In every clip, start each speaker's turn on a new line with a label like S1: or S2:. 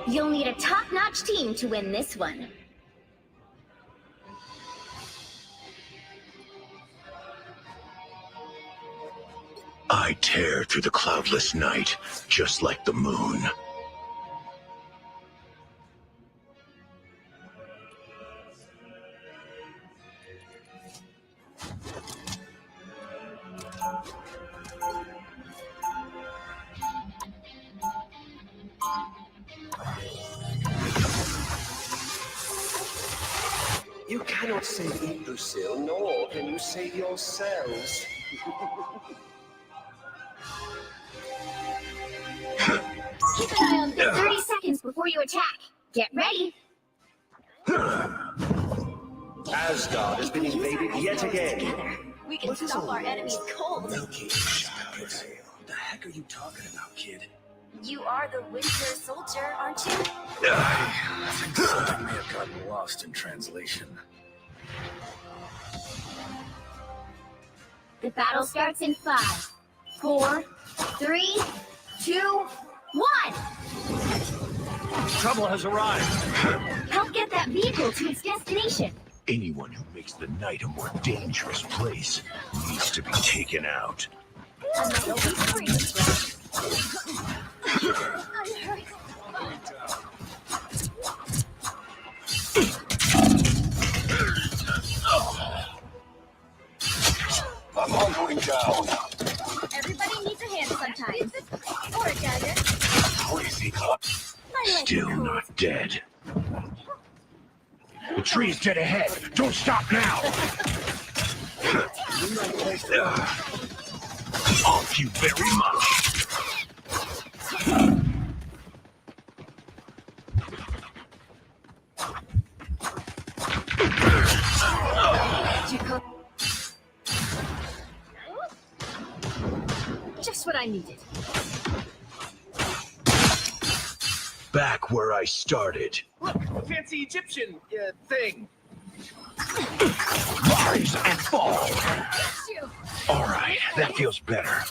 S1: You'll need a top-notch team to win this one.
S2: I tear through the cloudless night, just like the moon.
S3: You cannot save Yggdrasil, nor can you save yourselves.
S1: Keep an eye on them. 30 seconds before you attack. Get ready.
S3: Asgard has been invaded yet again.
S1: We can stop our enemies cold.
S4: What the heck are you talking about, kid?
S1: You are the Winter Soldier, aren't you?
S4: I think something may have gotten lost in translation.
S1: The battle starts in 5, 4, 3, 2, 1.
S4: Trouble has arrived.
S1: Help get that vehicle to its destination.
S2: Anyone who makes the night a more dangerous place needs to be taken out.
S1: I'm hurt.
S3: I'm hunkering down.
S1: Everybody needs a hand sometimes. Or a dagger.
S2: Crazy cop. Still not dead. The tree's dead ahead. Don't stop now. Thank you very much.
S1: Just what I needed.
S2: Back where I started.
S5: Look, a fancy Egyptian thing.
S2: Rise and fall. All right, that feels better.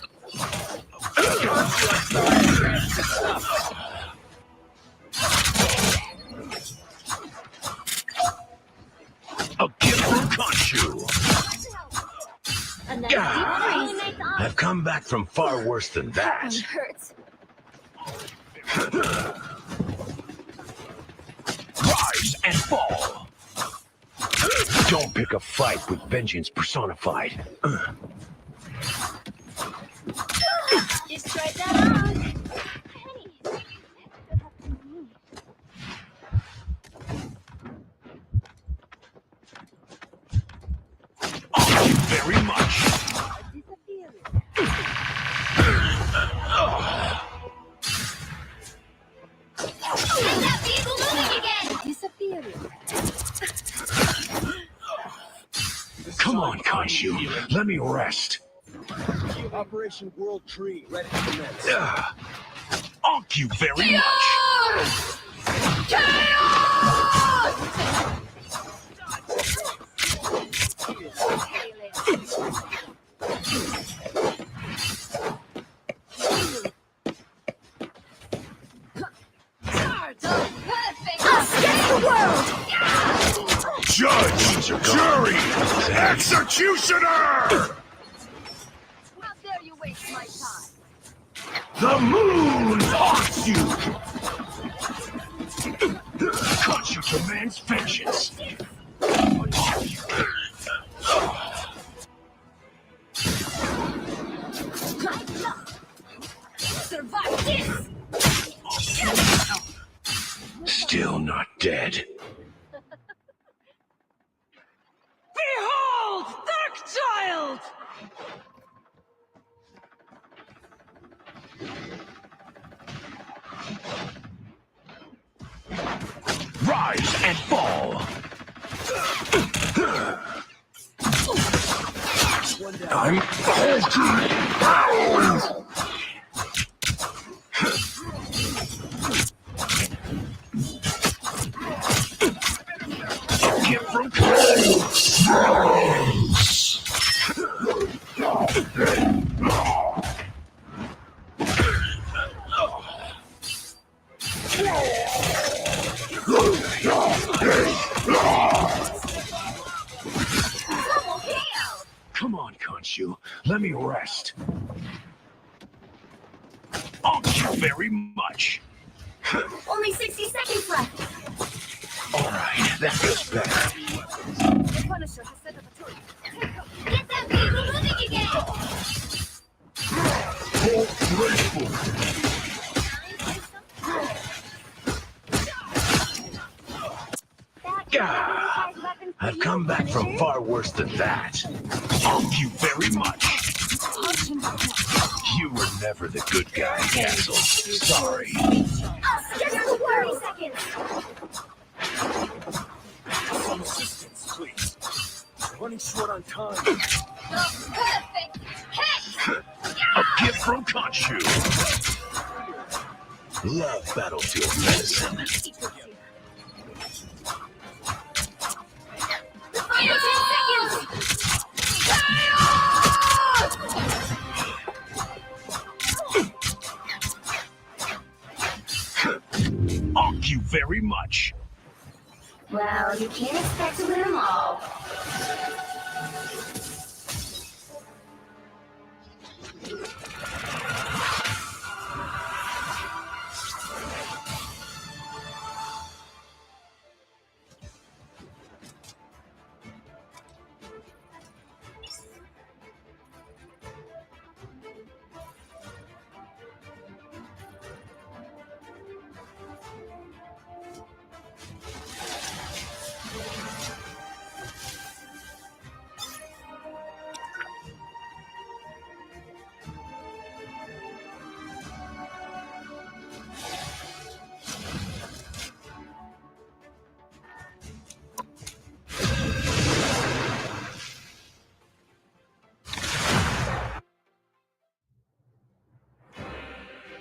S2: A gift from Honcho. I've come back from far worse than that.
S1: It hurts.
S2: Rise and fall. Don't pick a fight with vengeance personified.
S1: Just try that on.
S2: Thank you very much.
S1: That vehicle moving again. Disappearing.
S2: Come on, Honcho. Let me rest.
S3: Operation World Tree, ready to commence.
S2: Thank you very much. Judge, jury, executioner!
S1: How dare you waste my time?
S2: The moon haunts you! Honcho demands vengeance.
S1: Survive this!
S2: Still not dead.
S1: Behold, Dark Child!
S2: Rise and fall. I'm Hulk. A gift from Come on, Honcho. Let me rest. Thank you very much.
S1: Only 60 seconds left.
S2: All right, that feels better.
S1: The Punisher has set up a turret. Get that vehicle moving again!
S2: Hold grateful. Gah! I've come back from far worse than that. Thank you very much. You were never the good guy, Castle. Sorry.
S1: I'll schedule the 30 seconds!
S4: Some assistance, please. Running short on time.
S1: Perfect hit!
S2: A gift from Honcho. Love battlefield medicine.
S1: The final 10 seconds!
S2: Thank you very much.
S1: Well, you can't expect to win them all.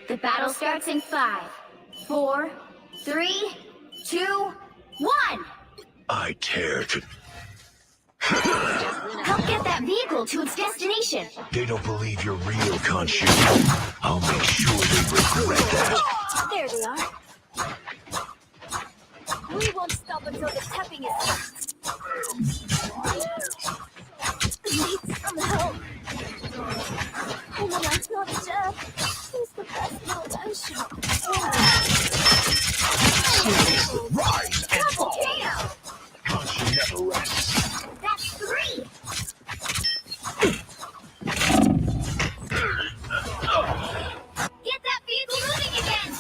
S1: The battle starts in 5, 4, 3, 2, 1!
S2: I dare to.
S1: Help get that vehicle to its destination!
S2: They don't believe you're real, Honcho. I'll make sure they regret that.
S1: There they are. We won't stop until the tapping is stopped. Need some help. My life's not dead. He's the best Honcho.
S2: Rise and
S1: Double
S2: fall.
S1: KO!
S2: Honcho never rests.
S1: That's 3! Get that vehicle moving again!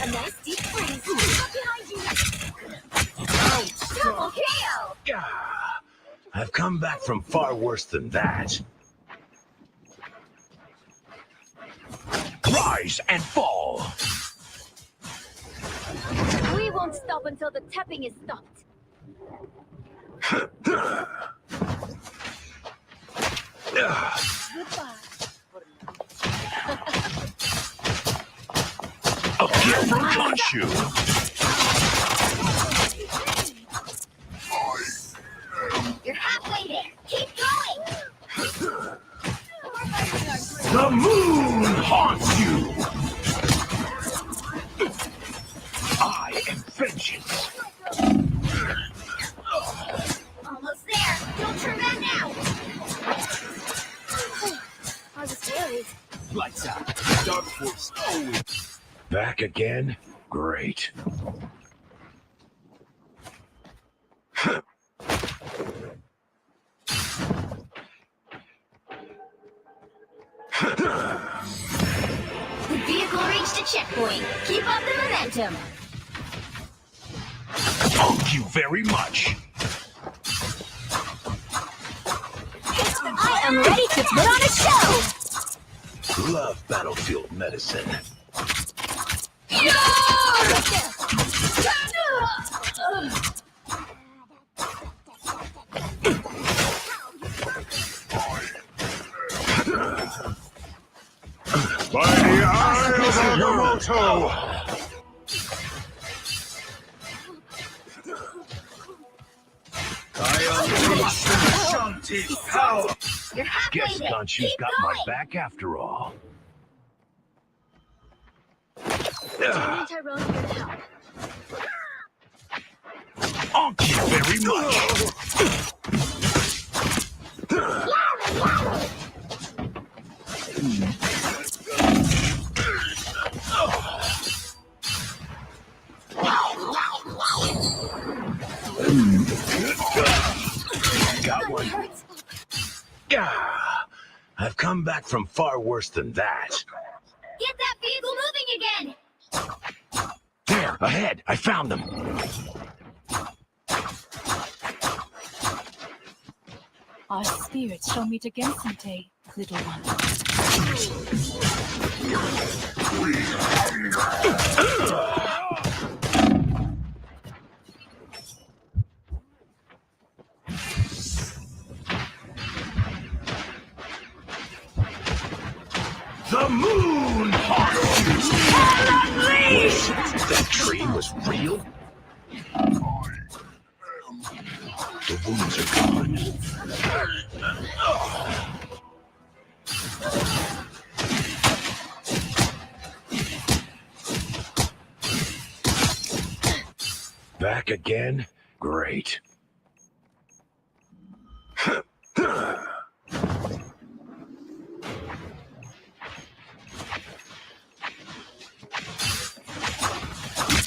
S1: A nice deep freeze. Look behind you! Double KO!
S2: Gah! I've come back from far worse than that. Rise and fall.
S1: We won't stop until the tapping is stopped. Goodbye.
S2: A gift from Honcho.
S1: You're halfway there. Keep going.
S2: The moon haunts you. I am vengeance.
S1: Almost there. Don't turn back now. I was worried.
S4: Lights out. Dark force. Oh,
S2: Back again? Great.
S1: The vehicle reached a checkpoint. Keep up the momentum.
S2: Thank you very much.
S1: I am ready to put on a show.
S2: Love battlefield medicine.
S6: By the eye of Agamotto!
S4: I unleash the Shanti's power.
S1: You're halfway
S2: Guess
S1: there.
S2: Honcho's
S1: Keep
S2: got
S1: going.
S2: my back after all.
S1: Tyrone here to help.
S2: Thank you very much. one.
S1: Hurts.
S2: Ah, I've come back from far worse than that.
S1: Get that vehicle moving again!
S2: There, ahead. I found them.
S7: Our spirits shall meet again someday, little one.
S2: The moon haunts you! Wait, that tree was real? The wounds are gone. Back again? Great.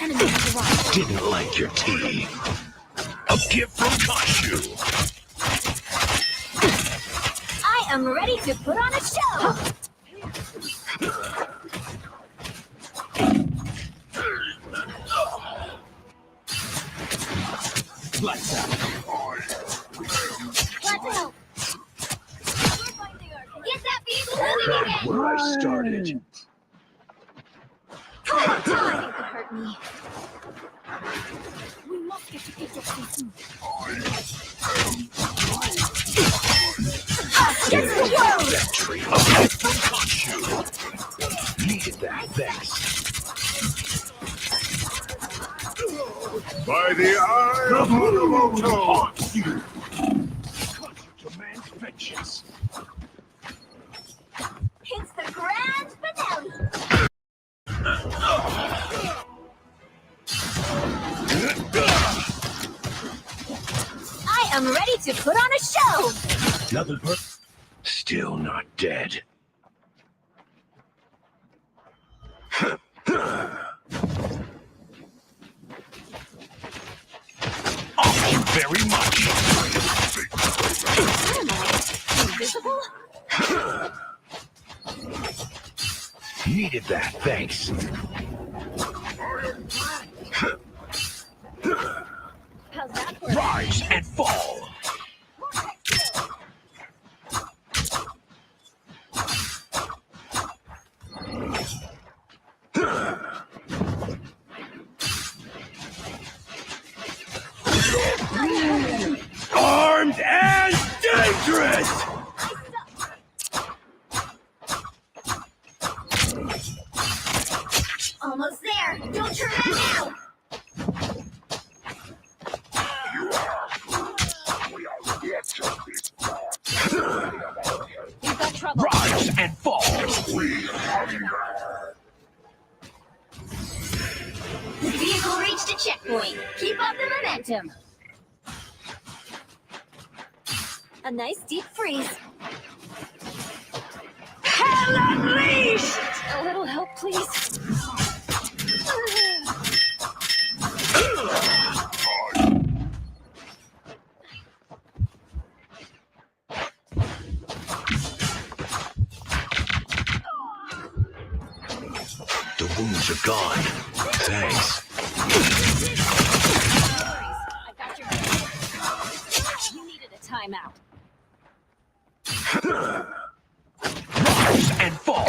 S7: Enemy has arrived.
S2: Didn't like your tea. A gift from Honcho.
S1: I am ready to put on a show!
S2: Lights out.
S1: Plateau! Get that vehicle moving
S2: Back
S1: again!
S2: where I started.
S1: Come on, time! You could hurt me.
S7: We must get to Egypt soon.
S1: Against the world!
S2: That tree. A gift from Honcho. Needed that. Thanks.
S6: By the eye of Honcho!
S2: Haunts you. Honcho demands vengeance.
S1: It's the grand finale! I am ready to put on a show!
S2: Nothing but still not dead. Thank you very much.
S1: Invisible?
S2: Needed that, thanks.
S1: How's that work?
S2: Rise and fall. Armed and dangerous!
S1: Almost there! Don't turn that now!
S7: We've got trouble.
S2: Rise and fall.
S1: The vehicle reached a checkpoint. Keep up the momentum. A nice deep freeze.
S7: Hell unleashed! A little help, please.
S2: The wounds are gone. Thanks.
S7: I got your back. You needed a timeout.
S2: Rise and fall.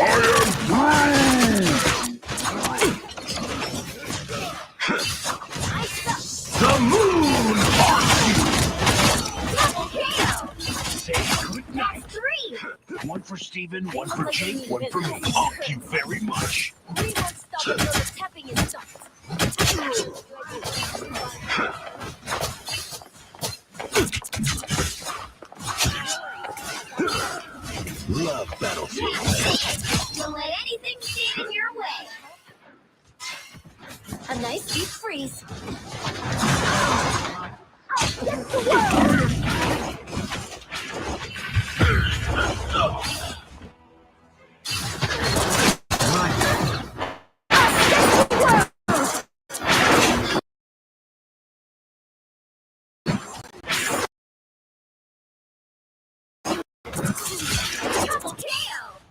S2: The moon haunts you.
S1: Double KO!
S2: Say good night.
S1: That's 3!
S2: One for Steven, one for Jake, one for me. Thank you very much.
S1: We won't stop until the tapping is stopped.
S2: Love Battlefield.
S1: Don't let anything stand in your way. A nice deep freeze. Against the world!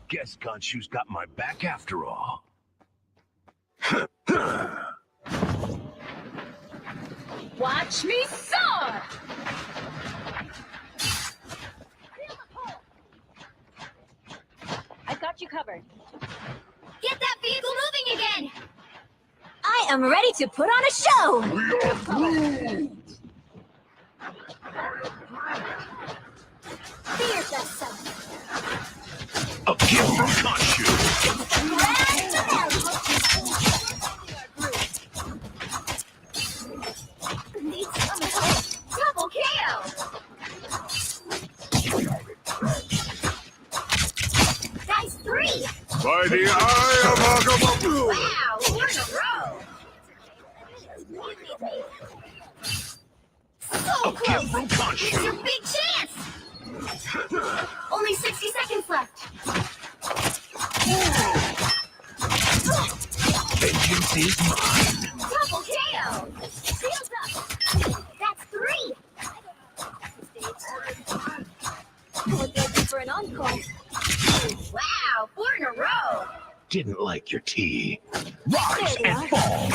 S2: Guess Honcho's got my back after all.
S1: Watch me soar!
S7: I've got you covered.
S1: Get that vehicle moving again!
S7: I am ready to put on a show!
S6: We are through!
S1: Fear yourself!
S2: A gift from Honcho.
S1: Grand Double KO! That's 3!
S6: By the eye of Agamotto!
S1: Wow, 4 in a row! So
S2: A gift
S1: close!
S2: from
S1: It's your
S2: Honcho.
S1: big chance! Only 60 seconds left.
S2: Vengeance is mine.
S1: Double KO! Shields up! That's 3!
S7: We're ready for an encore.
S1: Wow, 4 in a row!
S2: Didn't like your tea. Rise
S7: There you
S2: and fall.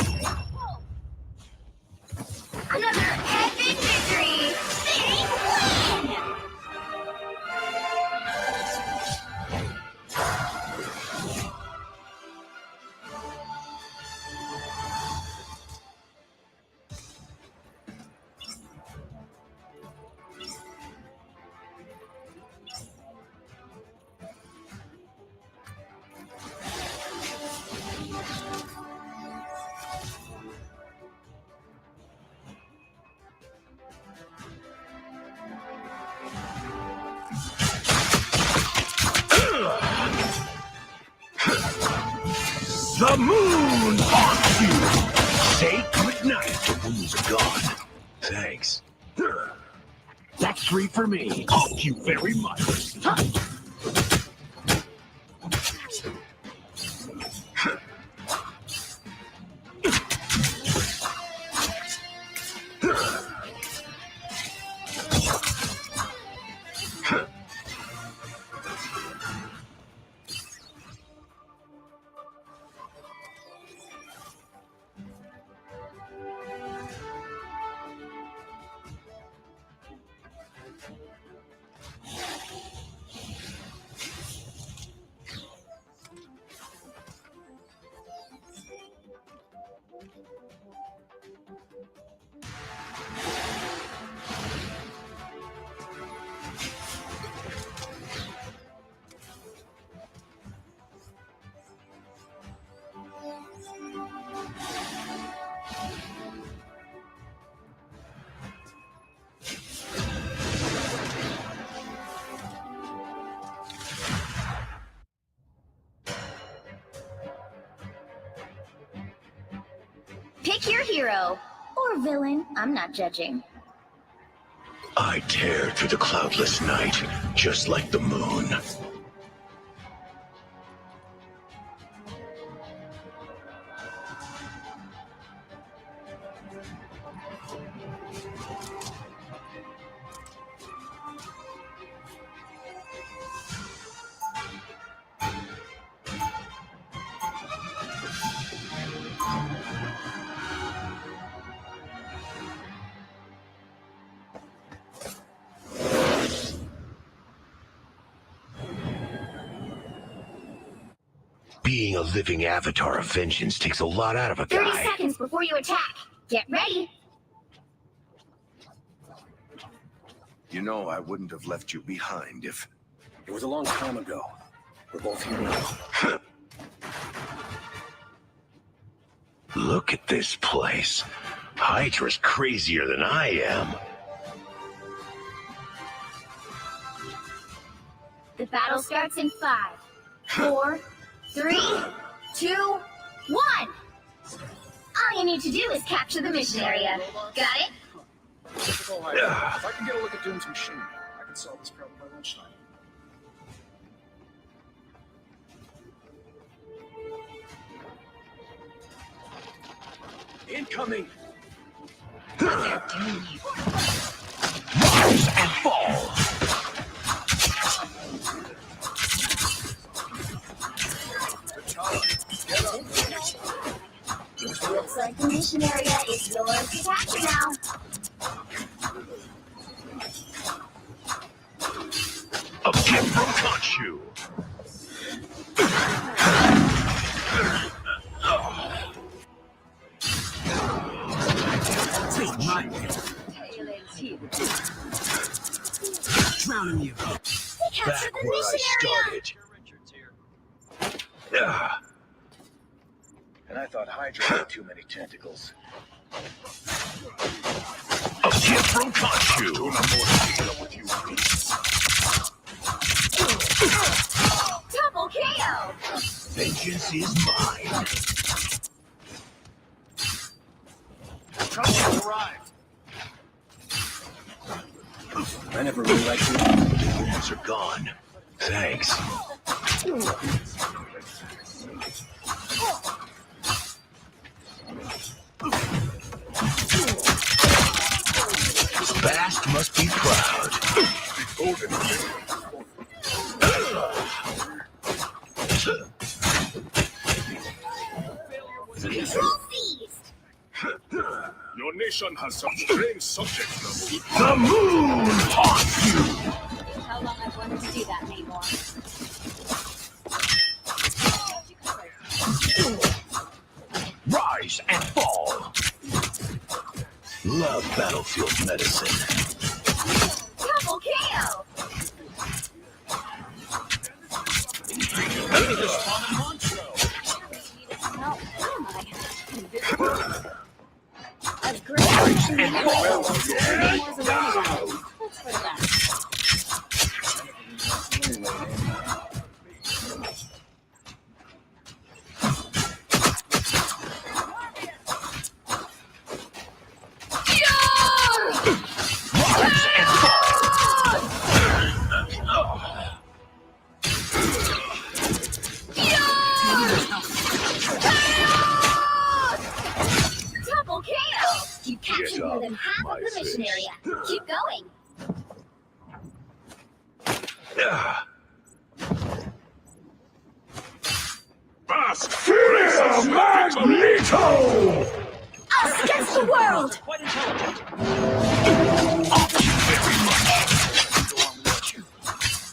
S1: Another epic victory! Big win!
S2: The moon haunts you. Say goodnight. The wounds are gone. Thanks. That's 3 for me. Thank you very much.
S1: Pick your hero. Or villain, I'm not judging.
S2: I tear through the cloudless night, just like the moon. Being a living avatar of vengeance takes a lot out of a
S1: 30
S2: guy.
S1: seconds before you attack. Get ready.
S3: You know, I wouldn't have left you behind if...
S4: It was a long time ago. We're both here now.
S2: Look at this place. Hydra's crazier than I am.
S1: The battle starts in 5, 4, 3, 2, 1. All you need to do is capture the mission area. Got it?
S4: Typical Hydra. If I can get a look at Doom's machine, I can solve this problem by lunchtime.
S3: Incoming!
S2: Rise and fall. from Honcho.
S3: Take mine. Drowning you.
S1: We captured
S2: Back
S1: the
S2: where I
S1: mission area!
S2: started.
S5: And I thought Hydra had too many tentacles.
S2: A gift from Honcho.
S1: Double KO!
S2: Vengeance is mine.
S5: Trouble arrived.
S3: I never really liked you.
S2: The wounds are gone. Thanks. Fast must be proud.
S1: Control seized!
S6: Your nation has some strange subjects now.
S2: The moon haunts you.
S7: How long I've wanted to do that, Namor.
S2: Rise and fall. Love battlefield medicine.
S1: Double KO!
S7: No, where am I? That's great.
S2: And fall.
S7: Namor's a running guy. Let's put it back.
S2: Rise and fall.
S1: Double KO! You captured
S2: Get
S1: more
S2: up,
S1: than half
S2: my
S1: of the mission
S2: fish.
S1: area. Keep going!
S6: Fast! Fear Magneto!
S1: Us against the world!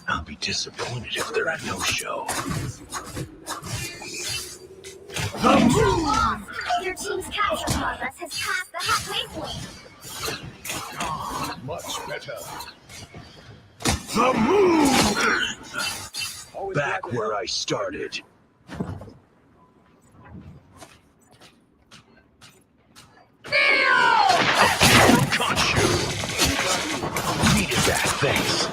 S2: I'll be disappointed if they're a no-show.
S1: Control lost! Your team's capture progress has passed the halfway point.
S6: Much better.
S2: The moon!
S5: Always
S2: Back
S5: glad to
S2: where
S5: help.
S2: I started. Honcho. Needed that, thanks.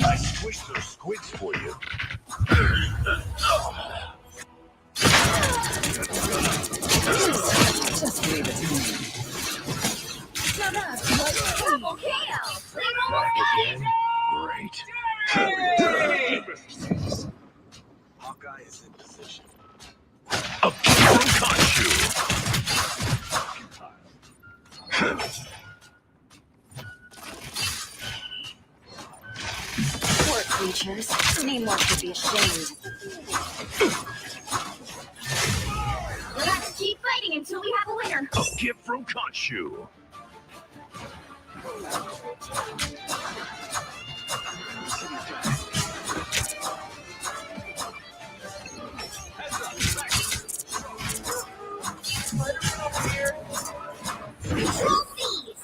S2: I squished those squids for you.
S3: Just leave it to me.
S1: Double KO! Leave
S2: Back
S1: almost
S2: again? Great.
S3: Hawkeye is in position.
S2: A kill from Honcho.
S7: Poor creatures. Namor should be ashamed.
S1: We'll have to keep fighting until we have a winner.
S2: A gift from Honcho.
S1: Control seized!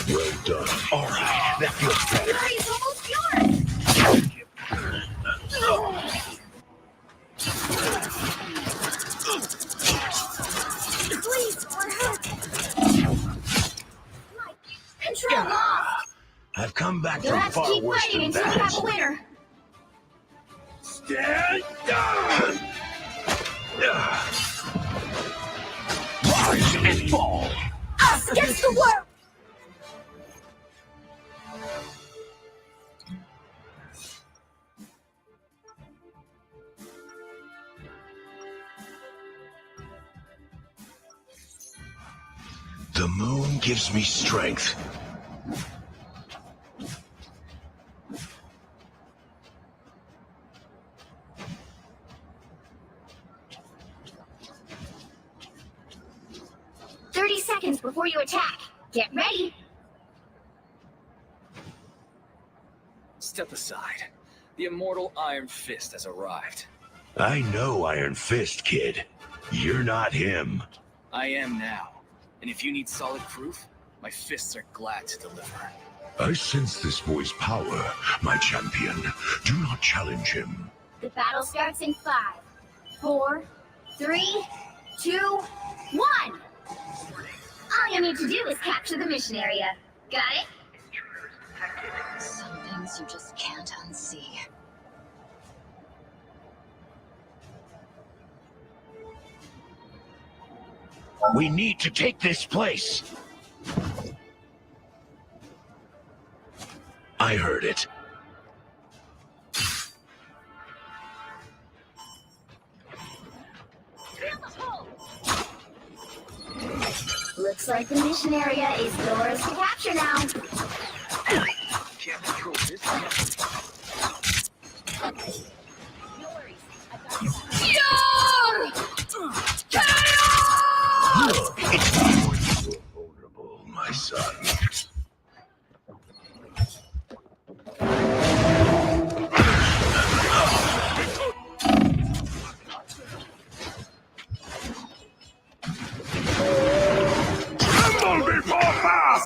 S2: Well done. All right, that feels better.
S1: Fury's almost yours! Please, we're hurt! Control lost!
S2: I've come back
S1: You'll
S2: from
S1: have to
S2: far
S1: keep
S2: worse
S1: fighting
S2: than
S1: until we have
S2: that.
S1: a winner.
S6: Stand down!
S2: Rise and fall.
S1: Us against the world!
S2: The moon gives me strength.
S1: "30 seconds before you attack. Get ready.
S3: Step aside. The immortal Iron Fist has arrived.
S2: I know Iron Fist, kid. You're not him.
S3: I am now. And if you need solid proof, my fists are glad to deliver.
S2: I sense this boy's power, my champion. Do not challenge him.
S1: The battle starts in 5, 4, 3, 2, 1. All you need to do is capture the mission area. Got it?
S7: Some things you just can't unsee.
S2: We need to take this place. I heard it.
S1: Looks like the mission area is yours to capture now.
S3: Can't control this yet.
S7: No worries. I've got you.
S2: It's not you are vulnerable, my son.
S6: Tremble before fire!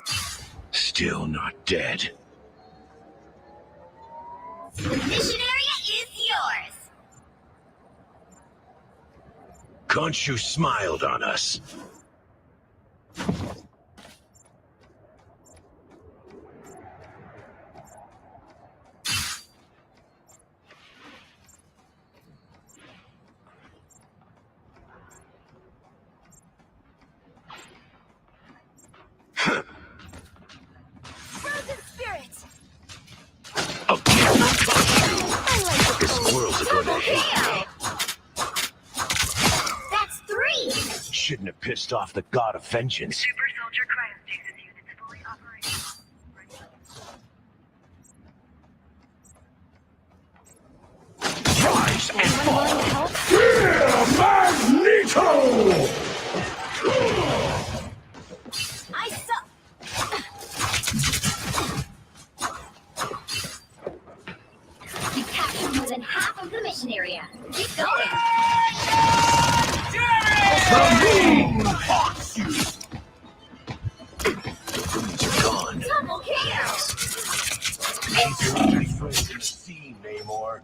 S2: Still not dead.
S1: The mission area is yours.
S2: Honcho smiled on us.
S7: Frozen spirits.
S2: A gift from Honcho. The squirrels are going to hate
S1: That's 3.
S2: me. Shouldn't have pissed off the god of vengeance.
S8: Super Soldier Cryostasis units fully operational.
S2: Rise and fall.
S6: Magneto!
S7: I suck.
S1: You captured more than half of the mission area. Keep going.
S2: The moon haunts you. The runes are gone.
S1: Double kill.
S2: Keep your ugly friends in sea, Namor.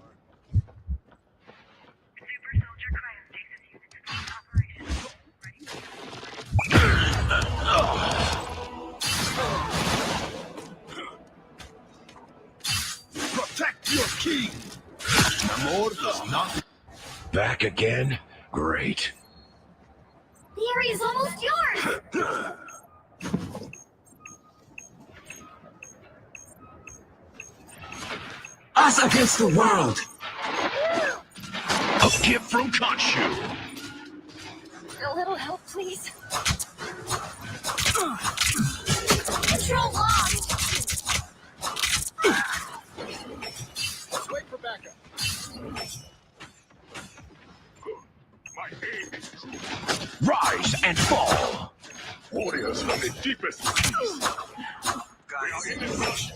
S8: Super Soldier Cryostasis units fully operational.
S6: Protect your king! Namor does not...
S2: Back again? Great.
S1: The area is almost yours.
S2: Us against the world! A gift from Honcho.
S7: A little help, please.
S1: Control lost.
S4: Let's wait for backup.
S6: My aim is true.
S2: Rise and fall.
S6: Warriors from the deepest seas. We are in this rush.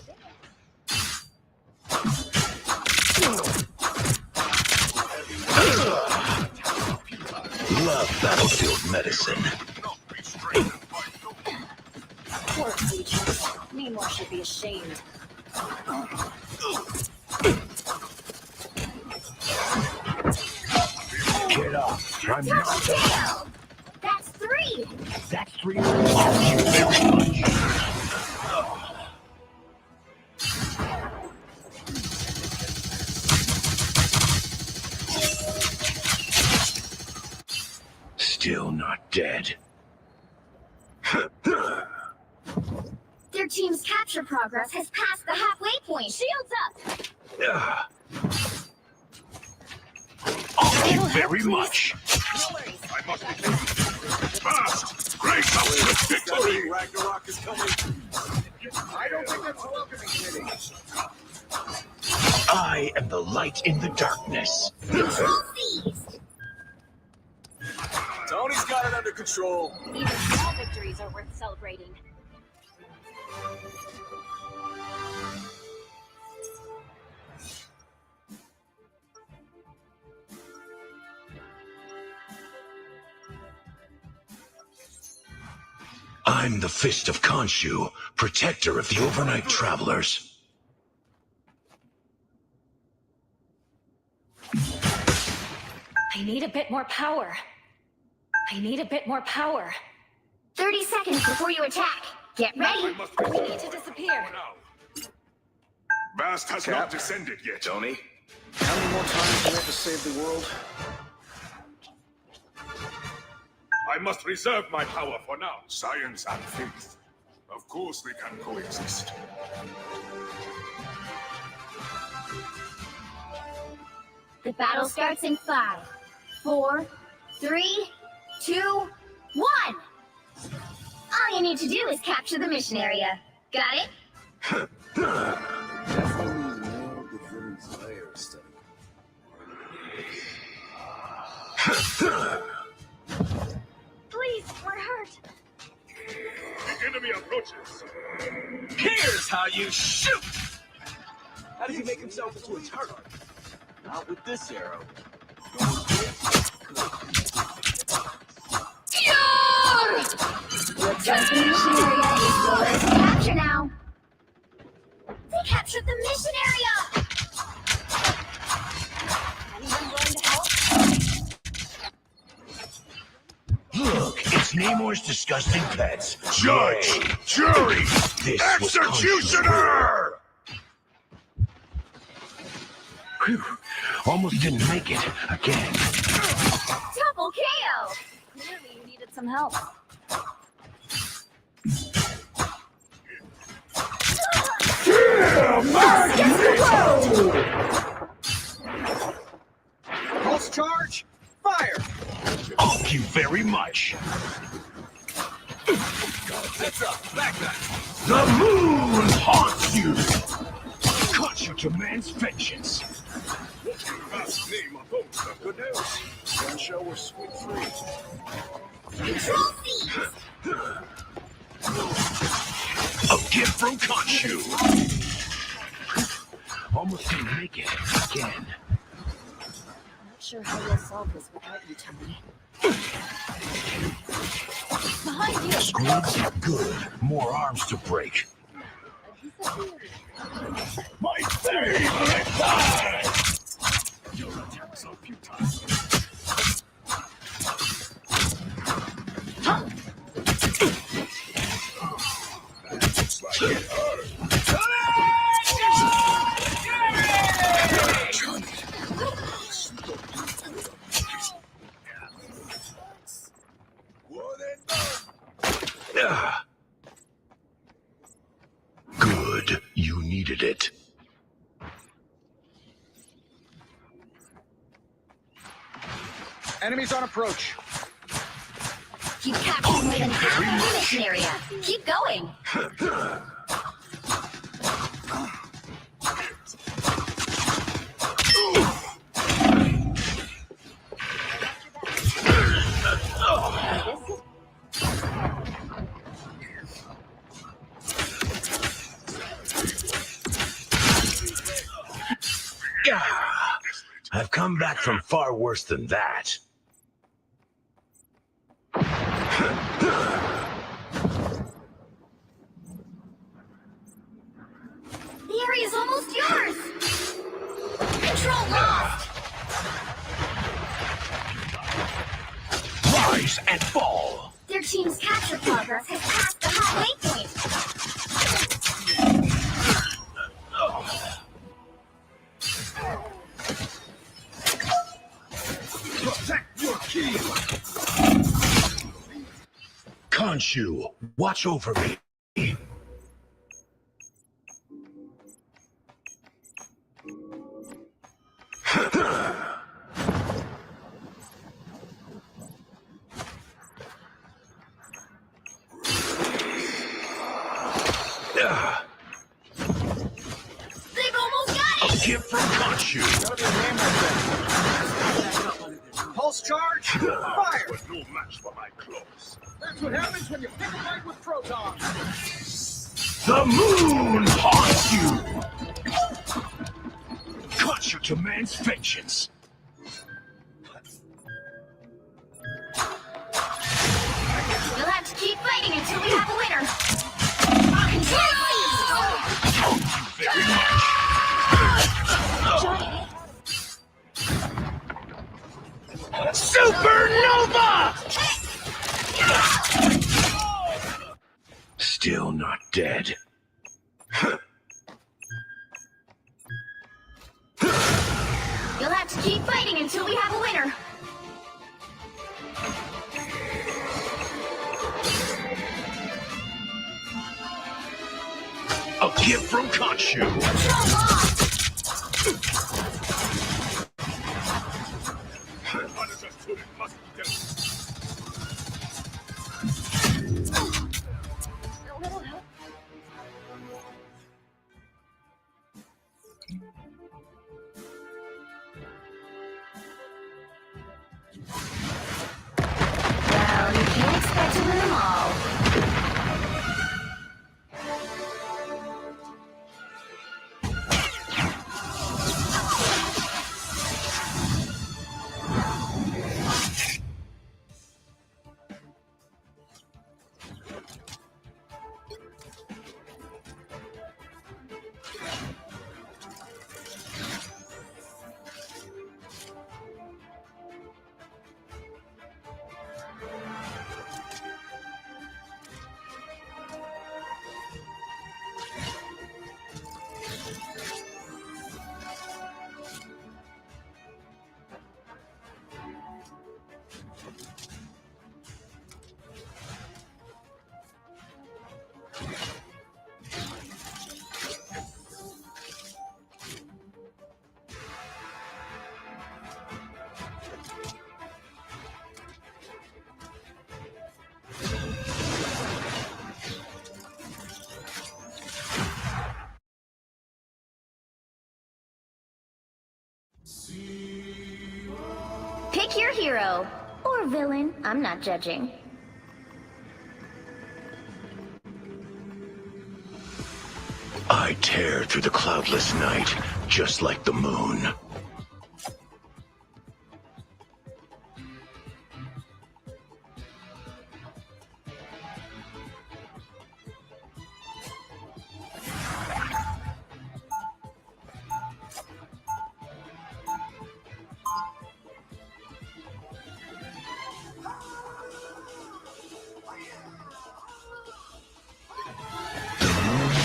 S2: Love battlefield medicine.
S7: Poor creatures. Namor should be ashamed.
S2: Get off. I'm
S1: Double
S2: not.
S1: kill. That's 3.
S2: That's 3. Thank you very much. Still not dead.
S1: Their team's capture progress has passed the halfway point. Shields up.
S2: Thank you very much.
S7: No worries.
S6: I must be taken. Fast! Grace us with victory!
S4: Ragnarok is coming. I don't think that's welcoming, Kitty.
S2: I am the light in the darkness.
S1: Control seized.
S4: Tony's got it under control.
S7: Even small victories are worth celebrating.
S2: I'm the Fist of Khonshu, protector of the overnight travelers.
S7: I need a bit more power.
S1: 30 seconds before you attack. Get ready.
S7: We need to disappear.
S6: Bast has
S5: Cap.
S6: not descended yet.
S5: Tony?
S4: How many more times do we have to save the world?
S6: I must reserve my power for now. Science and faith. Of course they can coexist.
S1: The battle starts in 5, 4, 3, 2, 1. All you need to do is capture the mission area. Got it?
S5: Definitely nailed the villain's lair study.
S7: Please, we're hurt.
S6: The enemy approaches.
S2: Here's how you shoot!
S5: How does he make himself into a turtle? Not with this arrow.
S1: Looks like the mission area is yours to capture now. They captured the mission area!
S7: Anyone willing to help?
S2: Look, it's Namor's disgusting pets.
S6: Judge! Jury!
S2: This was Khonshu's
S6: Executioner!
S2: Whew. Almost didn't make it again.
S1: Double KO!
S7: Clearly, you needed some help.
S4: Pulse charge! Fire!
S2: Thank you very much.
S5: Heads up! Back that!
S2: The moon haunts you! Khonshu demands vengeance.
S6: Vast name opposed of good news.
S4: Honcho, we're sweet free.
S1: Control C!
S2: A gift from Khonshu. Almost didn't make it again.
S7: Not sure how we'll solve this without you, Tony. Behind you!
S2: Squibs are good. More arms to break. My favorite time!
S6: Your attacks are futile. Looks like it hurt.
S2: Ah. Good. You needed it.
S4: Enemies on approach.
S1: You captured more than half of the mission area. Keep going.
S2: Ah. I've come back from far worse than that.
S1: The area's almost yours. Control lost.
S2: Rise and fall.
S1: Their team's capture progress has passed the halfway point.
S6: Protect your key!
S2: Khonshu, watch over me.
S1: They've almost got it.
S2: A gift from Khonshu.
S4: Pulse charge! Fire!
S6: Was no match for my claws.
S4: That's what happens when you pick a fight with protons.
S2: The moon haunts you. Khonshu demands vengeance.
S1: You'll have to keep fighting fighting until we have a winner.
S2: Very much. Supernova! Still not dead.
S1: You'll have to keep fighting until we have a winner.
S2: A gift from Honcho.
S6: Understood, it must be dealt.
S1: Well, you can't expect to win them all. Pick your hero. Or villain. I'm not judging.
S2: I tear through the cloudless night, just like the moon.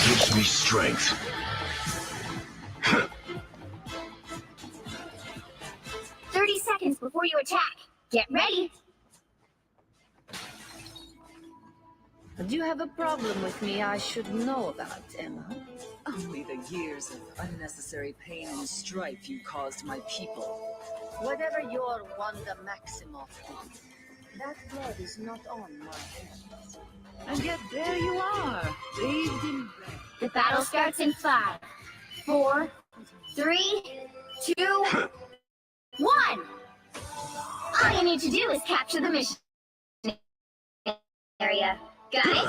S2: Gives me strength.
S1: 30 seconds before you attack. Get ready.
S7: Do you have a problem with me I should know about, Emma?
S9: Only the years of unnecessary pain and strife you caused my people.
S7: Whatever your Wanda Maximoff is, that blood is not on my hands.
S9: And yet there you are, bathed in red.
S1: The battle starts in 5, 4, 3, 2, 1. All you need to do is capture the mission area. Got it?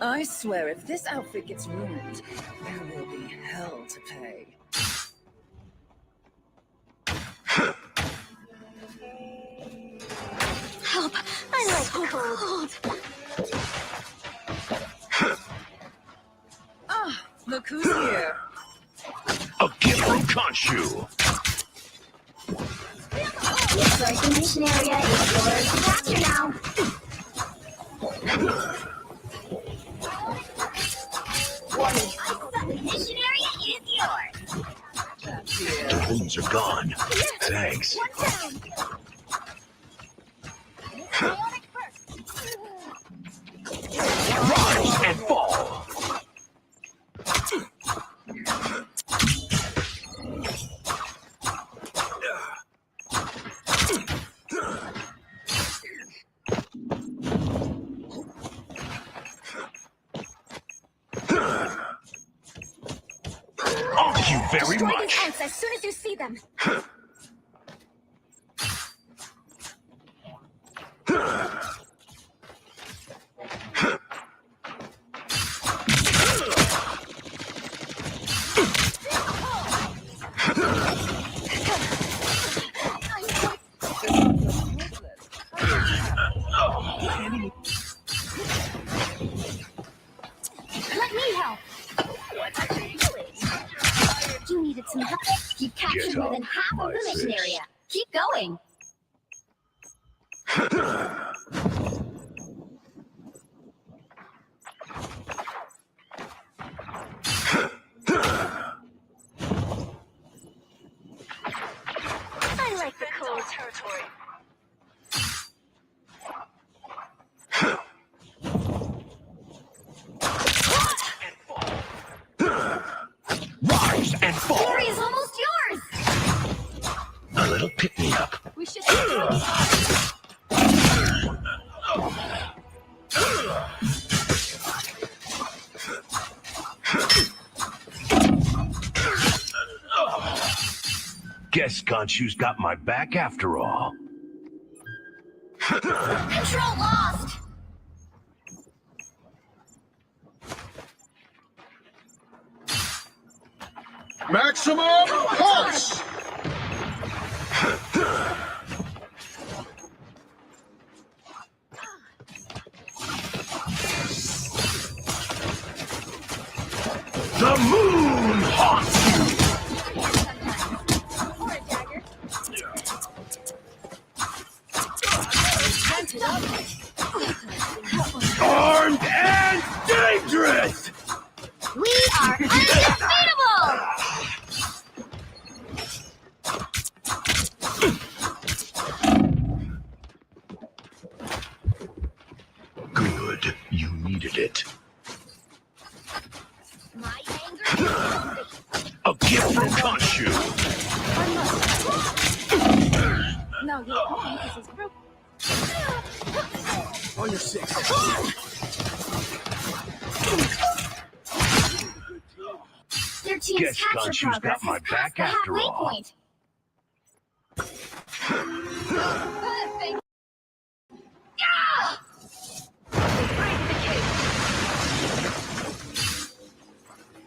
S9: I swear if this outfit gets ruined, there will be hell to pay.
S1: Help! I like cold.
S9: Ah, look who's here.
S2: A gift from Honcho.
S1: Looks like the mission area is yours to capture now. The mission area is yours.
S2: The wounds are gone. Thanks. Rise and fall. Thank you very
S1: Destroy
S2: much.
S1: these ants as soon as you see them. Let me help. You needed some help. You've captured
S2: Get
S1: more
S2: up,
S1: than half of
S2: my
S1: the mission
S2: fist.
S1: area. Keep going. I like the cold territory.
S2: Rise and fall.
S1: Glory is almost yours.
S2: A little pick-me-up.
S1: We should.
S2: Guess Honcho's got my back after all.
S1: Control lost.
S4: Maximum pulse!
S2: The moon haunts
S1: Or a dagger.
S2: you! Armed and dangerous!
S1: We are undefeatable.
S2: Good, you needed it.
S1: My anger.
S2: A gift from Honcho.
S9: Now your arm is broken.
S4: On your six.
S1: Their team's
S2: Guess
S1: capture
S2: Honcho's
S1: progress
S2: got my
S1: has passed
S2: back
S1: the
S2: after
S1: halfway
S2: all.
S1: point. Perfect. Ah!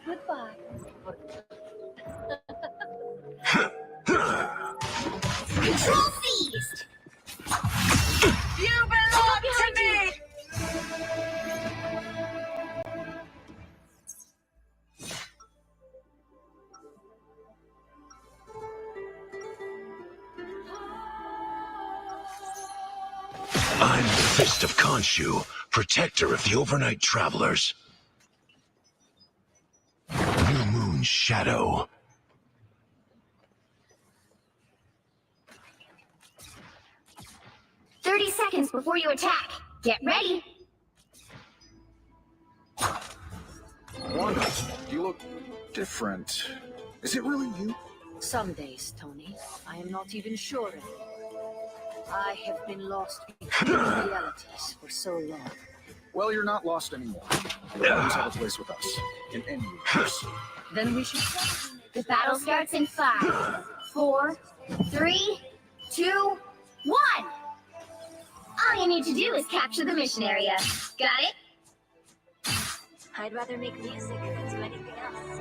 S1: Goodbye. Control seized.
S9: You belong to me!
S2: I'm the Fist of Honcho, protector of the overnight travelers. New Moon Shadow.
S1: "30 seconds before you attack. Get ready."
S4: Wanda, you look different. Is it really you?
S7: Some days, Tony, I am not even sure of it. I have been lost between realities for so long.
S4: Well, you're not lost anymore. You'll always have a place with us. In any universe.
S7: Then we should...
S1: The battle starts in 5, 4, 3, 2, 1. All you need to do is capture the mission area. Got it?
S8: I'd rather make music than do anything else.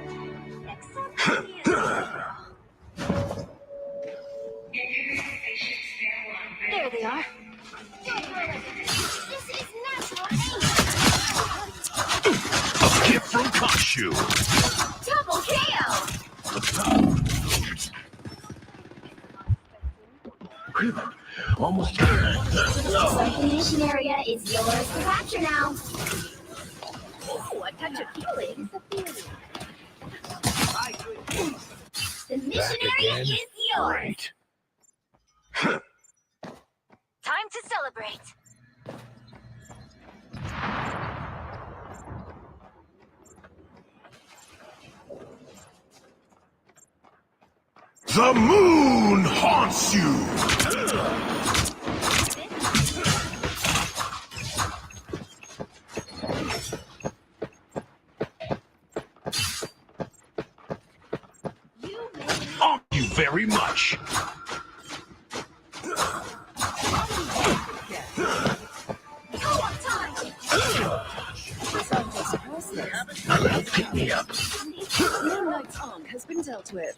S8: Except music. There they are.
S1: This is natural aim.
S2: A gift from Honcho.
S1: Double KO.
S2: Almost.
S1: The mission area is yours to capture now. Ooh, a touch of healing. The mission
S2: Back
S1: area
S2: again?
S1: is yours.
S2: Great.
S8: Time to celebrate.
S2: The moon haunts you! Thank you very much. A little pick-me-up.
S9: Moon Knight's arm has been dealt with.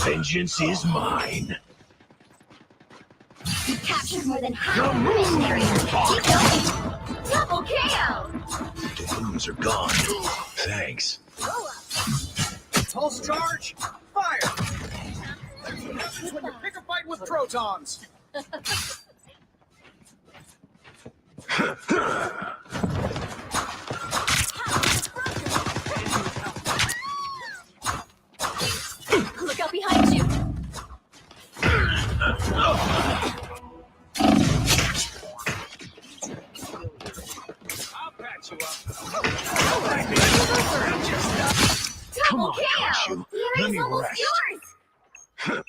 S2: Vengeance is mine.
S1: You captured more than half of the mission area. Keep going. Double KO.
S2: The wounds are gone. Thanks.
S4: Pulse charge, fire! That's what happens when you pick a fight with protons.
S1: Look out behind you.
S4: I'll patch you up.
S2: Come
S1: Double
S2: on,
S1: KO.
S2: Honcho. Let me
S1: almost
S2: rest.
S1: yours.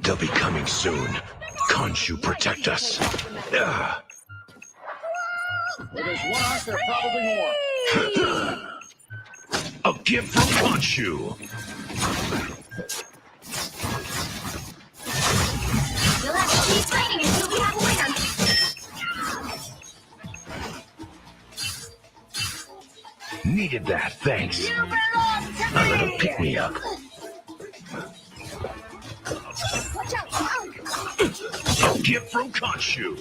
S2: They'll be coming soon. Khonshu, protect us. Ah.
S4: Where there's one arc, there are probably more.
S2: A gift from Khonshu.
S1: You'll have to keep fighting until we have a winner.
S2: Needed that, thanks.
S1: You belong to
S2: A little
S1: me.
S2: pick-me-up.
S1: Watch out.
S2: A gift from Khonshu.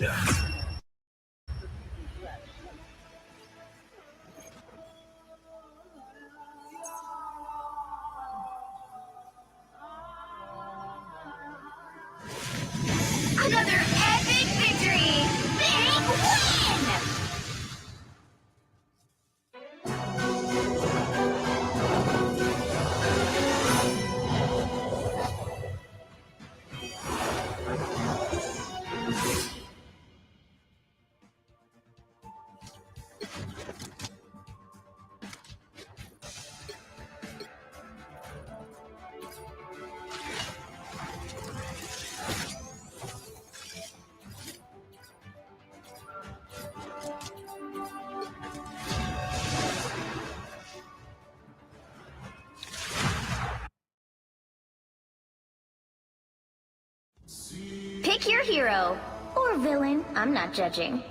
S1: Another epic victory. Big win. Pick your hero. Or villain. I'm not judging.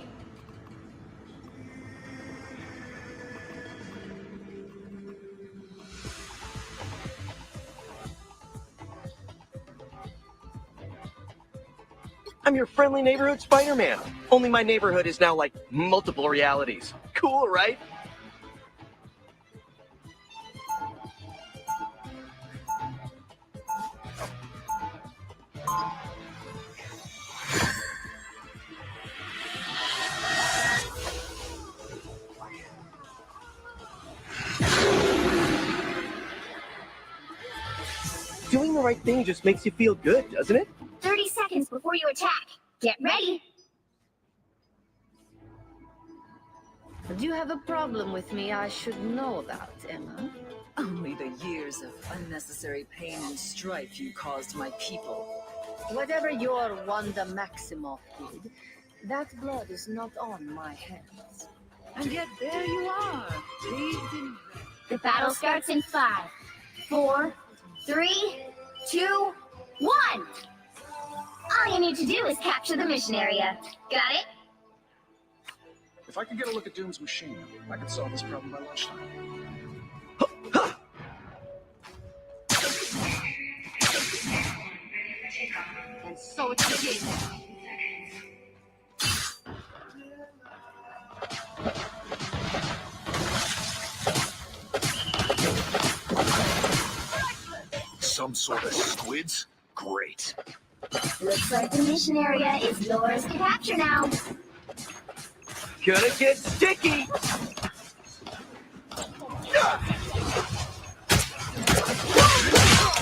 S10: I'm your friendly neighborhood Spider-Man. Only my neighborhood is now like multiple realities. Cool, right? Doing the right thing just makes you feel good, doesn't it?
S1: 30 seconds before you attack. Get ready.
S7: Do you have a problem with me I should know about, Emma?
S9: Only the years of unnecessary pain and strife you caused my people.
S7: Whatever your Wanda Maximoff did, that blood is not on my hands.
S9: And yet there you are, bathed in
S1: The battle starts in 5, 4, 3, 2, 1. All you need to do is capture the mission area. Got it?
S4: If I could get a look at Doom's machine, I could solve this problem by lunchtime.
S7: And so it begins.
S3: Some sort of squids? Great.
S1: Looks like the mission area is yours to capture now.
S10: Gonna get sticky!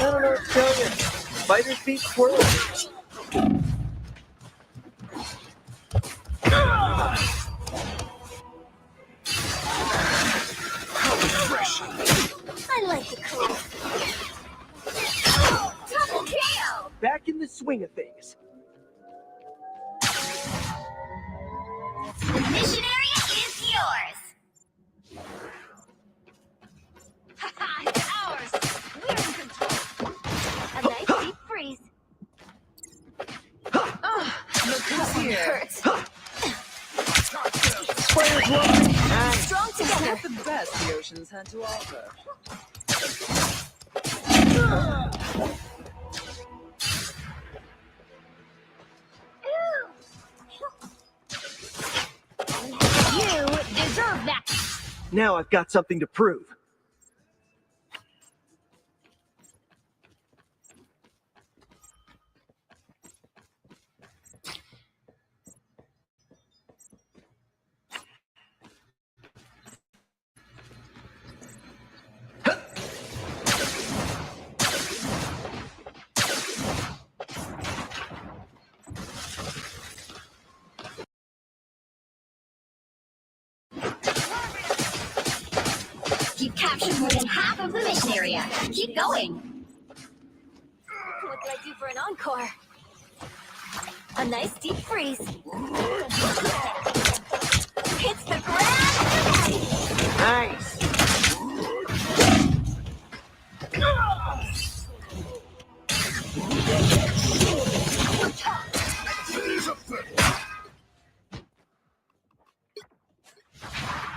S10: I don't know what to tell you. Spiders beat squirrels.
S1: I like the color. Double KO!
S10: Back in the swing of things.
S1: The mission area is yours.
S8: Haha, it's ours. We're in control. A nice deep freeze.
S9: look who's here.
S1: Hurts.
S10: Spiders love me.
S1: Strong together.
S9: Not the best the oceans had to offer.
S10: Now I've got something to prove.
S1: You've captured more than half of the mission area. Keep going.
S8: What do I do for an encore? A nice deep freeze. Hits the ground.
S10: Nice.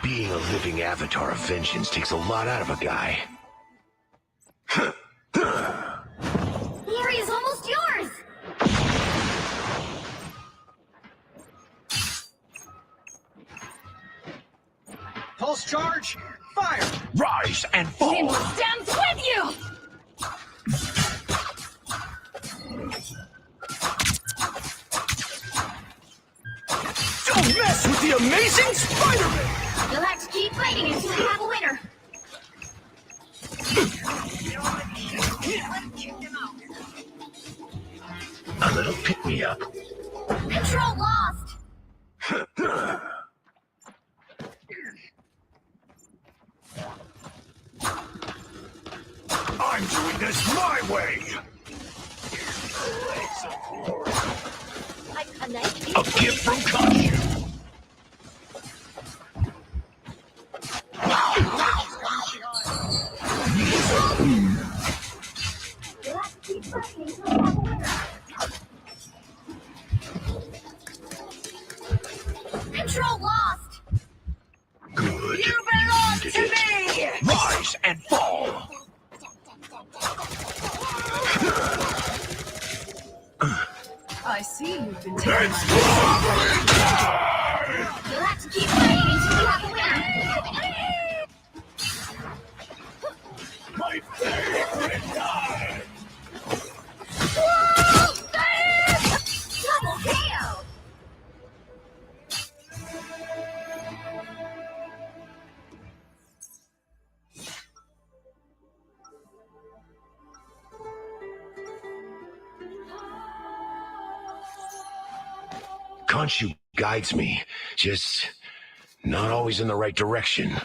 S2: Being a living avatar of vengeance takes a lot out of a guy.
S1: The area's almost yours.
S4: Pulse charge, fire!
S2: Rise and fall!
S7: Stands with you!
S2: Don't mess with the amazing Spider-Man!
S1: You'll have to keep fighting until we have a winner.
S2: A little pick-me-up.
S1: Control lost.
S2: I'm doing this my way!
S8: A nice deep
S2: A gift from Honcho.
S1: You'll have to keep fighting until we have a winner. Control lost.
S2: Good.
S7: You belong
S2: Needed
S7: to
S2: it.
S7: me!
S2: Rise and fall!
S9: I see you've been taking my...
S1: You'll have to keep fighting until we have a winner.
S2: My favorite time!
S1: Double KO.
S2: Honcho guides me, just not always in the right direction.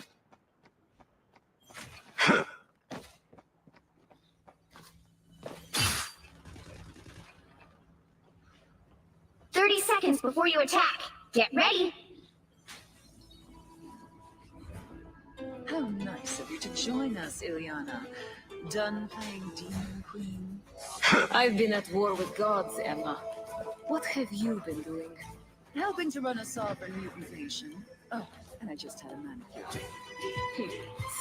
S1: 30 seconds before you attack. Get ready.
S9: How nice of you to join us, Ilyana. Done playing Demon Queen? I've been at war with gods, Emma. What have you been doing? Helping to run a sovereign mutant nation. Oh, and I just had a manicure.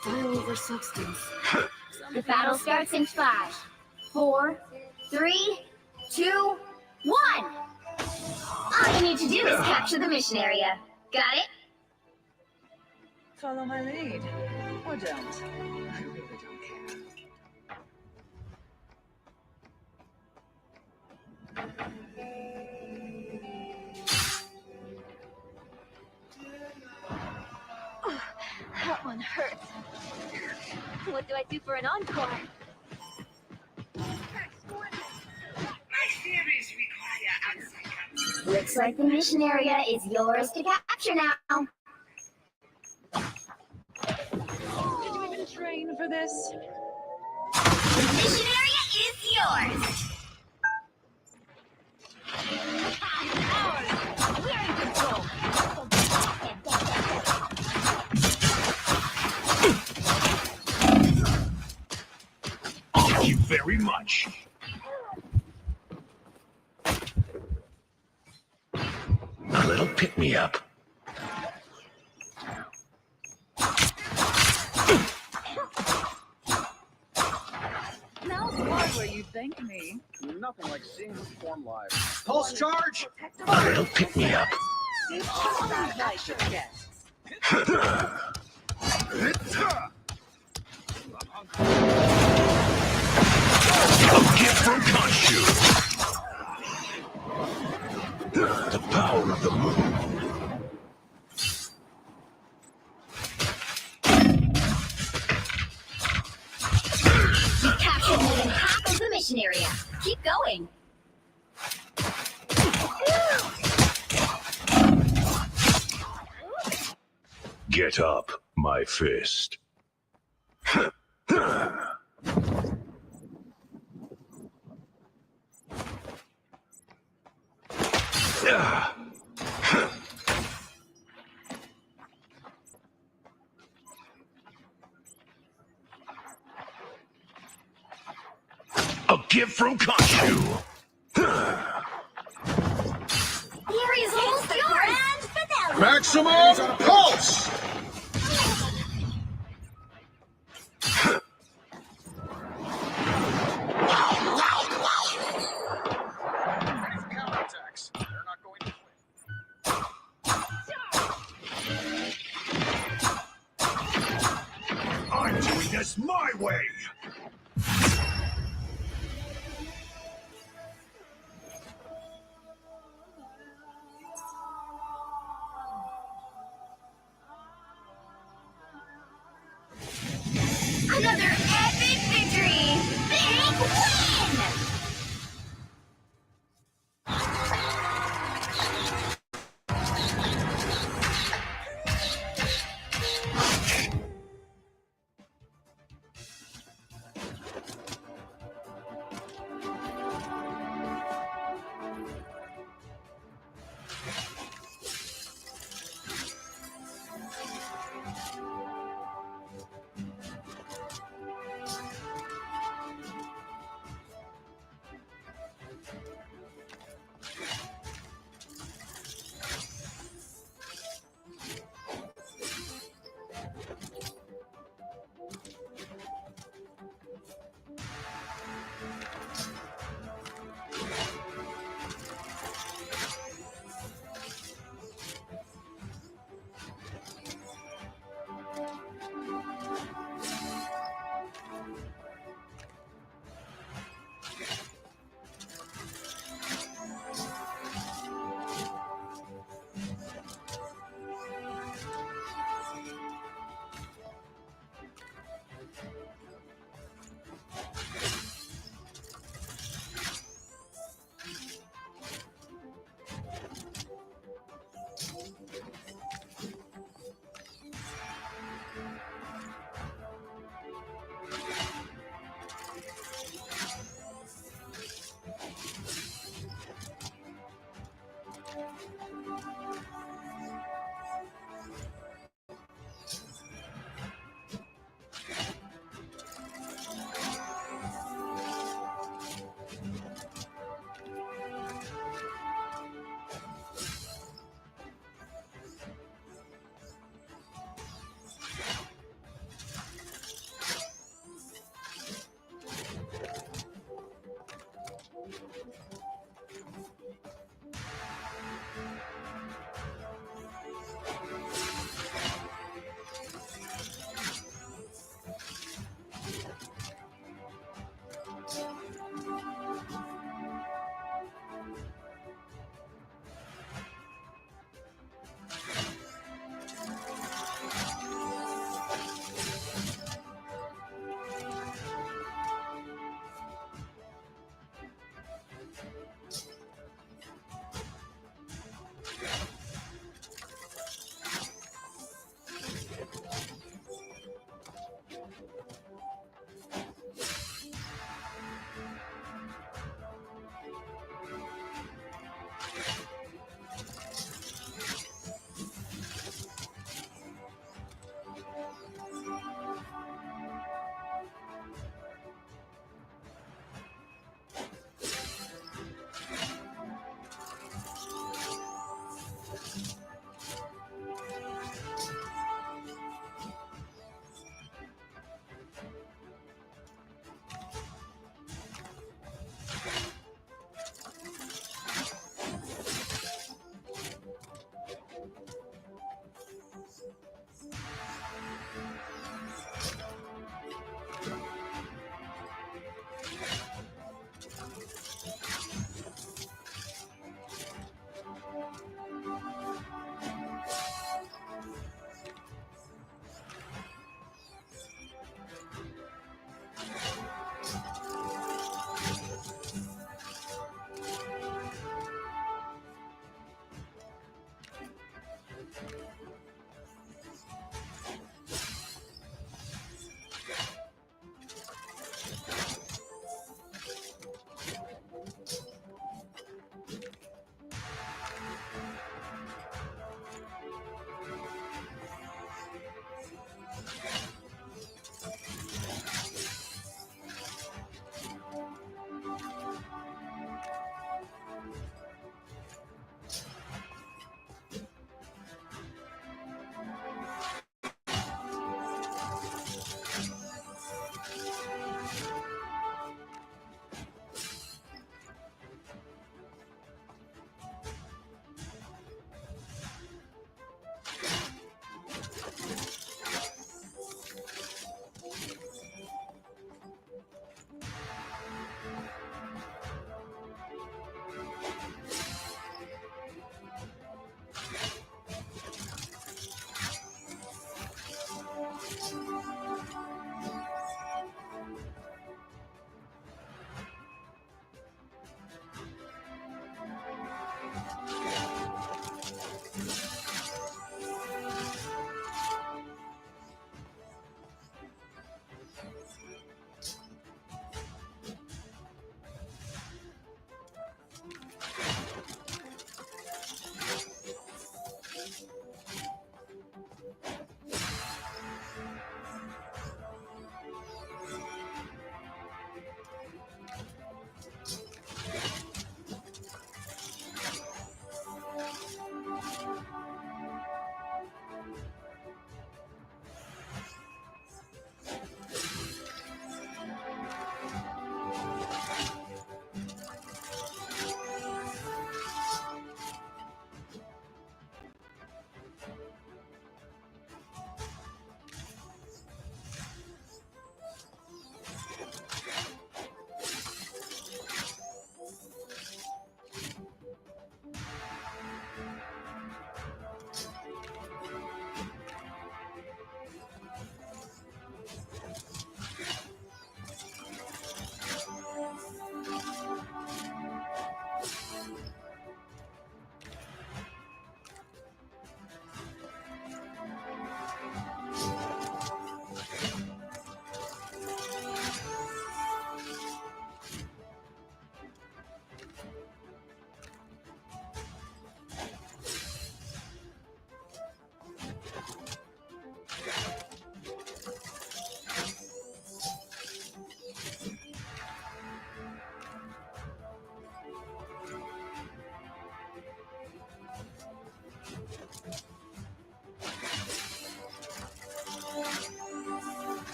S9: Style over substance.
S1: The battle starts in 5, 4, 3, 2, 1. All you need to do is capture the mission area. Got it?
S9: Follow my lead. Or don't. I really don't care.
S8: Oh, that one hurts. What do I do for an encore?
S1: Looks like the mission area is yours to capture now.
S9: Did you even train for this?
S1: The mission area is yours.
S8: We're in control.
S2: Thank you very much. A little pick-me-up.
S9: Now's the part where you thank me.
S4: Nothing like seeing this form live. Pulse charge,
S2: A little pick-me-up.
S9: Invite your guests.
S2: A gift from Honcho. The power of the moon.
S1: You've captured more than half of the mission area. Keep going.
S2: Get up, my fist. A gift from Honcho.
S1: The area's almost yours.
S4: Maximum pulse! Ready for counterattacks. They're not going to win.
S2: I'm doing this my way.
S1: Another epic victory! Big win!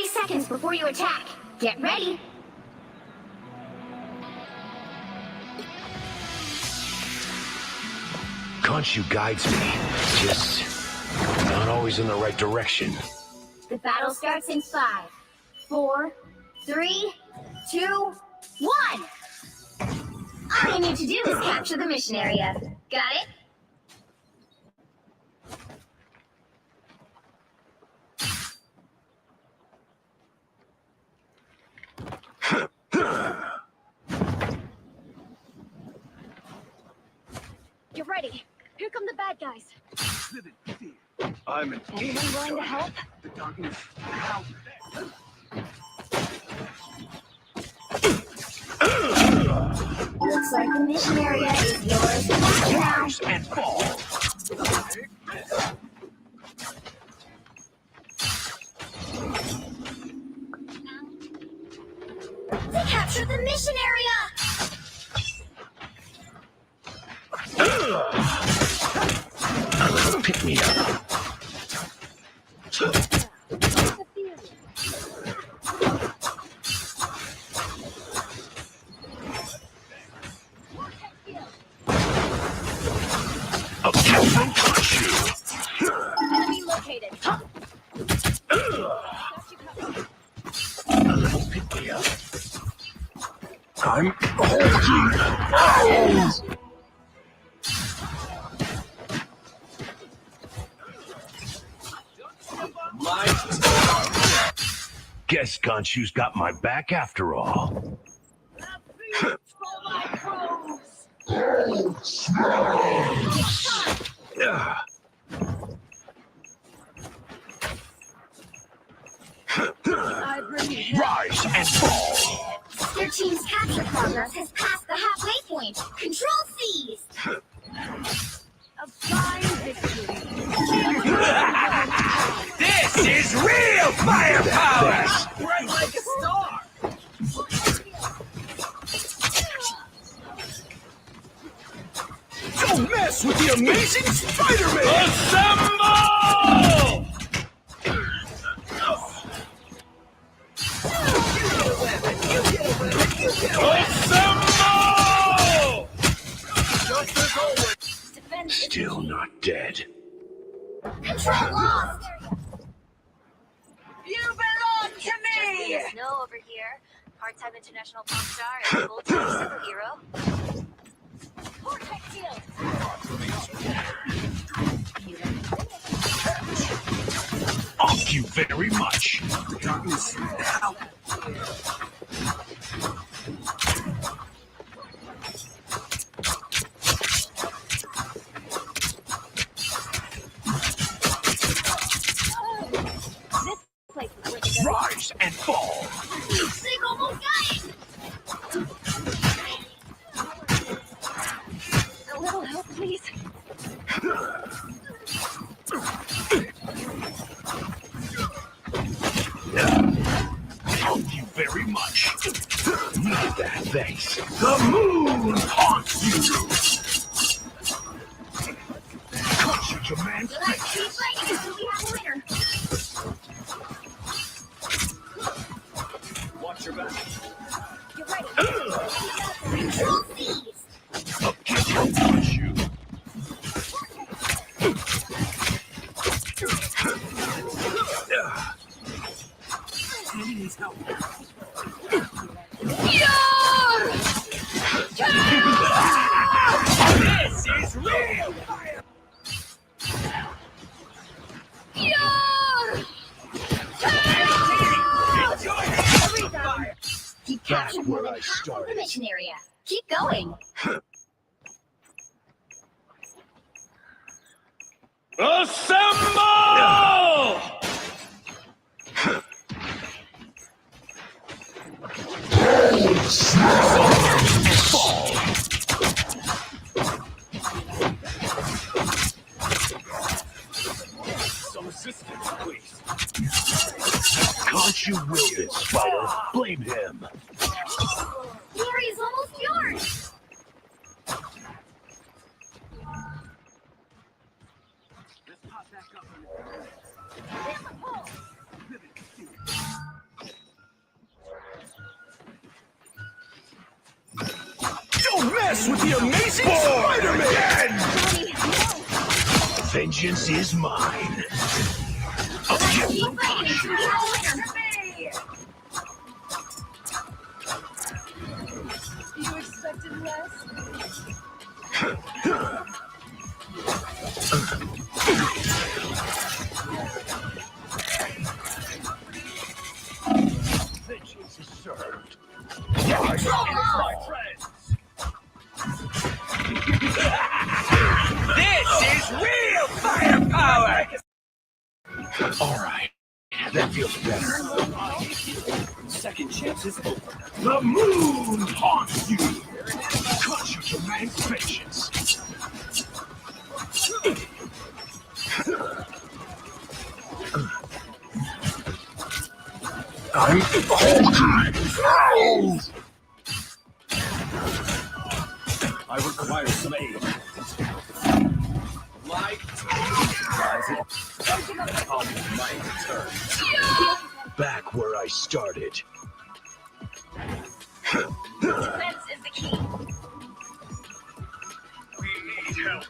S1: Seconds before you attack. Get ready.
S2: Honcho guides me, just not always in the right direction.
S1: The battle starts in 5, 4, 3, 2, 1. All you need to do is capture the mission area. Got it?
S8: Get ready. Here come the bad guys.
S5: I'm an
S8: Anyone willing to help?
S5: The darkness.
S1: Looks like the mission area is yours to capture now.
S2: Rise and fall.
S1: We captured the mission area!
S2: Let's pick me up. A Captain Honcho.
S8: Enemy located.
S2: Let's pick me up. I'm holding. Guess Honcho's got my back after all. Rise and fall.
S1: Your team's capture progress has passed the halfway point. Control C's!
S8: A fine victory.
S2: This is real firepower!
S4: Bright like a star.
S2: mess with the amazing Spider-Man!
S6: Assemble! Assemble!
S2: Still not dead.
S1: Control lost!
S8: You belong to me! Just Snow over here. Part-time international pop star and full-time superhero. Vortex field!
S2: Thank you very much. Rise and fall.
S1: Sig almost got it!
S8: A little help, please.
S2: Thank you very much. Need that, thanks. The moon haunts you. Crush your command
S1: Let's keep fighting until we have a winner.
S3: Watch your back.
S1: You're ready. Control seize!
S2: I'll get you, crush you.
S3: He needs help.
S2: This is real!
S1: You captured more
S2: where
S1: than
S2: I
S1: half of the
S2: started.
S1: mission area. Keep going.
S6: Assemble!
S2: Some assistance, please. Can't you will this, Spider? Blame him.
S1: Glory is almost yours.
S2: Don't mess with the amazing Spider-Man! Vengeance is mine. I'll get
S1: Keep
S2: you,
S1: fighting until we have a winner.
S9: You expected less?
S2: Vengeance is served.
S1: Control lost!
S2: This is real firepower! Alright, that feels better.
S3: Second chance is over.
S2: The moon haunts you! Crush your command patience. I'm Honcho!
S3: I require some aid. Like, on my return.
S2: Back where I started.
S8: Defense is the key.
S2: We need help.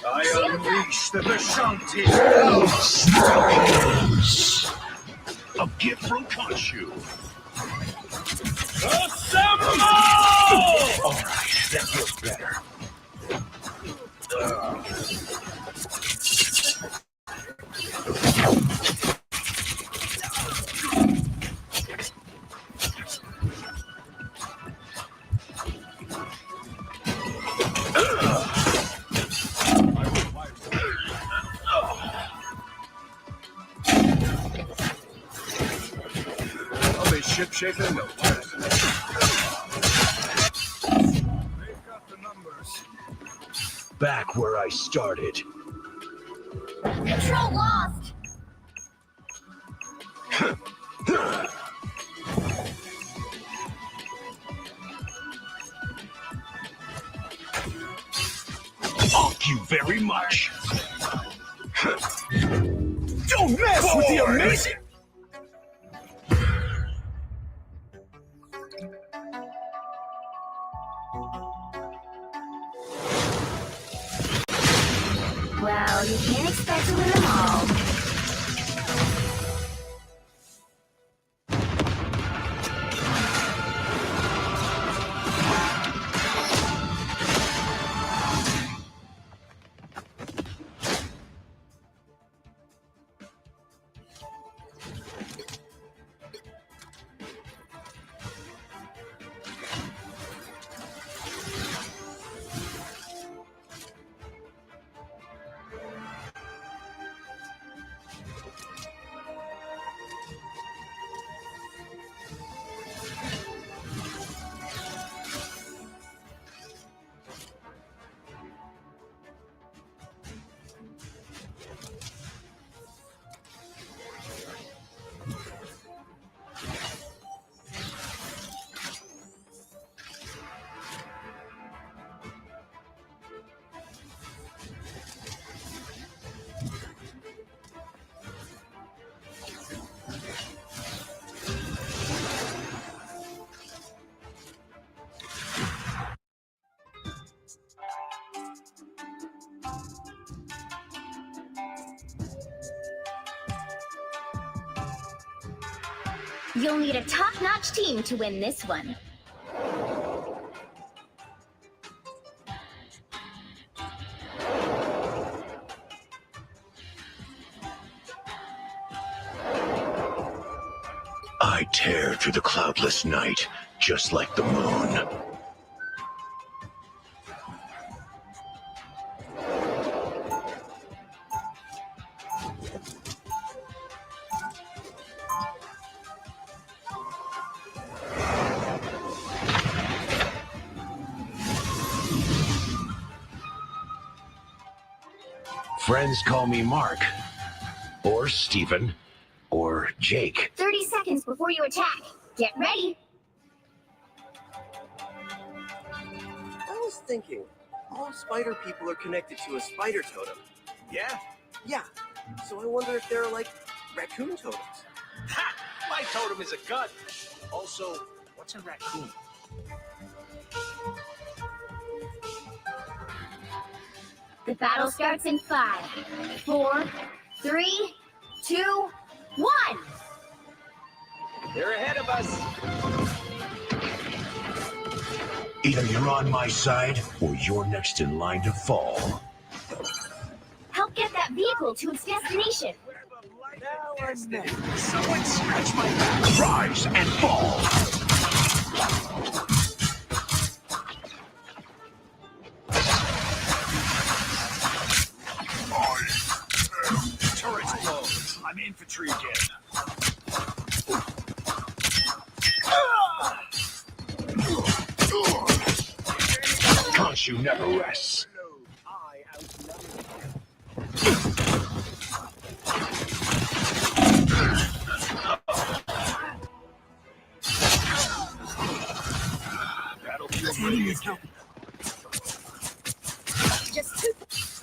S4: I unleash the Vishanti.
S2: A gift from Honcho.
S6: Assemble!
S2: Alright, that feels better.
S4: I'll be shipshape in no time. They've got the numbers.
S2: back where I started.
S1: Control lost!
S2: Thank you very much.
S4: Don't mess with the amazing.
S1: Well, you can't expect to win them all. You'll need a top-notch team to win this one.
S2: I tear through the cloudless night, just like the moon. Friends call me Mark, or Steven, or Jake.
S1: 30 seconds before you attack. Get ready.
S10: I was thinking, all spider people are connected to a spider totem.
S4: Yeah.
S10: Yeah, so I wonder if there are, like, raccoon totems.
S4: Ha! My totem is a gun. Also, what's a raccoon?
S1: The battle starts in 5, 4, 3, 2, 1.
S5: They're ahead of us.
S2: Either you're on my side, or you're next in line to fall.
S1: Help get that vehicle to its destination.
S4: Now I'm next. Someone scratch my back.
S2: Rise and fall!
S4: Turret's closed. I'm infantry again.
S2: Honcho never rests.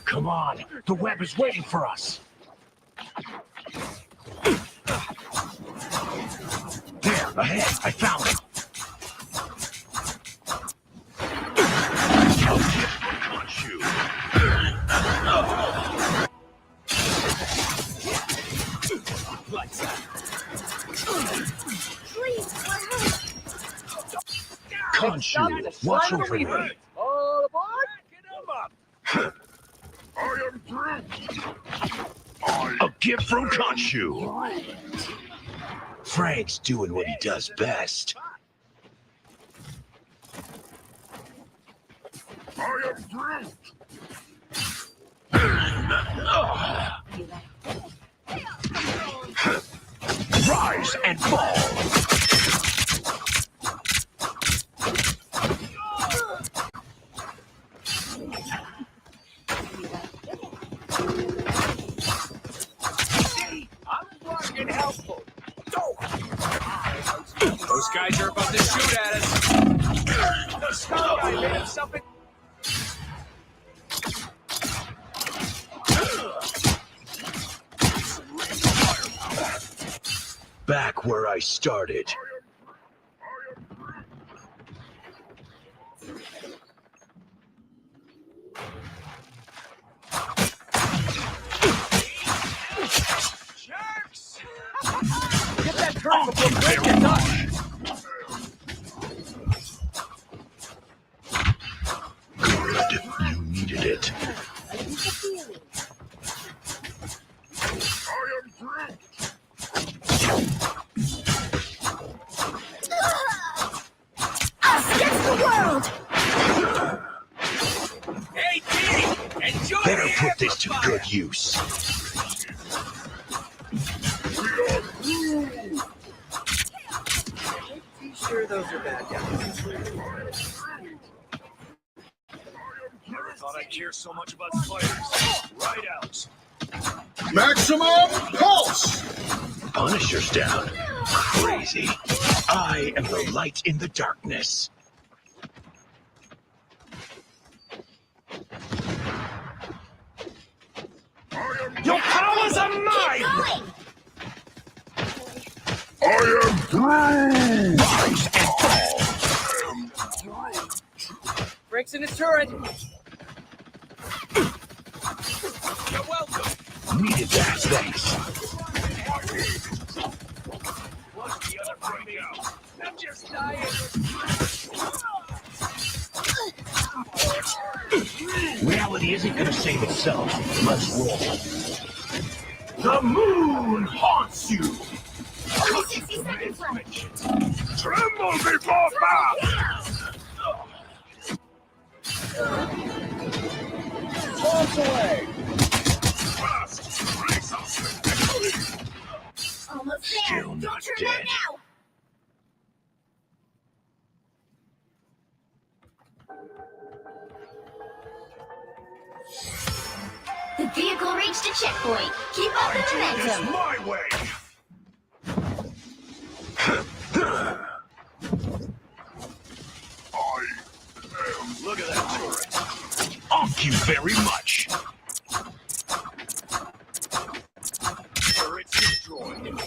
S2: Come on, the web is waiting for us. There, ahead, I found it. Honcho, watch over me.
S4: All aboard! Get him up!
S6: I am Groot!
S2: A gift from Honcho. Frank's doing what he does best.
S6: I am Groot!
S2: Rise and fall.
S4: guy made himself in...
S2: Back where I started.
S4: Jerks! Get that turret before Blake gets up!
S2: Good. You needed it.
S1: Us against the world!
S4: Hey, Dee! Enjoy
S2: Better
S4: the
S2: put this to
S4: amplifier.
S2: good use.
S10: Sure, those are bad guys.
S3: Never thought I'd care so much about spiders. Right out.
S6: Maximum pulse!
S2: Punisher's down. Crazy. I am the light in the darkness.
S4: Your powers are
S1: Keep
S4: mine!
S1: going!
S6: I am through!
S2: Rise and fall.
S10: Breaks in his turret.
S4: You're welcome.
S2: Needed that, thanks.
S4: What's the other from me out? I'm just dying.
S2: Reality isn't gonna save itself. Let's roll. The moon haunts you.
S1: Only 60 seconds left.
S6: Tremble before power!
S4: Toss away.
S1: Almost there.
S2: Still
S1: Don't
S2: not
S1: turn
S2: dead.
S1: that now. The vehicle reached a checkpoint. Keep up the momentum.
S6: My way!
S2: Look at that turret. Thank you very much.
S3: Turret's destroyed.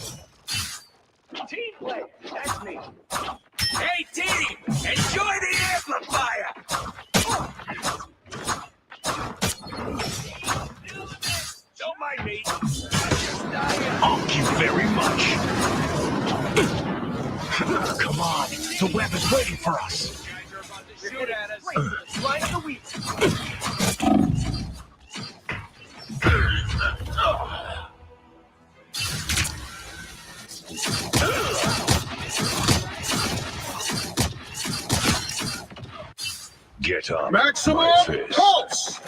S10: Team play. That's me.
S4: Hey, Dee! Enjoy the amplifier! Don't mind me. I'm just dying.
S2: Thank you very much. Come on, the web is waiting for us.
S4: Shoot at us. Right at the wheat.
S2: Get up.
S6: Maximum
S2: my fist.
S6: pulse!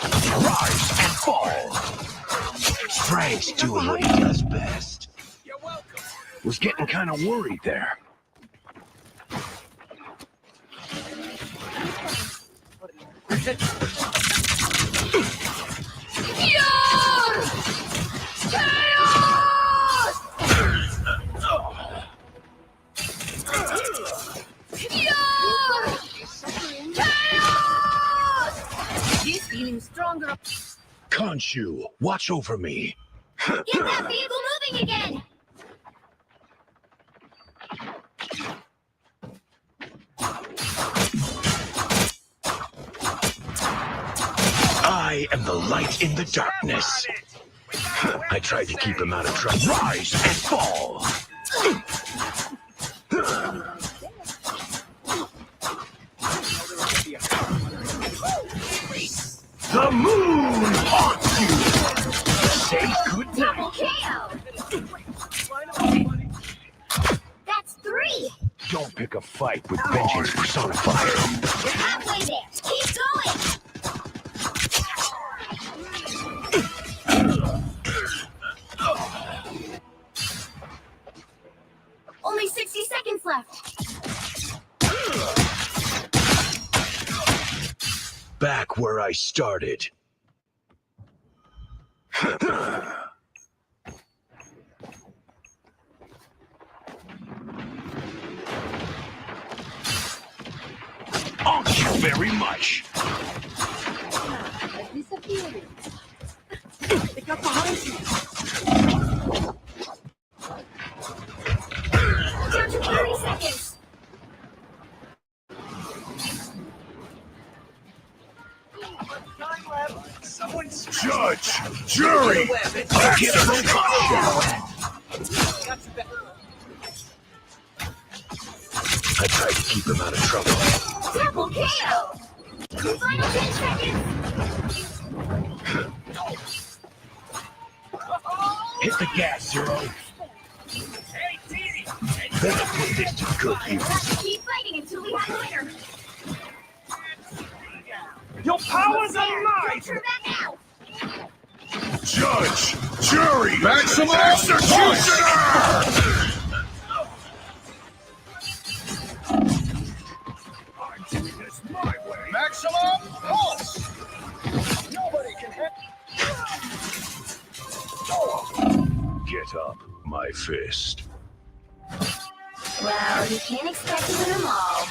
S2: Rise and fall. Frank's doing what he does best.
S4: You're welcome.
S2: Was getting kind of worried there.
S7: He's feeling stronger.
S2: Honcho, watch over me.
S1: Get that vehicle moving again.
S2: I am the light in the darkness. I tried to keep him out of trouble. Rise and fall. The moon haunts you. Say good
S1: Double
S2: night.
S1: KO. That's 3.
S2: Don't pick a fight with vengeance personified.
S1: You're halfway there. Keep going. Only 60 seconds left.
S2: back where I started. Thank you very much.
S4: It got behind you.
S1: Down to 30 seconds.
S6: Judge, jury, execution.
S2: I tried to keep him out of trouble.
S1: Double KO. Final 10 seconds.
S2: Hit the gas, Zero. Better put this to good use.
S1: Have to keep fighting until we have a winner.
S4: Your powers are
S1: There,
S4: mine!
S1: turn back now.
S6: Judge, jury, maximum executioner. I'm doing this my way.
S4: Maximum pulse! Nobody can hit.
S2: Get up, my fist.
S1: Well, you can't expect to win them all.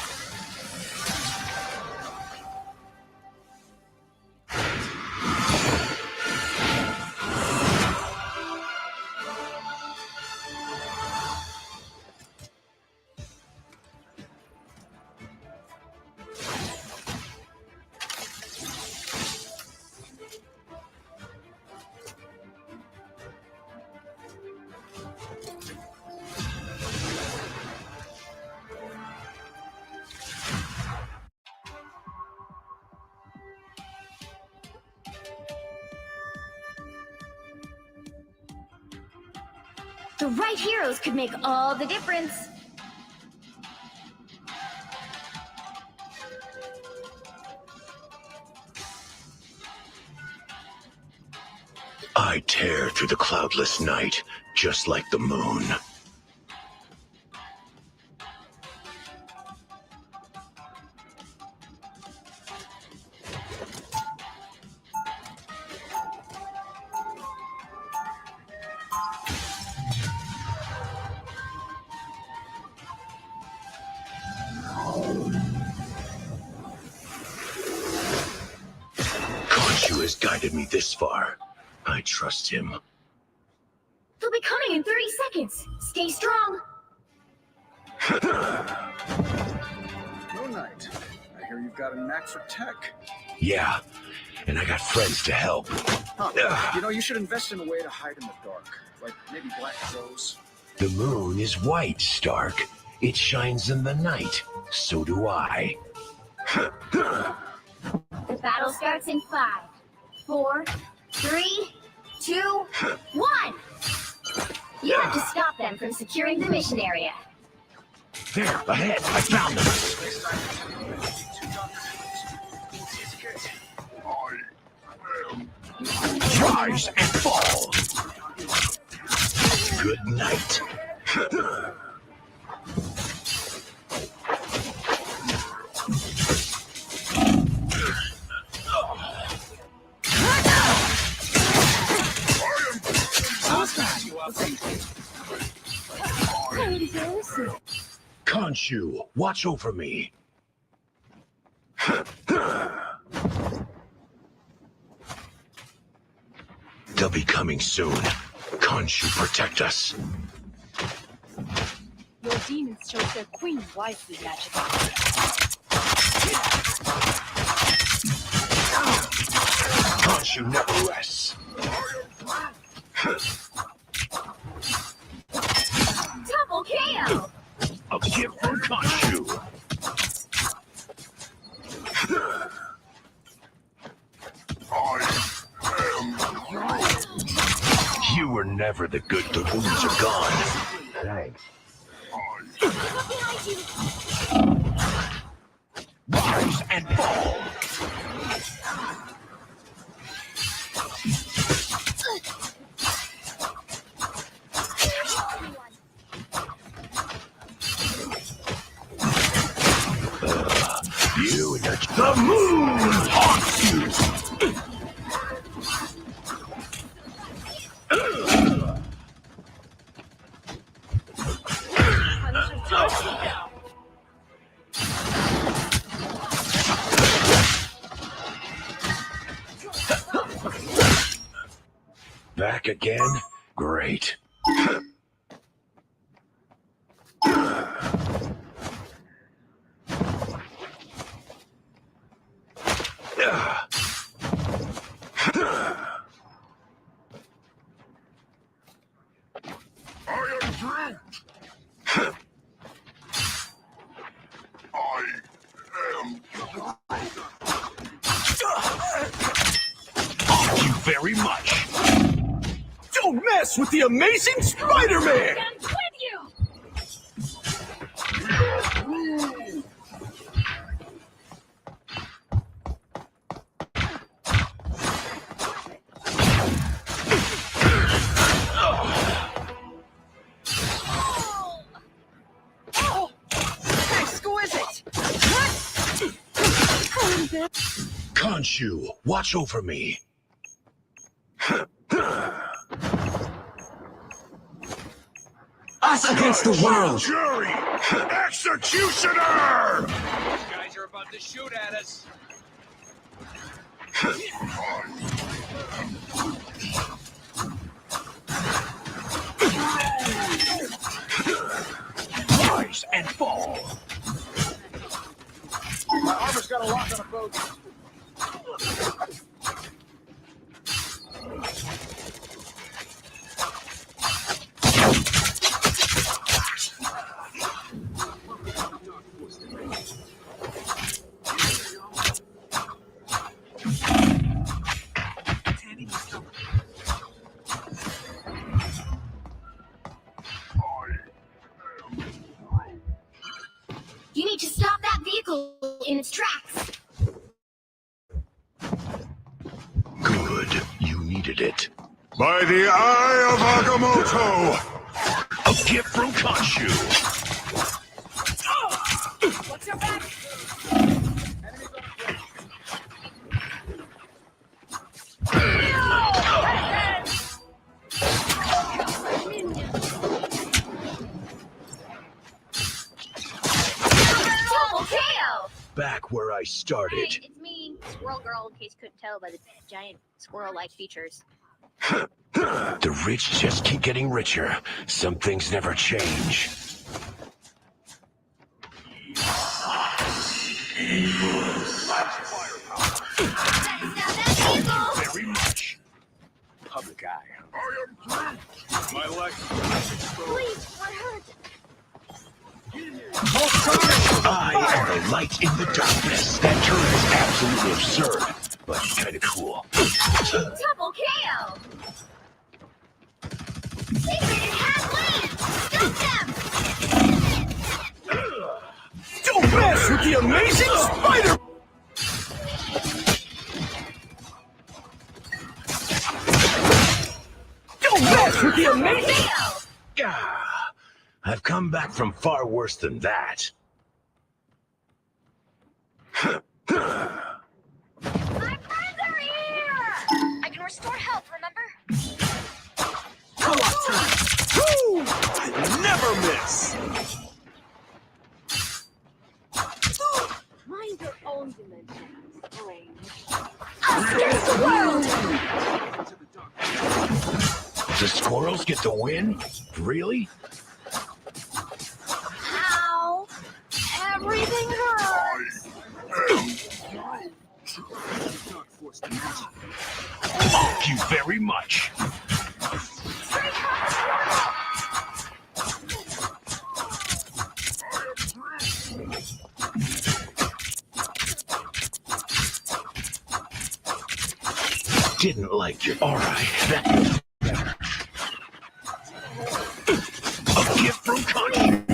S1: The right heroes could make all the difference.
S2: I tear through the cloudless night, just like the moon. Honcho has guided me this far. I trust him.
S1: They'll be coming in 30 seconds. Stay strong.
S4: Moon Knight, I hear you've got an knack for tech.
S2: Yeah, and I got friends to help.
S4: Huh. You know, you should invest in a way to hide in the dark. Like maybe black clothes.
S2: The moon is white, Stark. It shines in the night. So do I.
S1: The battle starts in 5, 4, 3, 2, 1. You have to stop them from securing the mission area.
S2: There, ahead. I found them. Rise and fall. Good night. Honcho, watch over me. They'll be coming soon. Honcho, protect us.
S11: Your demons chose their queen wisely, Magic.
S2: Honcho never rests.
S1: Double KO!
S2: A gift from Honcho. You were never the good. The wounds are gone. Thanks. Rise and fall. You and the moon haunts you! Back again? Great. Thank you very much.
S4: Don't mess with the amazing Spider-Man!
S11: I'm with you!
S9: Oh, exquisite!
S2: Honcho, watch over me.
S10: Us against the world!
S6: Jury! Executioner!
S5: These guys are about to shoot at us.
S2: Rise and fall.
S4: My armor's got a lock on a boat.
S1: You need to stop that vehicle in its tracks.
S2: Good, you needed it.
S6: By the eye of Agamotto!
S2: A gift from Honcho.
S11: What's your back?
S1: Double KO!
S2: Back where I started.
S8: Hey, it's me, Squirrel Girl, in case you couldn't tell by the giant squirrel-like features.
S2: The rich just keep getting richer. Some things never change. Very much.
S5: Public eye.
S6: I am through! My life
S8: Please, we're hurt.
S2: I am the light in the darkness. That term is absolutely absurd, but kind of cool.
S1: Double KO! They raided halfway! Stop them!
S4: Don't mess with the amazing Spider! Don't mess with the amazing...
S2: Ah, I've come back from far worse than that.
S8: My friends are here! I can restore health, remember?
S4: Co-op time! Woo! I never miss!
S11: Mind your own dimension, strange.
S1: Against the world!
S2: The squirrels get the win? Really?
S1: Ow! Everything hurts!
S2: Thank you very much. Didn't like you. All right, that feels better. A gift from Honcho.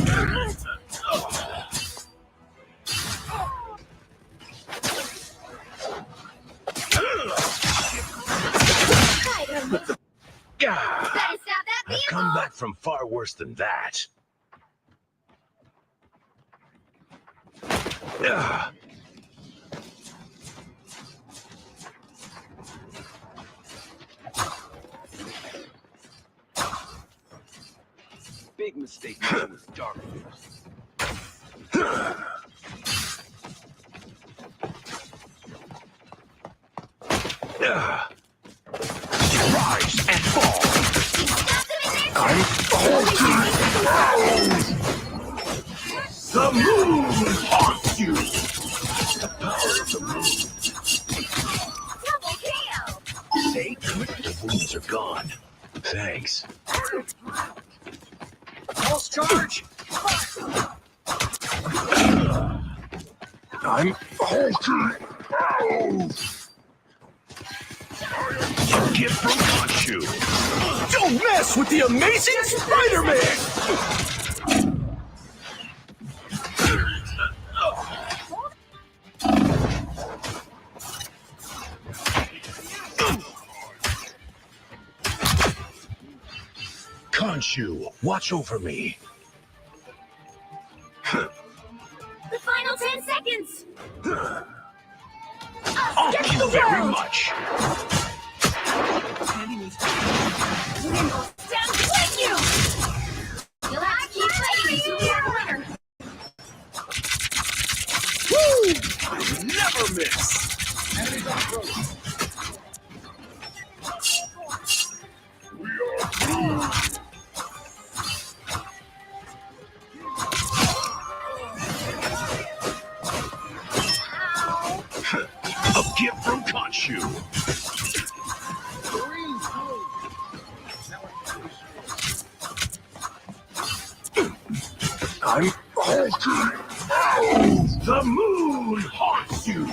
S2: I've come back from far worse than that.
S5: State Nature was dark.
S2: Rise and fall. I'm halted. The moon haunts you. The power of the moon.
S1: Double KO!
S2: Say, the wounds are gone. Thanks.
S4: Pulse charge! Fire!
S2: I'm halted. A gift from Honcho.
S10: Don't mess with the amazing Spider-Man!
S2: Honcho, watch over me.
S1: The final 10 seconds!
S2: Thank you very much.
S1: Down to win you! You'll have to keep fighting until you're a winner!
S2: Woo! I never miss.
S4: Enemies off-road.
S2: A gift from Honcho. I'm halted. The moon haunts you.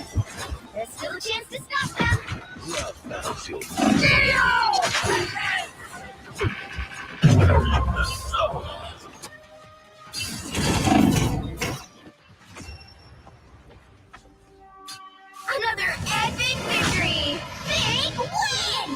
S1: There's still a chance to stop them!
S2: Love Battlefield.
S1: Another epic victory! Big win!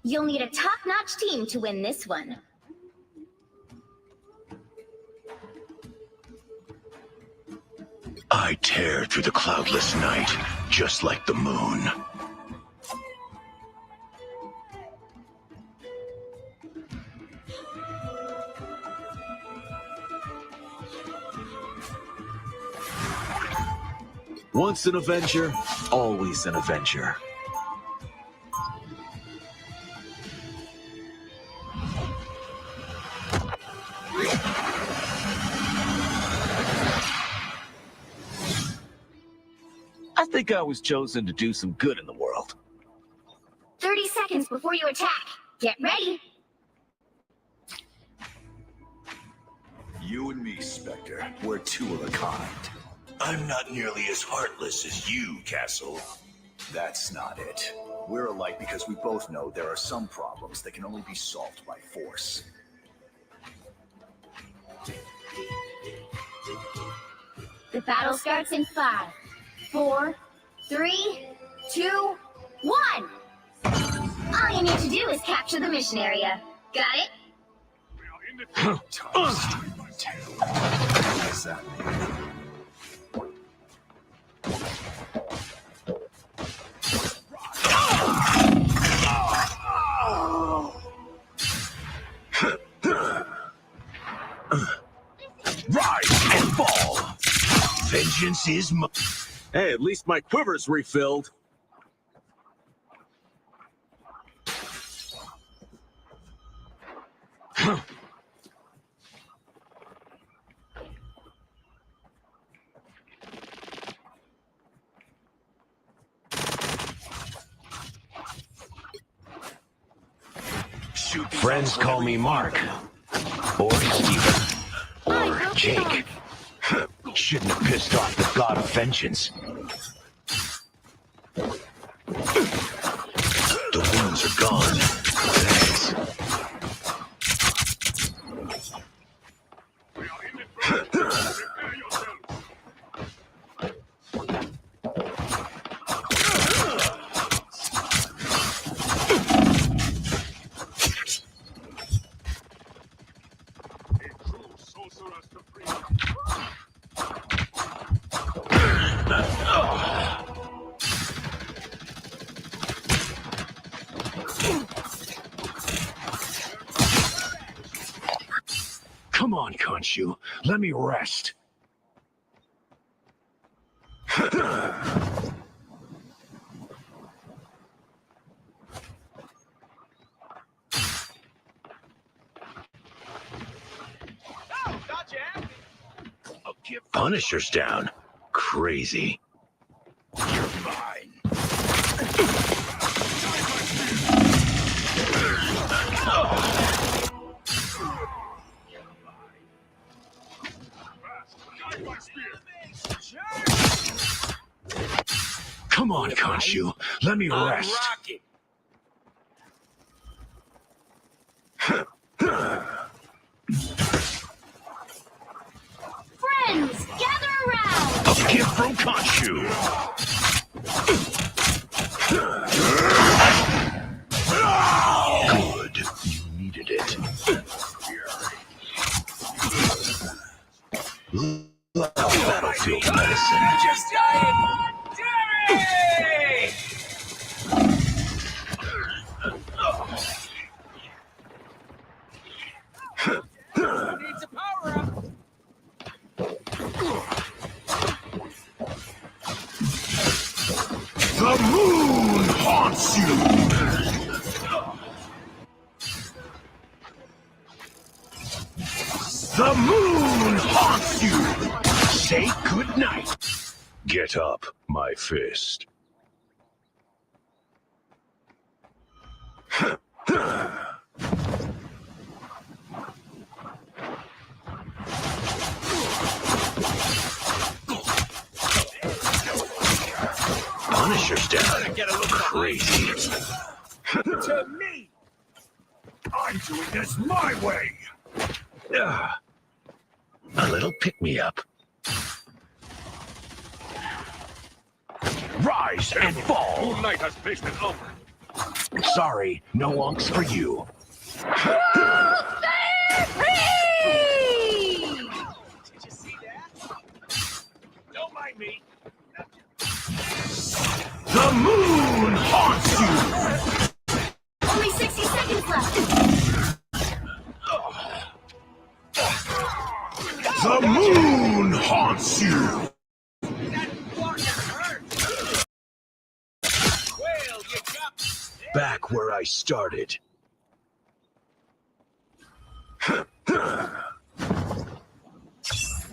S1: You'll need a top-notch team to win this one.
S2: I tear through the cloudless night, just like the moon.
S5: Once an Avenger, always an Avenger. I think I was chosen to do some good in the world.
S1: 30 seconds before you attack. Get ready.
S6: You and me, Spectre, we're two of a kind. I'm not nearly as heartless as you, Castle. That's not it. We're alike because we both know there are some problems that can only be solved by force.
S1: The battle starts in 5, 4, 3, 2, 1. All you need to do is capture the mission area. Got it?
S6: Toast. What does that mean?
S2: Rise and fall. Vengeance is mine.
S10: Hey, at least my quiver's refilled.
S2: Friends call me Mark, or Steven, or Jake. Shouldn't have pissed off the god of vengeance. The wounds are gone. Thanks. Come on, Honcho. Let me rest. Punisher's down. Crazy. You're mine. Come on, Honcho. Let me rest.
S1: Friends, gather around!
S2: A gift from Honcho. Good. You needed it. Battlefield medicine.
S4: Just dying! Needs a power up.
S2: The moon haunts you! The moon haunts you! Say goodnight. Get up, my fist. Punisher's down. Crazy.
S4: To me!
S2: I'm doing this my way! A little pick-me-up. Rise and fall!
S4: Night has been over.
S2: Sorry, no wonks for you.
S4: Did you see that? Don't mind me.
S2: The moon haunts you!
S1: Only 60 seconds left!
S2: The moon haunts you!
S4: That water hurt. Well, you got
S2: Back where I started.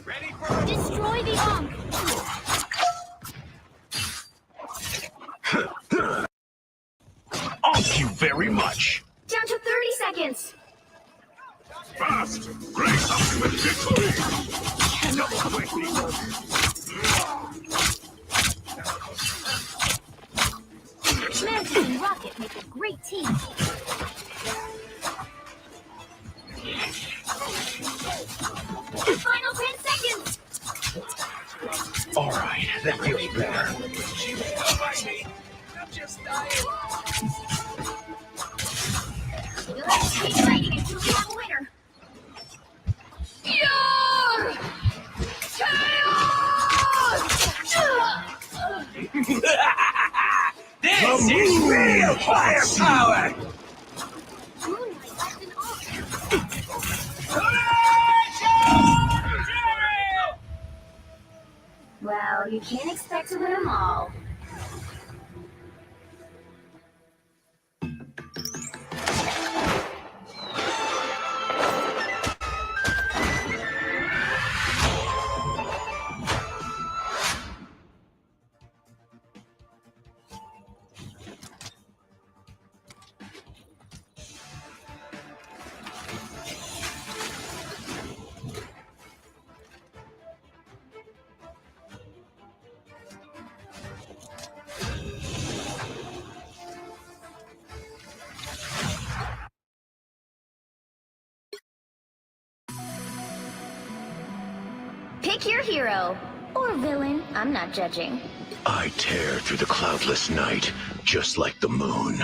S4: ready for
S1: Destroy the Ankh!
S2: Thank you very much.
S1: Down to 30 seconds!
S2: Fast! Great ultimate victory! Double quick,
S1: Mantis and Rocket make a great team. Final 10 seconds!
S2: Alright, that feels better.
S4: Don't mind me. I'm just dying.
S1: Let's keep fighting until we have a winner. Your
S4: This
S2: The
S4: is
S2: moon
S4: real
S2: haunts you.
S4: firepower!
S1: Moonlight left an altar. Well, you can't expect to win them all. Pick your hero. Or villain, I'm not judging.
S2: I tear through the cloudless night, just like the moon.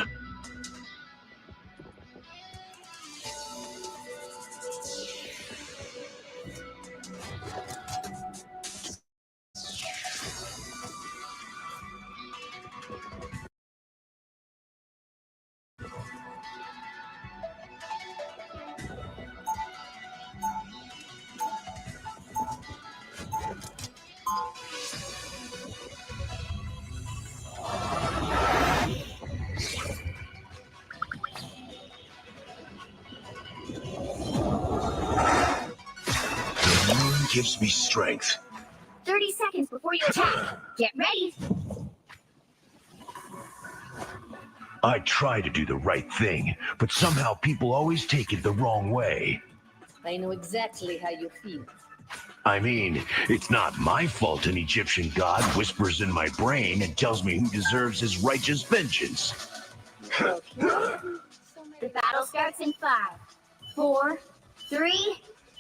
S2: The moon gives me strength.
S1: 30 seconds before you attack. Get ready.
S2: I try to do the right thing, but somehow people always take it the wrong way.
S7: I know exactly how you feel.
S2: I mean, it's not my fault an Egyptian god whispers in my brain and tells me who deserves his righteous vengeance.
S1: The battle starts in 5, 4, 3,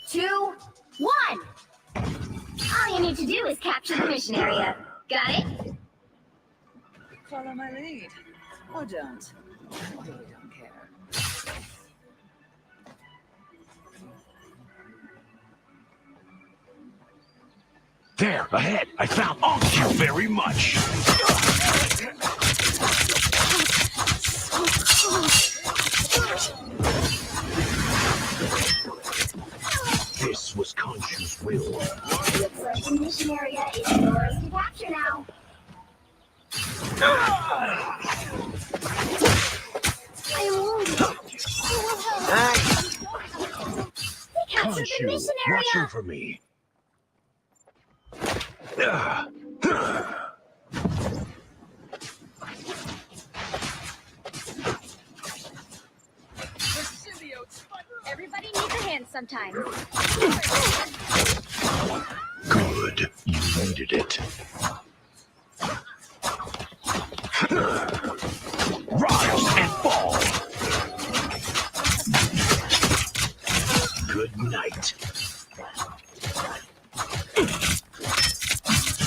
S1: 2, 1. All you need to do is capture the mission area. Got it?
S9: Follow my lead. Or don't. I really don't care.
S2: There, ahead. I found Honcho very much. This was Honcho's will.
S1: Looks like the mission area is yours to capture now. I am wounded. Capture the mission
S2: Watch
S1: area.
S2: over me.
S1: Everybody needs a hand sometimes.
S2: Good. You needed it. Rise and fall. Good night.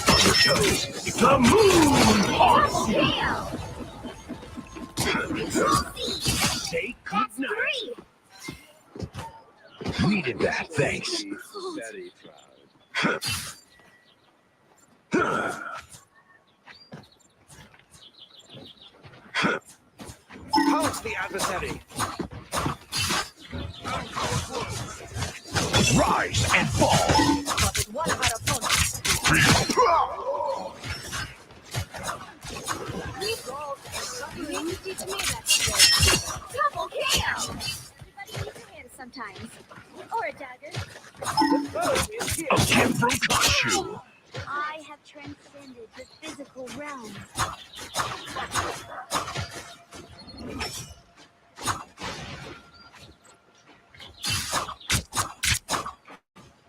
S2: On your toes. The moon haunts you. Say good night. Needed that, thanks.
S5: Very proud.
S10: Pounce the adversary.
S2: Rise and fall.
S7: But what about opponents? You need to teach me that skill.
S1: Double KO. Everybody needs a hand sometimes. Or a dagger.
S2: A gift from Honcho.
S1: I have transcended the physical realm.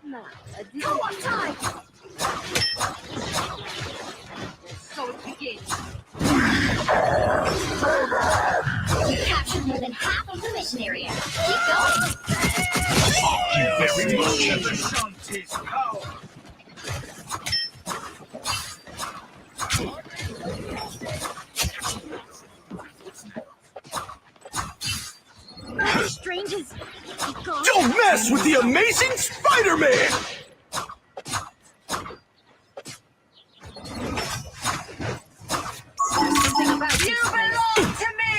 S7: Now, a
S1: Go on time!
S7: So it begins.
S1: You captured more than half of the mission area. Keep going.
S2: Thank you very much.
S4: The Shanty's power.
S1: Strange is gone.
S10: Don't mess with the amazing Spider-Man!
S1: Something about you belong to me!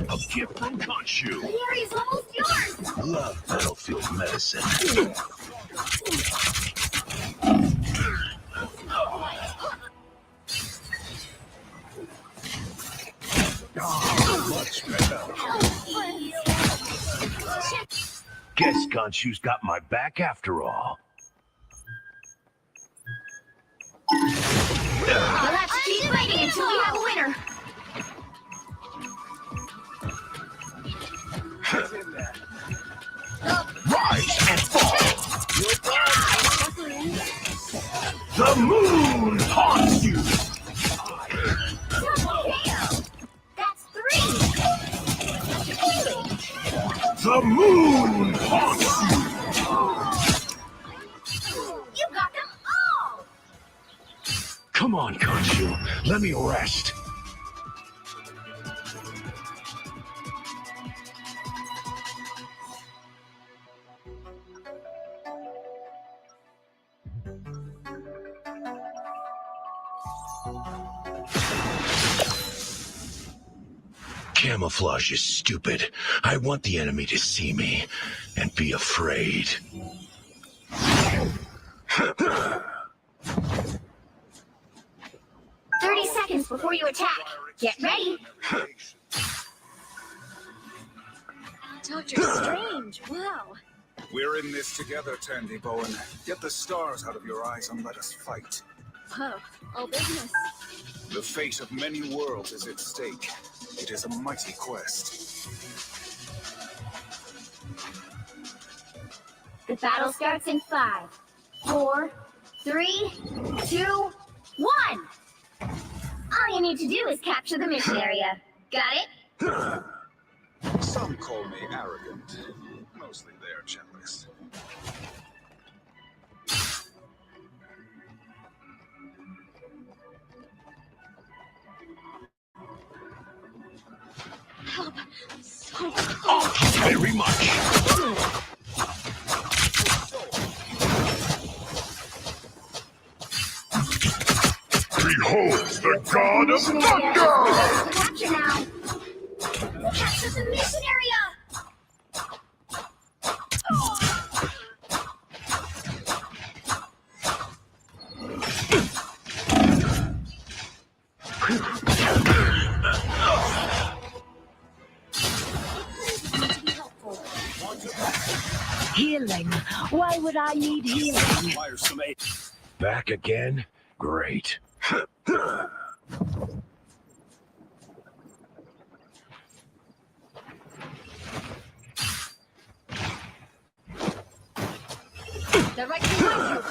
S2: A gift from Honcho.
S1: The area's almost yours!
S2: Love battlefield medicine. Much better. Guess Honcho's got my back after all.
S1: We'll have to keep fighting until we have a winner.
S2: Rise and fall. The moon haunts you.
S1: Double KO. That's 3.
S2: The moon haunts you!
S1: You got them all!
S2: Come on, Honcho. Let me rest. Camouflage is stupid. I want the enemy to see me and be afraid.
S1: 30 seconds before you attack. Get ready.
S11: Doctor Strange, wow.
S4: We're in this together, Tandy Bowen. Get the stars out of your eyes and let us fight.
S11: Whoa, all business.
S4: The fate of many worlds is at stake. It is a mighty quest.
S1: The battle starts in 5, 4, 3, 2, 1. All you need to do is capture the mission area. Got it?
S4: Some call me arrogant. Mostly their checklist.
S11: Help. So
S2: Oh, very much. Behold the god of thunder!
S1: Capture now. Capture the mission area.
S9: Healing. Why would I need healing?
S2: Back again? Great.
S11: they're right behind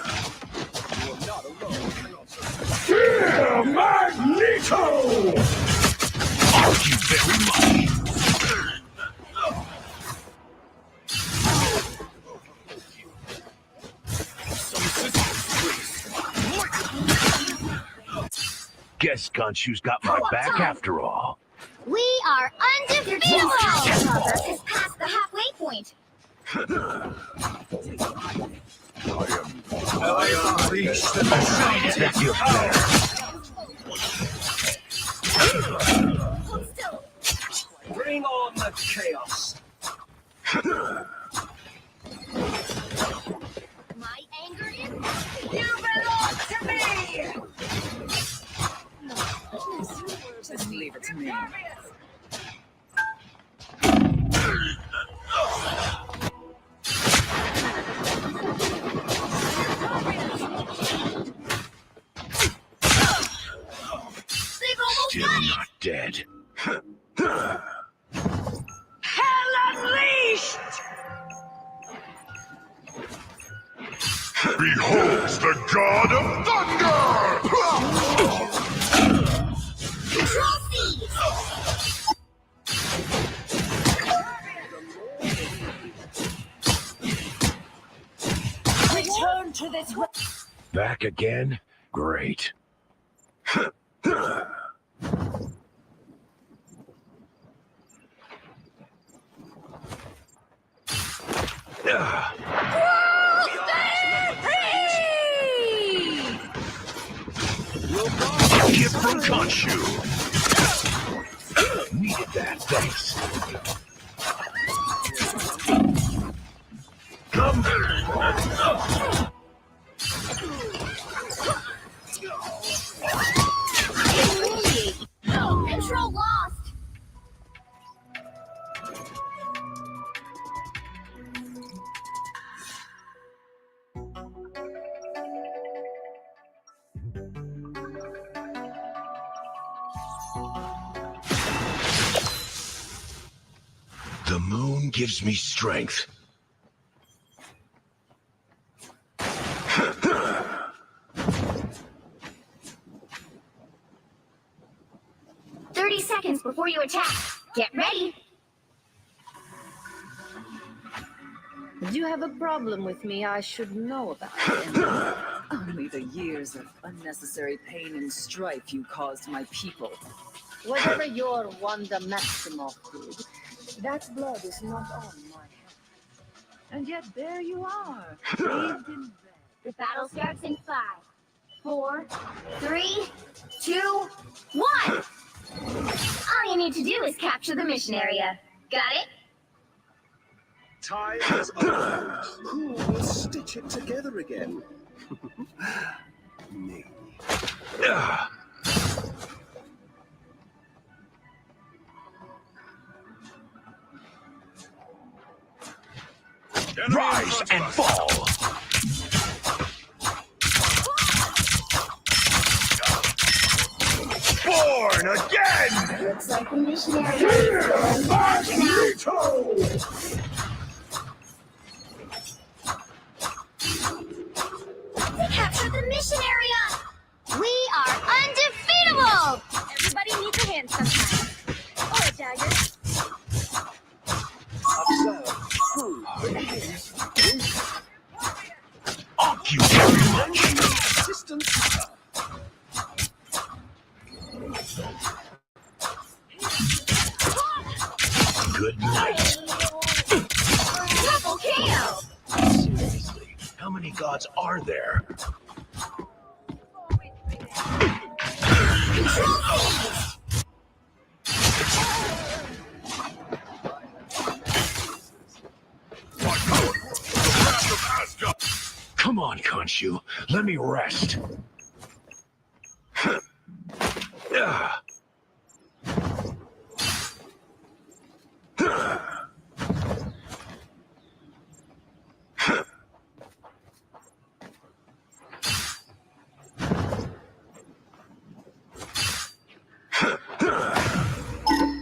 S2: Fear Magneto! Thank you very much. Guess Khonshu's got my back after all.
S1: We are undefeatable! Progress is past the halfway point.
S4: I unleash the
S2: That's your fair.
S1: Hold still.
S5: Bring on the chaos.
S1: My anger is...
S11: you belong to me!
S9: Just leave it to me.
S2: Still not dead.
S9: Hell unleashed!
S2: Behold the god of thunder!
S1: Trophies!
S9: Return to this.
S2: Back again? Great. Gift from Khonshu. Needed that, thanks. Come.
S1: Control lost.
S2: The moon gives me strength.
S1: 30 seconds before you attack. Get ready.
S7: Do you have a problem with me I should know about?
S9: Only the years of unnecessary pain and strife you caused my people.
S7: Whatever your Wanda Maximoff did, that blood is not on my hands.
S9: And yet there you are, bathed in red.
S1: The battle starts in 5, 4, 3, 2, 1! All you need to do is capture the mission area. Got it?
S5: Time is up. Who will stitch it together again? Me.
S2: Rise and fall! Born again!
S1: Looks like the mission area is going back now. We captured the mission area! We are undefeatable! Everybody needs a hand sometimes. Or a dagger.
S2: Thank you very much!
S5: Assistance.
S2: Good night.
S1: Double KO!
S2: Seriously, how many gods are there? Come on, Honcho. Let me rest.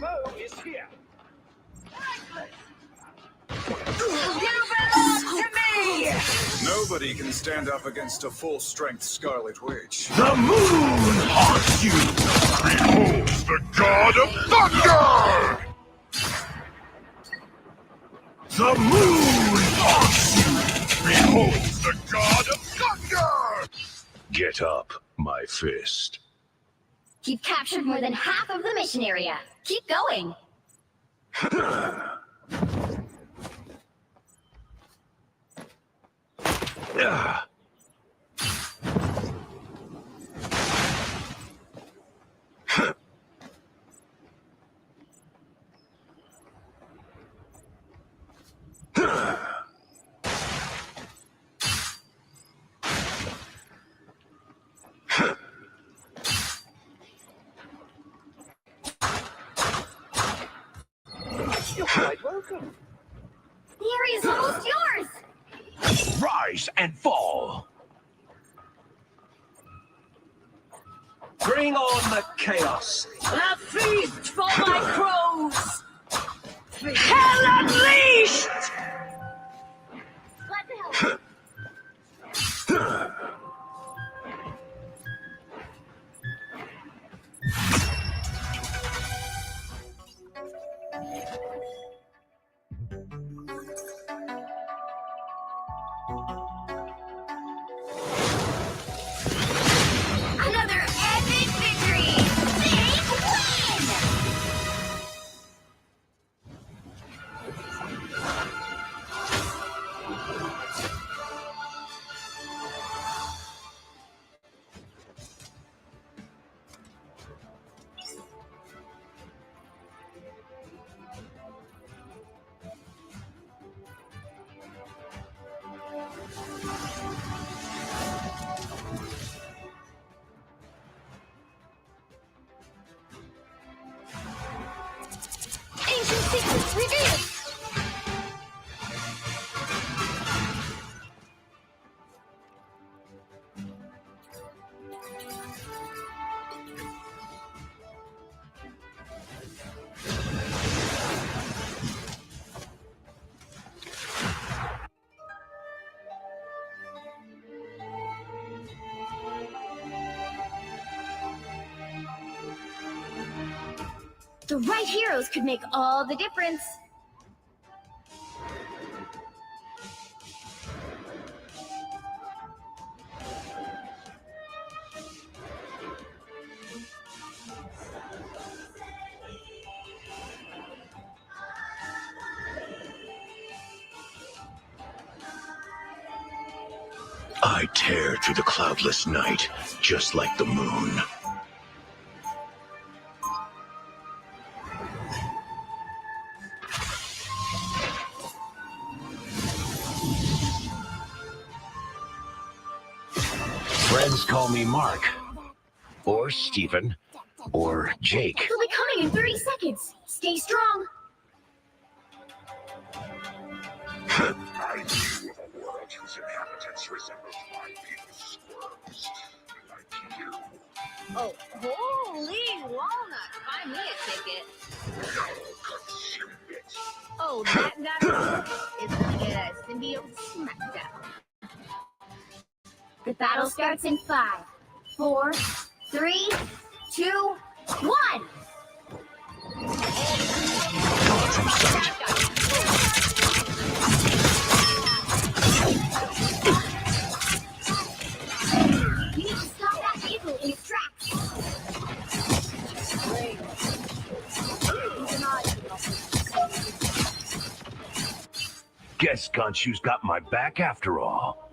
S5: Foe is here.
S12: Nobody can stand up against a full-strength Scarlet Witch.
S2: The moon haunts you! Behold the god of thunder! The moon haunts you! Behold the god of thunder! Get up, my fist.
S1: You've captured more than half of the mission area. Keep going.
S5: You're quite welcome.
S1: The area's almost yours!
S2: Rise and fall!
S10: Bring on the chaos.
S11: A feast for my crows! Hell unleashed!
S1: Glad to help. Another epic victory! Big win! Ancient secrets revealed! The right heroes could make all the difference.
S2: I tear through the cloudless night, just like the moon. Friends call me Mark, or Stephen, or Jake.
S1: They'll be coming in 30 seconds. Stay strong.
S2: I knew of a world whose inhabitants resembled my people's squirms, like you.
S7: Oh, holy walnut! Buy me a ticket.
S2: Consume it.
S7: Oh, that guy is gonna get a symbiote smackdown.
S1: The battle starts in 5, 4, 3, 2, 1. You need to stop that vehicle in its tracks.
S2: Guess Honcho's got my back after all.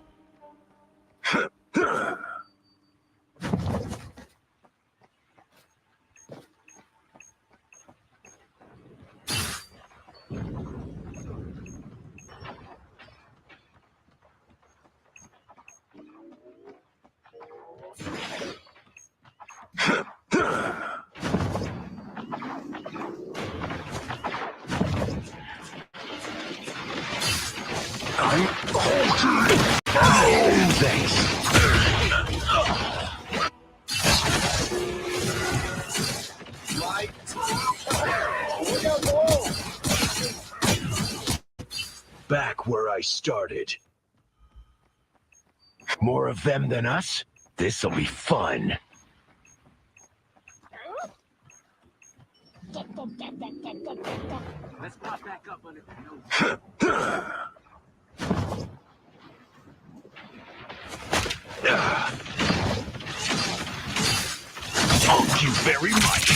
S2: I'm halted. Oh, thanks. Back where I started. More of them than us? This'll be fun.
S5: Let's pop back up under the nose.
S2: Thank you very much.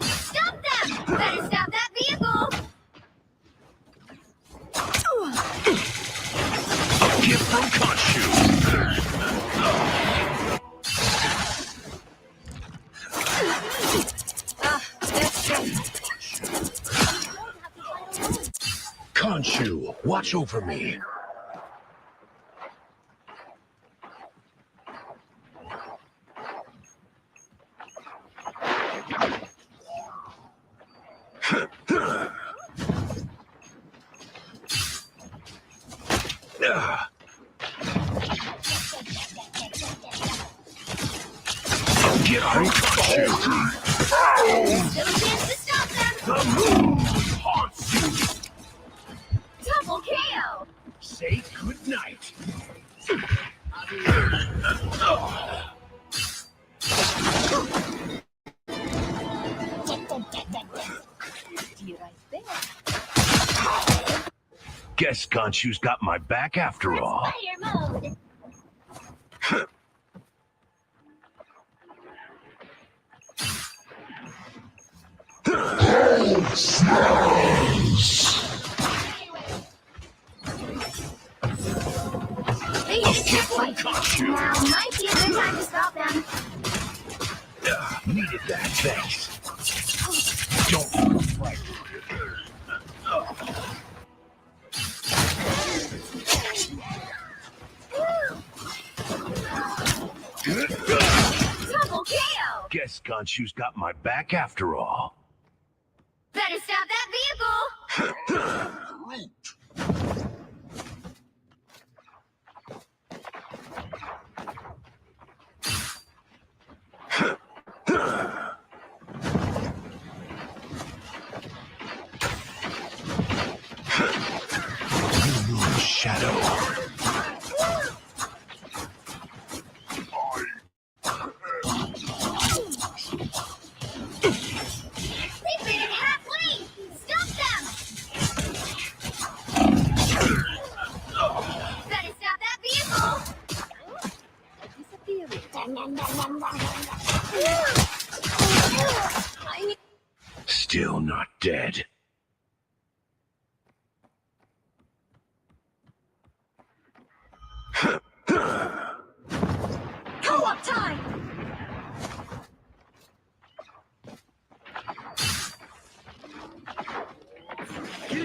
S1: Stop them! Better stop that vehicle!
S2: A gift from Honcho. Honcho, watch over me. Get out, Honcho!
S1: Still a chance to stop them!
S2: The moon haunts you!
S1: Double KO!
S2: Say goodnight. Guess Honcho's got my back after all.
S1: Spider mode! They need a checkpoint! Now might be a good time to stop them.
S2: Needed that, thanks. Don't fight.
S1: Double KO!
S2: Guess Honcho's got my back after all.
S1: Better stop that vehicle!
S2: Shadow.
S1: They've made it halfway! Stop them! Better stop that vehicle!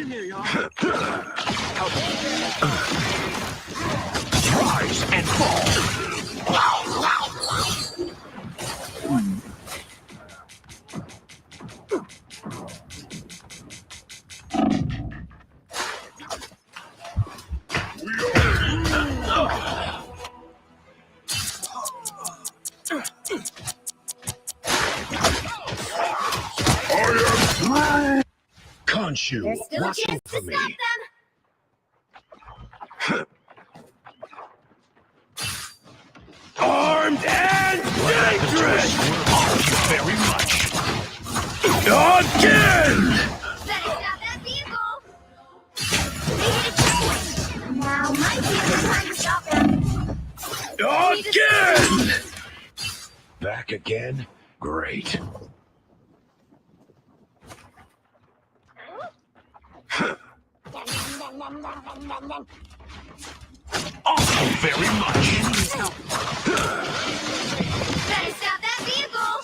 S5: in there, y'all.
S2: Rise and fall. Honcho,
S1: There's still a
S2: watch
S1: chance
S2: out
S1: to
S2: for
S1: stop
S2: me.
S1: them.
S2: Armed and dangerous! Thank you very much. Again!
S1: Better stop that vehicle. They hit a train. Now might be a good time to stop them.
S2: Again! Back again? Great. Also very much.
S1: Better stop that vehicle.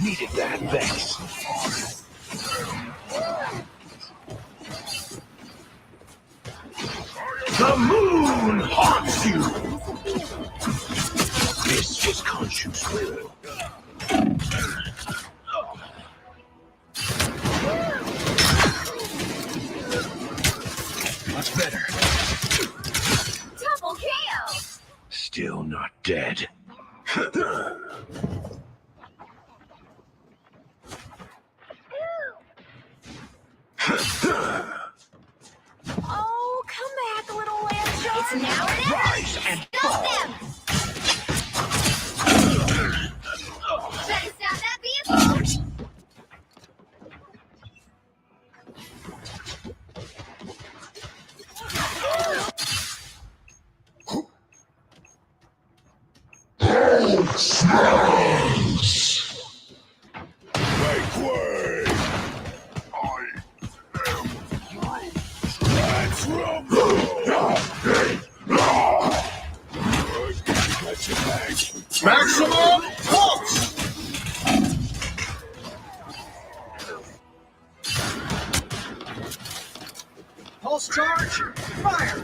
S2: Needed that, thanks. The moon haunts you! This is Honcho's will. Much better.
S1: Double KO.
S2: Still not dead.
S11: Oh, come back, little lamb shark.
S1: It's now or never.
S2: Rise and
S1: Stop
S2: fall.
S1: them. Better stop that vehicle.
S2: Make way! Let's rumble!
S4: Maximum pulse! Pulse charge, fire!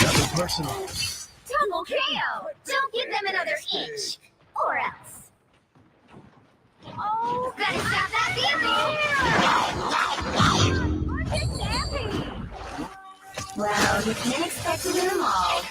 S2: Nothing personal.
S1: Double KO. Don't give them another inch. Or else. Oh, better stop that vehicle. Well, you can't expect to win them all.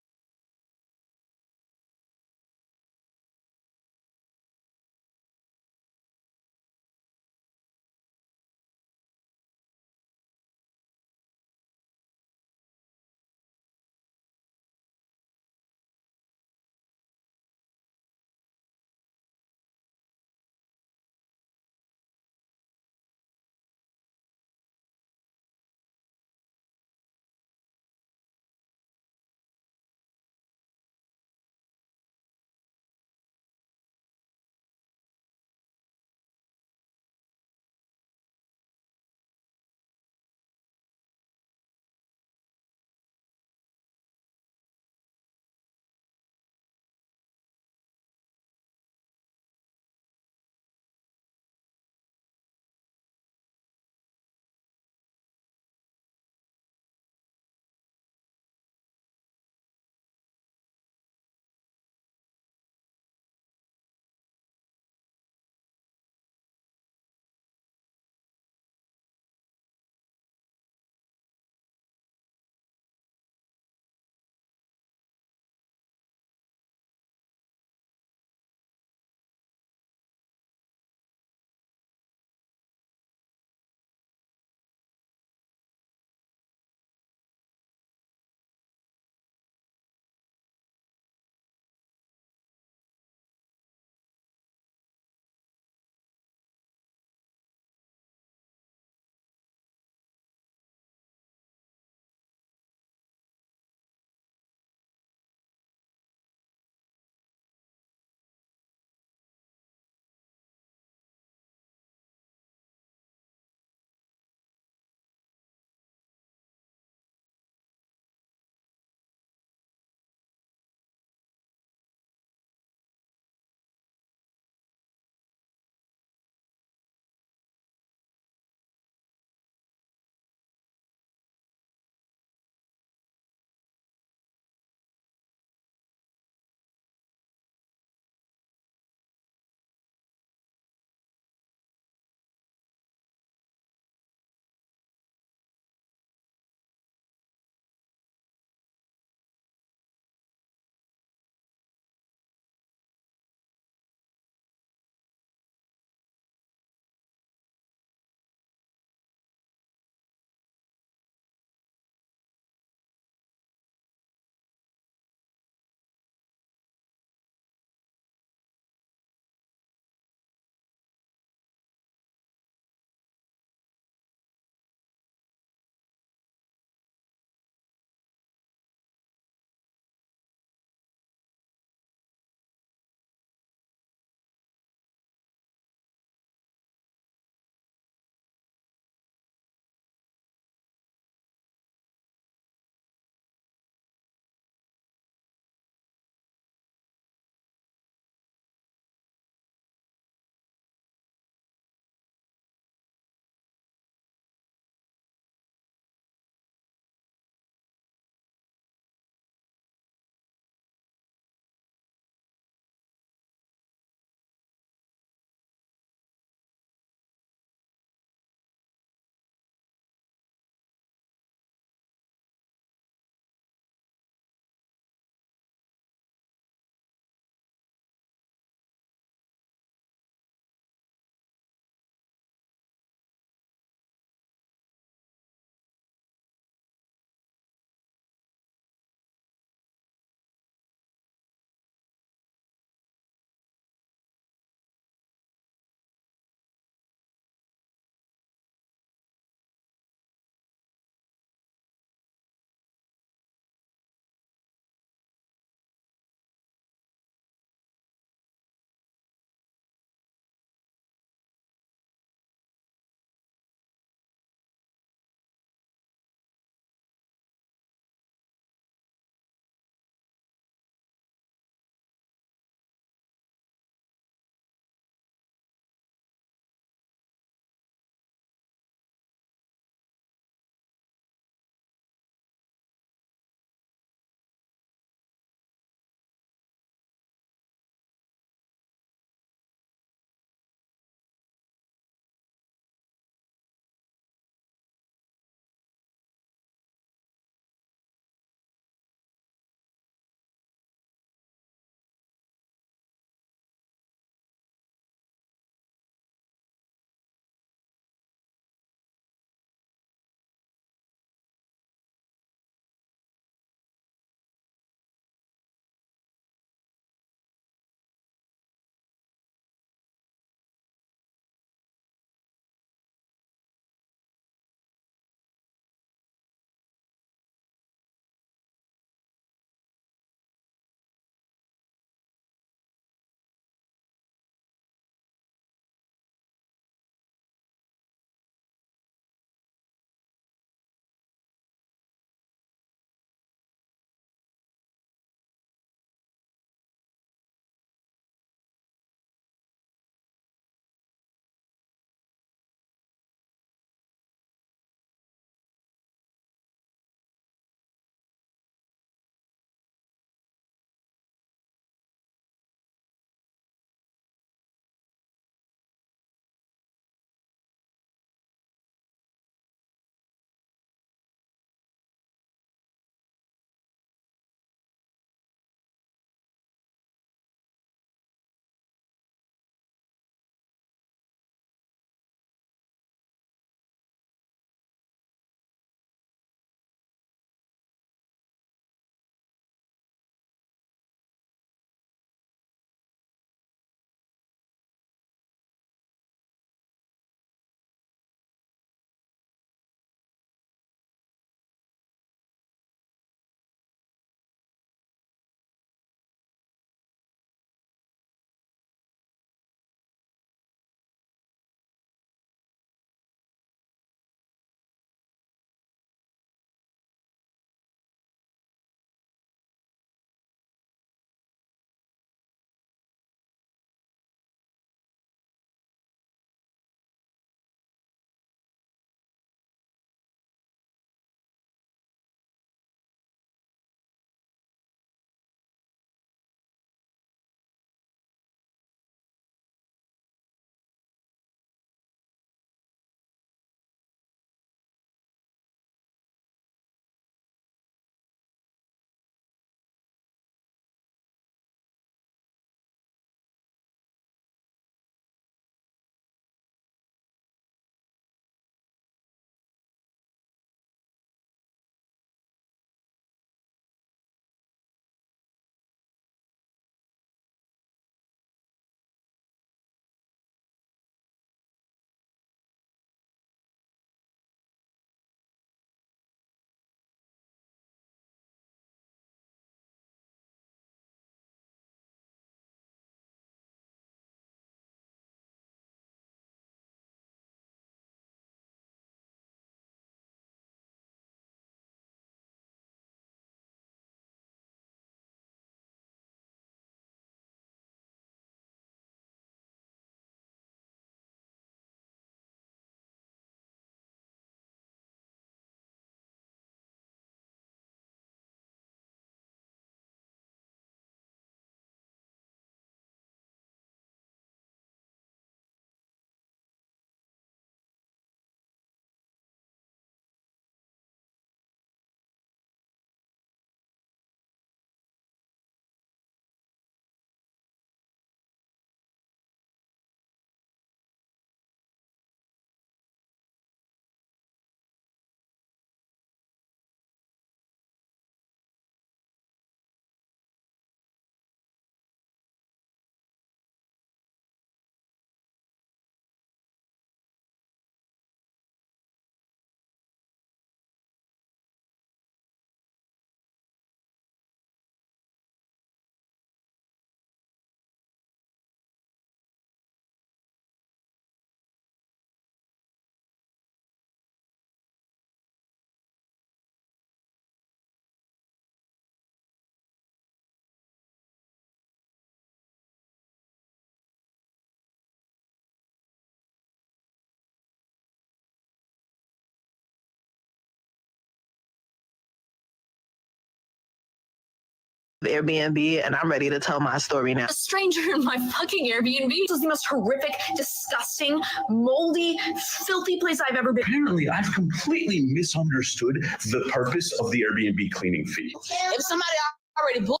S13: Airbnb, and I'm ready to tell my story now.
S14: A stranger in my fucking Airbnb. This is the most horrific, disgusting, moldy, filthy place I've ever been.
S2: Apparently, I've completely misunderstood the purpose of the Airbnb cleaning fee.
S14: If somebody already booked.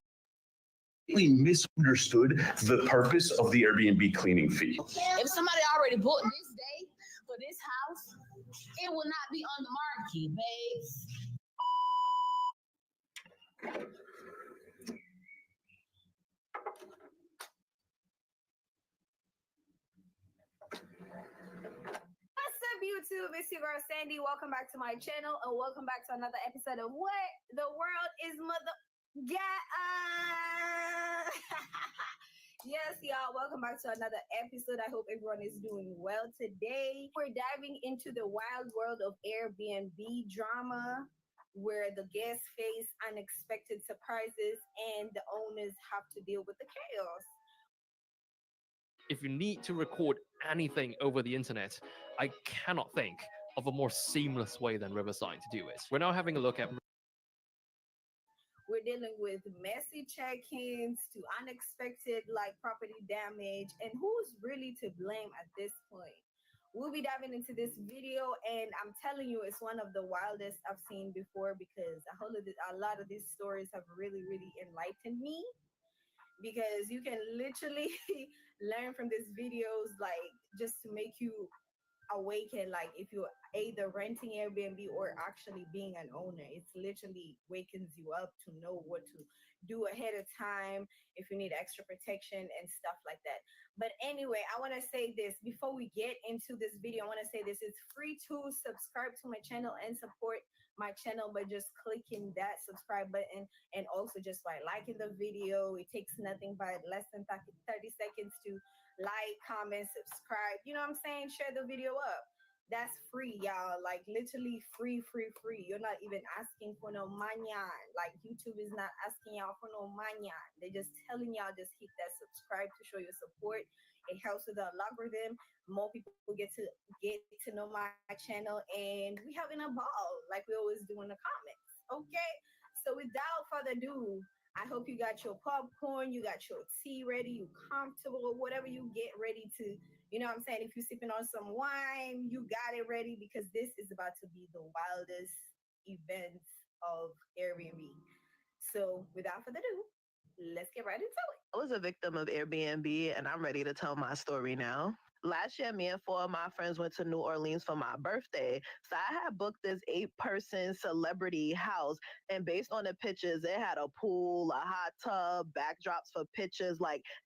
S2: Misunderstood the purpose of the Airbnb cleaning fee.
S14: If somebody already booked this day for this house, it will not be on the market, babes.
S11: What's up, YouTube? It's your girl Sandy. Welcome back to my channel, and welcome back to another episode of What the World is Mother. Yes, y'all. Welcome back to another episode. I hope everyone is doing well today. We're diving into the wild world of Airbnb drama, where the guests face unexpected surprises and the owners have to deal with the chaos.
S15: If you need to record anything over the internet, I cannot think of a more seamless way than Riverside to do it. We're now having a look at.
S11: We're dealing with messy check-ins to unexpected property damage, and who's really to blame at this point. We'll be diving into this video, and I'm telling you, it's one of the wildest I've seen before, because a lot of these stories have really, really enlightened me, because you can literally learn from these videos, just to make you awaken, if you're either renting Airbnb or actually being an owner. It's literally wakens you up to know what to do ahead of time if you need extra protection and stuff like that. But anyway, I want to say this before we get into this video. I want to say this: it's free to subscribe to my channel and support my channel by just clicking that subscribe button, and also just by liking the video. It takes nothing but less than 30 seconds to like, comment, subscribe. You know what I'm saying? Share the video up. That's free, y'all. Literally free. You're not even asking for no manyan. YouTube is not asking y'all for no manyan. They're just telling y'all, just hit that subscribe to show your support. It helps with the algorithm. More people get to know my channel, and we having a ball like we always do in the comments. Okay, so without further ado, I hope you got your popcorn, you got your tea ready, you comfortable, whatever you get ready to, you know what I'm saying? If you're sipping on some wine, you got it ready, because this is about to be the wildest events of Airbnb. So without further ado, let's get right into it.
S13: I was a victim of Airbnb, and I'm ready to tell my story now. Last year, me and 4 of my friends went to New Orleans for my birthday. So I had booked this 8-person celebrity house. And based on the pictures, it had a pool, a hot tub, backdrops for pictures.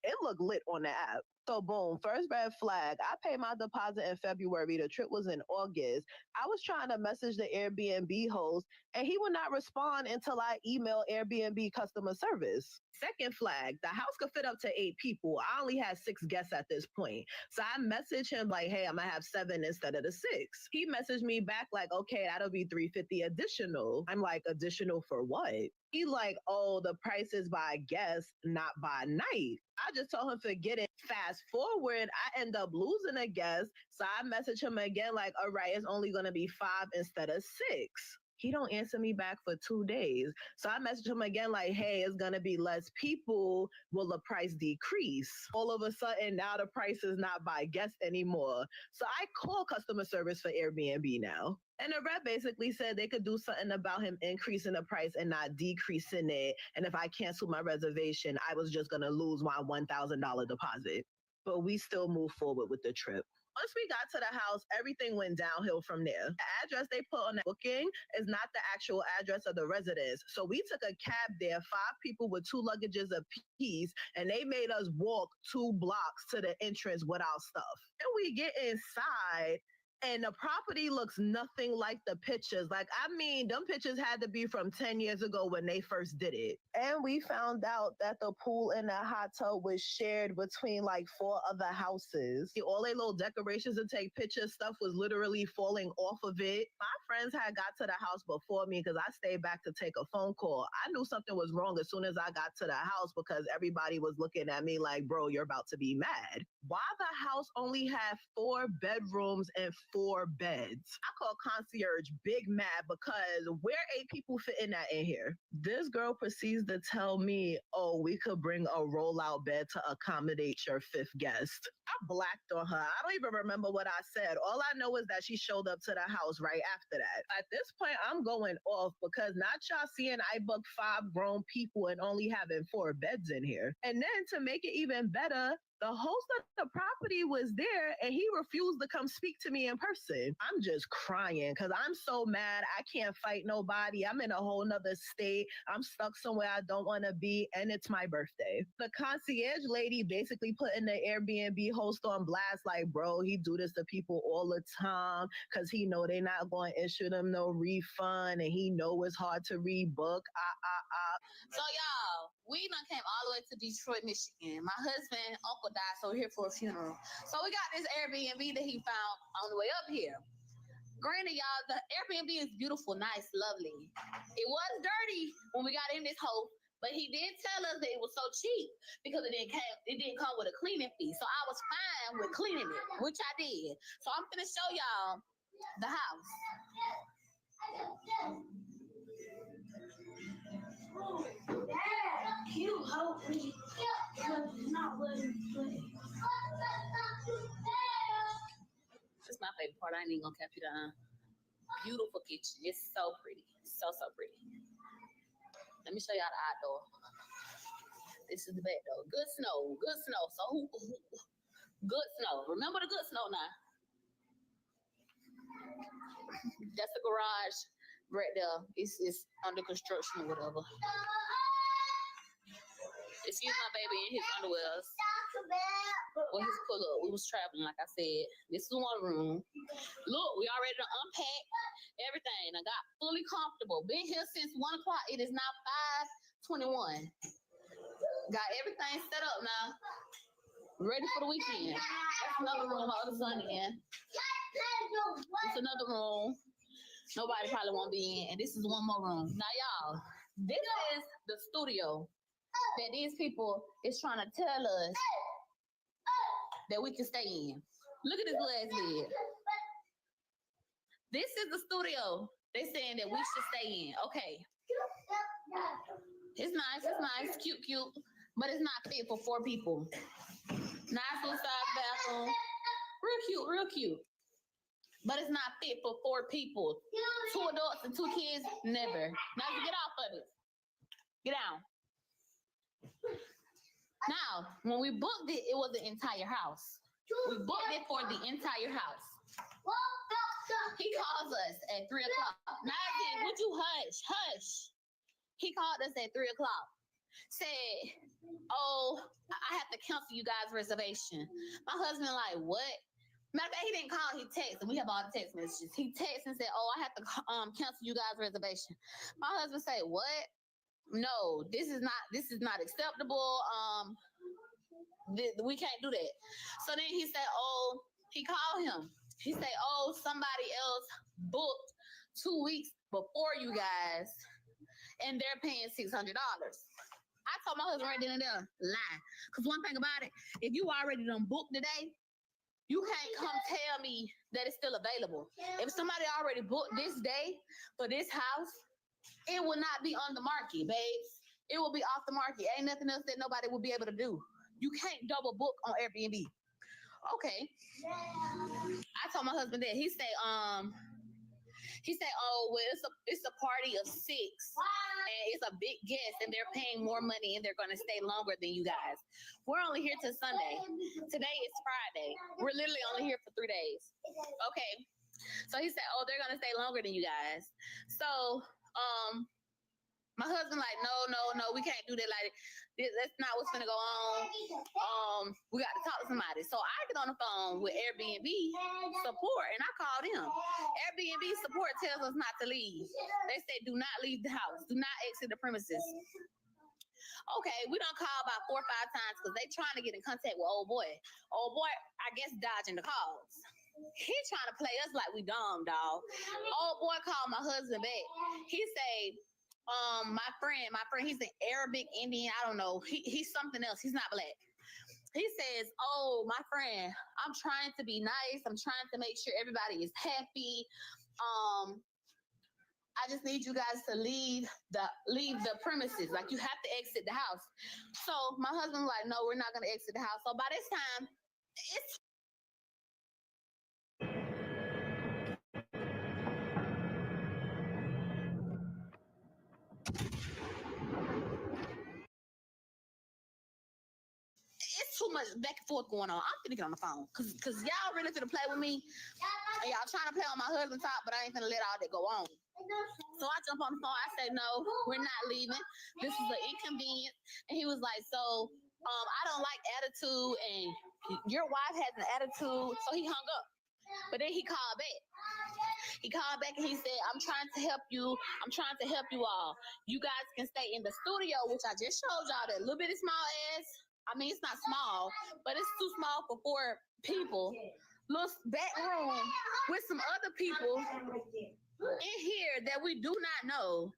S13: It looked lit on the app. So boom, first red flag. I paid my deposit in February. The trip was in August. I was trying to message the Airbnb host, and he would not respond until I emailed Airbnb customer service. Second flag, the house could fit up to 8 people. I only had 6 guests at this point. So I messaged him hey, I'm gonna have 7 instead of the 6. He messaged me back okay, that'll be $350 additional. I'm additional for what? He oh, the price is by guest, not by night. I just told him forget it. Fast forward, I end up losing a guest. So I messaged him again all right, it's only gonna be 5 instead of 6. He don't answer me back for 2 days. So I messaged him again hey, it's going to be less people. Will the price decrease? All of a sudden, now the price is not by guest anymore. So I call customer service for Airbnb now. And the rep basically said they could do something about him increasing the price and not decreasing it. And if I cancel my reservation, I was just going to lose my $1,000 deposit. But we still move forward with the trip. Once we got to the house, everything went downhill from there. The address they put on the booking is not the actual address of the residence. So we took a cab there, 5 people with 2 luggages apiece, and they made us walk 2 blocks to the entrance with our stuff. And we get inside, and the property looks nothing like the pictures. Them pictures had to be from 10 years ago when they first did it. And we found out that the pool and the hot tub was shared between 4 other houses. All their little decorations to take pictures, stuff was literally falling off of it. My friends had got to the house before me because I stayed back to take a phone call. I knew something was wrong as soon as I got to the house, because everybody was looking at me bro, you're about to be mad. Why the house only had 4 bedrooms and 4 beds. I call concierge big mad because where 8 people fit in that in here? This girl proceeds to tell me, oh, we could bring a rollout bed to accommodate your 5th guest. I blacked on her. I don't even remember what I said. All I know is that she showed up to the house right after that. At this point, I'm going off because not y'all seeing I booked 5 grown people and only having 4 beds in here. And then to make it even better, the host of the property was there and he refused to come speak to me in person. I'm just crying because I'm so mad. I can't fight nobody. I'm in a whole nother state. I'm stuck somewhere I don't want to be, and it's my birthday. The concierge lady basically putting the Airbnb host on blast like, bro, he do this to people all the time because he know they not going to issue them no refund and he know it's hard to rebook.
S16: So y'all, we done came all the way to Detroit, Michigan. My husband, uncle died, so we're here for a funeral. So we got this Airbnb that he found on the way up here. Granted, y'all, the Airbnb is beautiful, nice, lovely. It was dirty when we got in this hole, but he did tell us that it was so cheap because it didn't come with a cleaning fee. So I was fine with cleaning it, which I did. So I'm gonna show y'all the house.
S1: You help me. Not letting me play.
S16: This is my favorite part. I ain't even gonna cap you down. Beautiful kitchen. It's so pretty. So pretty. Let me show y'all the outdoor. This is the back door. Good snow. Good snow. So good snow. Remember the good snow now. That's the garage right there. It's under construction or whatever. Excuse my baby in his underwears. Well, his pull up. We was traveling, like I said. This is one room. Look, we already done unpacked everything. I got fully comfortable. Been here since 1 o'clock. It is now 5:21. Got everything set up now. Ready for the weekend. That's another room. My other son in. It's another room. Nobody probably won't be in. And this is one more room. Now, y'all, this is the studio that these people is trying to tell us that we can stay in. Look at this glass lid. This is the studio they saying that we should stay in. Okay. It's nice, cute, but it's not fit for 4 people. Nice little size bathroom. Real cute. But it's not fit for 4 people. 2 adults and 2 kids, never. Now get off of it. Get down. Now, when we booked it, it was the entire house. We booked it for the entire house. He calls us at 3 o'clock. Nazi, would you hush? He called us at 3 o'clock. Said, oh, I have to cancel you guys' reservation. My husband like, what? Matter of fact, he didn't call, he texted. We have all the text messages. He texted and said, oh, I have to cancel you guys' reservation. My husband said, what? No, this is not acceptable. We can't do that. So then he said, oh, he called him. He said, oh, somebody else booked 2 weeks before you guys, and they're paying $600. I told my husband right then and there, lie. Because one thing about it, if you already done booked today, you can't come tell me that it's still available. If somebody already booked this day for this house, it will not be on the market, babes. It will be off the market. Ain't nothing else that nobody will be able to do. You can't double book on Airbnb. Okay. I told my husband that. He said, oh, well, it's a party of 6, and it's a big guest, and they're paying more money, and they're going to stay longer than you guys. We're only here till Sunday. Today is Friday. We're literally only here for 3 days. Okay. So he said, oh, they're going to stay longer than you guys. So, my husband like, no, we can't do that. Like, that's not what's gonna go on. We got to talk to somebody. So I get on the phone with Airbnb support, and I called them. Airbnb support tells us not to leave. They say, do not leave the house. Do not exit the premises. Okay, we done call about 4 or 5 times because they trying to get in contact with old boy. Old boy, I guess, dodging the calls. He trying to play us like we dumb, dog. Old boy called my husband back. He say, my friend, he's an Arabic Indian. I don't know. He's something else. He's not black. He says, "Oh, my friend, I'm trying to be nice. I'm trying to make sure everybody is happy. I just need you guys to leave the premises. Like, you have to exit the house." So my husband's like, "No, we're not gonna exit the house." So by this time, it's too much back and forth going on. I'm finna get on the phone because y'all really finna play with me. And y'all trying to play on my husband's top, but I ain't finna let all that go on. So I jump on the phone. I say, "No, we're not leaving. This is an inconvenience." And he was like, "So I don't like attitude, and your wife has an attitude." So he hung up. But then he called back. He called back and he said, "I'm trying to help you. I'm trying to help you all. You guys can stay in the studio," which I just showed y'all, that little bitty small ass. I mean, it's not small, but it's too small for 4 people. Little back room with some other people in here that we do not know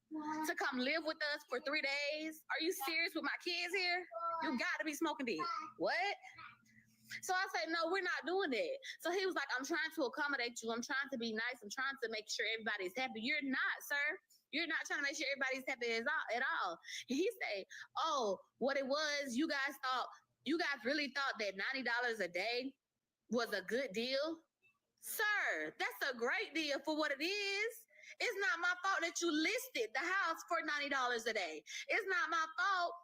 S16: to come live with us for 3 days. Are you serious with my kids here? You got to be smoking dick. What? So I said, "No, we're not doing that." So he was like, "I'm trying to accommodate you. I'm trying to be nice. I'm trying to make sure everybody's happy." You're not, sir. You're not trying to make sure everybody's happy at all. And he said, "Oh, what it was, you guys really thought that $90 a day was a good deal?" Sir, that's a great deal for what it is. It's not my fault that you listed the house for $90 a day. It's not my fault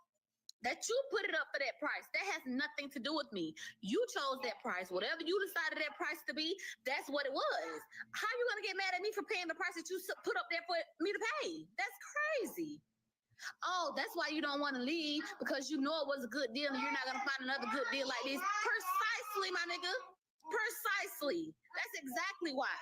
S16: that you put it up for that price. That has nothing to do with me. You chose that price. Whatever you decided that price to be, that's what it was. How are you going to get mad at me for paying the price that you put up there for me to pay? That's crazy. "Oh, that's why you don't want to leave, because you know it was a good deal and you're not going to find another good deal like this." Precisely, my nigga. Precisely. That's exactly why.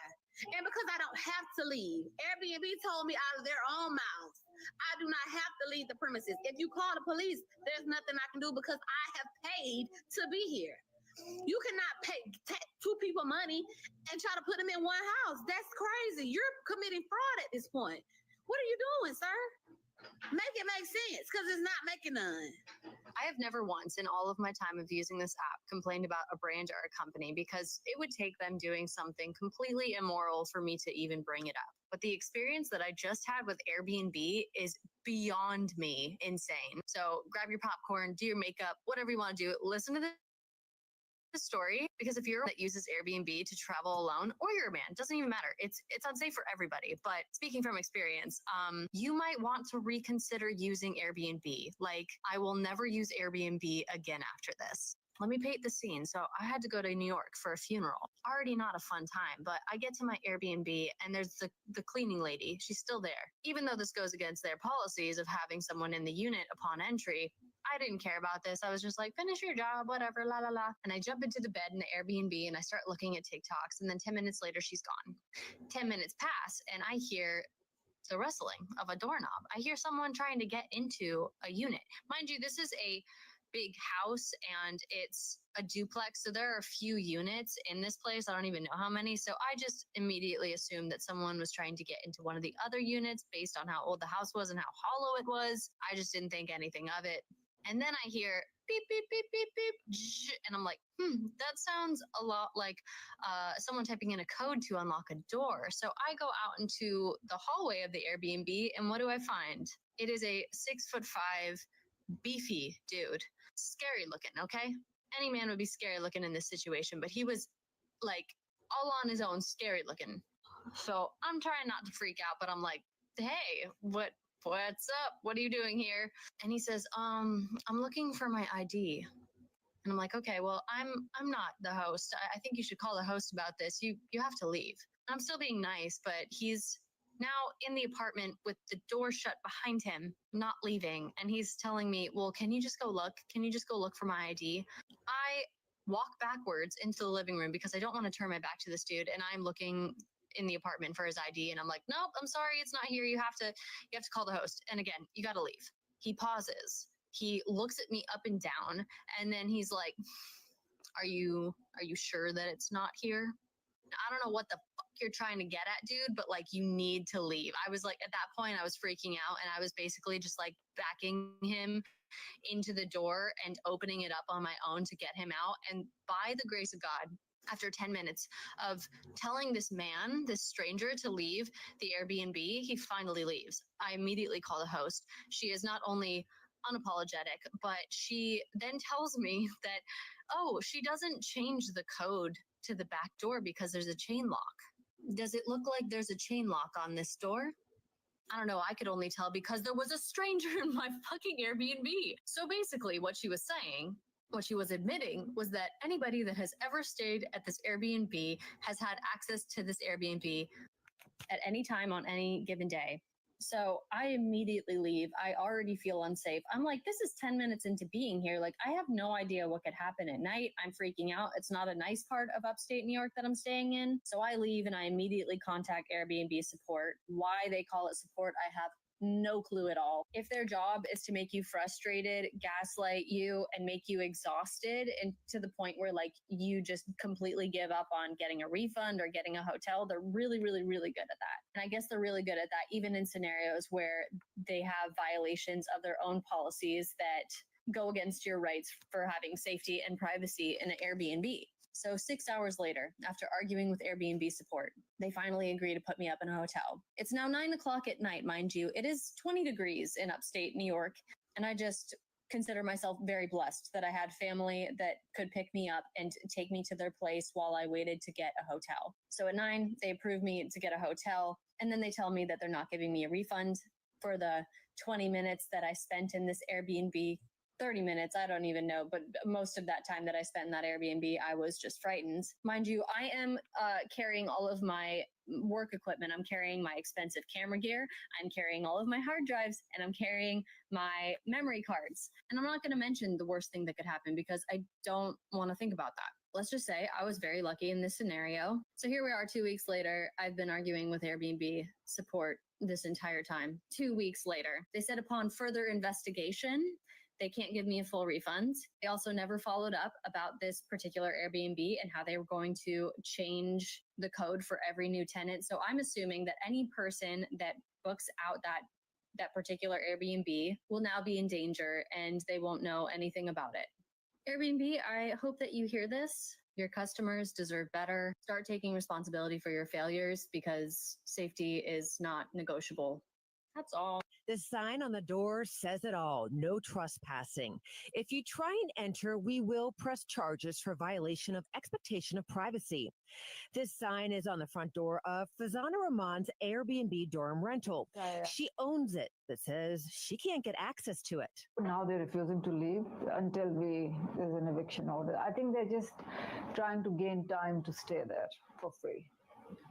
S16: And because I don't have to leave. Airbnb told me out of their own mouths, I do not have to leave the premises. If you call the police, there's nothing I can do because I have paid to be here. You cannot pay 2 people money and try to put them in one house. That's crazy. You're committing fraud at this point. What are you doing, sir? Make it make sense, because it's not making none.
S17: I have never once in all of my time of using this app complained about a brand or a company, because it would take them doing something completely immoral for me to even bring it up. But the experience that I just had with Airbnb is beyond me insane. So grab your popcorn, do your makeup, whatever you want to do. Listen to the story, because if you're that uses Airbnb to travel alone, or you're a man, doesn't even matter. It's unsafe for everybody. But speaking from experience, you might want to reconsider using Airbnb. Like, I will never use Airbnb again after this. Let me paint the scene. So I had to go to New York for a funeral. Already not a fun time, but I get to my Airbnb and there's the cleaning lady. She's still there. Even though this goes against their policies of having someone in the unit upon entry, I didn't care about this. I was just like, finish your job, whatever, la la la. And I jump into the bed in the Airbnb and I start looking at TikToks. And then 10 minutes later, she's gone. 10 minutes pass and I hear the rustling of a doorknob. I hear someone trying to get into a unit. Mind you, this is a big house and it's a duplex. So there are a few units in this place. I don't even know how many. So I just immediately assumed that someone was trying to get into one of the other units based on how old the house was and how hollow it was. I just didn't think anything of it. And then I hear beep, beep, beep, beep, beep. And I'm like, that sounds a lot like someone typing in a code to unlock a door. So I go out into the hallway of the Airbnb, and what do I find? It is a 6'5" beefy dude. Scary looking, okay? Any man would be scary looking in this situation, but he was like all on his own, scary looking. So I'm trying not to freak out, but I'm like, hey, what's up? What are you doing here? And he says, I'm looking for my ID. And I'm like, okay, well, I'm not the host. I think you should call the host about this. You have to leave. I'm still being nice, but he's now in the apartment with the door shut behind him, not leaving. And he's telling me, well, can you just go look? Can you just go look for my ID? I walk backwards into the living room because I don't want to turn my back to this dude. And I'm looking in the apartment for his ID. And I'm like, nope, I'm sorry, it's not here. You have to call the host. And again, you got to leave. He pauses. He looks at me up and down. And then he's like, are you sure that it's not here? I don't know what the fuck you're trying to get at, dude, but like, you need to leave. I was like, at that point, I was freaking out and I was basically just like backing him into the door and opening it up on my own to get him out. And by the grace of God, after 10 minutes of telling this man, this stranger, to leave the Airbnb, he finally leaves. I immediately call the host. She is not only unapologetic, but she then tells me that, oh, she doesn't change the code to the back door because there's a chain lock. Does it look like there's a chain lock on this door? I don't know, I could only tell because there was a stranger in my fucking Airbnb. So basically, what she was saying, what she was admitting, was that anybody that has ever stayed at this Airbnb has had access to this Airbnb at any time on any given day. So I immediately leave. I already feel unsafe. I'm like, this is 10 minutes into being here. Like, I have no idea what could happen at night. I'm freaking out. It's not a nice part of upstate New York that I'm staying in. So I leave and I immediately contact Airbnb support. Why they call it support, I have no clue at all. If their job is to make you frustrated, gaslight you, and make you exhausted, and to the point where like you just completely give up on getting a refund or getting a hotel, they're really, really, really good at that. And I guess they're really good at that even in scenarios where they have violations of their own policies that go against your rights for having safety and privacy in an Airbnb. So 6 hours later, after arguing with Airbnb support, they finally agree to put me up in a hotel. It's now 9 o'clock at night, mind you. It is 20 degrees in upstate New York, and I just consider myself very blessed that I had family that could pick me up and take me to their place while I waited to get a hotel. So at 9, they approve me to get a hotel, and then they tell me that they're not giving me a refund for the 20 minutes that I spent in this Airbnb. 30 minutes, I don't even know, but most of that time that I spent in that Airbnb, I was just frightened. Mind you, I am carrying all of my work equipment. I'm carrying my expensive camera gear, I'm carrying all of my hard drives, and I'm carrying my memory cards. And I'm not going to mention the worst thing that could happen because I don't want to think about that. Let's just say I was very lucky in this scenario. So here we are 2 weeks later. I've been arguing with Airbnb support this entire time. 2 weeks later, they said upon further investigation, they can't give me a full refund. They also never followed up about this particular Airbnb and how they were going to change the code for every new tenant. So I'm assuming that any person that books out that particular Airbnb will now be in danger and they won't know anything about it. Airbnb, I hope that you hear this. Your customers deserve better. Start taking responsibility for your failures because safety is not negotiable. That's all.
S18: The sign on the door says it all. No trespassing. If you try and enter, we will press charges for violation of expectation of privacy. This sign is on the front door of Fazana Rahman's Airbnb dorm rental. She owns it, but says she can't get access to it.
S19: Now they're refusing to leave until there's an eviction order. I think they're just trying to gain time to stay there for free.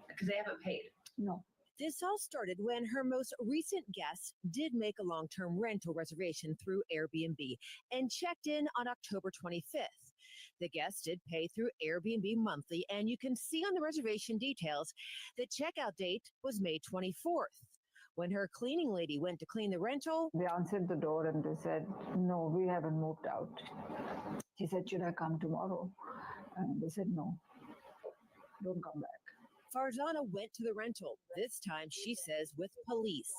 S18: Because they haven't paid.
S19: No.
S18: This all started when her most recent guest did make a long-term rental reservation through Airbnb and checked in on October 25th. The guest did pay through Airbnb monthly, and you can see on the reservation details the checkout date was May 24th. When her cleaning lady went to clean the rental,
S19: they answered the door and they said, no, we haven't moved out. She said, should I come tomorrow? And they said, no, don't come back.
S18: Farzana went to the rental, this time, she says, with police.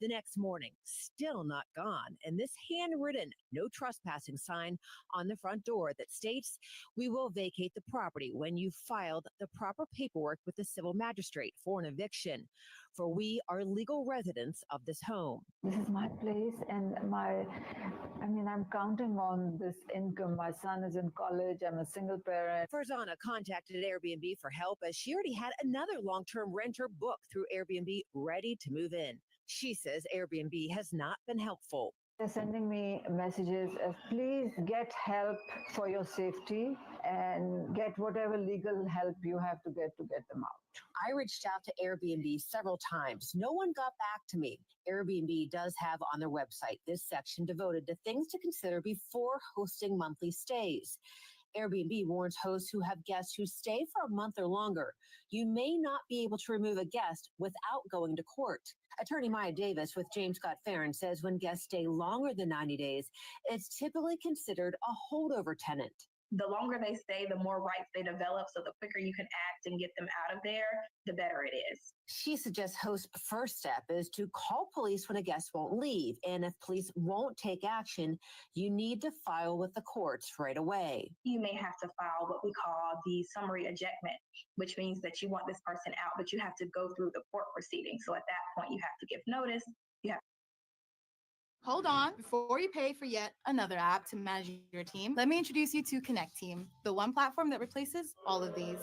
S18: The next morning, still not gone, and this handwritten no trespassing sign on the front door that states, we will vacate the property when you've filed the proper paperwork with the civil magistrate for an eviction, for we are legal residents of this home.
S19: This is my place, and I'm counting on this income. My son is in college. I'm a single parent.
S18: Farzana contacted Airbnb for help as she already had another long-term renter booked through Airbnb ready to move in. She says Airbnb has not been helpful.
S19: They're sending me messages of please get help for your safety and get whatever legal help you have to get them out.
S18: I reached out to Airbnb several times. No one got back to me. Airbnb does have on their website this section devoted to things to consider before hosting monthly stays. Airbnb warns hosts who have guests who stay for a month or longer. You may not be able to remove a guest without going to court. Attorney Maya Davis with James Scott Farron says when guests stay longer than 90 days, it's typically considered a holdover tenant.
S20: The longer they stay, the more rights they develop. So the quicker you can act and get them out of there, the better it is.
S18: She suggests host's first step is to call police when a guest won't leave. And if police won't take action, you need to file with the courts right away.
S20: You may have to file what we call the summary ejectment, which means that you want this person out, but you have to go through the court proceeding. So at that point, you have to give notice. You have
S21: Hold on, before you pay for yet another app to manage your team, let me introduce you to Connect Team, the one platform that replaces all of these.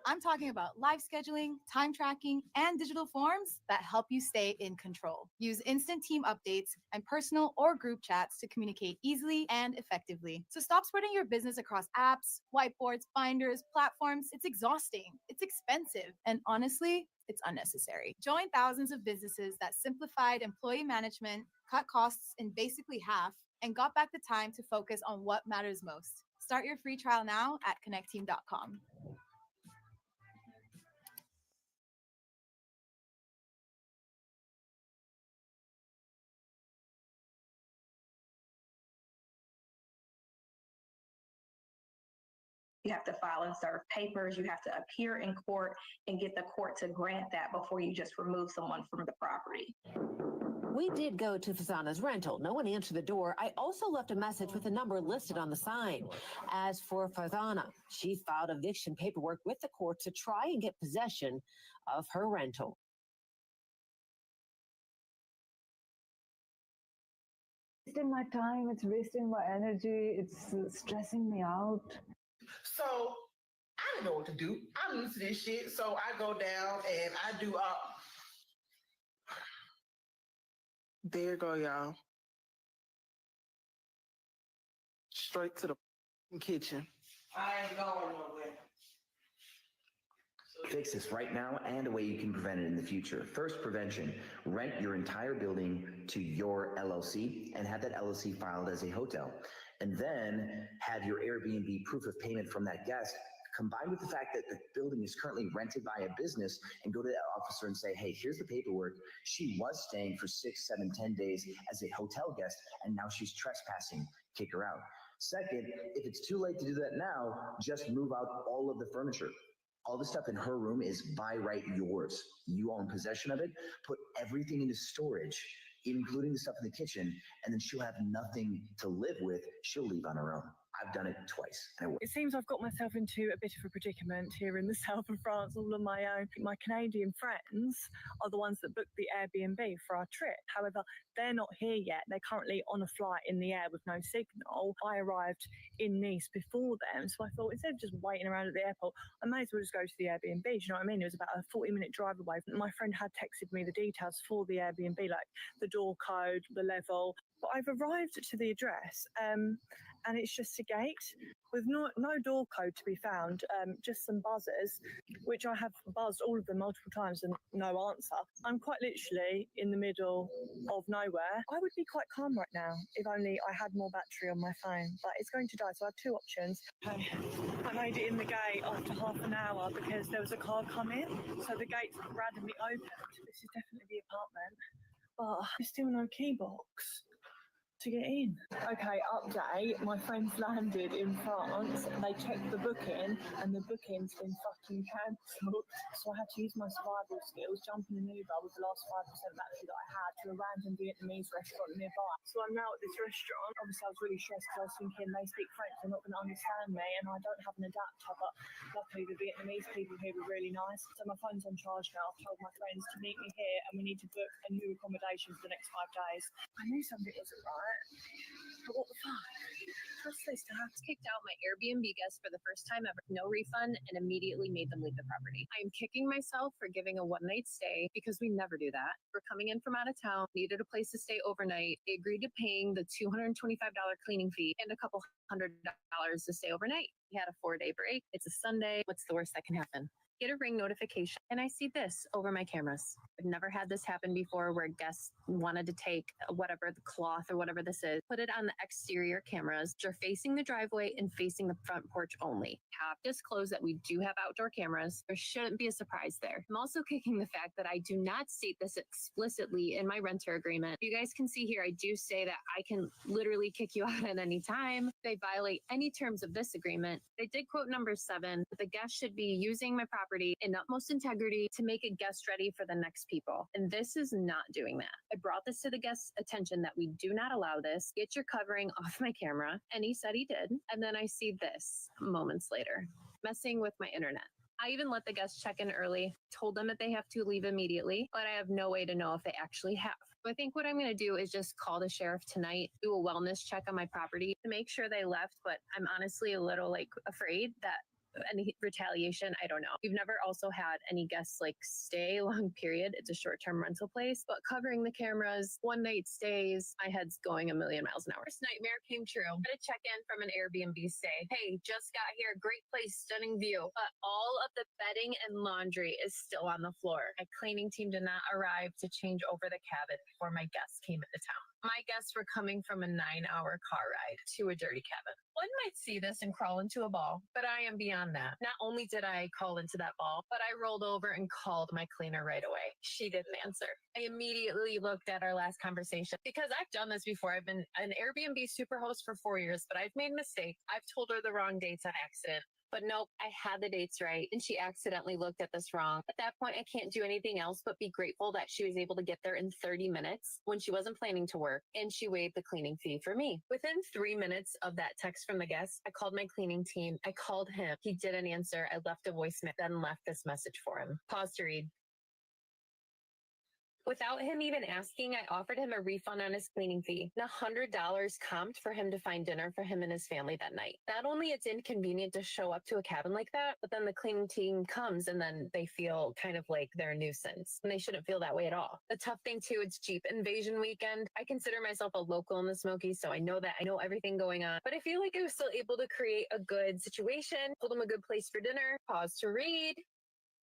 S21: I'm talking about live scheduling, time tracking, and digital forms that help you stay in control. Use instant team updates and personal or group chats to communicate easily and effectively. So stop spreading your business across apps, whiteboards, binders, platforms. It's exhausting, it's expensive, and honestly, it's unnecessary. Join thousands of businesses that simplified employee management, cut costs in basically half, and got back the time to focus on what matters most. Start your free trial now at connectteam.com.
S20: You have to file and serve papers. You have to appear in court and get the court to grant that before you just remove someone from the property.
S18: We did go to Fazana's rental. No one answered the door. I also left a message with a number listed on the sign. As for Fazana, she filed eviction paperwork with the court to try and get possession of her rental.
S19: Wasting my time, it's wasting my energy, it's stressing me out.
S22: So I didn't know what to do. I'm used to this shit. So I go down and I do there you go, y'all. Straight to the kitchen. I ain't going nowhere.
S23: Fix this right now and a way you can prevent it in the future. First, prevention. Rent your entire building to your LLC and have that LLC filed as a hotel. And then have your Airbnb proof of payment from that guest combined with the fact that the building is currently rented by a business, and go to that officer and say, hey, here's the paperwork. She was staying for 6, 7, 10 days as a hotel guest, and now she's trespassing. Kick her out. Second, if it's too late to do that now, just move out all of the furniture. All the stuff in her room is by right yours. You own possession of it. Put everything into storage, including the stuff in the kitchen, and then she'll have nothing to live with. She'll leave on her own. I've done it twice.
S24: It seems I've got myself into a bit of a predicament here in the south of France all on my own. My Canadian friends are the ones that booked the Airbnb for our trip. However, they're not here yet. They're currently on a flight in the air with no signal. I arrived in Nice before them, so I thought instead of just waiting around at the airport, I may as well just go to the Airbnb. Do you know what I mean? It was about a 40-minute drive away. My friend had texted me the details for the Airbnb, like the door code, the level. But I've arrived to the address, and it's just a gate with no door code to be found, just some buzzers, which I have buzzed all of them multiple times and no answer. I'm quite literally in the middle of nowhere. I would be quite calm right now if only I had more battery on my phone, but it's going to die, so I have two options. Okay. I made it in the gate after half an hour because there was a car coming, so the gate's randomly opened. This is definitely the apartment, but there's still no key box to get in. Okay, update. My friends landed in France. They checked the booking and the booking's been fucking cancelled. So I had to use my survival skills, jump in an Uber with the last 5% battery that I had to a random Vietnamese restaurant nearby. So I'm now at this restaurant. Obviously I was really stressed because I was thinking they speak French, they're not going to understand me, and I don't have an adapter, but luckily the Vietnamese people here were really nice. So my phone's on charge now. I've told my friends to meet me here and we need to book a new accommodation for the next 5 days. I knew something wasn't right. But what the fuck? What's this to have?
S17: Kicked out my Airbnb guests for the first time ever, no refund, and immediately made them leave the property. I am kicking myself for giving a one-night stay because we never do that. We're coming in from out of town, needed a place to stay overnight. They agreed to paying the $225 cleaning fee and a couple $100 to stay overnight. We had a 4-day break. It's a Sunday. What's the worst that can happen?
S3: get a ring notification and I see this over my cameras. I've never had this happen before where guests wanted to take whatever the cloth or whatever this is, put it on the exterior cameras, which are facing the driveway and facing the front porch only. Have disclosed that we do have outdoor cameras. There shouldn't be a surprise there. I'm also kicking the fact that I do not state this explicitly in my renter agreement. You guys can see here, I do say that I can literally kick you out at any time. If they violate any terms of this agreement. They did quote number 7, that the guest should be using my property in utmost integrity to make it guest ready for the next people. And this is not doing that. I brought this to the guest's attention that we do not allow this. Get your covering off my camera. And he said he did. And then I see this moments later, messing with my internet. I even let the guests check in early, told them that they have to leave immediately, but I have no way to know if they actually have. So I think what I'm going to do is just call the sheriff tonight, do a wellness check on my property to make sure they left, but I'm honestly a little afraid that any retaliation, I don't know. We've never also had any guests stay long period. It's a short-term rental place, but covering the cameras, one night stays, my head's going a million miles an hour. This nightmare came true. I had to check in from an Airbnb stay. Hey, just got here, great place, stunning view, but all of the bedding and laundry is still on the floor. My cleaning team did not arrive to change over the cabin before my guests came into town. My guests were coming from a 9-hour car ride to a dirty cabin. One might see this and crawl into a ball, but I am beyond that. Not only did I crawl into that ball, but I rolled over and called my cleaner right away. She didn't answer. I immediately looked at our last conversation because I've done this before. I've been an Airbnb superhost for 4 years, but I've made mistakes. I've told her the wrong dates on accident. But nope, I had the dates right and she accidentally looked at this wrong. At that point, I can't do anything else but be grateful that she was able to get there in 30 minutes when she wasn't planning to work and she waived the cleaning fee for me. Within 3 minutes of that text from the guest, I called my cleaning team. I called him. He didn't answer. I left a voicemail, then left this message for him. Pause to read. Without him even asking, I offered him a refund on his cleaning fee and $100 comped for him to find dinner for him and his family that night. Not only it's inconvenient to show up to a cabin like that, but then the cleaning team comes and then they feel kind of like they're a nuisance. And they shouldn't feel that way at all. The tough thing too, it's Jeep Invasion weekend. I consider myself a local in the Smokies, so I know everything going on. But I feel like I was still able to create a good situation, told him a good place for dinner, pause to read.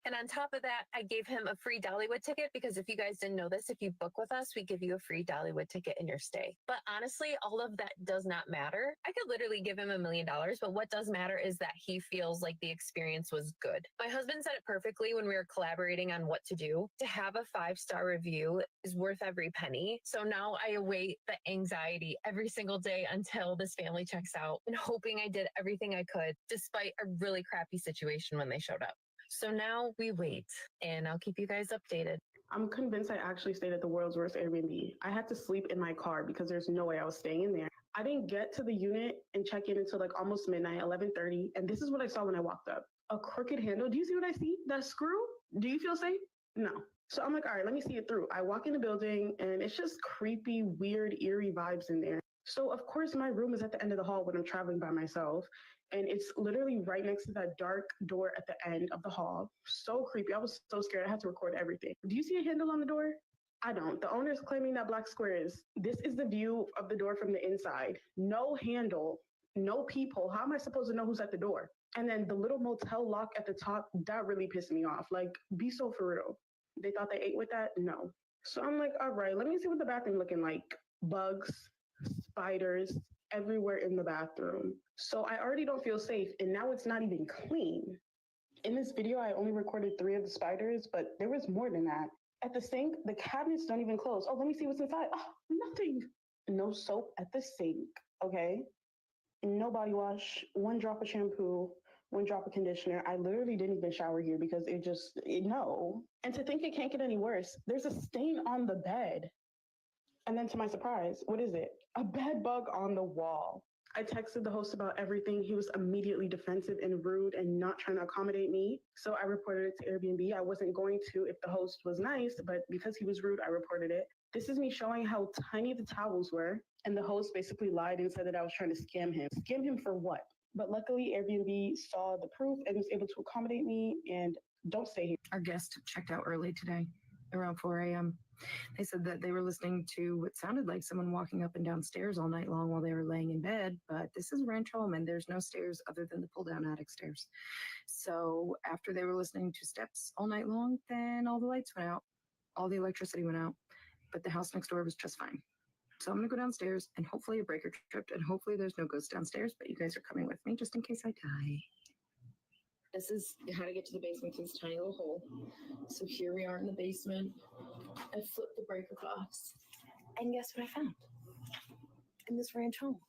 S3: And on top of that, I gave him a free Dollywood ticket because if you guys didn't know this, if you book with us, we give you a free Dollywood ticket in your stay. But honestly, all of that does not matter. I could literally give him $1 million, but what does matter is that he feels like the experience was good. My husband said it perfectly when we were collaborating on what to do. To have a 5-star review is worth every penny. So now I await the anxiety every single day until this family checks out and hoping I did everything I could despite a really crappy situation when they showed up. So now we wait, and I'll keep you guys updated.
S6: I'm convinced I actually stayed at the world's worst Airbnb. I had to sleep in my car because there's no way I was staying in there. I didn't get to the unit and check in until almost midnight, 11:30, and this is what I saw when I walked up. A crooked handle. Do you see what I see? That screw? Do you feel safe? No. So I'm like, all right, let me see it through. I walk in the building, and it's just creepy, weird, eerie vibes in there. So of course, my room is at the end of the hall when I'm traveling by myself. And it's literally right next to that dark door at the end of the hall. So creepy. I was so scared. I had to record everything. Do you see a handle on the door? I don't. The owner's claiming that black square is. This is the view of the door from the inside. No handle, no peephole. How am I supposed to know who's at the door? And then the little motel lock at the top, that really pissed me off. Be so for real. They thought they ate with that? No. So I'm like, all right, let me see what the bathroom looking like. Bugs, spiders, everywhere in the bathroom. So I already don't feel safe, and now it's not even clean. In this video, I only recorded 3 of the spiders, but there was more than that. At the sink, the cabinets don't even close. Oh, let me see what's inside. Oh, nothing. No soap at the sink, okay? No body wash, 1 drop of shampoo, 1 drop of conditioner. I literally didn't even shower here because no. And to think it can't get any worse, there's a stain on the bed. And then to my surprise, what is it? A bed bug on the wall. I texted the host about everything. He was immediately defensive and rude and not trying to accommodate me. So I reported it to Airbnb. I wasn't going to if the host was nice, but because he was rude, I reported it. This is me showing how tiny the towels were. And the host basically lied and said that I was trying to scam him. Scam him for what? But luckily, Airbnb saw the proof and was able to accommodate me and don't stay here.
S8: Our guest checked out early today, around 4 a.m.
S6: They said that they were listening to what sounded like someone walking up and down stairs all night long while they were laying in bed, but this is a ranch home and there's no stairs other than the pull down attic stairs. So after they were listening to steps all night long, then all the lights went out, all the electricity went out, but the house next door was just fine. So I'm gonna go downstairs and hopefully a breaker tripped and hopefully there's no ghosts downstairs, but you guys are coming with me just in case I die. This is how to get to the basement through this tiny little hole. So here we are in the basement. I flipped the breaker box. And guess what I found? In this ranch home.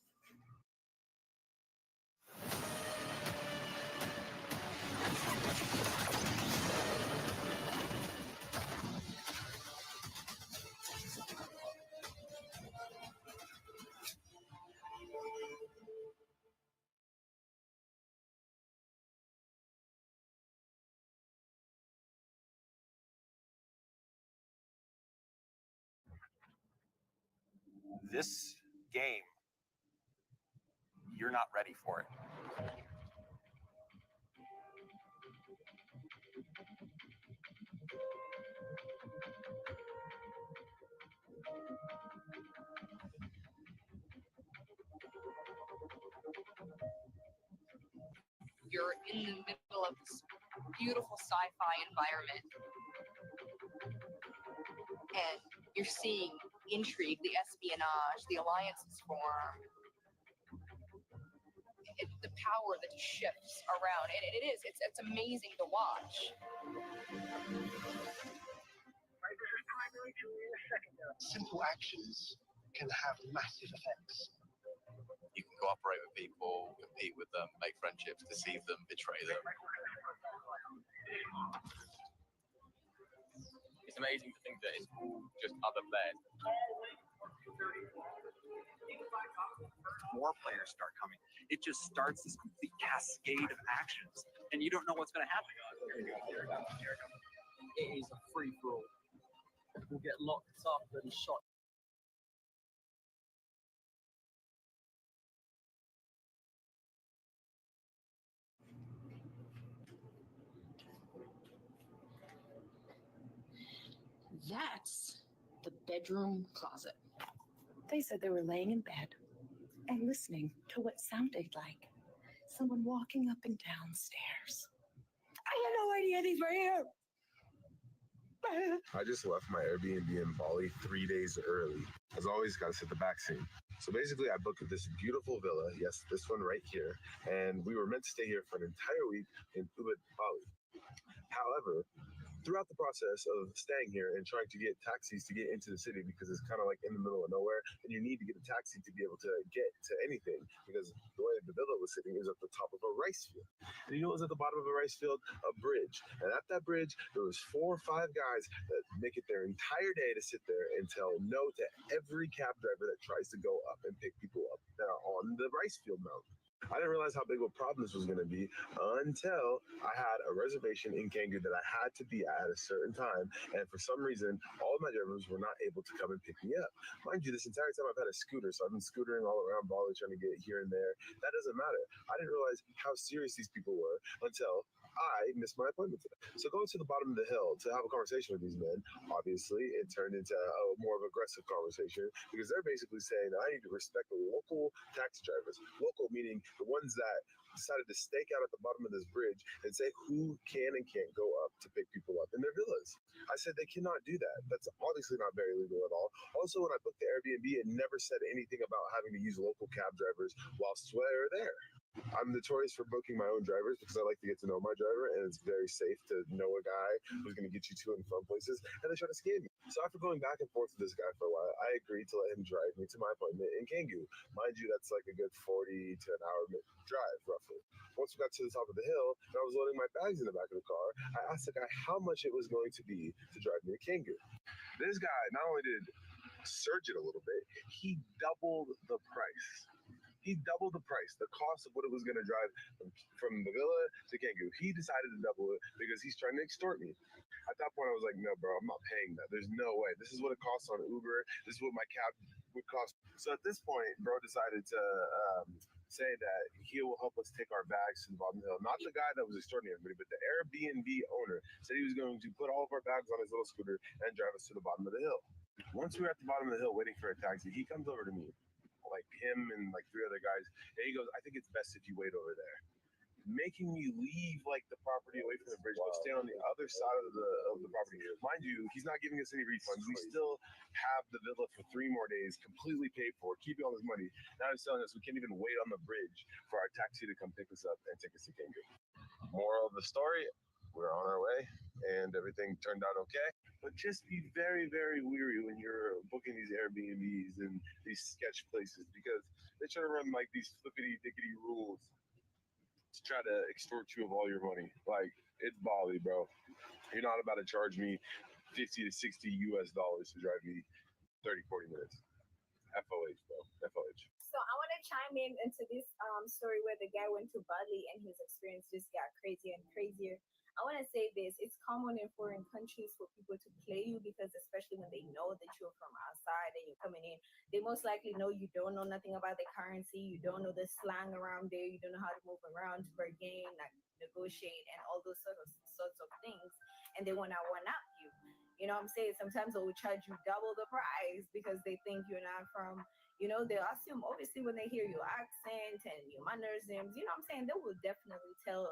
S8: This game, you're not ready for it.
S9: You're in the middle of this beautiful sci-fi environment, and you're seeing intrigue, the espionage, the alliances form, the power that shifts around, and it's amazing to watch.
S10: Simple actions can have massive effects.
S12: You can cooperate with people, compete with them, make friendships, deceive them, betray them.
S25: It's amazing to think that it's all just other players.
S8: More players start coming. It just starts this complete cascade of actions, and you don't know what's going to happen.
S4: It is a free-for-all. We'll get locked up and shot.
S6: That's the bedroom closet. They said they were laying in bed and listening to what sounded like someone walking up and down stairs. I had no idea these were here.
S26: I just left my Airbnb in Bali 3 days early. As always, got to set the back scene. So basically, I booked this beautiful villa, yes, this one right here, and we were meant to stay here for an entire week in Ubud, Bali. However, throughout the process of staying here and trying to get taxis to get into the city, because it's kind of like in the middle of nowhere, and you need to get a taxi to be able to get to anything, because the way the villa was sitting is at the top of a rice field. And you know what was at the bottom of a rice field? A bridge. And at that bridge, there was 4 or 5 guys that make it their entire day to sit there and tell no to every cab driver that tries to go up and pick people up that are on the rice field mountain. I didn't realize how big of a problem this was going to be until I had a reservation in Canggu that I had to be at a certain time. And for some reason, all of my drivers were not able to come and pick me up. Mind you, this entire time I've had a scooter, so I've been scootering all around Bali trying to get here and there. That doesn't matter. I didn't realize how serious these people were until I missed my appointment today. So going to the bottom of the hill to have a conversation with these men, obviously it turned into a more of an aggressive conversation, because they're basically saying that I need to respect the local taxi drivers. Local meaning the ones that decided to stake out at the bottom of this bridge and say who can and can't go up to pick people up in their villas. I said they cannot do that. That's obviously not very legal at all. Also, when I booked the Airbnb, it never said anything about having to use local cab drivers whilst they're there. I'm notorious for booking my own drivers because I like to get to know my driver, and it's very safe to know a guy who's going to get you to and from places, and they try to scam me. So after going back and forth with this guy for a while, I agreed to let him drive me to my appointment in Canggu. Mind you, that's like a good 40 to an hour drive, roughly. Once we got to the top of the hill, and I was loading my bags in the back of the car, I asked the guy how much it was going to be to drive me to Canggu. This guy not only did surge it a little bit, he doubled the price. He doubled the price, the cost of what it was going to drive from the villa to Canggu. He decided to double it because he's trying to extort me. At that point, I was like, no, bro, I'm not paying that. There's no way. This is what it costs on Uber. This is what my cab would cost. So at this point, bro decided to say that he will help us take our bags to the bottom of the hill. Not the guy that was extorting everybody, but the Airbnb owner said he was going to put all of our bags on his little scooter and drive us to the bottom of the hill. Once we were at the bottom of the hill waiting for a taxi, he comes over to me, like him and like 3 other guys, and he goes, I think it's best if you wait over there. Making me leave like the property away from the bridge, go stand on the other side of the property. Mind you, he's not giving us any refunds. We still have the villa for 3 more days, completely paid for, keeping all this money. Now he's telling us we can't even wait on the bridge for our taxi to come pick us up and take us to Cancun. Moral of the story, we're on our way and everything turned out okay. But just be very, very wary when you're booking these Airbnbs and these sketch places, because they try to run like these flippity-dickety rules to try to extort you of all your money. Like, it's Bali, bro. You're not about to charge me 50 to 60 US dollars to drive me 30, 40 minutes. FOH, bro. FOH.
S2: So I want to chime in into this story where the guy went to Bali and his experience just got crazier and crazier. I want to say this: it's common in foreign countries for people to play you, because especially when they know that you're from outside and you're coming in, they most likely know you don't know nothing about the currency, you don't know the slang around there, you don't know how to move around to bargain, like negotiate, and all those sorts of things, and they want to one-up you. You know what I'm saying? Sometimes they will charge you double the price because they think you're not from, they assume, obviously, when they hear your accent and your mannerisms, you know what I'm saying? They will definitely tell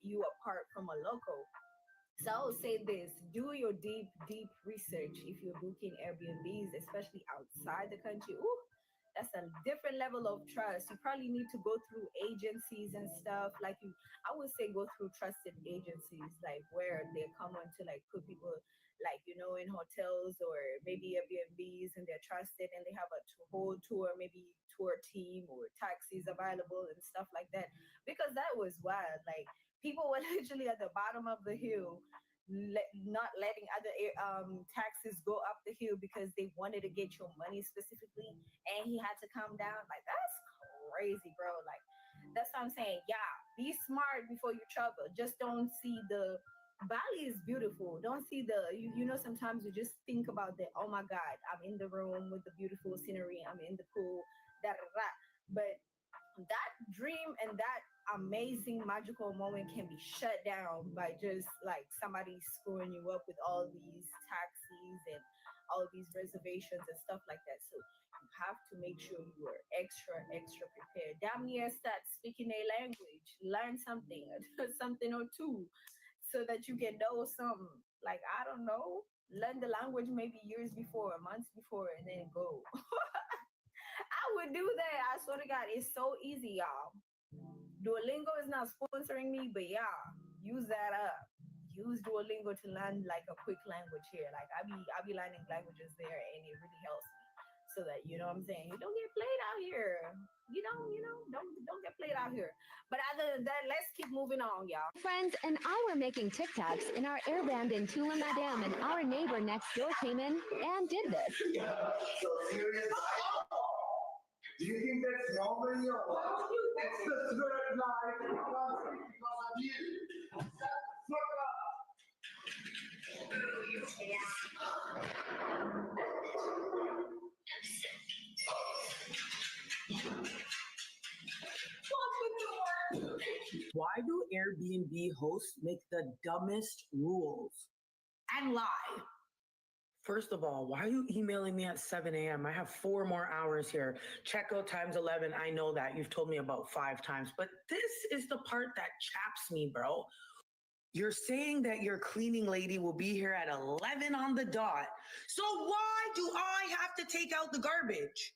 S2: you apart from a local. So I would say this: do your deep research if you're booking Airbnbs, especially outside the country. Ooh, that's a different level of trust. You probably need to go through agencies and stuff. I would say go through trusted agencies, like where they're common to like put people like, in hotels or maybe Airbnbs, and they're trusted and they have a whole tour, maybe tour team or taxis available and stuff like that. Because that was wild. Like, people were literally at the bottom of the hill, not letting other taxis go up the hill because they wanted to get your money specifically, and he had to come down. Like, that's crazy, bro. Like, that's what I'm saying. Yeah, be smart before you travel. Just don't see the Bali is beautiful. Don't see sometimes you just think about the, oh my God, I'm in the room with the beautiful scenery, I'm in the pool, da da da. But that dream and that amazing magical moment can be shut down by just like somebody screwing you up with all these taxis and all these reservations and stuff like that. So you have to make sure you are extra prepared. Damn near start speaking a language, learn something, something or two, so that you can know something. Like, I don't know, learn the language maybe years before, months before, and then go. I would do that. I swear to God, it's so easy, y'all. Duolingo is not sponsoring me, but yeah, use that up. Use Duolingo to learn like a quick language here. Like, I be learning languages there, and it really helps me. So that, you know what I'm saying, you don't get played out here. Don't get played out here. But other than that, let's keep moving on, y'all.
S5: Friends and I were making TikToks in our airband in Tula Madame, and our neighbor next door came in and did this.
S4: So serious. Do you think that's normal in your life? It's the third life because of you. Fuck up.
S7: Why do Airbnb hosts make the dumbest rules and lie? First of all, why are you emailing me at 7 a.m.? I have 4 more hours here. Checkout time's 11. I know that. You've told me about 5 times. But this is the part that chaps me, bro. You're saying that your cleaning lady will be here at 11 on the dot. So why do I have to take out the garbage?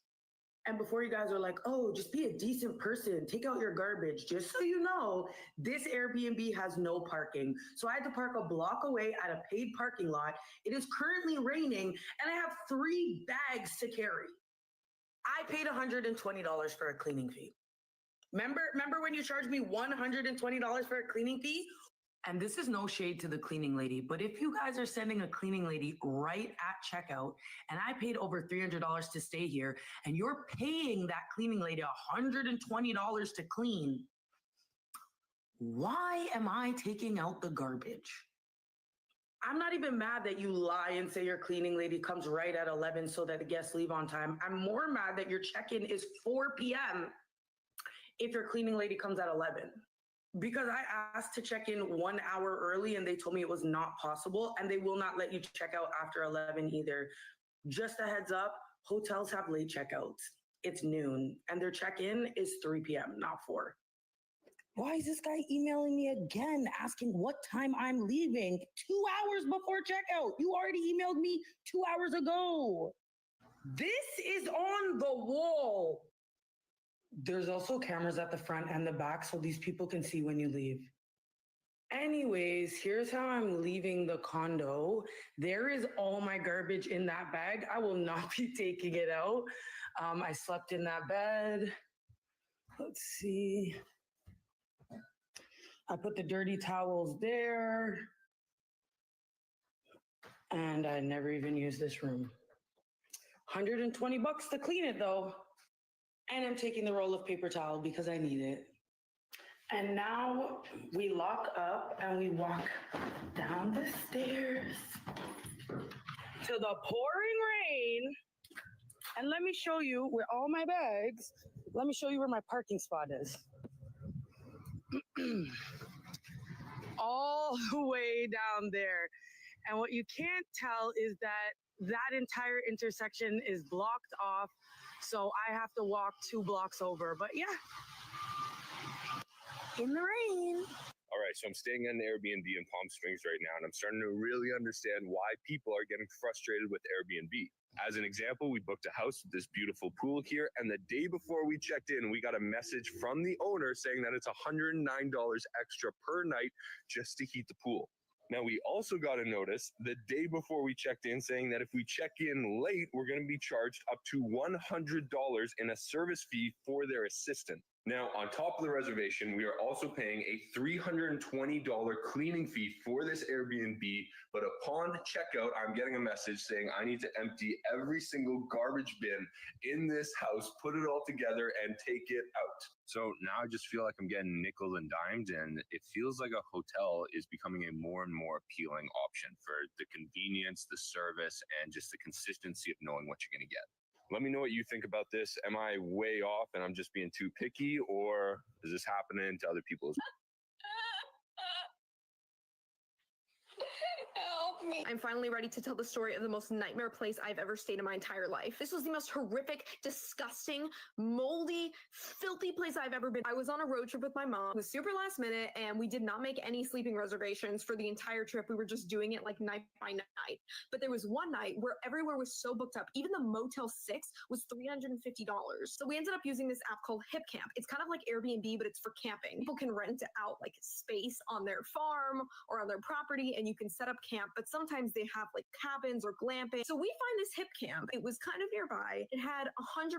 S7: And before you guys are like, oh, just be a decent person, take out your garbage. Just so you know, this Airbnb has no parking. So I had to park a block away at a paid parking lot. It is currently raining, and I have 3 bags to carry. I paid $120 for a cleaning fee. Remember when you charged me $120 for a cleaning fee? And this is no shade to the cleaning lady, but if you guys are sending a cleaning lady right at checkout, and I paid over $300 to stay here, and you're paying that cleaning lady $120 to clean, why am I taking out the garbage? I'm not even mad that you lie and say your cleaning lady comes right at 11 so that the guests leave on time. I'm more mad that your check-in is 4 p.m. if your cleaning lady comes at 11. Because I asked to check in 1 hour early and they told me it was not possible, and they will not let you check out after 11 either. Just a heads up, hotels have late checkouts. It's noon and their check-in is 3 p.m., not 4. Why is this guy emailing me again, asking what time I'm leaving 2 hours before checkout? You already emailed me 2 hours ago. This is on the wall. There's also cameras at the front and the back so these people can see when you leave. Anyways, here's how I'm leaving the condo. There is all my garbage in that bag. I will not be taking it out. I slept in that bed. Let's see. I put the dirty towels there. And I never even used this room. $120 to clean it though. And I'm taking the roll of paper towel because I need it. And now we lock up and we walk down the stairs to the pouring rain. And let me show you where all my bags, let me show you where my parking spot is. All the way down there. And what you can't tell is that entire intersection is blocked off. So I have to walk 2 blocks over. But yeah, in the rain.
S26: All right, so I'm staying in an Airbnb in Palm Springs right now, and I'm starting to really understand why people are getting frustrated with Airbnb. As an example, we booked a house with this beautiful pool here, and the day before we checked in, we got a message from the owner saying that it's $109 extra per night just to heat the pool. Now, we also got a notice the day before we checked in saying that if we check in late, we're going to be charged up to $100 in a service fee for their assistant. Now, on top of the reservation, we are also paying a $320 cleaning fee for this Airbnb, but upon checkout, I'm getting a message saying I need to empty every single garbage bin in this house, put it all together, and take it out. So now I just feel like I'm getting nickel and dimed, and it feels like a hotel is becoming a more and more appealing option for the convenience, the service, and just the consistency of knowing what you're going to get. Let me know what you think about this. Am I way off and I'm just being too picky, or is this happening to other people as well?
S1: Help me. I'm finally ready to tell the story of the most nightmare place I've ever stayed in my entire life. This was the most horrific, disgusting, moldy, filthy place I've ever been. I was on a road trip with my mom. It was super last minute, and we did not make any sleeping reservations for the entire trip. We were just doing it like night by night. But there was one night where everywhere was so booked up. Even the Motel 6 was $350. So we ended up using this app called HipCamp. It's kind of like Airbnb, but it's for camping. People can rent out like space on their farm or on their property, and you can set up camp, but sometimes they have like cabins or glamping. So we find this HipCamp. It was kind of nearby. It had 100%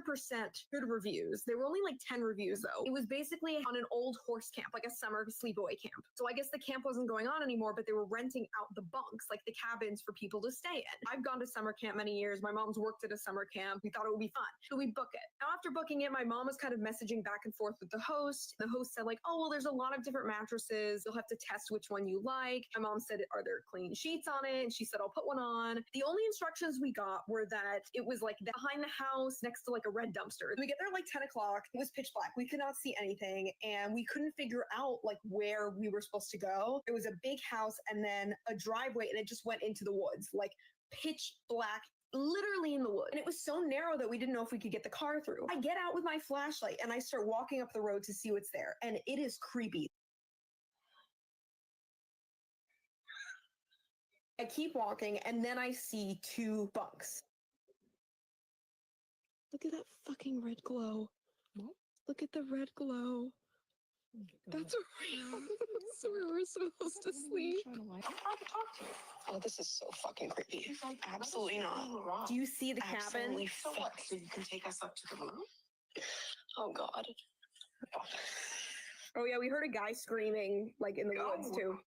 S1: good reviews. There were only like 10 reviews though. It was basically on an old horse camp, like a summer sleepaway camp. So I guess the camp wasn't going on anymore, but they were renting out the bunks, like the cabins for people to stay in. I've gone to summer camp many years. My mom's worked at a summer camp. We thought it would be fun. So we book it. Now after booking it, my mom was kind of messaging back and forth with the host. The host said like, oh, well, there's a lot of different mattresses. You'll have to test which one you like. My mom said, are there clean sheets on it? And she said, I'll put one on. The only instructions we got were that it was like behind the house next to like a red dumpster. We get there like 10 o'clock. It was pitch black. We could not see anything. And we couldn't figure out like where we were supposed to go. It was a big house and then a driveway, and it just went into the woods, like pitch black, literally in the woods. And it was so narrow that we didn't know if we could get the car through. I get out with my flashlight and I start walking up the road to see what's there. And it is creepy. I keep walking and then I see 2 bunks. Look at that fucking red glow. Look at the red glow. That's real. That's where we're supposed to sleep.
S9: I'm trying to talk to you. Oh, this is so fucking creepy. Absolutely not.
S1: Do you see the cabin?
S9: Absolutely fuck. So you can take us up to the room? Oh, God.
S1: Oh, yeah, we heard a guy screaming, like, in the woods, too.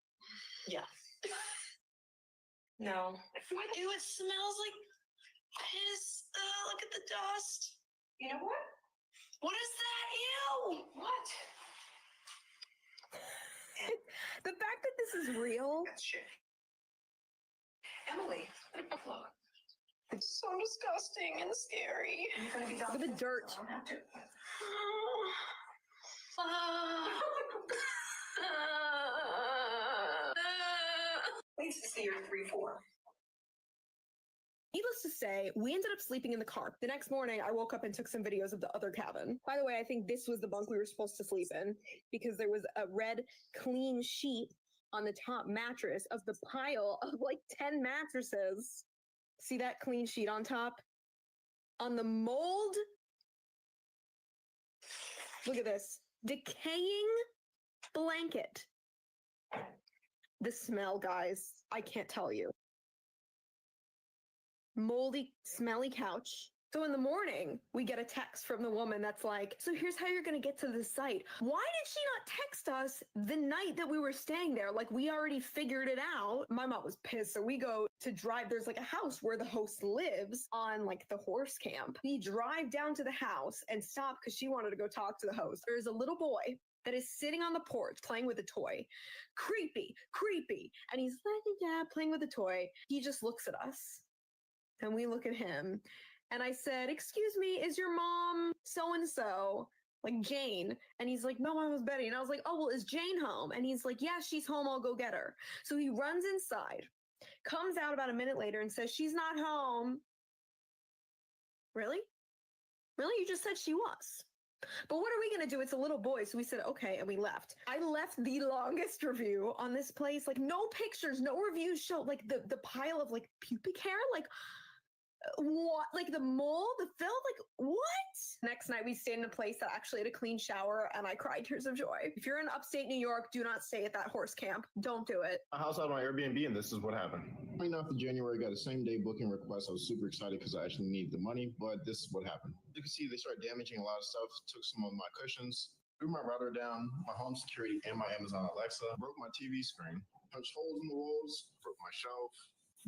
S9: Yeah. No. Ew, it smells like piss. Look at the dust. You know what? What is that? Ew! What?
S1: The fact that this is real.
S9: That's shit. Emily, look. It's so disgusting and scary.
S1: Look at the dirt.
S9: Needs to see your 3-4.
S1: Needless to say, we ended up sleeping in the car. The next morning, I woke up and took some videos of the other cabin. By the way, I think this was the bunk we were supposed to sleep in because there was a red, clean sheet on the top mattress of the pile of like 10 mattresses. See that clean sheet on top? On the mold? Look at this. Decaying blanket. The smell, guys. I can't tell you. Moldy, smelly couch. So in the morning, we get a text from the woman that's like, so here's how you're going to get to the site. Why did she not text us the night that we were staying there? Like, we already figured it out. My mom was pissed. So we go to drive. There's like a house where the host lives on like the horse camp. We drive down to the house and stop because she wanted to go talk to the host. There's a little boy that is sitting on the porch playing with a toy. Creepy, creepy. And he's like, playing with a toy. He just looks at us. And we look at him. And I said, excuse me, is your mom so-and-so? Like Jane. And he's like, no, my mom's Betty. And I was like, oh, well, is Jane home? And he's like, yeah, she's home. I'll go get her. So he runs inside, comes out about a minute later and says, she's not home. Really? Really? You just said she was. But what are we going to do? It's a little boy. So we said, okay. And we left. I left the longest review on this place. Like no pictures, no reviews show like the pile of like pubic hair. Like what? Like the mold, the filth, like what? Next night we stayed in a place that actually had a clean shower and I cried tears of joy. If you're in upstate New York, do not stay at that horse camp. Don't do it.
S11: A house out on Airbnb and this is what happened. 29th of January, got a same day booking request. I was super excited because I actually needed the money, but this is what happened. You can see they started damaging a lot of stuff, took some of my cushions, threw my router down, my home security and my Amazon Alexa, broke my TV screen, punched holes in the walls, broke my shelf,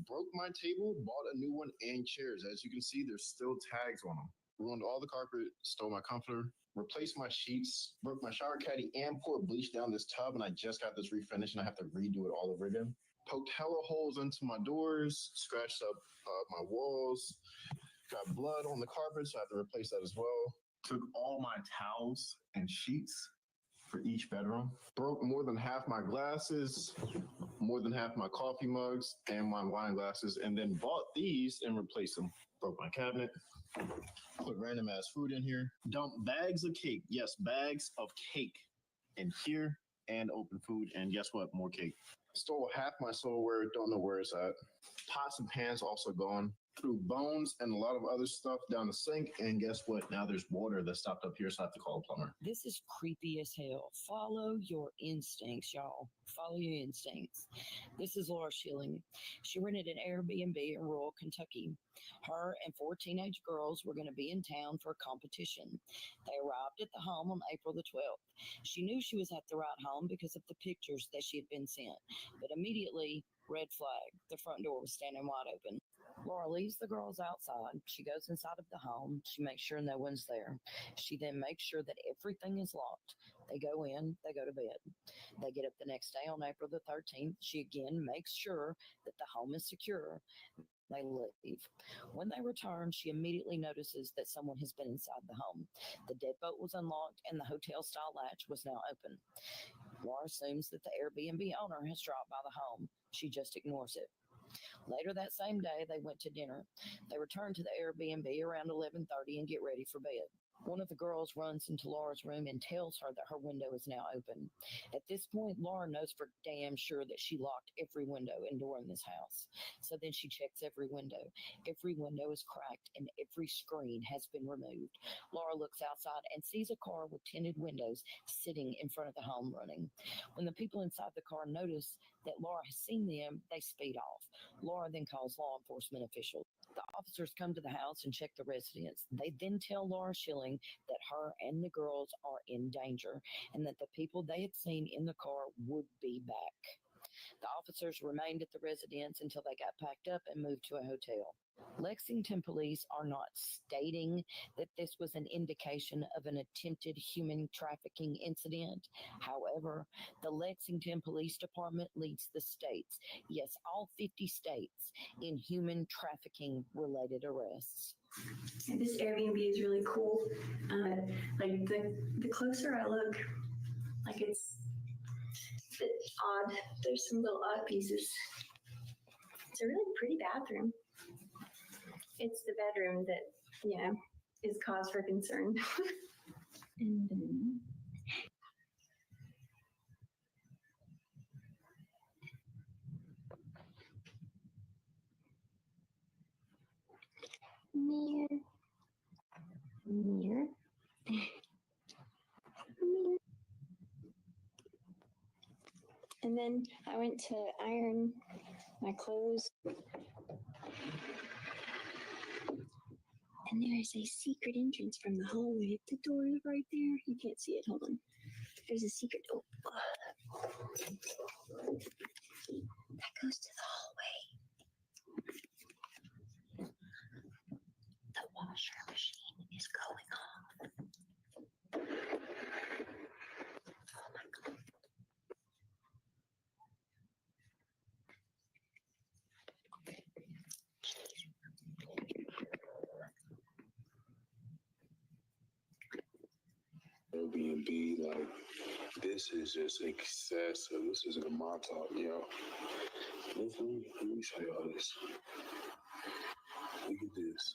S11: broke my table, bought a new one and chairs. As you can see, there's still tags on them. Ruined all the carpet, stole my comforter, replaced my sheets, broke my shower caddy, and poured bleach down this tub. And I just got this refinished and I have to redo it all over again. Poked hella holes into my doors, scratched up my walls, got blood on the carpet, so I have to replace that as well. Took all my towels and sheets for each bedroom. Broke more than half my glasses, more than half my coffee mugs, and my wine glasses, and then bought these and replaced them. Broke my cabinet, put random ass food in here, dumped bags of cake. Yes, bags of cake in here and open food. And guess what? More cake. Stole half my silverware, don't know where it's at. Pots and pans also gone. Threw bones and a lot of other stuff down the sink. And guess what? Now there's water that stopped up here, so I have to call a plumber.
S13: This is creepy as hell. Follow your instincts, y'all. Follow your instincts. This is Laura Schilling. She rented an Airbnb in rural Kentucky. Her and 4 teenage girls were going to be in town for a competition. They arrived at the home on April the 12th. She knew she was at the right home because of the pictures that she had been sent. But immediately, red flag. The front door was standing wide open. Laura leaves the girls outside. She goes inside of the home. She makes sure no one's there. She then makes sure that everything is locked. They go in, they go to bed. They get up the next day on April the 13th. She again makes sure that the home is secure. They leave. When they return, she immediately notices that someone has been inside the home. The deadbolt was unlocked and the hotel-style latch was now open. Laura assumes that the Airbnb owner has dropped by the home. She just ignores it. Later that same day, they went to dinner. They returned to the Airbnb around 11:30 and get ready for bed. One of the girls runs into Laura's room and tells her that her window is now open. At this point, Laura knows for damn sure that she locked every window and door in this house. So then she checks every window. Every window is cracked and every screen has been removed. Laura looks outside and sees a car with tinted windows sitting in front of the home running. When the people inside the car notice that Laura has seen them, they speed off. Laura then calls law enforcement officials. The officers come to the house and check the residence. They then tell Laura Schilling that her and the girls are in danger and that the people they had seen in the car would be back. The officers remained at the residence until they got packed up and moved to a hotel. Lexington police are not stating that this was an indication of an attempted human trafficking incident. However, the Lexington Police Department leads the states, yes, all 50 states, in human trafficking related arrests.
S14: This Airbnb is really cool. Like the closer I look, Like it's a bit odd. There's some little odd pieces. It's a really pretty bathroom. It's the bedroom that, yeah, is cause for concern. And mirror. Mirror. And then I went to iron my clothes. And there's a secret entrance from the hallway. The door is right there. You can't see it. Hold on. There's a secret door. That goes to the hallway. The washer machine is going off. Oh my God.
S26: Airbnb, like, this is just excessive. This is a mob talk, yo. Listen, let me show y'all this. Look at this.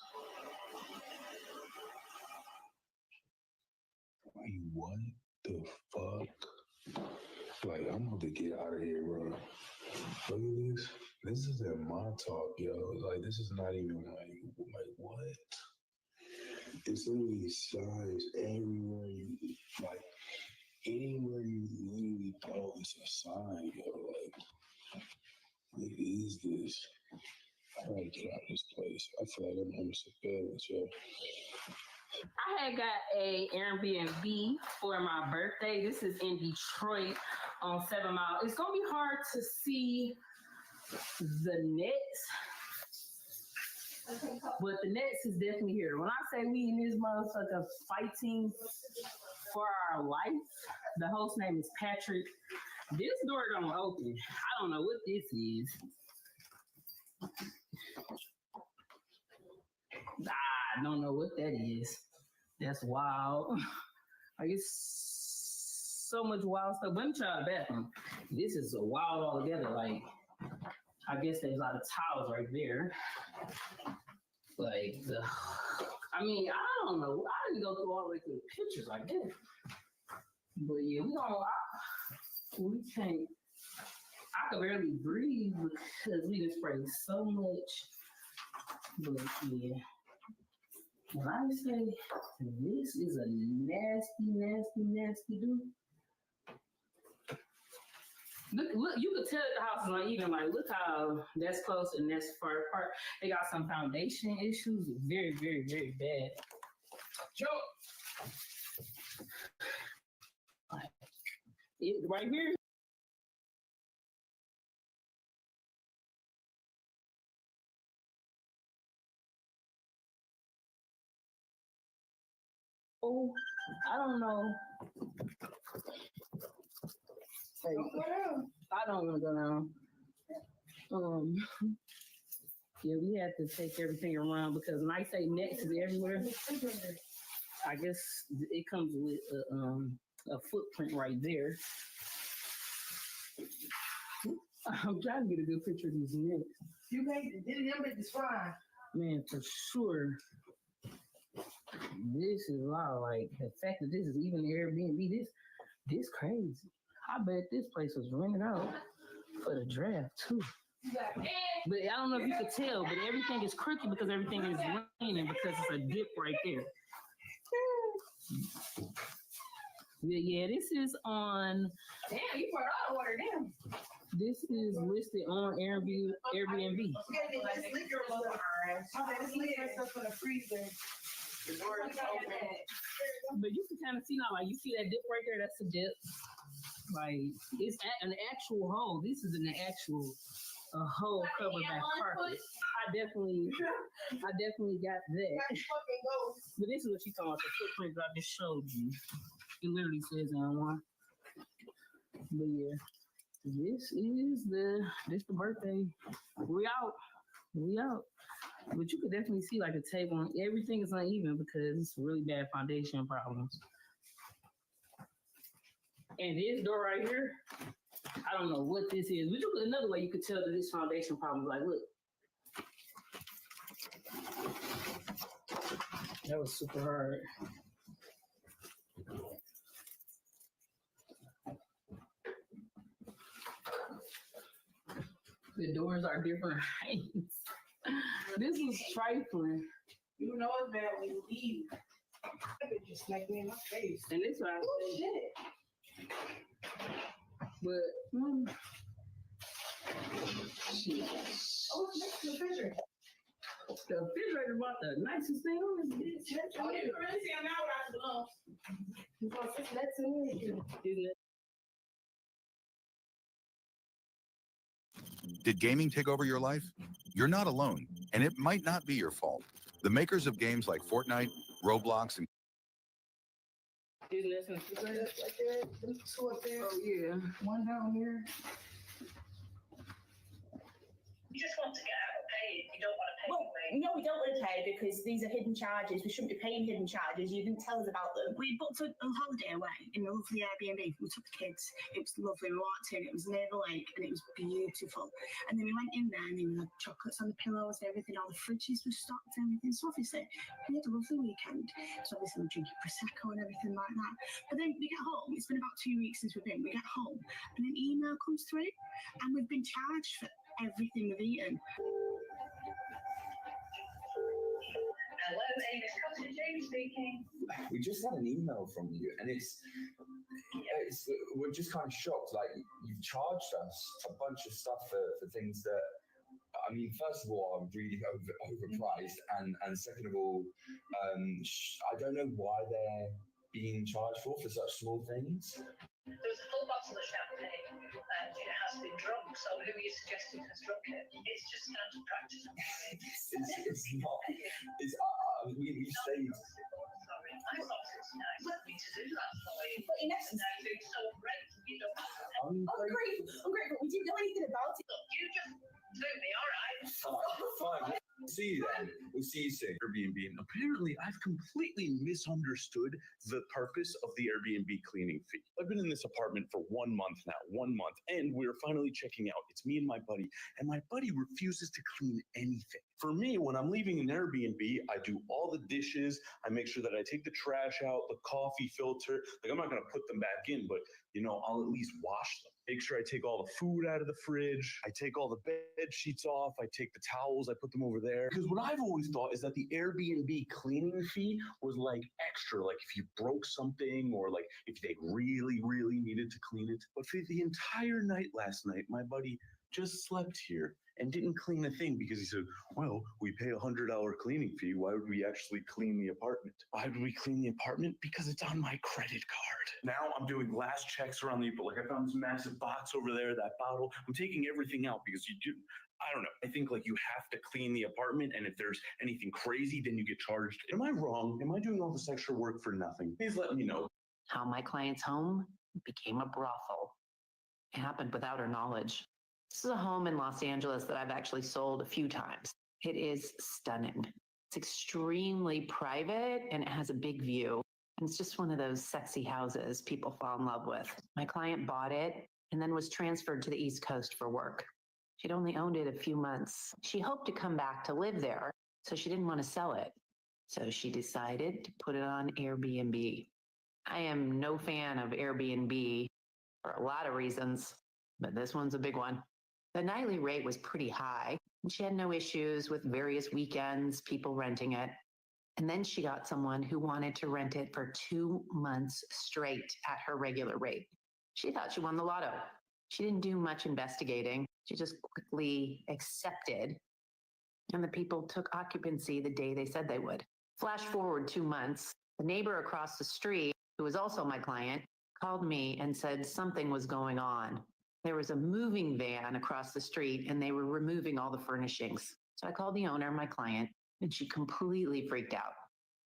S26: Like, what the fuck? Like, I'm about to get out of here, bro. Look at this. This is a mob talk, yo. Like, this is not even like what? It's literally signs everywhere you, like, anywhere you literally go, it's a sign, yo. Like, what is this? I gotta get out of this place. I feel like I'm almost a village, yo.
S15: I had got a Airbnb for my birthday. This is in Detroit on 7 Mile. It's gonna be hard to see the Nets, but the Nets is definitely here. When I say we in this motherfucker fighting for our life, the host name is Patrick. This door don't open. I don't know what this is. I don't know what that is. That's wild. I guess so much wild stuff. Let me try the bathroom. This is a wild altogether. Like, I guess there's a lot of towels right there. Like, I mean, I don't know. I didn't go through all the way through the pictures like this. But yeah, we can't. I could barely breathe because we just sprayed so much. But yeah. When I say this is a nasty dude. Look, you could tell the house is not even. Like, look how that's close and that's far apart. They got some foundation issues, very, very, very bad. Joe, right here. Oh, I don't know. Hey, I don't want to go down. Yeah, we had to take everything around because when I say nets is everywhere, I guess it comes with a footprint right there. I'm trying to get a good picture of these nets.
S22: You made it. Didn't them it's fine.
S15: Man, for sure. This is wild. Like, the fact that this is even Airbnb, this crazy. I bet this place was rented out for the draft too. But I don't know if you could tell, but everything is crooked because everything is raining because it's a dip right there. Yeah, this is on.
S22: Damn, you poured all the water down.
S15: This is listed on Airbnb.
S22: This liquor was this liquor stuff in the freezer.
S15: But you can kind of see now, like you see that dip right there. That's a dip. Like it's an actual hole. This is an actual hole covered by carpet. I definitely got that. But this is what she's talking about. The footprint I just showed you. It literally says on one. But yeah, this is the birthday. We out. But you could definitely see like the table and everything is uneven because it's really bad foundation problems. And this door right here, I don't know what this is. But another way you could tell that this foundation probably like, look. That was super hard. The doors are different heights. This was trifling.
S22: You know it's bad when you leave. That bitch just smacked me in my face.
S15: And this one,
S22: oh, shit.
S15: But shit.
S22: Oh, it's next to the refrigerator.
S15: The refrigerator bought the nicest thing on this bitch.
S22: Oh, you can really see them now without the gloves. Because it's next to me.
S15: Isn't it?
S16: Did gaming take over your life? You're not alone, and it might not be your fault. The makers of games like Fortnite, Roblox, and
S15: Isn't this in the refrigerator?
S22: Right there. There's two up there.
S15: Oh, yeah.
S22: One down here.
S9: You just want to get out of paying. You don't want to pay.
S18: Well, no, we don't want to pay because these are hidden charges. We shouldn't be paying hidden charges. You didn't tell us about them.
S19: We booked a holiday away in a lovely Airbnb. We took the kids. It was lovely. We walked in. It was near the lake and it was beautiful. And then we went in there and there were chocolates on the pillows and everything. All the fridges were stocked and everything. So obviously, we had a lovely weekend. So obviously, we're drinking Prosecco and everything like that. But then we get home. It's been about 2 weeks since we've been. We get home and an email comes through and we've been charged for everything we've eaten.
S9: Hello, Amos Cottage, James speaking.
S20: We just had an email from you, and we're just kind of shocked. Like, you've charged us a bunch of stuff for things that, I mean, first of all, are really overpriced, and second of all, I don't know why they're being charged for such small things.
S9: There was a full bottle of champagne, and it has been drunk. So who are you suggesting has drunk it? It's just standard practice.
S20: It's not. We stayed.
S9: Sorry, I thought it was nice of me to do that for you.
S18: But in essence,
S9: now you're doing so great, you don't.
S18: I'm grateful. We didn't know anything about it.
S9: Look, you just do me, all right?
S20: Fine. See you then. We'll see you soon.
S21: Airbnb. And apparently, I've completely misunderstood the purpose of the Airbnb cleaning fee. I've been in this apartment for 1 month now, and we're finally checking out. It's me and my buddy refuses to clean anything. For me, when I'm leaving an Airbnb, I do all the dishes. I make sure that I take the trash out, the coffee filter. Like, I'm not going to put them back in, but, I'll at least wash them. Make sure I take all the food out of the fridge. I take all the bed sheets off. I take the towels. I put them over there. Because what I've always thought is that the Airbnb cleaning fee was like extra, like if you broke something or like if they really, really needed to clean it. But for the entire night last night, my buddy just slept here and didn't clean a thing because he said, well, we pay $100 cleaning fee. Why would we actually clean the apartment? Why would we clean the apartment? Because it's on my credit card. Now I'm doing last checks around the, like I found this massive box over there, that bottle. I'm taking everything out because I don't know. I think like you have to clean the apartment, and if there's anything crazy, then you get charged. Am I wrong? Am I doing all this extra work for nothing? Please let me know.
S23: How my client's home became a brothel. It happened without her knowledge. This is a home in Los Angeles that I've actually sold a few times. It is stunning. It's extremely private and it has a big view. And it's just one of those sexy houses people fall in love with. My client bought it and then was transferred to the East Coast for work. She'd only owned it a few months. She hoped to come back to live there, so she didn't want to sell it. So she decided to put it on Airbnb. I am no fan of Airbnb for a lot of reasons, but this one's a big one. The nightly rate was pretty high, and she had no issues with various weekends, people renting it. And then she got someone who wanted to rent it for 2 months straight at her regular rate. She thought she won the lotto. She didn't do much investigating. She just quickly accepted, and the people took occupancy the day they said they would. Flash forward 2 months, the neighbor across the street, who was also my client, called me and said something was going on. There was a moving van across the street and they were removing all the furnishings. So I called the owner, my client, and she completely freaked out.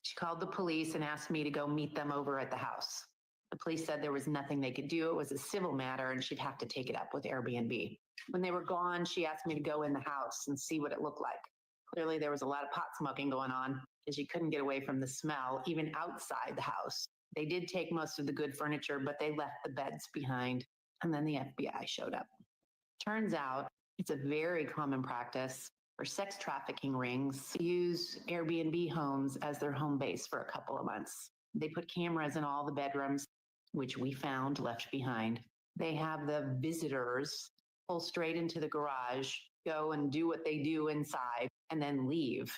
S23: She called the police and asked me to go meet them over at the house. The police said there was nothing they could do. It was a civil matter and she'd have to take it up with Airbnb. When they were gone, she asked me to go in the house and see what it looked like. Clearly there was a lot of pot smoking going on because she couldn't get away from the smell, even outside the house. They did take most of the good furniture, but they left the beds behind. And then the FBI showed up. Turns out it's a very common practice for sex trafficking rings to use Airbnb homes as their home base for a couple of months. They put cameras in all the bedrooms, which we found left behind. They have the visitors pull straight into the garage, go and do what they do inside, and then leave.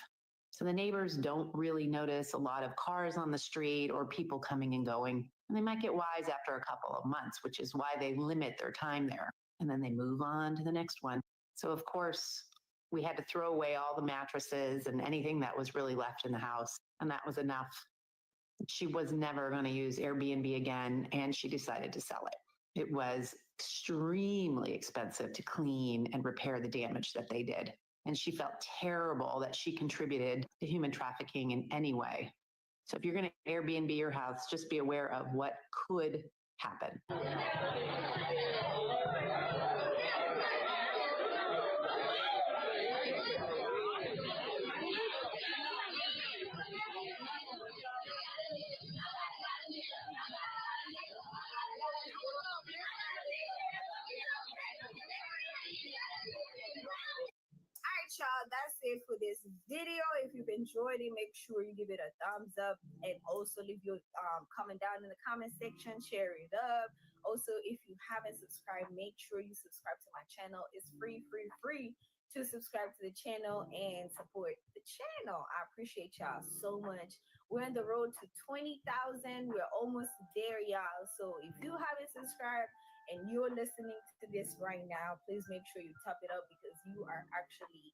S23: So the neighbors don't really notice a lot of cars on the street or people coming and going. And they might get wise after a couple of months, which is why they limit their time there. And then they move on to the next one. So of course, we had to throw away all the mattresses and anything that was really left in the house. And that was enough. She was never going to use Airbnb again, and she decided to sell it. It was extremely expensive to clean and repair the damage that they did. And she felt terrible that she contributed to human trafficking in any way. So if you're going to Airbnb your house, just be aware of what could happen.
S2: Y'all, that's it for this video. If you've enjoyed it, make sure you give it a thumbs up and also leave your comment down in the comment section. Share it up. Also, if you haven't subscribed, make sure you subscribe to my channel. It's free to subscribe to the channel and support the channel. I appreciate y'all so much. We're on the road to 20,000. We're almost there, y'all. So if you haven't subscribed and you're listening to this right now, please make sure you tap it up, because you are actually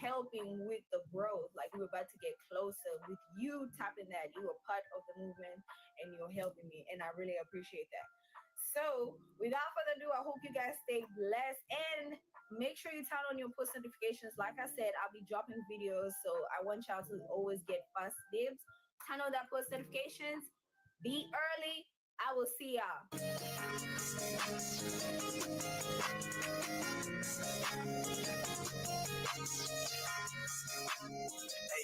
S2: helping with the growth. Like, we're about to get closer with you tapping that. You are part of the movement and you're helping me, and I really appreciate that. So without further ado, I hope you guys stay blessed and make sure you turn on your post notifications. Like I said, I'll be dropping videos, so I want y'all to always get fast dibs. Turn on that post notifications. Be early. I will see y'all.
S4: Hey,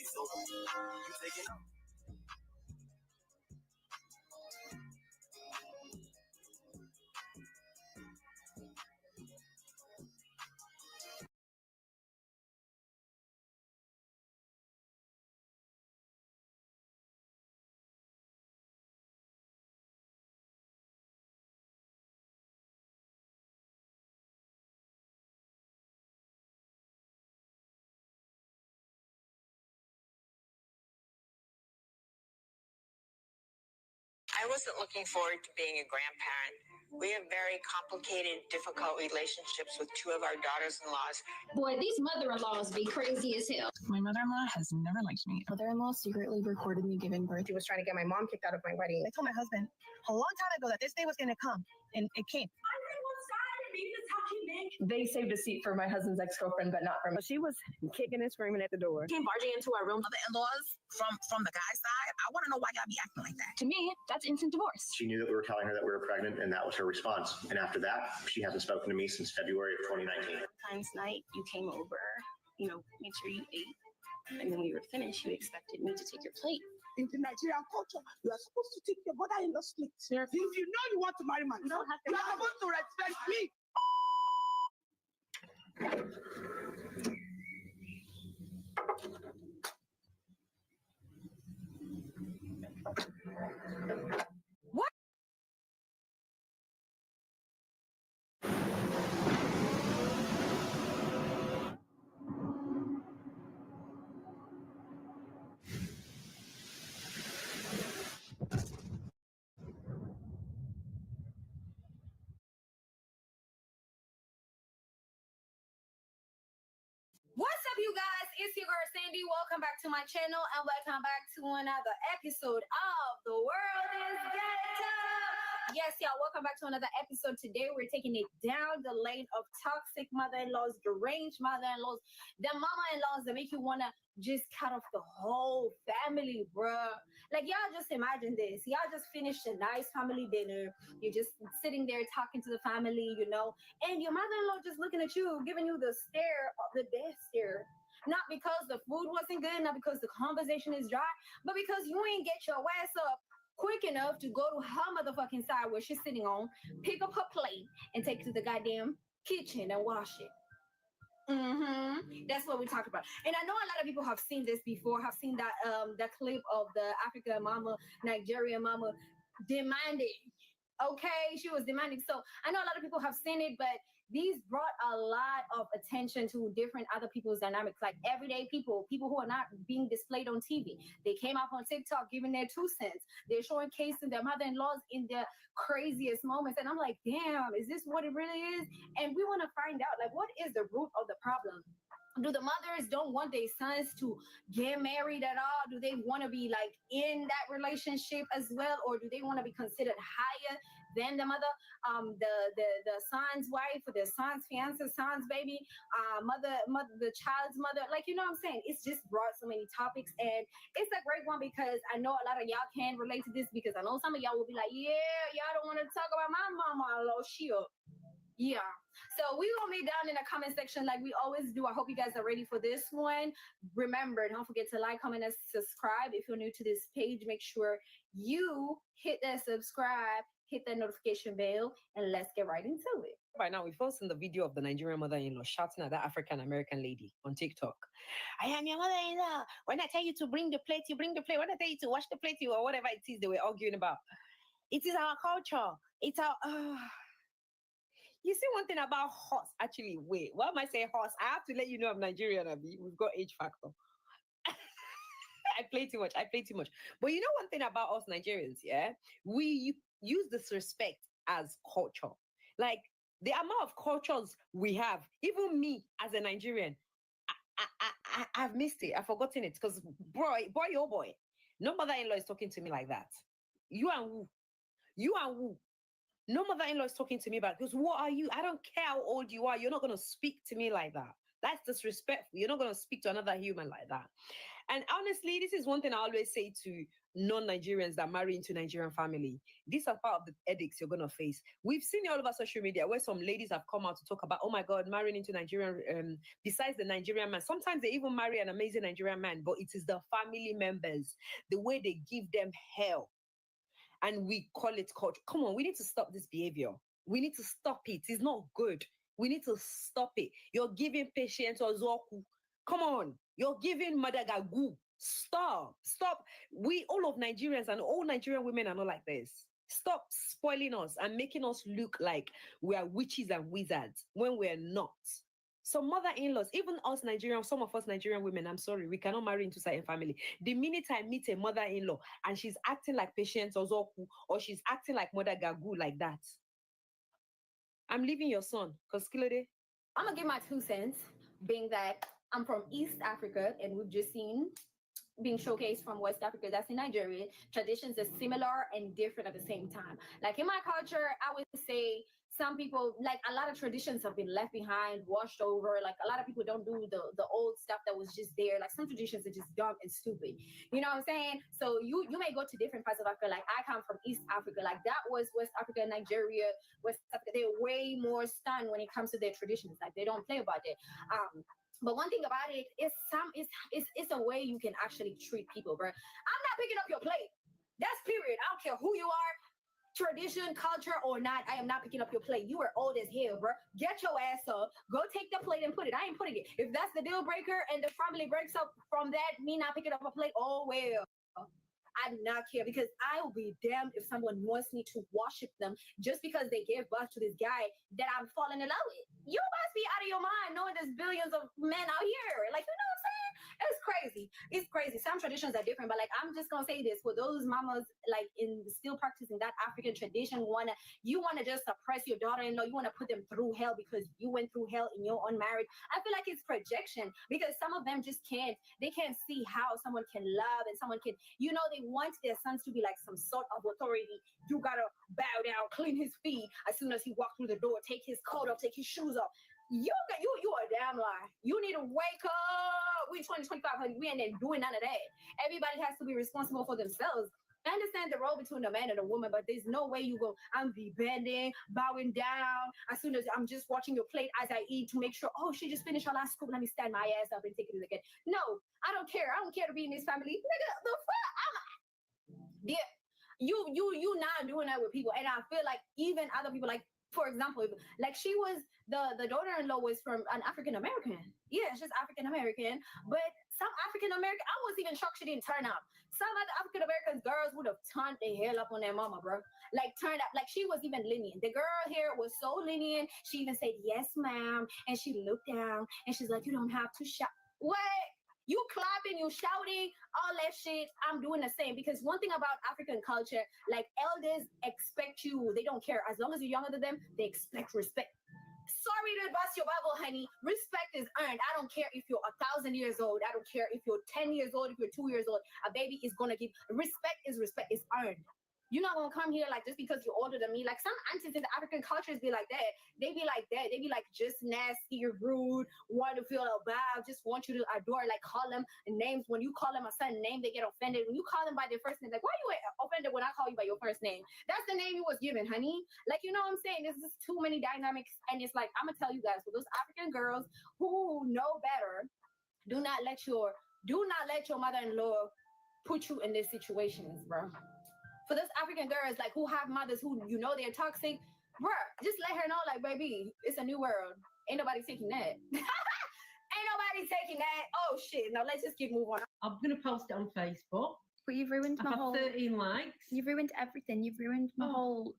S4: so you taking out?
S3: I wasn't looking forward to being a grandparent. We have very complicated, difficult relationships with two of our daughters-in-laws.
S10: Boy, these mother-in-laws be crazy as hell.
S12: My mother-in-law has never liked me. Mother-in-law secretly recorded me giving birth.
S18: She was trying to get my mom kicked out of my wedding.
S12: I told my husband a long time ago that this day was going to come, and it came.
S18: They saved a seat for my husband's ex-girlfriend, but not for me.
S12: She was kicking and screaming at the door.
S18: Came barging into our room.
S12: The in-laws from the guy's side, I want to know why y'all be acting like that. To me, that's instant divorce.
S17: She knew that we were telling her that we were pregnant, and that was her response. And after that, she hasn't spoken to me since February of 2019.
S12: Times night, you came over, made sure you ate. And then when you were finished, you expected me to take your plate.
S24: In the Nigerian culture, you are supposed to take your mother-in-law's plate. If you know you want to marry man, you are supposed to respect me.
S2: What? What's up, you guys? It's your girl Sandy. Welcome back to my channel and welcome back to another episode of The World is Ghetto. Yes, y'all, welcome back to another episode. Today we're taking it down the lane of toxic mother-in-laws, deranged mother-in-laws, the mama-in-laws that make you want to just cut off the whole family, bruh. Like, y'all just imagine this. Y'all just finished a nice family dinner. You're just sitting there talking to the family, and your mother-in-law just looking at you, giving you the stare, the death stare. Not because the food wasn't good, not because the conversation is dry, but because you ain't get your ass up quick enough to go to her motherfucking side where she's sitting on, pick up her plate, and take it to the goddamn kitchen and wash it. That's what we talked about. And I know a lot of people have seen this before, have seen that clip of the African mama, Nigerian mama demanding. Okay, she was demanding. So I know a lot of people have seen it, but these brought a lot of attention to different other people's dynamics, like everyday people who are not being displayed on TV. They came up on TikTok giving their 2 cents. They're showcasing their mother-in-laws in their craziest moments. And I'm like, damn, is this what it really is? And we want to find out, like, what is the root of the problem? Do the mothers don't want their sons to get married at all? Do they want to be like in that relationship as well, or do they want to be considered higher than the mother, the son's wife, or the son's fiance, son's baby, mother, the child's mother? Like, you know what I'm saying? It's just brought so many topics, and it's a great one because I know a lot of y'all can relate to this, because I know some of y'all will be like, yeah, y'all don't want to talk about my mama-in-law, yeah. So we will be down in the comment section like we always do. I hope you guys are ready for this one. Remember, don't forget to like, comment, and subscribe. If you're new to this page, make sure you hit that subscribe, hit that notification bell, and let's get right into it.
S1: By now, we've all seen the video of the Nigerian mother-in-law shouting at that African-American lady on TikTok. I am your mother-in-law. When I tell you to bring the plate, you bring the plate. When I tell you to wash the plate, you, or whatever it is they were arguing about. It is our culture. It's our... You see one thing about horse, actually, wait, why am I saying horse? I have to let you know I'm Nigerian, Abby. We've got age factor. I play too much. But you know one thing about us Nigerians, yeah? We use disrespect as culture. Like, the amount of cultures we have, even me as a Nigerian, I've missed it. I've forgotten it. Because, boy, no mother-in-law is talking to me like that. You and who? No mother-in-law is talking to me about, because what are you? I don't care how old you are. You're not going to speak to me like that. That's disrespectful. You're not going to speak to another human like that. And honestly, this is one thing I always say to non-Nigerians that marry into Nigerian family. These are part of the edicts you're going to face. We've seen it all over social media where some ladies have come out to talk about, oh my God, marrying into Nigerian, besides the Nigerian man. Sometimes they even marry an amazing Nigerian man, but it is the family members, the way they give them hell. And we call it culture. Come on, we need to stop this behavior. We need to stop it. It's not good. We need to stop it. You're giving patients Ozoku. Come on. You're giving Madagagu. Stop. We, all of Nigerians and all Nigerian women are not like this. Stop spoiling us and making us look like we are witches and wizards when we're not. Some mother-in-laws, even us Nigerian, some of us Nigerian women, I'm sorry, we cannot marry into certain family. The minute I meet a mother-in-law and she's acting like Patience Ozoku, or she's acting like Mother Gagu like that, I'm leaving your son. Because Kilode,
S2: I'm going to give my 2 cents, being that I'm from East Africa, and we've just seen being showcased from West Africa, that's in Nigeria. Traditions are similar and different at the same time. Like in my culture, I would say some people, like a lot of traditions have been left behind, washed over. Like a lot of people don't do the old stuff that was just there. Like some traditions are just dumb and stupid. You know what I'm saying? So you may go to different parts of Africa. Like I come from East Africa. Like that was West Africa, Nigeria, West Africa. They're way more stunned when it comes to their traditions. Like they don't play about it. But one thing about it is it's a way you can actually treat people, bro. I'm not picking up your plate. That's period. I don't care who you are, tradition, culture, or not. I am not picking up your plate. You are old as hell, bro. Get your ass up. Go take the plate and put it. I ain't putting it. If that's the deal breaker and the family breaks up from that, me not picking up a plate, oh well. I do not care, because I will be damned if someone wants me to worship them just because they gave birth to this guy that I'm falling in love with. You must be out of your mind knowing there's billions of men out here. Like, you know what I'm saying? It's crazy. It's crazy. Some traditions are different, but like, I'm just gonna say this for those mamas like in still practicing that African tradition, you wanna just suppress your daughter-in-law, you wanna put them through hell because you went through hell and you're unmarried. I feel like it's projection, because some of them just can't see how someone can love and someone can, you know, they want their sons to be like some sort of authority. You gotta bow down, clean his feet as soon as he walks through the door, take his coat off, take his shoes off. You a damn lie. You need to wake up. We 2025, honey. We ain't doing none of that. Everybody has to be responsible for themselves. I understand the role between a man and a woman, but there's no way you go, I'm be bending, bowing down, as soon as I'm just watching your plate as I eat to make sure, oh, she just finished her last scoop, let me stand my ass up and take it again. No, I don't care. I don't care to be in this family. Nigga, the fuck? Yeah. you not doing that with people. And I feel like even other people, like for example, like she was the daughter-in-law was from an African American. Yeah, she's African American, but some African American, I was even shocked she didn't turn up. Some other African American girls would have turned their hair up on their mama, bro. Like turned up, like she was even lenient. The girl here was so lenient. She even said yes, ma'am, and she looked down and she's like, you don't have to shout. What? You clapping, you shouting, all that shit. I'm doing the same because one thing about African culture, like elders expect you. They don't care as long as you're younger than them. They expect respect. Sorry to bust your bubble, honey. Respect is earned. I don't care if you're 1,000 years old. I don't care if you're 10 years old, if you're 2 years old. A baby is gonna give respect is respect is earned. You're not gonna come here like just because you're older than me. Like some aunties in the African cultures be like that. They be like that. They be like just nasty, rude, want to feel bad, just want you to adore, like call them names. When you call them a certain name, they get offended. When you call them by their first name, like why are you offended when I call you by your first name? That's the name you was given, honey. Like you know what I'm saying? There's just too many dynamics, and it's like I'm gonna tell you guys, for those African girls who know better, do not let your mother-in-law put you in these situations, bro. For those African girls like who have mothers who you know they're toxic, bruh, just let her know, like, baby, it's a new world. Ain't nobody taking that. Ain't nobody taking that. Oh shit. No, let's just keep moving on.
S5: I'm gonna post it on Facebook.
S6: But you've ruined my
S5: I've
S6: whole
S5: 13 likes.
S6: You've ruined everything. You've ruined my whole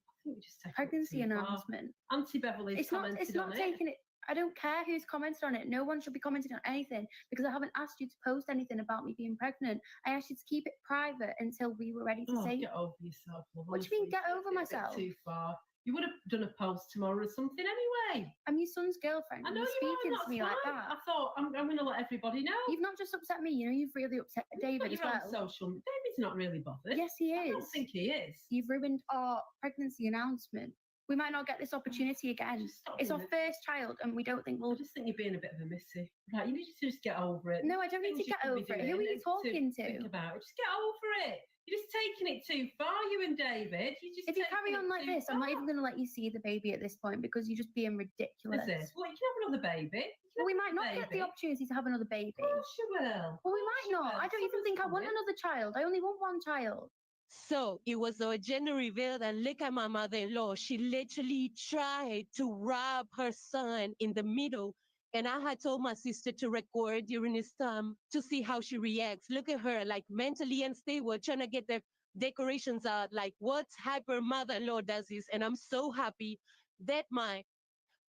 S6: pregnancy announcement.
S5: Auntie Beverly's
S6: It's not
S5: commented on it.
S6: taking it. I don't care who's commented on it. No one should be commenting on anything because I haven't asked you to post anything about me being pregnant. I asked you to keep it private until we were ready to say.
S5: Get over yourself. Love.
S6: What do you mean, get over
S5: It's a bit
S6: myself?
S5: Too far. You would have done a post tomorrow or something anyway.
S6: I'm your son's girlfriend.
S5: I know
S6: You're
S5: you are,
S6: speaking
S5: and
S6: to me
S5: that's
S6: like
S5: fine.
S6: that.
S5: I thought I'm going to let everybody know.
S6: You've not just upset me. You know, you've really upset David as
S5: You're on
S6: well.
S5: social. David's not really bothered.
S6: Yes, he is.
S5: I don't think he is.
S6: You've ruined our pregnancy announcement. We might not get this opportunity again. It's our first child, and we don't think we'll.
S5: I just think you're being a bit of a missy. Right, you need to just get over it.
S6: No, I don't need to get over it. Who are you talking to?
S5: Think about it. Just get over it. You're just taking it too far, you and David.
S6: If you carry on like this, I'm not even going to let you see the baby at this point because you're just being ridiculous.
S5: Is this? Well, you can have another baby.
S6: Well, we might not get the opportunity to have another baby.
S5: Of course you will.
S6: Well, we might not. I don't even think I want another child. I only want one child.
S7: So it was a gender reveal, and look at my mother-in-law. She literally tried to rob her son in the middle. And I had told my sister to record during this time to see how she reacts. Look at her, like mentally unstable, trying to get the decorations out. Like, what hyper mother-in-law does this? And I'm so happy that my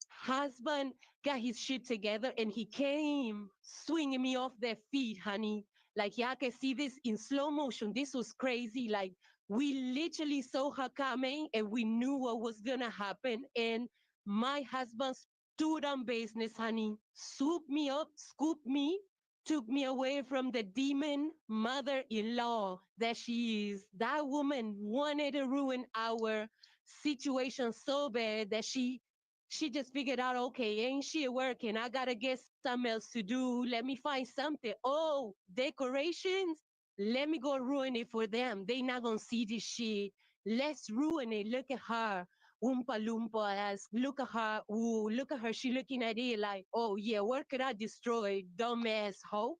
S7: husband got his shit together and he came swinging me off their feet, honey. Like, y'all can see this in slow motion. This was crazy. Like, we literally saw her coming and we knew what was gonna happen. And my husband stood on business, honey. Swooped me up, scooped me, took me away from the demon mother-in-law that she is. That woman wanted to ruin our situation so bad that she just figured out, okay, ain't shit working. I gotta get something else to do. Let me find something. Oh, decorations? Let me go ruin it for them. They not gonna see this shit. Let's ruin it. Look at her. Oompa Loompa ass. Look at her. Ooh, look at her. She looking at it like, oh yeah, where could I destroy? Dumbass hoe.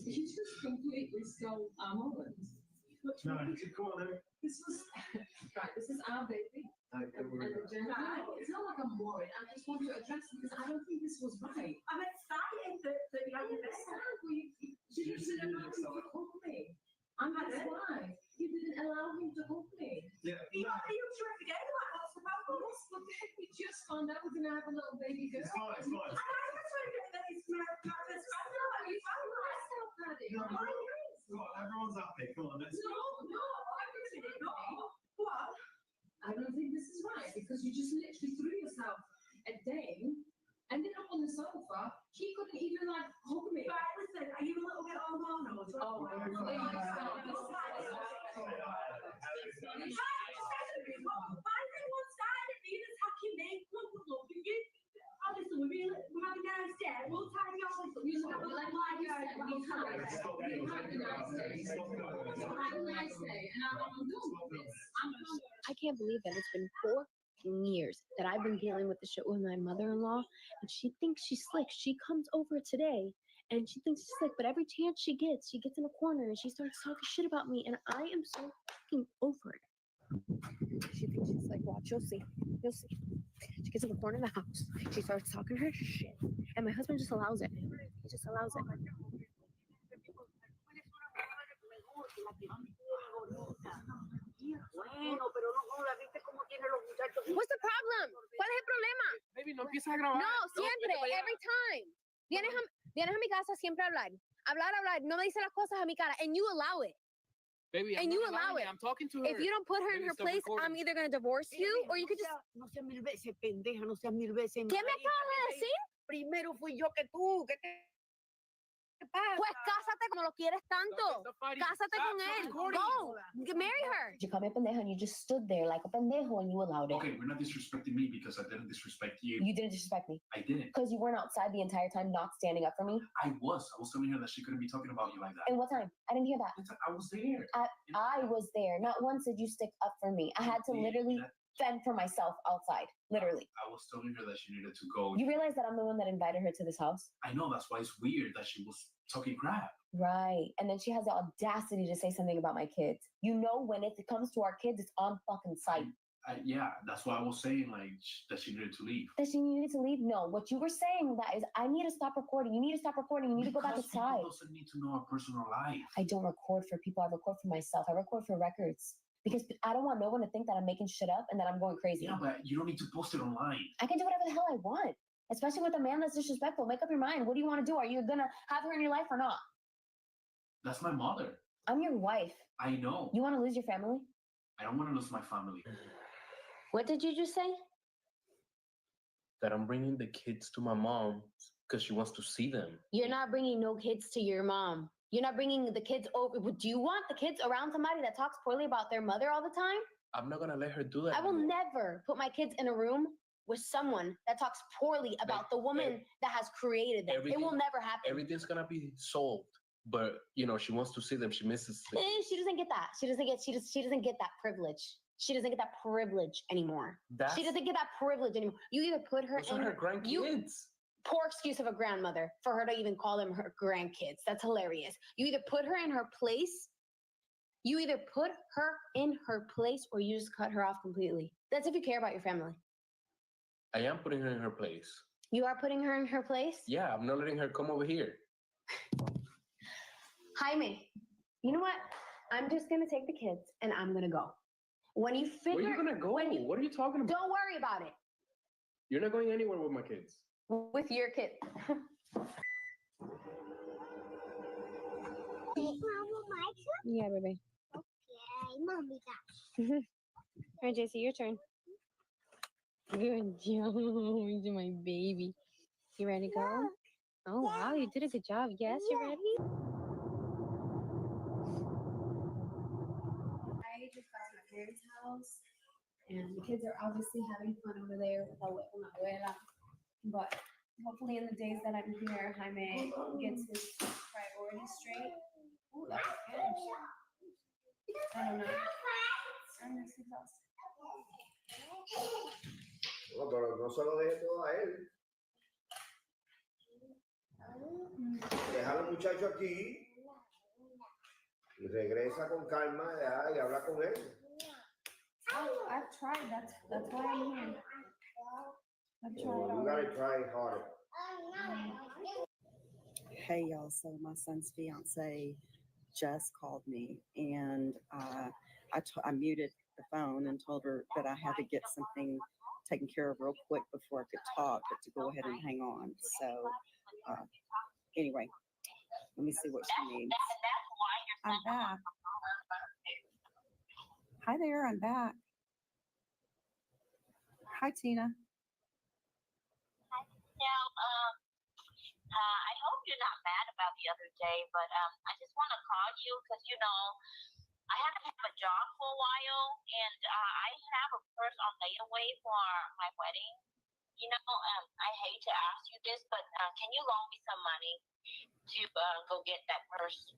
S8: He just completely stole our moments.
S4: No, come on then.
S8: This was right. This is our baby. And the gender. It's not like I'm worried. I just want to address it because I don't think this was right. I'm excited that you have this. You didn't allow him to hook me. I'm his wife. You didn't allow him to hook me.
S4: Yeah.
S8: You sure forget about what's the problem? We just found out we're gonna have a little baby girl.
S4: It's fine. It's fine. Come on, everyone's happy. Come on, let's.
S8: What? I don't think this is right because you just literally threw yourself at Dane, ended up on the sofa. He couldn't even like hug me. Right, listen, are you a little bit hormonal? Oh my God. Why is everyone staring at me and attacking me? Look, you. Listen, we're having a nice day. We'll tidy all this up. like you said, we have the nurses. Have a nice day. And I'm doing this.
S11: I can't believe that it's been 4 years that I've been dealing with the shit with my mother-in-law, and she thinks she's slick. She comes over today, and she thinks she's slick, but every chance she gets in a corner and she starts talking shit about me, and I am so fucking over it. She thinks she's like, watch, you'll see. You'll see. She gets in the corner of the house. She starts talking her shit, and my husband just allows it. He just allows it. What's the problem? ¿Cuál es el problema?
S22: Baby, no empiezas a grabar.
S11: No, siempre, every time. Vienes a mi casa siempre a hablar. Hablar. No me dice las cosas a mi cara, and you allow it.
S22: Baby,
S11: and you allow it.
S22: I'm talking to her.
S11: If you don't put her in her place, I'm either going to divorce you, or you could just...
S24: No seas mil veces pendeja, no seas mil veces.
S11: ¿Qué me acabas de decir?
S24: Primero fui yo que tú. ¿Qué te pasa?
S11: Pues cásate como lo quieres tanto. Cásate con él. Go. Marry her. You called me a pendejo and you just stood there like a pendejo and you allowed it.
S13: Okay, we're not disrespecting me because I didn't disrespect you.
S11: You didn't disrespect me.
S13: I didn't.
S11: Because you weren't outside the entire time not standing up for me.
S13: I was telling her that she couldn't be talking about you like that.
S11: And what time? I didn't hear that.
S13: I was there.
S11: I was there. Not once did you stick up for me. I had to literally fend for myself outside. Literally.
S13: I was telling her that she needed to go.
S11: You realize that I'm the one that invited her to this house?
S13: I know, that's why it's weird that she was talking crap.
S11: Right. And then she has the audacity to say something about my kids. You know, when it comes to our kids, it's on fucking sight.
S13: Yeah, that's why I was saying, like, that she needed to leave.
S11: That she needed to leave? No. What you were saying that is, I need to stop recording. You need to stop recording. You need to go back inside.
S13: People doesn't need to know our personal life.
S11: I don't record for people. I record for myself. I record for records. Because I don't want no one to think that I'm making shit up and that I'm going crazy.
S13: Yeah, but you don't need to post it online.
S11: I can do whatever the hell I want. Especially with a man that's disrespectful. Make up your mind. What do you want to do? Are you going to have her in your life or not?
S13: That's my mother.
S11: I'm your wife.
S13: I know.
S11: You want to lose your family?
S13: I don't want to lose my family.
S11: What did you just say?
S14: That I'm bringing the kids to my mom because she wants to see them.
S11: You're not bringing no kids to your mom. You're not bringing the kids over. Do you want the kids around somebody that talks poorly about their mother all the time?
S14: I'm not going to let her do that.
S11: I will never put my kids in a room with someone that talks poorly about the woman that has created them. It will never happen.
S14: Everything's going to be solved. But, you know, she wants to see them. She misses them.
S11: She doesn't get that. She doesn't get that privilege. She doesn't get that privilege anymore. She doesn't get that privilege anymore. You either put her in
S14: her grandkids.
S11: Poor excuse of a grandmother for her to even call them her grandkids. That's hilarious. You either put her in her place, or you just cut her off completely. That's if you care about your family.
S14: I am putting her in her place.
S11: You are putting her in her place?
S14: Yeah, I'm not letting her come over here.
S11: Jaime, you know what? I'm just going to take the kids and I'm going to go. When you figure...
S14: Where are you going to go? What are you talking about?
S11: Don't worry about it.
S14: You're not going anywhere with my kids.
S11: With your kid. Yeah, baby.
S4: Okay, mommy got.
S11: All right, JC, your turn. Good job, my baby. You ready to go? Oh, wow, you did a good job. Yes, you ready? I just got to my parents' house, and the kids are obviously having fun over there with una abuela. But hopefully in the days that I'm here, Jaime gets his priorities straight. Ooh, that's good. I don't know. I'm just exhausted.
S16: No, pero no se lo deje todo a él. Deja al muchacho aquí y regresa con calma y habla con él.
S11: I've tried. That's why I'm here. I've tried.
S16: You gotta try harder.
S25: Hey y'all, so my son's fiance just called me, and I muted the phone and told her that I had to get something taken care of real quick before I could talk, but to go ahead and hang on. So anyway, let me see what she needs. I'm back. Hi there, I'm back. Hi, Tina.
S26: I hope you're not mad about the other day, but I just want to call you because, you know, I haven't had a job for a while, and I have a purse on layaway for my wedding. I hate to ask you this, but can you loan me some money to go get that purse?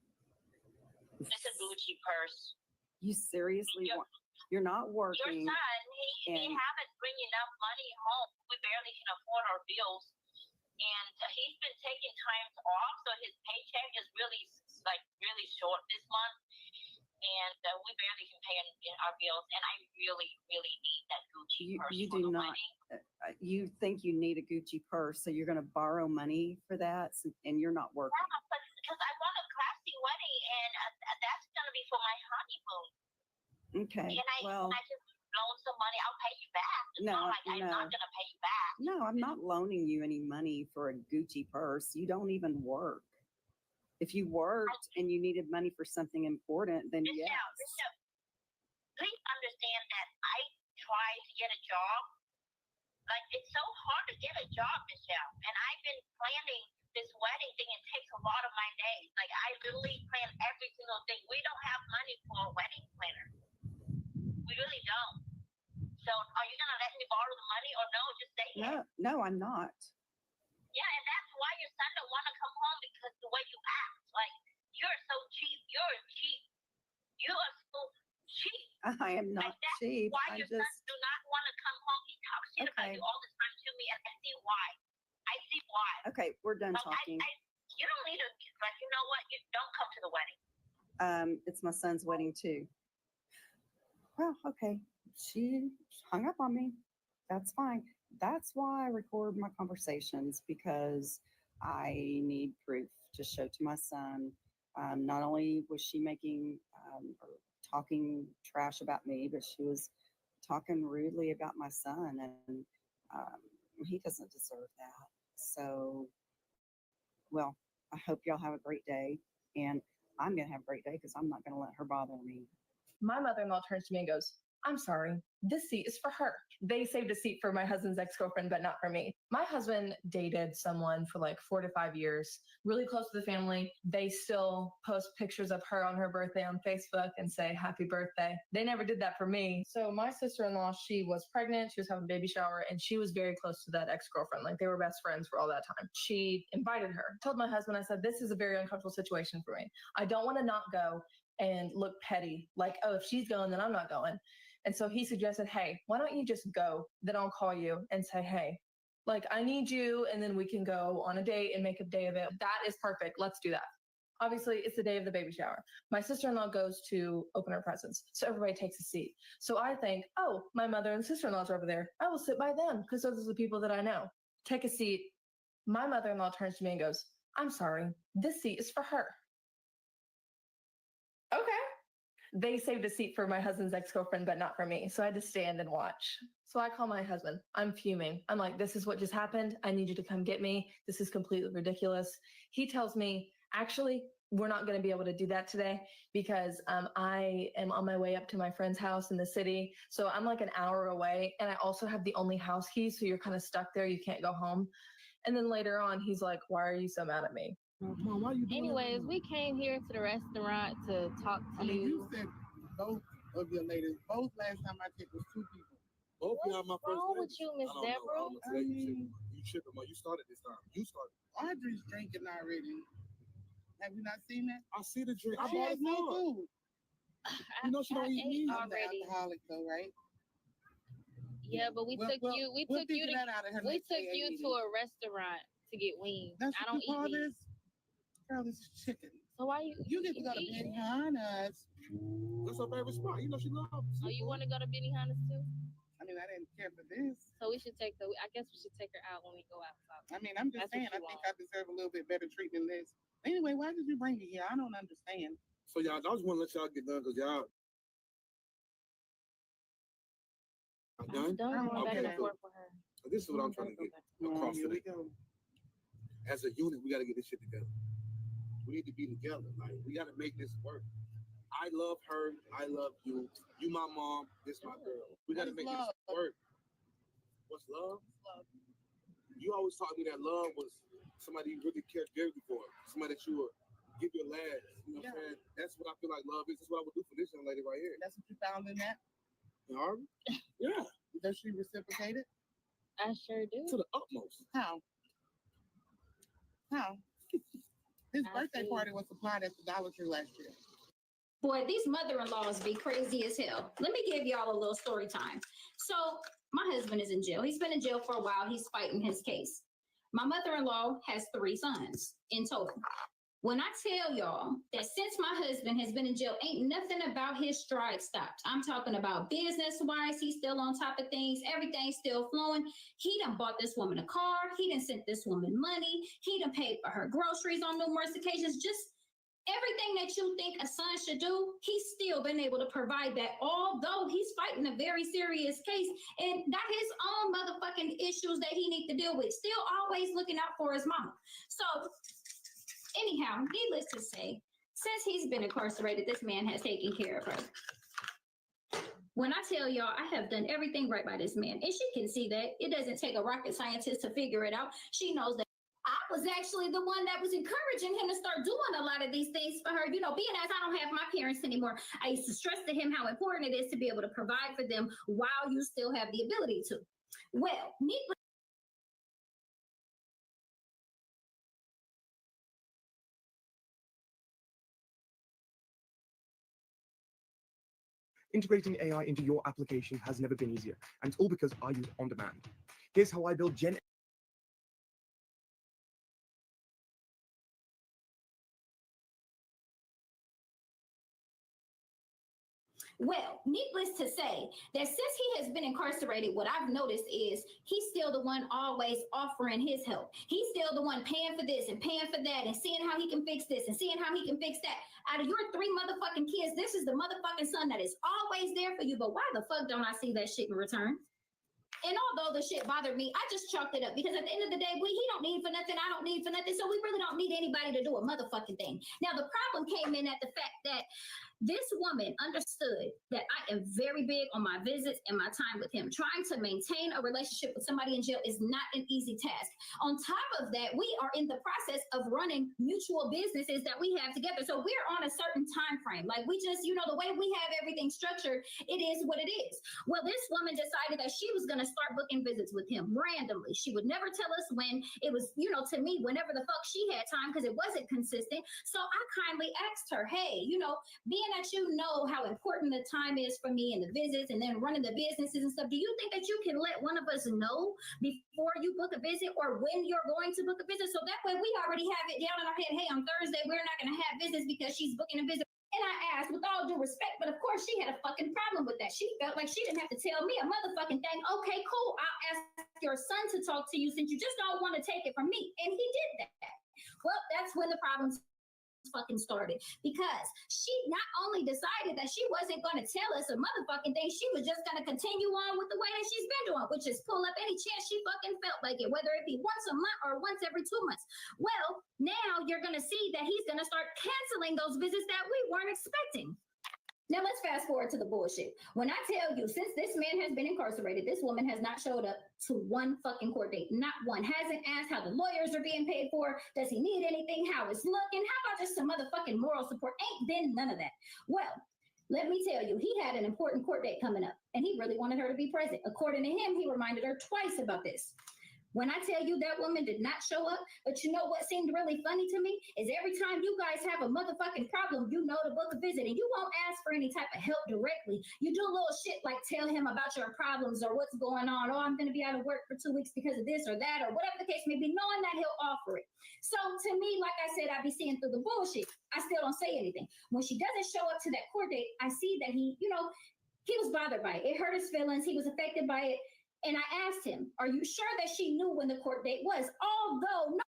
S26: It's a Gucci purse.
S25: You seriously want? You're not working.
S26: Your son, he haven't bring enough money home. We barely can afford our bills, and he's been taking time off, so his paycheck is really short this month, and we barely can pay our bills. And I really need that Gucci purse.
S25: You do not. You think you need a Gucci purse, so you're going to borrow money for that, and you're not working.
S26: Yeah, but because I want a classy wedding, and that's going to be for my honeymoon.
S25: Okay.
S26: Can I just loan some money? I'll pay you back. It's not like I'm not going to pay you back.
S25: No, I'm not loaning you any money for a Gucci purse. You don't even work. If you worked and you needed money for something important, then yes.
S26: Bishop, please understand that I tried to get a job. Like, it's so hard to get a job, Michelle. And I've been planning this wedding thing. It takes a lot of my days. Like, I literally plan every single thing. We don't have money for a wedding planner. We really don't. So are you going to let me borrow the money or no? Just say it.
S25: No, I'm not.
S26: Yeah, and that's why your son don't want to come home, because the way you act. Like, you're so cheap. You're cheap. You are so cheap.
S25: I am not cheap.
S26: Why your son do not want to come home? He talks shit about you all the time to me, and I see why.
S25: Okay, we're done talking.
S26: You don't need to, like, you know what? You don't come to the wedding.
S25: It's my son's wedding too. Well, okay. She hung up on me. That's fine. That's why I record my conversations, because I need proof to show to my son. Not only was she making or talking trash about me, but she was talking rudely about my son, and he doesn't deserve that. So, well, I hope y'all have a great day, and I'm going to have a great day because I'm not going to let her bother me.
S9: My mother-in-law turns to me and goes, "I'm sorry, this seat is for her." They saved a seat for my husband's ex-girlfriend, but not for me. My husband dated someone for like 4 to 5 years, really close to the family. They still post pictures of her on her birthday on Facebook and say, "Happy birthday." They never did that for me. So my sister-in-law, she was pregnant, she was having a baby shower, and she was very close to that ex-girlfriend. Like, they were best friends for all that time. She invited her. Told my husband, I said, "This is a very uncomfortable situation for me. I don't want to not go and look petty, like, oh, if she's going, then I'm not going." And so he suggested, "Hey, why don't you just go? Then I'll call you and say, hey, like, I need you, and then we can go on a date and make a day of it." That is perfect. Let's do that. Obviously, it's the day of the baby shower. My sister-in-law goes to open her presents. So everybody takes a seat. So I think, oh, my mother and sister-in-laws are over there. I will sit by them because those are the people that I know. Take a seat. My mother-in-law turns to me and goes, "I'm sorry, this seat is for her." Okay. They saved a seat for my husband's ex-girlfriend, but not for me. So I had to stand and watch. So I call my husband. I'm fuming. I'm like, "This is what just happened. I need you to come get me. This is completely ridiculous." He tells me, "Actually, we're not going to be able to do that today because I am on my way up to my friend's house in the city. So I'm like an hour away, and I also have the only house keys. So you're kind of stuck there. You can't go home." And then later on, he's like, "Why are you so mad at me?"
S24: Mom, why you doing
S15: Anyways, we came here to the restaurant to talk to
S24: you
S15: you.
S24: said both of your ladies, both last time I checked was 2 people.
S15: Both y'all my first wrong with you, Miss Deborah?
S24: You tripping, man. You started this time. You started. Audrey's drinking already. Have you not seen that? I see the drink. She has no food. You know she don't eat meat. I'm the alcoholic though, right?
S15: Yeah, but we took you to a restaurant to get wings.
S24: That's
S15: I don't eat meat.
S24: Girl, this is chicken.
S15: So why you
S24: get to go to Benihana's? That's her favorite spot. You know she loves.
S15: Oh, you want to go to Benihana's too?
S24: I mean, I didn't care for this.
S15: So we should I guess we should take her out when we go outside.
S24: I mean, I'm just saying, I think I deserve a little bit better treatment than this. Anyway, why did you bring me here? I don't understand. So y'all, I just want to let y'all get done because y'all.
S15: I'm done going back and forth with her.
S24: This is what I'm trying to get across today. As a unit, we got to get this shit together. We need to be together. Like, we got to make this work. I love her. I love you. You my mom. This my girl. We got to make this work. What's love? Love. You always taught me that love was somebody you really cared dearly for. Somebody that you would give your last. You know what I'm saying? That's what I feel like love is. That's what I would do for this young lady right here. That's what you found in that? Yeah. Does she reciprocate it?
S15: I sure do.
S24: To the utmost. How? How? His birthday party was supplied at the Dollar Tree last year.
S3: Boy, these mother-in-laws be crazy as hell. Let me give y'all a little story time. So my husband is in jail. He's been in jail for a while. He's fighting his case. My mother-in-law has 3 sons in total. When I tell y'all that since my husband has been in jail, ain't nothing about his stride stopped. I'm talking about business-wise. He's still on top of things. Everything's still flowing. He done bought this woman a car. He done sent this woman money. He done paid for her groceries on numerous occasions. Just everything that you think a son should do, he's still been able to provide that, although he's fighting a very serious case and got his own motherfucking issues that he needs to deal with. Still always looking out for his mama. So anyhow, needless to say, since he's been incarcerated, this man has taken care of her. When I tell y'all, I have done everything right by this man, and she can see that. It doesn't take a rocket scientist to figure it out. She knows that I was actually the one that was encouraging him to start doing a lot of these things for her. You know, being as I don't have my parents anymore, I used to stress to him how important it is to be able to provide for them while you still have the ability to. Well, needless.
S10: Integrating AI into your application has never been easier, and it's all because I use On Demand. Here's how I build Gen.
S3: Well, needless to say that since he has been incarcerated, what I've noticed is he's still the one always offering his help. He's still the one paying for this and paying for that and seeing how he can fix this and seeing how he can fix that. Out of your 3 motherfucking kids, this is the motherfucking son that is always there for you. But why the fuck don't I see that shit in return? And although the shit bothered me, I just chalked it up because at the end of the day, he don't need for nothing. I don't need for nothing. So we really don't need anybody to do a motherfucking thing. Now, the problem came in at the fact that this woman understood that I am very big on my visits and my time with him. Trying to maintain a relationship with somebody in jail is not an easy task. On top of that, we are in the process of running mutual businesses that we have together. So we're on a certain time frame. Like we just, you know, the way we have everything structured, it is what it is. Well, this woman decided that she was going to start booking visits with him randomly. She would never tell us when. It was, you know, to me, whenever the fuck she had time because it wasn't consistent. So I kindly asked her, hey, you know, being that you know how important the time is for me and the visits and then running the businesses and stuff, do you think that you can let one of us know before you book a visit or when you're going to book a visit? So that way we already have it down in our head, hey, on Thursday, we're not going to have visits because she's booking a visit. And I asked with all due respect, but of course she had a fucking problem with that. She felt like she didn't have to tell me a motherfucking thing. Okay, cool. I'll ask your son to talk to you since you just don't want to take it from me. And he did that. Well, that's when the problems fucking started because she not only decided that she wasn't going to tell us a motherfucking thing, she was just going to continue on with the way that she's been doing, which is pull up any chance she fucking felt like it, whether it be once a month or once every 2 months. Well, now you're going to see that he's going to start canceling those visits that we weren't expecting. Now let's fast forward to the bullshit. When I tell you, since this man has been incarcerated, this woman has not showed up to one fucking court date. Not one. Hasn't asked how the lawyers are being paid for. Does he need anything? How it's looking? How about just some motherfucking moral support? Ain't been none of that. Well, let me tell you, he had an important court date coming up and he really wanted her to be present. According to him, he reminded her twice about this. When I tell you that woman did not show up, but you know what seemed really funny to me is every time you guys have a motherfucking problem, you know to book a visit and you won't ask for any type of help directly. You do a little shit like tell him about your problems or what's going on. Oh, I'm going to be out of work for 2 weeks because of this or that or whatever the case may be, knowing that he'll offer it. So to me, like I said, I be seeing through the bullshit. I still don't say anything. When she doesn't show up to that court date, I see that he, you know, he was bothered by it. It hurt his feelings. He was affected by it. And I asked him, are you sure that she knew when the court date was? Although, no,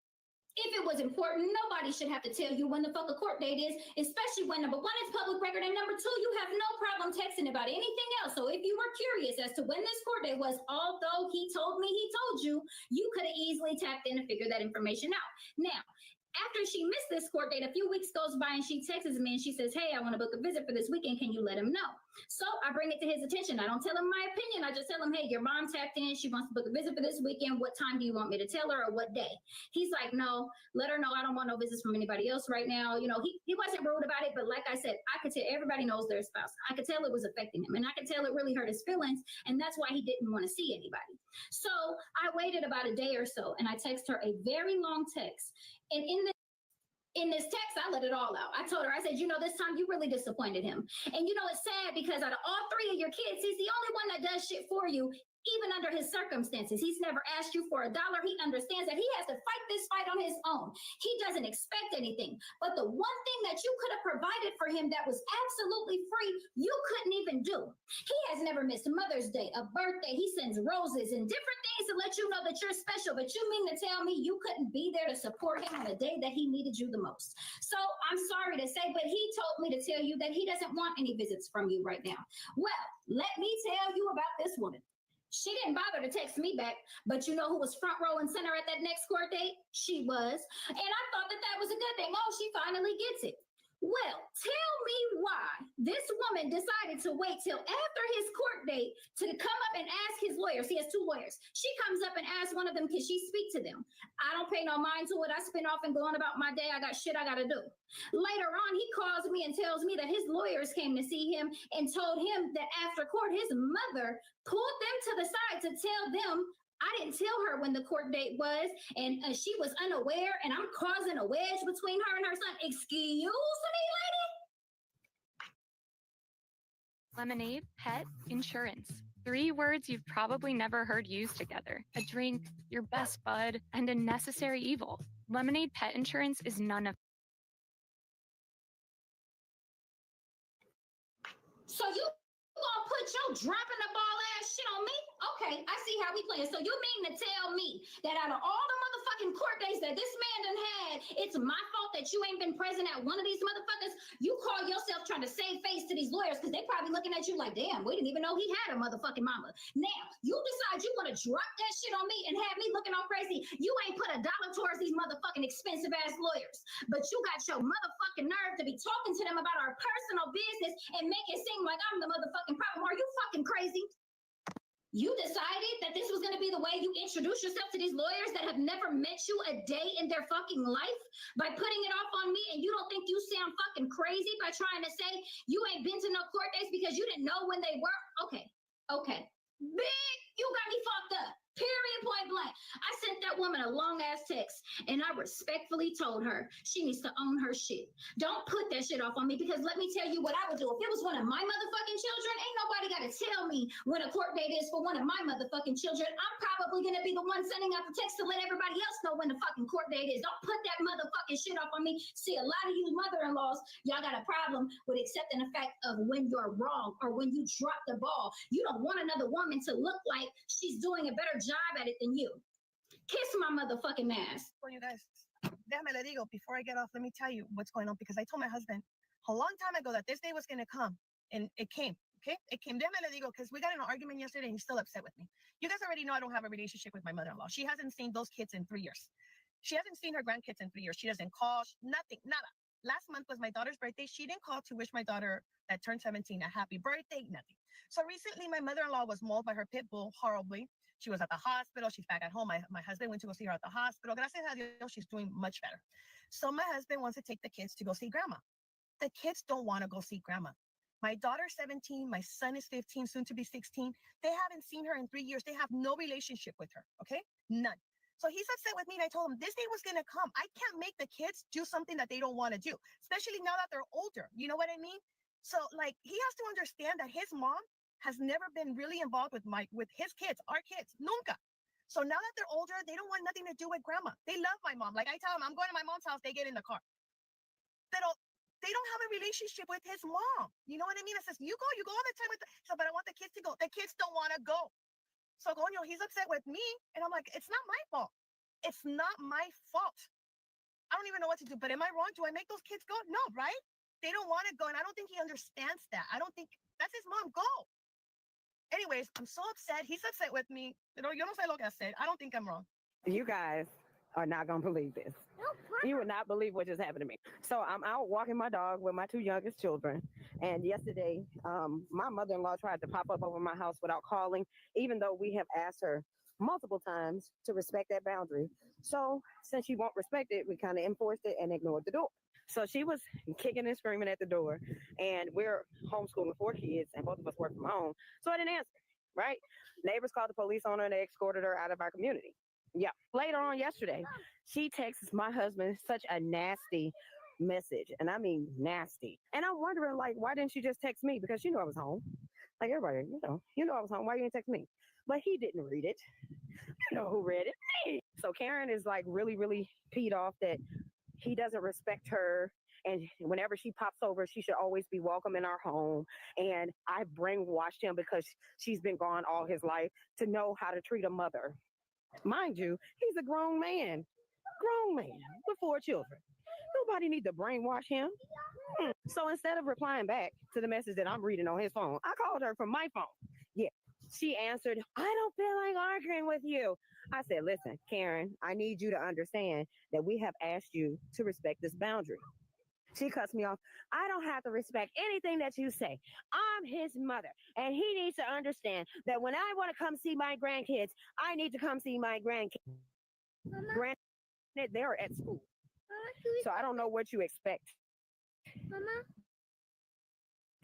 S3: if it was important, nobody should have to tell you when the fuck a court date is, especially when number 1, it's public record, and number 2, you have no problem texting about anything else. So if you were curious as to when this court date was, although he told me he told you, you could have easily tapped in to figure that information out. Now, after she missed this court date, a few weeks goes by and she texts me and she says, hey, I want to book a visit for this weekend. Can you let him know? So I bring it to his attention. I don't tell him my opinion. I just tell him, hey, your mom tapped in. She wants to book a visit for this weekend. What time do you want me to tell her, or what day? He's like, no, let her know I don't want no visits from anybody else right now. You know, he wasn't rude about it, but like I said, I could tell everybody knows their spouse. I could tell it was affecting him, and I could tell it really hurt his feelings, and that's why he didn't want to see anybody. So I waited about a day or so, and I text her a very long text. And in this text, I let it all out. I told her, I said, you know, this time you really disappointed him. And you know, it's sad because out of all three of your kids, he's the only one that does shit for you, even under his circumstances. He's never asked you for $1. He understands that he has to fight this fight on his own. He doesn't expect anything. But the one thing that you could have provided for him that was absolutely free, you couldn't even do. He has never missed Mother's Day, a birthday. He sends roses and different things to let you know that you're special. But you mean to tell me you couldn't be there to support him on the day that he needed you the most? So I'm sorry to say, but he told me to tell you that he doesn't want any visits from you right now. Well, let me tell you about this woman. She didn't bother to text me back, but you know who was front row and center at that next court date? She was. And I thought that that was a good thing. Oh, she finally gets it. Well, tell me why this woman decided to wait till after his court date to come up and ask his lawyers. He has 2 lawyers. She comes up and asks one of them, can she speak to them? I don't pay no mind to it. I spin off and going about my day. I got shit I got to do. Later on, he calls me and tells me that his lawyers came to see him and told him that after court, his mother pulled them to the side to tell them, I didn't tell her when the court date was, and she was unaware, and I'm causing a wedge between her and her son. Excuse me, lady?
S17: Lemonade, pet, insurance. 3 words you've probably never heard used together. A drink, your best bud, and a necessary evil. Lemonade pet insurance is none of.
S3: So you gonna put your dropping the ball ass shit on me? Okay, I see how we playing. So you mean to tell me that out of all the motherfucking court days that this man done had, it's my fault that you ain't been present at one of these motherfuckers? You call yourself trying to save face to these lawyers because they probably looking at you like, damn, we didn't even know he had a motherfucking mama. Now, you decide you want to drop that shit on me and have me looking all crazy. You ain't put $1 towards these motherfucking expensive ass lawyers. But you got your motherfucking nerve to be talking to them about our personal business and make it seem like I'm the motherfucking problem. Are you fucking crazy? You decided that this was going to be the way you introduce yourself to these lawyers that have never met you a day in their fucking life by putting it off on me, and you don't think you sound fucking crazy by trying to say you ain't been to no court dates because you didn't know when they were? Okay. Big, you got me fucked up. Period, point blank. I sent that woman a long ass text and I respectfully told her she needs to own her shit. Don't put that shit off on me because let me tell you what I would do. If it was one of my motherfucking children, ain't nobody got to tell me when a court date is for one of my motherfucking children. I'm probably going to be the one sending out the text to let everybody else know when the fucking court date is. Don't put that motherfucking shit off on me. See, a lot of you mother-in-laws, y'all got a problem with accepting the fact of when you're wrong or when you drop the ball. You don't want another woman to look like she's doing a better job at it than you. Kiss my motherfucking ass.
S18: For you guys, déjame le digo, before I get off, let me tell you what's going on because I told my husband a long time ago that this day was going to come and it came. Okay, it came. Déjame le digo because we got in an argument yesterday and he's still upset with me. You guys already know I don't have a relationship with my mother-in-law. She hasn't seen those kids in 3 years. She hasn't seen her grandkids in 3 years. She doesn't call, nothing, nada. Last month was my daughter's birthday. She didn't call to wish my daughter that turned 17 a happy birthday, nothing. So recently my mother-in-law was mauled by her pit bull horribly. She was at the hospital. She's back at home. My husband went to go see her at the hospital. Gracias a Dios, she's doing much better. So my husband wants to take the kids to go see grandma. The kids don't want to go see grandma. My daughter's 17. My son is 15, soon to be 16. They haven't seen her in 3 years. They have no relationship with her. Okay? None. So he's upset with me and I told him this day was going to come. I can't make the kids do something that they don't want to do, especially now that they're older. You know what I mean? So like he has to understand that his mom has never been really involved with his kids, our kids, nunca. So now that they're older, they don't want nothing to do with grandma. They love my mom. Like I tell them, I'm going to my mom's house, they get in the car. They don't have a relationship with his mom. You know what I mean? I says, you go all the time with so, but I want the kids to go. The kids don't want to go. So Gonyo, he's upset with me. And I'm like, it's not my fault. It's not my fault. I don't even know what to do, but am I wrong? Do I make those kids go? No, right? They don't want to go. And I don't think he understands that. I don't think that's his mom. Go. Anyways, I'm so upset. He's upset with me. Yo no sé lo que hacer. I don't think I'm wrong.
S19: You guys,
S1: are not gonna believe this. You would not believe what just happened to me. So I'm out walking my dog with my two youngest children. And yesterday, my mother-in-law tried to pop up over my house without calling, even though we have asked her multiple times to respect that boundary. So since she won't respect it, we kind of enforced it and ignored the door. So she was kicking and screaming at the door, and we're homeschooling 4 kids, and both of us work from home. So I didn't answer, right? Neighbors called the police on her, and they escorted her out of our community. Yeah. Later on yesterday, she texts my husband such a nasty message, and I mean nasty. And I'm wondering, like, why didn't you just text me? Because you knew I was home. Like everybody, you know I was home. Why you didn't text me? But he didn't read it. You know who read it? Me. So Karen is like really, really peed off that he doesn't respect her. And whenever she pops over, she should always be welcome in our home. And I brainwashed him because she's been gone all his life to know how to treat a mother. Mind you, he's a grown man with 4 children. Nobody need to brainwash him. So instead of replying back to the message that I'm reading on his phone, I called her from my phone. Yeah. She answered, I don't feel like arguing with you. I said, listen, Karen, I need you to understand that we have asked you to respect this boundary. She cuts me off. I don't have to respect anything that you say. I'm his mother, and he needs to understand that when I want to come see my grandkids, I need to come see my grandkids. Granted, they're at school, so I don't know what you expect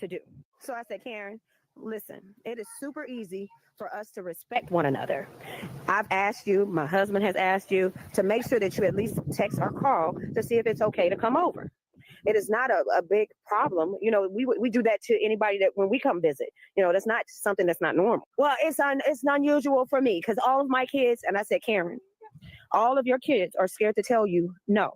S1: to do. So I said, Karen, listen, it is super easy for us to respect one another. I've asked you, my husband has asked you to make sure that you at least text or call to see if it's okay to come over. It is not a big problem. You know, we do that to anybody that when we come visit. You know, that's not something that's not normal. Well, it's unusual for me because all of my kids, and I said, Karen, all of your kids are scared to tell you no.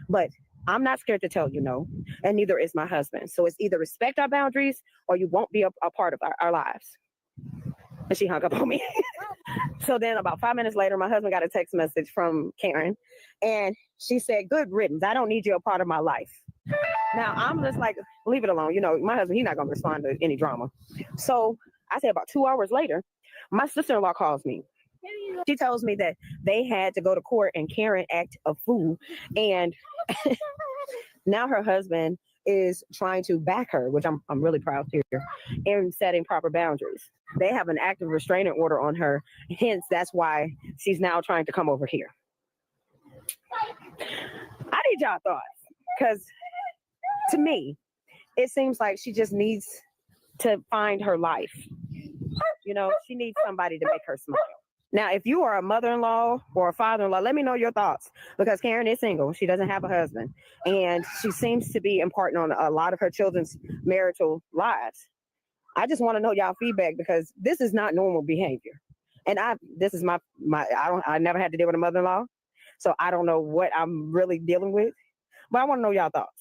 S1: But I'm not scared to tell you no, and neither is my husband. So it's either respect our boundaries or you won't be a part of our lives. And she hung up on me. So then about 5 minutes later, my husband got a text message from Karen, and she said, good riddance. I don't need you a part of my life. Now, I'm just like, leave it alone. You know, my husband, he's not going to respond to any drama. So I said about 2 hours later, my sister-in-law calls me. She tells me that they had to go to court and Karen act a fool. And now her husband is trying to back her, which I'm really proud to hear, in setting proper boundaries. They have an active restraining order on her. Hence, that's why she's now trying to come over here. I need y'all thoughts, because to me, it seems like she just needs to find her life. You know, she needs somebody to make her smile. Now, if you are a mother-in-law or a father-in-law, let me know your thoughts, because Karen is single. She doesn't have a husband, and she seems to be imparting on a lot of her children's marital lives. I just want to know y'all feedback, because this is not normal behavior. And this is I never had to deal with a mother-in-law, so I don't know what I'm really dealing with, but I want to know y'all thoughts.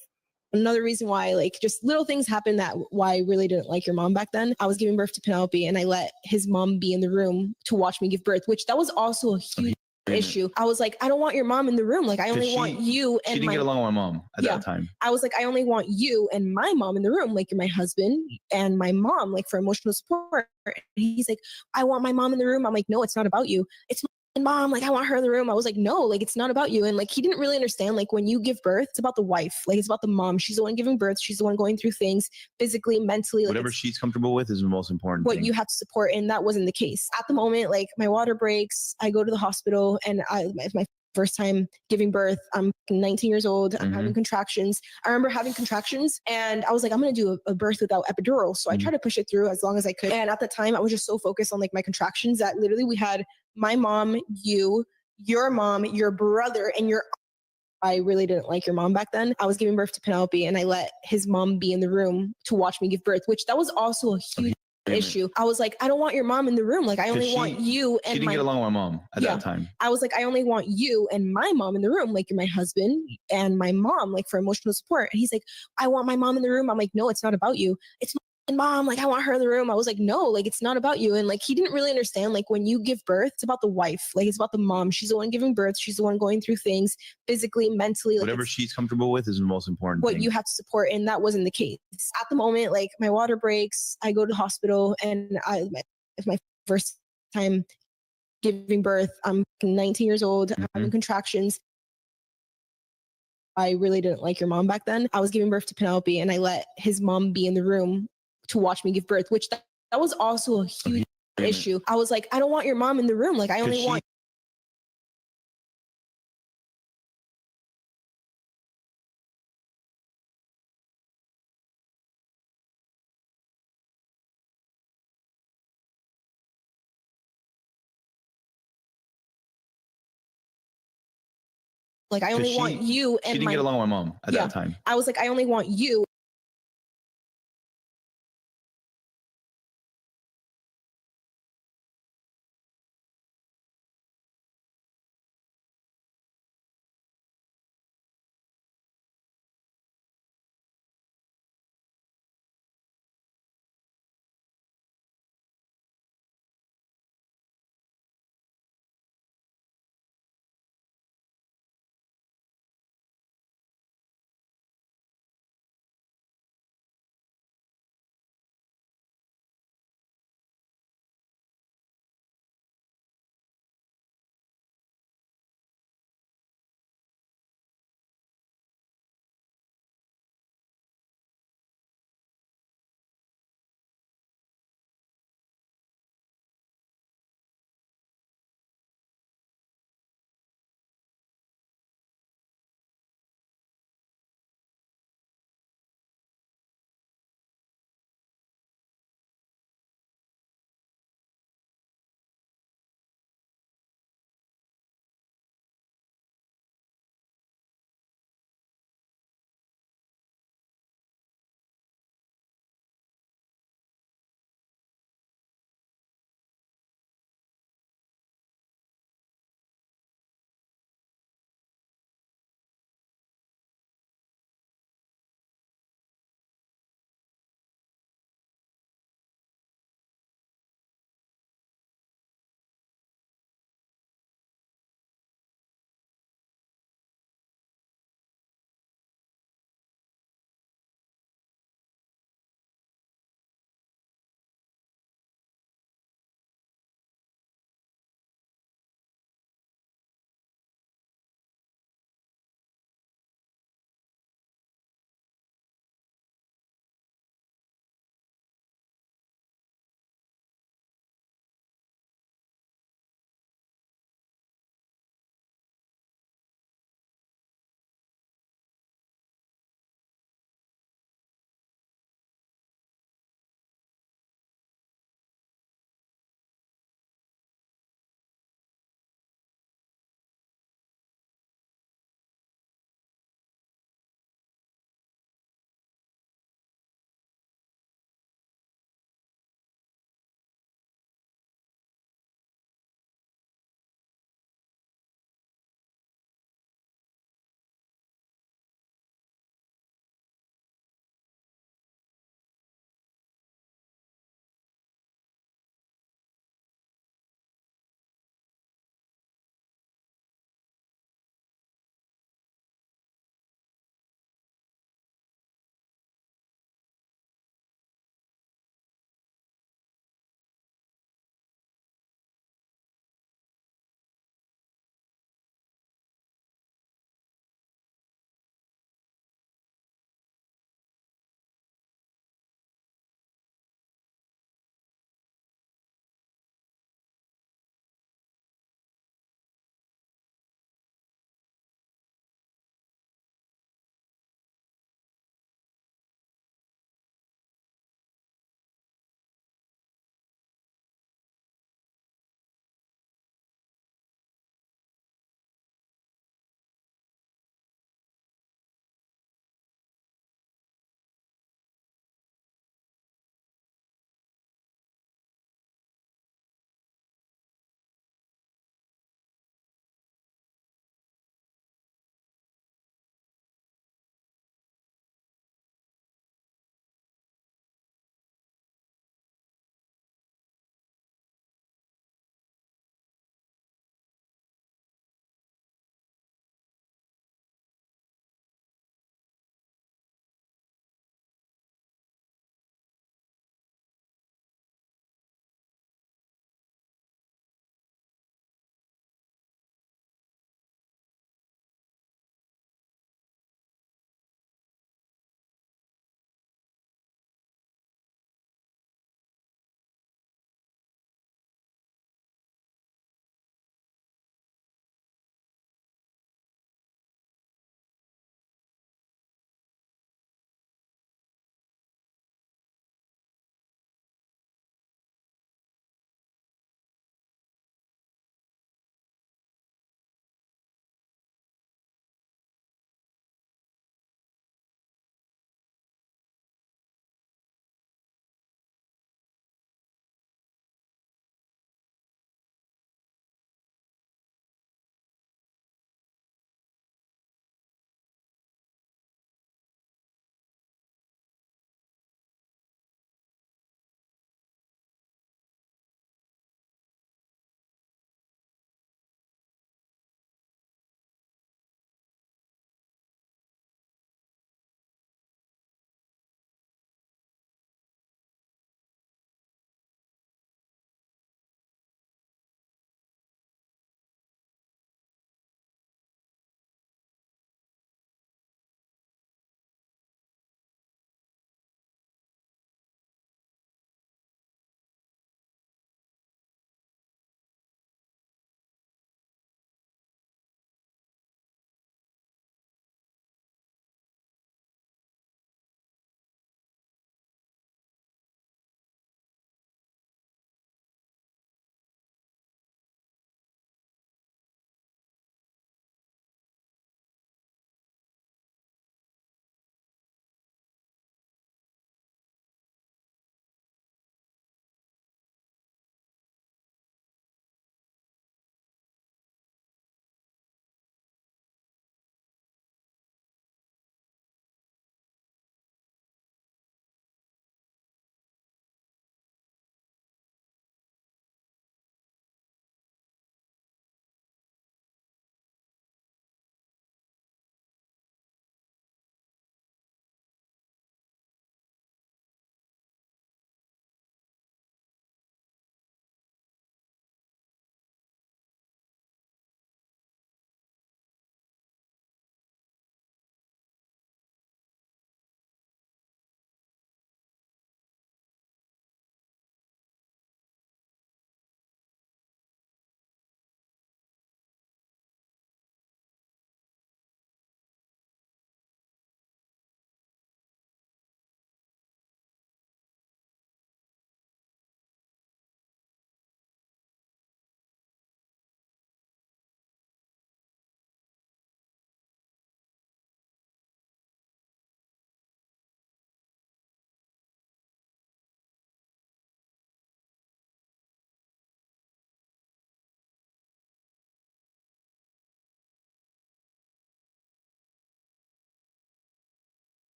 S12: Another reason why, like, just little things happened that why I really didn't like your mom back then. I was giving birth to Penelope, and I let his mom be in the room to watch me give birth, which that was also a huge issue. I was like, I don't want your mom in the room. Like, I only want you and
S19: she didn't get along with my mom at that time.
S12: I was like, I only want you and my mom in the room. Like, you're my husband and my mom, like, for emotional support. And he's like, I want my mom in the room. I'm like, no, it's not about you. It's mom, like, I want her in the room. I was like, no, like, it's not about you. And like, he didn't really understand, like, when you give birth, it's about the wife. Like, it's about the mom. She's the one giving birth. She's the one going through things physically, mentally. Like,
S19: whatever she's comfortable with is the most important
S12: what
S19: thing.
S12: you have to support. And that wasn't the case. At the moment, like, my water breaks, I go to the hospital, and it's my first time giving birth. I'm 19 years old. I'm having contractions. I remember having contractions, and I was like, I'm going to do a birth without epidural. So I tried to push it through as long as I could. And at the time, I was just so focused on, like, my contractions that literally we had my mom, your mom, your brother, and your I really didn't like your mom back then. I was giving birth to Penelope, and I let his mom be in the room to watch me give birth, which that was also a huge issue. I was like, I don't want your mom in the room. Like, I only want you and
S19: she didn't get along with my mom at that time.
S12: I was like, I only want you and my mom in the room. Like, you're my husband and my mom, like, for emotional support. And he's like, I want my mom in the room. I'm like, no, it's not about you. It's mom, like, I want her in the room. I was like, no, like, it's not about you. And like, he didn't really understand, like, when you give birth, it's about the wife. Like, it's about the mom. She's the one giving birth. She's the one going through things physically, mentally. Like,
S19: whatever she's comfortable with is the most important
S12: what
S19: thing.
S12: you have to support. And that wasn't the case. At the moment, like, my water breaks, I go to the hospital, and it's my first time giving birth. I'm 19 years old. I'm having contractions. I really didn't like your mom back then. I was giving birth to Penelope and I let his mom be in the room to watch me give birth, which that was also a huge issue. I was like, I don't want your mom in the room. Like, I only want. Like, I only want you and
S19: she didn't get along with my mom at that time.
S12: I was like, I only want you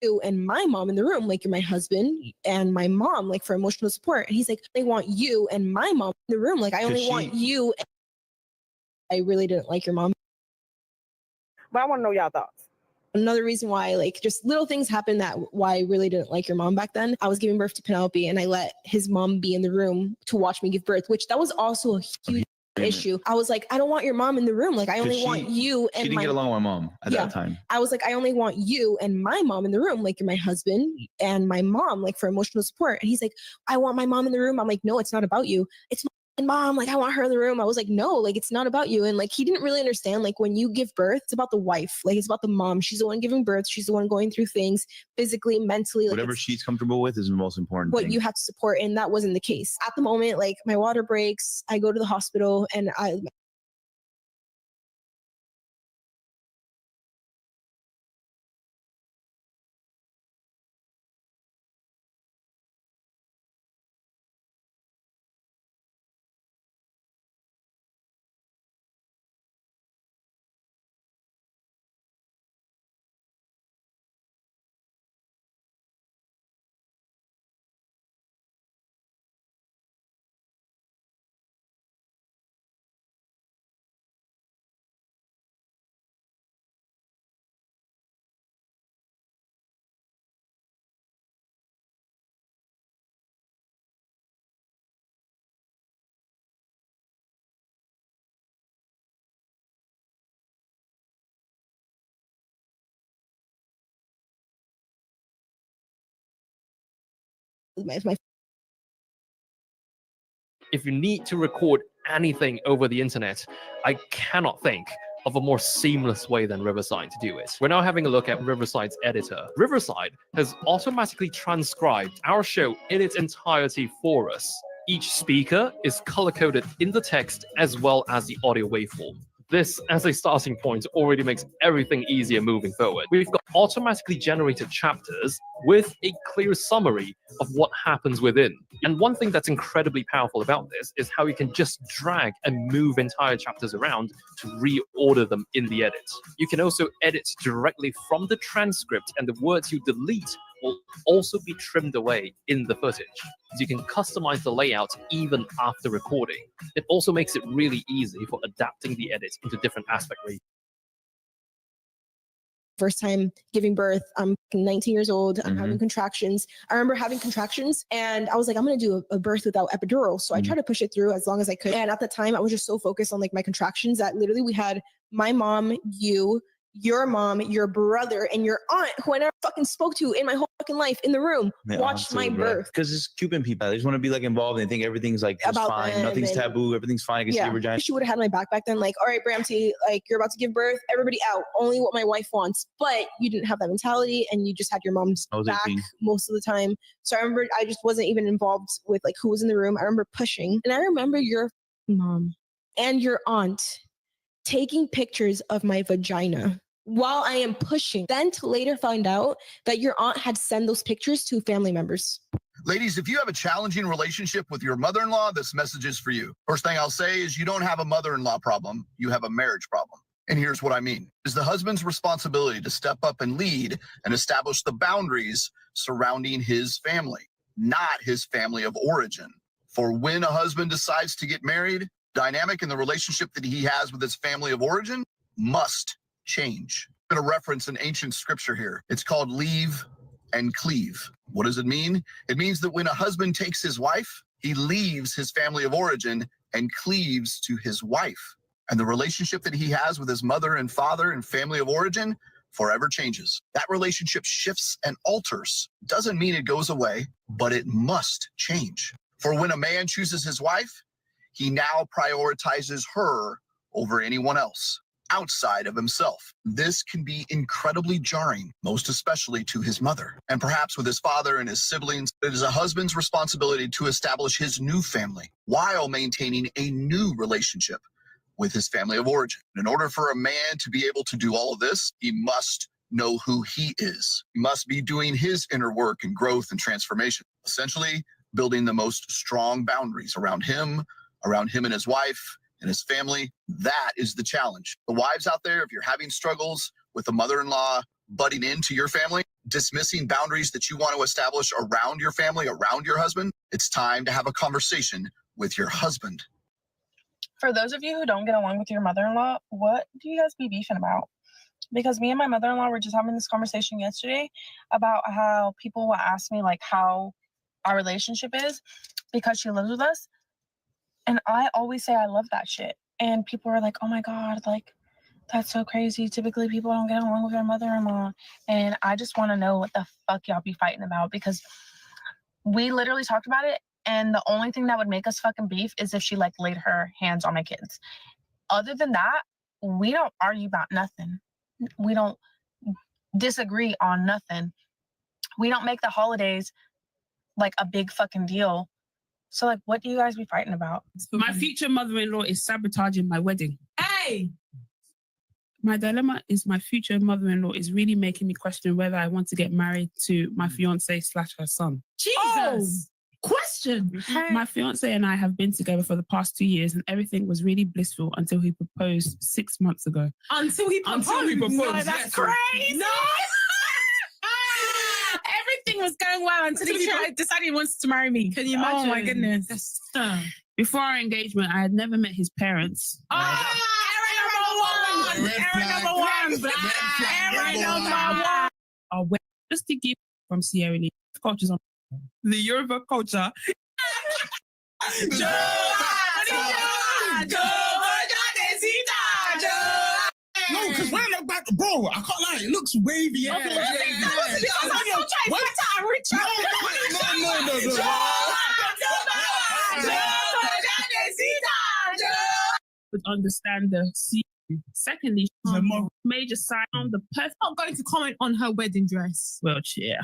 S12: you and my mom in the room, like you're my husband and my mom, like for emotional support. And he's like, they want you and my mom in the room. Like, I only want you. I really didn't like your mom.
S1: But I want to know y'all thoughts.
S12: Another reason why, like, just little things happened that why I really didn't like your mom back then. I was giving birth to Penelope and I let his mom be in the room to watch me give birth, which that was also a huge issue. I was like, I don't want your mom in the room. Like, I only want you and
S19: she didn't get along with my mom at that time.
S12: I was like, I only want you and my mom in the room. Like, you're my husband and my mom, like for emotional support. And he's like, I want my mom in the room. I'm like, no, it's not about you. It's my mom. Like, I want her in the room. I was like, no, like, it's not about you. And like, he didn't really understand, like, when you give birth, it's about the wife. Like, it's about the mom. She's the one giving birth. She's the one going through things physically, mentally. Like,
S19: whatever she's comfortable with is the most important
S12: what
S19: thing.
S12: you have to support. And that wasn't the case. At the moment, like, my water breaks. I go to the hospital and my
S2: if you need to record anything over the internet, I cannot think of a more seamless way than Riverside to do it. We're now having a look at Riverside's editor. Riverside has automatically transcribed our show in its entirety for us. Each speaker is color-coded in the text as well as the audio waveform. This, as a starting point, already makes everything easier moving forward. We've got automatically generated chapters with a clear summary of what happens within. And one thing that's incredibly powerful about this is how you can just drag and move entire chapters around to reorder them in the edit. You can also edit directly from the transcript, and the words you delete will also be trimmed away in the footage. So you can customize the layout even after recording. It also makes it really easy for adapting the edit into different aspect ratios.
S12: First time giving birth, I'm 19 years old. I'm having contractions. I remember having contractions and I was like, I'm going to do a birth without epidural. So I tried to push it through as long as I could. And at the time I was just so focused on like my contractions that literally we had my mom, your mom, your brother, and your aunt, who I never fucking spoke to in my whole fucking life, in the room, watched my birth.
S19: Because it's Cuban people. They just want to be like involved and they think everything's like just
S12: About
S19: fine.
S12: them
S19: Nothing's
S12: and-
S19: taboo. Everything's fine. I can see your vagina.
S12: She would have had my back then, like, all right, Bramty, like, you're about to give birth, everybody out, only what my wife wants. But you didn't have that mentality and you just had your mom's
S19: I was
S12: back
S19: 18.
S12: most of the time. So I remember I just wasn't even involved with like who was in the room. I remember pushing. And I remember your mom and your aunt taking pictures of my vagina while I am pushing. Then to later find out that your aunt had sent those pictures to family members.
S5: Ladies, if you have a challenging relationship with your mother-in-law, this message is for you. First thing I'll say is you don't have a mother-in-law problem, you have a marriage problem. And here's what I mean. It's the husband's responsibility to step up and lead and establish the boundaries surrounding his family, not his family of origin. For when a husband decides to get married, dynamic in the relationship that he has with his family of origin must change. I'm going to reference an ancient scripture here. It's called leave and cleave. What does it mean? It means that when a husband takes his wife, he leaves his family of origin and cleaves to his wife. And the relationship that he has with his mother and father and family of origin forever changes. That relationship shifts and alters. Doesn't mean it goes away, but it must change. For when a man chooses his wife, he now prioritizes her over anyone else outside of himself. This can be incredibly jarring, most especially to his mother. And perhaps with his father and his siblings, it is a husband's responsibility to establish his new family while maintaining a new relationship with his family of origin. In order for a man to be able to do all of this, he must know who he is. He must be doing his inner work and growth and transformation, essentially building the most strong boundaries around him and his wife, and his family. That is the challenge. The wives out there, if you're having struggles with a mother-in-law butting into your family, dismissing boundaries that you want to establish around your family, around your husband, it's time to have a conversation with your husband.
S9: For those of you who don't get along with your mother-in-law, what do you guys be beefing about? Because me and my mother-in-law were just having this conversation yesterday about how people will ask me like how our relationship is because she lives with us. And I always say I love that shit. And people are like, oh my God, like, that's so crazy. Typically people don't get along with their mother-in-law. And I just want to know what the fuck y'all be fighting about, because we literally talked about it. And the only thing that would make us fucking beef is if she like laid her hands on my kids. Other than that, we don't argue about nothing. We don't disagree on nothing. We don't make the holidays like a big fucking deal. So like, what do you guys be fighting about?
S6: My future mother-in-law is sabotaging my wedding. Hey! My dilemma is my future mother-in-law is really making me question whether I want to get married to my fiance / her son. Jesus! Question! My fiance and I have been together for the past 2 years and everything was really blissful until he proposed 6 months ago.
S7: Until he proposed?
S6: No,
S7: that's
S6: yes.
S7: crazy!
S6: No!
S7: Everything was going well until he decided he wants to marry me. Can you imagine? Oh my goodness.
S6: Before our engagement, I had never met his parents. Just to give from Sierra Leone cultures on the Yoruba culture.
S24: No, because when I look back, bro, I can't lie, it looks wavy.
S7: Yeah.
S6: Would understand the scene. Secondly, she's a major sign on the perfect.
S7: I'm not going to comment on her wedding dress.
S6: Well, yeah.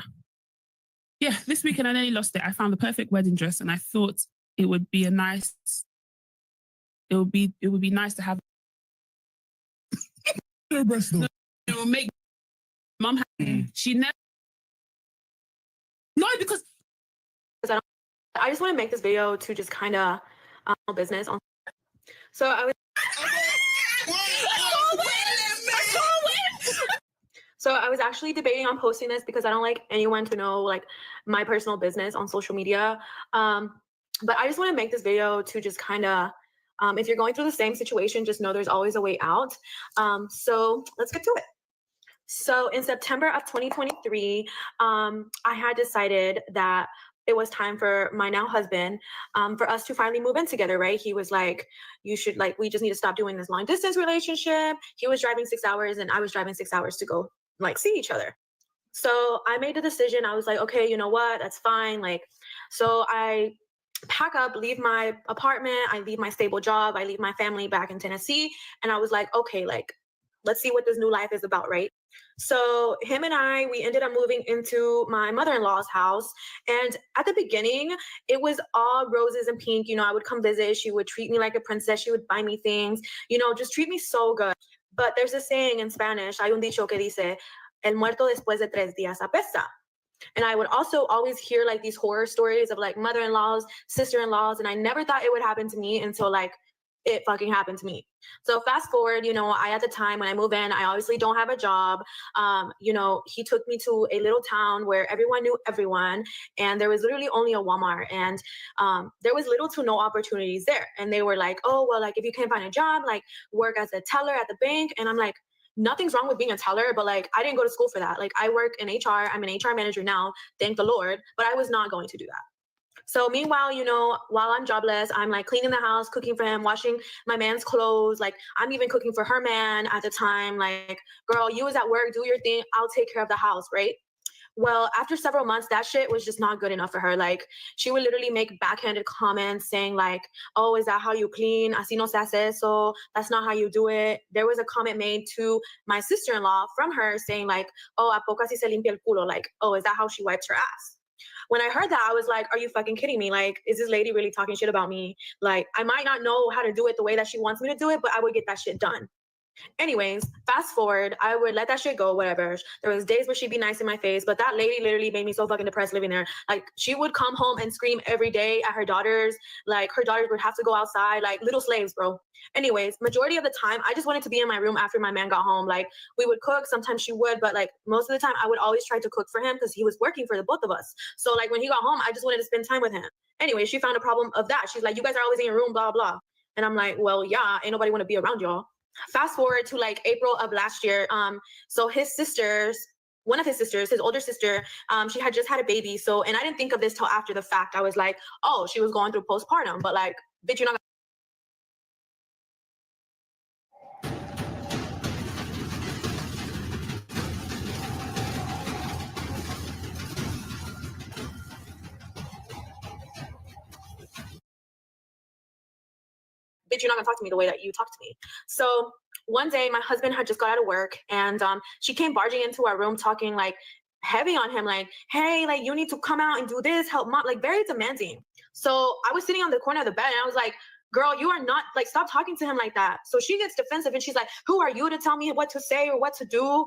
S6: This weekend I nearly lost it. I found the perfect wedding dress, and I thought it would be nice to have. It will make mom happy. She never.
S7: No, because
S8: I just want to make this video to just kind of business on. So I was. So I was actually debating on posting this because I don't like anyone to know like my personal business on social media. But I just want to make this video to just kind of, if you're going through the same situation, just know there's always a way out. So let's get to it. So in September of 2023, I had decided that it was time for my now husband, for us to finally move in together, right? He was like, we just need to stop doing this long distance relationship. He was driving 6 hours and I was driving 6 hours to go like see each other. So I made the decision. I was like, okay, you know what? That's fine. Like, so I pack up, leave my apartment. I leave my stable job. I leave my family back in Tennessee. And I was like, okay, like, let's see what this new life is about, right? So him and I, we ended up moving into my mother-in-law's house. And at the beginning, it was all roses and pink. You know, I would come visit. She would treat me like a princess. She would buy me things, you know, just treat me so good. But there's a saying in Spanish, hay un dicho que dice, el muerto después de 3 días apesta. And I would also always hear like these horror stories of like mother-in-laws, sister-in-laws. And I never thought it would happen to me until like it fucking happened to me. So fast forward, you know, at the time when I move in, I obviously don't have a job. You know, he took me to a little town where everyone knew everyone. And there was literally only a Walmart. And there was little to no opportunities there. And they were like, oh, well, like if you can't find a job, like work as a teller at the bank. And I'm like, nothing's wrong with being a teller, but like I didn't go to school for that. Like I work in HR. I'm an HR manager now, thank the Lord, but I was not going to do that. So meanwhile, you know, while I'm jobless, I'm like cleaning the house, cooking for him, washing my man's clothes. Like I'm even cooking for her man at the time. Like, girl, you was at work, do your thing. I'll take care of the house, right? Well, after several months, that shit was just not good enough for her. Like she would literally make backhanded comments saying like, oh, is that how you clean? Así no se hace eso. That's not how you do it. There was a comment made to my sister-in-law from her saying like, oh, ¿a poco así se limpia el culo? Like, oh, is that how she wipes her ass? When I heard that, I was like, are you fucking kidding me? Like, is this lady really talking shit about me? Like, I might not know how to do it the way that she wants me to do it, but I would get that shit done. Anyways, fast forward, I would let that shit go, whatever. There was days where she'd be nice in my face, but that lady literally made me so fucking depressed living there. Like, she would come home and scream every day at her daughters. Like, her daughters would have to go outside, like little slaves, bro. Anyways, majority of the time, I just wanted to be in my room after my man got home. Like, we would cook, sometimes she would, but like most of the time, I would always try to cook for him because he was working for the both of us. So like when he got home, I just wanted to spend time with him. Anyway, she found a problem of that. She's like, you guys are always in your room, blah, blah. And I'm like, well, yeah, ain't nobody want to be around y'all. Fast forward to like April of last year. So his sisters, one of his sisters, his older sister, she had just had a baby. So, and I didn't think of this till after the fact. I was like, oh, she was going through postpartum, but like, bitch, you're not. Bitch, you're not gonna talk to me the way that you talk to me. So one day my husband had just got out of work and she came barging into our room talking like heavy on him, like, hey, like you need to come out and do this, help mom, like very demanding. So I was sitting on the corner of the bed and I was like, girl, you are not, like, stop talking to him like that. So she gets defensive and she's like, who are you to tell me what to say or what to do?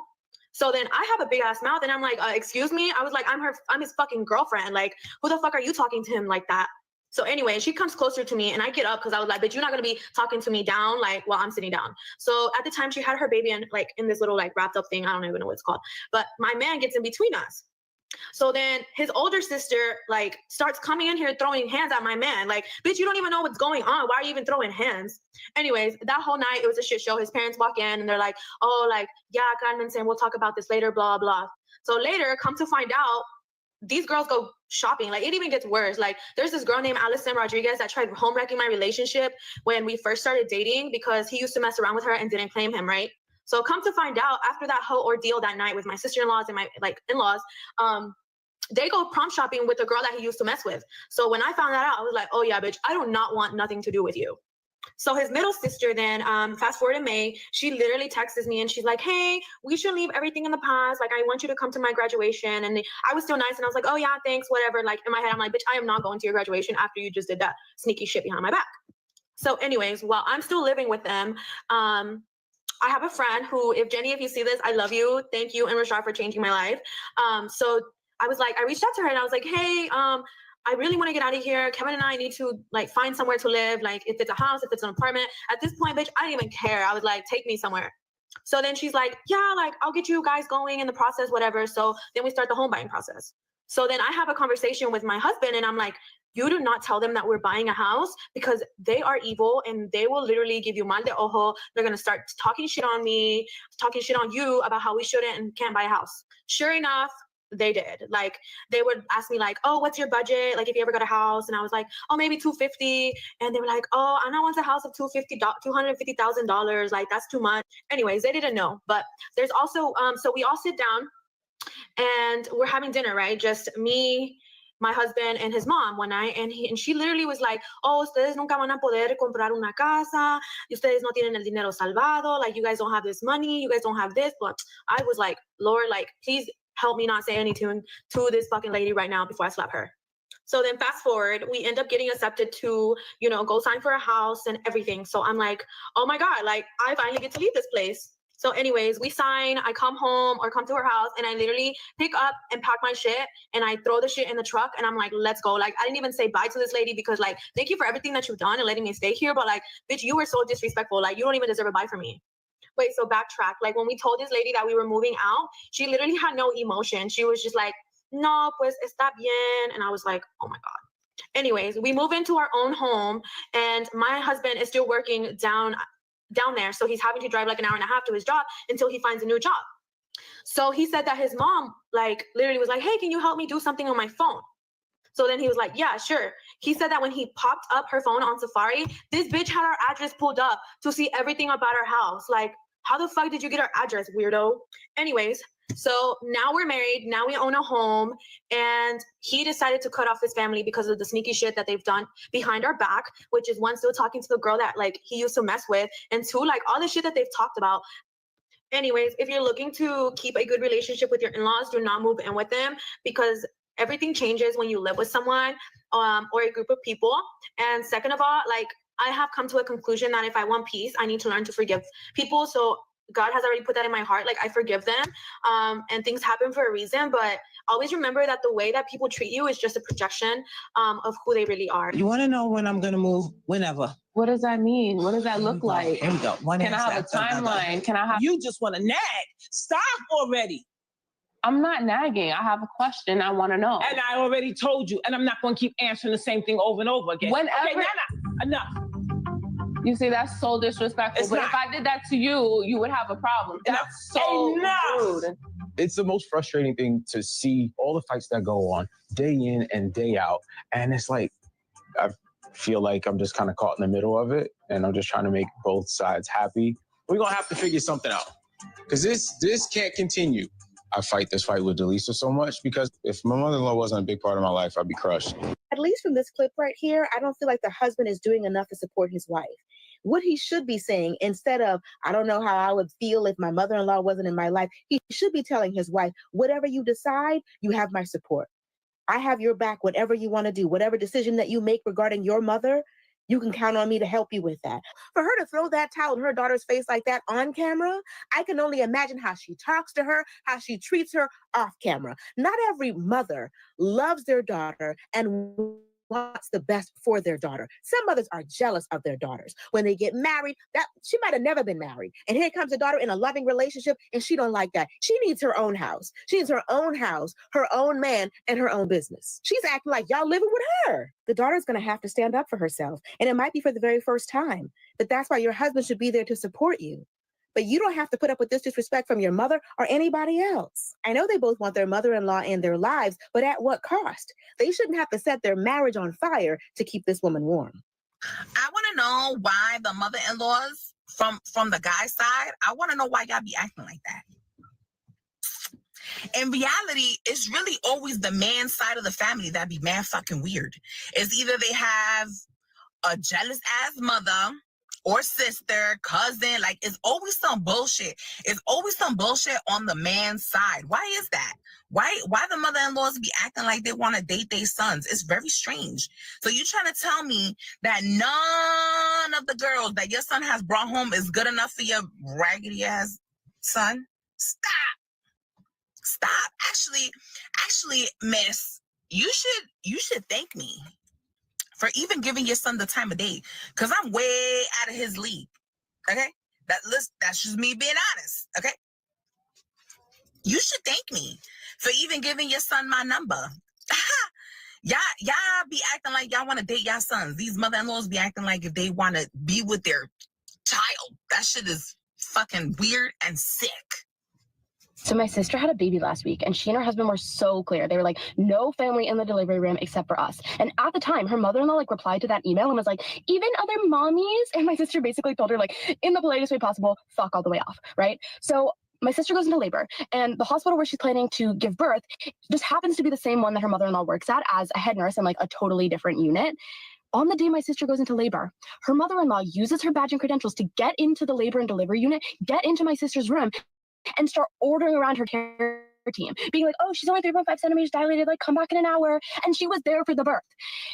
S8: So then I have a big ass mouth and I'm like, excuse me? I was like, I'm his fucking girlfriend. Like, who the fuck are you talking to him like that? So anyway, she comes closer to me and I get up because I was like, but you're not gonna be talking to me down like while I'm sitting down. So at the time she had her baby in like in this little like wrapped up thing. I don't even know what it's called. But my man gets in between us. So then his older sister like starts coming in here throwing hands at my man. Like, bitch, you don't even know what's going on. Why are you even throwing hands? Anyways, that whole night it was a shit show. His parents walk in and they're like, oh, like, yeah, Carmen saying we'll talk about this later, blah, blah. So later, come to find out, these girls go shopping. Like, it even gets worse. Like, there's this girl named Allison Rodriguez that tried home wrecking my relationship when we first started dating because he used to mess around with her and didn't claim him, right? So come to find out, after that whole ordeal that night with my sister-in-laws and my like in-laws, they go prom shopping with the girl that he used to mess with. So when I found that out, I was like, oh yeah, bitch, I do not want nothing to do with you. So his little sister then, fast forward to May, she literally texts me and she's like, hey, we should leave everything in the past. Like, I want you to come to my graduation. And I was still nice. And I was like, oh yeah, thanks, whatever. Like in my head, I'm like, bitch, I am not going to your graduation after you just did that sneaky shit behind my back. So anyways, while I'm still living with them, I have a friend who, if Jenny, if you see this, I love you. Thank you and Rashad for changing my life. So I was like, I reached out to her and I was like, hey, I really want to get out of here. Kevin and I need to like find somewhere to live. Like if it's a house, if it's an apartment. At this point, bitch, I didn't even care. I was like, take me somewhere. So then she's like, yeah, like I'll get you guys going in the process, whatever. So then we start the home buying process. So then I have a conversation with my husband and I'm like, you do not tell them that we're buying a house because they are evil and they will literally give you mal de ojo. They're going to start talking shit on me, talking shit on you about how we shouldn't and can't buy a house. Sure enough, they did. Like, they would ask me like, oh, what's your budget? Like, if you ever got a house? And I was like, oh, maybe $250,000. And they were like, oh, I don't want a house of $250,000. Like, that's too much. Anyways, they didn't know. But there's also, so we all sit down and we're having dinner, right? Just me, my husband, and his mom one night. And she literally was like, oh, ustedes nunca van a poder comprar una casa. Ustedes no tienen el dinero salvado. Like, you guys don't have this money. You guys don't have this. But I was like, Lord, like, please help me not say anything to this fucking lady right now before I slap her. So then fast forward, we end up getting accepted to, you know, go sign for a house and everything. So I'm like, oh my God, like I finally get to leave this place. So anyways, we sign, I come home or come to her house and I literally pick up and pack my shit and I throw the shit in the truck and I'm like, let's go. Like, I didn't even say bye to this lady because like, thank you for everything that you've done and letting me stay here. But like, bitch, you were so disrespectful. Like, you don't even deserve a bye from me. Wait, so backtrack. Like, when we told this lady that we were moving out, she literally had no emotion. She was just like, no, pues está bien. And I was like, oh my God. Anyways, we move into our own home and my husband is still working down there. So he's having to drive like an hour and a half to his job until he finds a new job. So he said that his mom like literally was like, hey, can you help me do something on my phone? So then he was like, yeah, sure. He said that when he popped up her phone on Safari, this bitch had our address pulled up to see everything about our house. Like, how the fuck did you get our address, weirdo? Anyways, so now we're married. Now we own a home. And he decided to cut off his family because of the sneaky shit that they've done behind our back, which is one, still talking to the girl that like he used to mess with. And two, like all the shit that they've talked about. Anyways, if you're looking to keep a good relationship with your in-laws, do not move in with them because everything changes when you live with someone or a group of people. And second of all, like I have come to a conclusion that if I want peace, I need to learn to forgive people. So God has already put that in my heart. Like, I forgive them, and things happen for a reason. But always remember that the way that people treat you is just a projection of who they really are.
S13: You want to know when I'm going to move? Whenever.
S9: What does that mean? What does that look like?
S13: Here we go. One
S9: Can I
S13: answer
S9: have a
S13: after another.
S9: timeline? Can I have?
S13: You just want to nag. Stop already.
S9: I'm not nagging. I have a question. I want to know.
S13: And I already told you, and I'm not going to keep answering the same thing over and over again.
S9: Whenever.
S13: Okay, enough.
S9: You see, that's so disrespectful.
S13: It's
S9: but
S13: not.
S9: if I did that to you, you would have a problem. That's so rude.
S19: It's the most frustrating thing to see all the fights that go on day in and day out. And it's like, I feel like I'm just kind of caught in the middle of it. And I'm just trying to make both sides happy. We're going to have to figure something out. Because this can't continue. I fight this fight with Delisa so much because if my mother-in-law wasn't a big part of my life, I'd be crushed.
S14: At least from this clip right here, I don't feel like the husband is doing enough to support his wife. What he should be saying, instead of, I don't know how I would feel if my mother-in-law wasn't in my life, he should be telling his wife, whatever you decide, you have my support. I have your back, whatever you want to do, whatever decision that you make regarding your mother, you can count on me to help you with that. For her to throw that towel in her daughter's face like that on camera, I can only imagine how she talks to her, how she treats her off camera. Not every mother loves their daughter and wants the best for their daughter. Some mothers are jealous of their daughters. When they get married, that she might have never been married. And here comes a daughter in a loving relationship, and she don't like that. She needs her own house. She needs her own house, her own man, and her own business. She's acting like y'all living with her. The daughter's going to have to stand up for herself, and it might be for the very first time. But that's why your husband should be there to support you. But you don't have to put up with this disrespect from your mother or anybody else. I know they both want their mother-in-law in their lives, but at what cost? They shouldn't have to set their marriage on fire to keep this woman warm.
S20: I want to know why the mother-in-laws from the guy's side, I want to know why y'all be acting like that. In reality, it's really always the man's side of the family that be man fucking weird. It's either they have a jealous-ass mother or sister, cousin, like it's always some bullshit. It's always some bullshit on the man's side. Why is that? Why the mother-in-laws be acting like they want to date their sons? It's very strange. So you trying to tell me that none of the girls that your son has brought home is good enough for your raggedy ass son? Stop. Actually, miss, you should thank me for even giving your son the time of day, because I'm way out of his league. Okay? That's just me being honest. Okay? You should thank me for even giving your son my number. Y'all be acting like y'all want to date y'all sons. These mother-in-laws be acting like if they want to be with their child. That shit is fucking weird and sick.
S21: So my sister had a baby last week, and she and her husband were so clear. They were like, no family in the delivery room except for us. And at the time, her mother-in-law replied to that email and was like, even other mommies? And my sister basically told her, in the politest way possible, fuck all the way off, right? So my sister goes into labor, and the hospital where she's planning to give birth just happens to be the same one that her mother-in-law works at as a head nurse in a totally different unit. On the day my sister goes into labor, her mother-in-law uses her badge and credentials to get into the labor and delivery unit, get into my sister's room, and start ordering around her care team, being like, oh, she's only 3.5 centimeters dilated, come back in an hour. And she was there for the birth.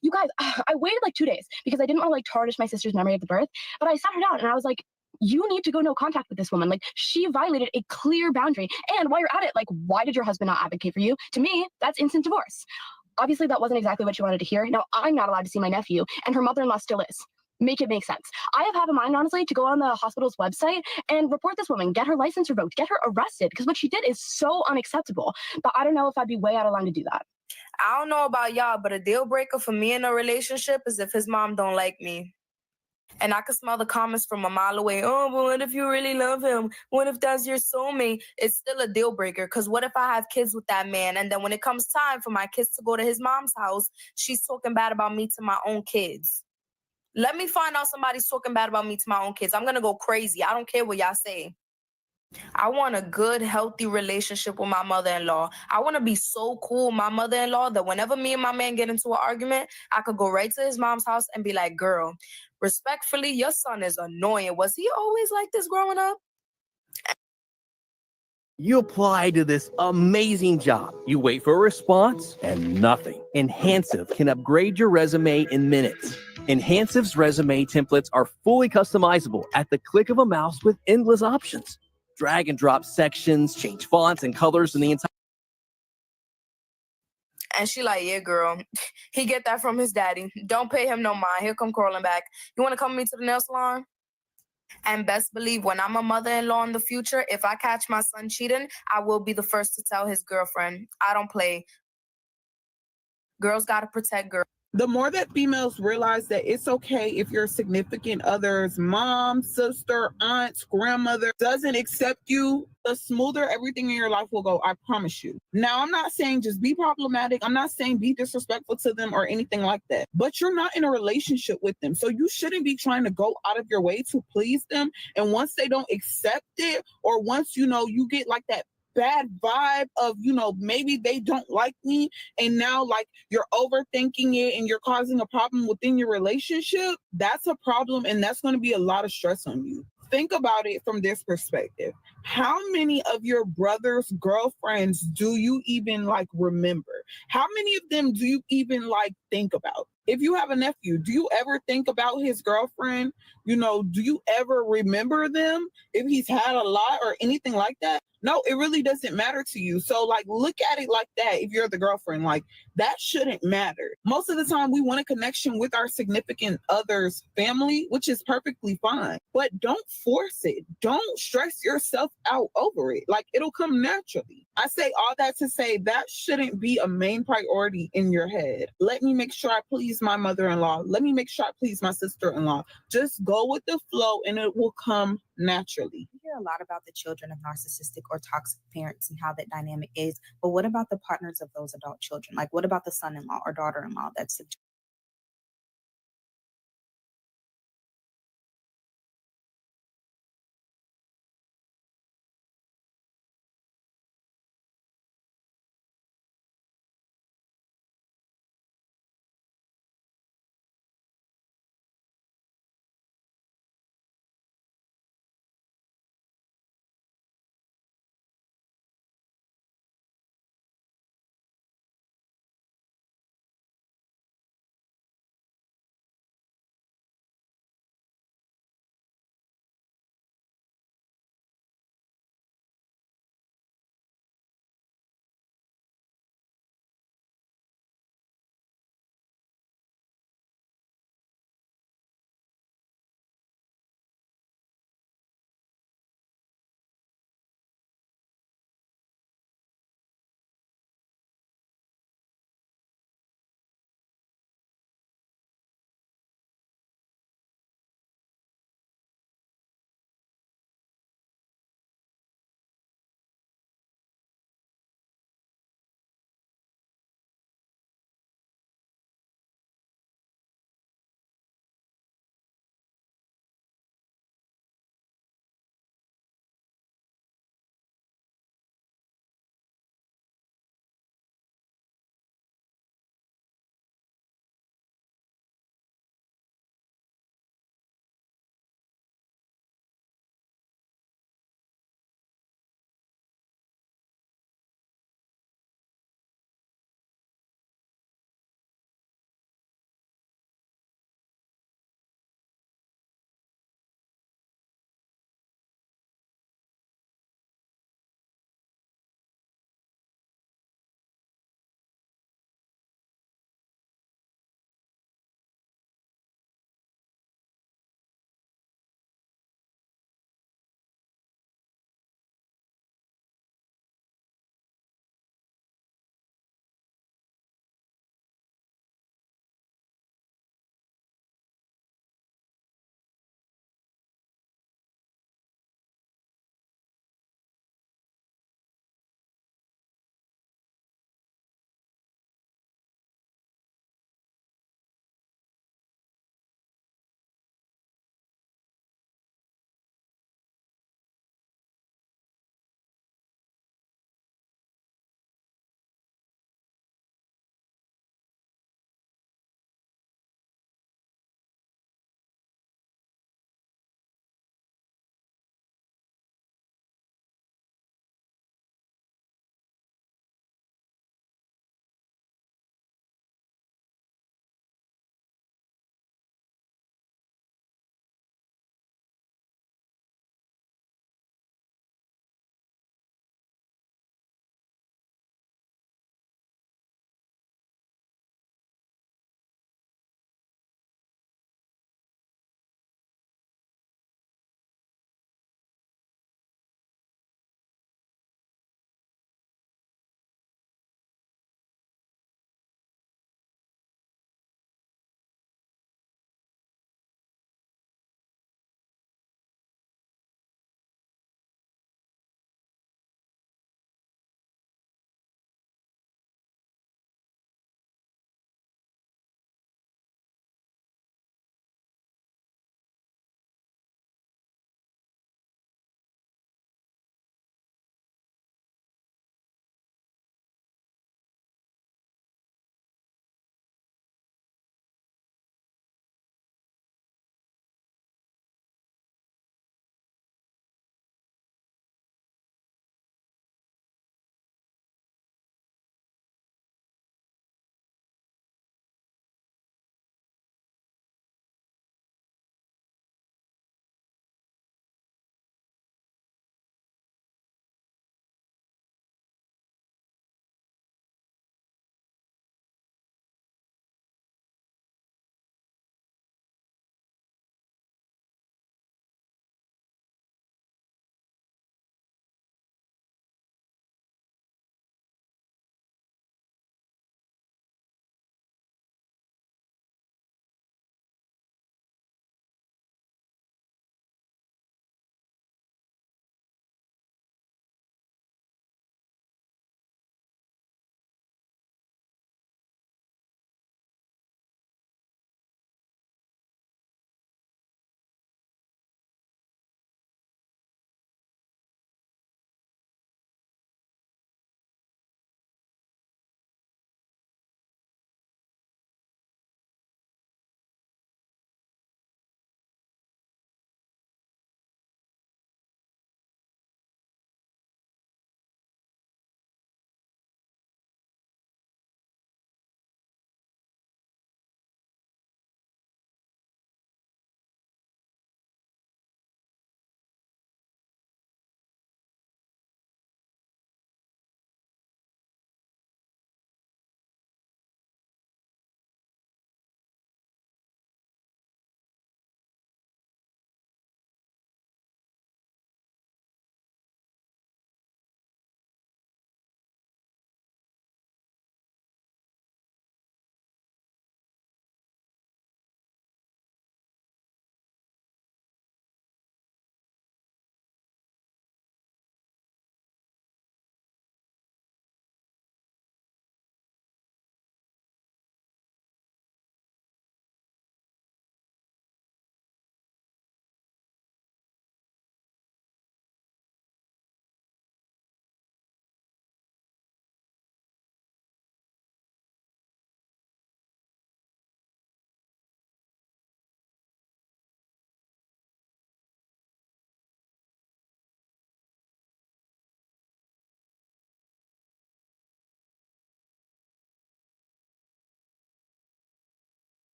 S21: You guys, I waited 2 days because I didn't want to tarnish my sister's memory of the birth, but I sat her down and I was like, you need to go no contact with this woman. She violated a clear boundary. And while you're at it, why did your husband not advocate for you? To me, that's instant divorce. Obviously, that wasn't exactly what she wanted to hear. Now, I'm not allowed to see my nephew, and her mother-in-law still is. Make it make sense. I have had a mind, honestly, to go on the hospital's website and report this woman, get her license revoked, get her arrested, because what she did is so unacceptable. But I don't know if I'd be way out of line to do that.
S22: I don't know about y'all, but a deal breaker for me in a relationship is if his mom don't like me. And I could smell the comments from a mile away. Oh, but what if you really love him? What if that's your soulmate? It's still a deal breaker, because what if I have kids with that man, and then when it comes time for my kids to go to his mom's house, she's talking bad about me to my own kids? Let me find out somebody's talking bad about me to my own kids. I'm going to go crazy. I don't care what y'all say. I want a good, healthy relationship with my mother-in-law. I want to be so cool with my mother-in-law that whenever me and my man get into an argument, I could go right to his mom's house and be like, girl, respectfully, your son is annoying. Was he always like this growing up?
S4: You apply to this amazing job. You wait for a response and nothing. Enhansive can upgrade your resume in minutes. Enhansive's resume templates are fully customizable at the click of a mouse with endless options. Drag and drop sections, change fonts and colors in the entire.
S22: And she like, yeah, girl. He get that from his daddy. Don't pay him no mind. He'll come crawling back. You want to come with me to the nail salon? And best believe when I'm a mother-in-law in the future, if I catch my son cheating, I will be the first to tell his girlfriend. I don't play. Girls got to protect girls.
S11: The more that females realize that it's okay if your significant other's mom, sister, aunt, grandmother doesn't accept you, the smoother everything in your life will go. I promise you. Now, I'm not saying just be problematic. I'm not saying be disrespectful to them or anything like that. But you're not in a relationship with them. So you shouldn't be trying to go out of your way to please them. And once they don't accept it, or once, you get like that bad vibe of, maybe they don't like me, and now like you're overthinking it and you're causing a problem within your relationship, that's a problem, and that's going to be a lot of stress on you. Think about it from this perspective. How many of your brother's girlfriends do you even like remember? How many of them do you even like think about? If you have a nephew, do you ever think about his girlfriend? Do you ever remember them? If he's had a lot or anything like that? No, it really doesn't matter to you. So like, look at it like that. If you're the girlfriend, like that shouldn't matter. Most of the time we want a connection with our significant other's family, which is perfectly fine, but don't force it. Don't stress yourself out over it. Like it'll come naturally. I say all that to say that shouldn't be a main priority in your head. Let me make sure I please my mother-in-law. Let me make sure I please my sister-in-law. Just go with the flow and it will come naturally.
S16: We hear a lot about the children of narcissistic or toxic parents and how that dynamic is, but what about the partners of those adult children? Like what about the son-in-law or daughter-in-law that's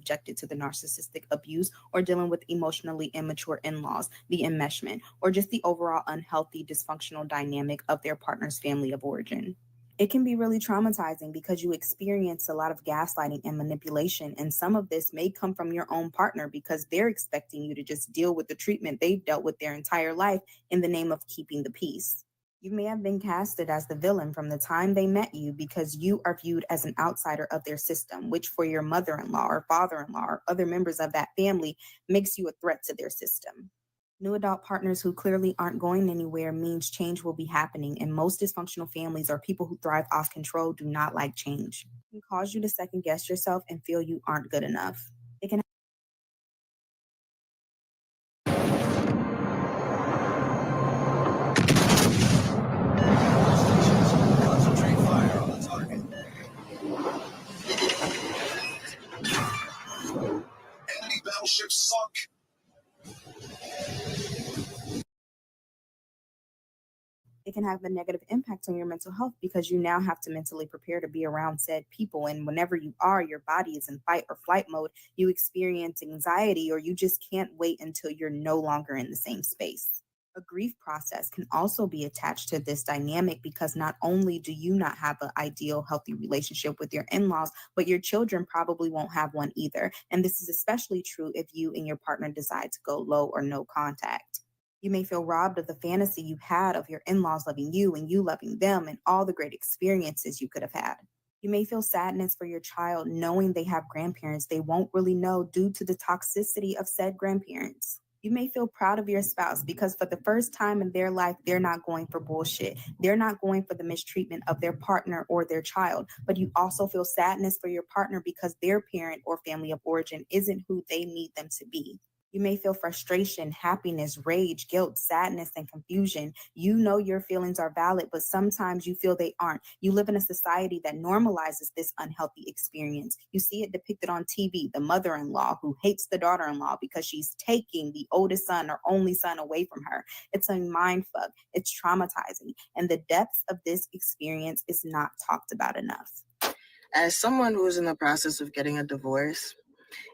S16: subjected to the narcissistic abuse or dealing with emotionally immature in-laws, the enmeshment, or just the overall unhealthy, dysfunctional dynamic of their partner's family of origin. It can be really traumatizing because you experience a lot of gaslighting and manipulation, and some of this may come from your own partner because they're expecting you to just deal with the treatment they've dealt with their entire life in the name of keeping the peace. You may have been casted as the villain from the time they met you because you are viewed as an outsider of their system, which for your mother-in-law or father-in-law or other members of that family makes you a threat to their system. New adult partners who clearly aren't going anywhere means change will be happening, and most dysfunctional families or people who thrive off control do not like change. It can cause you to second guess yourself and feel you aren't good enough. It can
S5: Concentrate fire on the target. Enemy battleship sunk.
S16: It can have a negative impact on your mental health because you now have to mentally prepare to be around said people. And whenever you are, your body is in fight or flight mode, you experience anxiety, or you just can't wait until you're no longer in the same space. A grief process can also be attached to this dynamic because not only do you not have an ideal, healthy relationship with your in-laws, but your children probably won't have one either. And this is especially true if you and your partner decide to go low or no contact. You may feel robbed of the fantasy you had of your in-laws loving you and you loving them and all the great experiences you could have had. You may feel sadness for your child knowing they have grandparents they won't really know due to the toxicity of said grandparents. You may feel proud of your spouse because for the first time in their life, they're not going for bullshit. They're not going for the mistreatment of their partner or their child. But you also feel sadness for your partner because their parent or family of origin isn't who they need them to be. You may feel frustration, happiness, rage, guilt, sadness, and confusion. You know your feelings are valid, but sometimes you feel they aren't. You live in a society that normalizes this unhealthy experience. You see it depicted on TV, the mother-in-law who hates the daughter-in-law because she's taking the oldest son or only son away from her. It's a mind fuck. It's traumatizing. And the depths of this experience is not talked about enough.
S10: As someone who's in the process of getting a divorce,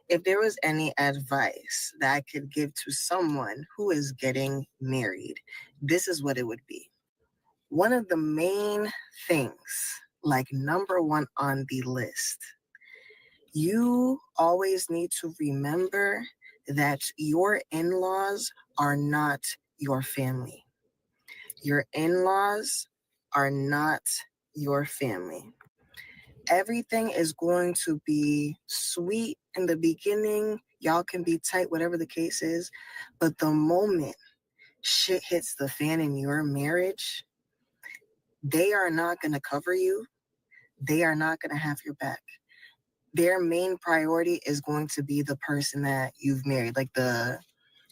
S10: if there was any advice that I could give to someone who is getting married, this is what it would be. One of the main things, like number one on the list, you always need to remember that your in-laws are not your family. Your in-laws are not your family. Everything is going to be sweet in the beginning. Y'all can be tight, whatever the case is. But the moment shit hits the fan in your marriage, they are not going to cover you. They are not going to have your back. Their main priority is going to be the person that you've married, like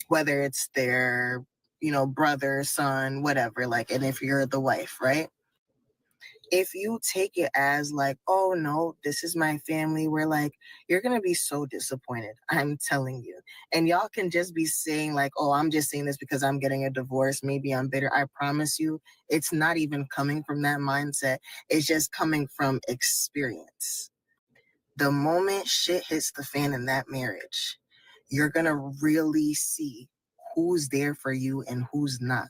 S10: whether it's their, brother, son, whatever, and if you're the wife, right? If you take it as oh no, this is my family, you're going to be so disappointed. I'm telling you. And y'all can just be saying oh, I'm just saying this because I'm getting a divorce. Maybe I'm bitter. I promise you, it's not even coming from that mindset. It's just coming from experience. The moment shit hits the fan in that marriage, you're going to really see who's there for you and who's not.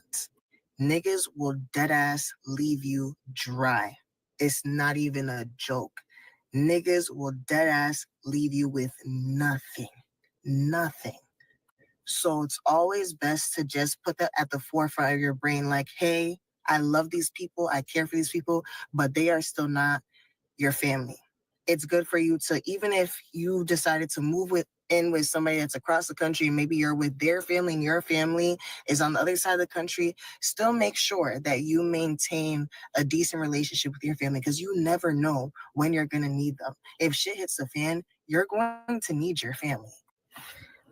S10: Niggas will deadass leave you dry. It's not even a joke. Niggas will deadass leave you with nothing. Nothing. So it's always best to just put that at the forefront of your brain, hey, I love these people, I care for these people, but they are still not your family. It's good for you to, even if you decided to move in with somebody that's across the country, maybe you're with their family and your family is on the other side of the country, still make sure that you maintain a decent relationship with your family because you never know when you're going to need them. If shit hits the fan, you're going to need your family.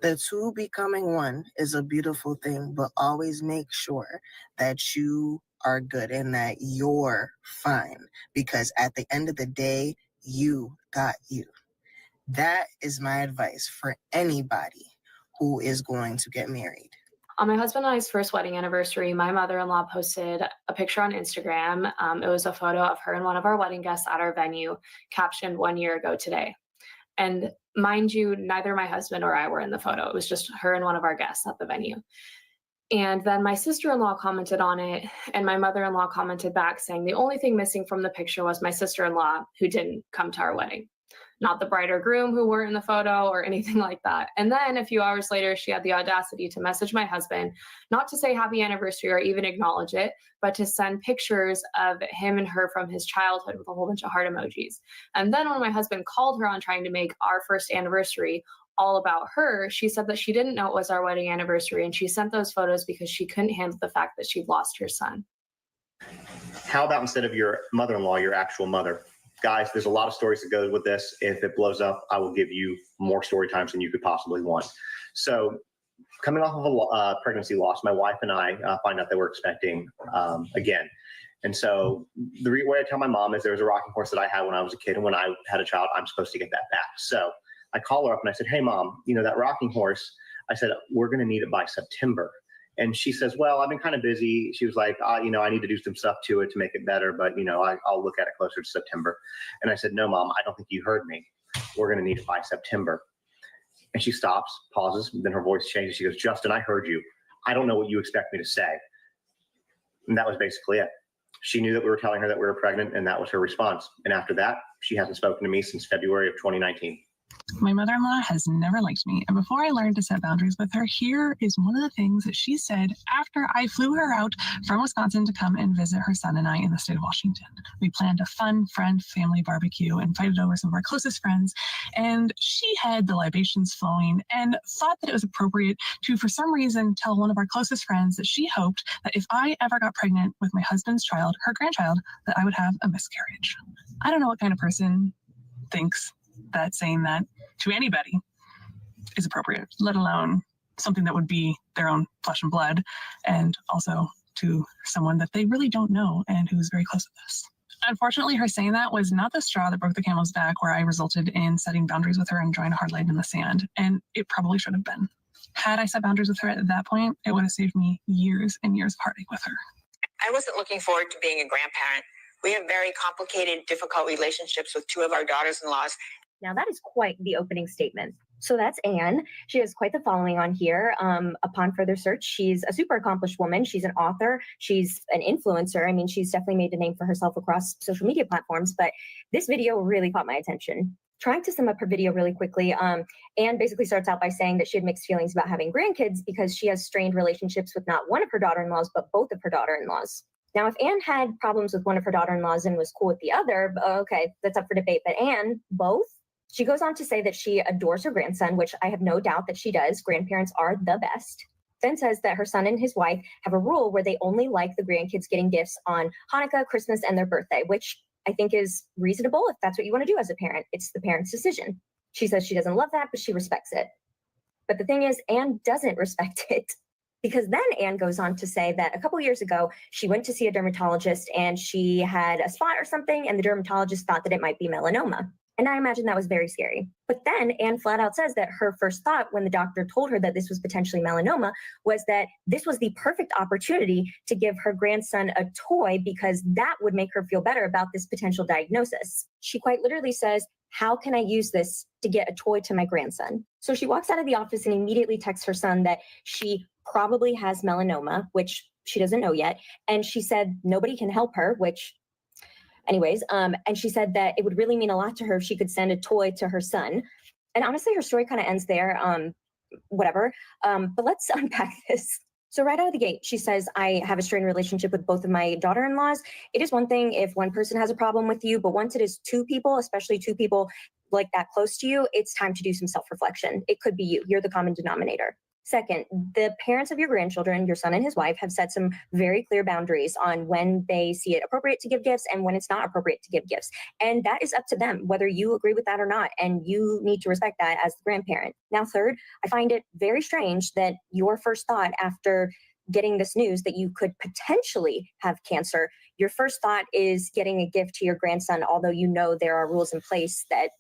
S10: The two becoming one is a beautiful thing, but always make sure that you are good and that you're fine because at the end of the day, you got you. That is my advice for anybody who is going to get married.
S8: On my husband and I's first wedding anniversary, my mother-in-law posted a picture on Instagram. It was a photo of her and one of our wedding guests at our venue, captioned 1 year ago today. And
S3: Mind you, neither my husband or I were in the photo. It was just her and one of our guests at the venue. And then my sister-in-law commented on it, and my mother-in-law commented back saying the only thing missing from the picture was my sister-in-law who didn't come to our wedding. Not the bride or groom who weren't in the photo or anything like that. And then a few hours later, she had the audacity to message my husband, not to say happy anniversary or even acknowledge it, but to send pictures of him and her from his childhood with a whole bunch of heart emojis. And then when my husband called her on trying to make our first anniversary all about her, she said that she didn't know it was our wedding anniversary, and she sent those photos because she couldn't handle the fact that she'd lost her son.
S15: How about instead of your mother-in-law, your actual mother? Guys, there's a lot of stories that go with this. If it blows up, I will give you more story times than you could possibly want. So coming off of a pregnancy loss, my wife and I find out that we're expecting again. And so the way I tell my mom is there was a rocking horse that I had when I was a kid, and when I had a child, I'm supposed to get that back. So I call her up and I said, hey, Mom, that rocking horse, I said, we're going to need it by September. And she says, well, I've been kind of busy. She was like, I need to do some stuff to it to make it better, but, I'll look at it closer to September. And I said, no, Mom, I don't think you heard me. We're going to need it by September. And she stops, pauses, and then her voice changes. She goes, Justin, I heard you. I don't know what you expect me to say. And that was basically it. She knew that we were telling her that we were pregnant, and that was her response. And after that, she hasn't spoken to me since February of 2019.
S17: My mother-in-law has never liked me, and before I learned to set boundaries with her, here is one of the things that she said after I flew her out from Wisconsin to come and visit her son and I in the state of Washington. We planned a fun family barbecue, invited over some of our closest friends, and she had the libations flowing and thought that it was appropriate to, for some reason, tell one of our closest friends that she hoped that if I ever got pregnant with my husband's child, her grandchild, that I would have a miscarriage. I don't know what kind of person thinks that saying that to anybody is appropriate, let alone something that would be their own flesh and blood, and also to someone that they really don't know and who's very close to this. Unfortunately, her saying that was not the straw that broke the camel's back, where I resulted in setting boundaries with her and drawing a hard line in the sand, and it probably should have been. Had I set boundaries with her at that point, it would have saved me years and years of heartache with her.
S23: I wasn't looking forward to being a grandparent. We have very complicated, difficult relationships with two of our daughters-in-laws.
S25: Now that is quite the opening statement. So that's Anne. She has quite the following on here. Upon further search, she's a super accomplished woman. She's an author. She's an influencer. I mean, she's definitely made a name for herself across social media platforms, but this video really caught my attention. Trying to sum up her video really quickly, Anne basically starts out by saying that she had mixed feelings about having grandkids because she has strained relationships with not one of her daughter-in-laws, but both of her daughter-in-laws. Now, if Anne had problems with one of her daughter-in-laws and was cool with the other, okay, that's up for debate. But Anne, both? She goes on to say that she adores her grandson, which I have no doubt that she does. Grandparents are the best. Then says that her son and his wife have a rule where they only like the grandkids getting gifts on Hanukkah, Christmas, and their birthday, which I think is reasonable if that's what you want to do as a parent. It's the parent's decision. She says she doesn't love that, but she respects it. But the thing is, Anne doesn't respect it. Because then Anne goes on to say that a couple years ago, she went to see a dermatologist and she had a spot or something, and the dermatologist thought that it might be melanoma. And I imagine that was very scary. But then Anne flat out says that her first thought when the doctor told her that this was potentially melanoma was that this was the perfect opportunity to give her grandson a toy because that would make her feel better about this potential diagnosis. She quite literally says, how can I use this to get a toy to my grandson? So she walks out of the office and immediately texts her son that she probably has melanoma, which she doesn't know yet. And she said nobody can help her, which anyways, and she said that it would really mean a lot to her if she could send a toy to her son. And honestly, her story kind of ends there, whatever. But let's unpack this. So right out of the gate, she says, I have a strained relationship with both of my daughter-in-laws. It is one thing if one person has a problem with you, but once it is two people, especially two people like that close to you, it's time to do some self-reflection. It could be you. You're the common denominator. Second, the parents of your grandchildren, your son and his wife, have set some very clear boundaries on when they see it appropriate to give gifts and when it's not appropriate to give gifts. And that is up to them, whether you agree with that or not. And you need to respect that as the grandparent. Now, third, I find it very strange that your first thought after getting this news that you could potentially have cancer, your first thought is getting a gift to your grandson, although you know there are rules in place that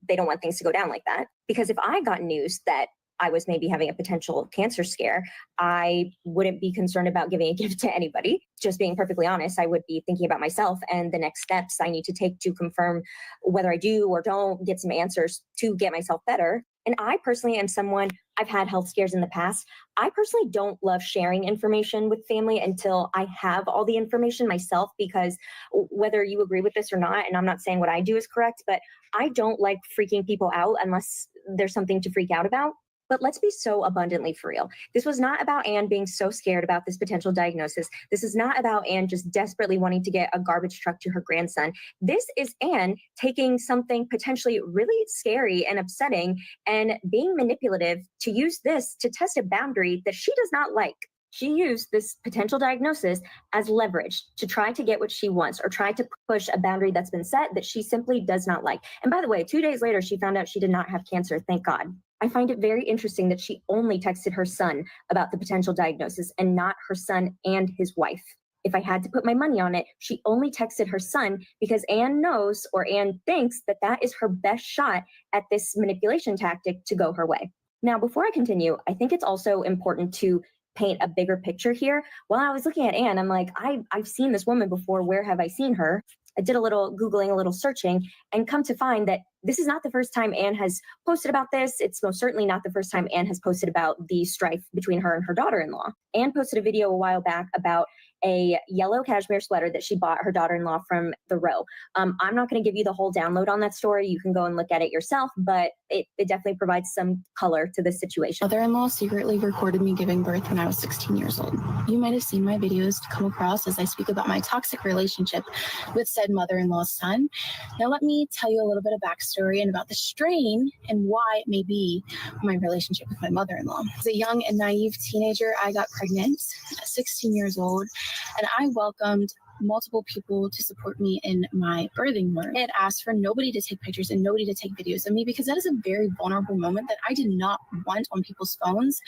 S25: they don't want things to go down like that. Because if I got news that I was maybe having a potential cancer scare, I wouldn't be concerned about giving a gift to anybody. Just being perfectly honest, I would be thinking about myself and the next steps I need to take to confirm whether I do or don't get some answers to get myself better. And I personally am someone, I've had health scares in the past. I personally don't love sharing information with family until I have all the information myself, because whether you agree with this or not, and I'm not saying what I do is correct, but I don't like freaking people out unless there's something to freak out about. But let's be so abundantly for real. This was not about Anne being so scared about this potential diagnosis. This is not about Anne just desperately wanting to get a garbage truck to her grandson. This is Anne taking something potentially really scary and upsetting and being manipulative to use this to test a boundary that she does not like. She used this potential diagnosis as leverage to try to get what she wants, or try to push a boundary that's been set that she simply does not like. And by the way, 2 days later, she found out she did not have cancer, thank God. I find it very interesting that she only texted her son about the potential diagnosis and not her son and his wife. If I had to put my money on it, she only texted her son because Anne knows, or Anne thinks, that that is her best shot at this manipulation tactic to go her way. Now, before I continue, I think it's also important to paint a bigger picture here. While I was looking at Anne, I'm like, I've seen this woman before. Where have I seen her? I did a little Googling, a little searching, and come to find that this is not the first time Anne has posted about this. It's most certainly not the first time Anne has posted about the strife between her and her daughter-in-law. Anne posted a video a while back about a yellow cashmere sweater that she bought her daughter-in-law from the Row. I'm not going to give you the whole download on that story. You can go and look at it yourself, but it definitely provides some color to this situation.
S21: Mother-in-law secretly recorded me giving birth when I was 16 years old. You might have seen my videos come across as I speak about my toxic relationship with said mother-in-law's son. Now let me tell you a little bit of backstory and about the strain and why it may be my relationship with my mother-in-law. As a young and naive teenager, I got pregnant at 16 years old, and I welcomed multiple people to support me in my birthing room. I had asked for nobody to take pictures and nobody to take videos of me because that is a very vulnerable moment that I did not want on people's phones.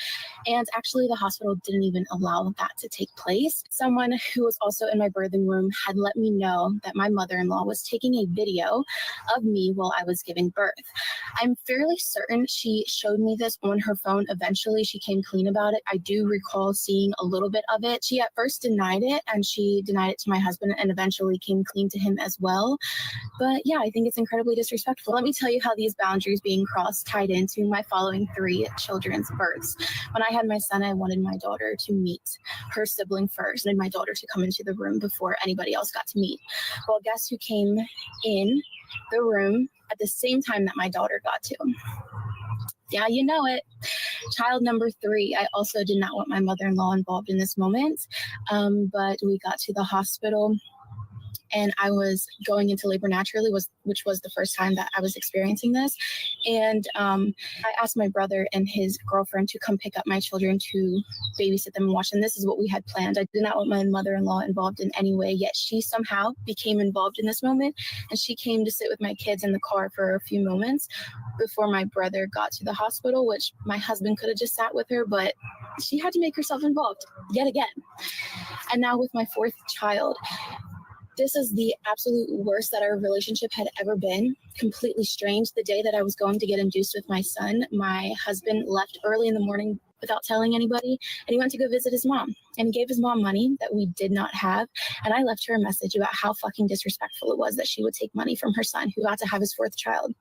S21: And actually, the hospital didn't even allow that to take place. Someone who was also in my birthing room had let me know that my mother-in-law was taking a video of me while I was giving birth. I'm fairly certain she showed me this on her phone. Eventually, she came clean about it. I do recall seeing a little bit of it. She at first denied it, and she denied it to my husband and eventually came clean to him as well. But yeah, I think it's incredibly disrespectful. Let me tell you how these boundaries being crossed tied into my following 3 children's births. When I had my son, I wanted my daughter to meet her sibling first, and my daughter to come into the room before anybody else got to meet. Well, guess who came in the room at the same time that my daughter got to? Yeah, you know it. Child number 3. I also did not want my mother-in-law involved in this moment, but we got to the hospital and I was going into labor naturally, which was the first time that I was experiencing this. And I asked my brother and his girlfriend to come pick up my children to babysit them and watch them. This is what we had planned. I did not want my mother-in-law involved in any way, yet she somehow became involved in this moment. And she came to sit with my kids in the car for a few moments before my brother got to the hospital, which my husband could have just sat with her, but she had to make herself involved yet again. And now with my 4th child, this is the absolute worst that our relationship had ever been. Completely strange. The day that I was going to get induced with my son, my husband left early in the morning without telling anybody, and he went to go visit his mom. And he gave his mom money that we did not have. And I left her a message about how fucking disrespectful it was that she would take money from her son, who got to have his 4th child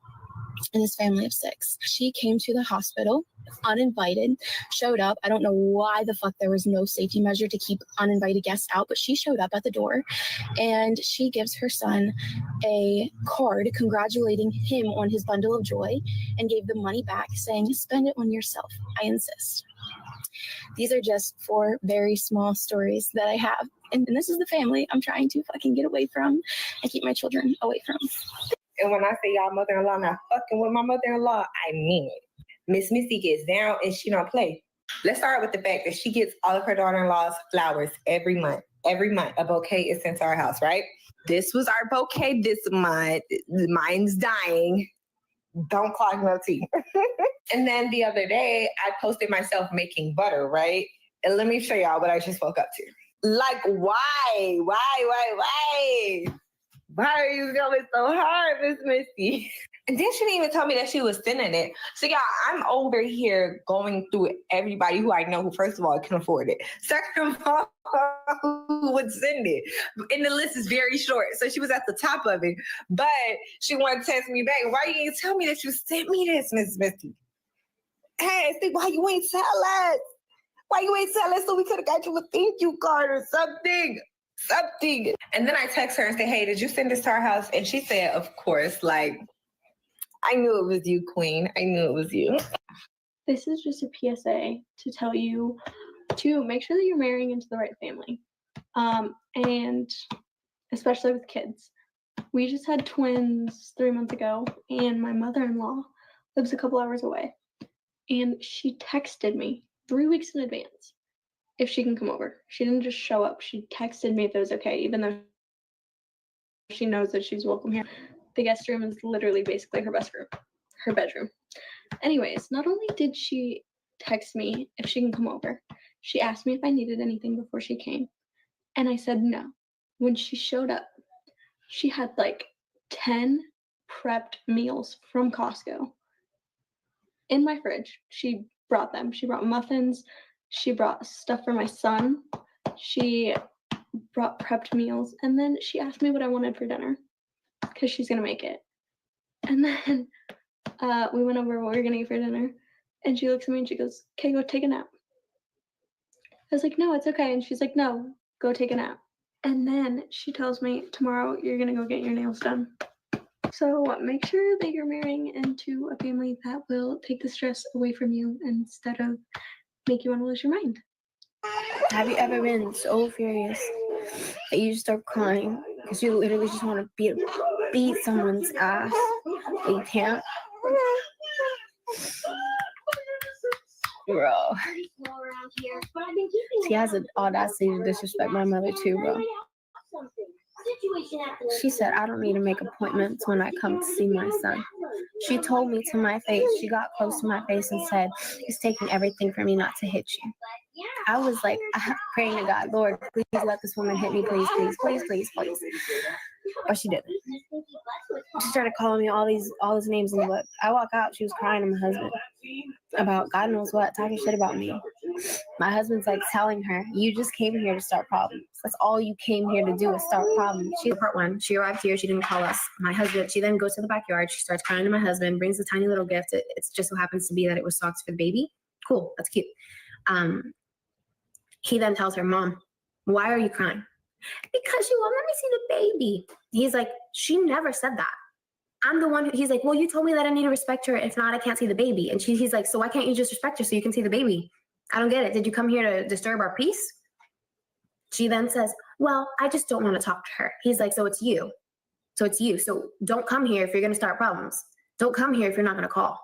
S21: in his family of 6. She came to the hospital uninvited, showed up. I don't know why the fuck there was no safety measure to keep uninvited guests out, but she showed up at the door and she gives her son a card congratulating him on his bundle of joy and gave the money back, saying, "Spend it on yourself. I insist." These are just 4 very small stories that I have. And this is the family I'm trying to fucking get away from and keep my children away from.
S1: And when I say y'all mother-in-law not fucking with my mother-in-law, I mean it. Miss Missy gets down and she don't play. Let's start with the fact that she gets all of her daughter-in-law's flowers every month. Every month, a bouquet is sent to our house, right? This was our bouquet this month. Mine's dying. Don't clog no tea. And then the other day, I posted myself making butter, right? And let me show y'all what I just woke up to. Like, why? Why are you going so hard, Miss Missy? And then she didn't even tell me that she was sending it. So y'all, I'm over here going through everybody who I know who, first of all, can afford it. Second of all, who would send it. And the list is very short. So she was at the top of it. But she wanted to text me back. Why you didn't tell me that you sent me this, Miss Misty? Hey, why you ain't tell us? Why you ain't tell us so we could have got you a thank you card or something? Something. And then I text her and say, hey, did you send this to our house? And she said, of course, like, I knew it was you, Queen. I knew it was you.
S2: This is just a PSA to tell you to make sure that you're marrying into the right family. And especially with kids. We just had twins 3 months ago, and my mother-in-law lives a couple hours away. And she texted me 3 weeks in advance if she can come over. She didn't just show up. She texted me if it was okay, even though she knows that she's welcome here. The guest room is literally basically her best room, her bedroom. Anyways, not only did she text me if she can come over, she asked me if I needed anything before she came. And I said no. When she showed up, she had like 10 prepped meals from Costco in my fridge. She brought them. She brought muffins. She brought stuff for my son. She brought prepped meals. And then she asked me what I wanted for dinner because she's going to make it. And then we went over what we were going to eat for dinner. And she looks at me and she goes, okay, go take a nap. I was like, no, it's okay. And she's like, no, go take a nap. And then she tells me, tomorrow you're going to go get your nails done. So make sure that you're marrying into a family that will take the stress away from you instead of make you want to lose your mind.
S6: Have you ever been so furious that you just start crying because you literally just want to beat someone's ass, but you can't? Bro. She has the audacity to disrespect my mother too, bro. She said, I don't need to make appointments when I come to see my son. She told me to my face, she got close to my face and said, it's taking everything for me not to hit you. I was like, praying to God, Lord, please let this woman hit me, please, please, please, please, please. But she didn't. She started calling me all these names in the book. I walk out, she was crying to my husband about God knows what, talking shit about me. My husband's like telling her, you just came here to start problems. That's all you came here to do is start problems. She's part one. She arrived here. She didn't call us. My husband, she then goes to the backyard. She starts crying to my husband, brings a tiny little gift. It just so happens to be that it was socks for the baby. Cool. That's cute. He then tells her, Mom, why are you crying? Because you won't let me see the baby. He's like, she never said that. I'm the one who, he's like, well, you told me that I need to respect her. If not, I can't see the baby. And he's like, so why can't you just respect her so you can see the baby? I don't get it. Did you come here to disturb our peace? She then says, well, I just don't want to talk to her. He's like, so it's you. So it's you. So don't come here if you're going to start problems. Don't come here if you're not going to call.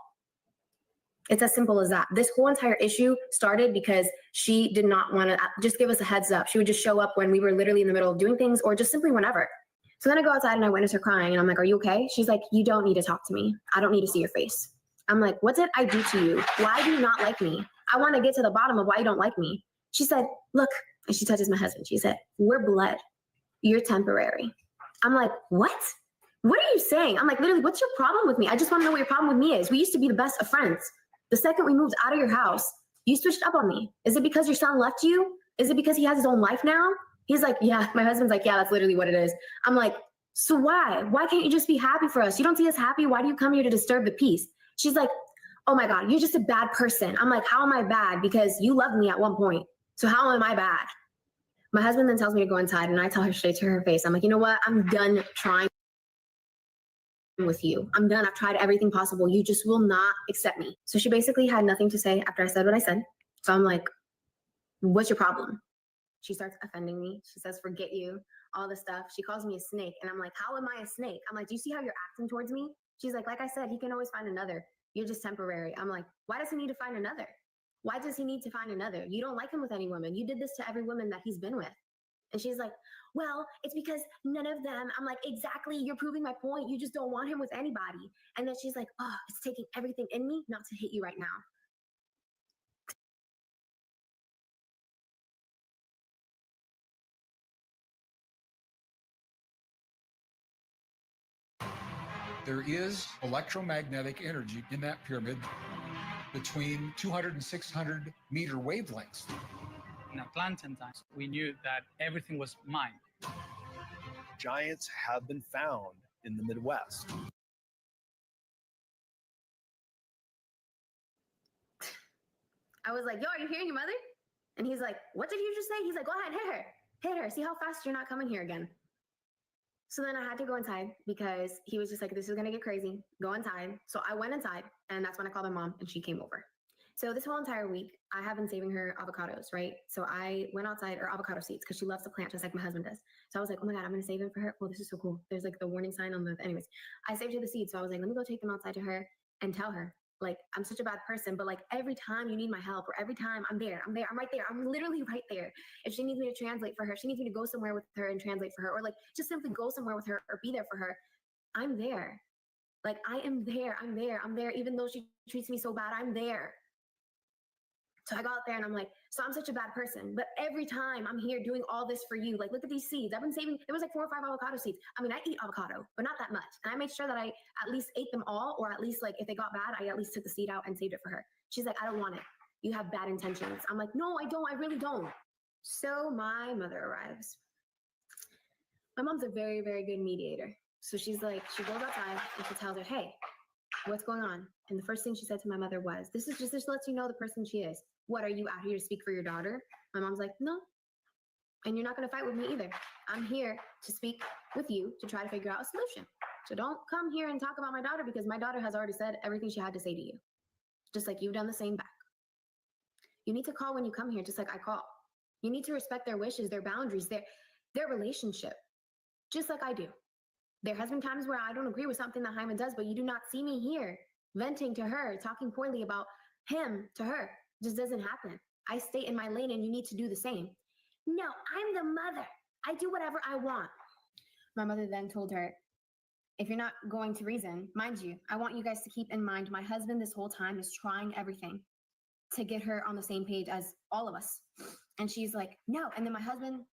S6: It's as simple as that. This whole entire issue started because she did not want to just give us a heads up. She would just show up when we were literally in the middle of doing things or just simply whenever. So then I go outside and I witness her crying and I'm like, are you okay? She's like, you don't need to talk to me. I don't need to see your face. I'm like, what did I do to you? Why do you not like me? I want to get to the bottom of why you don't like me. She said, look, and she touches my husband. She said, we're blood. You're temporary. I'm like, what? What are you saying? I'm like, literally, what's your problem with me? I just want to know what your problem with me is. We used to be the best of friends. The second we moved out of your house, you switched up on me. Is it because your son left you? Is it because he has his own life now? He's like, yeah. My husband's like, yeah, that's literally what it is. I'm like, so why? Why can't you just be happy for us? You don't see us happy? Why do you come here to disturb the peace? She's like, oh my God, you're just a bad person. I'm like, how am I bad? Because you loved me at one point. So how am I bad? My husband then tells me to go inside and I tell her straight to her face. I'm like, you know what? I'm done trying with you. I'm done. I've tried everything possible. You just will not accept me. So she basically had nothing to say after I said what I said. So I'm like, what's your problem? She starts offending me. She says, forget you, all this stuff. She calls me a snake. And I'm like, how am I a snake? I'm like, do you see how you're acting towards me? She's like I said, he can always find another. You're just temporary. I'm like, why does he need to find another? Why does he need to find another? You don't like him with any woman. You did this to every woman that he's been with. And she's like, well, it's because none of them. I'm like, exactly. You're proving my point. You just don't want him with anybody. And then she's like, oh, it's taking everything in me not to hit you right now.
S7: There is electromagnetic energy in that pyramid between 200 and 600 meter wavelengths.
S12: In Atlantean times, we knew that everything was mind.
S13: Giants have been found in the Midwest.
S6: I was like, yo, are you hearing your mother? And he's like, what did you just say? He's like, go ahead, hit her. Hit her. See how fast you're not coming here again. So then I had to go inside because he was just like, this is going to get crazy. Go inside. So I went inside, and that's when I called my mom, and she came over. So this whole entire week, I have been saving her avocados, right? So I went outside, or avocado seeds, because she loves to plant just like my husband does. So I was like, oh my God, I'm going to save them for her. Well, this is so cool. There's like the warning sign on the, anyways. I saved her the seeds. So I was like, let me go take them outside to her and tell her, like, I'm such a bad person, but like every time you need my help, or every time I'm there, I'm right there. I'm literally right there. If she needs me to translate for her, if she needs me to go somewhere with her and translate for her, or like just simply go somewhere with her or be there for her, I'm there. Like, I am there. I'm there. Even though she treats me so bad, I'm there. So I go out there and I'm like, so I'm such a bad person, but every time I'm here doing all this for you, like, look at these seeds. I've been saving, there was like 4 or 5 avocado seeds. I mean, I eat avocado, but not that much. And I made sure that I at least ate them all, or at least like if they got bad, I at least took the seed out and saved it for her. She's like, I don't want it. You have bad intentions. I'm like, no, I don't. I really don't. So my mother arrives. My mom's a very, very good mediator. So she's like, she goes outside and she tells her, hey, what's going on? And the first thing she said to my mother was, this lets you know the person she is. What, are you out here to speak for your daughter? My mom's like, no. And you're not going to fight with me either. I'm here to speak with you to try to figure out a solution. So don't come here and talk about my daughter, because my daughter has already said everything she had to say to you. Just like you've done the same back. You need to call when you come here, just like I call. You need to respect their wishes, their boundaries, their relationship, just like I do. There has been times where I don't agree with something that Hyman does, but you do not see me here venting to her, talking poorly about him to her. It just doesn't happen. I stay in my lane, and you need to do the same. No, I'm the mother. I do whatever I want. My mother then told her, if you're not going to reason, mind you, I want you guys to keep in mind my husband this whole time is trying everything to get her on the same page as all of us. And she's like, no. And then my husband,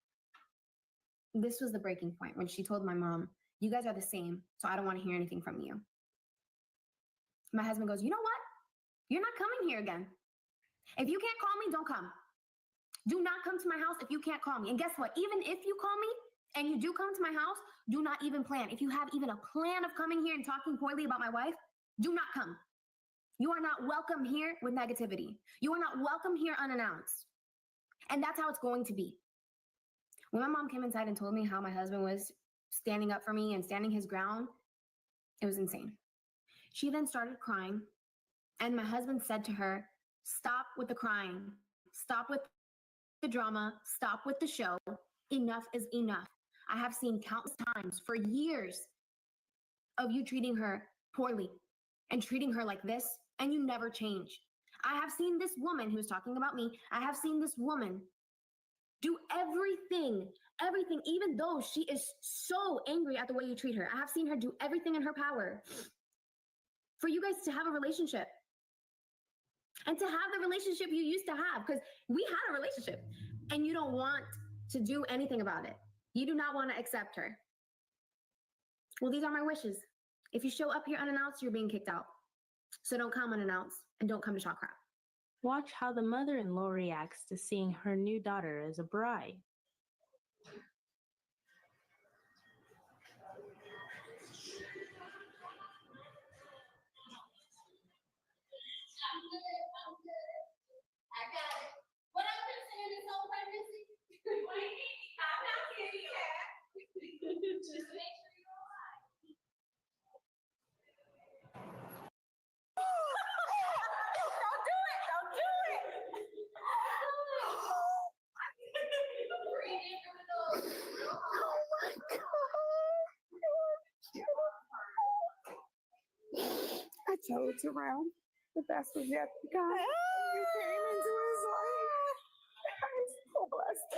S6: this was the breaking point when she told my mom, you guys are the same, so I don't want to hear anything from you. My husband goes, you know what? You're not coming here again. If you can't call me, don't come. Do not come to my house if you can't call me. And guess what? Even if you call me and you do come to my house, do not even plan. If you have even a plan of coming here and talking poorly about my wife, do not come. You are not welcome here with negativity. You are not welcome here unannounced. And that's how it's going to be. When my mom came inside and told me how my husband was standing up for me and standing his ground, it was insane. She then started crying, and my husband said to her, stop with the crying. Stop with the drama. Stop with the show. Enough is enough. I have seen countless times for years of you treating her poorly and treating her like this, and you never change. I have seen this woman who's talking about me. I have seen this woman do everything, even though she is so angry at the way you treat her. I have seen her do everything in her power for you guys to have a relationship. And to have the relationship you used to have, because we had a relationship, and you don't want to do anything about it. You do not want to accept her. Well, these are my wishes. If you show up here unannounced, you're being kicked out. So don't come unannounced, and don't come to talk crap.
S18: Watch how the mother-in-law reacts to seeing her new daughter as a bride.
S24: I got it. What I've been saying this whole pregnancy? I'm not kidding, Kat. Just make sure you're alive. Don't do it. Don't do it. Breathe in through the nose. Oh my God. I told Jerome the best was yet to come. You came into his life. I'm so blessed.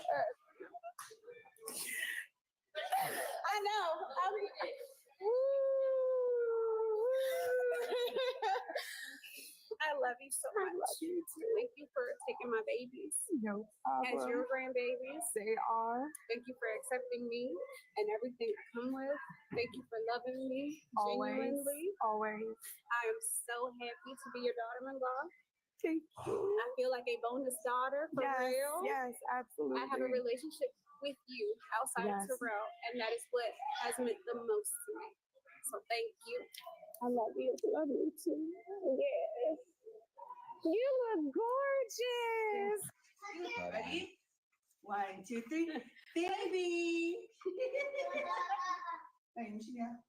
S24: I know. I love you so much.
S4: Thank you for taking my babies.
S9: No
S4: As
S9: problem.
S4: your grandbabies.
S9: They are.
S4: Thank you for accepting me and everything I come with. Thank you for loving me
S9: Always.
S4: genuinely.
S9: Always.
S4: I am so happy to be your daughter-in-law.
S9: Thank you.
S4: I feel like a bonus daughter for
S9: Yes,
S4: real.
S9: yes, absolutely.
S4: I have a relationship with you outside
S9: Yes.
S4: of Terrell, and that is what has meant the most to me. So thank you.
S9: I love you. Love you too.
S4: Yes.
S9: You look gorgeous.
S14: Ready? 1, 2, 3. Baby. Ayun siya.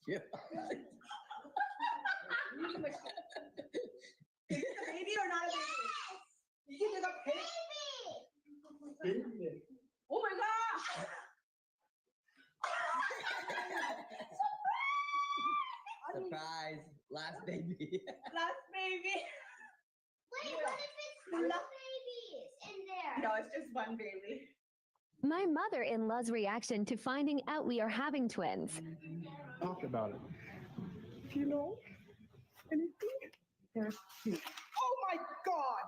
S14: Yeah. Is it a baby or not a baby? You can look up baby. Oh my gosh!
S19: Surprise! Last baby.
S14: Last baby.
S24: Wait, what if it's two babies in there?
S14: No, it's just one baby.
S20: My mother-in-law's reaction to finding out we are having twins.
S26: Talk about it.
S14: You know? Anything?
S26: There's two.
S14: Oh my God!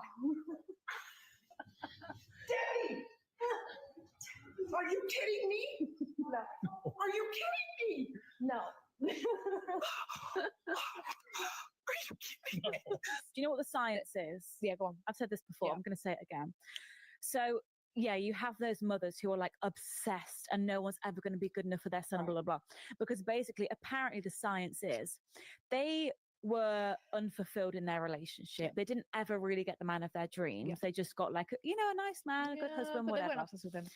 S14: Daddy! Are you kidding me?
S9: No.
S14: Are you kidding me?
S9: No.
S14: Are you kidding me?
S27: Do you know what the science is? Yeah, go on. I've said this before. I'm going to say it again. So, yeah, you have those mothers who are like obsessed and no one's ever going to be good enough for their son, blah, blah, blah. Because basically, apparently the science is they were unfulfilled in their relationship. They didn't ever really get the man of their dreams. They just got like, a nice man, a good husband,
S28: but they
S27: whatever.
S28: weren't obsessed with him.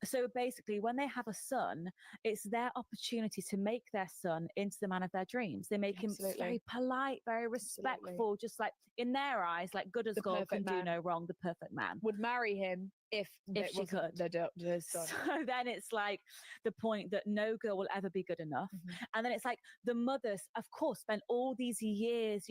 S27: So basically, when they have a son, it's their opportunity to make their son into the man of their dreams. They make him very polite, very respectful, just like in their eyes, like good as
S28: The
S27: gold, can
S28: perfect
S27: do
S28: man.
S27: no wrong, the perfect man.
S28: Would marry him if
S27: she could.
S28: The son.
S27: So then it's like the point that no girl will ever be good enough.
S28: Mm-hmm.
S27: And then it's like the mothers, of course, spent all these years,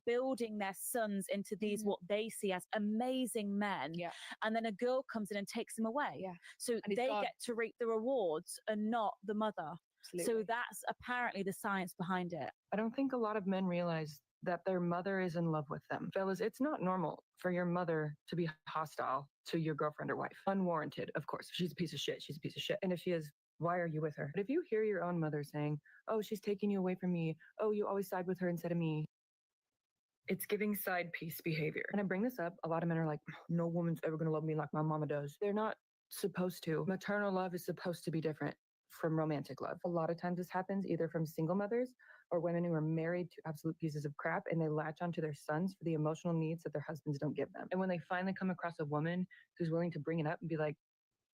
S27: building their sons into these, what they see as amazing men.
S28: Yeah.
S27: And then a girl comes in and takes them away.
S28: Yeah.
S27: So
S28: And he's
S27: they
S28: gone.
S27: get to reap the rewards and not the mother.
S28: Absolutely.
S27: So that's apparently the science behind it.
S29: I don't think a lot of men realize that their mother is in love with them. Fellas, it's not normal for your mother to be hostile to your girlfriend or wife. Unwarranted, of course. If she's a piece of shit, she's a piece of shit. And if she is, why are you with her? But if you hear your own mother saying, oh, she's taking you away from me. Oh, you always side with her instead of me. It's giving side piece behavior. And I bring this up, a lot of men are like, no woman's ever gonna love me like my mama does. They're not supposed to. Maternal love is supposed to be different from romantic love. A lot of times this happens either from single mothers or women who are married to absolute pieces of crap and they latch onto their sons for the emotional needs that their husbands don't give them. And when they finally come across a woman who's willing to bring it up and be like,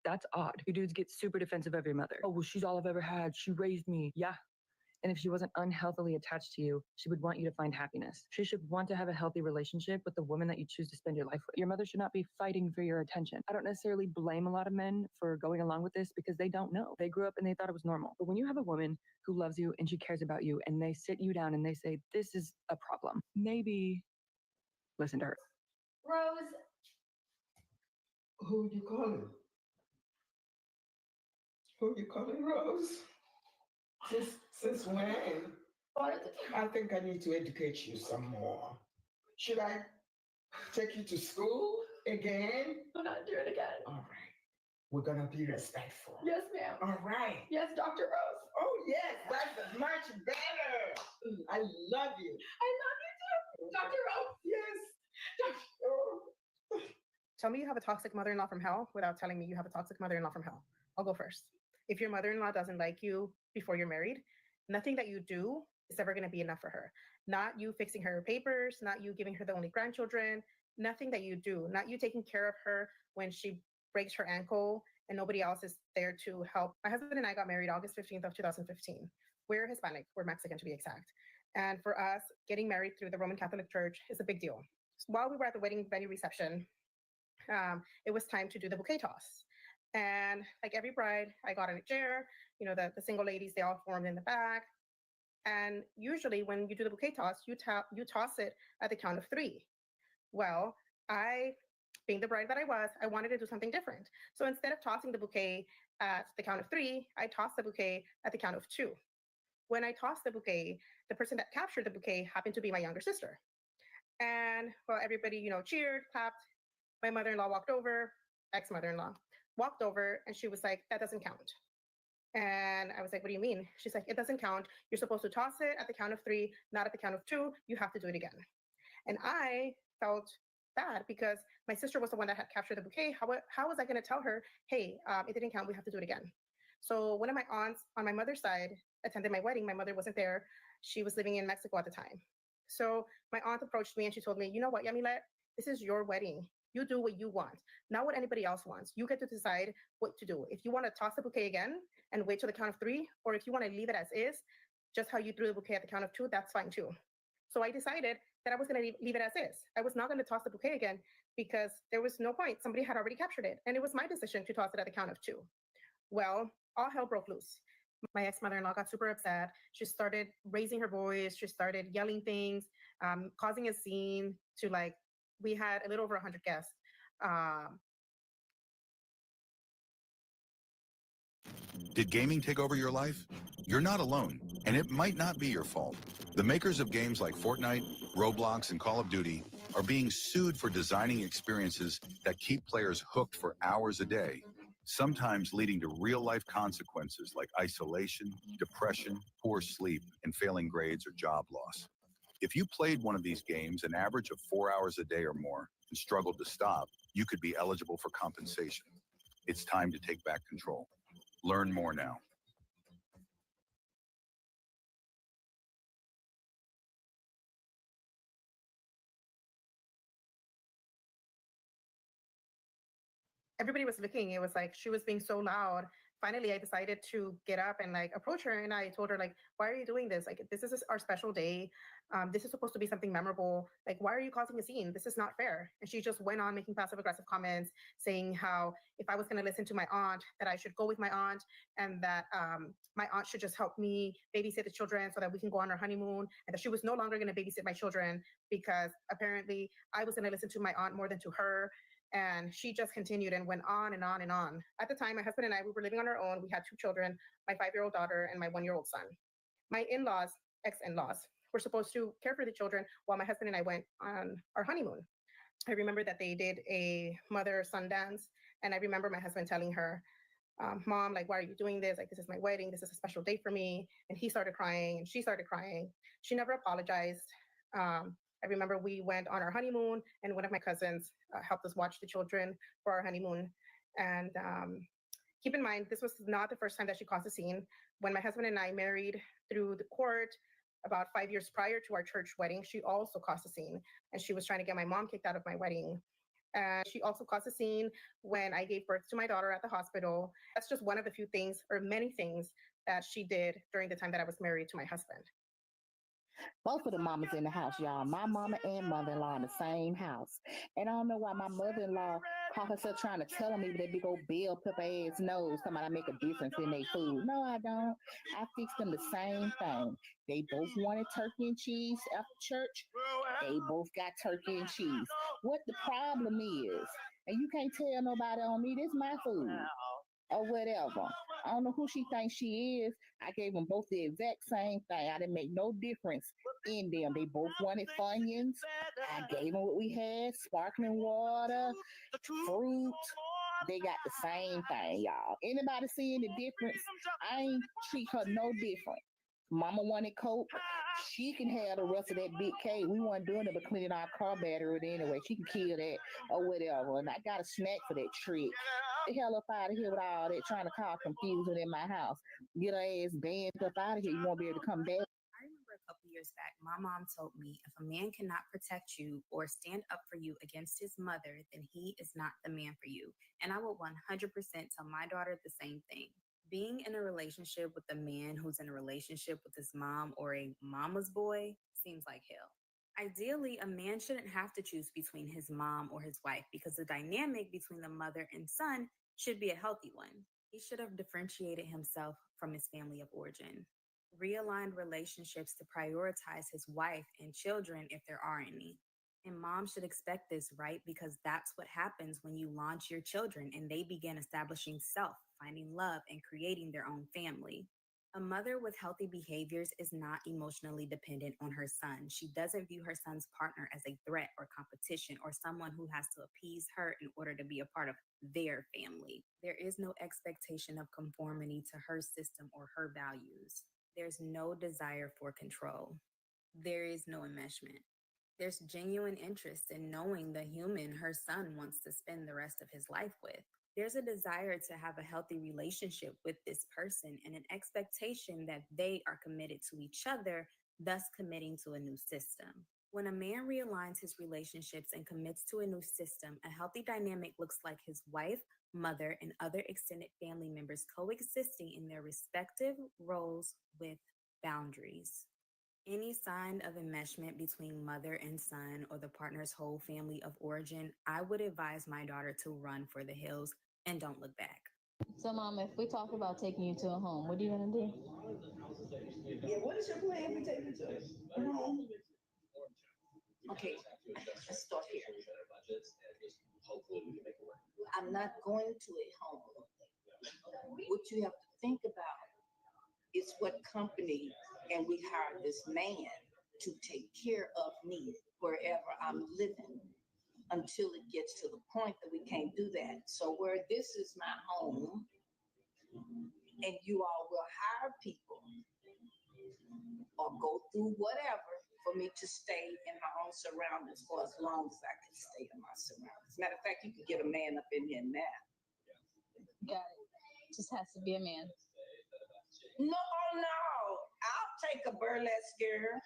S29: that's odd. You dudes get super defensive of your mother. Oh, well, she's all I've ever had. She raised me. Yeah. And if she wasn't unhealthily attached to you, she would want you to find happiness. She should want to have a healthy relationship with the woman that you choose to spend your life with. Your mother should not be fighting for your attention. I don't necessarily blame a lot of men for going along with this because they don't know. They grew up and they thought it was normal. But when you have a woman who loves you and she cares about you and they sit you down and they say, this is a problem, maybe listen to her.
S24: Rose.
S14: Who you calling? Who you calling, Rose? Since when? I think I need to educate you some more. Should I take you to school again?
S9: I'm not doing it again.
S14: All right. We're gonna be respectful.
S9: Yes, ma'am.
S14: All right.
S9: Yes, Dr. Rose.
S14: Oh yes, that's much better. I love you.
S9: I love you too, Dr. Rose.
S14: Yes.
S30: Tell me you have a toxic mother-in-law from hell without telling me you have a toxic mother-in-law from hell. I'll go first. If your mother-in-law doesn't like you before you're married, nothing that you do is ever going to be enough for her. Not you fixing her papers, not you giving her the only grandchildren, nothing that you do, not you taking care of her when she breaks her ankle and nobody else is there to help. My husband and I got married August 15th of 2015. We're Hispanic, we're Mexican to be exact. And for us, getting married through the Roman Catholic Church is a big deal. While we were at the wedding venue reception, it was time to do the bouquet toss. And like every bride, I got in a chair, the single ladies, they all formed in the back. And usually when you do the bouquet toss, you toss it at the count of 3. Well, I, being the bride that I was, I wanted to do something different. So instead of tossing the bouquet at the count of 3, I tossed the bouquet at the count of 2. When I tossed the bouquet, the person that captured the bouquet happened to be my younger sister. And well, everybody, cheered, clapped. My mother-in-law walked over, ex-mother-in-law, walked over, and she was like, that doesn't count. And I was like, what do you mean? She's like, it doesn't count. You're supposed to toss it at the count of 3, not at the count of 2. You have to do it again. And I felt bad because my sister was the one that had captured the bouquet. How was I going to tell her, hey, it didn't count. We have to do it again. So one of my aunts on my mother's side attended my wedding. My mother wasn't there. She was living in Mexico at the time. So my aunt approached me and she told me, you know what, Yamilet, this is your wedding. You do what you want, not what anybody else wants. You get to decide what to do. If you want to toss the bouquet again and wait till the count of 3, or if you want to leave it as is, just how you threw the bouquet at the count of 2, that's fine too. So I decided that I was going to leave it as is. I was not going to toss the bouquet again because there was no point. Somebody had already captured it, and it was my decision to toss it at the count of 2. Well, all hell broke loose. My ex-mother-in-law got super upset. She started raising her voice. She started yelling things, causing a scene to we had a little over 100 guests.
S3: Did gaming take over your life? You're not alone, and it might not be your fault. The makers of games like Fortnite, Roblox, and Call of Duty are being sued for designing experiences that keep players hooked for hours a day, sometimes leading to real-life consequences like isolation, depression, poor sleep, and failing grades or job loss. If you played one of these games an average of 4 hours a day or more and struggled to stop, you could be eligible for compensation. It's time to take back control. Learn more now.
S30: Everybody was looking. It was like she was being so loud. Finally, I decided to get up and approach her, and I told her why are you doing this? This is our special day. This is supposed to be something memorable. Why are you causing a scene? This is not fair. And she just went on making passive aggressive comments, saying how if I was going to listen to my aunt, that I should go with my aunt, and that my aunt should just help me babysit the children so that we can go on our honeymoon, and that she was no longer going to babysit my children because apparently I was going to listen to my aunt more than to her. And she just continued and went on and on and on. At the time, my husband and I, we were living on our own. We had 2 children, my 5-year-old daughter and my 1-year-old son. My in-laws, ex-in-laws, were supposed to care for the children while my husband and I went on our honeymoon. I remember that they did a mother-son dance. And I remember my husband telling her, Mom, why are you doing this? This is my wedding. This is a special day for me. And he started crying and she started crying. She never apologized. I remember we went on our honeymoon and one of my cousins helped us watch the children for our honeymoon. And keep in mind, this was not the first time that she caused a scene. When my husband and I married through the court about 5 years prior to our church wedding, she also caused a scene. And she was trying to get my mom kicked out of my wedding. And she also caused a scene when I gave birth to my daughter at the hospital. That's just one of the few things, or many things, that she did during the time that I was married to my husband.
S5: Both of the mamas in the house, y'all. My mama and mother-in-law in the same house. And I don't know why my mother-in-law caught herself trying to tell me with that big old bell pepper ass nose, talking about I make a difference in their food. No, I don't. I fix them the same thing. They both wanted turkey and cheese after church. They both got turkey and cheese. What the problem is, and you can't tell nobody on me, this my food. Or whatever. I don't know who she thinks she is. I gave them both the exact same thing. I didn't make no difference in them. They both wanted Funyuns. I gave them what we had, sparkling water, fruit. They got the same thing, y'all. Anybody seeing the difference? I ain't treat her no different. Mama wanted Coke. She can have the rest of that big cake. We weren't doing it but cleaning our car battery anyway. She can kill that or whatever. And I got a snack for that trick. The hell up out of here with all that trying to cause confusion in my house. Get her ass banned up out of here. You won't be able to come back.
S8: I remember a couple years back, my mom told me if a man cannot protect you or stand up for you against his mother, then he is not the man for you. And I would 100% tell my daughter the same thing. Being in a relationship with a man who's in a relationship with his mom or a mama's boy seems like hell. Ideally, a man shouldn't have to choose between his mom or his wife because the dynamic between the mother and son should be a healthy one. He should have differentiated himself from his family of origin. Realigned relationships to prioritize his wife and children if there are any. And mom should expect this, right? Because that's what happens when you launch your children and they begin establishing self, finding love, and creating their own family. A mother with healthy behaviors is not emotionally dependent on her son. She doesn't view her son's partner as a threat or competition or someone who has to appease her in order to be a part of their family. There is no expectation of conformity to her system or her values. There's no desire for control. There is no enmeshment. There's genuine interest in knowing the human her son wants to spend the rest of his life with. There's a desire to have a healthy relationship with this person and an expectation that they are committed to each other, thus committing to a new system. When a man realigns his relationships and commits to a new system, a healthy dynamic looks like his wife, mother, and other extended family members coexisting in their respective roles with boundaries. Any sign of enmeshment between mother and son or the partner's whole family of origin, I would advise my daughter to run for the hills and don't look back.
S1: So, Mom, if we talk about taking you to a home, what are you going to do?
S14: Yeah, what is your plan for taking to a home? Okay, let's start here. I'm not going to a home. What you have to think about is what company, and we hire this man to take care of me wherever I'm living until it gets to the point that we can't do that. So where this is my home, and you all will hire people or go through whatever for me to stay in my own surroundings for as long as I can stay in my surroundings. Matter of fact, you can get a man up in here now.
S1: Got it. Just has to be a man.
S14: No, I'll take a burlesque girl.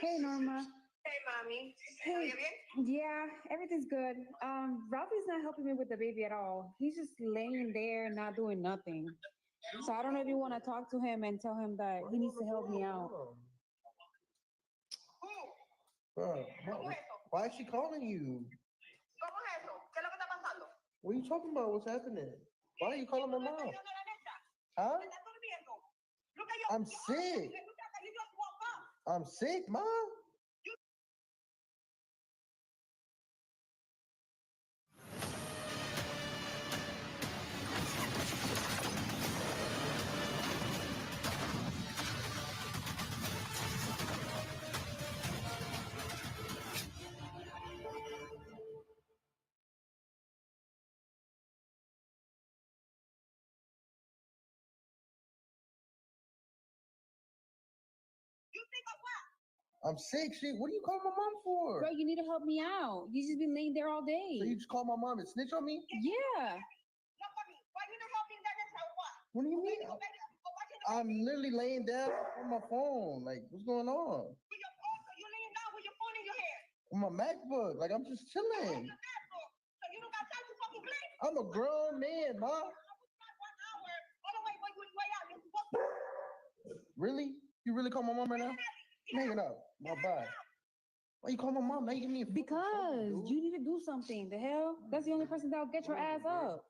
S10: Hey, Norma.
S14: Hey, mommy.
S10: Hey. Yeah, everything's good. Ralphie's not helping me with the baby at all. He's just laying there, not doing nothing. So I don't know if you want to talk to him and tell him that he needs to help me out.
S11: Why is she calling you? What are you talking about? What's happening? Why are you calling my mom? Huh? I'm sick. I'm sick, Mom. I'm sick. What are you calling my mom for?
S10: Bro, you need to help me out. You just been laying there all day.
S11: So you just call my mom and snitch on me?
S10: Yeah.
S11: What do you mean? I'm literally laying down on my phone. Like, what's going on? On my MacBook. Like, I'm just chilling. I'm a grown man, Mom. Really? You really call my mom right now? Hang it up. Bye-bye. Why you call my mom? Now you give me a
S10: Because you need to do something. The hell? That's the only person that'll get your ass up.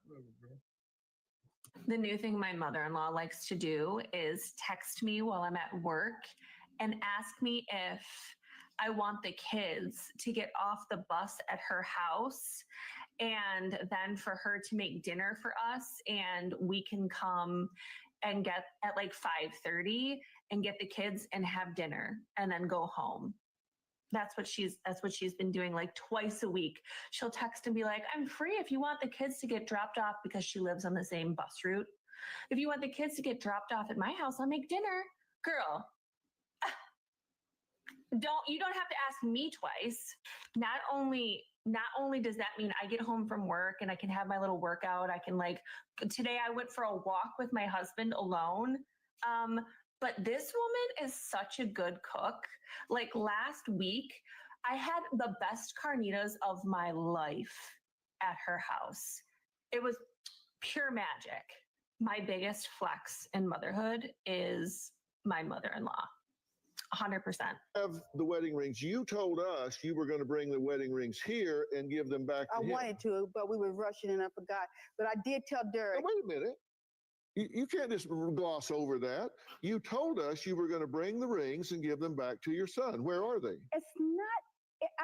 S15: The new thing my mother-in-law likes to do is text me while I'm at work and ask me if I want the kids to get off the bus at her house and then for her to make dinner for us, and we can come and get at like 5:30 and get the kids and have dinner and then go home. That's what she's been doing like twice a week. She'll text and be like, I'm free if you want the kids to get dropped off, because she lives on the same bus route. If you want the kids to get dropped off at my house, I'll make dinner. Girl, you don't have to ask me twice. Not only does that mean I get home from work and I can have my little workout. I can today I went for a walk with my husband alone. But this woman is such a good cook. Like last week, I had the best carnitas of my life at her house. It was pure magic. My biggest flex in motherhood is my mother-in-law. 100%.
S16: Of the wedding rings, you told us you were going to bring the wedding rings here and give them back to him.
S17: I wanted to, but we were rushing and I forgot. But I did tell Derek.
S16: Now, wait a minute. You can't just gloss over that. You told us you were going to bring the rings and give them back to your son. Where are they?
S17: It's not.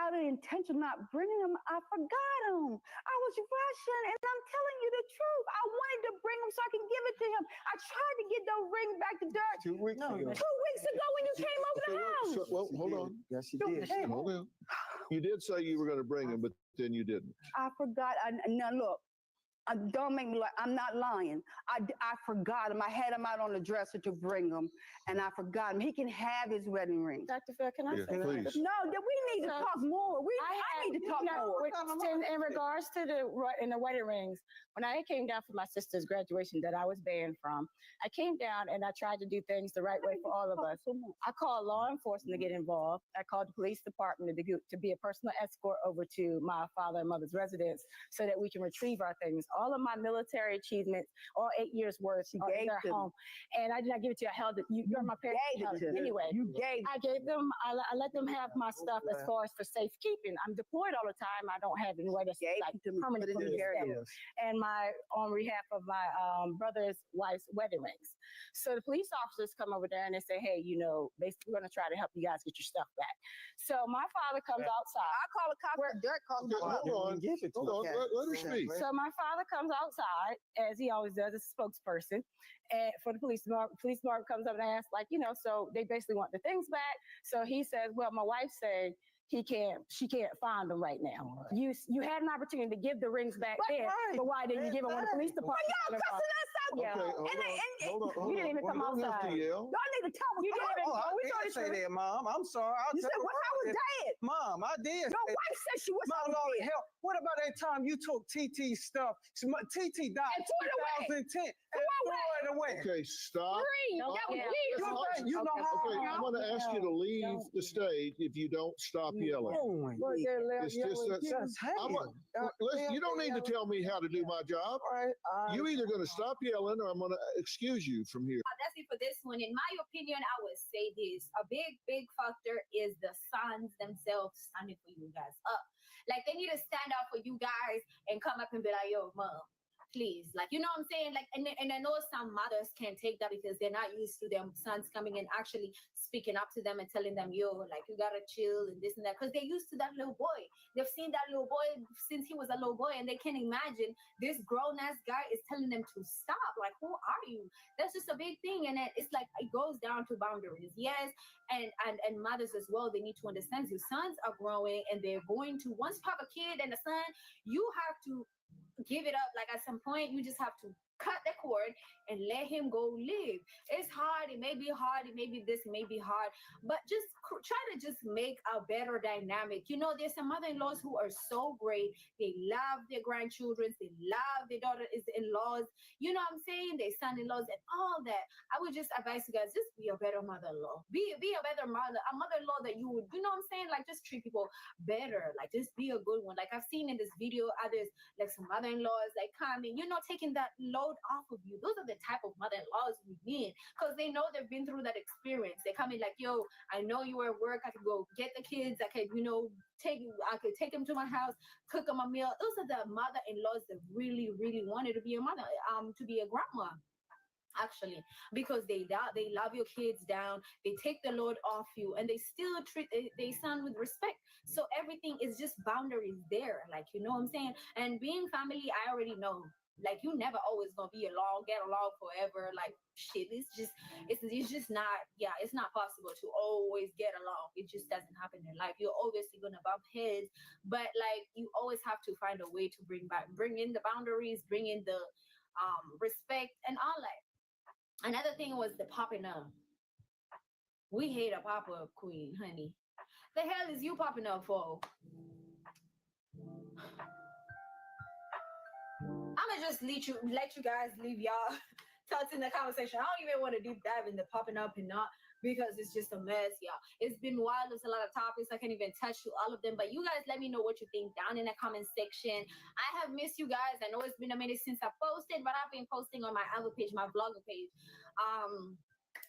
S17: out of intention not bringing them, I forgot them. I was rushing, and I'm telling you the truth. I wanted to bring them so I can give it to him. I tried to get those rings back to Dirk
S16: 2 weeks ago.
S17: 2 weeks ago when you came over the house.
S16: Well, hold on.
S11: Yes, she did.
S16: Hold on. You did say you were going to bring them, but then you didn't.
S17: I forgot. Now look, don't make me lie. I'm not lying. I forgot him. I had him out on the dresser to bring him, and I forgot him. He can have his wedding ring.
S2: Dr. Phil, can I say
S16: please.
S2: something?
S17: No, we need to talk more. I need to talk more.
S2: In regards to the wedding rings, when I came down for my sister's graduation that I was banned from, I came down and I tried to do things the right way for all of us. I called law enforcement to get involved. I called the police department to be a personal escort over to my father and mother's residence so that we can retrieve our things. All of my military achievements, all 8 years worth, are in their home. And I did not give it to you. I held it. You're my parents. Anyway, I gave them, I let them have my stuff as far as for safekeeping. I'm deployed all the time. I don't have anywhere that's like permanent for me to stay. And on behalf of my brother's wife's wedding rings. So the police officers come over there and they say, hey, basically we're going to try to help you guys get your stuff back. So my father comes outside.
S17: I call a cop. Dirk calls the cop.
S16: Hold on. Let her speak.
S2: So my father comes outside, as he always does, as a spokesperson, and for the police department. Police department comes up and asks, so they basically want the things back. So he says, well, my wife said she can't find them right now. You had an opportunity to give the rings back then, but why didn't you give them when the police department?
S17: Y'all cussing us out.
S2: Yeah.
S16: Hold on.
S2: You didn't even come outside.
S17: Y'all need to tell me.
S11: I didn't say that, Mom. I'm sorry.
S17: You said I was dead.
S11: Mom, I did.
S17: Your wife said she was
S11: Mom, Lord, help. What about that time you took TT's stuff? TT died in 2010 and threw it away.
S16: Okay, stop.
S11: You know how.
S16: Okay, I'm going to ask you to leave the stage if you don't stop yelling. It's just that. Listen, you don't need to tell me how to do my job. You either going to stop yelling or I'm going to excuse you from here.
S24: That's it for this one. In my opinion, I would say this. A big factor is the sons themselves standing for you guys up. Like, they need to stand up for you guys and come up and be like, yo, mom, please. Like, you know what I'm saying? Like, and I know some mothers can't take that because they're not used to their sons coming and actually speaking up to them and telling them, yo, like, you gotta chill and this and that. Because they're used to that little boy. They've seen that little boy since he was a little boy, and they can't imagine this grown-ass guy is telling them to stop. Like, who are you? That's just a big thing. And it's like, it goes down to boundaries. Yes, and mothers as well, they need to understand your sons are growing and they're going to, once you have a kid and a son, you have to give it up. Like, at some point, you just have to cut the cord and let him go live. It's hard. It may be hard. It may be this, it may be hard, but just try to just make a better dynamic. There's some mother-in-laws who are so great. They love their grandchildren. They love their daughter-in-laws. You know what I'm saying? Their son-in-laws and all that. I would just advise you guys, just be a better mother-in-law. Be a better mother, a mother-in-law that you would, you know what I'm saying? Like, just treat people better. Like, just be a good one. Like, I've seen in this video, others, like some mother-in-laws, like, coming, taking that load off of you. Those are the type of mother-in-laws we need, because they know they've been through that experience. They come in like, yo, I know you were at work. I could go get the kids. I could, I could take them to my house, cook them a meal. Those are the mother-in-laws that really, really wanted to be a mother, to be a grandma. Actually, because they love your kids down, they take the load off you, and they still treat their son with respect. So everything is just boundaries there, like, you know what I'm saying? And being family, I already know, like, you never always gonna get along forever. Like, shit, it's just not, it's not possible to always get along. It just doesn't happen in life. You're obviously gonna bump heads, but like, you always have to find a way to bring in the boundaries, bring in the respect and all that. Another thing was the popping up. We hate a pop-up queen, honey. The hell is you popping up for? I'ma just let you guys leave y'all thoughts in the conversation. I don't even want to deep dive into popping up and not, because it's just a mess, y'all. It's been wild. There's a lot of topics. I can't even touch all of them, but you guys let me know what you think down in the comment section. I have missed you guys. I know it's been a minute since I posted, but I've been posting on my other page, my vlogger page.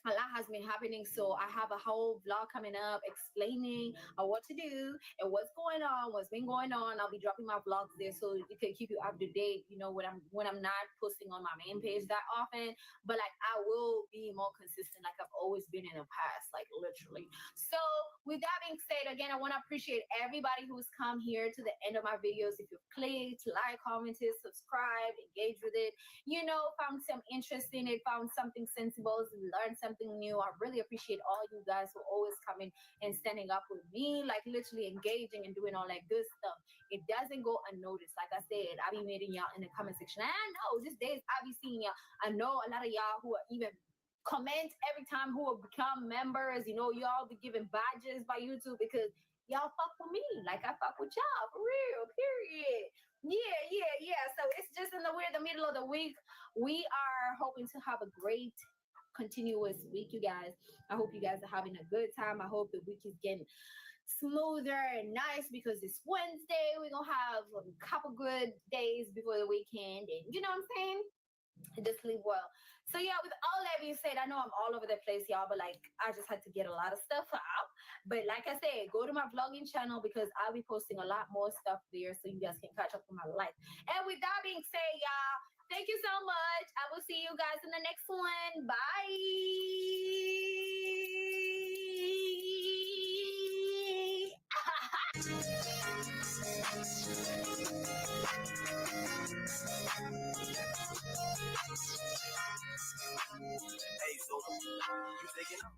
S24: a lot has been happening. So I have a whole vlog coming up explaining what to do and what's going on, what's been going on. I'll be dropping my vlogs there so it can keep you up to date, you know, when I'm not posting on my main page that often. But like I will be more consistent like I've always been in the past, like literally. So with that being said, again, I want to appreciate everybody who's come here to the end of my videos. If you've clicked, like, commented, subscribed, engaged with it, you know, found some interest in it, found something sensible, learned something new. I really appreciate all you guys who always coming and standing up with me, like literally engaging and doing all that good stuff. It doesn't go unnoticed. Like I said, I be meeting y'all in the comment section. And I know these days I be seeing y'all. I know a lot of y'all who are even comment every time who will become members. You know, y'all be giving badges by YouTube because y'all fuck with me like I fuck with y'all for real, period. Yeah. So it's just we're in the middle of the week. We are hoping to have a great continuous week, you guys. I hope you guys are having a good time. I hope the week is getting smoother and nice because it's Wednesday. We're gonna have a couple good days before the weekend, and you know what I'm saying? And just sleep well. So yeah, with all that being said, I know I'm all over the place, y'all, but like I just had to get a lot of stuff out. But like I said, go to my vlogging channel because I'll be posting a lot more stuff there so you guys can catch up with my life. And with that being said, y'all, thank you so much. I will see you guys in the next one. Bye.
S4: Hey, so you taking up?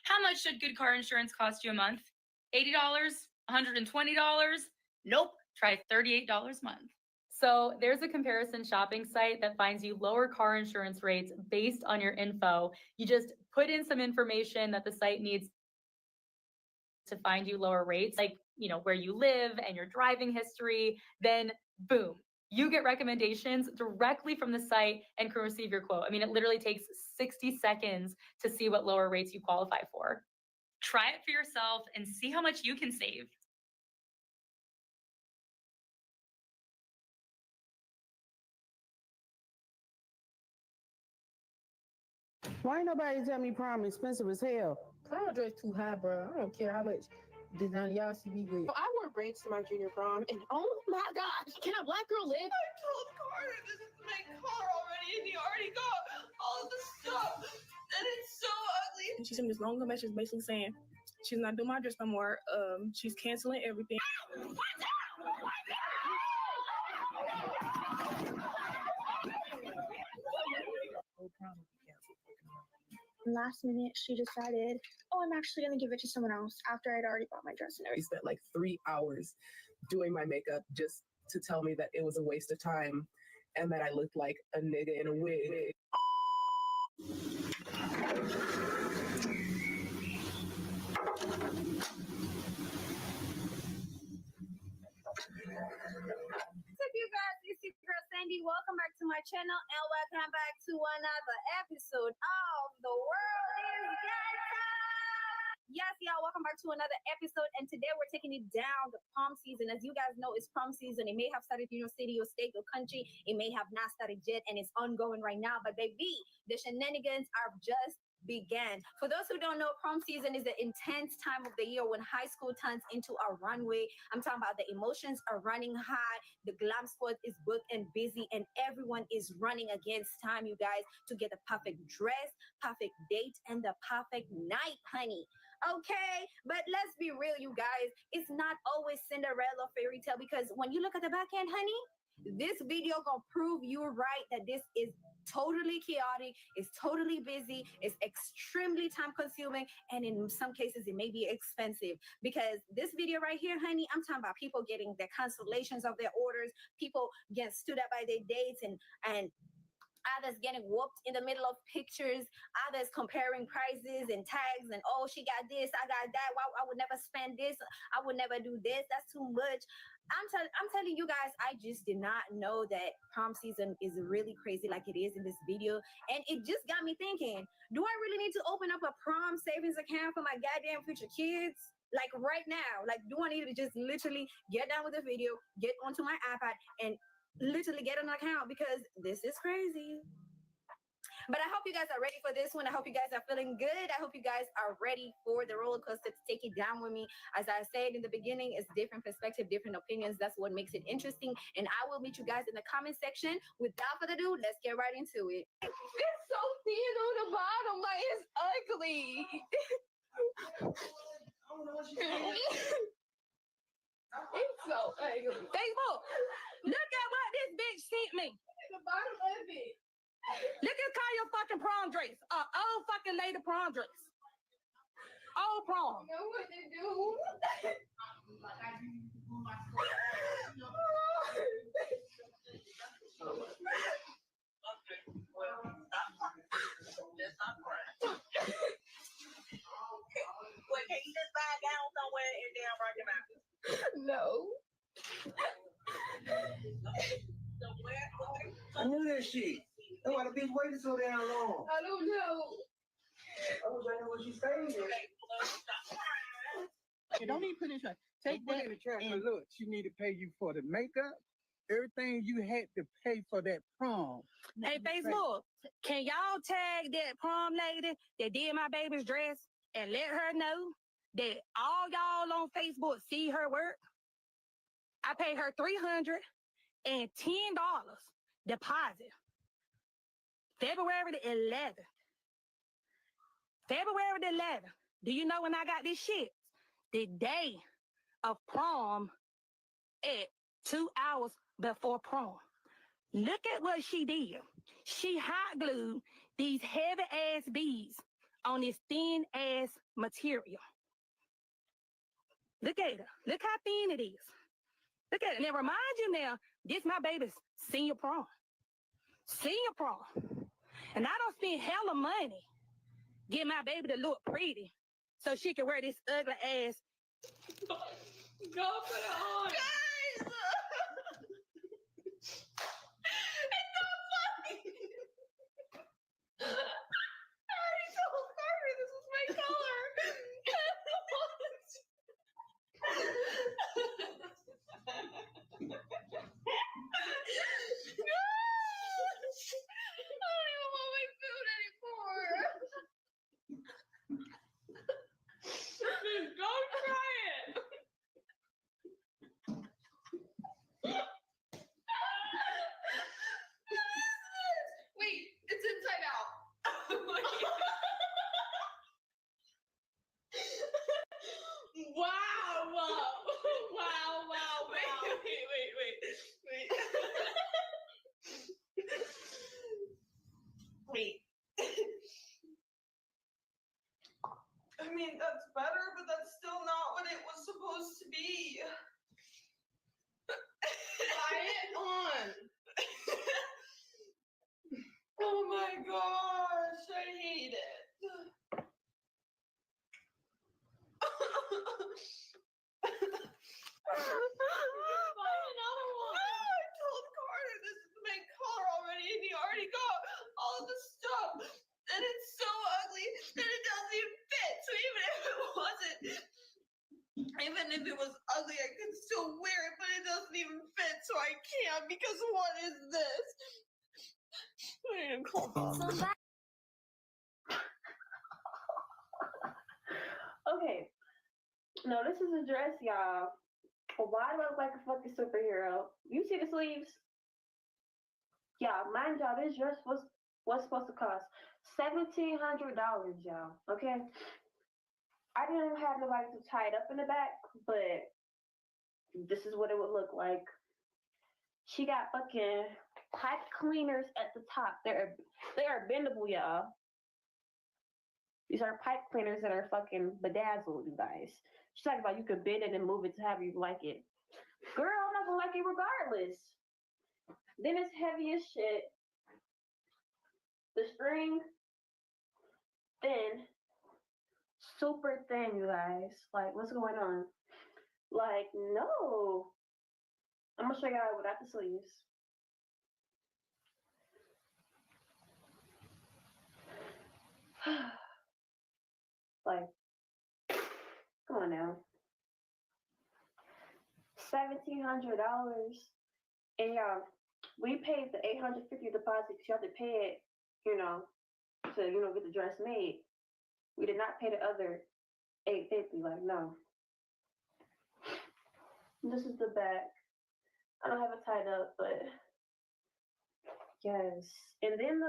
S6: How much should good car insurance cost you a month? $80? $120? Nope. Try $38 a month. So there's a comparison shopping site that finds you lower car insurance rates based on your info. You just put in some information that the site needs to find you lower rates, like, you know, where you live and your driving history, then boom, you get recommendations directly from the site and can receive your quote. I mean, it literally takes 60 seconds to see what lower rates you qualify for. Try it for yourself and see how much you can save.
S7: Why ain't nobody tell me prom expensive as hell?
S30: Prom dress too high, bro. I don't care how much design y'all see me with. I wore braids to my junior prom, and oh my gosh, can a black girl live? I told Carter this is my car already, and he already got all the stuff, and it's so ugly. And she sent me this long message basically saying she's not doing my dress no more. She's canceling everything.
S9: Last minute, she decided, oh, I'm actually going to give it to someone else after I'd already bought my dress and everything.
S12: He spent like 3 hours doing my makeup just to tell me that it was a waste of time and that I looked like a nigga in a wig.
S24: What's up, you guys? It's your girl Sandy. Welcome back to my channel and welcome back to another episode of The World is Ghetto. Yes, y'all, welcome back to another episode. And today we're taking it down the prom season. As you guys know, it's prom season. It may have started in your city, your state, your country. It may have not started yet, and it's ongoing right now. But baby, the shenanigans are just began. For those who don't know, prom season is the intense time of the year when high school turns into a runway. I'm talking about the emotions are running high, the glam squad is booked and busy, and everyone is running against time, you guys, to get the perfect dress, perfect date, and the perfect night, honey. Okay, but let's be real, you guys. It's not always Cinderella fairy tale because when you look at the back end, honey, this video gonna prove you right that this is totally chaotic, it's totally busy, it's extremely time consuming, and in some cases it may be expensive. Because this video right here, honey, I'm talking about people getting their cancellations of their orders, people getting stood up by their dates, and others getting whooped in the middle of pictures, others comparing prices and tags, and oh, she got this, I got that, I would never spend this, I would never do this, that's too much. I'm telling you guys, I just did not know that prom season is really crazy like it is in this video. And it just got me thinking, do I really need to open up a prom savings account for my goddamn future kids? Like right now, like do I need to just literally get done with the video, get onto my iPad and literally get an account because this is crazy. But I hope you guys are ready for this one. I hope you guys are feeling good. I hope you guys are ready for the roller coaster to take it down with me. As I said in the beginning, it's different perspective, different opinions. That's what makes it interesting. And I will meet you guys in the comment section. Without further ado, let's get right into it.
S15: It's so thin on the bottom, like it's ugly. It's so ugly. Facebook, look at what this bitch sent me. The bottom of it. Look at Kaya fucking prom dress. Old fucking lady prom dress. Old prom. You know what to do?
S24: Wait, can you just buy a gown somewhere and then rock him out?
S15: No.
S11: I knew that shit. That's why the bitch waited so damn long.
S15: I don't know.
S11: I was wondering what she stayed there.
S13: You don't even put it in the trash. Take that in the trash. And look, she need to pay you for the makeup, everything you had to pay for that prom.
S2: Hey, Facebook, can y'all tag that prom lady that did my baby's dress and let her know that all y'all on Facebook see her work? I paid her $310 deposit. February the 11th. February the 11th. Do you know when I got this shit? The day of prom at 2 hours before prom. Look at what she did. She hot glued these heavy ass beads on this thin ass material. Look at her. Look how thin it is. Look at it. Now remind you now, this my baby's senior prom. Senior prom. And I don't spend hella money getting my baby to look pretty so she can wear this ugly ass.
S15: Go put it on.
S24: Guys!
S15: It's so funny. I already told Carter this was my color. I don't even want my food anymore. Just go try it. Wait, it's inside out. Wow, wow, wow, wow, wow. Wait. I mean, that's better, but that's still not what it was supposed to be. Try it on. Oh my gosh, I hate it. Find another one. I told Carter this is the main color already, and he already got all the stuff. And it's so ugly that it doesn't even fit. So even if it was ugly, I could still wear it, but it doesn't even fit, so I can't because what is this? I didn't call mom.
S24: Okay. No, this is a dress, y'all. Why do I look like a fucking superhero? You see the sleeves? Yeah, mind y'all, this dress was supposed to cost $1,700, y'all. Okay. I didn't have nobody to tie it up in the back, but this is what it would look like. She got fucking pipe cleaners at the top. They are bendable, y'all. These are pipe cleaners that are fucking bedazzled, you guys. She's talking about you could bend it and move it to have you like it. Girl, I'm not gonna like it regardless. Then it's heavy as shit. The string, thin. Super thin, you guys. Like, what's going on? Like, no.
S18: I'm gonna show y'all without the sleeves. Like, come on now. $1,700, and y'all, we paid the $850 deposit because you have to pay it, to get the dress made. We did not pay the other $850. Like, no. This is the back. I don't have it tied up, but yes. And then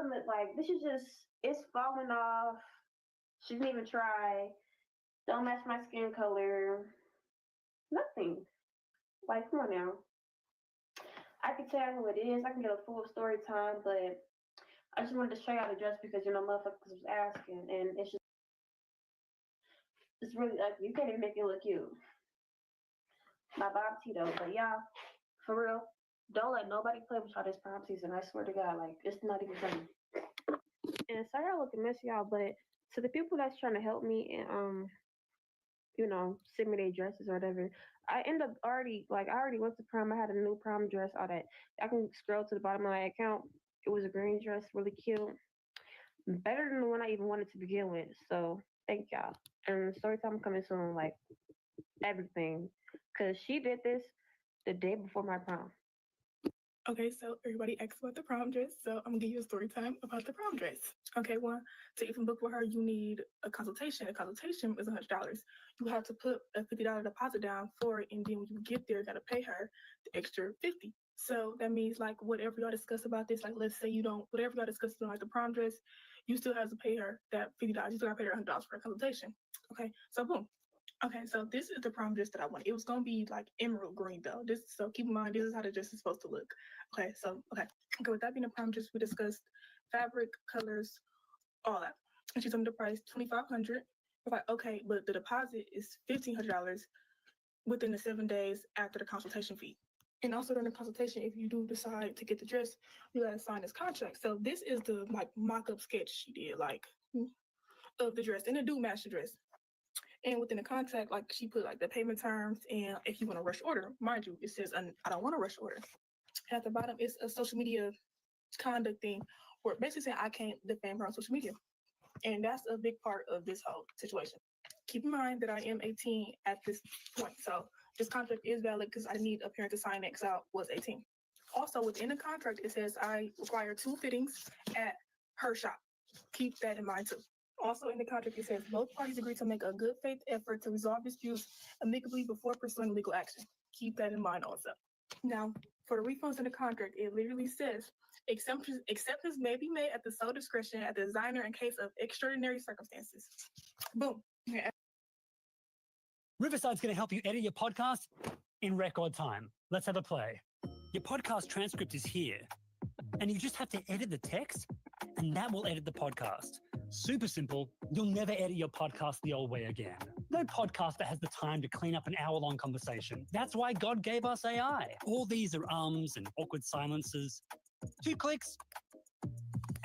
S18: this is just, it's falling off. She didn't even try. Don't match my skin color. Nothing. Like, come on now. I can tell you who it is. I can get a full story time, but I just wanted to show y'all the dress because, motherfuckers was asking. And it's really ugly. You can't even make it look cute. My Bob Tito. But y'all, for real, don't let nobody play with y'all this prom season. I swear to God, like, it's not even funny. And sorry I look messy, y'all, but to the people that's trying to help me and send me their dresses or whatever, I already went to prom. I had a new prom dress, all that. I can scroll to the bottom of my account. It was a green dress, really cute. Better than the one I even wanted to begin with. So thank y'all. And story time coming soon, like everything. Cause she did this the day before my prom.
S30: Okay, so everybody asked about the prom dress, so I'm gonna give you a story time about the prom dress. Okay, one, to even book with her, you need a consultation. A consultation is $100. You have to put a $50 deposit down for it, and then when you get there, you gotta pay her the extra $50. So that means like whatever y'all discuss about this, like let's say whatever y'all discuss about like the prom dress, you still have to pay her that $50. You still gotta pay her $100 for a consultation. Okay, so boom. Okay, so this is the prom dress that I wanted. It was gonna be like emerald green though. So keep in mind, this is how the dress is supposed to look. Okay, with that being the prom dress, we discussed fabric, colors, all that. And she told me the price, $2,500. I was like, okay, but the deposit is $1,500 within the 7 days after the consultation fee. And also during the consultation, if you do decide to get the dress, you gotta sign this contract. So this is the like mock-up sketch she did, like of the dress, and it do match the dress. And within the contract, like she put like the payment terms and if you want to rush order, mind you, it says I don't want to rush order. And at the bottom, it's a social media conduct thing where basically saying I can't defame her on social media. And that's a big part of this whole situation. Keep in mind that I am 18 at this point. So this contract is valid because I need a parent to sign it because I was 18. Also within the contract, it says I require 2 fittings at her shop. Keep that in mind too. Also in the contract, it says both parties agree to make a good faith effort to resolve disputes amicably before pursuing legal action. Keep that in mind also. Now, for the refunds in the contract, it literally says acceptance may be made at the sole discretion at the designer in case of extraordinary circumstances. Boom. Yeah.
S19: Riverside's going to help you edit your podcast in record time. Let's have a play. Your podcast transcript is here, and you just have to edit the text, and that will edit the podcast. Super simple. You'll never edit your podcast the old way again. No podcaster has the time to clean up an hour-long conversation. That's why God gave us AI. All these are ums and awkward silences. 2 clicks,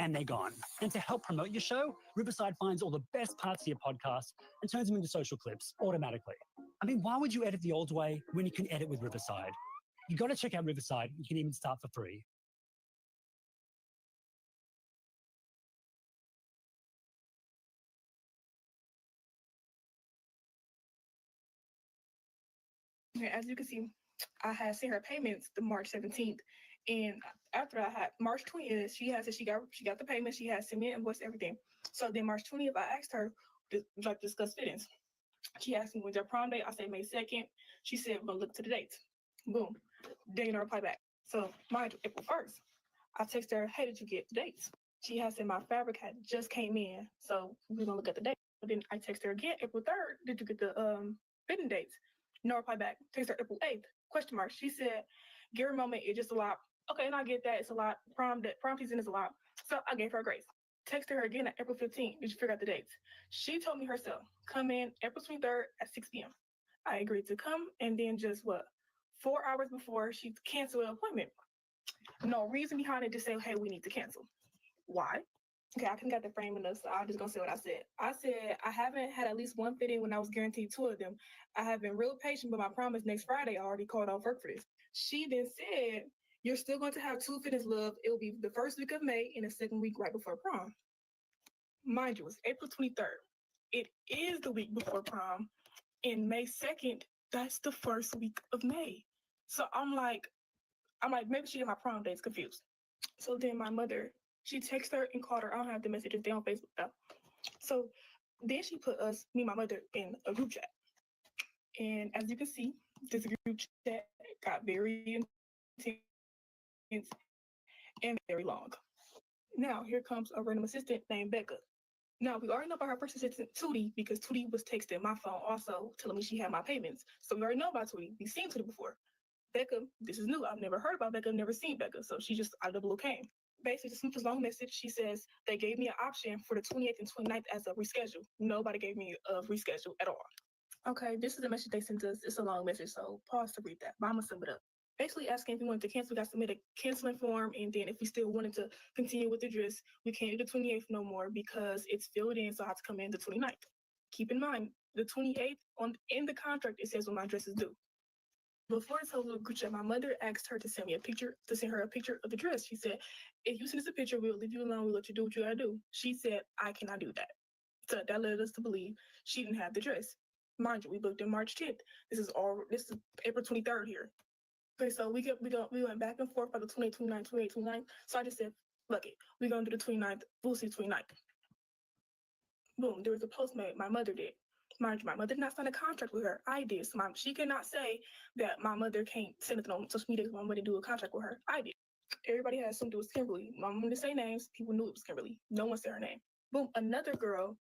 S19: and they're gone. And to help promote your show, Riverside finds all the best parts of your podcast and turns them into social clips automatically. I mean, why would you edit the old way when you can edit with Riverside? You got to check out Riverside. You can even start for free.
S30: As you can see, I had sent her payments the March 17th. And after I had March 20th, she had said she got the payment, she had sent me an invoice, everything. So then March 20th, I asked her to like discuss fittings. She asked me when's their prom date. I said May 2nd. She said we're gonna look to the dates. Boom. Then I reply back. So mind you, April 1st, I texted her, hey, did you get the dates? She had said my fabric had just came in. So we're gonna look at the date. But then I texted her again, April 3rd, did you get the fitting dates? No reply back. Text her April 8th, question mark. She said, give her a moment, it's just a lot. Okay, and I get that, it's a lot. Prom season is a lot. So I gave her a grace. Texted her again at April 15th, did you figure out the dates? She told me herself, come in April 23rd at 6 p.m. I agreed to come, and then just 4 hours before she canceled an appointment. No reason behind it, just say, hey, we need to cancel. Why? Okay, I couldn't get the frame enough, so I'm just gonna say what I said. I said I haven't had at least one fitting when I was guaranteed 2 of them. I have been real patient, but my promise next Friday, I already called off work for this. She then said, you're still going to have two fitness love. It will be the first week of May and the second week right before prom. Mind you, it's April 23rd. It is the week before prom. And May 2nd, that's the first week of May. So I'm like, maybe she got my prom dates confused. So then my mother, she texted her and called her. I don't have the messages. They on Facebook though. So then she put us, me and my mother, in a group chat. And as you can see, this group chat got very intense and very long. Now, here comes a random assistant named Becca. Now, we already know about her first assistant, Tootie, because Tootie was texting my phone also telling me she had my payments. So we already know about Tootie. We've seen Tootie before. Becca, this is new. I've never heard about Becca, never seen Becca. So she just out of the blue came. Basically, just this long message. She says they gave me an option for the 28th and 29th as a reschedule. Nobody gave me a reschedule at all. Okay, this is the message they sent us. It's a long message, so pause to read that. But I'm gonna sum it up. Basically asking if we wanted to cancel, we got to submit a canceling form, and then if we still wanted to continue with the dress, we can't do the 28th no more because it's filled in, so I have to come in the 29th. Keep in mind, the 28th in the contract, it says when my dress is due. Before this whole little group chat, my mother asked her to send her a picture of the dress. She said, if you send us a picture, we'll leave you alone, we'll let you do what you gotta do. She said, I cannot do that. So that led us to believe she didn't have the dress. Mind you, we booked in March 10th. This is April 23rd here. Okay, so we went back and forth by the 28th, 29th, 28th, 29th. So I just said, look it, we're gonna do the 29th, we'll see 29th. Boom, there was a post made, my mother did. Mind you, my mother did not sign a contract with her. I did. So she cannot say that my mother can't send it on social media because my mother didn't do a contract with her. I did. Everybody had something to do with Kimberly. My mom didn't say names. People knew it was Kimberly. No one said her name. Boom, another girl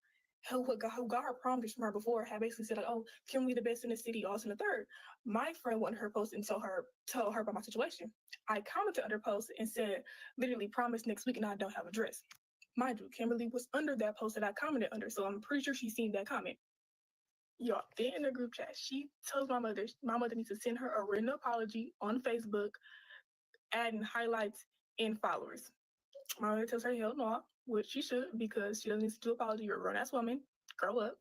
S30: who got her prom dress from her before had basically said like, oh, Kimberly the best in the city, also in the third. My friend wanted her post and told her about my situation. I commented on her post and said, literally promise next week and I don't have a dress. Mind you, Kimberly was under that post that I commented under, so I'm pretty sure she's seen that comment. Y'all, then in the group chat, she tells my mother needs to send her a written apology on Facebook, adding highlights and followers. My mother tells her, hell no, which she should, because she doesn't need to do an apology. You're a grown-ass woman. Grow up.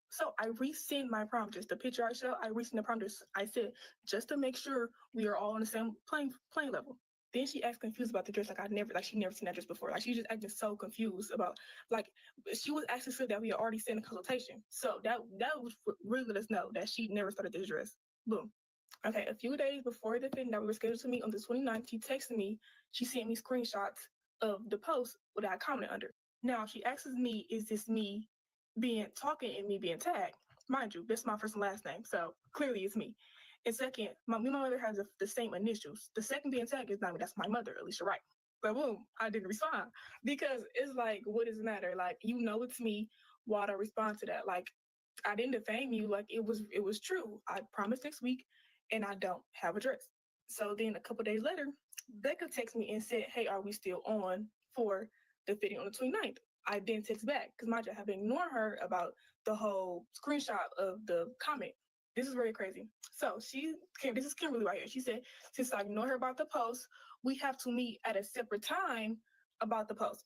S30: So I resend my prom dress. The picture I showed, I resend the prom dress. I said, just to make sure we are all on the same playing level. Then she acts confused about the dress, she never seen that dress before. Like she just acted so confused about, like she was actually sure that we had already sent a consultation. So that was really let us know that she never started this dress. Boom. Okay, a few days before the fitting that we were scheduled to meet on the 29th, she texted me. She sent me screenshots of the post that I commented under. Now she asks me, is this me talking and me being tagged? Mind you, this is my first and last name, so clearly it's me. And second, my mother has the same initials. The second being tagged is not me, that's my mother, Alicia Wright. But boom, I didn't respond because it's like, what does it matter? Like, you know it's me. Why do I respond to that? Like, I didn't defame you. Like, it was true. I promised next week, and I don't have a dress. So then a couple days later, Becca texted me and said, hey, are we still on for the fitting on the 29th? I then text back because mind you, I have been ignoring her about the whole screenshot of the comment. This is very crazy. So this is Kimberly right here. She said, since I ignore her about the post, we have to meet at a separate time about the post.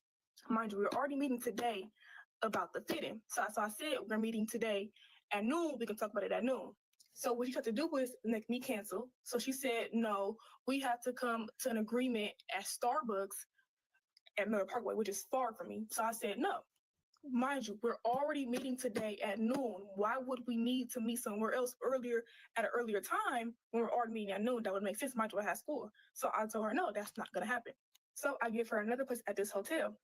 S30: Mind you, we're already meeting today about the fitting. So I said, we're meeting today at noon. We can talk about it at noon. So what she tried to do was make me cancel. So she said, no, we have to come to an agreement at Starbucks at Miller Parkway, which is far from me. So I said, no. Mind you, we're already meeting today at noon. Why would we need to meet somewhere else at an earlier time when we're already meeting at noon? That would make sense. Mind you, I have school. So I told her, no, that's not going to happen. So I give her another place at this hotel.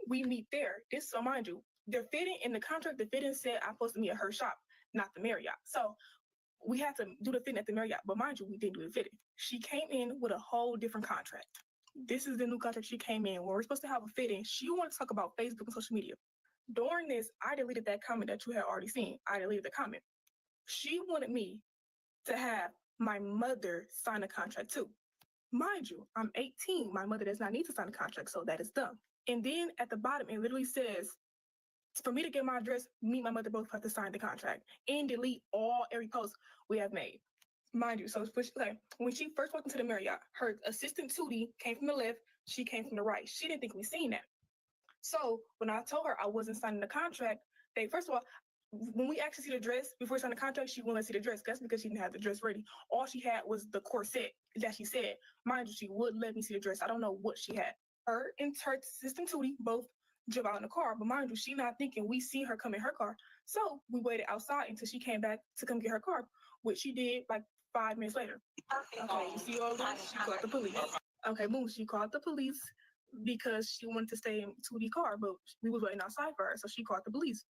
S30: We meet there. So mind you, they're fitting in the contract. The fitting said I'm supposed to meet at her shop, not the Marriott. So we had to do the fitting at the Marriott, but mind you, we didn't do the fitting. She came in with a whole different contract. This is the new contract she came in. When we're supposed to have a fitting, she wanted to talk about Facebook and social media. During this, I deleted that comment that you had already seen. I deleted the comment. She wanted me to have my mother sign a contract too. Mind you, I'm 18. My mother does not need to sign a contract, so that is dumb. And then at the bottom, it literally says, for me to get my address, me and my mother both have to sign the contract and delete every post we have made. Mind you, so when she first walked into the Marriott, her assistant Tootie came from the left, she came from the right. She didn't think we seen that. So when I told her I wasn't signing the contract, first of all,
S3: when we actually see the dress before we sign the contract, she wouldn't see the dress. That's because she didn't have the dress ready. All she had was the corset that she said. Mind you, she would let me see the dress. I don't know what she had. Her and her sister Tootie both drove out in the car, but mind you, she not thinking we see her come in her car. So we waited outside until she came back to come get her car, which she did like 5 minutes later. Okay, you see all this? She called the police. Okay, boom, she called the police because she wanted to stay in Tootie's car, but we was waiting outside for her, so she called the police.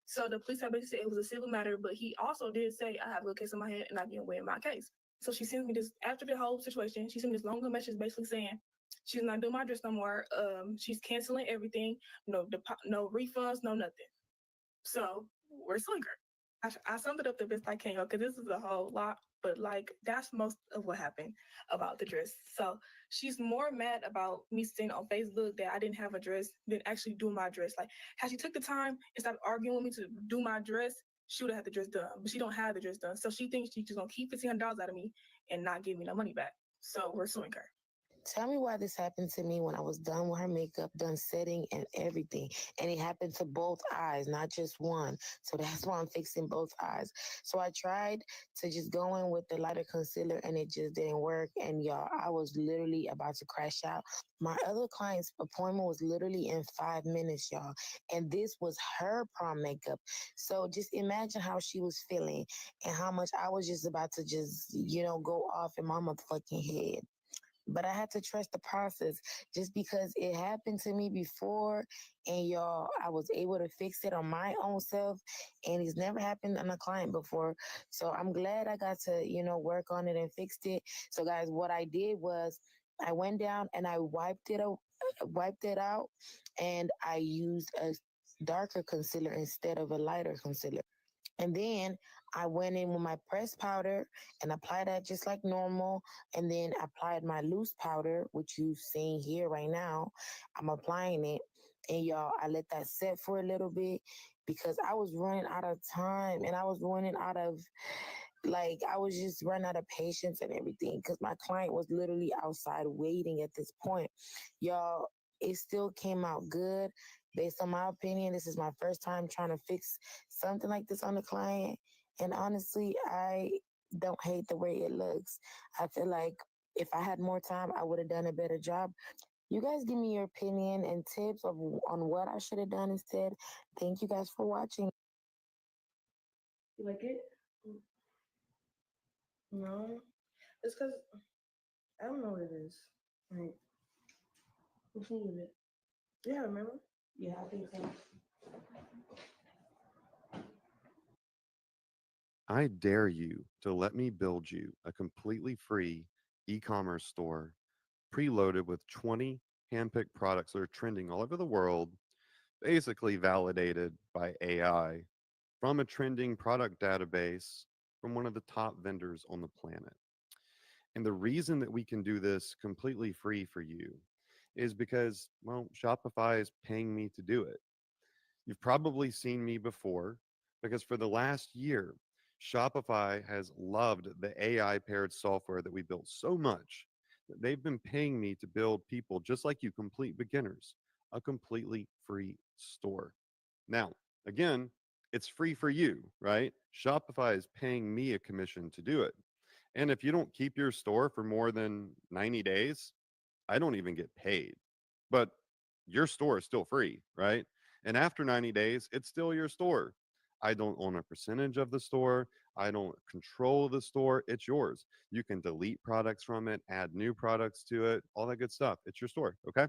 S3: So the police had basically said it was a civil matter, but he also did say I have a case in my head and I didn't win my case. So she sent me this after the whole situation. She sent me this long message basically saying she's not doing my dress no more. She's canceling everything. No refunds, no nothing. So we're suing her. I summed it up the best I can because this is a whole lot, but like that's most of what happened about the dress. So she's more mad about me saying on Facebook that I didn't have a dress than actually doing my dress. Like, had she took the time and stopped arguing with me to do my dress, she would have had the dress done, but she don't have the dress done. So she thinks she's just gonna keep $1,500 out of me and not give me no money back. So we're suing her.
S20: Tell me why this happened to me when I was done with her makeup, done setting and everything. And it happened to both eyes, not just one. So that's why I'm fixing both eyes. So I tried to just go in with the lighter concealer and it just didn't work. And y'all, I was literally about to crash out. My other client's appointment was literally in 5 minutes, y'all. And this was her prom makeup. So just imagine how she was feeling and how much I was just about to go off in my motherfucking head. But I had to trust the process just because it happened to me before. And y'all, I was able to fix it on my own self. And it's never happened on a client before. So I'm glad I got to, work on it and fixed it. So guys, what I did was I went down and I wiped it out and I used a darker concealer instead of a lighter concealer. And then I went in with my pressed powder and applied that just like normal. And then applied my loose powder, which you've seen here right now. I'm applying it. And y'all, I let that set for a little bit because I was running out of time and I was running out of I was just running out of patience and everything because my client was literally outside waiting at this point. Y'all, it still came out good. Based on my opinion, this is my first time trying to fix something like this on a client. And honestly, I don't hate the way it looks. I feel like if I had more time, I would have done a better job. You guys give me your opinion and tips on what I should have done instead. Thank you guys for watching.
S30: You like it? No. It's because I don't know what it is. Like, what's wrong with it? Yeah, remember? Yeah, I think so.
S21: I dare you to let me build you a completely free e-commerce store preloaded with 20 handpicked products that are trending all over the world, basically validated by AI from a trending product database from one of the top vendors on the planet. And the reason that we can do this completely free for you is because, well, Shopify is paying me to do it. You've probably seen me before because for the last year, Shopify has loved the AI paired software that we built so much that they've been paying me to build people just like you, complete beginners, a completely free store. Now, again, it's free for you, right? Shopify is paying me a commission to do it. And if you don't keep your store for more than 90 days, I don't even get paid. But your store is still free, right? And after 90 days, it's still your store. I don't own a percentage of the store. I don't control the store. It's yours. You can delete products from it, add new products to it, all that good stuff. It's your store, okay?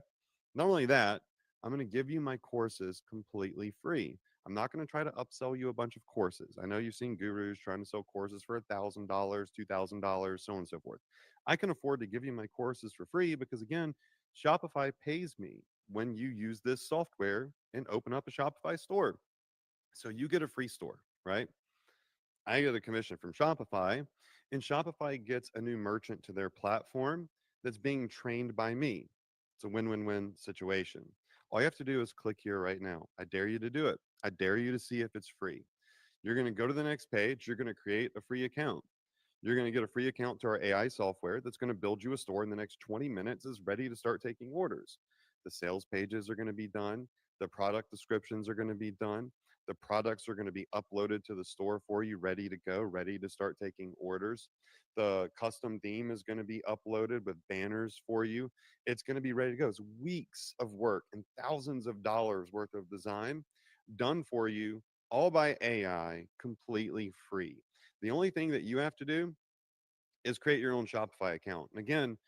S21: Not only that, I'm going to give you my courses completely free. I'm not going to try to upsell you a bunch of courses. I know you've seen gurus trying to sell courses for $1,000, $2,000, so on and so forth. I can afford to give you my courses for free because, again, Shopify pays me when you use this software and open up a Shopify store. So you get a free store, right? I get a commission from Shopify, and Shopify gets a new merchant to their platform that's being trained by me. It's a win-win-win situation. All you have to do is click here right now. I dare you to do it. I dare you to see if it's free. You're going to go to the next page. You're going to create a free account. You're going to get a free account to our AI software that's going to build you a store in the next 20 minutes, is ready to start taking orders. The sales pages are going to be done. The product descriptions are going to be done. The products are going to be uploaded to the store for you, ready to go, ready to start taking orders. The custom theme is going to be uploaded with banners for you. It's going to be ready to go. It's weeks of work and thousands of dollars worth of design done for you, all by AI, completely free. The only thing that you have to do is create your own Shopify account. And again,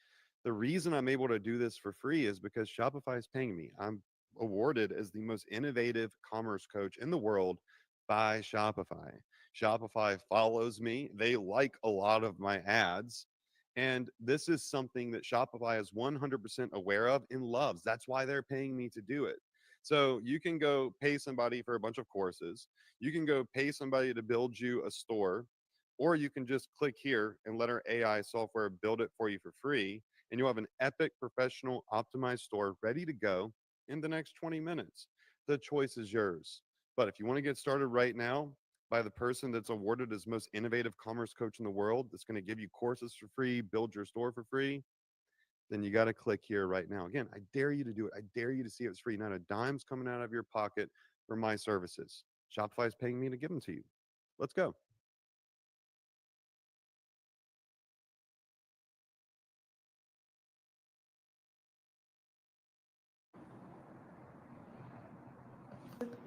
S21: the reason I'm able to do this for free is because Shopify is paying me. I'm awarded as the most innovative commerce coach in the world by Shopify. Shopify follows me. They like a lot of my ads. And this is something that Shopify is 100% aware of and loves. That's why they're paying me to do it. So you can go pay somebody for a bunch of courses. You can go pay somebody to build you a store, or you can just click here and let our AI software build it for you for free. And you'll have an epic, professional, optimized store ready to go in the next 20 minutes. The choice is yours. But if you want to get started right now by the person that's awarded as most innovative commerce coach in the world, that's going to give you courses for free, build your store for free, then you got to click here right now. Again, I dare you to do it. I dare you to see it's free. Not a dime's coming out of your pocket for my services. Shopify is paying me to give them to you. Let's go.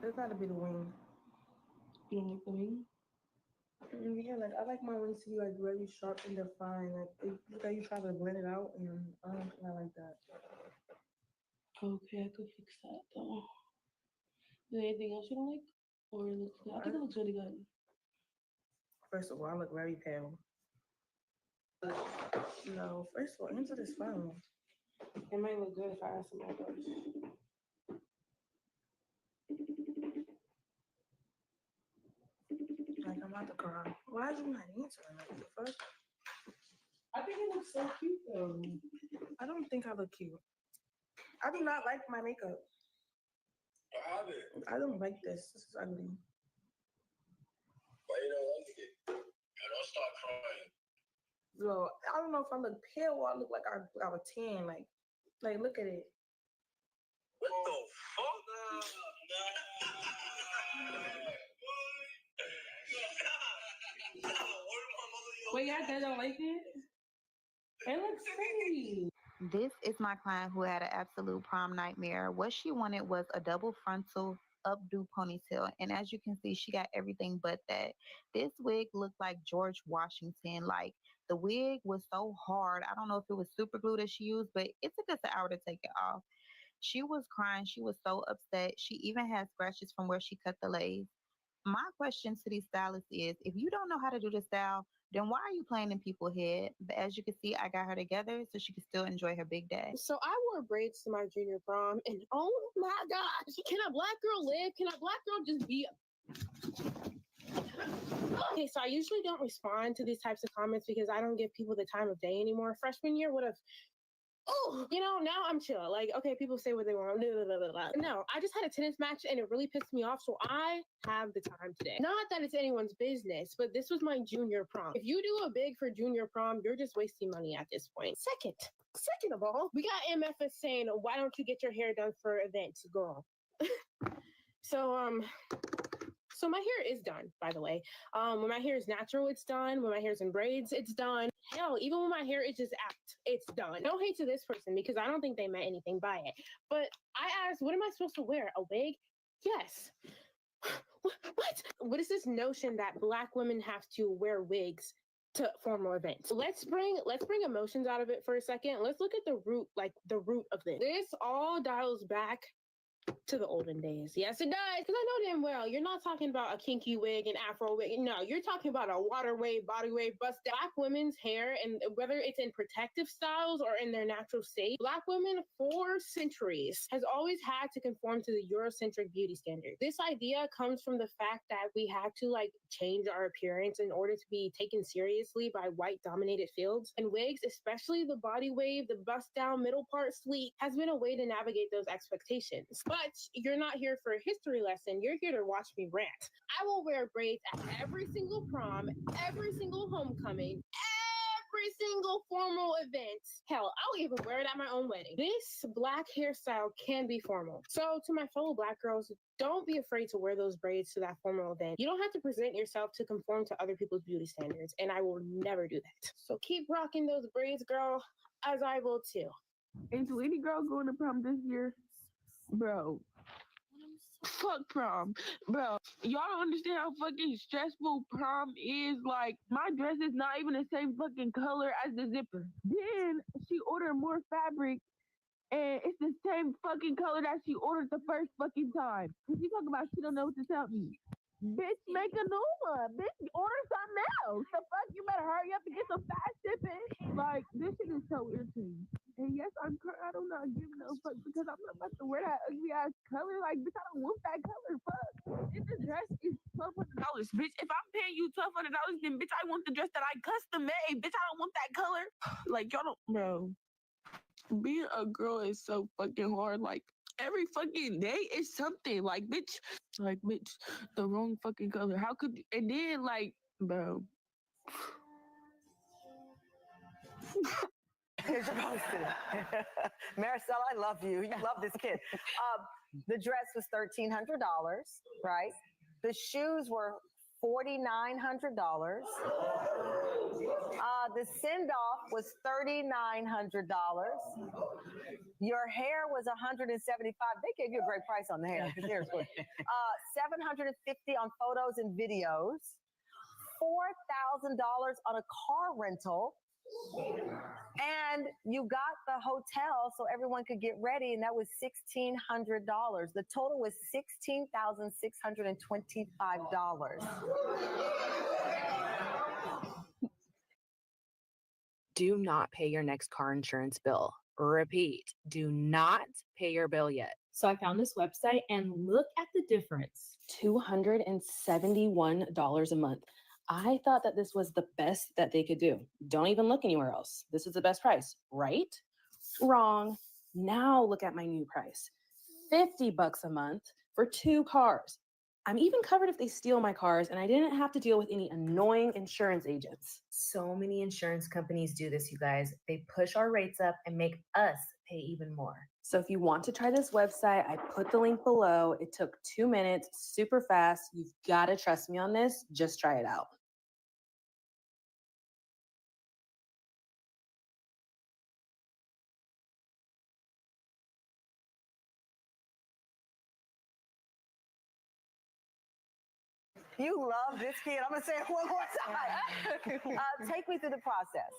S30: It's gotta be the wing. You don't like the wing? Yeah, like I like my wings to be like really sharp and defined. Like look how you try to blend it out, and I don't think I like that.
S1: Okay, I could fix that though. Is there anything else you don't like? Or it looks good? I think it looks really good.
S30: First of all, I look very pale. No, first of all, answer this phone. It might look good if I ask some more. Like I'm about to cry. Why is he not answering? Like the fuck? I think it looks so cute though. I don't think I look cute. I do not like my makeup. I don't like this. This is ugly.
S4: Why you don't like it? Don't start crying.
S30: So I don't know if I look pale or I look like I was tan. Like look at it.
S4: What the fuck?
S1: Wait, y'all guys don't like it? It looks pretty.
S5: This is my client who had an absolute prom nightmare. What she wanted was a double frontal updo ponytail. And as you can see, she got everything but that. This wig looked like George Washington. Like the wig was so hard. I don't know if it was super glue that she used, but it took us an hour to take it off. She was crying. She was so upset. She even had scratches from where she cut the lace. My question to these stylists is, if you don't know how to do the style, then why are you playing in people's head? But as you can see, I got her together so she could still enjoy her big day.
S8: So I wore braids to my junior prom, and oh my gosh, can a black girl live? Can a black girl just be? Okay, so I usually don't respond to these types of comments because I don't give people the time of day anymore. Freshman year would have. Oh, now I'm chill. Like, okay, people say what they want. Blah, blah, blah, blah. No, I just had a tennis match and it really pissed me off. So I have the time today. Not that it's anyone's business, but this was my junior prom. If you do a big for junior prom, you're just wasting money at this point. Second of all, we got MFS saying, why don't you get your hair done for events, girl? So my hair is done, by the way. When my hair is natural, it's done. When my hair is in braids, it's done. Hell, even when my hair is just apt, it's done. No hate to this person because I don't think they meant anything by it. But I asked, what am I supposed to wear? A wig? Yes. What? What is this notion that Black women have to wear wigs to formal events? Let's bring emotions out of it for a second. Let's look at the root of this. This all dials back to the olden days. Yes, it does. Because I know damn well you're not talking about a kinky wig and afro wig. No, you're talking about a water wave, body wave, bust down. Black women's hair, and whether it's in protective styles or in their natural state, Black women for centuries has always had to conform to the Eurocentric beauty standard. This idea comes from the fact that we had to change our appearance in order to be taken seriously by white dominated fields. And wigs, especially the body wave, the bust down middle part sleek, has been a way to navigate those expectations. But you're not here for a history lesson. You're here to watch me rant. I will wear braids at every single prom, every single homecoming, every single formal event. Hell, I'll even wear it at my own wedding. This black hairstyle can be formal. So to my fellow black girls, don't be afraid to wear those braids to that formal event. You don't have to present yourself to conform to other people's beauty standards, and I will never do that. So keep rocking those braids, girl, as I will too.
S10: Ain't any girl going to prom this year? Bro, fuck prom. Bro, y'all don't understand how fucking stressful prom is. Like, my dress is not even the same fucking color as the zipper. Then she ordered more fabric, and it's the same fucking color that she ordered the first fucking time. Cause she talking about she don't know what to tell me. Bitch, make a new one. Bitch, order something else. The fuck? You better hurry up and get some fast shipping. Like, this shit is so irritating. And yes, I'm not giving no fuck because I'm not about to wear that ugly ass color. Like, bitch, I don't want that color. Fuck. If the dress is $1,200, bitch. If I'm paying you $1,200, then bitch, I want the dress that I custom made. Bitch, I don't want that color. Like, y'all don't, bro. Being a girl is so fucking hard. Like, every fucking day is something. Like, bitch, the wrong fucking color. How could you? And then, like, bro.
S14: You're supposed to. Maricel, I love you. You love this kid. The dress was $1,300, right? The shoes were $4,900. The send-off was $3,900. Your hair was $175. They gave you a great price on the hair. Because hair's good. $750 on photos and videos. $4,000 on a car rental. And you got the hotel so everyone could get ready, and that was $1,600. The total was $16,625.
S17: Do not pay your next car insurance bill. Repeat, do not pay your bill yet.
S22: So I found this website and look at the difference. $271 a month. I thought that this was the best that they could do. Don't even look anywhere else. This is the best price, right? Wrong. Now look at my new price. $50 a month for 2 cars. I'm even covered if they steal my cars, and I didn't have to deal with any annoying insurance agents.
S23: So many insurance companies do this, you guys. They push our rates up and make us pay even more.
S22: So if you want to try this website, I put the link below. It took 2 minutes, super fast. You've got to trust me on this. Just try it out.
S14: You love this kid. I'm gonna say it one more time. Take me through the process.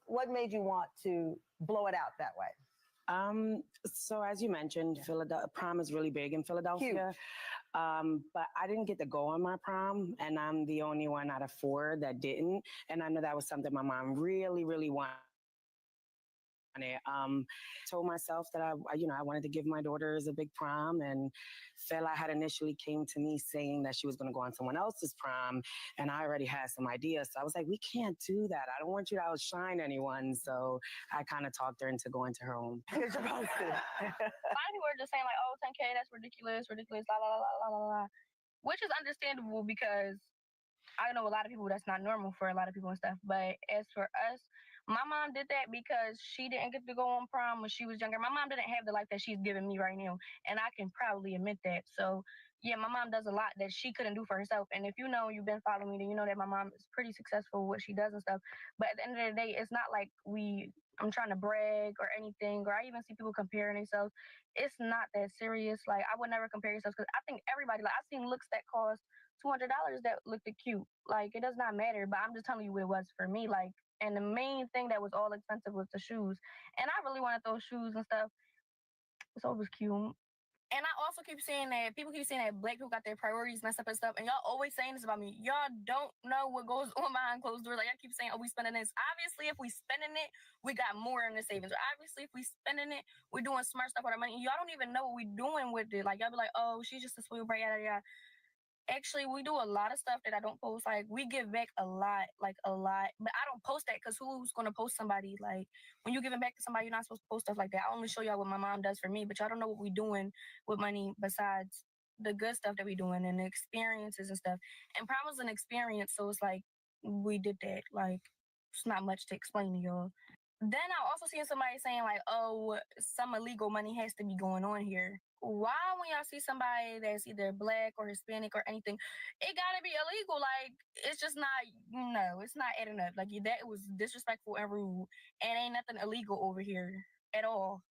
S14: What made you want to blow it out that way?
S7: So as you mentioned, Philadelphia prom is really big in Philadelphia. But I didn't get to go on my prom, and I'm the only one out of 4 that didn't. And I know that was something my mom really, really wanted. Told myself that I wanted to give my daughters a big prom, and Fela had initially came to me saying that she was going to go on someone else's prom, and I already had some ideas. So I was like, we can't do that. I don't want you to outshine anyone. So I kind of talked her into going to her own.
S9: You're supposed to. A lot of people are just saying like, oh, 10K, that's ridiculous, la la la la la la, which is understandable because I know a lot of people that's not normal for a lot of people and stuff. But as for us, my mom did that because she didn't get to go on prom when she was younger. My mom didn't have the life that she's giving me right now, and I can proudly admit that. So yeah, my mom does a lot that she couldn't do for herself. And if you've been following me, then you know that my mom is pretty successful with what she does and stuff. But at the end of the day, it's not like I'm trying to brag or anything, or I even see people comparing themselves. It's not that serious. Like, I would never compare yourself because I think everybody, like, I've seen looks that cost $200 that looked cute. Like, it does not matter, but I'm just telling you what it was for me. Like, and the main thing that was all expensive was the shoes. And I really wanted those shoes and stuff. So it was cute. And I also keep saying that people keep saying that black people got their priorities messed up and stuff. And y'all always saying this about me. Y'all don't know what goes on behind closed doors. Like, I keep saying, oh, we spending this. Obviously, if we spending it, we got more in the savings. Or obviously, if we spending it, we're doing smart stuff with our money. Y'all don't even know what we're doing with it. Like, y'all be like, oh, she's just a spoiled brat, yada, yada. Actually, we do a lot of stuff that I don't post. Like, we give back a lot. But I don't post that because who's going to post somebody? Like, when you're giving back to somebody, you're not supposed to post stuff like that. I only show y'all what my mom does for me, but y'all don't know what we doing with money besides the good stuff that we doing and the experiences and stuff. And prom was an experience, so it's like, we did that. Like, It's not much to explain to y'all. Then I also seen somebody saying like, oh, some illegal money has to be going on here. Why, when y'all see somebody that's either black or Hispanic or anything, it gotta be illegal? Like, it's just not, no, it's not adding up. Like, that was disrespectful and rude, and ain't nothing illegal over here at all.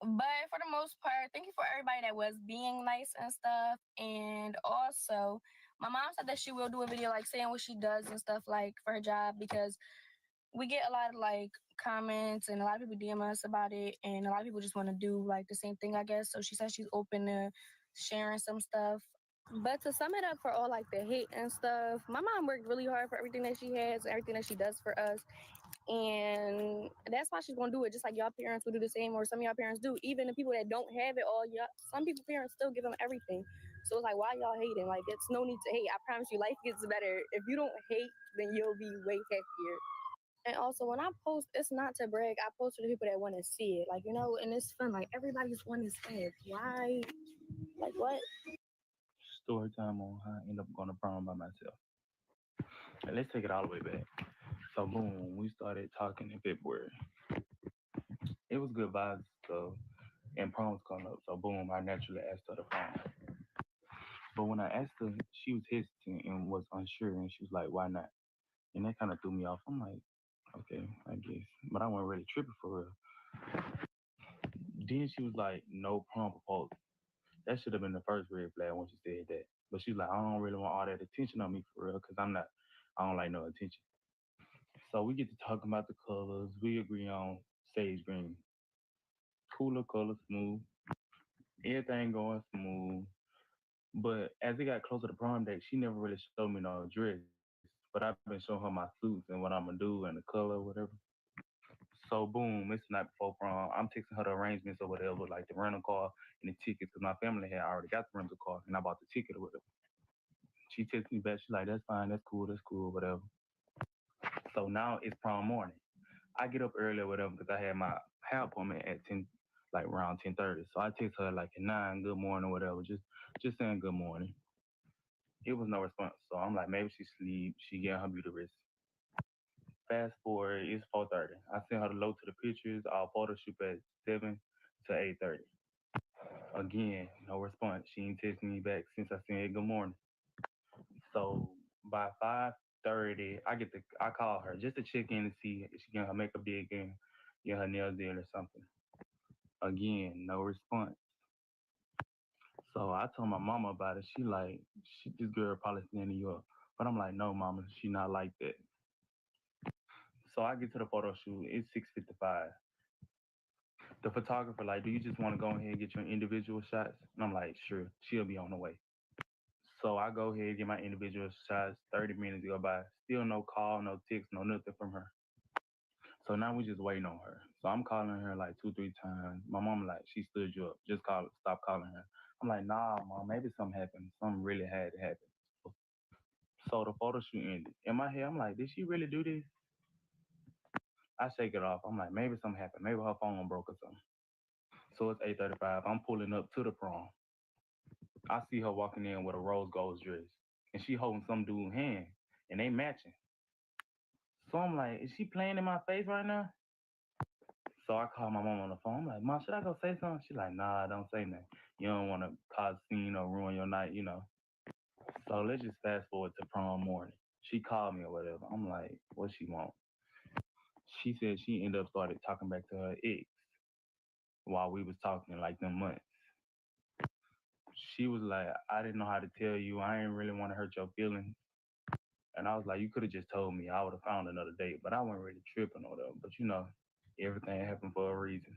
S9: But for the most part, thank you for everybody that was being nice and stuff. And also, my mom said that she will do a video like saying what she does and stuff like for her job, because we get a lot of like comments and a lot of people DM us about it, and a lot of people just want to do like the same thing, I guess. So she said she's open to sharing some stuff. But to sum it up for all like the hate and stuff, my mom worked really hard for everything that she has, everything that she does for us. And that's why she's gonna do it, just like y'all parents will do the same, or some of y'all parents do. Even the people that don't have it all, y'all, some people parents still give them everything. So it's like, why y'all hating? Like, it's no need to hate. I promise you, life gets better. If you don't hate, then you'll be way happier. And also, when I post, it's not to brag. I post for the people that want to see it. Like, you know, and it's fun. Like, everybody's one is sad. Why? Like, what?
S6: Story time on how I end up going to prom by myself. And let's take it all the way back. So, boom, we started talking in February. It was good vibes, so, and prom was coming up. So, boom, I naturally asked her to prom. But when I asked her, she was hesitant and was unsure. And she was like, why not? And that kind of threw me off. I'm like, okay, I guess. But I wasn't really tripping for real. Then she was like, no prom proposal. That should have been the first red flag when she said that. But she's like, I don't really want all that attention on me for real, because I don't like no attention. So we get to talking about the colors. We agree on sage green. Cooler color, smooth. Everything going smooth. But as it got closer to prom date, she never really showed me no dress. But I've been showing her my suits and what I'm gonna do and the color, whatever. So boom, it's the night before prom. I'm texting her the arrangements or whatever, like the rental car and the tickets, because my family had already got the rental car and I bought the ticket or whatever. She texts me back. She's like, that's fine, that's cool, whatever. So now it's prom morning. I get up early or whatever because I had my hair appointment at 10, like around 10:30. So I text her like at 9, good morning or whatever, just saying good morning. It was no response. So I'm like, maybe she sleep, she getting her beauty rest. Fast forward, it's 4:30. I sent her the load to the pictures. I'll photo shoot at 7 to 8:30. Again, no response. She ain't texting me back since I said good morning. So by 5:30, I call her just to check in and see if she getting her makeup did again, get her nails did or something. Again, no response. So I told my mama about it. She like, this girl probably standing you up. But I'm like, no, mama, she not like that. So I get to the photo shoot. It's 6:55. The photographer like, do you just want to go ahead and get your individual shots? And I'm like, sure. She'll be on the way. So I go ahead and get my individual shots. 30 minutes go by. Still no call, no text, no nothing from her. So now we just waiting on her. So I'm calling her like 2-3 times. My mom like, she stood you up. Just stop calling her. I'm like, nah, mom, maybe something happened. Something really had to happen. So the photo shoot ended. In my head, I'm like, did she really do this? I shake it off. I'm like, maybe something happened. Maybe her phone broke or something. So it's 8:35. I'm pulling up to the prom. I see her walking in with a rose gold dress. And she holding some dude's hand. And they matching. So I'm like, is she playing in my face right now? So I call my mom on the phone. I'm like, Mom, should I go say something? She's like, nah, don't say nothing. You don't want to cause a scene or ruin your night, you know. So let's just fast forward to prom morning. She called me or whatever. I'm like, what she want? She said she ended up started talking back to her ex while we was talking like them months. She was like, I didn't know how to tell you. I didn't really want to hurt your feelings. And I was like, you could have just told me. I would have found another date. But I wasn't really tripping or whatever. But you know, everything happened for a reason.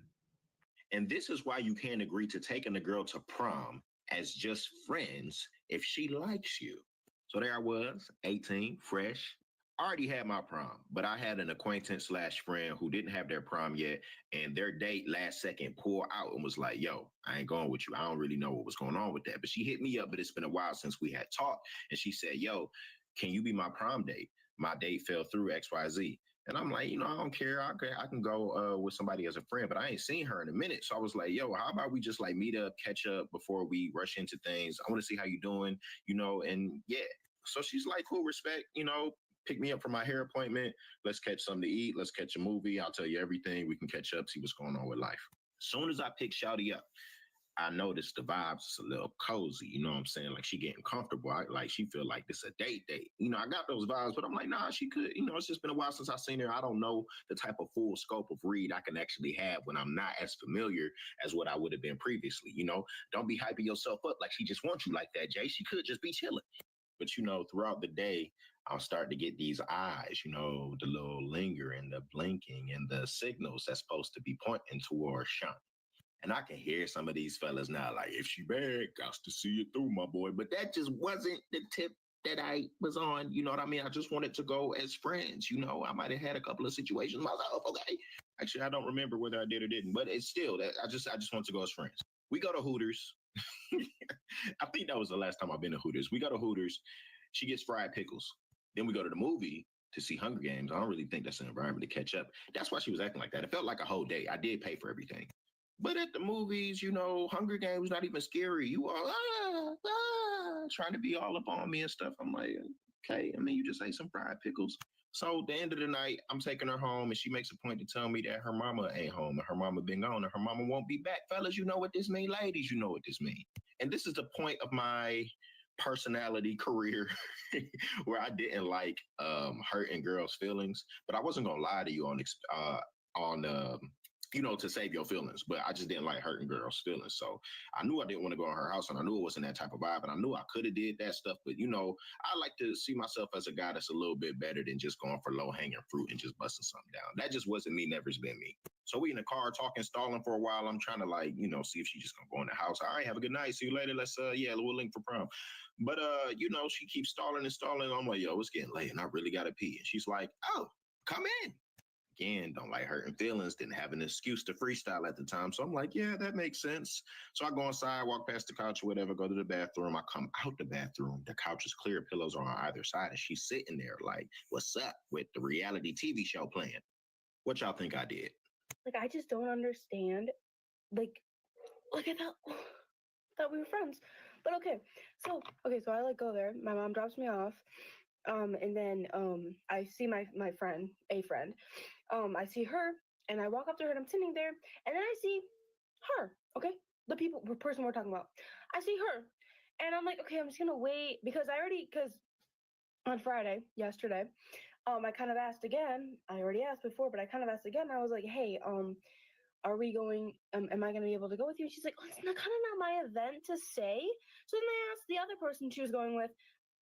S11: And this is why you can't agree to taking a girl to prom as just friends if she likes you. So there I was, 18, fresh. I already had my prom, but I had an acquaintance / friend who didn't have their prom yet, and their date last second pulled out and was like, yo, I ain't going with you. I don't really know what was going on with that. But she hit me up, but it's been a while since we had talked. And she said, yo, can you be my prom date? My date fell through XYZ. And I'm like, I don't care. I can go with somebody as a friend, but I ain't seen her in a minute. So I was like, yo, how about we just like meet up, catch up before we rush into things? I want to see how you doing, and yeah. So she's like, cool, respect, pick me up for my hair appointment. Let's catch something to eat. Let's catch a movie. I'll tell you everything. We can catch up, see what's going on with life. As soon as I pick Shawty up, I noticed the vibes is a little cozy. You know what I'm saying? Like she getting comfortable. Like she feel like this a date. You know, I got those vibes, but I'm like, nah, she could. You know, it's just been a while since I've seen her. I don't know the type of full scope of read I can actually have when I'm not as familiar as what I would have been previously. You know, don't be hyping yourself up like she just wants you like that, Jay. She could just be chilling. But you know, throughout the day, I'll start to get these eyes, you know, the little linger and the blinking and the signals that's supposed to be pointing towards Sean. And I can hear some of these fellas now, like, if she bad, got to see it through, my boy. But that just wasn't the tip that I was on. You know what I mean? I just wanted to go as friends. You know, I might have had a couple of situations myself. Okay. Actually, I don't remember whether I did or didn't, but it's still that I just want to go as friends. We go to Hooters. I think that was the last time I've been to Hooters. We go to Hooters. She gets fried pickles. Then we go to the movie to see Hunger Games. I don't really think that's an environment to catch up. That's why she was acting like that. It felt like a whole day. I did pay for everything. But at the movies, you know, Hunger Games not even scary. You all trying to be all up on me and stuff. I'm like, okay. I mean, you just ate some fried pickles. So at the end of the night, I'm taking her home, and she makes a point to tell me that her mama ain't home, and her mama been gone, and her mama won't be back. Fellas, you know what this mean? Ladies, you know what this mean. And this is the point of my personality career where I didn't like hurting girls' feelings, but I wasn't gonna lie to you on you know, to save your feelings, but I just didn't like hurting girls' feelings. So I knew I didn't want to go in her house, and I knew it wasn't that type of vibe, and I knew I could have did that stuff. But, you know, I like to see myself as a guy that's a little bit better than just going for low-hanging fruit and just busting something down. That just wasn't me, never's been me. So we in the car talking, stalling for a while. I'm trying to, like, you know, see if she just gonna go in the house. All right, have a good night. See you later. Let's, yeah, we'll link for prom. But, you know, she keeps stalling and stalling. I'm like, yo, it's getting late, and I really gotta pee. And she's like, oh, come in. Again, don't like hurting feelings, didn't have an excuse to freestyle at the time. So I'm like, yeah, that makes sense. So I go inside, walk past the couch or whatever, go to the bathroom. I come out the bathroom. The couch is clear, pillows are on either side. And she's sitting there like, what's up with the reality TV show playing? What y'all think I did?
S8: Like, I just don't understand. Like I thought we were friends. But okay, so I like go there. My mom drops me off. And then I see my friend, a friend. I see her, and I walk up to her, and I'm sitting there, and then I see her. Okay, the person we're talking about. I see her, and I'm like, okay, I'm just gonna wait because on Friday, yesterday, I kind of asked again. I already asked before, but I kind of asked again. I was like, hey, are we going? Am I gonna be able to go with you? And she's like, oh, it's kind of not my event to say. So then I asked the other person she was going with,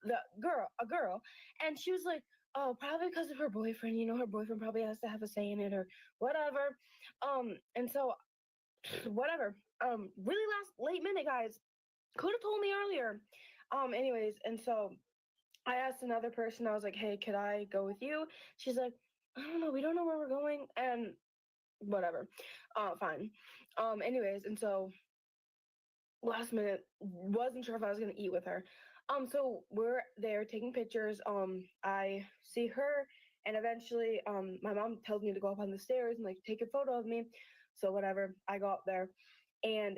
S8: a girl, and she was like, oh, probably because of her boyfriend. You know, her boyfriend probably has to have a say in it or whatever. And so whatever. Really late minute, guys. Could have told me earlier. Anyways, and so I asked another person. I was like, hey, could I go with you? She's like, I don't know. We don't know where we're going, and whatever. Fine. Anyways, and so last minute, wasn't sure if I was gonna eat with her. So we're there taking pictures. I see her, and eventually, my mom tells me to go up on the stairs and like take a photo of me. So whatever, I go up there, and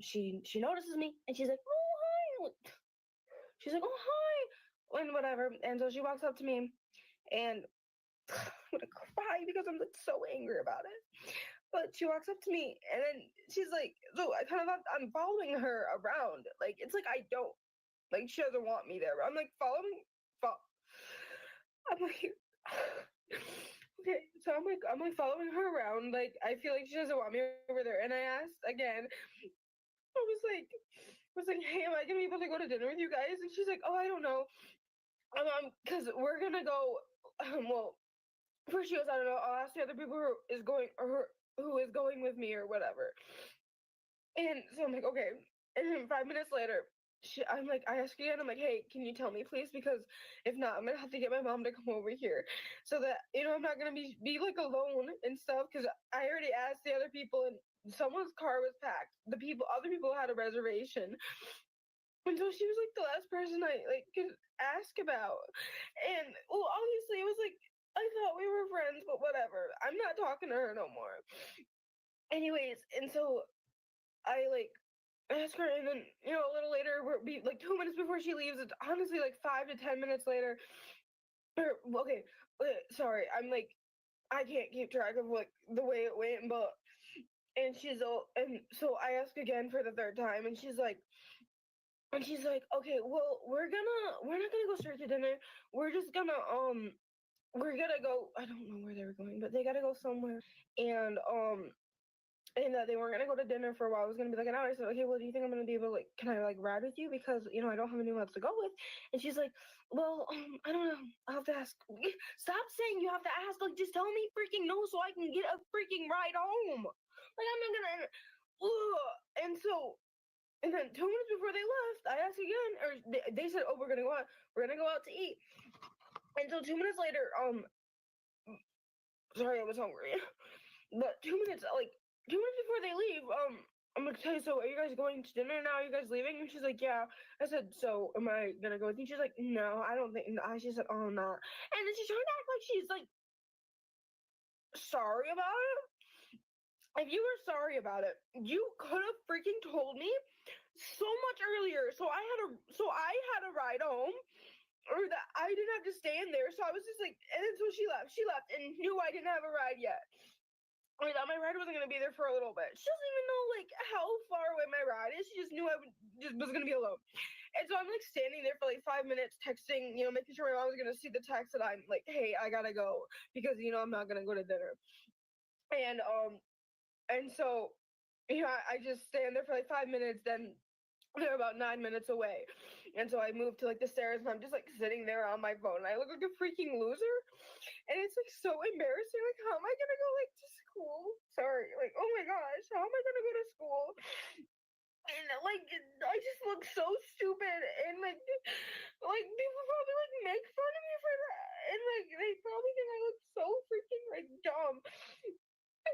S8: she notices me, and she's like, oh hi. She's like, oh hi, and whatever. And so she walks up to me, and I'm gonna cry because I'm like so angry about it. But she walks up to me, and then she's like, so I'm following her around. Like it's like I don't. Like she doesn't want me there. I'm like, I'm like, okay. So I'm like following her around. Like I feel like she doesn't want me over there. And I asked again. I was like, hey, am I gonna be able to go to dinner with you guys? And she's like, oh, I don't know. Because we're gonna go. Well, first she goes, I don't know. I'll ask the other people who is going with me or whatever. And so I'm like, okay. And then 5 minutes later, I'm like, I ask again, I'm like, hey, can you tell me please? Because if not, I'm gonna have to get my mom to come over here so that, you know, I'm not gonna be like alone and stuff. Because I already asked the other people, and someone's car was packed. Other people had a reservation. And so she was like the last person I like could ask about. And well, obviously it was like, I thought we were friends, but whatever. I'm not talking to her no more. Anyways, and so I like ask her, and then, you know, a little later, we're like 2 minutes before she leaves, it's honestly like 5 to 10 minutes later,
S10: Okay, sorry, I'm like, I can't keep track of like the way it went, but and she's all, and so I ask again for the third time, and she's like, okay, well, we're not gonna go straight to dinner. We're just gonna we're gonna go. I don't know where they were going, but they gotta go somewhere, and they weren't gonna go to dinner for a while. It was gonna be like an hour. I said, okay, well, do you think I'm gonna be able to, like, can I like ride with you? Because, you know, I don't have anyone else to go with. And she's like, well, I don't know. I'll have to ask. Stop saying you have to ask. Like, just tell me freaking no so I can get a freaking ride home. Like, I'm not gonna. Ugh. And then 2 minutes before they left, I asked again, or they said, oh, we're gonna go out. We're gonna go out to eat. And so 2 minutes later, sorry, I was hungry. But 2 minutes, like 2 minutes before they leave, I'm gonna tell you, so are you guys going to dinner now? Are you guys leaving? And she's like, yeah. I said, so am I gonna go with you? She's like, no, I don't think. She said, oh, no. And then she's trying to act like she's like sorry about it. If you were sorry about it, you could have freaking told me so much earlier. So I had a ride home, or that I didn't have to stay in there. So I was just like, and then so she left. She left and knew I didn't have a ride yet. I thought my ride wasn't gonna be there for a little bit. She doesn't even know like how far away my ride is. She just knew I was gonna be alone. And so I'm like standing there for like 5 minutes texting, you know, making sure my mom was gonna see the text that I'm like, hey, I gotta go because, you know, I'm not gonna go to dinner. And so, you know, I just stand there for like 5 minutes, then they're about 9 minutes away. And so I move to like the stairs and I'm just like sitting there on my phone and I look like a freaking loser. And it's like so embarrassing. Like, how am I gonna go like to school? Sorry, like, oh my gosh, how am I gonna go to school? And like, I just look so stupid, and like people probably like make fun of me for that, and like they probably think I look so freaking like dumb.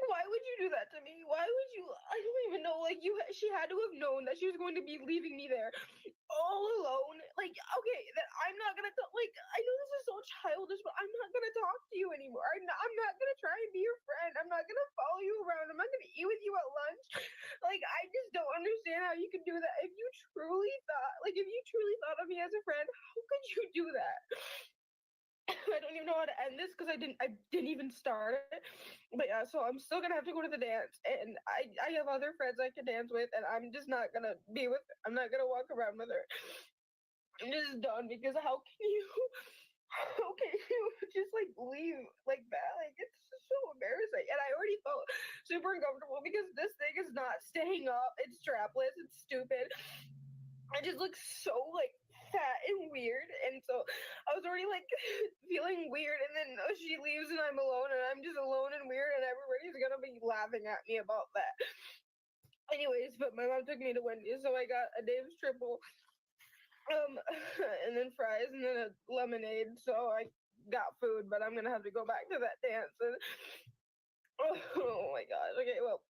S10: Why would you do that to me? Why would you? I don't even know. Like, she had to have known that she was going to be leaving me there all alone. Like, okay, that I'm not gonna like. I know this is so childish, but I'm not gonna talk to you anymore. I'm not gonna try and be your friend. I'm not gonna follow you around. I'm not gonna eat with you at lunch. Like, I just don't understand how you could do that. If you truly thought of me as a friend, how could you do that? I don't even know how to end this because I didn't even start it. But yeah, so I'm still gonna have to go to the dance, and I have other friends I can dance with, and I'm just not gonna be with. I'm not gonna walk around with her. I'm just done because how can you just like leave like that? Like, it's just so embarrassing, and I already felt super uncomfortable because this thing is not staying up. It's strapless. It's stupid. I just look so like fat and weird, and so I was already like feeling weird, and then she leaves and I'm alone, and I'm just alone and weird, and everybody's gonna be laughing at me about that. Anyways, but my mom took me to Wendy's, so I got a Dave's triple, and then fries, and then a lemonade. So I got food, but I'm gonna have to go back to that dance. And oh my gosh. Okay, well.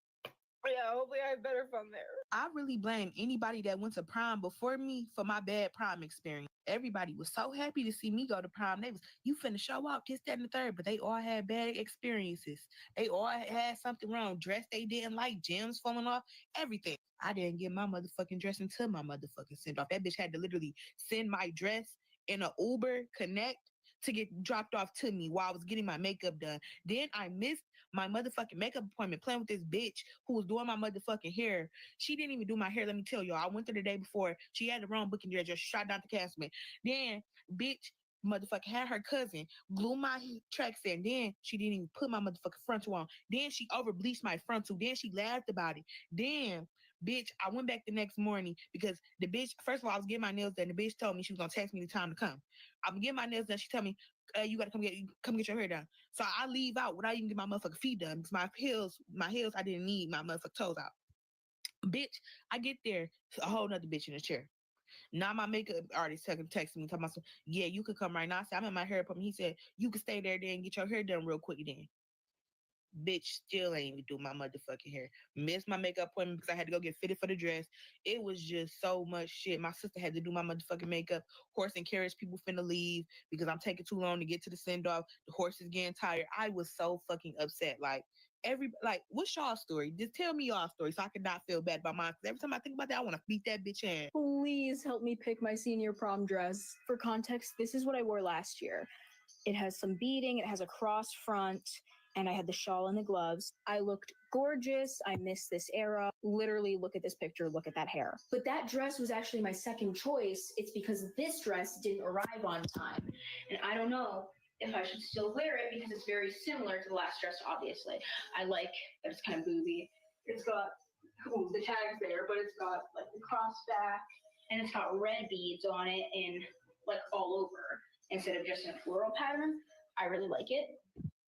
S10: Yeah, hopefully I have better fun there.
S2: I really blame anybody that went to prom before me for my bad prom experience. Everybody was so happy to see me go to prom. They was, you finna show out, this, that, and the third, but they all had bad experiences. They all had something wrong. Dress they didn't like, gems falling off, everything. I didn't get my motherfucking dress until my motherfucking send off. That bitch had to literally send my dress in an Uber Connect to get dropped off to me while I was getting my makeup done. Then I missed my motherfucking makeup appointment playing with this bitch who was doing my motherfucking hair. She didn't even do my hair. Let me tell y'all. I went there the day before. She had the wrong booking dress, just shot down to cancel me. Then, bitch, motherfucker had her cousin glue my tracks in. Then she didn't even put my motherfucking frontal on. Then she over bleached my frontal. Then she laughed about it. Then, bitch, I went back the next morning because the bitch, first of all, I was getting my nails done. The bitch told me she was gonna text me the time to come. I'm getting my nails done. She told me, you gotta come get your hair done. So I leave out without even get my motherfucking feet done because my heels, I didn't need my motherfucking toes out. Bitch, I get there, a whole nother bitch in the chair. Now my makeup artist texting me, talking about, yeah, you could come right now. I said, I'm in my hair appointment. He said, you could stay there then and get your hair done real quick then. Bitch still ain't even do my motherfucking hair. Missed my makeup appointment because I had to go get fitted for the dress. It was just so much shit. My sister had to do my motherfucking makeup. Horse and carriage people finna leave because I'm taking too long to get to the send off. The horse is getting tired. I was so fucking upset. Like, what's y'all story? Just tell me y'all story so I can not feel bad about mine. Because every time I think about that, I want to beat that bitch ass.
S12: Please help me pick my senior prom dress. For context, this is what I wore last year. It has some beading, it has a cross front, and I had the shawl and the gloves. I looked gorgeous. I miss this era. Literally, look at this picture, look at that hair. But that dress was actually my second choice. It's because this dress didn't arrive on time. And I don't know if I should still wear it because it's very similar to the last dress, obviously. I like that it's kind of booby. It's got the tags there, but it's got like the cross back and it's got red beads on it and like all over instead of just in a floral pattern. I really like it.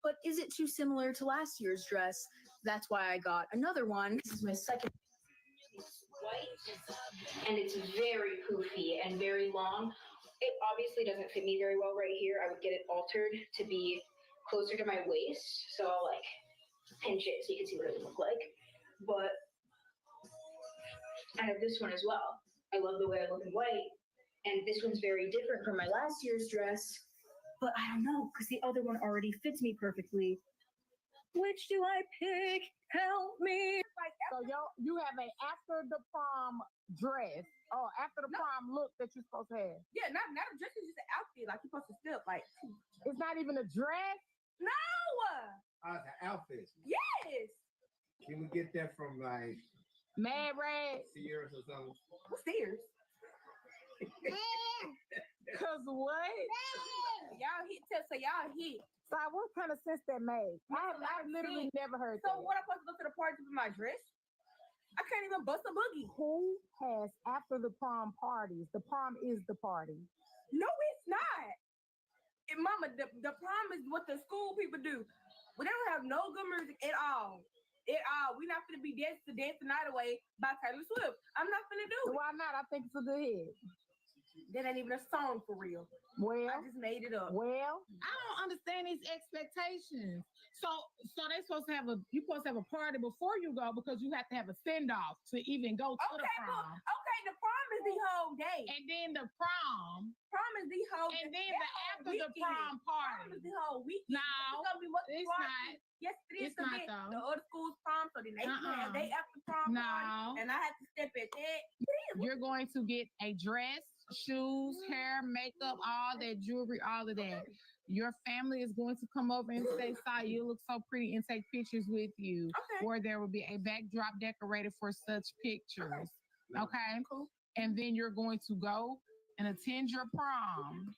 S12: But is it too similar to last year's dress? That's why I got another one. This is my second. It's white and it's very poofy and very long. It obviously doesn't fit me very well right here. I would get it altered to be closer to my waist. So I'll like pinch it so you can see what it would look like. But I have this one as well. I love the way I look in white. And this one's very different from my last year's dress. But I don't know, because the other one already fits me perfectly. Which do I pick? Help me.
S13: So you have a after the prom dress or after the prom look that you're supposed to have.
S10: Yeah, not a dress, it's just an outfit. Like you're supposed to step like.
S13: It's not even a dress.
S10: No.
S15: It's an outfit.
S10: Yes.
S15: Can we get that from like
S13: Mad Rag?
S15: Sears or something?
S10: What's Sears?
S13: Cause what?
S10: Y'all hit. So y'all hit.
S13: So what kind of sense that made? I've literally never heard that.
S10: So what, I'm supposed to go to the party with my dress? I can't even bust a boogie.
S13: Who has after the prom parties? The prom is the party.
S10: No, it's not. And mama, the prom is what the school people do. We don't have no good music at all. At all. We're not gonna be Dance the Night Away by Taylor Swift. I'm not gonna do it.
S13: Why not? I think it's a good hit.
S10: That ain't even a song for real.
S13: Well,
S10: I just made it up.
S13: Well, I don't understand these expectations. So they're supposed to have you're supposed to have a party before you go because you have to have a send off to even go to the prom.
S10: Well, okay, the prom is the whole day.
S13: And then the prom.
S10: Prom is the whole
S13: And
S10: day.
S13: then the after the prom party.
S10: Prom is the whole weekend.
S13: No,
S10: it's not. Yes, it is.
S13: It's not though.
S10: The other school's prom, so then they have they after prom party, and I have to step at that.
S13: You're going to get a dress, shoes, hair, makeup, all that jewelry, all of that. Your family is going to come over and say, "Sai, you look so pretty," and take pictures with you.
S10: Okay.
S13: Or there will be a backdrop decorated for such pictures. Okay. Cool. And then you're going to go and attend your prom.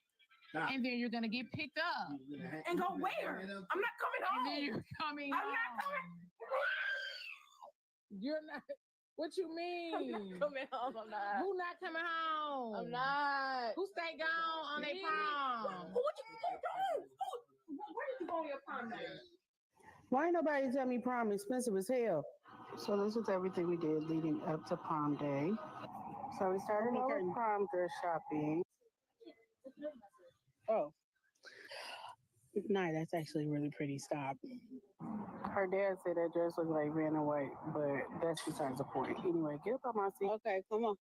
S13: And then you're gonna get picked up.
S10: And go where? I'm not coming home.
S13: And then you're coming
S10: I'm
S13: home.
S10: not coming.
S13: You're not. What you mean?
S10: I'm not coming home. I'm not.
S13: Who not coming home?
S10: I'm not.
S13: Who stay gone on their prom?
S10: What you doing? Where did you go on your prom night?
S16: Why ain't nobody tell me prom expensive as hell? So this was everything we did leading up to prom day. So we started our prom dress shopping. Oh. Nah, that's actually really pretty. Stop. Her dad said that dress looked like Vanna White, but that's besides the point. Anyway, get up on my seat. Okay, come on.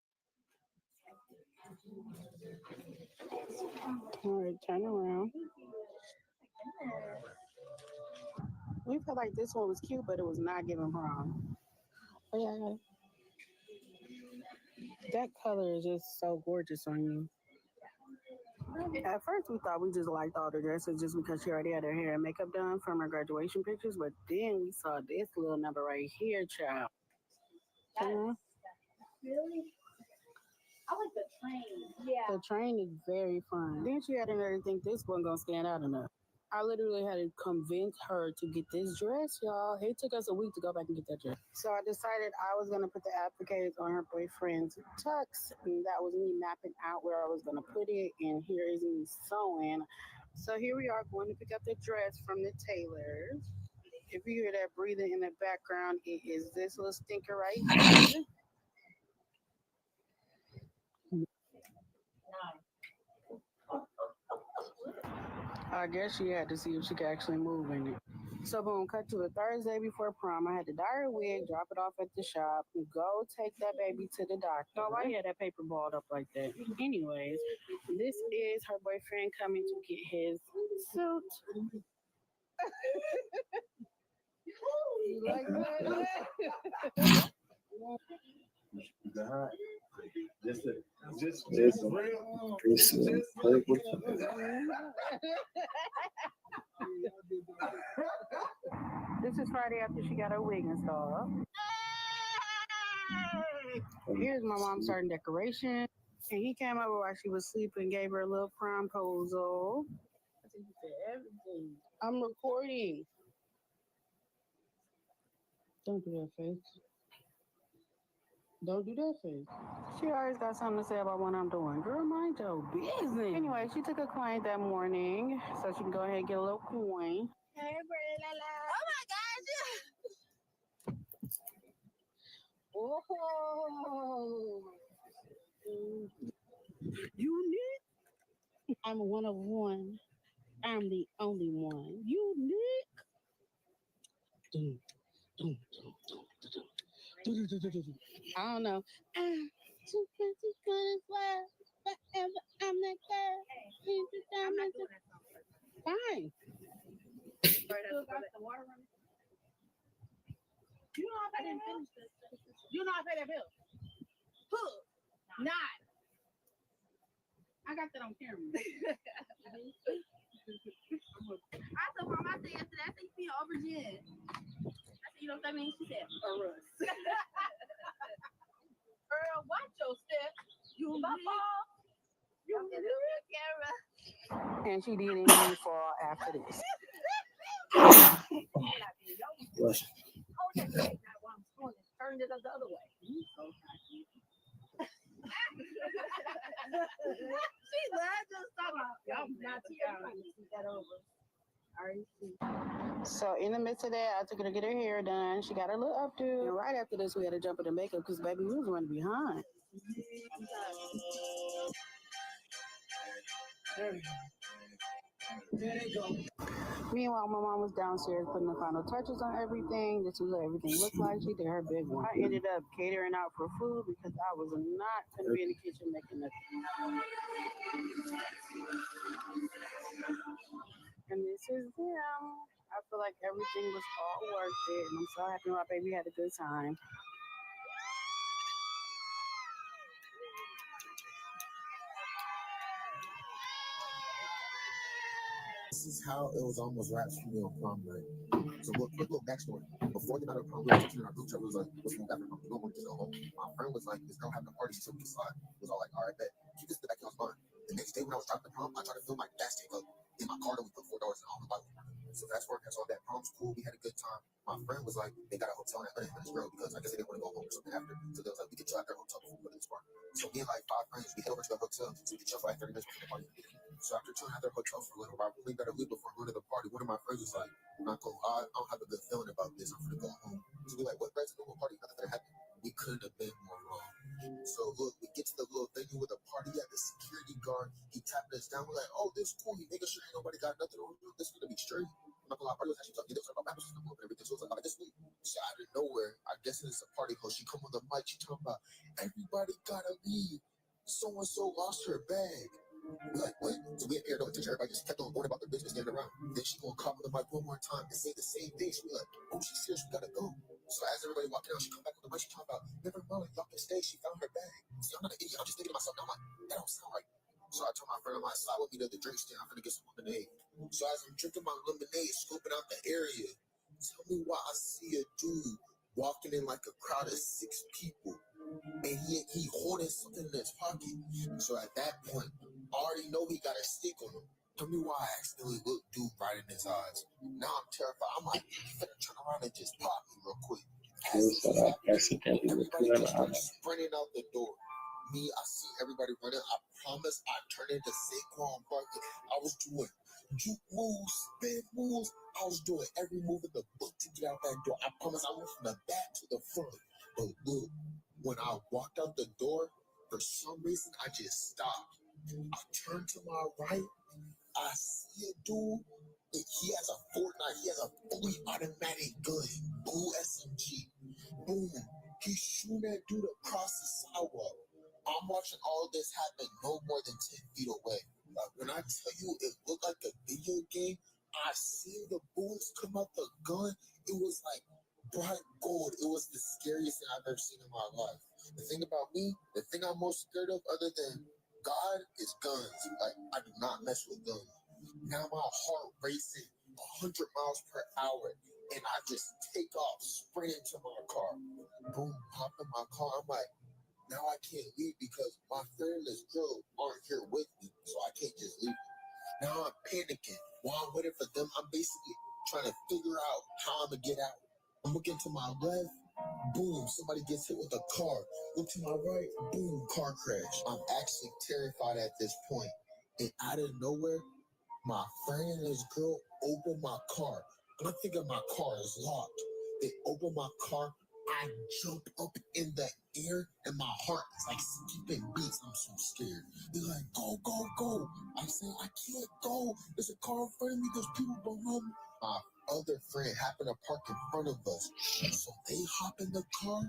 S16: All right, turn around. We felt like this one was cute, but it was not giving prom. Oh, yeah. That color is just so gorgeous on you. At first, we thought we just liked all the dresses just because she already had her hair and makeup done from her graduation pictures, but then we saw this little number right here, child.
S12: Really? I like the train. Yeah.
S16: The train is very fun. Then she had another think this wasn't gonna stand out enough. I literally had to convince her to get this dress, y'all. It took us a week to go back and get that dress. So I decided I was gonna put the applicators on her boyfriend's tux, and that was me mapping out where I was gonna put it. And here is me sewing. So here we are going to pick up the dress from the tailor. If you hear that breathing in the background, it is this little stinker right here. I guess she had to see if she could actually move in it. So boom, cut to a Thursday before prom. I had to dye her wig, drop it off at the shop, go take that baby to the doctor. Why you had that paper balled up like that? Anyways, this is her boyfriend coming to get his suit. You like that?
S4: Just real.
S16: This is Friday after she got her wig installed. Here's my mom starting decoration. And he came over while she was sleeping, gave her a little promposal. I'm recording. Don't do that face. Don't do that face. She always got something to say about what I'm doing. Girl, mind your business. Anyway, she took a client that morning, so she can go ahead and get a little coin. Hey, oh my gosh. Oh. Unique. I'm a one of one. I'm the only one. Unique. I don't know. I'm too pretty, good as well. Forever, I'm that girl. Fine. You know I pay that bill. You know I pay that bill. Who? Not. I got that on camera. I told Mom, I said yesterday, I think she over Jen. I said, you know what that means? She said, for us. Girl, watch your step. You my fault. You did it, camera. And she did indeed fall after this. Turned it the other way. She laughed just talking. Y'all not that over. So in the midst of that, I took her to get her hair done. She got her little updo. And right after this, we had to jump into makeup because baby, we was running behind. Meanwhile, my mom was downstairs putting the final touches on everything. This was what everything looked like. She did her big one. I ended up catering out for food because I was not going to be in the kitchen making nothing. And this is them. I feel like everything was all worth it. And I'm so happy my baby had a good time.
S11: This is how it was almost wrapped for me on prom night. So quick little backstory. Before the night of prom, we were texting in our group chat. We was like, what's going after prom? We don't want to just go home. My friend was like, this girl having a party, so we can slide. We was all like, all right, bet. Keep this in the back of your spine. The next day when I was dropping the prom, I tried to fill my gas tank up in my car that we put $4 in. I don't know why. So fast forward, that's all that. Prom's cool. We had a good time. My friend was like, they got a hotel in Atlanta for this girl because I guess they didn't want to go home or something after. So they was like, we could chill at their hotel before we go to this party. So me and like 5 friends, we head over to the hotel so we could chill for like 30 minutes before the party. So after chilling at their hotel for a little while, we got to leave before going to the party. One of my friends was like, I'm not gonna lie, I don't have a good feeling about this. I'm gonna go home. So we're like, what? That's a normal party. Nothing that happened. We couldn't have been more wrong. So look, we get to the little venue with a party at the security guard. He tapped us down. We're like, oh, this is cool. He making sure ain't nobody got nothing on you. This is gonna be straight. I'm not gonna lie, party was actually talking. They was talking about Bible system and everything. So it was like, this week. So out of nowhere, I guess it's a party host. She come on the mic. She talking about everybody gotta leave. So and so lost her bag. We're like, what? So we didn't pay no attention. Everybody just kept on going about their business, standing around. Then she gonna call on the mic one more time and say the same thing. She be like, oh, she's serious. We gotta go. So as everybody walking out, she come back on the mic. She talking about, never mind, y'all can stay. She found her bag. See, I'm not an idiot. I'm just thinking to myself, I'm like, that don't sound right. So I told my friend, I'm like, slide with me to the drink stand. I'm gonna get some lemonade. So as I'm drinking my lemonade, scoping out the area, tell me why I see a dude walking in like a crowd of 6 people. And he holding something in his pocket. So at that point, I already know he got a stick on him. Tell me why I accidentally looked dude right in his eyes. Now I'm terrified. I'm like, you better turn around and just pop me real quick. Everybody just starts sprinting out the door. Me, I see everybody running. I promise I turned into Saquon Barkley. I was doing juke moves, spin moves. I was doing every move in the book to get out that door. I promise I went from the back to the front. But look, when I walked out the door, for some reason, I just stopped. I turned to my right. I see a dude. He has a Fortnite. He has a fully automatic gun. Blue SMG. Boom. He's shooting that dude across the sidewalk. I'm watching all this happen no more than 10 feet away. Like, when I tell you it looked like a video game, I seen the bullets come out the gun. It was like
S4: bright gold. It was the scariest thing I've ever seen in my life. The thing about me, the thing I'm most scared of, other than God, is guns. Like, I do not mess with guns. Now my heart racing 100 miles per hour, and I just take off, sprint into my car. Boom, hop in my car. I'm like, now I can't leave because my friend and this girl aren't here with me, so I can't just leave. Now I'm panicking. While I'm waiting for them, I'm basically trying to figure out how I'm gonna get out. I'm looking to my left, boom, somebody gets hit with a car. Look to my right, boom, car crash. I'm actually terrified at this point. And out of nowhere, my friend and his girl open my car. And I'm thinking my car is locked. They open my car. I jump up in the air and my heart is like skipping beats. I'm so scared. They're like, go, go, go. I say, I can't go. There's a car in front of me. There's people behind me. My other friend happened to park in front of us. So they hop in the car.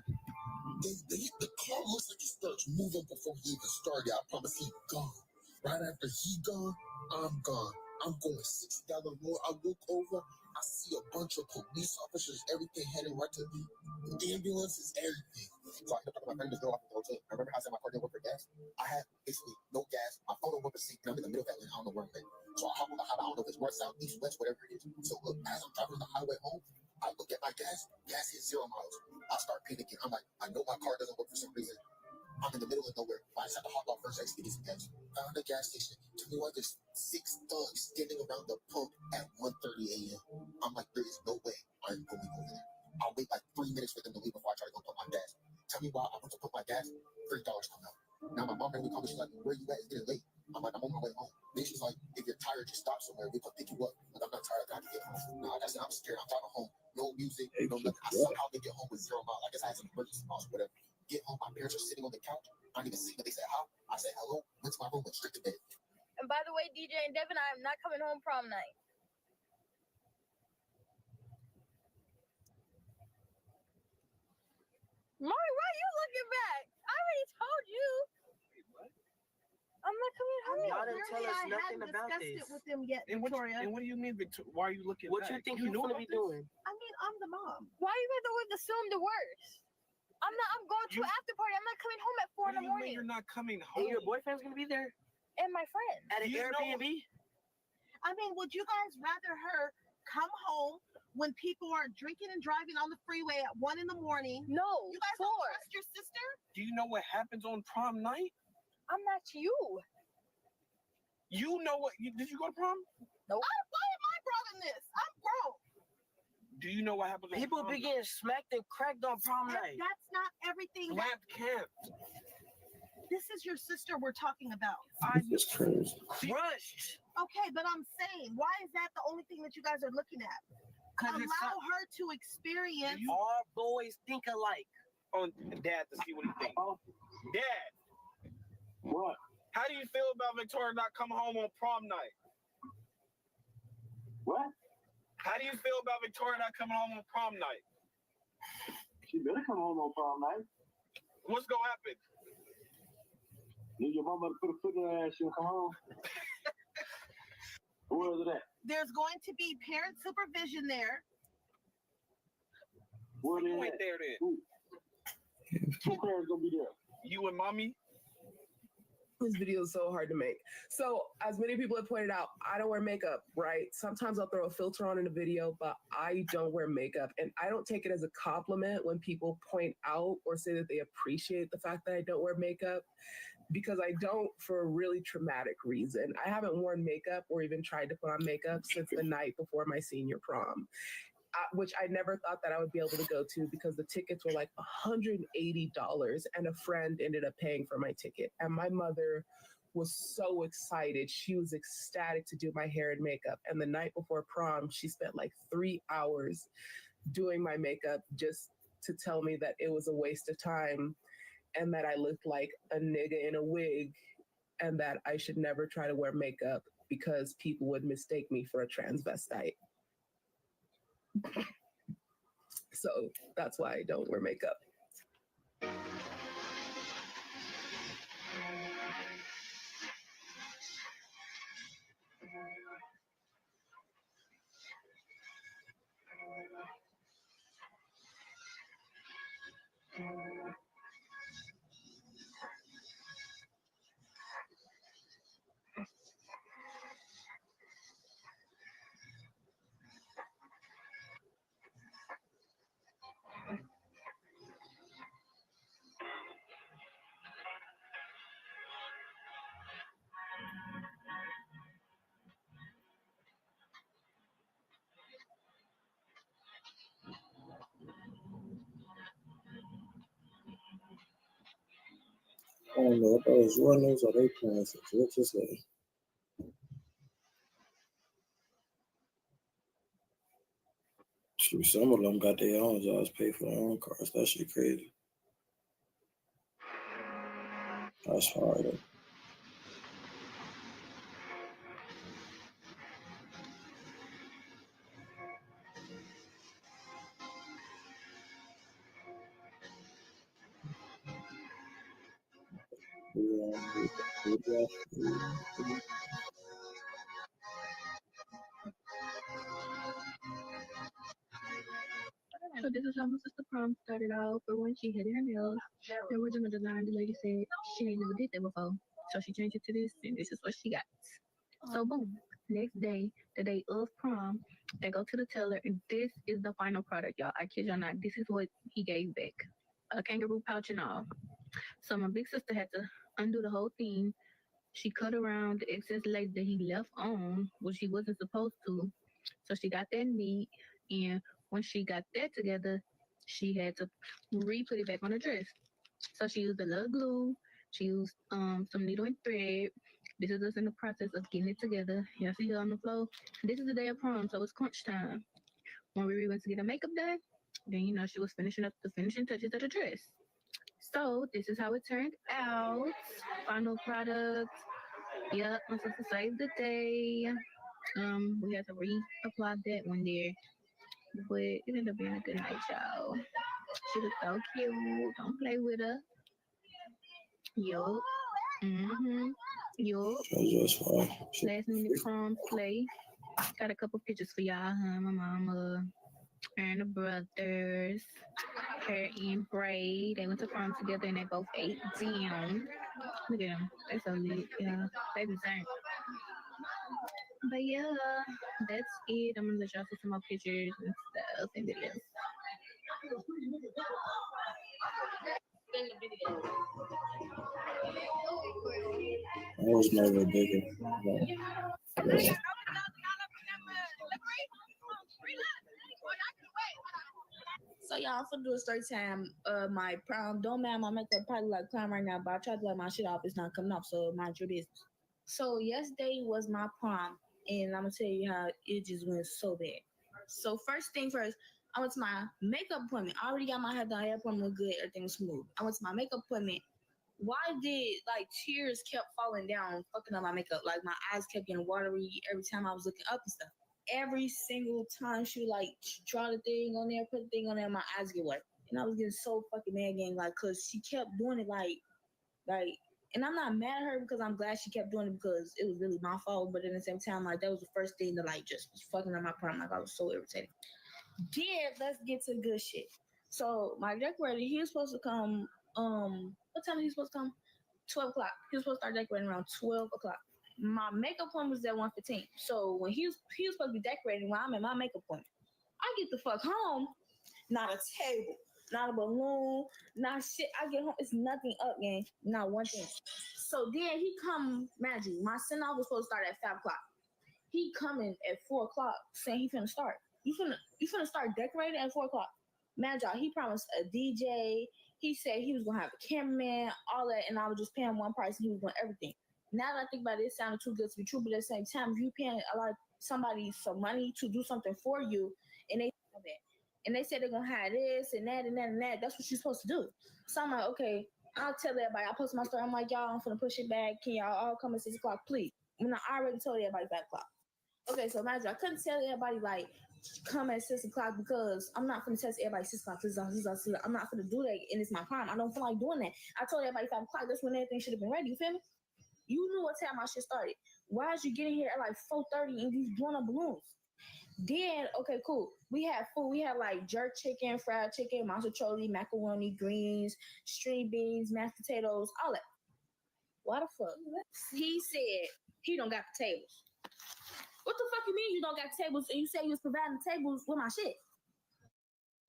S4: The car looks like it starts moving before he even started. I promise he gone. Right after he gone, I'm gone. I'm going 60 down the road. I look over. I see a bunch of police officers, everything heading right to me. Ambulances, everything. So I ended up talking to my friend to go off the hotel. I remember how I said my car didn't work for gas. I had basically no gas. My phone don't work for sync, and I'm in the middle of that lane. I don't know where I'm at. So I hop on the highway. I don't know if it's north, south, east, west, whatever it is. So look, as I'm driving the highway home, I look at my gas. Gas hits 0 miles. I start panicking. I'm like, I know my car doesn't work for some reason. I'm in the middle of nowhere. I just have to hop off first exit to get some gas. Found a gas station. To me, like there's 6 thugs standing around the pump at 1:30 a.m. I'm like, there is no way I'm going over there. I'll wait like 3 minutes for them to leave before I try to go pump my gas. Tell me why I went to pump my gas. $3 come out. Now my mom randomly called me. She's like, where you at? It's getting late. I'm like, I'm on my way home. Then she's like, if you're tired, just stop somewhere. We come pick you up. Like, I'm not tired. I can get home. No, like I said, I'm scared. I'm driving home. No music, no nothing. I somehow can get home with 0 miles. I guess I had some emergency miles or whatever. Get home, my parents are sitting on the couch. I didn't even see them. They said, how? I said, hello. Went to my room, went straight to bed.
S9: And by the way, DJ and Devin, I am not coming home prom night. Mari, why are you looking back? I already told you. I'm not coming home.
S2: Y'all didn't tell us nothing about this.
S30: It with them yet,
S3: And
S30: Victoria.
S3: what do you mean, Victoria? Why are you looking
S2: What
S3: back?
S2: you think you
S3: knew
S2: gonna
S3: about
S2: be
S3: this?
S2: doing?
S30: I mean, I'm the mom.
S9: Why you guys always assume the worst? I'm going to an after party. I'm not coming home at 4 in the morning.
S3: You're not coming home.
S2: And your boyfriend's gonna be there
S9: And my friend.
S2: at an Airbnb.
S30: I mean, would you guys rather her come home when people are drinking and driving on the freeway at 1 in the morning?
S9: No.
S30: You guys don't trust your sister?
S3: Do you know what happens on prom night?
S9: I'm not you.
S3: You know what? Did you go to prom?
S9: Nope.
S30: Why am I brought in this? I'm grown.
S3: Do you know what happens on
S2: People
S3: prom
S2: be
S3: night?
S2: getting smacked and cracked on prom night.
S30: That's not everything.
S3: Slap camp.
S30: This is your sister we're talking about.
S3: It's crazy.
S2: Crushed.
S30: Okay, but I'm saying, why is that the only thing that you guys are looking at? Allow her to experience.
S2: All boys think alike.
S3: On Dad to see what he thinks. Dad.
S15: What?
S3: How do you feel about Victoria not coming home on prom night?
S15: What?
S3: How do you feel about Victoria not coming home on prom night?
S15: She better come home on prom night.
S3: What's gonna happen?
S15: Need your mama to put a foot in her ass, she'll come home. Where is it at?
S30: There's going to be parent supervision there.
S15: Where
S3: You
S15: they
S3: ain't
S15: at?
S3: there then.
S15: Who parents gonna be there?
S3: You and mommy?
S18: This video is so hard to make. So, as many people have pointed out, I don't wear makeup, right? Sometimes I'll throw a filter on in a video, but I don't wear makeup. And I don't take it as a compliment when people point out or say that they appreciate the fact that I don't wear makeup, because I don't, for a really traumatic reason. I haven't worn makeup or even tried to put on makeup since the night before my senior prom. Which I never thought that I would be able to go to because the tickets were like $180, and a friend ended up paying for my ticket. And my mother was so excited. She was ecstatic to do my hair and makeup. And the night before prom, she spent like 3 hours doing my makeup just to tell me that it was a waste of time and that I looked like a nigga in a wig and that I should never try to wear makeup because people would mistake me for a transvestite. So that's why I don't wear makeup.
S1: I don't know if those your news or they playing some shit. Just like, shoot, some of them got their own jobs, pay for their own cars. That shit crazy. That's hard.
S19: So this is how my sister prom started out. But when she had her nails, the original design, the lady said she ain't never did that before. So she changed it to this, and this is what she got. So boom, next day, the day of prom, they go to the teller, and this is the final product, y'all. I kid y'all not. This is what he gave back. A kangaroo pouch and all. So my big sister had to undo the whole thing. She cut around the excess lace that he left on, which he wasn't supposed to. So she got that neat, and when she got that together, she had to re-put it back on the dress. So she used a little glue. She used some needle and thread. This is us in the process of getting it together. Y'all see her on the floor. This is the day of prom, so it's crunch time. When we went to get her makeup done, then she was finishing up the finishing touches of the dress. So this is how it turned out. Final product. Yep, my sister saved the day. We had to reapply that one there. But it ended up being a good night, y'all. She was so cute. Don't play with her. Yup. Mm-hmm. Yup.
S1: That's fine.
S19: Last minute prom play. Got a couple pictures for y'all, huh? My mama and the brothers. Hair in braid. They went to prom together and they both ate down. Look at them. They so lit. Yeah. They deserve. But yeah, that's it. I'm gonna let y'all see some more pictures and stuff and videos.
S1: I was never bigger. Yeah.
S20: So y'all, I'm gonna do a story time. My prom. Don't mind my makeup probably like clown right now, but I tried to let my shit off. It's not coming off, so mind your business. So yesterday was my prom, and I'm gonna tell you how it just went so bad. So first thing first, I went to my makeup appointment. I already got my hair done. Hair appointment was good. Everything was smooth. I went to my makeup appointment. Why did like tears kept falling down, fucking up my makeup? Like my eyes kept getting watery every time I was looking up and stuff. Every single time she would like draw the thing on there, put the thing on there, my eyes get wet. And I was getting so fucking mad, gang, like, cause she kept doing it, like, and I'm not mad at her because I'm glad she kept doing it because it was really my fault. But at the same time, like, that was the first thing that like just was fucking up my prom. Like, I was so irritated. Then let's get to good shit. So my decorator, he was supposed to come. What time is he supposed to come? 12 o'clock. He was supposed to start decorating around 12 o'clock. My makeup appointment was at 1:15. So when he was supposed to be decorating when I'm at my makeup appointment, I get the fuck home, not a table, not a balloon, not shit. I get home, it's nothing up, gang, not one thing. So then he come, magic. My send off was supposed to start at 5 o'clock. He coming at 4 o'clock saying he finna start. You finna start decorating at 4 o'clock. Man, y'all, he promised a DJ. He said he was gonna have a cameraman, all that, and I was just paying one price and he was doing everything. Now that I think about it, it sounded too good to be true, but at the same time, if you paying a lot somebody some money to do something for you and they said they're gonna have this and that and that and that, that's what you're supposed to do. So I'm like, okay, I'll tell everybody. I post my story. I'm like, y'all, I'm gonna push it back. Can y'all all come at 6 o'clock, please? When I already told everybody 5 o'clock. Okay, so imagine I couldn't tell everybody like come at 6 o'clock because I'm not gonna test everybody 6 o'clock. I'm not gonna do that, and it's my prime. I don't feel like doing that. I told everybody 5 o'clock. That's when everything should have been ready. You feel me? You knew what time my shit started. Why is you getting here at like 4:30 and these blown up balloons? Then okay, cool. We had food. We had like jerk chicken, fried chicken, macaroni, macaroni, greens, string beans, mashed potatoes, all that. Why the fuck? He said he don't got the tables. What the fuck you mean you don't got tables and you say you was providing tables with my shit?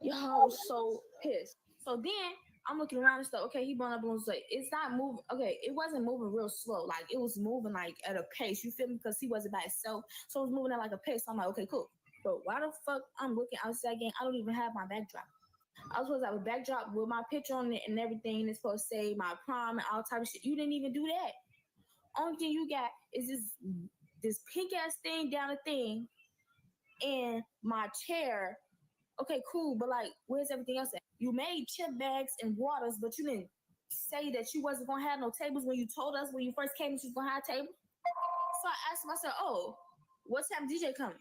S20: Y'all was so pissed. So then I'm looking around and stuff. Okay, he brought up balloons. Like, it's not moving. Okay, it wasn't moving real slow. Like, it was moving like at a pace. You feel me? Because he wasn't by himself. So it was moving at like a pace. So I'm like, okay, cool. But why the fuck I'm looking outside again? I don't even have my backdrop. I was supposed to have a backdrop with my picture on it and everything. It's supposed to say my prom and all type of shit. You didn't even do that. Only thing you got is this pink ass thing down the thing and my chair. Okay, cool, but like, where's everything else at? You made chip bags and waters, but you didn't say that you wasn't gonna have no tables when you told us when you first came that you was gonna have tables. So I asked myself, oh, what time DJ coming?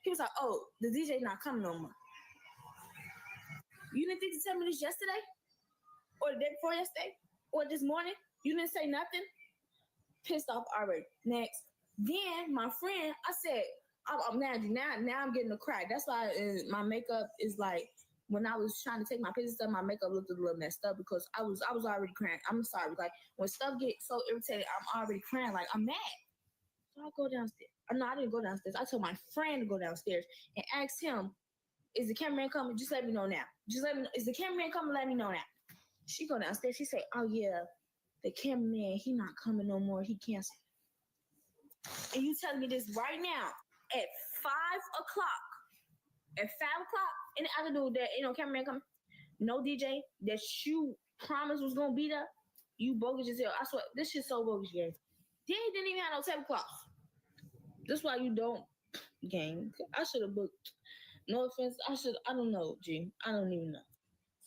S20: He was like, oh, the DJ not coming no more. You didn't think to tell me this yesterday? Or the day before yesterday? Or this morning? You didn't say nothing? Pissed off already. Next. Then my friend, I said, I'm mad. Now I'm getting a crack. That's why my makeup is like, when I was trying to take my pictures up, my makeup looked a little messed up because I was already crying. I'm sorry. Like, when stuff gets so irritated, I'm already crying. Like, I'm mad. So I go downstairs. No, I didn't go downstairs. I told my friend to go downstairs and ask him, is the cameraman coming? Just let me know now. Just let me know. Is the cameraman coming? Let me know now. She go downstairs. She say, oh, yeah, the cameraman, he not coming no more. He canceled. And you telling me this right now at 5 o'clock. At 5 o'clock in the afternoon that ain't no cameraman coming. No DJ that you promised was going to be there. You bogus as hell. I swear, this shit's so bogus, guys. They didn't even have no tablecloth. That's why you don't game. I should have booked. No offense. I don't know, G. I don't even know.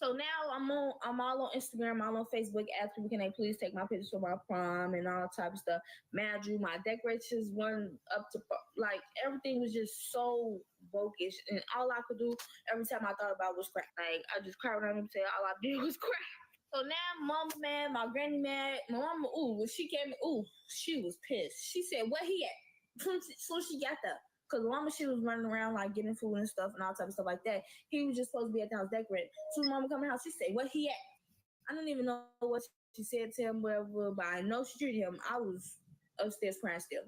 S20: So now I'm all on Instagram, all on Facebook, asking me, can they please take my pictures for my prom and all type of stuff. Man, I drew my decorations one up to, like, everything was just so bogus. And all I could do every time I thought about was cry. Like, I just cried around and said all I did was cry. So now mom mad, my granny mad. My mama, when she came, she was pissed. She said, where he at? So she got there. Because mama, she was running around, like, getting food and stuff and all type of stuff like that. He was just supposed to be at the house decorating. So mama come in the house, she said, where he at? I don't even know what she said to him, whatever, but I know she treated him. I was upstairs crying still.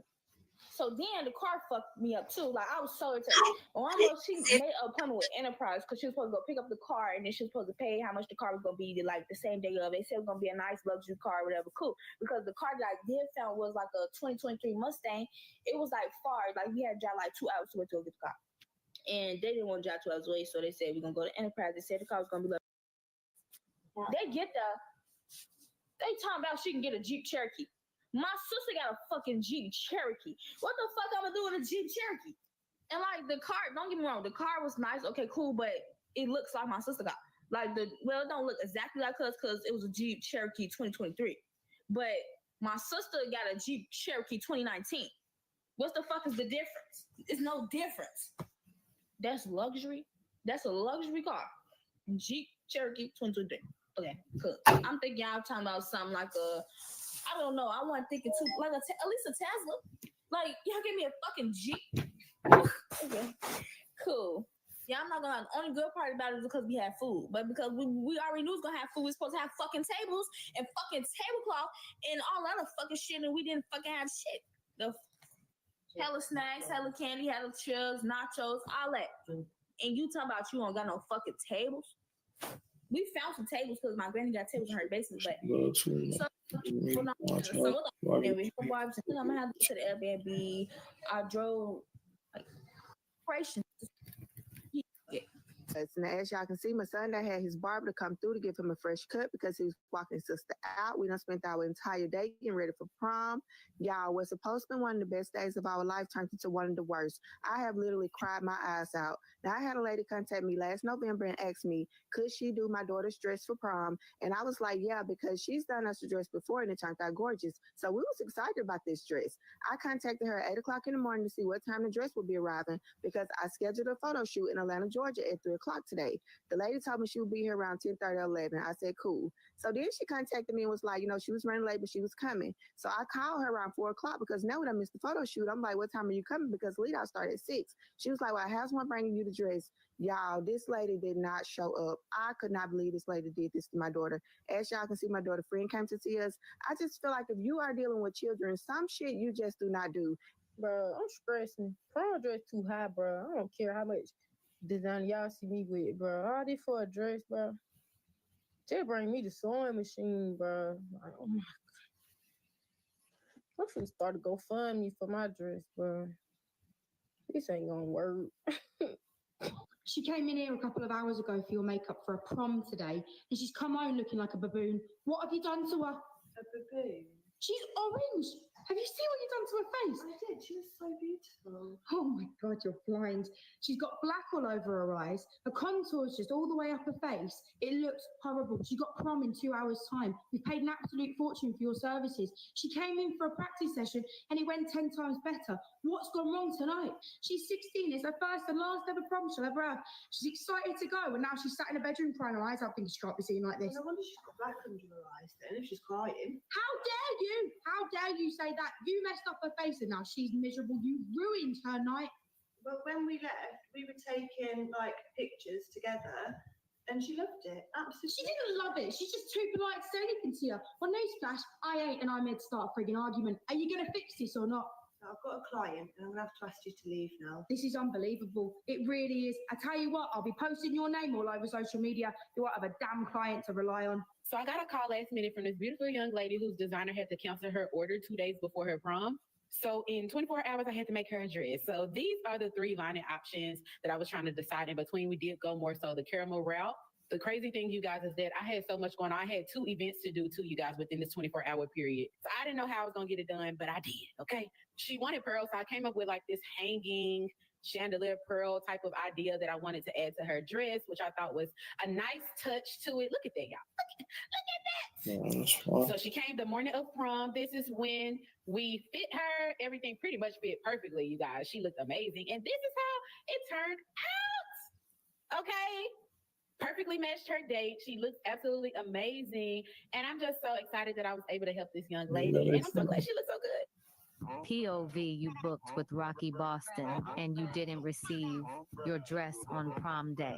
S20: So then the car fucked me up too. Like, I was so irritated. Mama, she made an appointment with Enterprise because she was supposed to go pick up the car and then she was supposed to pay how much the car was going to be like the same day of. They said it was going to be a nice luxury car or whatever. Cool. Because the car that I did found was like a 2023 Mustang. It was like far. Like, we had to drive like 2 hours to get the car. And they didn't want to drive 2 hours away. So they said, we're going to go to Enterprise. They said the car was going to be like. They get there. They talking about she can get a Jeep Cherokee. My sister got a fucking Jeep Cherokee. What the fuck I'm gonna do with a Jeep Cherokee? And like the car, don't get me wrong, the car was nice, okay, cool, but it looks like my sister got. Like it don't look exactly like us because it was a Jeep Cherokee 2023. But my sister got a Jeep Cherokee 2019. What the fuck is the difference? It's no difference. That's luxury. That's a luxury car. Jeep Cherokee 2023. Okay, cool. I'm thinking y'all talking about something like I don't know. I wasn't thinking too like at least a Tesla. Like, y'all give me a fucking Jeep. Okay, cool. Yeah, I'm not gonna. The only good part about it is because we had food, but because we already knew we was gonna have food, we were supposed to have fucking tables and fucking tablecloth and all other fucking shit, and we didn't fucking have shit. The hella snacks, hella candy, hella chips, nachos, all that. And you talking about you don't got no fucking tables? We found some tables because my granny got tables in her basement, but so I'm gonna have to go to the Airbnb. I drove like operations.
S5: And as y'all can see, my son that had his barber to come through to give him a fresh cut because he was walking his sister out. We done spent our entire day getting ready for prom. Y'all, was supposed to be one of the best days of our life turned into one of the worst. I have literally cried my eyes out. Now, I had a lady contact me last November and ask me, could she do my daughter's dress for prom? And I was like, yeah, because she's done us a dress before and it turned out gorgeous. So we was excited about this dress. I contacted her at 8 o'clock in the morning to see what time the dress would be arriving because I scheduled a photo shoot in Atlanta, Georgia at 3 o'clock today. The lady told me she would be here around 10:30 or 11. I said, cool. So then she contacted me and was like, she was running late, but she was coming. So I called her around 4 o'clock because now when I missed the photo shoot, I'm like, what time are you coming? Because lead out started at 6. She was like, well, I have someone bringing you the dress. Y'all, this lady did not show up. I could not believe this lady did this to my daughter. As y'all can see, my daughter friend came to see us. I just feel like if you are dealing with children, some shit you just do not do.
S16: Bro, I'm stressing. Prom dress too high, bro. I don't care how much design y'all see me with, bro. All this for a dress, bro. Just bring me the sewing machine, bro. Like, oh my God. I'm finna start a GoFundMe for my dress, bro. This ain't gonna work.
S17: She came in here a couple of hours ago for your makeup for a prom today, and she's come home looking like a baboon. What have you done to her?
S16: A baboon?
S17: She's orange. Have you seen what you've done to her face?
S16: I did. She was so beautiful.
S17: Oh my God, you're blind. She's got black all over her eyes. Her contours just all the way up her face. It looks horrible. She got prom in 2 hours' time. We paid an absolute fortune for your services. She came in for a practice session and it went 10 times better. What's gone wrong tonight? She's 16. It's her first and last ever prom she'll ever have. She's excited to go, and now she's sat in a bedroom crying her eyes out thinking she can't be seen like this.
S16: No wonder she's got black under her eyes then if she's crying.
S17: How dare you? How dare you say that? You messed up her face and now she's miserable. You ruined her night.
S16: Well, when we left, we were taking like pictures together, and she loved it. Absolutely.
S17: She didn't love it. She's just too polite to say anything to you. Well, newsflash, I ain't, and I made start a frigging argument. Are you going to fix this or not?
S16: I've got a client, and I'm going to have to ask you to leave now.
S17: This is unbelievable. It really is. I tell you what, I'll be posting your name all over social media. You won't have a damn client to rely on.
S2: So I got a call last minute from this beautiful young lady whose designer had to cancel her order 2 days before her prom. So in 24 hours, I had to make her a dress. So these are the 3 lining options that I was trying to decide in between. We did go more so the caramel route. The crazy thing, you guys, is that I had so much going on. I had 2 events to do to you guys within this 24-hour period. So I didn't know how I was going to get it done, but I did, okay? She wanted pearls, so I came up with like this hanging chandelier pearl type of idea that I wanted to add to her dress, which I thought was a nice touch to it. Look at that, y'all. Look at that. So she came the morning of prom. This is when we fit her. Everything pretty much fit perfectly, you guys. She looked amazing. And this is how it turned out. Okay. Perfectly matched her date. She looks absolutely amazing. And I'm just so excited that I was able to help this young lady. And I'm so glad she looks so good.
S21: POV, you booked with Rocky Boston and you didn't receive your dress on prom day.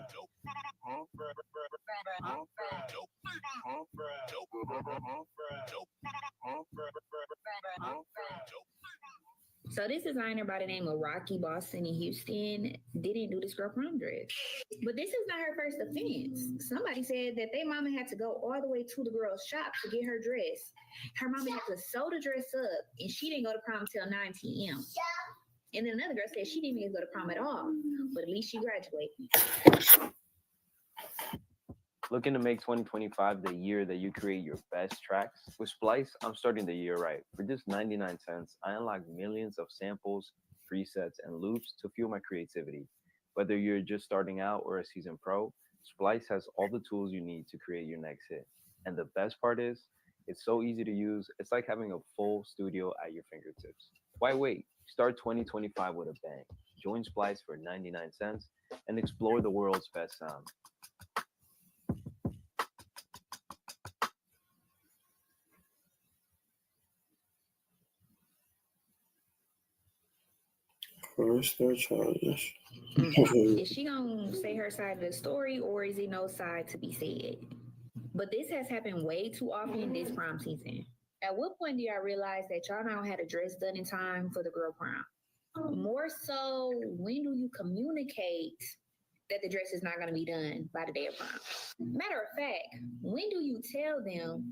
S20: So this designer by the name of Rocky Boston in Houston didn't do this girl prom dress. But this is not her first offense. Somebody said that their mama had to go all the way to the girl's shop to get her dress. Her mama had to sew the dress up, and she didn't go to prom till 9 p.m. And then another girl said she didn't even go to prom at all, but at least she graduated.
S22: Looking to make 2025 the year that you create your best tracks? With Splice, I'm starting the year right. For just 99 cents, I unlock millions of samples, presets, and loops to fuel my creativity. Whether you're just starting out or a seasoned pro, Splice has all the tools you need to create your next hit. And the best part is, it's so easy to use, it's like having a full studio at your fingertips. Why wait? Start 2025 with a bang. Join Splice for 99 cents and explore the world's best sound.
S1: First, they're childish.
S20: Is she gonna say her side of the story, or is it no side to be said? But this has happened way too often this prom season. At what point do y'all realize that y'all not had a dress done in time for the girl prom? More so, when do you communicate that the dress is not going to be done by the day of prom? Matter of fact, when do you tell them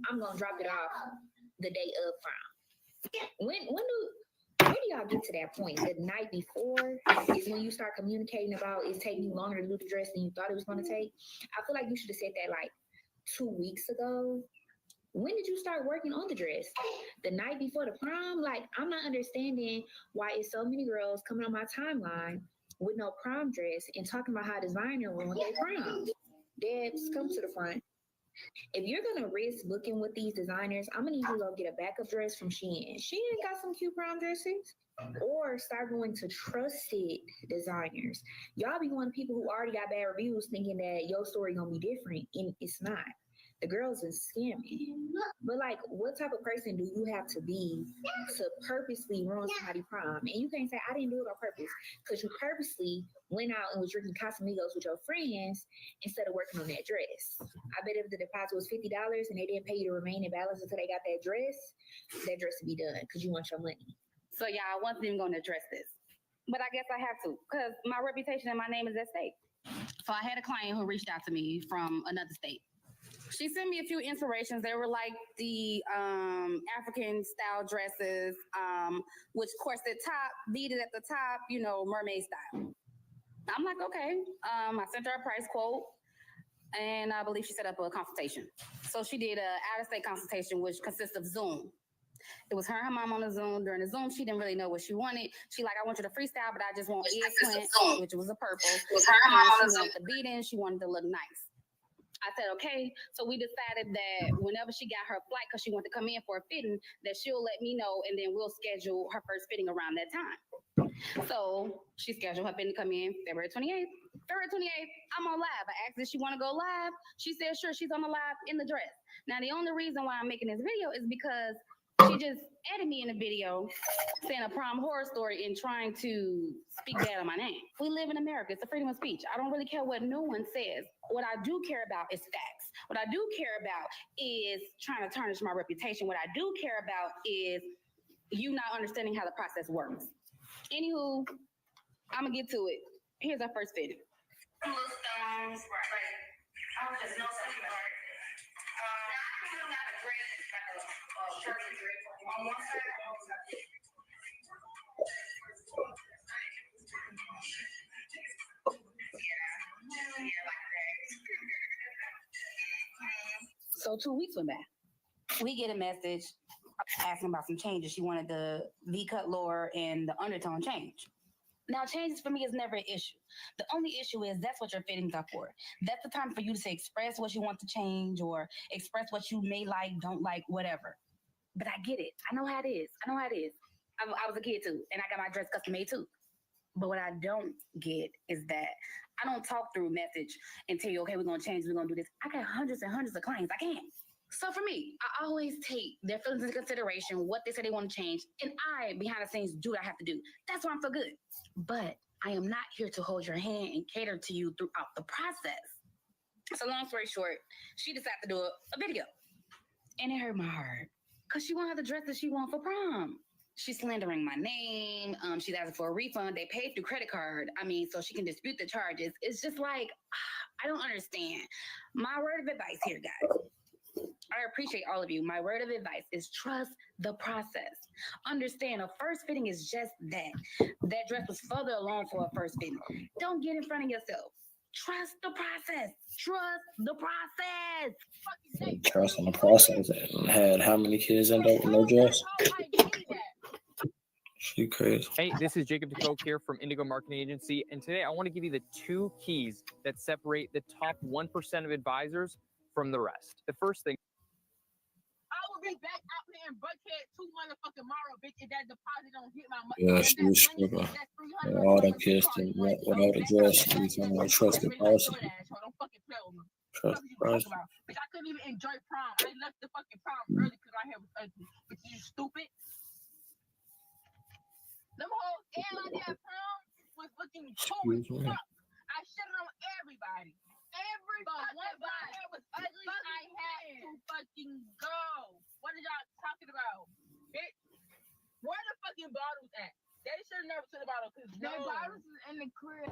S20: I'm going to drop it off the day of prom? When do y'all get to that point? The night before is when you start communicating about it's taking you longer to do the dress than you thought it was going to take. I feel like you should have said that like 2 weeks ago. When did you start working on the dress? The night before the prom? Like, I'm not understanding why it's so many girls coming on my timeline with no prom dress and talking about how designer ruined their prom. Debs, come to the front. If you're going to risk booking with these designers, I'm going to need you to go get a backup dress from Shein. Shein got some cute prom dresses. Or start going to trusted designers. Y'all be going to people who already got bad reviews thinking that your story going to be different, and it's not. The girls are scamming. But like, what type of person do you have to be to purposely ruin somebody's prom? And you can't say, I didn't do it on purpose, because you purposely went out and was drinking Casamigos with your friends instead of working on that dress. I bet if the deposit was $50 and they didn't pay you the remaining balance until they got that dress would be done because you want your money.
S23: So y'all, I wasn't even going to address this, but I guess I have to, because my reputation and my name is at stake. So I had a client who reached out to me from another state. She sent me a few inspirations. They were like the African style dresses, with corset top, beaded at the top, you know, mermaid style. I'm like, okay. I sent her a price quote, and I believe she set up a consultation. So she did a out-of-state consultation, which consists of Zoom. It was her and her mom on the Zoom. During the Zoom, she didn't really know what she wanted. She like, I want you to freestyle, but I just want eggplant, which was a purple. It was her and her mom on the Zoom. She wanted the beat in. She wanted to look nice. I said, okay. So we decided that whenever she got her flight, because she wanted to come in for a fitting, that she'll let me know, and then we'll schedule her first fitting around that time. So she scheduled her fitting to come in February 28th. February 28th, I'm on live. I asked if she want to go live. She said, sure, she's on the live in the dress. Now, the only reason why I'm making this video is because she just added me in a video saying a prom horror story and trying to speak bad on my name. We live in America. It's a freedom of speech. I don't really care what no one says. What I do care about is facts. What I do care about is trying to tarnish my reputation. What I do care about is you not understanding how the process works. Anywho, I'm going to get to it. Here's our first fitting. So 2 weeks went by. We get a message asking about some changes. She wanted the V-cut lower and the undertone change. Now, changes for me is never an issue. The only issue is that's what your fittings are for. That's the time for you to express what you want to change or express what you may like, don't like, whatever. But I get it. I know how it is. I was a kid too, and I got my dress custom made too. But what I don't get is that I don't talk through message and tell you, okay, we're going to change, we're going to do this. I got hundreds and hundreds of clients. I can't. So for me, I always take their feelings into consideration, what they say they want to change, and I, behind the scenes, do what I have to do. That's why I'm so good. But I am not here to hold your hand and cater to you throughout the process. So long story short, she decided to do a video. And it hurt my heart because she won't have the dress that she wants for prom. She's slandering my name. She's asking for a refund. They paid through credit card. So she can dispute the charges. It's just like, I don't understand. My word of advice here, guys. I appreciate all of you. My word of advice is trust the process. Understand a first fitting is just that. That dress was further along for a first fitting. Don't get in front of yourself. Trust the process. Trust the process.
S1: Trust in the process. And had how many kids end up with no dress? She crazy.
S6: Hey, this is Jacob DeCoke here from Indigo Marketing Agency, and today I want to give you the 2 keys that separate the top 1% of advisors from the rest. The first thing.
S10: I will be back out there in Buckhead 2 motherfucking tomorrow, bitch, if that deposit don't hit my money.
S1: Yeah, she was stripping. And all them kids without a dress. You talking about trust the process.
S10: Don't fucking play with me.
S1: Trust the process.
S10: Bitch, I couldn't even enjoy prom. I left the fucking prom early because my hair was ugly. Bitch, you stupid. Them whole airline at prom was looking cool as fuck. I shit on everybody. Everybody. One my hair was ugly. I had to fucking go. What are y'all talking about? Bitch, where the fucking bottles at? They should have never took the bottle because the bottles is in the crib.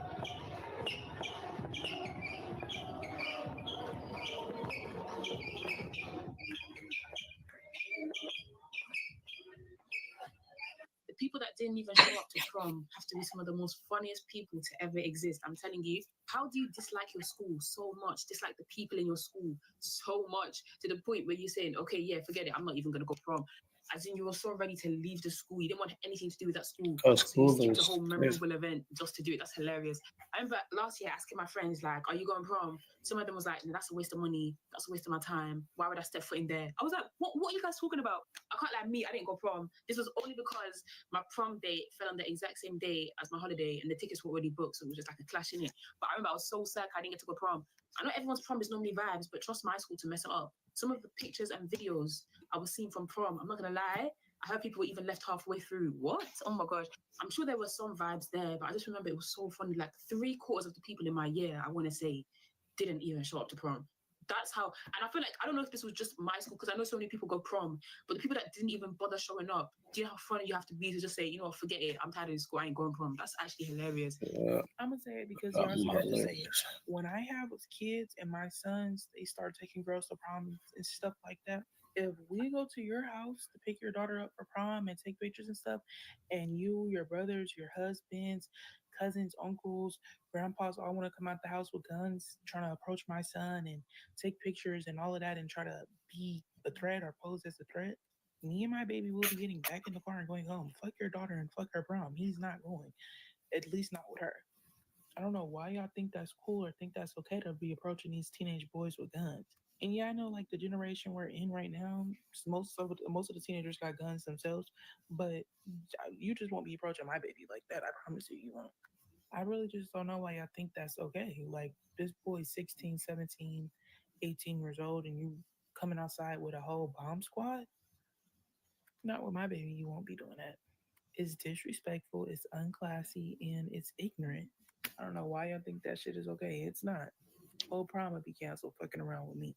S7: The people that didn't even show up to prom have to be some of the most funniest people to ever exist. I'm telling you, how do you dislike your school so much, dislike the people in your school so much, to the point where you're saying, okay, yeah, forget it, I'm not even going to go prom. As in, you were so ready to leave the school. You didn't want anything to do with that school.
S1: Oh,
S7: so you skipped a whole memorable event just to do it. That's hilarious. I remember last year asking my friends, like, are you going prom? Some of them was like, no, that's a waste of money. That's a waste of my time. Why would I step foot in there? I was like, what are you guys talking about? I can't lie, me, I didn't go prom. This was only because my prom date fell on the exact same day as my holiday and the tickets were already booked. So it was just like a clash in it. But I remember I was so sad I didn't get to go prom. I know everyone's prom is normally vibes, but trust my school to mess it up. Some of the pictures and videos I was seeing from prom, I'm not going to lie, I heard people were even left halfway through. What? Oh my gosh. I'm sure there were some vibes there, but I just remember it was so funny. Like 3/4 of the people in my year, I want to say, didn't even show up to prom. That's how, and I feel like, I don't know if this was just my school, because I know so many people go prom, but the people that didn't even bother showing up, do you know how funny you have to be to just say, you know what, forget it, I'm tired of this school, I ain't going prom? That's actually hilarious.
S1: Yeah.
S8: I'm gonna say it because y'all supposed to say it. When I have kids and my sons, they start taking girls to prom and stuff like that.
S2: if we go to your house to pick your daughter up for prom and take pictures and stuff, and you, your brothers, your husbands, cousins, uncles, grandpas all want to come out the house with guns, trying to approach my son and take pictures and all of that and try to be a threat or pose as a threat, me and my baby will be getting back in the car and going home. Fuck your daughter and fuck her prom. He's not going, at least not with her. I don't know why y'all think that's cool or think that's okay to be approaching these teenage boys with guns. And yeah, I know like the generation we're in right now, most of the teenagers got guns themselves, but you just won't be approaching my baby like that. I promise you, you won't. I really just don't know why y'all think that's okay. Like this boy's 16, 17, 18 years old, and you coming outside with a whole bomb squad? Not with my baby. You won't be doing that. It's disrespectful, it's unclassy, and it's ignorant. I don't know why y'all think that shit is okay. It's not. Whole prom would be canceled fucking around with me.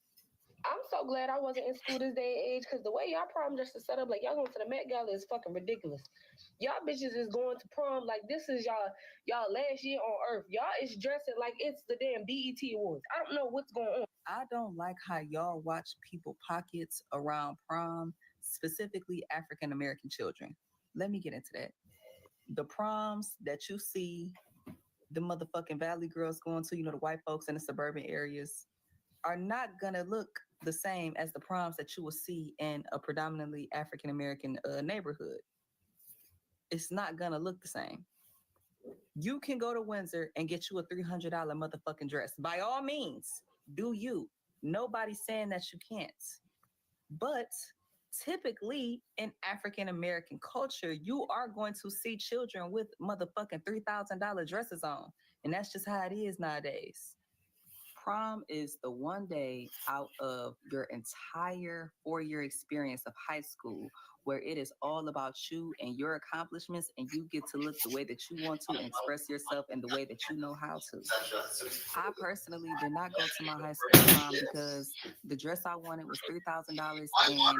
S10: I'm so glad I wasn't in school this day and age because the way y'all prom just to set up like y'all going to the Met Gala is fucking ridiculous. Y'all bitches is going to prom like this is y'all last year on Earth. Y'all is dressing like it's the damn BET Awards. I don't know what's going on.
S11: I don't like how y'all watch people pockets around prom, specifically African American children. Let me get into that. The proms that you see the motherfucking Valley girls going to, the white folks in the suburban areas, are not gonna look the same as the proms that you will see in a predominantly African American neighborhood. It's not gonna look the same. You can go to Windsor and get you a $300 motherfucking dress. By all means, do you. Nobody's saying that you can't. But typically in African American culture, you are going to see children with motherfucking $3,000 dresses on. And that's just how it is nowadays. Prom is the one day out of your entire 4-year experience of high school where it is all about you and your accomplishments, and you get to look the way that you want to and express yourself in the way that you know how to. I personally did not go to my high school prom because the dress I wanted was $3,000 and she needed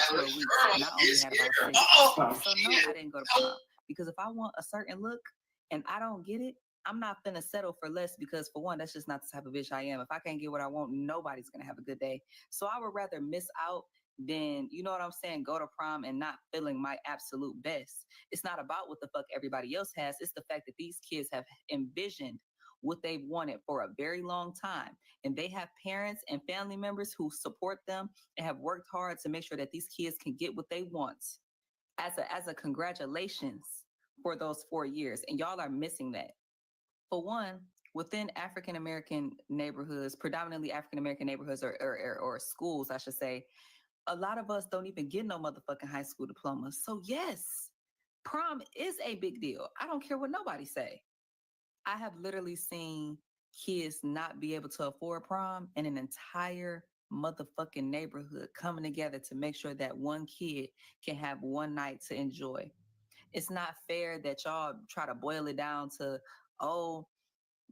S11: 12 weeks, and I only had about 6. So no, I didn't go to prom because if I want a certain look and I don't get it, I'm not finna settle for less because, for one, that's just not the type of bitch I am. If I can't get what I want, nobody's gonna have a good day. So I would rather miss out than, you know what I'm saying, go to prom and not feeling my absolute best. It's not about what the fuck everybody else has. It's the fact that these kids have envisioned what they've wanted for a very long time. And they have parents and family members who support them and have worked hard to make sure that these kids can get what they want as a congratulations for those 4 years. And y'all are missing that. For one, within African American neighborhoods, predominantly African American neighborhoods or schools, I should say, a lot of us don't even get no motherfucking high school diplomas. So yes, prom is a big deal. I don't care what nobody say. I have literally seen kids not be able to afford prom and an entire motherfucking neighborhood coming together to make sure that one kid can have one night to enjoy. It's not fair that y'all try to boil it down to, oh,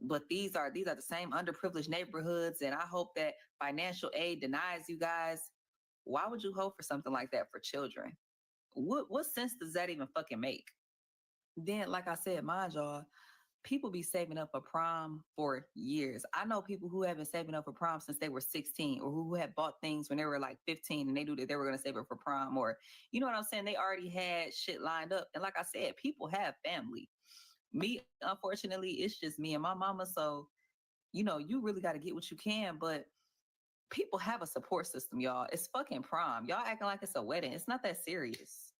S11: but these are the same underprivileged neighborhoods, and I hope that financial aid denies you guys. Why would you hope for something like that for children? What sense does that even fucking make? Then, like I said, mind y'all, people be saving up for prom for years. I know people who have been saving up for prom since they were 16, or who had bought things when they were like 15 and they knew that they were going to save up for prom, or you know what I'm saying? They already had shit lined up. And like I said, people have family. Me, unfortunately, it's just me and my mama. So, you really got to get what you can. But people have a support system, y'all. It's fucking prom. Y'all acting like it's a wedding. It's not that serious.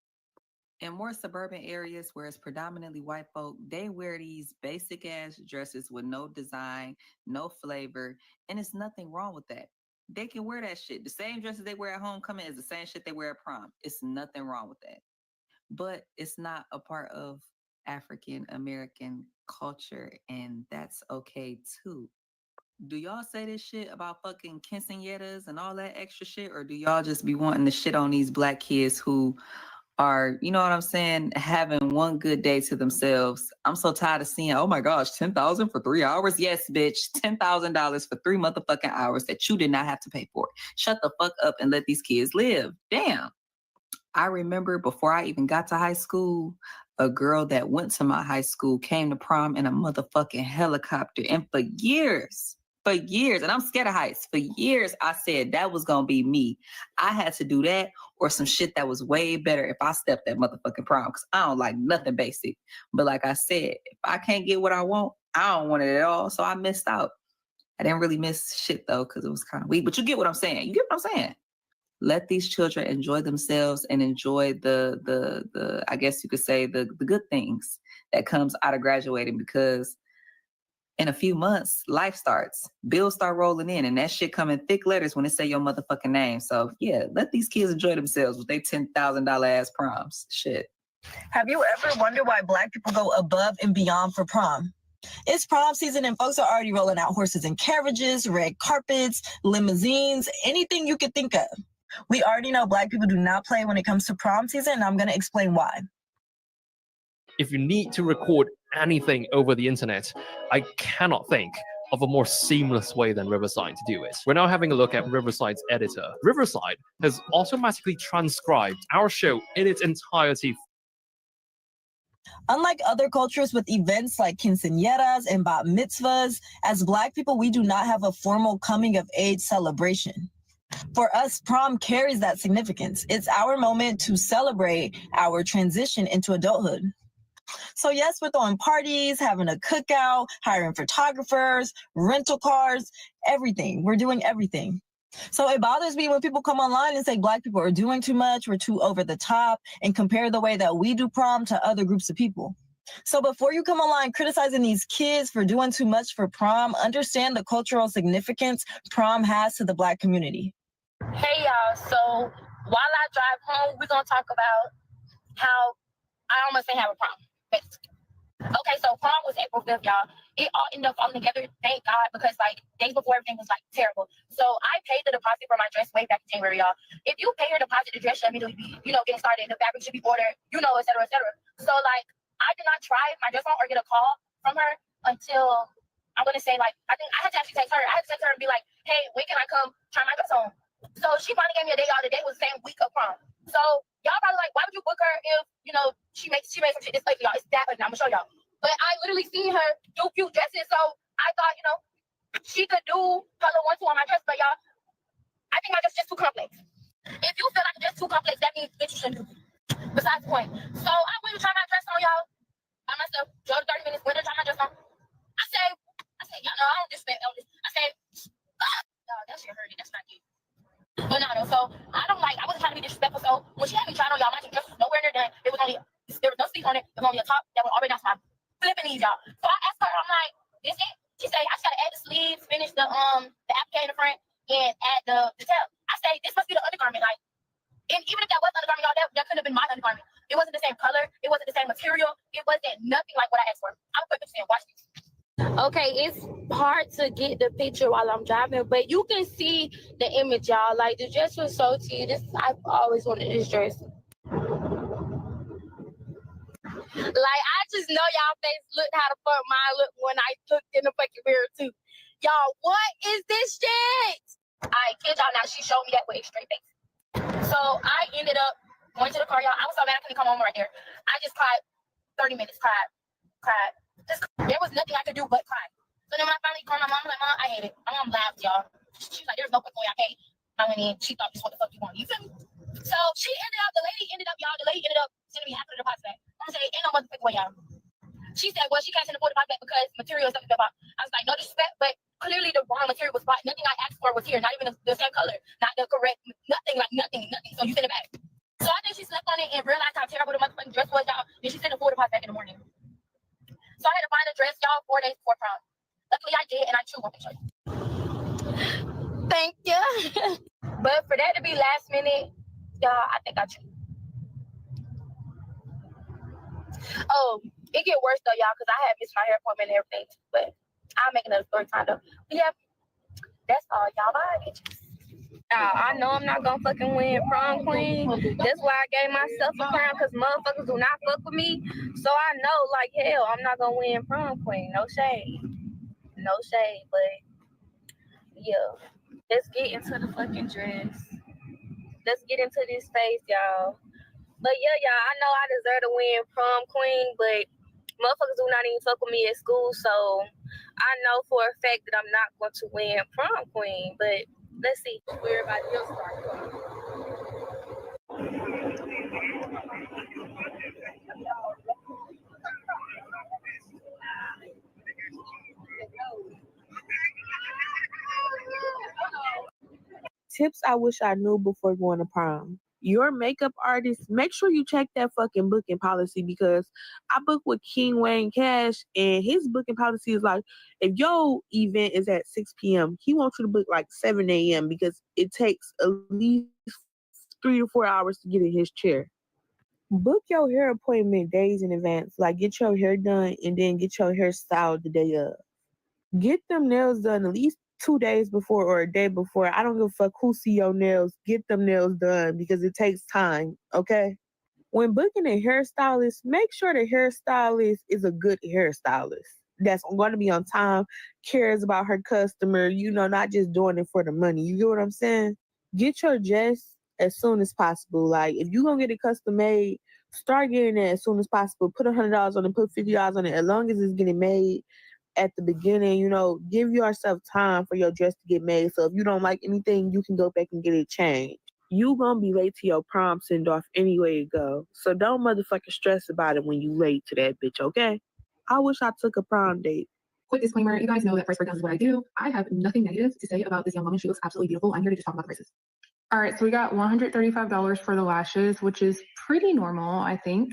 S11: In more suburban areas where it's predominantly white folk, they wear these basic ass dresses with no design, no flavor, and it's nothing wrong with that. They can wear that shit. The same dresses they wear at homecoming is the same shit they wear at prom. It's nothing wrong with that. But it's not a part of African American culture, and that's okay too. Do y'all say this shit about fucking quinceañeras and all that extra shit, or do y'all just be wanting to shit on these black kids who are, you know what I'm saying, having one good day to themselves? I'm so tired of seeing, oh my gosh, $10,000 for 3 hours. Yes, bitch, $10,000 for 3 motherfucking hours that you did not have to pay for. Shut the fuck up and let these kids live. Damn. I remember before I even got to high school, a girl that went to my high school came to prom in a motherfucking helicopter. And for years,
S4: For years, and I'm scared of heights. For years, I said that was gonna be me. I had to do that or some shit that was way better if I stepped that motherfucking prom, because I don't like nothing basic. But like I said, if I can't get what I want, I don't want it at all. So I missed out. I didn't really miss shit though, because it was kind of weak. But you get what I'm saying. You get what I'm saying. Let these children enjoy themselves and enjoy the I guess you could say the good things that comes out of graduating, because in a few months, life starts. Bills start rolling in, and that shit come in thick letters when it say your motherfucking name. So yeah, let these kids enjoy themselves with their $10,000 ass proms. Shit.
S12: Have you ever wondered why Black people go above and beyond for prom? It's prom season and folks are already rolling out horses and carriages, red carpets, limousines, anything you could think of. We already know Black people do not play when it comes to prom season, and I'm going to explain why.
S13: If you need to record anything over the internet, I cannot think of a more seamless way than Riverside to do it. We're now having a look at Riverside's editor. Riverside has automatically transcribed our show in its entirety.
S12: Unlike other cultures with events like quinceañeras and bat mitzvahs, as Black people, we do not have a formal coming of age celebration. For us, prom carries that significance. It's our moment to celebrate our transition into adulthood. So yes, we're throwing parties, having a cookout, hiring photographers, rental cars, everything. We're doing everything. So it bothers me when people come online and say Black people are doing too much, we're too over the top, and compare the way that we do prom to other groups of people. So before you come online criticizing these kids for doing too much for prom, understand the cultural significance prom has to the Black community.
S9: Hey y'all, so while I drive home, we're gonna talk about how I almost didn't have a prom, basically. Okay, so prom was April 5th, y'all. It all ended up falling together, thank God, because like days before everything was like terrible. So I paid the deposit for my dress way back in January, y'all. If you pay your deposit, the dress should immediately be, getting started, the fabric should be ordered, et cetera, et cetera. So like I did not try my dress on or get a call from her until I'm gonna say like I think I had to actually text her. I had to text her and be like, hey, when can I come try my dress on? So she finally gave me a day, y'all. The day was the same week of prom. So y'all probably like, why would you book her if she made some shit this late for y'all? It's that late. I'm gonna show y'all. But I literally seen her do cute dresses, so I thought she could do her little 1-2 on my dress. But y'all, I think my dress is just too complex. If you feel like it's just too complex, that means bitch you shouldn't do it. Besides the point. So I went to try my dress on, y'all, by myself. Drove 30 minutes, went to try my dress on. I said, y'all know I don't disrespect Elvis. I said, no, that shit hurt. That's not cute. But no, so I wasn't trying to be disrespectful. So when she had me trying on, y'all, my dress was nowhere near done. There was no sleeve on it. There was only a top that went all the way down to my flipping knees, y'all. So I asked her, I'm like, is it? She said, I just gotta add the sleeves, finish the applique in the front, and add the tail. I say, this must be the undergarment. Like, and even if that was undergarment, y'all, that couldn't have been my undergarment. It wasn't the same color. It wasn't the same material. It wasn't nothing like what I asked for. I'm gonna put pictures in. Watch this. Okay, it's hard to get the picture while I'm driving, but you can see the image, y'all. Like, the dress was so cute. I've always wanted this dress. Like, I just know y'all face looked how the fuck mine looked when I looked in the fucking mirror, too. Y'all, what is this shit? I kid y'all now, she showed me that with a straight face. So I ended up going to the car, y'all. I was so mad I couldn't come home right there. I just cried 30 minutes, cried. There was nothing I could do but cry. So then when I finally called my mom, I'm like, Mom, I hate it. My mom laughed, y'all. She's like, there's no fucking way I paid. I went in. She thought this what the fuck you want. You feel me? So the lady ended up sending me half of the deposit back. I'm saying, ain't no motherfucking way, y'all. She said, well, she can't send the full deposit back because material is something about. I was like, no disrespect, but clearly the wrong material was bought. Nothing I asked for was here. Not even the same color. Not the correct, nothing. So you send it back. So I think she slept on it and realized how terrible the motherfucking dress was, y'all. And she sent the full deposit back in the morning. So I had to find a dress, y'all, 4 days before prom. Luckily, I did, and I too want to show you. Thank you. But for that to be last minute, y'all, I think I cheated. Oh, it get worse though, y'all, because I had missed my hair appointment and everything. But I'll make another story time though. But yeah, that's all, y'all. Bye, bitches. I know I'm not gonna fucking win prom queen. That's why I gave myself a crown, because motherfuckers do not fuck with me. So I know, like, hell, I'm not gonna win prom queen. No shade. No shade, but yeah. Let's get into the fucking dress. Let's get into this space, y'all. But yeah, y'all, I know I deserve to win prom queen, but motherfuckers do not even fuck with me at school, so I know for a fact that I'm not going to win prom queen, but let's see where everybody else starts from.
S10: Tips I wish I knew before going to prom. Your makeup artist, make sure you check that fucking booking policy because I booked with King Wayne Cash and his booking policy is like, if your event is at 6 p.m., he wants you to book like 7 a.m. because it takes at least 3 to 4 hours to get in his chair. Book your hair appointment days in advance. Like, get your hair done and then get your hair styled the day of. Get them nails done at least 2 days before or a day before. I don't give a fuck who see your nails. Get them nails done because it takes time, okay? When booking a hairstylist, make sure the hairstylist is a good hairstylist that's going to be on time, cares about her customer, not just doing it for the money. You get what I'm saying? Get your dress as soon as possible. Like, if you're going to get it custom made, start getting it as soon as possible. Put $100 on it, put $50 on it, as long as it's getting made at the beginning, give yourself time for your dress to get made. So if you don't like anything, you can go back and get it changed. You gonna be late to your prom send-off anyway you go. So don't motherfucking stress about it when you late to that bitch, okay? I wish I took a prom date.
S3: Quick disclaimer, you guys know that price breakdowns is what I do. I have nothing negative to say about this young woman. She looks absolutely beautiful. I'm here to just talk about the prices. All right, so we got $135 for the lashes, which is pretty normal, I think.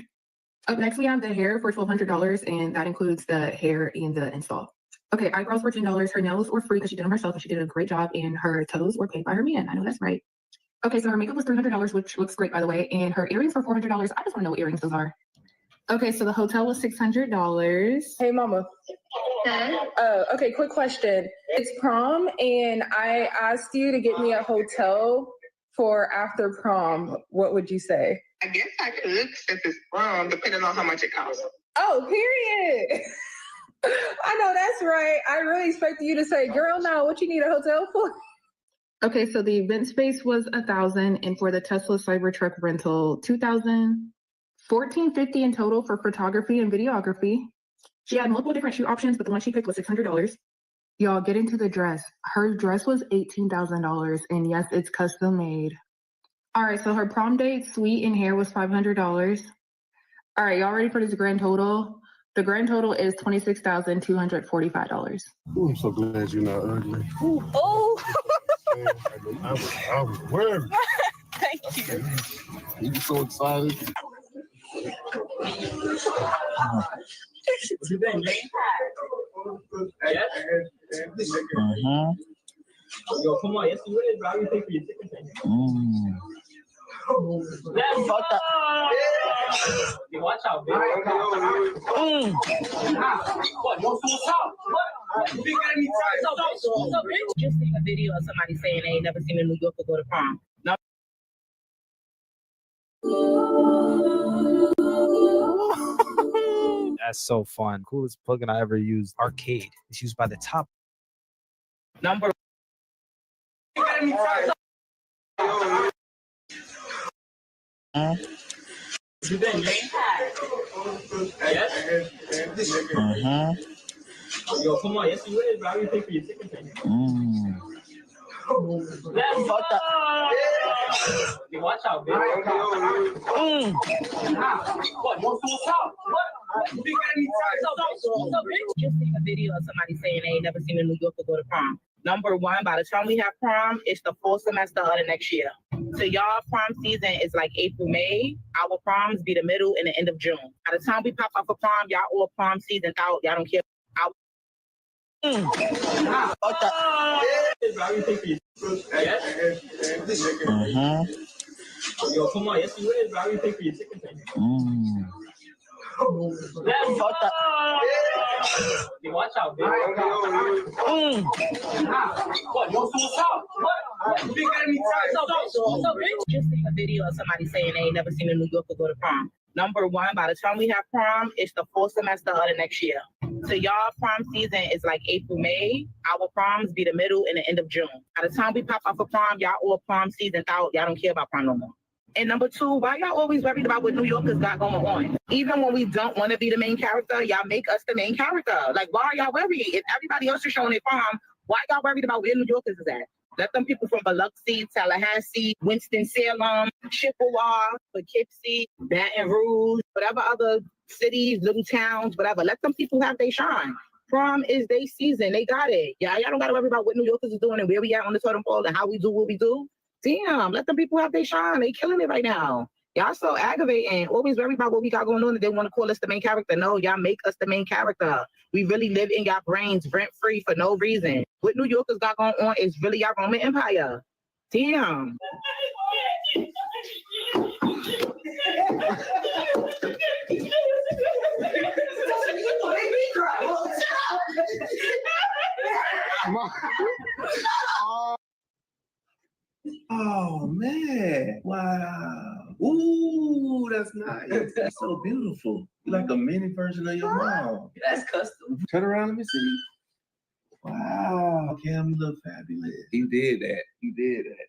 S3: Up next, we have the hair for $1,200, and that includes the hair and the install. Okay, eyebrows were $10. Her nails were free because she did them herself, and she did a great job, and her toes were paid by her man. I know that's right. Okay, so her makeup was $300, which looks great, by the way, and her earrings were $400. I just want to know what earrings those are. Okay, so the hotel was $600.
S18: Hey, mama. Okay, quick question. It's prom, and I asked you to get me a hotel for after prom. What would you say?
S14: I guess I could, since it's prom, depending on how much it costs.
S18: Oh, period. I know that's right. I really expected you to say, girl, no, what you need a hotel for?
S3: Okay, so the event space was $1,000, and for the Tesla Cybertruck rental, $2,000, $1,450 in total for photography and videography. She had multiple different shoot options, but the one she picked was $600. Y'all, get into the dress. Her dress was $18,000, and yes, it's custom made. All right, so her prom date, suite, and hair was $500. All right, y'all ready for this grand total? The grand total is $26,245.
S15: Ooh, I'm so glad you're not ugly.
S9: Oh.
S15: I was worried.
S9: Thank you.
S15: You were so excited.
S24: Yo, come on, yes, you is, bro. You pay for your ticket. Fuck that. Watch out, baby. What? What?
S2: Just seen a video of somebody saying they ain't never seen a New Yorker go to prom. No.
S25: That's so fun. Coolest plugin I ever used. Arcade. It's used by the top.
S2: Number.
S24: You been late? Yes. Yo, come on, yes, you is, bro. You pay for your ticket. Fuck that. Watch out, baby. What? What?
S2: Just seen a video of somebody saying they ain't never seen a New Yorker go to prom. Number one, by the time we have prom, it's the full semester of the next year. So y'all prom season is like April, May. Our proms be the middle and the end of June. By the time we pop up for prom, y'all all prom season out. Y'all don't care.
S24: Fuck that. Yo, come on, yes, you is, bro. You pay for your ticket. Fuck that. Watch out, baby. What?
S2: Just seen a video of somebody saying they ain't never seen a New Yorker go to prom. Number one, by the time we have prom, it's the full semester of the next year. So y'all prom season is like April, May. Our proms be the middle and the end of June. By the time we pop up for prom, y'all all prom season out. Y'all don't care about prom no more.
S5: And number two, why y'all always worried about what New Yorkers got going on? Even when we don't want to be the main character, y'all make us the main character. Like, why are y'all worried? If everybody else is showing their prom, why y'all worried about where New Yorkers is at? Let them people from Biloxi, Tallahassee, Winston-Salem, Chippewa, Poughkeepsie, Baton Rouge, whatever other cities, little towns, whatever. Let them people have their shine. Prom is their season. They got it. Y'all don't got to worry about what New Yorkers is doing and where we at on the totem pole and how we do what we do. Damn, let them people have their shine. They killing it right now. Y'all so aggravating. Always worry about what we got going on and they want to call us the main character. No, y'all make us the main character. We really live in y'all brains rent-free for no reason. What New Yorkers got going on is really y'all Roman Empire. Damn.
S16: Oh man! Wow! Ooh, that's nice. That's so beautiful. You're like a mini version of your mom.
S11: That's custom.
S16: Turn around, let me see. Wow, Cam, you look fabulous. He did that. He did that.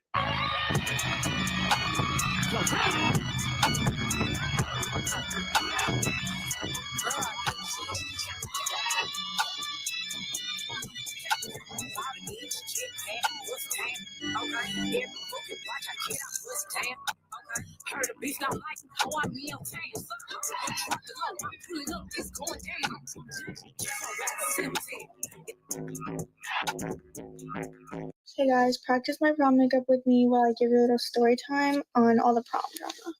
S17: Hey guys, practice my prom makeup with me while I give you a little story time on all the prom drama.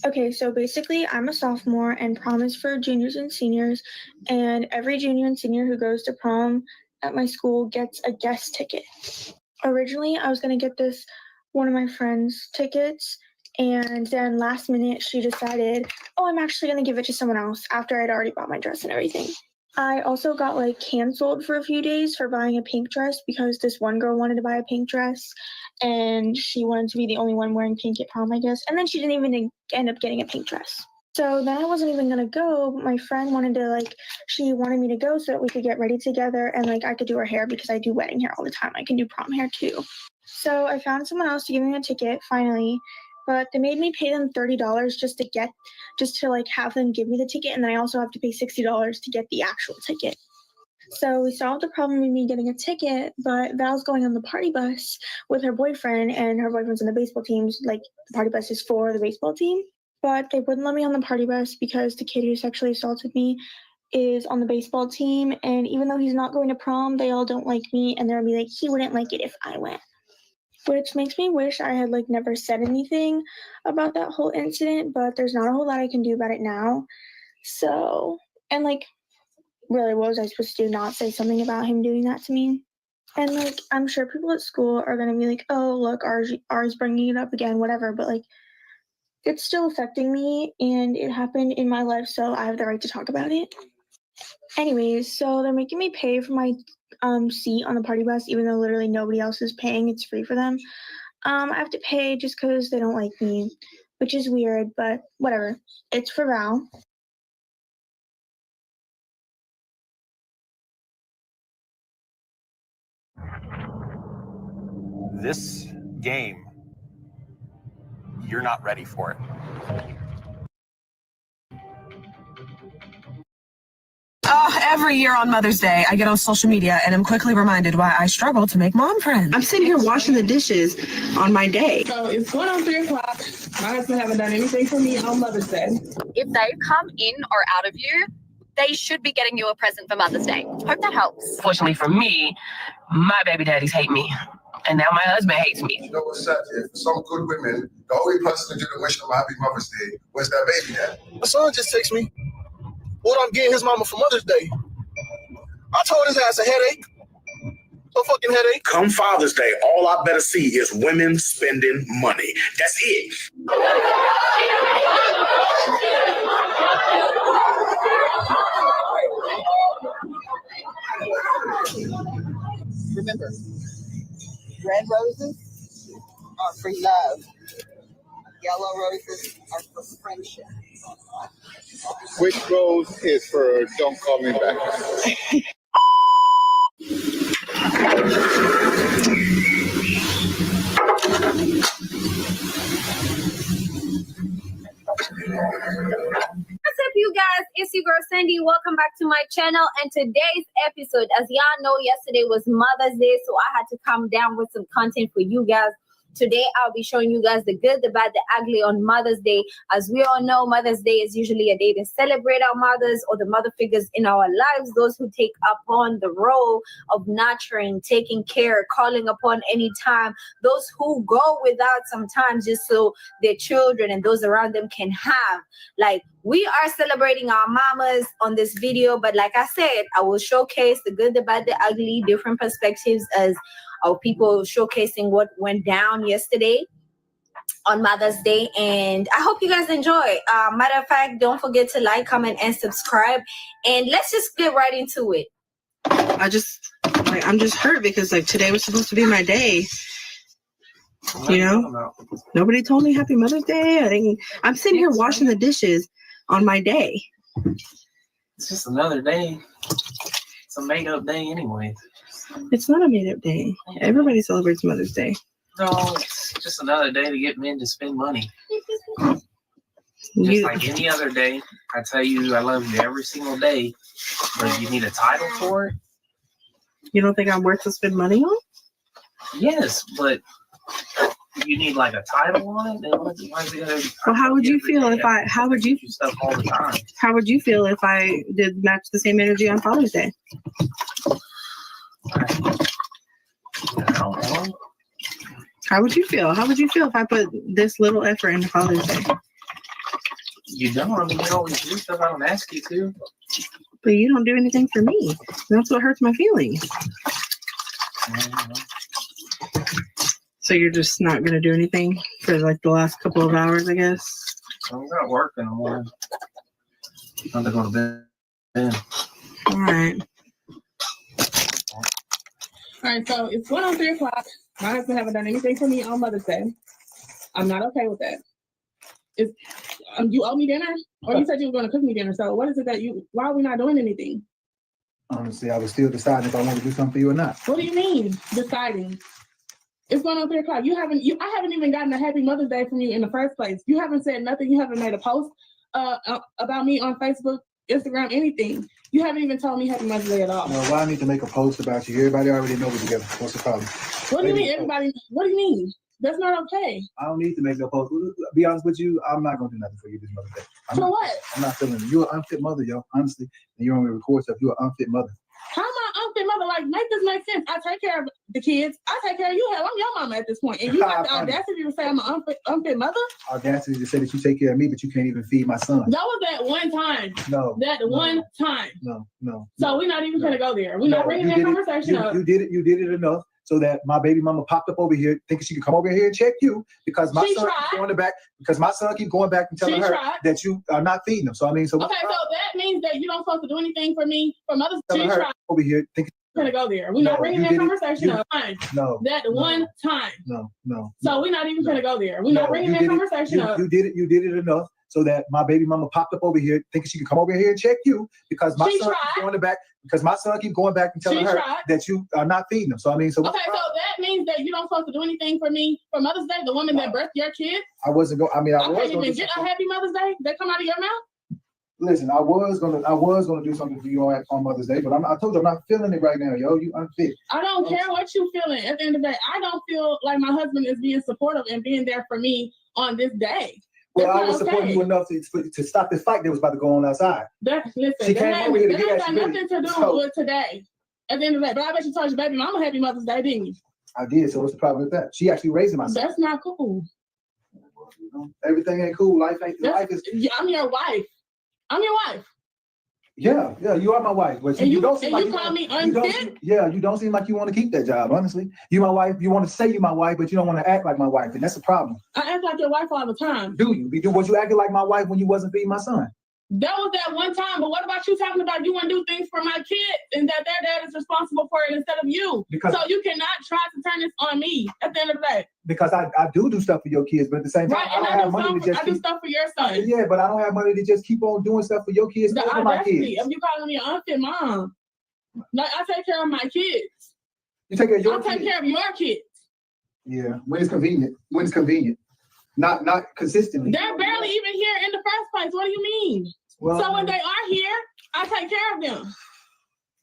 S17: Okay, so basically I'm a sophomore and prom is for juniors and seniors, and every junior and senior who goes to prom at my school gets a guest ticket. Originally, I was going to get this one of my friend's tickets, and then last minute she decided, oh, I'm actually going to give it to someone else after I'd already bought my dress and everything. I also got canceled for a few days for buying a pink dress because this one girl wanted to buy a pink dress and she wanted to be the only one wearing pink at prom, I guess. And then she didn't even end up getting a pink dress. So then I wasn't even gonna go, but my friend wanted to she wanted me to go so that we could get ready together and I could do her hair because I do wedding hair all the time. I can do prom hair too. So I found someone else to give me a ticket finally, but they made me pay them $30 just to have them give me the ticket, and then I also have to pay $60 to get the actual ticket. So we solved the problem with me getting a ticket, but Val's going on the party bus with her boyfriend, and her boyfriend's on the baseball teams. The party bus is for the baseball team, but they wouldn't let me on the party bus because the kid who sexually assaulted me is on the baseball team, and even though he's not going to prom, they all don't like me, and they'll be like, he wouldn't like it if I went. Which makes me wish I had never said anything about that whole incident, but there's not a whole lot I can do about it now. So, and really, what was I supposed to do? Not say something about him doing that to me? And I'm sure people at school are gonna be like, oh, look, Ari's bringing it up again, whatever. But it's still affecting me, and it happened in my life, so I have the right to talk about it. Anyways, so they're making me pay for my seat on the party bus, even though literally nobody else is paying. It's free for them. I have to pay just because they don't like me, which is weird, but whatever. It's for Val.
S19: This game, you're not ready for it.
S21: Every year on Mother's Day, I get on social media and I'm quickly reminded why I struggle to make mom friends. I'm sitting here washing the dishes on my day.
S18: So it's going on 3 o'clock. My husband haven't done anything for me on Mother's Day.
S26: If they've come in or out of you, they should be getting you a present for Mother's Day. Hope that helps.
S27: Fortunately for me, my baby daddies hate me. And now my husband hates me.
S15: You know what's sad? If some good women, the only person who didn't wish them a happy Mother's Day was their baby dad.
S28: My son just texted me what I'm getting his mama for Mother's Day. I told his ass a headache. So fucking headache.
S29: Come Father's Day, all I better see is women spending money. That's it.
S30: Remember, red roses are for love. Yellow roses are for friendship.
S15: Which rose is for don't call me back?
S1: What's up, you guys? It's your girl Sandy. Welcome back to my channel. And today's episode, as y'all know, yesterday was Mother's Day, so I had to come down with some content for you guys. Today, I'll be showing you guys the good, the bad, the ugly on Mother's Day. As we all know, Mother's Day is usually a day to celebrate our mothers or the mother figures in our lives, those who take upon the role of nurturing, taking care, calling upon any time, those who go without sometimes just so their children and those around them can have. Like, we are celebrating our mamas on this video, but like I said, I will showcase the good, the bad, the ugly, different perspectives as of people showcasing what went down yesterday on Mother's Day, and I hope you guys enjoy. Matter of fact, don't forget to like, comment, and subscribe, and let's just get right into it.
S21: I'm just hurt because like today was supposed to be my day. You know, nobody told me Happy Mother's Day. I'm sitting here washing the dishes on my day.
S4: It's just another day. It's a made-up day anyway.
S21: It's not a made-up day. Everybody celebrates Mother's Day.
S4: No, it's just another day to get men to spend money. Just like any other day, I tell you I love you every single day, but you need a title for it.
S21: You don't think I'm worth to spend money on?
S4: Yes, but you need like a title on it. Then
S21: well, how would you feel if I? How would you
S4: stuff all the time?
S21: How would you feel if I did match the same energy on Father's Day?
S4: I don't know.
S21: How would you feel? How would you feel if I put this little effort into Father's Day?
S4: You don't. I mean, you always do stuff I don't ask you to.
S21: But you don't do anything for me. That's what hurts my feelings. So you're just not going to do anything for like the last couple of hours, I guess?
S4: I'm not working. I'm going to go to bed.
S21: All right.
S10: All right, so it's 3 o'clock. My husband haven't done anything for me on Mother's Day. I'm not okay with that. You owe me dinner? Or you said you were going to cook me dinner. So what is it that why are we not doing anything?
S6: Honestly, I was still deciding if I want to do something for you or not.
S10: What do you mean, deciding? It's 3 o'clock. I haven't even gotten a Happy Mother's Day from you in the first place. You haven't said nothing. You haven't made a post about me on Facebook, Instagram, anything. You haven't even told me Happy Mother's Day at all.
S6: Well, why I need to make a post about you? Everybody already knows we're together. What's the problem?
S10: What do you mean, everybody? What do you mean? That's not okay.
S6: I don't need to make no post. To be honest with you, I'm not going to do nothing for you this Mother's Day.
S10: For what?
S6: I'm not feeling it. You're an unfit mother, yo, honestly. And you're on the record stuff. You're an unfit mother.
S10: How am I unfit mother? Like, make this make sense. I take care of the kids. I take care of you. Hell, I'm your mama at this point. And you have the audacity to say I'm an unfit mother?
S6: Audacity to say that you take care of me, but you can't even feed my son.
S10: That was that one time.
S6: No.
S10: One time.
S6: No.
S10: So we're not even going to go there. We're not bringing that conversation up.
S6: You did it enough so that my baby mama popped up over here thinking she could come over here and check you because my son keeps going back. Because my son keeps going back and telling her that you are not feeding him. So I mean, so
S10: okay, so that means that you don't supposed to do anything for me for Mother's Day. She tried
S6: over here thinking.
S10: We're gonna go there. We're not bringing that conversation up.
S6: No.
S10: That one time.
S6: No.
S10: So we're not even gonna go there. We're not bringing that conversation up.
S6: You did it enough so that my baby mama popped up over here thinking she could come over here and check you because my son keeps going back. Because my son keeps going back and telling her that you are not feeding him. So I mean, so
S10: okay, so that means that you don't supposed to do anything for me for Mother's Day. The woman that birthed your kid.
S6: I wasn't going. I mean, I
S10: can't even get a Happy Mother's Day that come out of your mouth.
S6: Listen, I was gonna do something for you on Mother's Day, but I told you I'm not feeling it right now, yo. You unfit.
S10: I don't care what you feeling. At the end of the day, I don't feel like my husband is being supportive and being there for me on this day.
S6: Well, I was supporting you enough to stop this fight that was about to go on outside.
S10: Listen,
S6: she came over here to get
S10: got nothing to do with today. At the end of the day, but I bet you told your baby mama Happy Mother's Day, didn't you?
S6: I did. So what's the problem with that? She actually raising my son.
S10: That's not cool.
S6: Everything ain't cool. Life is.
S10: Yeah, I'm your wife. I'm your wife.
S6: Yeah, you are my wife. But
S10: and you
S6: don't seem like
S10: you call me unfit?
S6: You don't seem like you want to keep that job, honestly. You my wife, you want to say you my wife, but you don't want to act like my wife, and that's a problem.
S10: I act like your wife all the time.
S6: Do you? Was you acting like my wife when you wasn't feeding my son?
S10: That was that one time, but what about you talking about you want to do things for my kid and that their dad is responsible for it instead of you? So you cannot try to turn this on me at the end of the day.
S6: Because I do stuff for your kids, but at the same time, I don't have money to just
S10: do stuff for your son.
S6: Yeah, but I don't have money to just keep on doing stuff for your kids over my kids.
S10: If you calling me an unfit mom, like I take care of my kids.
S6: You take care of your
S10: kids? I take care of your kids.
S6: Yeah, when it's convenient. Not consistently.
S10: They're barely even here in the first place. What do you mean?
S6: Well,
S10: so when they are here, I take care of them.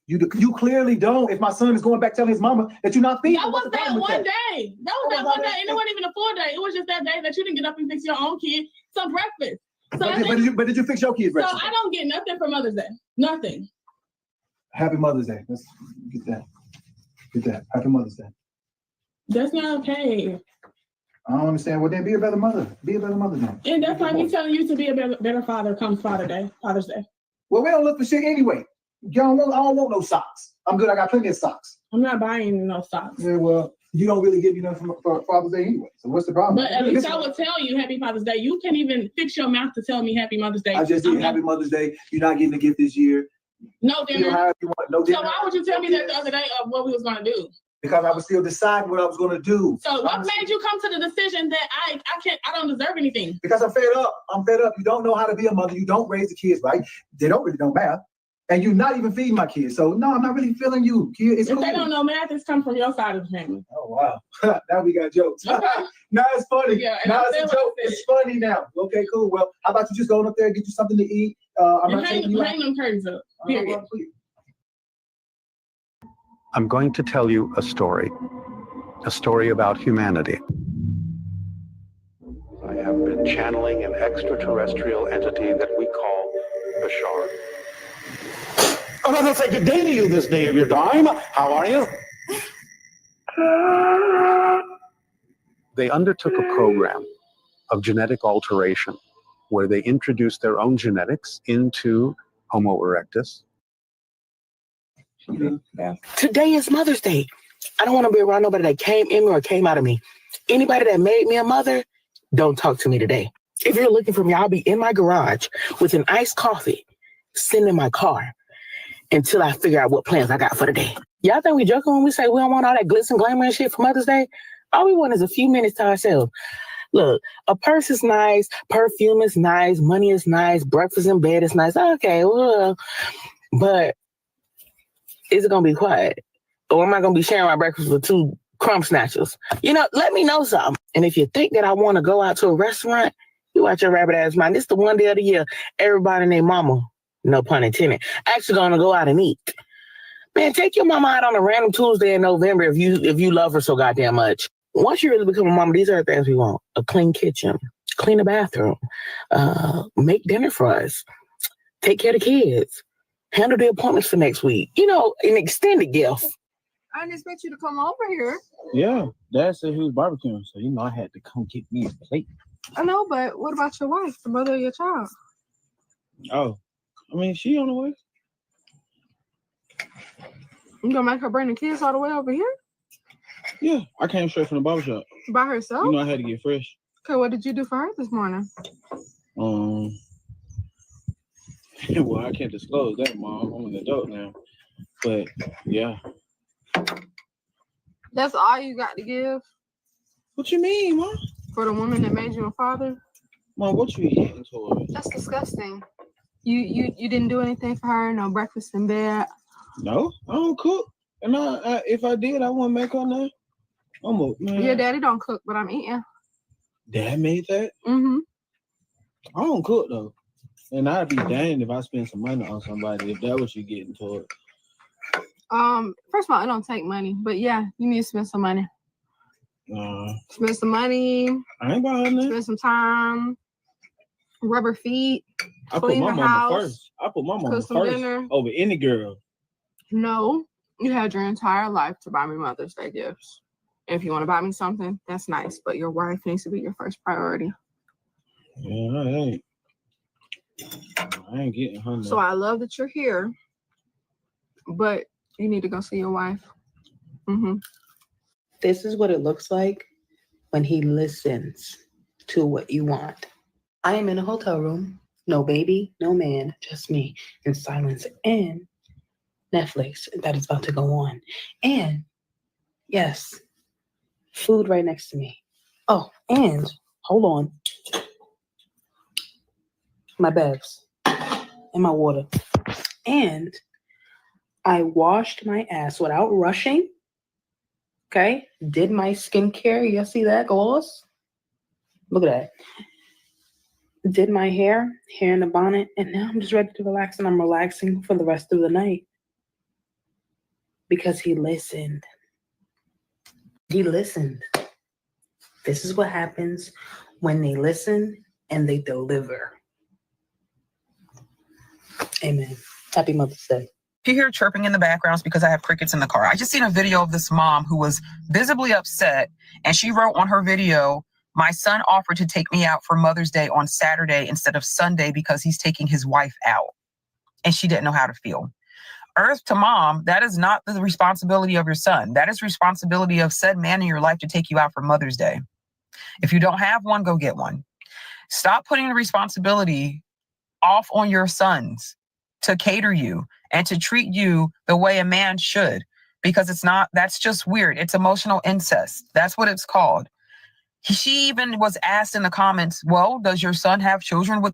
S6: You clearly don't. If my son is going back telling his mama that you're not feeding,
S10: that was that one day. That was that one day, and it wasn't even a full day. It was just that day that you didn't get up and fix your own kid some breakfast. So
S6: but did you fix your kids' breakfast?
S10: So I don't get nothing for Mother's Day. Nothing.
S6: Happy Mother's Day. Let's get that. Get that. Happy Mother's Day.
S10: That's not okay.
S6: I don't understand. Well, then be a better mother. Be a better mother then.
S10: And that's why me telling you to be a better father comes Father's Day.
S6: Well, we don't look for shit anyway. I don't want no socks. I'm good. I got plenty of socks.
S10: I'm not buying no socks.
S6: Yeah, well, you don't really give me nothing for Father's Day anyway. So what's the problem?
S10: But at least I would tell you Happy Father's Day. You can't even fix your mouth to tell me Happy Mother's Day.
S6: I just did Happy Mother's Day. You're not getting a gift this year.
S10: No dinner.
S6: No dinner.
S10: So why would you tell me that the other day of what we was going to do?
S6: Because I was still deciding what I was going to do.
S10: So what made you come to the decision that I don't deserve anything?
S6: Because I'm fed up. I'm fed up. You don't know how to be a mother. You don't raise the kids right. They don't really know math. And you're not even feeding my kids. So no, I'm not really feeling you, kid. It's
S10: if
S6: cool.
S10: they don't know math, it's come from your side of the family.
S6: Oh wow. Now we got jokes.
S10: Okay.
S6: Now it's funny.
S10: Yeah,
S6: now it's a joke. It's funny now. Okay, cool. Well, how about you just go up there and get you something to eat? I'm not taking you out.
S10: Hang them curtains up. Period.
S3: I'm going to tell you a story about humanity. I have been channeling an extraterrestrial entity that we call Bashar.
S29: Oh, no, say good day to you this day of your time. How are you?
S3: They undertook a program of genetic alteration where they introduced their own genetics into Homo erectus.
S7: Today is Mother's Day. I don't want to be around nobody that came in me or came out of me. Anybody that made me a mother, don't talk to me today. If you're looking for me, I'll be in my garage with an iced coffee, sitting in my car until I figure out what plans I got for the day. Y'all think we joking when we say we don't want all that glitz and glamour and shit for Mother's Day? All we want is a few minutes to ourselves. Look, a purse is nice, perfume is nice, money is nice, breakfast in bed is nice. Okay, well, but is it going to be quiet? Or am I going to be sharing my breakfast with two crumb snatchers? You know, let me know something. And if you think that I want to go out to a restaurant, you watch your rabbit ass mind. This is the one day of the year everybody and their mama, no pun intended, actually going to go out and eat. Man, take your mama out on a random Tuesday in November if you love her so goddamn much. Once you really become a mama, these are the things we want. A clean kitchen, clean a bathroom, make dinner for us, take care of the kids, handle the appointments for next week. You know, an extended gift.
S8: I didn't expect you to come over here.
S24: Yeah, Dad said he was barbecuing, so I had to come get me a plate.
S8: I know, but what about your wife, the mother of your child?
S24: Oh, she on the way.
S8: You gonna make her bring the kids all the way over here?
S24: Yeah, I came straight from the barbershop.
S8: By herself?
S24: I had to get fresh.
S8: Okay, what did you do for her this morning?
S24: Well, I can't disclose that, Mom. I'm an adult now. But, yeah.
S8: That's all you got to give?
S24: What you mean, Mom?
S8: For the woman that made you a father?
S24: Mom, what you eating towards?
S8: That's disgusting. You didn't do anything for her? No breakfast in bed?
S24: No, I don't cook. And if I did, I wouldn't make her none. Man.
S8: Your daddy don't cook, but I'm eating.
S24: Dad made that?
S8: Mm-hmm.
S24: I don't cook, though. And I'd be damned if I spend some money on somebody if that what you're getting toward.
S8: First of all, it don't take money, but yeah, you need to spend some money. Spend some money.
S24: I ain't buying that.
S8: Spend some time. Rub her feet.
S24: I
S8: Clean
S24: put my
S8: the
S24: mama
S8: house.
S24: first. I put my mama
S8: Cook some
S24: first
S8: dinner.
S24: over any girl.
S8: No, you had your entire life to buy me Mother's Day gifts. If you want to buy me something, that's nice, but your wife needs to be your first priority.
S24: Yeah, I ain't getting her.
S8: So I love that you're here, but you need to go see your wife. Mm-hmm.
S21: This is what it looks like when he listens to what you want. I am in a hotel room, no baby, no man, just me, in silence, and Netflix that is about to go on. And yes, food right next to me. Oh, and hold on. My bevs and my water. And I washed my ass without rushing. Okay? Did my skincare. You see that, gloss?
S7: Look at that. Did my hair in the bonnet, and now I'm just ready to relax, and I'm relaxing for the rest of the night. Because he listened. He listened. This is what happens when they listen and they deliver. Amen. Happy Mother's Day.
S2: If you hear chirping in the background, it's because I have crickets in the car. I just seen a video of this mom who was visibly upset, and she wrote on her video, "My son offered to take me out for Mother's Day on Saturday instead of Sunday because he's taking his wife out." And she didn't know how to feel. Earth to mom, that is not the responsibility of your son. That is responsibility of said man in your life to take you out for Mother's Day. If you don't have one, go get one. Stop putting the responsibility off on your sons to cater you and to treat you the way a man should, because it's not, that's just weird. It's emotional incest. That's what it's called. She even was asked in the comments, well, does your son have children with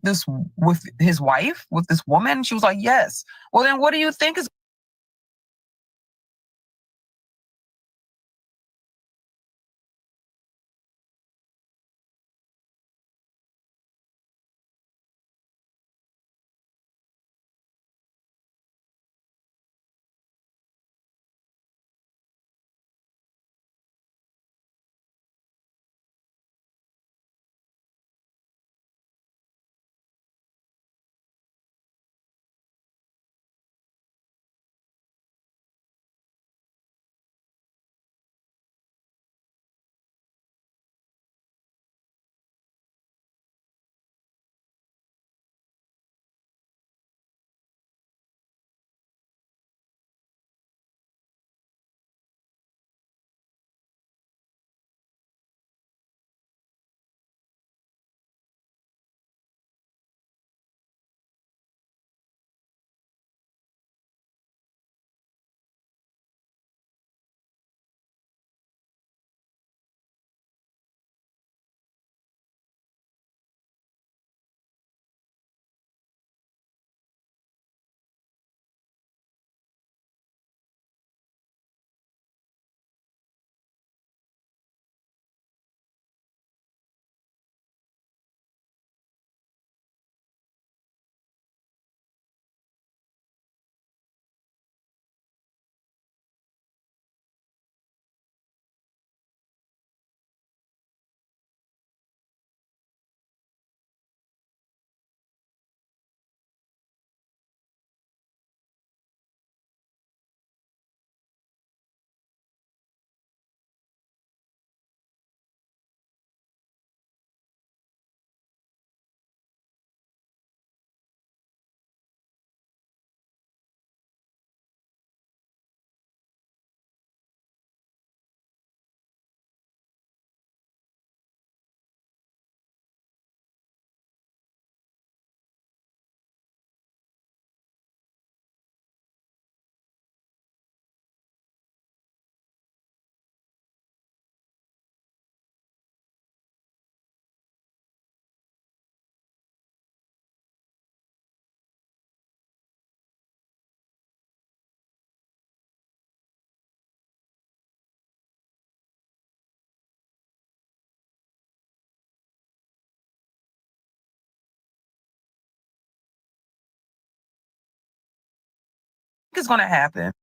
S2: his wife, with this woman? She was like, yes. Well, then what do you think is going to happen?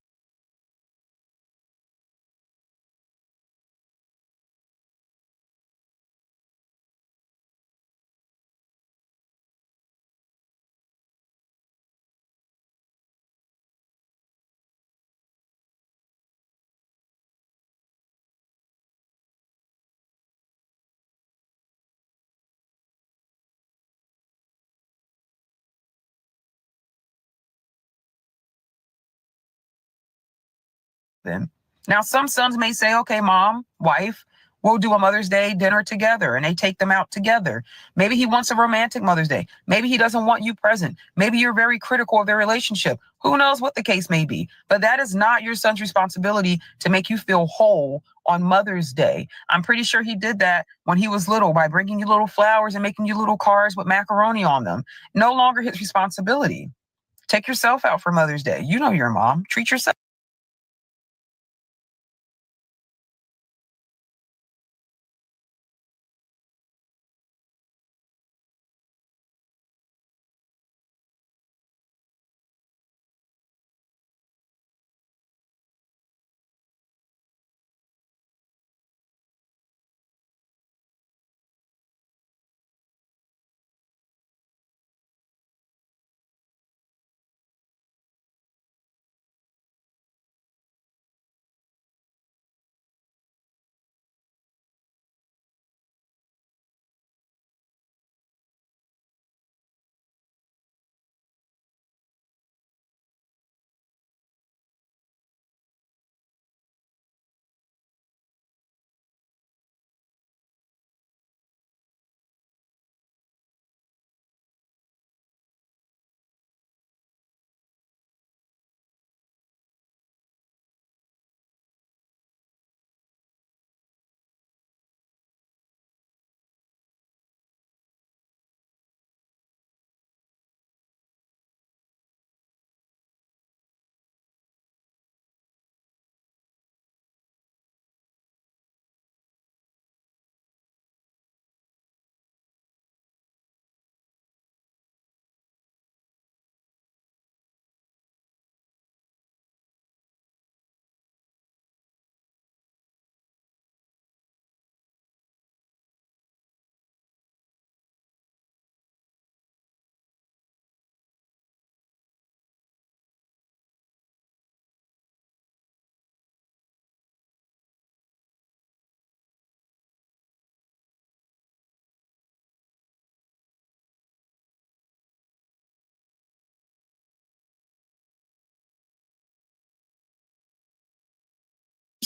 S2: Then. Now, some sons may say, okay, mom, wife, we'll do a Mother's Day dinner together, and they take them out together. Maybe he wants a romantic Mother's Day. Maybe he doesn't want you present. Maybe you're very critical of their relationship. Who knows what the case may be? But that is not your son's responsibility to make you feel whole on Mother's Day. I'm pretty sure he did that when he was little by bringing you little flowers and making you little cards with macaroni on them. No longer his responsibility. Take yourself out for Mother's Day. You know you're a mom. Treat yourself.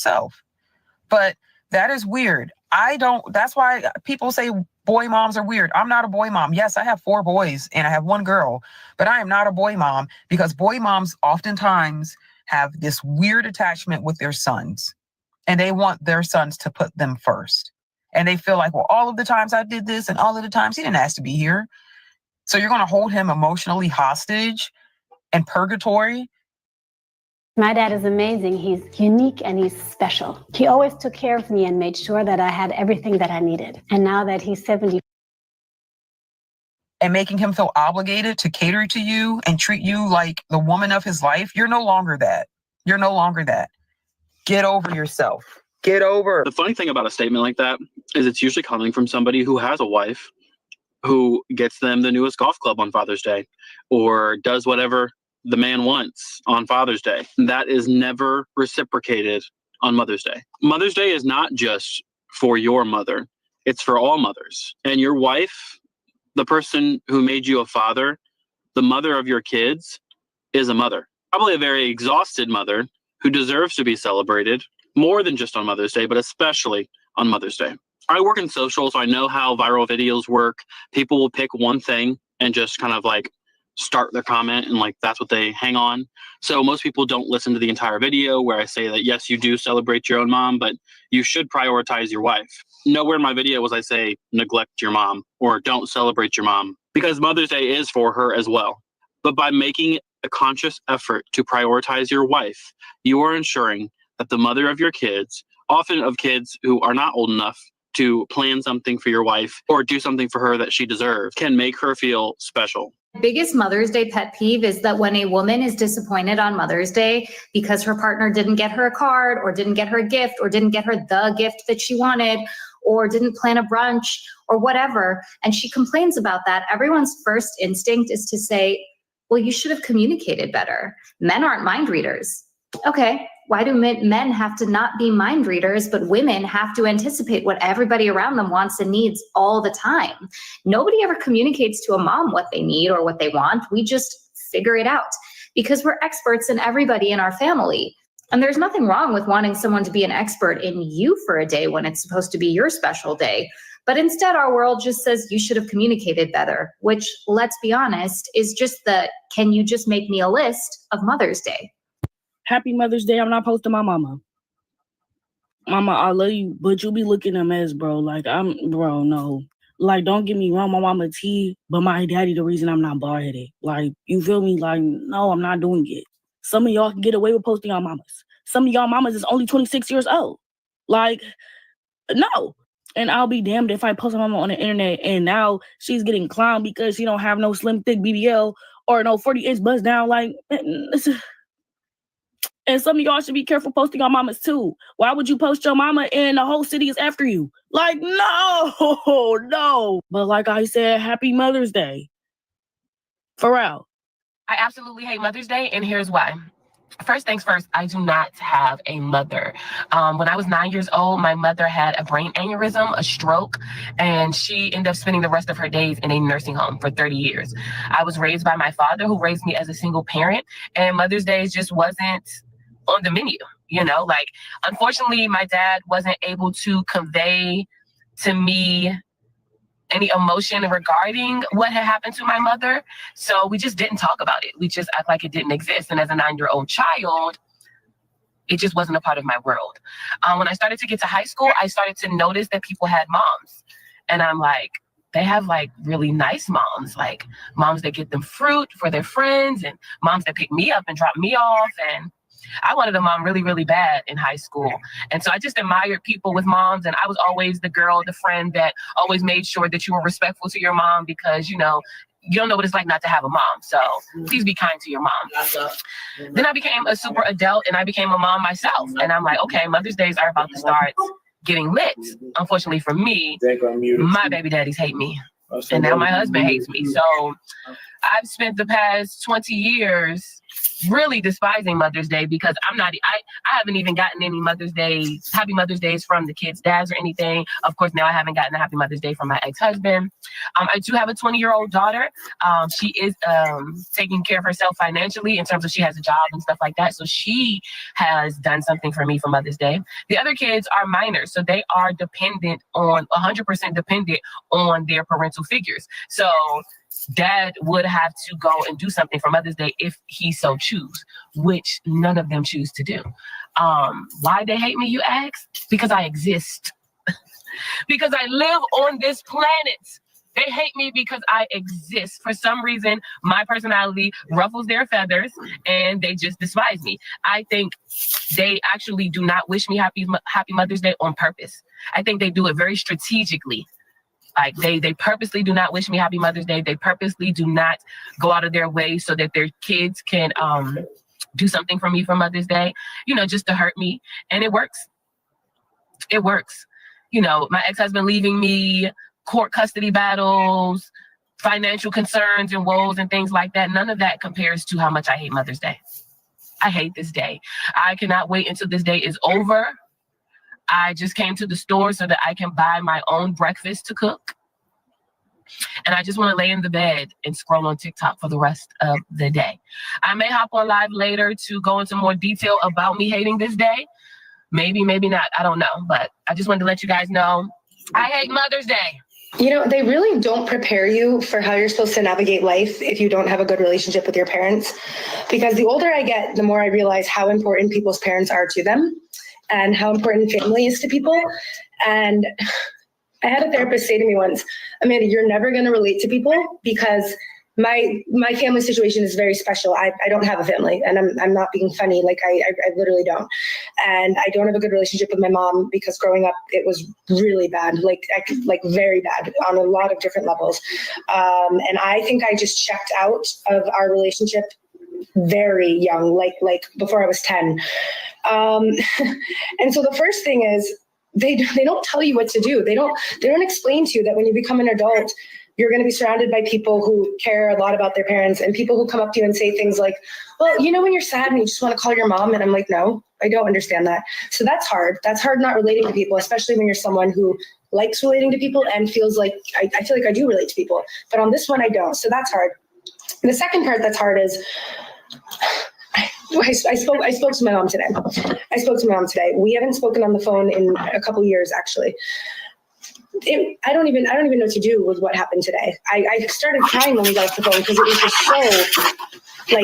S2: yourself. But that is weird. That's why people say boy moms are weird. I'm not a boy mom. Yes, I have 4 boys and I have 1 girl, but I am not a boy mom because boy moms oftentimes have this weird attachment with their sons and they want their sons to put them first. And they feel like, well, all of the times I did this and all of the times he didn't ask to be here. So you're going to hold him emotionally hostage and purgatory.
S5: My dad is amazing. He's unique and he's special. He always took care of me and made sure that I had everything that I needed. And now that he's 70.
S2: And making him feel obligated to cater to you and treat you like the woman of his life, you're no longer that. You're no longer that. Get over yourself. Get over.
S9: The funny thing about a statement like that is it's usually coming from somebody who has a wife who gets them the newest golf club on Father's Day or does whatever the man wants on Father's Day. That is never reciprocated on Mother's Day. Mother's Day is not just for your mother. It's for all mothers. And your wife, the person who made you a father, the mother of your kids, is a mother. Probably a very exhausted mother who deserves to be celebrated more than just on Mother's Day, but especially on Mother's Day. I work in social, so I know how viral videos work. People will pick one thing and just kind of like start their comment and like that's what they hang on. So most people don't listen to the entire video where I say that yes, you do celebrate your own mom, but you should prioritize your wife. Nowhere in my video was I say neglect your mom or don't celebrate your mom, because Mother's Day is for her as well. But by making a conscious effort to prioritize your wife, you are ensuring that the mother of your kids, often of kids who are not old enough to plan something for your wife or do something for her that she deserves, can make her feel special.
S11: Biggest Mother's Day pet peeve is that when a woman is disappointed on Mother's Day because her partner didn't get her a card or didn't get her a gift or didn't get her the gift that she wanted or didn't plan a brunch or whatever, and she complains about that, everyone's first instinct is to say, well, you should have communicated better. Men aren't mind readers. Okay, why do men have to not be mind readers, but women have to anticipate what everybody around them wants and needs all the time? Nobody ever communicates to a mom what they need or what they want. We just figure it out because we're experts in everybody in our family. And there's nothing wrong with wanting someone to be an expert in you for a day when it's supposed to be your special day. But instead, our world just says you should have communicated better, which, let's be honest, is just the, can you just make me a list of Mother's Day?
S10: Happy Mother's Day. I'm not posting my mama. Mama, I love you, but you be looking a mess, bro. Like, bro, no. Like, don't get me wrong, my mama T, but my daddy the reason I'm not bald-headed. Like, you feel me? Like, no, I'm not doing it. Some of y'all can get away with posting y'all mamas. Some of y'all mamas is only 26 years old. Like, no. And I'll be damned if I post my mama on the internet and now she's getting clowned because she don't have no slim, thick BBL or no 40-inch bust down. Like, and some of y'all should be careful posting your mamas too. Why would you post your mama and the whole city is after you? Like, no. But like I said, happy Mother's Day. For real.
S27: I absolutely hate Mother's Day, and here's why. First things first, I do not have a mother. When I was 9 years old, my mother had a brain aneurysm, a stroke, and she ended up spending the rest of her days in a nursing home for 30 years. I was raised by my father, who raised me as a single parent, and Mother's Day just wasn't on the menu, you know? Like, unfortunately, my dad wasn't able to convey to me any emotion regarding what had happened to my mother. So we just didn't talk about it. We just act like it didn't exist. And as a 9-year-old child, it just wasn't a part of my world. When I started to get to high school, I started to notice that people had moms. And I'm like, they have like really nice moms, like moms that get them fruit for their friends and moms that pick me up and drop me off. And I wanted a mom really, really bad in high school. And so I just admired people with moms. And I was always the girl, the friend that always made sure that you were respectful to your mom because, you know, you don't know what it's like not to have a mom. So please be kind to your mom. Then I became a super adult and I became a mom myself. And I'm like, okay, Mother's Days are about to start getting lit. Unfortunately for me, my baby daddies hate me. And now my husband hates me. So I've spent the past 20 years really despising Mother's Day because I haven't even gotten any Happy Mother's Days from the kids' dads or anything. Of course, now I haven't gotten a Happy Mother's Day from my ex-husband. I do have a 20-year-old daughter. She is taking care of herself financially in terms of she has a job and stuff like that. So she has done something for me for Mother's Day. The other kids are minors, so they are 100% dependent on their parental figures. So Dad would have to go and do something for Mother's Day if he so choose, which none of them choose to do. Why they hate me, you ask? Because I exist. Because I live on this planet. They hate me because I exist. For some reason, my personality ruffles their feathers and they just despise me. I think they actually do not wish me happy Mother's Day on purpose. I think they do it very strategically. Like they purposely do not wish me happy Mother's Day. They purposely do not go out of their way so that their kids can do something for me for Mother's Day, just to hurt me. And it works. It works. My ex-husband leaving me, court custody battles, financial concerns and woes and things like that. None of that compares to how much I hate Mother's Day. I hate this day. I cannot wait until this day is over. I just came to the store so that I can buy my own breakfast to cook. And I just want to lay in the bed and scroll on TikTok for the rest of the day. I may hop on live later to go into more detail about me hating this day. Maybe, maybe not. I don't know. But I just wanted to let you guys know I hate Mother's Day.
S12: They really don't prepare you for how you're supposed to navigate life if you don't have a good relationship with your parents. Because the older I get, the more I realize how important people's parents are to them and how important family is to people. And I had a therapist say to me once, Amanda, you're never going to relate to people because my family situation is very special. I don't have a family, and I'm not being funny. Like I literally don't. And I don't have a good relationship with my mom because growing up, it was really bad, like very bad on a lot of different levels. And I think I just checked out of our relationship very young, like before I was 10. And so the first thing is they don't tell you what to do. They don't explain to you that when you become an adult, you're going to be surrounded by people who care a lot about their parents and people who come up to you and say things like, well, when you're sad and you just want to call your mom. And I'm like, no, I don't understand that. So that's hard. That's hard not relating to people, especially when you're someone who likes relating to people and feels like I feel like I do relate to people. But on this one, I don't. So that's hard. And the second part that's hard is I spoke to my mom today. We haven't spoken on the phone in a couple years, actually. I don't even know what to do with what happened today. I started crying when we got off the phone because it was just so I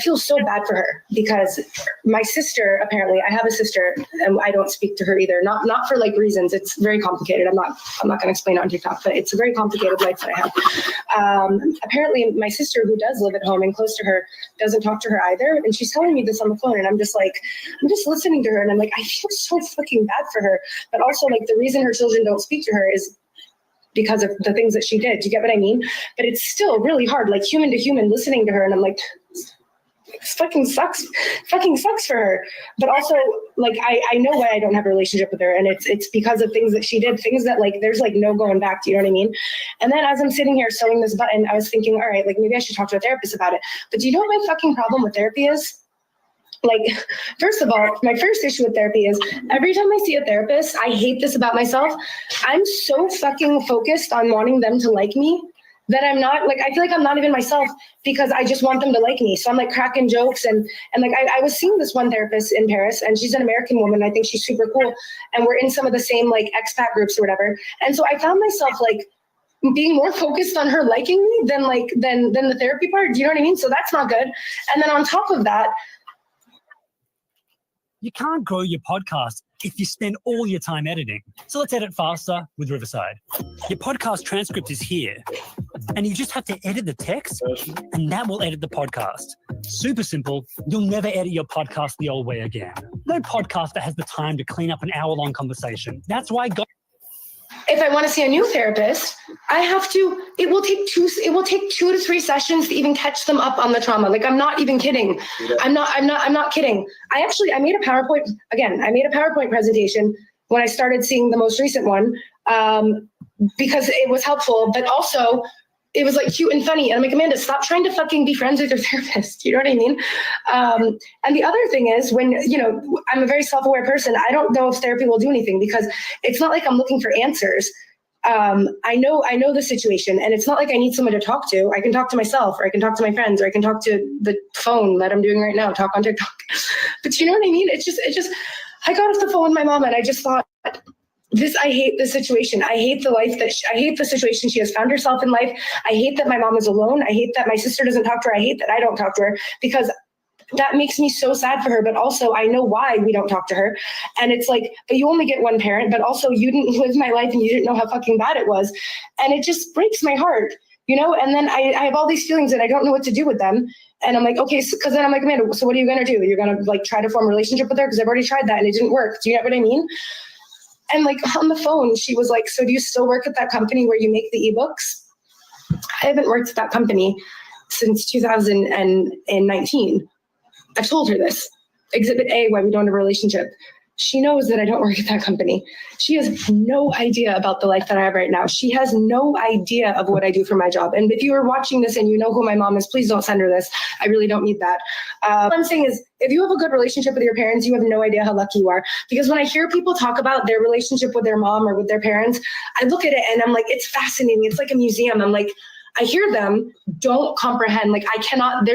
S12: feel so bad for her because my sister, apparently I have a sister and I don't speak to her either. Not for reasons. It's very complicated. I'm not going to explain it on TikTok, but it's a very complicated life that I have. Apparently my sister, who does live at home and close to her, doesn't talk to her either. And she's telling me this on the phone and I'm just listening to her and I'm like, I feel so fucking bad for her. But also the reason her children don't speak to her is because of the things that she did. Do you get what I mean? But it's still really hard, human to human, listening to her. And I'm like, this fucking sucks for her. But also, I know why I don't have a relationship with her. And it's because of things that she did, things that there's no going back. Do you know what I mean? And then as I'm sitting here sewing this button, I was thinking, all right, maybe I should talk to a therapist about it. But do you know what my fucking problem with therapy is? First of all, my first issue with therapy is every time I see a therapist, I hate this about myself. I'm so fucking focused on wanting them to like me that I'm not I feel like I'm not even myself because I just want them to like me. So I'm cracking jokes and I was seeing this one therapist in Paris and she's an American woman. I think she's super cool. And we're in some of the same expat groups or whatever. And so I found myself being more focused on her liking me than the therapy part. Do you know what I mean? So that's not good. And then on top of that,
S13: you can't grow your podcast if you spend all your time editing. So let's edit faster with Riverside. Your podcast transcript is here, and you just have to edit the text, and that will edit the podcast. Super simple. You'll never edit your podcast the old way again. No podcaster has the time to clean up an hour-long conversation. That's why
S12: if I want to see a new therapist, it will take 2 to 3 sessions to even catch them up on the trauma. I'm not even kidding. I'm not kidding. I made a PowerPoint presentation when I started seeing the most recent one, because it was helpful, but also it was like cute and funny. And I'm like, Amanda, stop trying to fucking be friends with your therapist. You know what I mean? And the other thing is when, you know, I'm a very self-aware person. I don't know if therapy will do anything because it's not like I'm looking for answers. I know the situation, and it's not like I need someone to talk to. I can talk to myself, or I can talk to my friends, or I can talk to the phone that I'm doing right now, talk on TikTok. But you know what I mean? It's just, I got off the phone with my mom and I just thought, I hate this situation. I hate the life I hate the situation she has found herself in life. I hate that my mom is alone. I hate that my sister doesn't talk to her. I hate that I don't talk to her, because that makes me so sad for her. But also I know why we don't talk to her. And it's like, but you only get one parent, but also you didn't live my life and you didn't know how fucking bad it was. And it just breaks my heart, you know? And then I have all these feelings and I don't know what to do with them. And I'm like, okay, because then I'm like, Amanda, so what are you going to do? You're going to like try to form a relationship with her? Because I've already tried that and it didn't work. Do you know what I mean? And like on the phone, she was like, so do you still work at that company where you make the ebooks? I haven't worked at that company since 2019. I've told her this. Exhibit A, why we don't have a relationship. She knows that I don't work at that company. She has no idea about the life that I have right now. She has no idea of what I do for my job. And if you are watching this and you know who my mom is, please don't send her this. I really don't need that. What I'm saying is, if you have a good relationship with your parents, you have no idea how lucky you are. Because when I hear people talk about their relationship with their mom or with their parents, I look at it and I'm like, it's fascinating. It's like a museum. I'm like, I hear them, don't comprehend. Like I cannot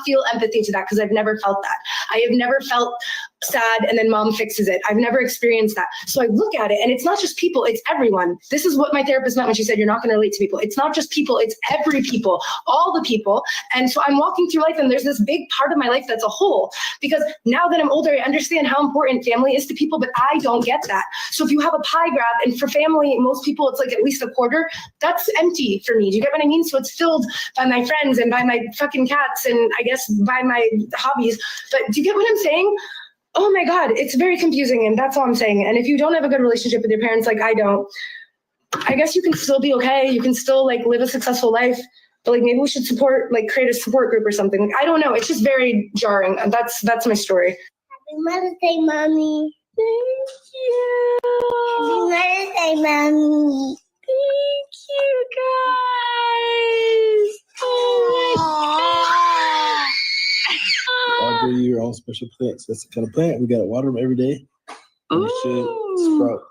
S12: feel empathy to that because I've never felt that. I have never felt sad and then mom fixes it. I've never experienced that. So I look at it and it's not just people, it's everyone. This is what my therapist meant when she said, you're not going to relate to people. It's not just people, it's every people, all the people. And so I'm walking through life and there's this big part of my life that's a hole, because now that I'm older, I understand how important family is to people, but I don't get that. So if you have a pie grab and for family, most people, it's like at least a quarter, that's empty for me. Do you get what I mean? So it's filled by my friends and by my fucking cats and I guess by my hobbies. But do you get what I'm saying? Oh my God, it's very confusing, and that's all I'm saying. And if you don't have a good relationship with your parents, like I don't, I guess you can still be okay. You can still like live a successful life, but like maybe we should create a support group or something. Like, I don't know. It's just very jarring. That's my story.
S14: Happy Mother's Day, Mommy.
S10: Thank you.
S14: Happy Mother's Day, Mommy.
S10: Thank you, guys. Oh my God.
S24: All day your own special plants. That's the kind of plant. We got to water them every day. And it should sprout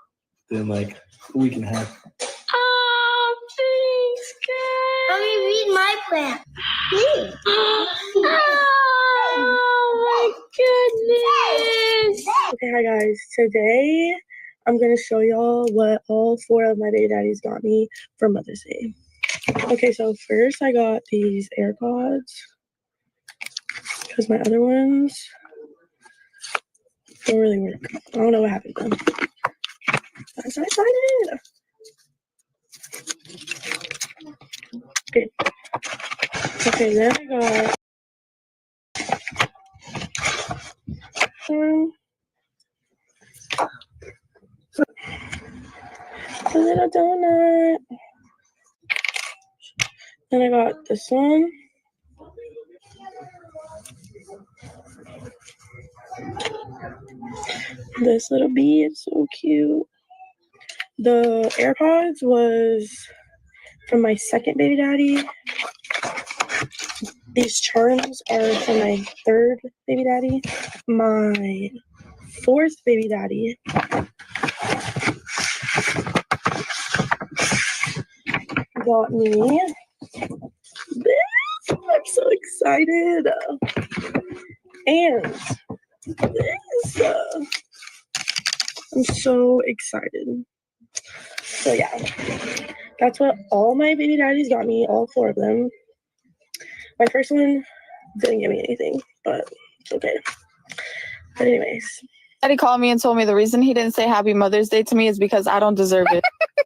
S24: in like a week and a half.
S10: Oh, thanks, guys.
S14: Let me read my plant.
S10: Oh, my goodness.
S21: Okay, hi guys. Today I'm going to show y'all what all 4 of my baby daddies got me for Mother's Day. Okay, so first I got these AirPods because my other ones don't really work. I don't know what happened to them. I'm so excited. Okay, then I got a little donut. Then I got this one. This little bee, it's so cute. The AirPods was from my second baby daddy. These charms are from my third baby daddy. My fourth baby daddy got me this. I'm so excited. And this. I'm so excited. So yeah, that's what all my baby daddies got me, all 4 of them. My first one didn't give me anything, but it's okay. But anyways.
S16: Daddy called me and told me the reason he didn't say Happy Mother's Day to me is because I don't deserve it.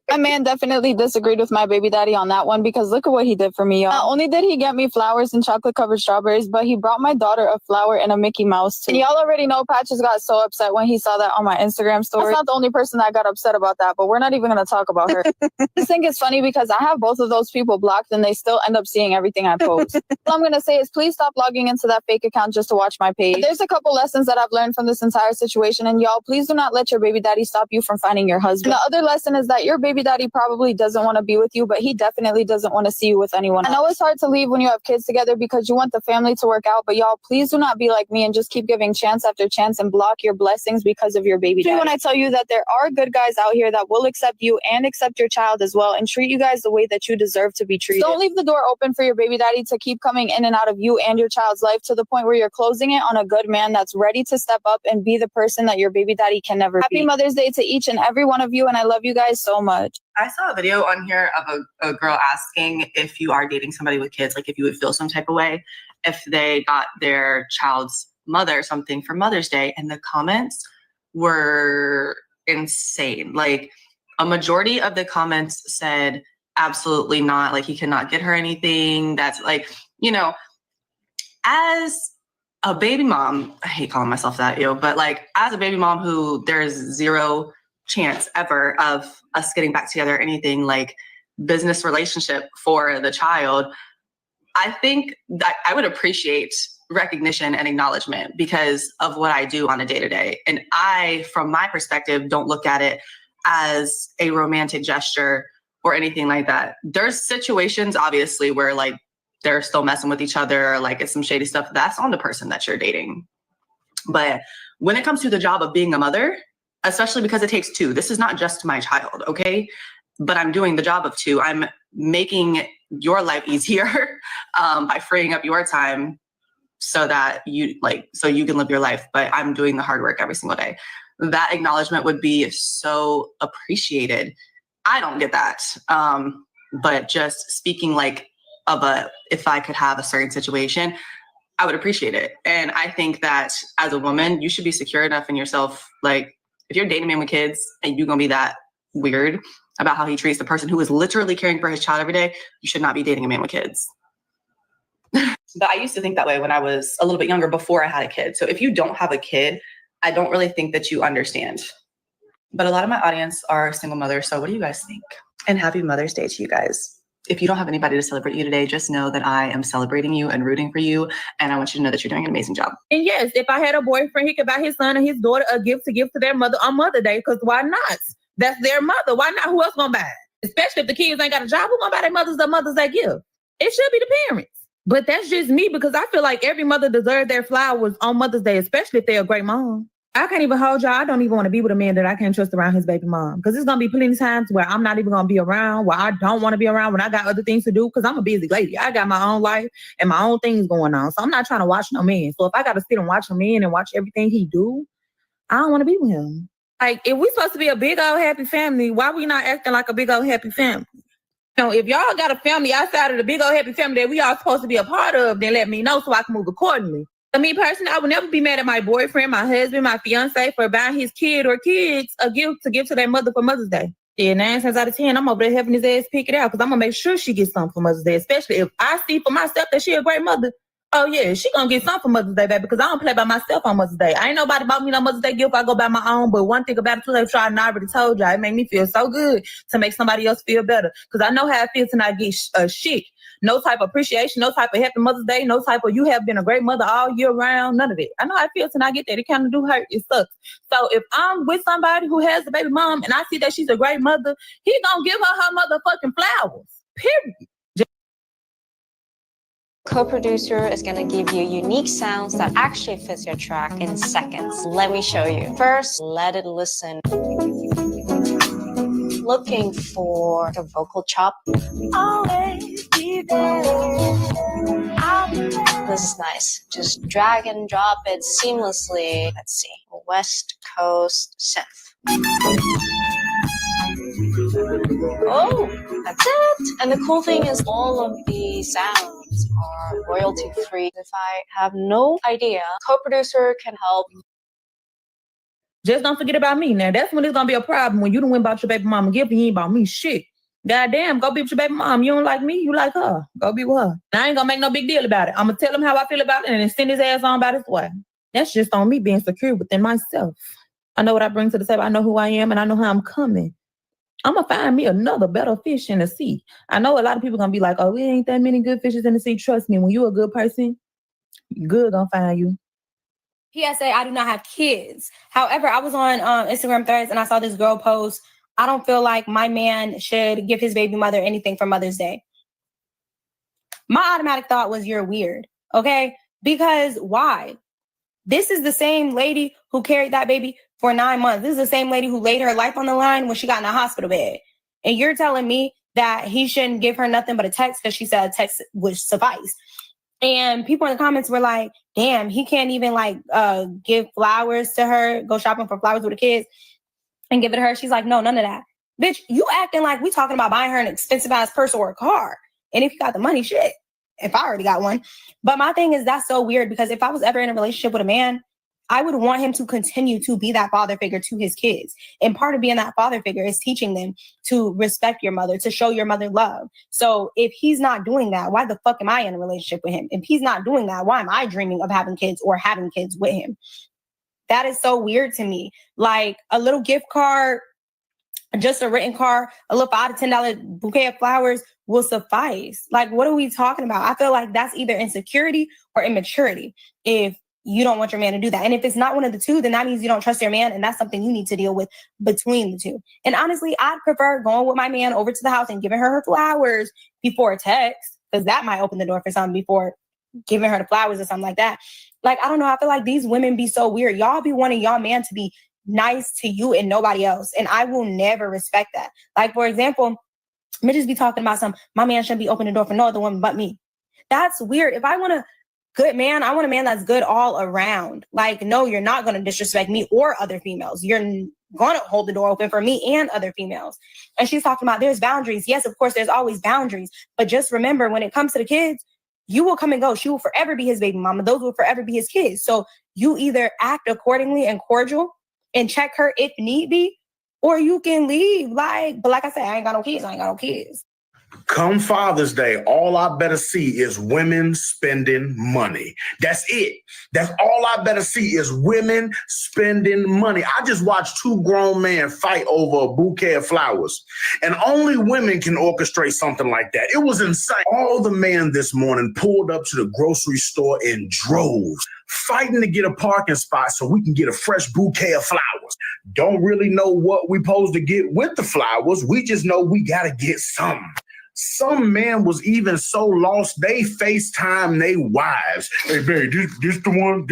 S16: My man definitely disagreed with my baby daddy on that one because look at what he did for me, y'all. Not only did he get me flowers and chocolate-covered strawberries, but he brought my daughter a flower and a Mickey Mouse too. And y'all already know Patches got so upset when he saw that on my Instagram story. That's not the only person that got upset about that, but we're not even going to talk about her. I just think it's funny because I have both of those people blocked and they still end up seeing everything I post. All I'm going to say is please stop logging into that fake account just to watch my page. There's a couple lessons that I've learned from this entire situation. situation. And y'all, please do not let your baby daddy stop you from finding your husband. And the other lesson is that your baby daddy probably doesn't want to be with you, but he definitely doesn't want to see you with anyone else. I know it's hard to leave when you have kids together because you want the family to work out, but y'all, please do not be like me and just keep giving chance after chance and block your blessings because of your baby daddy. When I tell you that there are good guys out here that will accept you and accept your child as well and treat you guys the way that you deserve to be treated. Don't leave the door open for your baby daddy to keep coming in and out of you and your child's life to the point where you're closing it on a good man that's ready to step up and be the person that your baby daddy can never be. Happy Mother's Day to each and every one of you, and I love you guys so much.
S17: I saw a video on here of a girl asking if you are dating somebody with kids, like if you would feel some type of way if they got their child's mother something for Mother's Day, and the comments were insane. Like a majority of the comments said, absolutely not, like he cannot get her anything. That's like, you know, as a baby mom, I hate calling myself that, but like as a baby mom who there's zero chance ever of us getting back together or anything like business relationship for the child, I think that I would appreciate recognition and acknowledgement because of what I do on a day-to-day. And I, from my perspective, don't look at it as a romantic gesture or anything like that. There's situations, obviously, where like they're still messing with each other, or like it's some shady stuff. That's on the person that you're dating. But when it comes to the job of being a mother, especially because it takes two, this is not just my child, okay? But I'm doing the job of two. I'm making your life easier by freeing up your time so that you can live your life. But I'm doing the hard work every single day. That acknowledgement would be so appreciated. I don't get that. But just speaking like if I could have a certain situation, I would appreciate it. And I think that as a woman, you should be secure enough in yourself. Like if you're dating a man with kids and you're gonna be that weird about how he treats the person who is literally caring for his child every day, you should not be dating a man with kids. But I used to think that way when I was a little bit younger before I had a kid. So if you don't have a kid, I don't really think that you understand. But a lot of my audience are single mothers. So what do you guys think? And happy Mother's Day to you guys. If you don't have anybody to celebrate you today, just know that I am celebrating you and rooting for you. And I want you to know that you're doing an amazing job.
S10: And yes, if I had a boyfriend, he could buy his son and his daughter a gift to give to their mother on Mother's Day. Because why not? That's their mother. Why not? Who else gonna buy it? Especially if the kids ain't got a job, who gonna buy their Mother's Day gift? It should be the parents. But that's just me because I feel like every mother deserves their flowers on Mother's Day, especially if they're a great mom. I can't even hold y'all. I don't even want to be with a man that I can't trust around his baby mom. Because there's going to be plenty of times where I'm not even going to be around, where I don't want to be around, when I got other things to do. Because I'm a busy lady. I got my own life and my own things going on. So I'm not trying to watch no man. So if I got to sit and watch a man and watch everything he do, I don't want to be with him. Like, if we supposed to be a big old happy family, why we not acting like a big old happy family? You know, if y'all got a family outside of the big old happy family that we all supposed to be a part of, then let me know so I can move accordingly. For me personally, I would never be mad at my boyfriend, my husband, my fiance for buying his kid or kids a gift to give to their mother for Mother's Day. Yeah, 9 times out of 10, I'm over there helping his ass pick it out because I'm going to make sure she gets something for Mother's Day, especially if I see for myself that she a great mother. Oh, yeah, she going to get something for Mother's Day, baby, because I don't play by myself on Mother's Day. I ain't nobody bought me no Mother's Day gift. I go buy my own. But one thing about it, too, I already told y'all, it made me feel so good to make somebody else feel better because I know how it feels to not get shit. No type of appreciation, no type of happy Mother's Day, no type of you have been a great mother all year round, none of it. I know how it feels to not get that. It kind of do hurt. It sucks. So if I'm with somebody who has a baby mom and I see that she's a great mother, he gonna give her motherfucking flowers. Period.
S18: Co-producer is going to give you unique sounds that actually fits your track in seconds. Let me show you. First, let it listen. Looking for the vocal chop. Always be there. This is nice. Just drag and drop it seamlessly. Let's see. West Coast synth. Oh, that's it. And the cool thing is all of the sounds are royalty free. If I have no idea, co-producer can help.
S10: Just don't forget about me. Now, that's when it's going to be a problem. When you done went about your baby mama gift and you ain't about me shit. Goddamn, go be with your baby mom. You don't like me, you like her. Go be with her. And I ain't going to make no big deal about it. I'm going to tell him how I feel about it and then send his ass on about his way. That's just on me being secure within myself. I know what I bring to the table. I know who I am and I know how I'm coming. I'm going to find me another better fish in the sea. I know a lot of people going to be like, oh, there ain't that many good fishes in the sea. Trust me, when you a good person, good going to find you.
S1: PSA, I do not have kids. However, I was on Instagram Threads and I saw this girl post, I don't feel like my man should give his baby mother anything for Mother's Day. My automatic thought was, you're weird, okay? Because why? This is the same lady who carried that baby for 9 months. This is the same lady who laid her life on the line when she got in a hospital bed. And you're telling me that he shouldn't give her nothing but a text because she said a text would suffice. And people in the comments were like, damn, he can't even give flowers to her, go shopping for flowers with the kids and give it to her. She's like, no, none of that. Bitch, you acting like we talking about buying her an expensive ass purse or a car. And if you got the money, shit. If I already got one. But my thing is, that's so weird because if I was ever in a relationship with a man, I would want him to continue to be that father figure to his kids. And part of being that father figure is teaching them to respect your mother, to show your mother love. So if he's not doing that, why the fuck am I in a relationship with him? If he's not doing that, why am I dreaming of having kids or having kids with him? That is so weird to me. Like a little gift card, just a written card, a little $5 to $10 bouquet of flowers will suffice. Like, what are we talking about? I feel like that's either insecurity or immaturity if you don't want your man to do that. And if it's not one of the two, then that means you don't trust your man. And that's something you need to deal with between the two. And honestly, I'd prefer going with my man over to the house and giving her flowers before a text, because that might open the door for something before giving her the flowers or something like that. Like, I don't know. I feel like these women be so weird. Y'all be wanting y'all man to be nice to you and nobody else. And I will never respect that. Like, for example, bitches be talking about my man shouldn't be opening the door for no other woman but me. That's weird. If I want a good man, I want a man that's good all around. Like, no, you're not going to disrespect me or other females. You're going to hold the door open for me and other females. And she's talking about there's boundaries. Yes, of course, there's always boundaries. But just remember, when it comes to the kids, you will come and go. She will forever be his baby mama. Those will forever be his kids. So you either act accordingly and cordial and check her if need be, or you can leave. But like I said, I ain't got no kids.
S29: Come Father's Day, all I better see is women spending money. That's it. That's all I better see is women spending money. I just watched two grown men fight over a bouquet of flowers, and only women can orchestrate something like that. It was insane. All the men this morning pulled up to the grocery store in droves, fighting to get a parking spot so we can get a fresh bouquet of flowers. Don't really know what we supposed to get with the flowers. We just know we got to get some. Some man was even so lost they FaceTime they wives. Hey, babe, this the one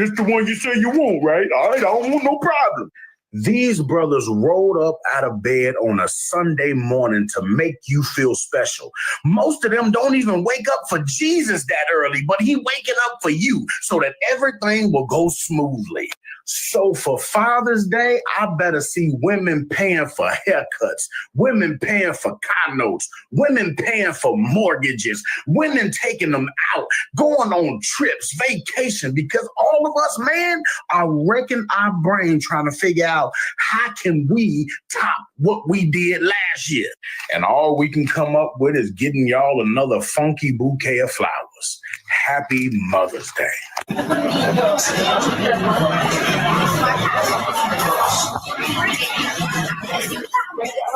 S29: you say you want, right? All right, I don't want no problem. These brothers rolled up out of bed on a Sunday morning to make you feel special. Most of them don't even wake up for Jesus that early, but he waking up for you so that everything will go smoothly. So for Father's Day, I better see women paying for haircuts, women paying for car notes, women paying for mortgages, women taking them out, going on trips, vacation, because all of us, man, are wrecking our brain trying to figure out how can we top what we did last year. And all we can come up with is getting y'all another funky bouquet of flowers. Happy Mother's Day.
S21: How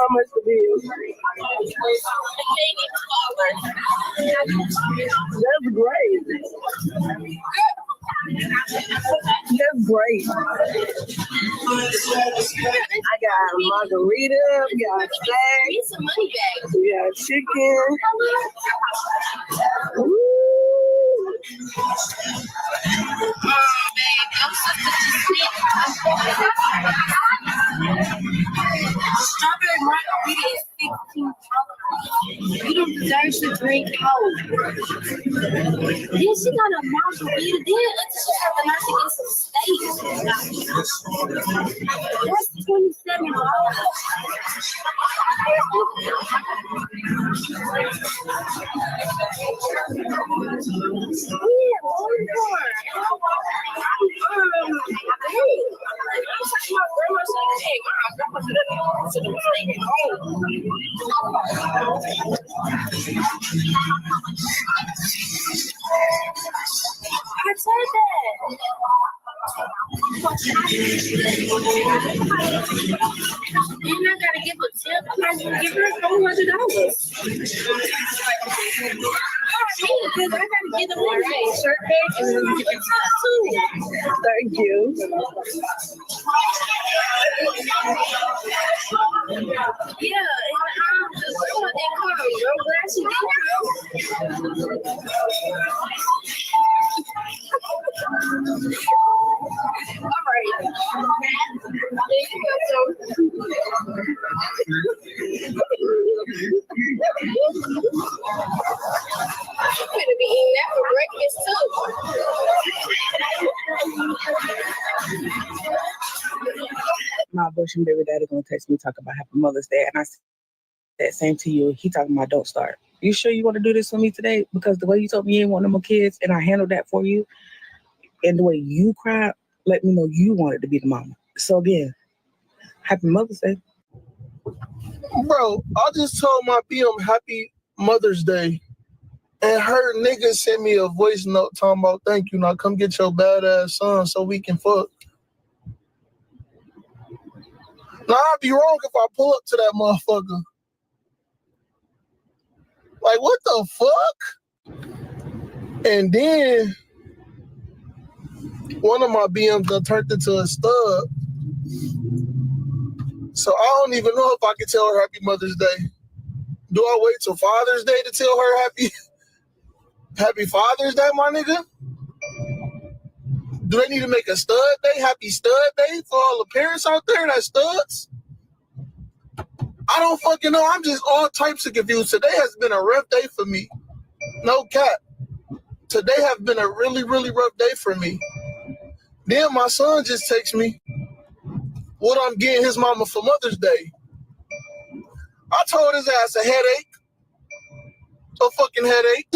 S21: much the bill? That's great. That's great. I got margarita, we got steak, we got chicken.
S14: Strawberry margarita is $15. You don't deserve to drink Coke. Then she got a margarita. Then let's just have the nice to get some steak. That's $27. I said that. And I gotta give a tip. I gotta give her $400. because I gotta get the Wednesday shirt back and then get the top too.
S21: Thank you.
S14: Yeah, and Carl, I'm glad she did all right. There you go, so. I'm gonna be eating that for breakfast
S21: My abortion baby daddy gonna text me talking about Happy Mother's Day, and I said that same to you. He talking about don't start. You sure you want to do this for me today? Because the way you told me you didn't want no more kids, and I handled that for you, and the way you cried, let me know you wanted to be the mama. So again, Happy Mother's Day.
S4: Bro, I just told my BM Happy Mother's Day, and her nigga sent me a voice note talking about thank you. Now come get your badass son so we can fuck. Now I'd be wrong if I pull up to that motherfucker. Like, what the fuck? And then one of my BMs done turned into a stud. So I don't even know if I can tell her Happy Mother's Day. Do I wait till Father's Day to tell her Happy Father's Day, my nigga? Do they need to make a stud day? Happy stud day for all the parents out there that studs? I don't fucking know. I'm just all types of confused. Today has been a rough day for me. No cap. Today has been a really, really rough day for me. Then my son just texts me what I'm getting his mama for Mother's Day. I told his ass a headache. A fucking headache.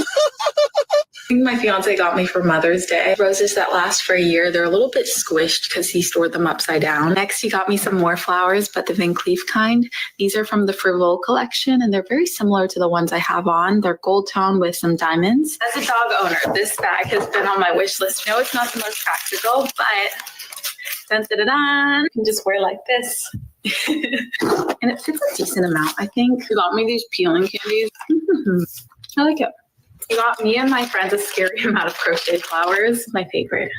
S15: My fiance got me for Mother's Day roses that last for a year. They're a little bit squished because he stored them upside down. Next, he got me some more flowers, but the Van Cleef kind. These are from the Frivole collection, and they're very similar to the ones I have on. They're gold tone with some diamonds. As a dog owner, this bag has been on my wish list. No, it's not the most practical, but you can just wear like this. And it fits a decent amount, I think. He got me these peeling candies. I like it. He got me and my friends a scary amount of crochet flowers, my favorite.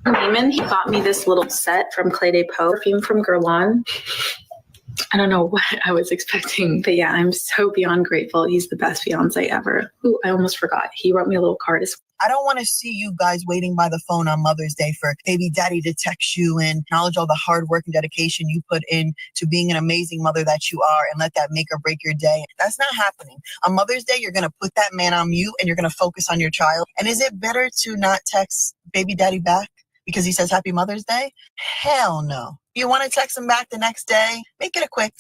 S15: Neiman, he got me this little set from Clé de Peau, perfume from Guerlain. I don't know what I was expecting, but yeah, I'm so beyond grateful. He's the best fiance ever. Ooh, I almost forgot. He wrote me a little card as well.
S19: I don't want to see you guys waiting by the phone on Mother's Day for baby daddy to text you and acknowledge all the hard work and dedication you put in to being an amazing mother that you are and let that make or break your day. That's not happening. On Mother's Day, you're going to put that man on mute and you're going to focus on your child. And is it better to not text baby daddy back because he says Happy Mother's Day? Hell no. You want to text him back the next day? Make it a quick,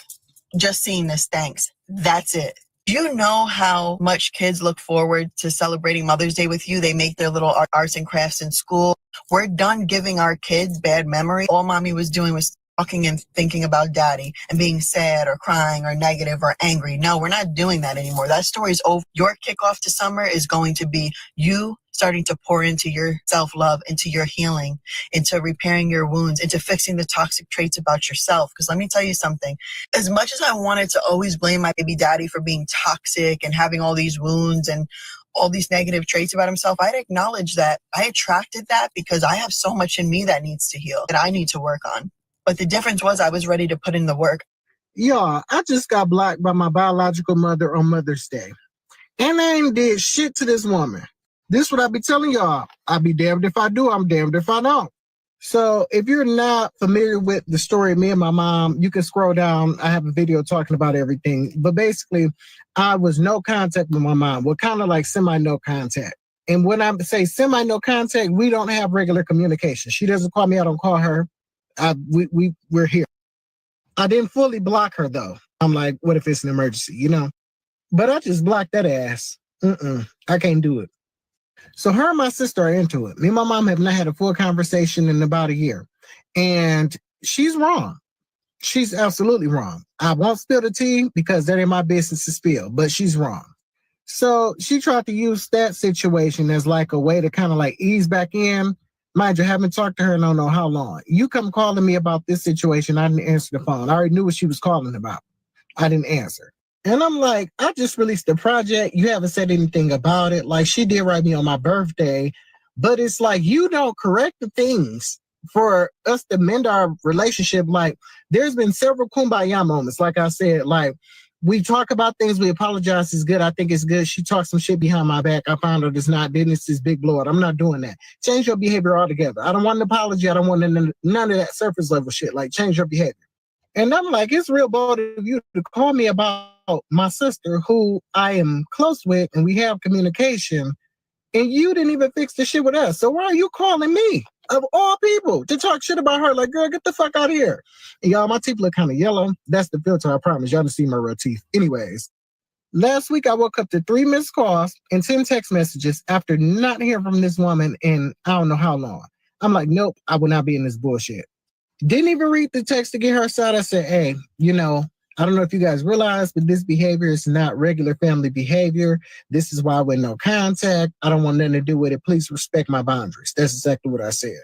S19: just seeing this, thanks. That's it. Do you know how much kids look forward to celebrating Mother's Day with you? They make their little arts and crafts in school. We're done giving our kids bad memory. All mommy was doing was talking and thinking about daddy and being sad or crying or negative or angry. No, we're not doing that anymore. That story's over. Your kickoff to summer is going to be you starting to pour into your self-love, into your healing, into repairing your wounds, into fixing the toxic traits about yourself. Because let me tell you something, as much as I wanted to always blame my baby daddy for being toxic and having all these wounds and all these negative traits about himself, I'd acknowledge that I attracted that because I have so much in me that needs to heal, that I need to work on. But the difference was I was ready to put in the work.
S20: Y'all, I just got blocked by my biological mother on Mother's Day. And I ain't did shit to this woman. This what I be telling y'all. I be damned if I do, I'm damned if I don't. So if you're not familiar with the story of me and my mom, you can scroll down. I have a video talking about everything. But basically, I was no contact with my mom. We're kind of like semi-no contact. And when I say semi-no contact, we don't have regular communication. She doesn't call me, I don't call her. We're here. I didn't fully block her, though. I'm like, what if it's an emergency, you know? But I just blocked that ass. I can't do it. So her and my sister are into it. Me and my mom have not had a full conversation in about a year. And she's wrong. She's absolutely wrong. I won't spill the tea because that ain't my business to spill, but she's wrong. So she tried to use that situation as like a way to kind of like ease back in. Mind you, I haven't talked to her in I don't know how long. You come calling me about this situation, I didn't answer the phone. I already knew what she was calling about. I didn't answer. And I'm like, I just released the project. You haven't said anything about it. Like, she did write me on my birthday, but it's like, you don't correct the things for us to mend our relationship. Like, there's been several kumbaya moments. Like I said, like, we talk about things, we apologize, it's good. I think it's good. She talks some shit behind my back. I found out it's not. Then it's this big blow up. I'm not doing that. Change your behavior altogether. I don't want an apology. I don't want none of that surface level shit. Like, change your behavior. And I'm like, it's real bold of you to call me about my sister who I am close with and we have communication, and you didn't even fix the shit with us. So why are you calling me, of all people, to talk shit about her? Like, girl, get the fuck out of here. And y'all, my teeth look kind of yellow. That's the filter, I promise. Y'all didn't see my real teeth. Anyways, last week I woke up to 3 missed calls and 10 text messages after not hearing from this woman in I don't know how long. I'm like, nope, I will not be in this bullshit. Didn't even read the text to get her side. I said, hey, I don't know if you guys realize, but this behavior is not regular family behavior. This is why we're no contact. I don't want nothing to do with it. Please respect my boundaries. That's exactly what I said.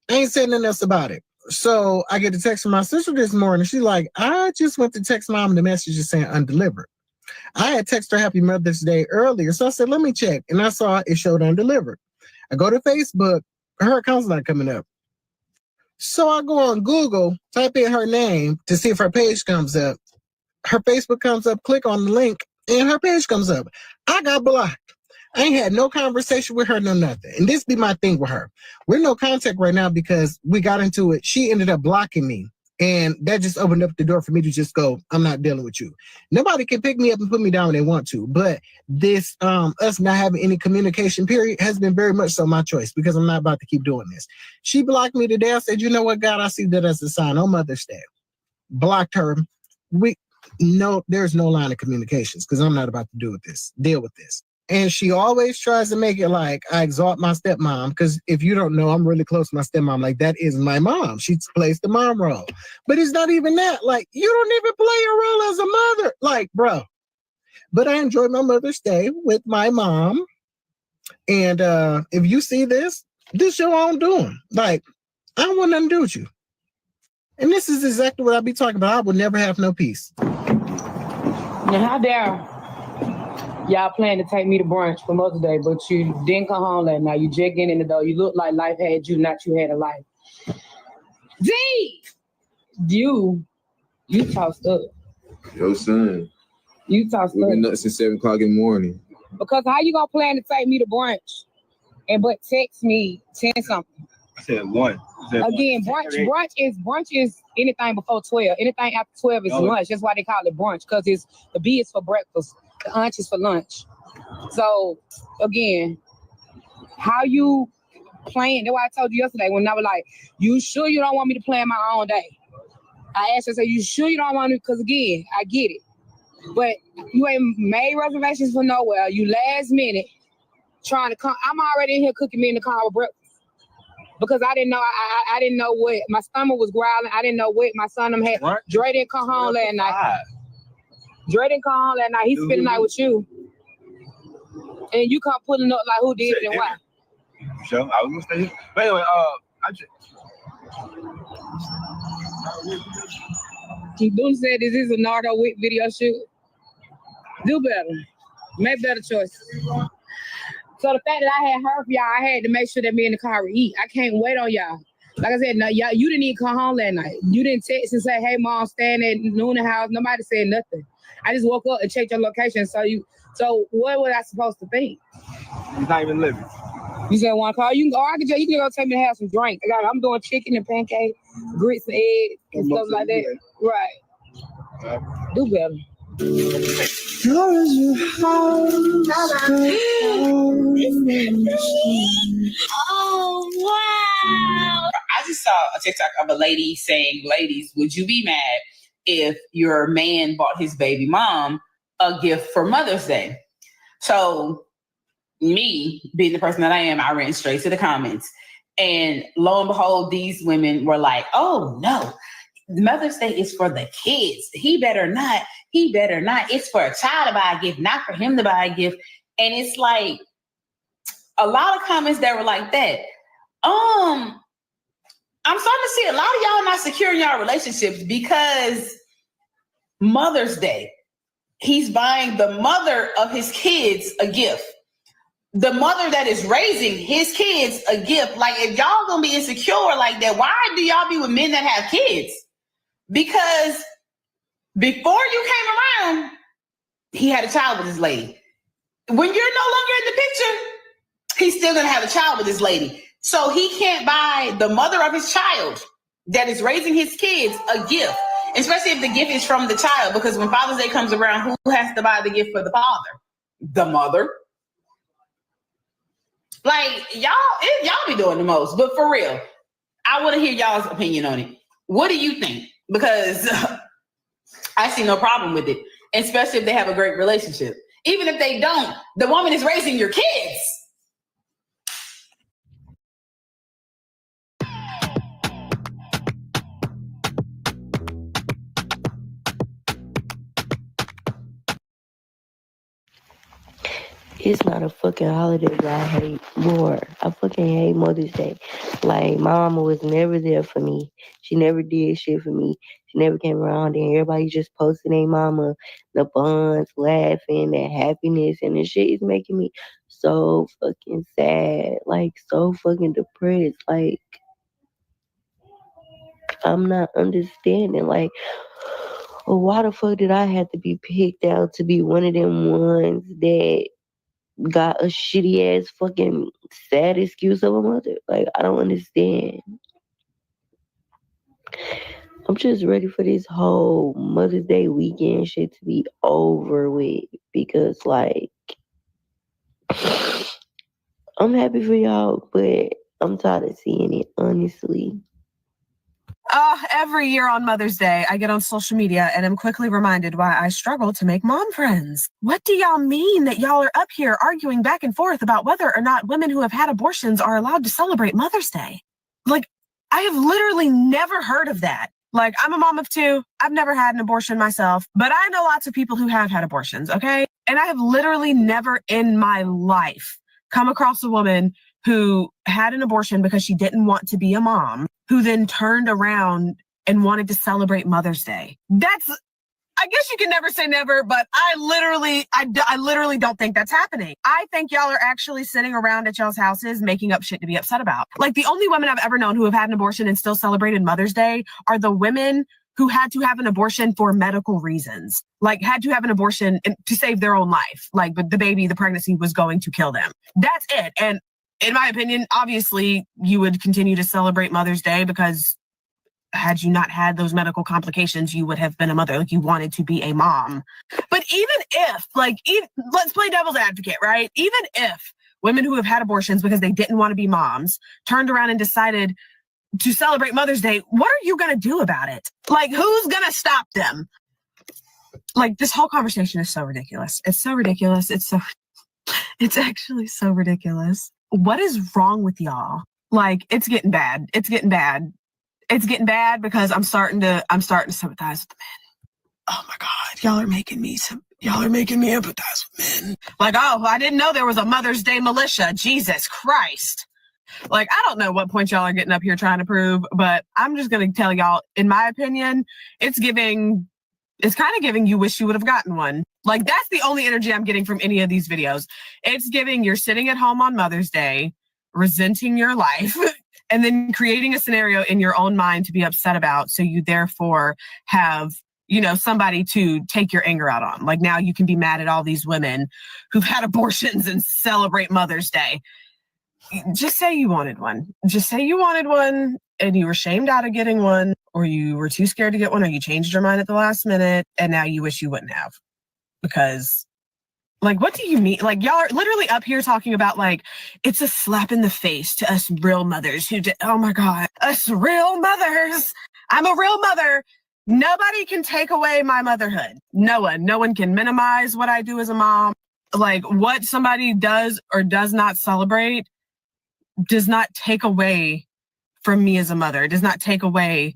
S20: I ain't said nothing else about it. So I get a text from my sister this morning. She's like, I just went to text mom, and the message is saying undelivered. I had texted her Happy Mother's Day earlier. So I said, let me check. And I saw it showed undelivered. I go to Facebook. Her account's not coming up. So I go on Google, type in her name to see if her page comes up. Her Facebook comes up, click on the link, and her page comes up. I got blocked. I ain't had no conversation with her, no nothing. And this be my thing with her. We're no contact right now because we got into it. She ended up blocking me. And that just opened up the door for me to just go, I'm not dealing with you. Nobody can pick me up and put me down when they want to. But this, us not having any communication, period, has been very much so my choice because I'm not about to keep doing this. She blocked me today. I said, you know what, God, I see that as a sign on Mother's Day. Blocked her. There's no line of communications because I'm not about to deal with this. And she always tries to make it like I exalt my stepmom, because if you don't know, I'm really close to my stepmom. Like, that is my mom. She plays the mom role. But it's not even that. Like, you don't even play a role as a mother. Like, bro. But I enjoy my Mother's Day with my mom. And if you see this your own doing. Like, I don't want nothing to do with you. And this is exactly what I be talking about. I would never have no peace.
S3: Now, how dare y'all plan to take me to brunch for Mother's Day, but you didn't come home last night. You just getting in the door. You look like life had you, not you had a life. D! You tossed up.
S6: Yo, son.
S3: You tossed
S6: We've
S3: up.
S6: been nuts since 7 o'clock in the morning.
S3: Because how you gonna plan to take me to brunch but text me 10 something?
S6: I said 1.
S3: Again, brunch is anything before 12. Anything after 12 is lunch. That's why they call it brunch, because the B is for breakfast, the lunch is for lunch. So again, how you playing? That's why I told you yesterday when I was like, you sure you don't want me to plan my own day? I asked her, so you sure you don't want me? Because again, I get it. But you ain't made reservations for nowhere. You last minute trying to come. I'm already in here cooking me in the car with breakfast. Because I didn't know, I didn't know what, my stomach was growling. I didn't know what my son had. Dre didn't come home last night. He spent the night with you. And you come pulling up like who did it and why.
S6: Sure, I was gonna stay here. But anyway,
S3: Boone said, is this a Nardo Wick video shoot? Do better. Make better choices. So the fact that I had her for y'all, I had to make sure that me in the car would eat. I can't wait on y'all. Like I said, no, y'all, you didn't even come home that night. You didn't text and say, hey, mom, staying at Noonan house. Nobody said nothing. I just woke up and checked your location. So what was I supposed to think?
S6: He's not even living.
S3: You said one call. You can go take me to have some drink. I'm doing chicken and pancakes, grits and eggs and stuff like that. Right. Do better.
S7: Oh, wow. I just saw a TikTok of a lady saying, ladies, would you be mad if your man bought his baby mom a gift for Mother's Day? So me, being the person that I am, I ran straight to the comments. And lo and behold, these women were like, oh, no. Mother's Day is for the kids. He better not. It's for a child to buy a gift, not for him to buy a gift. And it's like a lot of comments that were like that. I'm starting to see a lot of y'all not secure in y'all relationships because Mother's Day. he's buying the mother of his kids a gift. The mother that is raising his kids a gift. Like, if y'all gonna be insecure like that, why do y'all be with men that have kids? Because before you came around, he had a child with his lady. When you're no longer in the picture, he's still gonna have a child with his lady. So he can't buy the mother of his child that is raising his kids a gift, especially if the gift is from the child. Because when Father's Day comes around, who has to buy the gift for the father? The mother. Like, y'all be doing the most. But for real, I want to hear y'all's opinion on it. What do you think? Because I see no problem with it, especially if they have a great relationship. Even if they don't, the woman is raising your kids.
S2: It's not a fucking holiday that I hate more. I fucking hate Mother's Day. Like, my mama was never there for me. She never did shit for me. She never came around, and everybody just posting their mama, the buns, laughing, and happiness, and the shit is making me so fucking sad. Like, so fucking depressed. Like, I'm not understanding. Like, why the fuck did I have to be picked out to be one of them ones that got a shitty ass fucking sad excuse of a mother? Like, I don't understand. I'm just ready for this whole Mother's Day weekend shit to be over with, because, like, I'm happy for y'all, but I'm tired of seeing it, honestly.
S5: Every year on Mother's Day, I get on social media and I'm quickly reminded why I struggle to make mom friends. What do y'all mean that y'all are up here arguing back and forth about whether or not women who have had abortions are allowed to celebrate Mother's Day? Like, I have literally never heard of that. Like, I'm a mom of two. I've never had an abortion myself, but I know lots of people who have had abortions, okay? And I have literally never in my life come across a woman who had an abortion because she didn't want to be a mom, who then turned around and wanted to celebrate Mother's Day. I guess you can never say never, but I literally don't think that's happening. I think y'all are actually sitting around at y'all's houses making up shit to be upset about. Like, the only women I've ever known who have had an abortion and still celebrated Mother's Day are the women who had to have an abortion for medical reasons. Like, had to have an abortion to save their own life. Like, but the pregnancy was going to kill them. That's it. And in my opinion, obviously, you would continue to celebrate Mother's Day because had you not had those medical complications, you would have been a mother. Like, you wanted to be a mom. But even if, let's play devil's advocate, right? Even if women who have had abortions because they didn't want to be moms turned around and decided to celebrate Mother's Day, what are you going to do about it? Like, who's going to stop them? Like, this whole conversation is so ridiculous. It's so ridiculous. It's actually so ridiculous. What is wrong with y'all? Like, it's getting bad. It's getting bad. It's getting bad because I'm starting to sympathize with the men. Oh my God, y'all are making me empathize with men. Like, oh, I didn't know there was a Mother's Day militia. Jesus Christ. Like, I don't know what point y'all are getting up here trying to prove, but I'm just going to tell y'all, in my opinion, it's kind of giving you wish you would have gotten one. Like, that's the only energy I'm getting from any of these videos. It's giving you're sitting at home on Mother's Day, resenting your life, and then creating a scenario in your own mind to be upset about. So you therefore have, somebody to take your anger out on. Like, now you can be mad at all these women who've had abortions and celebrate Mother's Day. Just say you wanted one. Just say you wanted one and you were shamed out of getting one, or you were too scared to get one, or you changed your mind at the last minute and now you wish you wouldn't have. Because, like, what do you mean? Like, y'all are literally up here talking about, like, it's a slap in the face to us real mothers who did, oh my God, us real mothers. I'm a real mother. Nobody can take away my motherhood. No one can minimize what I do as a mom. Like, what somebody does or does not celebrate does not take away from me as a mother. It does not take away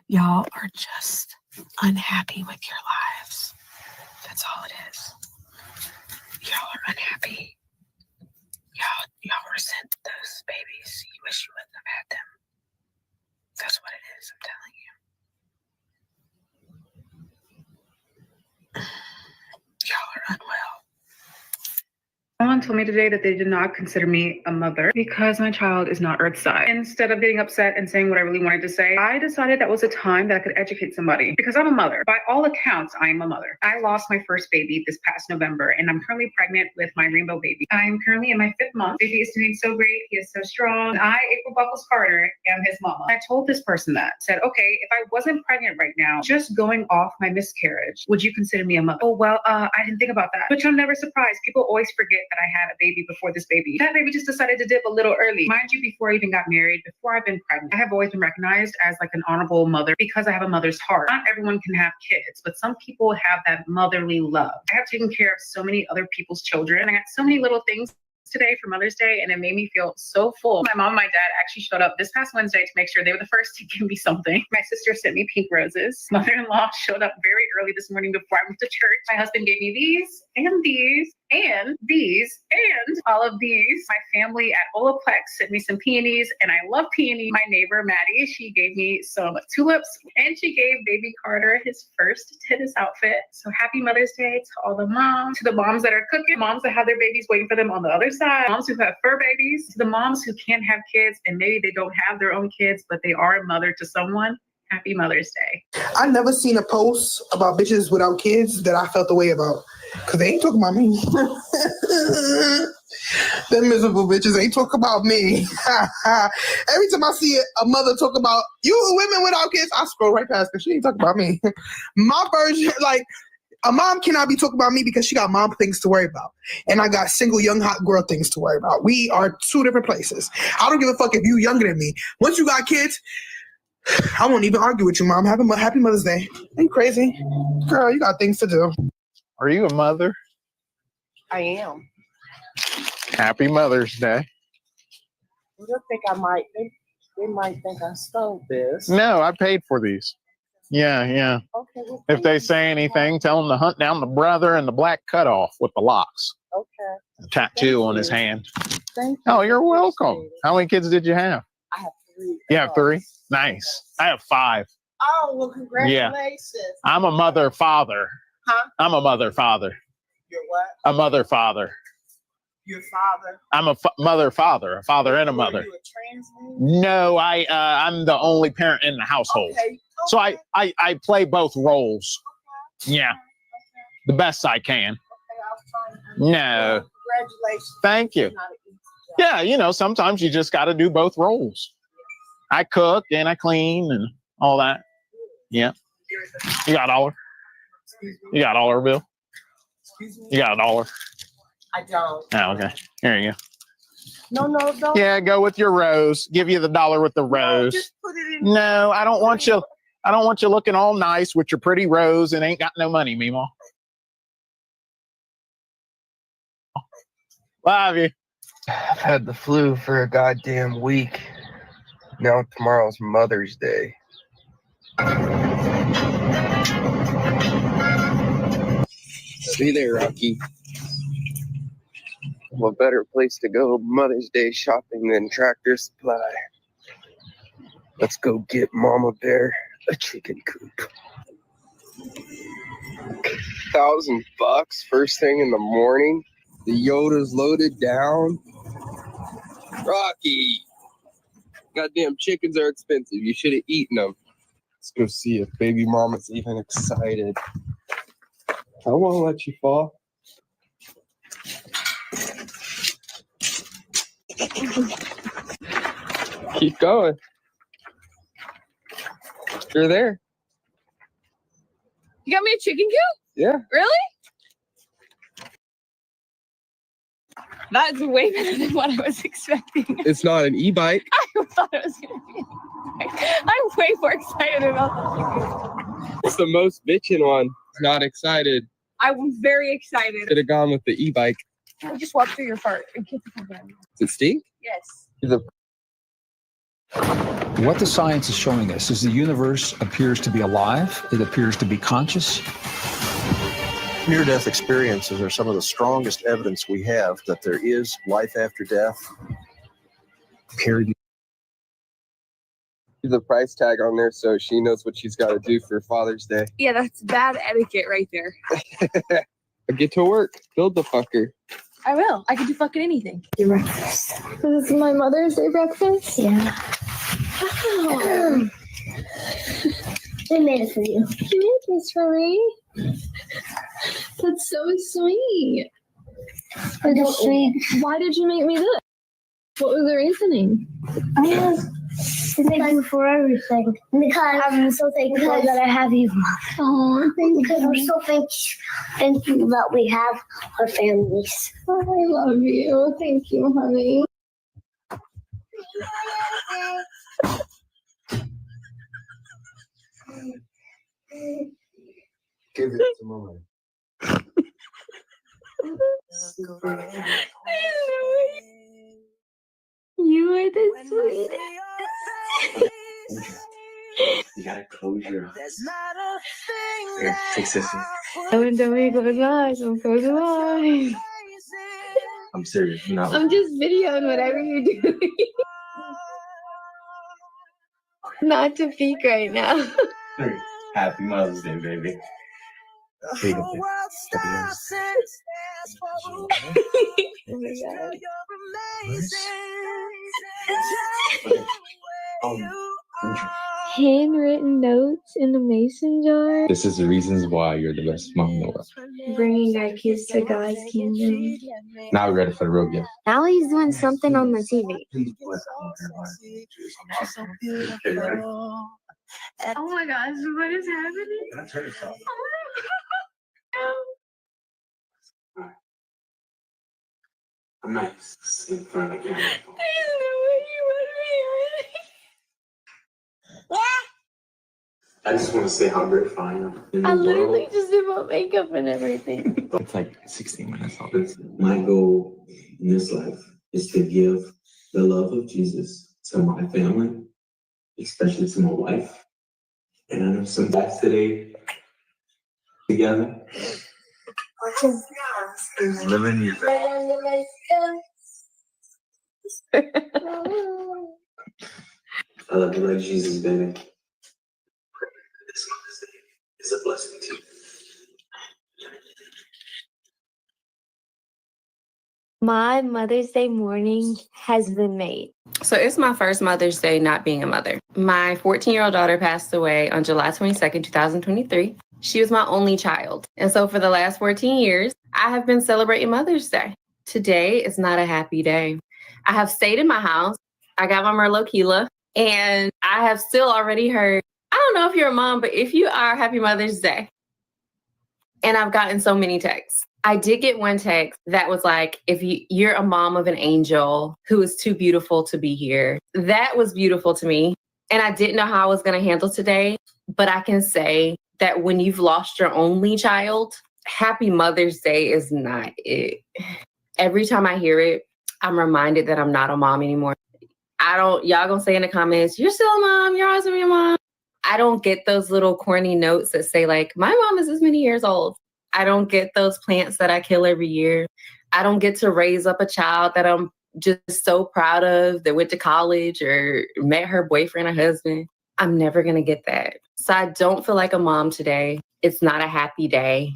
S5: y'all are just unhappy with your lives. That's all it is. Y'all are unhappy. Y'all resent those babies. You wish you wouldn't have had them. That's what it is, I'm telling you.
S3: Someone told me today that they did not consider me a mother because my child is not Earthside. Instead of getting upset and saying what I really wanted to say, I decided that was a time that I could educate somebody because I'm a mother. By all accounts, I am a mother. I lost my first baby this past November, and I'm currently pregnant with my rainbow baby. I am currently in my 5th month. Baby is doing so great. He is so strong. I, April Buckles Carter, am his mama. I told this person that. Said, okay, if I wasn't pregnant right now, just going off my miscarriage, would you consider me a mother? Oh, well, I didn't think about that. But I'm never surprised. People always forget that I had a baby before this baby. That baby just decided to dip a little early. Mind you, before I even got married, before I've been pregnant, I have always been recognized as like an honorable mother because I have a mother's heart. Not everyone can have kids, but some people have that motherly love. I have taken care of so many other people's children. I got so many little things today for Mother's Day, and it made me feel so full. My mom and my dad actually showed up this past Wednesday to make sure they were the first to give me something. My sister sent me pink roses. Mother-in-law showed up very early this morning before I went to church. My husband gave me these and these and these and all of these. My family at Olaplex sent me some peonies, and I love peony. My neighbor Maddie, she gave me some tulips, and she gave baby Carter his first tennis outfit. So happy Mother's Day to all the moms, to the moms that are cooking, moms that have their babies waiting for them on the other side, moms who have fur babies, to the moms who can't have kids and maybe they don't have their own kids, but they are a mother to someone. Happy Mother's Day.
S8: I never seen a post about bitches without kids that I felt the way about. Cause they ain't talking about me. Them miserable bitches ain't talking about me. Every time I see a mother talk about you women without kids, I scroll right past because she ain't talking about me. My version, like, a mom cannot be talking about me because she got mom things to worry about. And I got single young hot girl things to worry about. We are 2 different places. I don't give a fuck if you younger than me. Once you got kids, I won't even argue with you, mom. Happy Mother's Day. Ain't crazy. Girl, you got things to do.
S9: Are you a mother?
S11: I am.
S9: Happy Mother's Day.
S11: You just think I might think they might think I stole this.
S9: No, I paid for these. Yeah.
S11: Okay. Well,
S9: If they say anything, tell them to hunt down the brother in the black cutoff with the locks.
S11: okay.
S9: A tattoo on his hand.
S11: Thank you.
S9: Oh, you're welcome. How many kids did you have?
S11: I have 3.
S9: You have 3? Nice. I have 5.
S11: Oh, well, congratulations.
S9: I'm a mother-father.
S11: Huh?
S9: I'm a mother-father.
S11: You're what?
S9: A mother-father.
S11: Your father?
S9: I'm a mother-father, a father and a mother.
S11: Are you a trans man?
S9: No, I'm the only parent in the household.
S11: Okay.
S9: So I play both roles. Yeah. The best I can. No.
S11: Congratulations.
S9: Thank you. Yeah, sometimes you just got to do both roles. I cook and I clean and all that. Yeah. You got $1? You got $1, Bill? You got $1?
S11: I don't.
S9: Oh, okay. Here you go.
S11: No, don't.
S9: Yeah, go with your rose. Give you the $1 with the rose.
S11: Just put it in.
S9: No, I don't want you. I don't want you looking all nice with your pretty rose and ain't got no money, Meemaw. Love you.
S22: I've had the flu for a goddamn week. Now tomorrow's Mother's Day. See there, Rocky. What better place to go Mother's Day shopping than Tractor Supply? Let's go get Mama Bear a chicken coop. $1,000 first thing in the morning. The Yoda's loaded down. Rocky, goddamn chickens are expensive. You should have eaten them. Let's go see if baby mama's even excited. I won't let you fall. Keep going. You're there.
S10: You got me a chicken coop?
S22: Yeah.
S10: Really? That's way better than what I was expecting.
S22: It's not an e-bike.
S10: I thought it was going to be. I'm way more excited about the
S22: It's the most bitchin' one. Not excited.
S10: I was very excited.
S22: Could have gone with the e-bike.
S10: I just walked through your fart.
S22: Does it stink?
S10: Yes.
S23: What the science is showing us is the universe appears to be alive. It appears to be conscious.
S25: Near-death experiences are some of the strongest evidence we have that there is life after death. Period.
S22: The price tag on there so she knows what she's got to do for Father's Day.
S10: Yeah, that's bad etiquette right there.
S22: Get to work. Build the fucker.
S12: I will. I could do fucking anything.
S13: Your breakfast. This is my Mother's Day breakfast? Yeah.
S12: Oh.
S13: I made it for you. You made this for me? That's so sweet. That's sweet. Why did you make me this? What was the reasoning?
S14: Thank you for everything. Because I'm so thankful that I have you.
S13: Oh, thank you.
S14: Because we're so thankful that we have our families.
S13: I love you. Thank you, honey.
S6: Give it to Mama.
S13: You are the sweetest.
S6: You gotta close your eyes. Here, take this.
S13: Don't close my eyes. Don't close my eyes.
S6: I'm serious. No.
S13: I'm just videoing whatever you're doing. Not to peek right now.
S6: Happy Mother's Day, baby. Here you go, baby.
S13: Oh my god. Handwritten notes in the mason jar.
S6: This is the reasons why you're the best mom in the world.
S13: Bringing our kids to God's kingdom.
S6: Now we're ready for the real gift.
S13: Now he's doing something on the TV. Oh my gosh, what is happening?
S6: Can I turn this off? I'm not in front of the camera.
S13: There's no way you want me.
S6: I just want to say how grateful I am.
S13: I literally just did my makeup and everything.
S6: It's like 16 minutes long. My goal in this life is to give the love of Jesus to my family, especially to my wife. And I know some guys today together. Living your best. I love you like Jesus, baby. This Mother's Day is a blessing to you.
S13: My Mother's Day morning has been made.
S16: So it's my first Mother's Day not being a mother. My 14-year-old daughter passed away on July 22nd, 2023. She was my only child. And so for the last 14 years, I have been celebrating Mother's Day. Today is not a happy day. I have stayed in my house. I got my Merlot Kila, and I have still already heard, I don't know if you're a mom, but if you are, happy Mother's Day. And I've gotten so many texts. I did get one text that was like, if you're a mom of an angel who is too beautiful to be here. That was beautiful to me. And I didn't know how I was going to handle today, but I can say that when you've lost your only child, happy Mother's Day is not it. Every time I hear it, I'm reminded that I'm not a mom anymore. Y'all gonna say in the comments, you're still a mom, you're always gonna be a mom. I don't get those little corny notes that say like, my mom is this many years old. I don't get those plants that I kill every year. I don't get to raise up a child that I'm just so proud of that went to college or met her boyfriend or husband. I'm never gonna get that. So I don't feel like a mom today. It's not a happy day.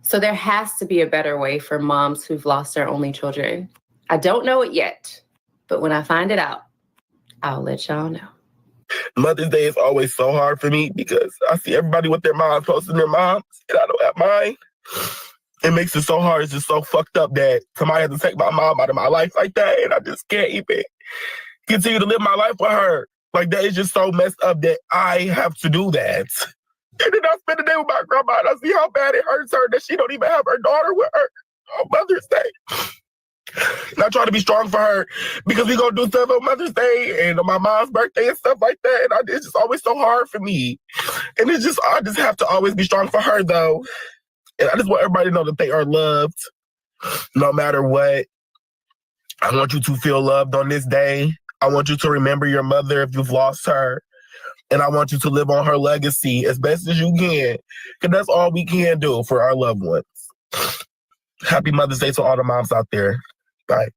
S16: So there has to be a better way for moms who've lost their only children. I don't know it yet, but when I find it out, I'll let y'all know.
S1: Mother's Day is always so hard for me because I see everybody with their moms posting their moms, and I don't have mine. It makes it so hard. It's just so fucked up that somebody has to take my mom out of my life like that, and I just can't even continue to live my life with her. Like, that is just so messed up that I have to do that. And then I spend the day with my grandma, and I see how bad it hurts her that she don't even have her daughter with her on Mother's Day. And I try to be strong for her because we gonna do stuff on Mother's Day and on my mom's birthday and stuff like that. And it's just always so hard for me. And I just have to always be strong for her, though. And I just want everybody to know that they are loved no matter what. I want you to feel loved on this day. I want you to remember your mother if you've lost her. And I want you to live on her legacy as best as you can, because that's all we can do for our loved ones. Happy Mother's Day to all the moms out there. Bye.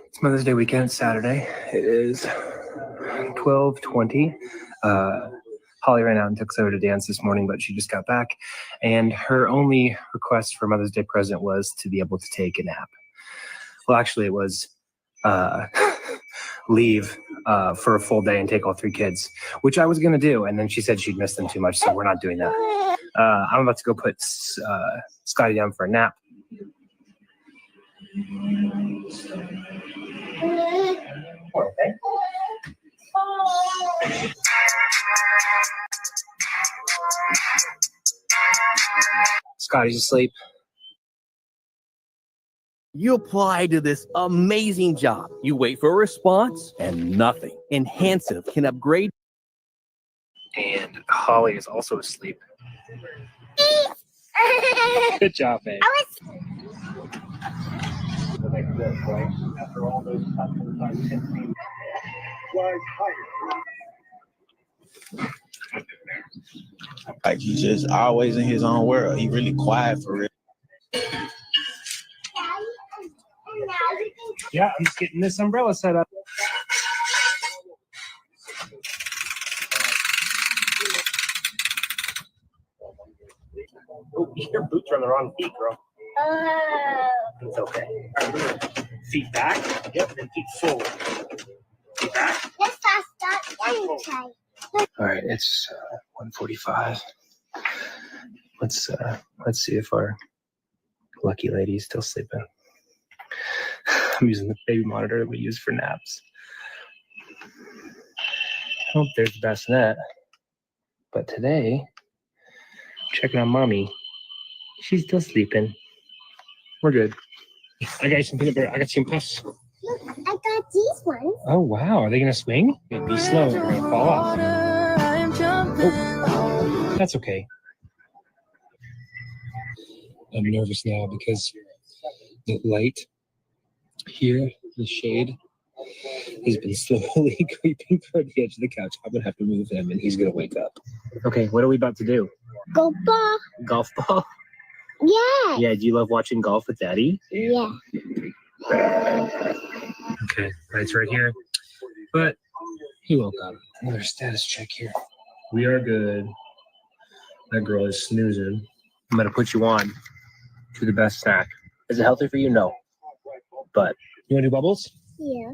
S17: It's Mother's Day weekend, Saturday. It is 12:20. Holly ran out and took Zoe to dance this morning, but she just got back. And her only request for Mother's Day present was to be able to take a nap. Well, actually, it was leave for a full day and take all 3 kids, which I was going to do. And then she said she'd miss them too much, so we're not doing that. I'm about to go put Scotty down for a nap. Scotty's asleep.
S18: You apply to this amazing job. You wait for a response and nothing. Enhansive can upgrade.
S17: And Holly is also asleep. Good job, babe. After all those
S21: like, he's just always in his own world. He really quiet for real.
S17: Yeah, he's getting this umbrella set up. Oh, your boots are on the wrong feet, girl. It's okay. Feet back. Yep, and feet forward. Feet back. All right, it's 1:45. Let's see if our lucky lady is still sleeping. I'm using the baby monitor that we use for naps. I hope there's the bassinet. But today, checking on mommy. She's still sleeping. We're good. I got you some peanut butter. I got you some puffs.
S13: Look, I got these ones.
S17: Oh, wow. Are they going to swing? Be slow. They're going to fall off. Oh, that's okay. I'm nervous now because the light here, the shade, has been slowly creeping toward the edge of the couch. I'm going to have to move him and he's going to wake up. Okay, what are we about to do?
S13: Golf ball.
S17: Golf ball?
S13: Yeah.
S17: Yeah, do you love watching golf with Daddy?
S13: Yeah.
S17: Okay, light's right here. But he woke up. Another status check here. We are good. That girl is snoozing. I'm going to put you on to the best snack. Is it healthy for you? No. But you want to do bubbles?
S13: Yeah.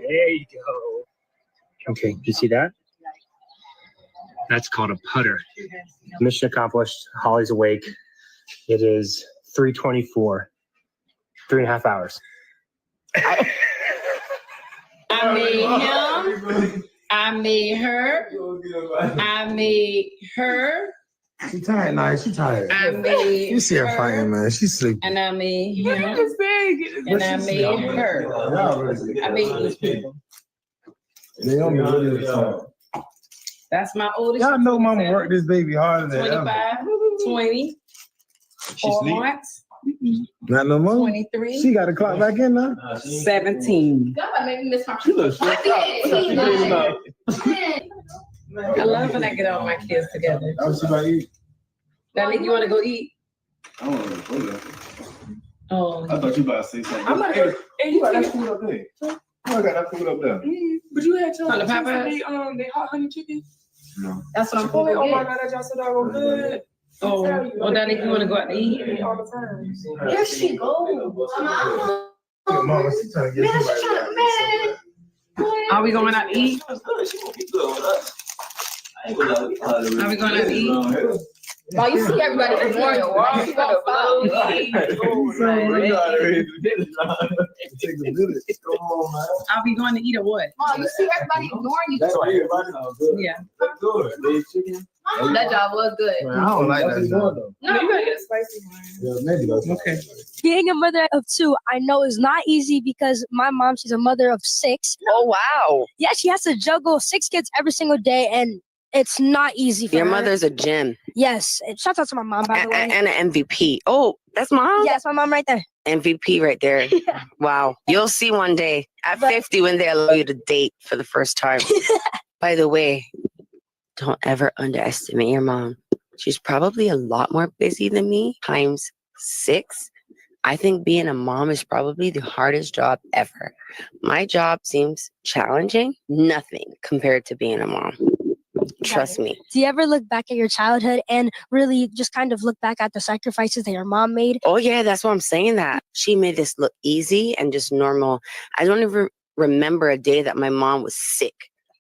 S17: There you go. Okay, you see that? That's called a putter. Mission accomplished. Holly's awake. It is 3:24. 3.5 hours.
S7: I made him. I made her. I made her.
S20: She tired now. She tired.
S7: I made
S20: You see her fighting, man. She's sleeping.
S7: And I made him. And I made her. I made these people.
S20: Naomi really is.
S7: That's my oldest.
S20: Y'all know mama worked this baby harder than
S7: 25, 20, 4 months.
S20: Not no more.
S7: 23.
S20: She got to clock back in now.
S7: 17.
S20: She looks stressed out.
S7: I love when I get all my kids together.
S20: I was about to eat.
S7: That you want to go eat?
S20: I want to go there.
S7: Oh.
S20: I thought you about to say something.
S7: I'm about to go.
S20: Hey, you got that food up there.
S2: I got that food up there.
S4: But you had your
S7: On the
S4: chicken,
S7: Popeyes?
S4: they hot honey chicken.
S2: No.
S7: That's what I'm
S4: Chipotle,
S7: going
S4: oh my
S7: to
S4: god, that y'all so doggone good.
S7: Oh, well, then if you want to go out to eat.
S4: All the time.
S14: Here she goes.
S2: Mama, she's trying to get somebody.
S7: Are we going out to eat?
S2: She gonna be good with us. I ain't gonna
S7: Are we going out to eat?
S12: Oh, you see everybody ignoring you. Why you gonna follow me?
S7: Are we going to eat or what?
S12: Oh, you see everybody ignoring you.
S2: That's why everybody knows good.
S7: Yeah.
S2: That's good. They chicken.
S12: That job was good.
S2: Man, I don't like that job though.
S12: No, you gotta get a spicy one.
S2: Yeah, maybe that's okay.
S15: Being a mother of two, I know is not easy because my mom, she's a mother of 6.
S19: Oh, wow.
S15: Yeah, she has to juggle 6 kids every single day, and it's not easy for
S19: Your
S15: her.
S19: mother's a gem.
S15: Yes. And shout out to my mom, by the way.
S19: And an MVP. Oh, that's mom?
S15: Yes, my mom right there.
S19: MVP right there.
S15: Yeah.
S19: Wow. You'll see one day at 50 when they allow you to date for the first time. By the way, don't ever underestimate your mom. She's probably a lot more busy than me, times 6. I think being a mom is probably the hardest job ever. My job seems challenging, nothing compared to being a mom. Trust me.
S15: Do you ever look back at your childhood and really just kind of look back at the sacrifices that your mom made?
S19: Oh, yeah, that's why I'm saying that. She made this look easy and just normal. I don't even remember a day that my mom was sick.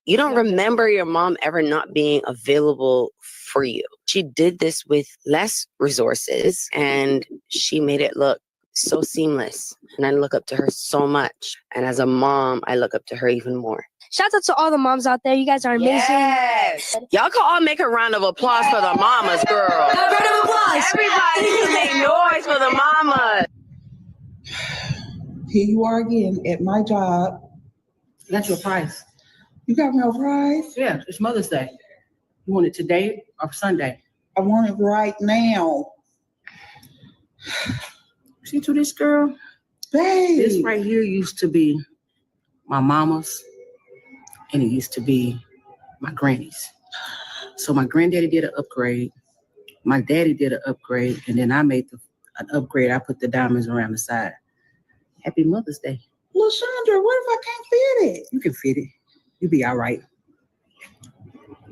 S19: You don't remember your mom ever not being available for you. She did this with less resources and she made it look so seamless. And I look up to her so much. And as a mom, I look up to her even more.
S15: Shout out to all the moms out there. You guys are amazing.
S19: Yes. Y'all can all make a round of applause for the mamas, girl.
S15: A round of applause.
S19: Everybody can make noise for the mamas.
S24: Here you are again at my job.
S26: That's your price.
S24: You got me a prize?
S26: Yeah, it's Mother's Day. You want it today or Sunday?
S24: I want it right now.
S26: See to this girl?
S24: Babe.
S26: This right here used to be my mama's, and it used to be my granny's. So my granddaddy did an upgrade. My daddy did an upgrade, and then I made an upgrade. I put the diamonds around the side. Happy Mother's Day.
S24: LaShondra, what if I can't fit it?
S26: You can fit it. You'll be all right.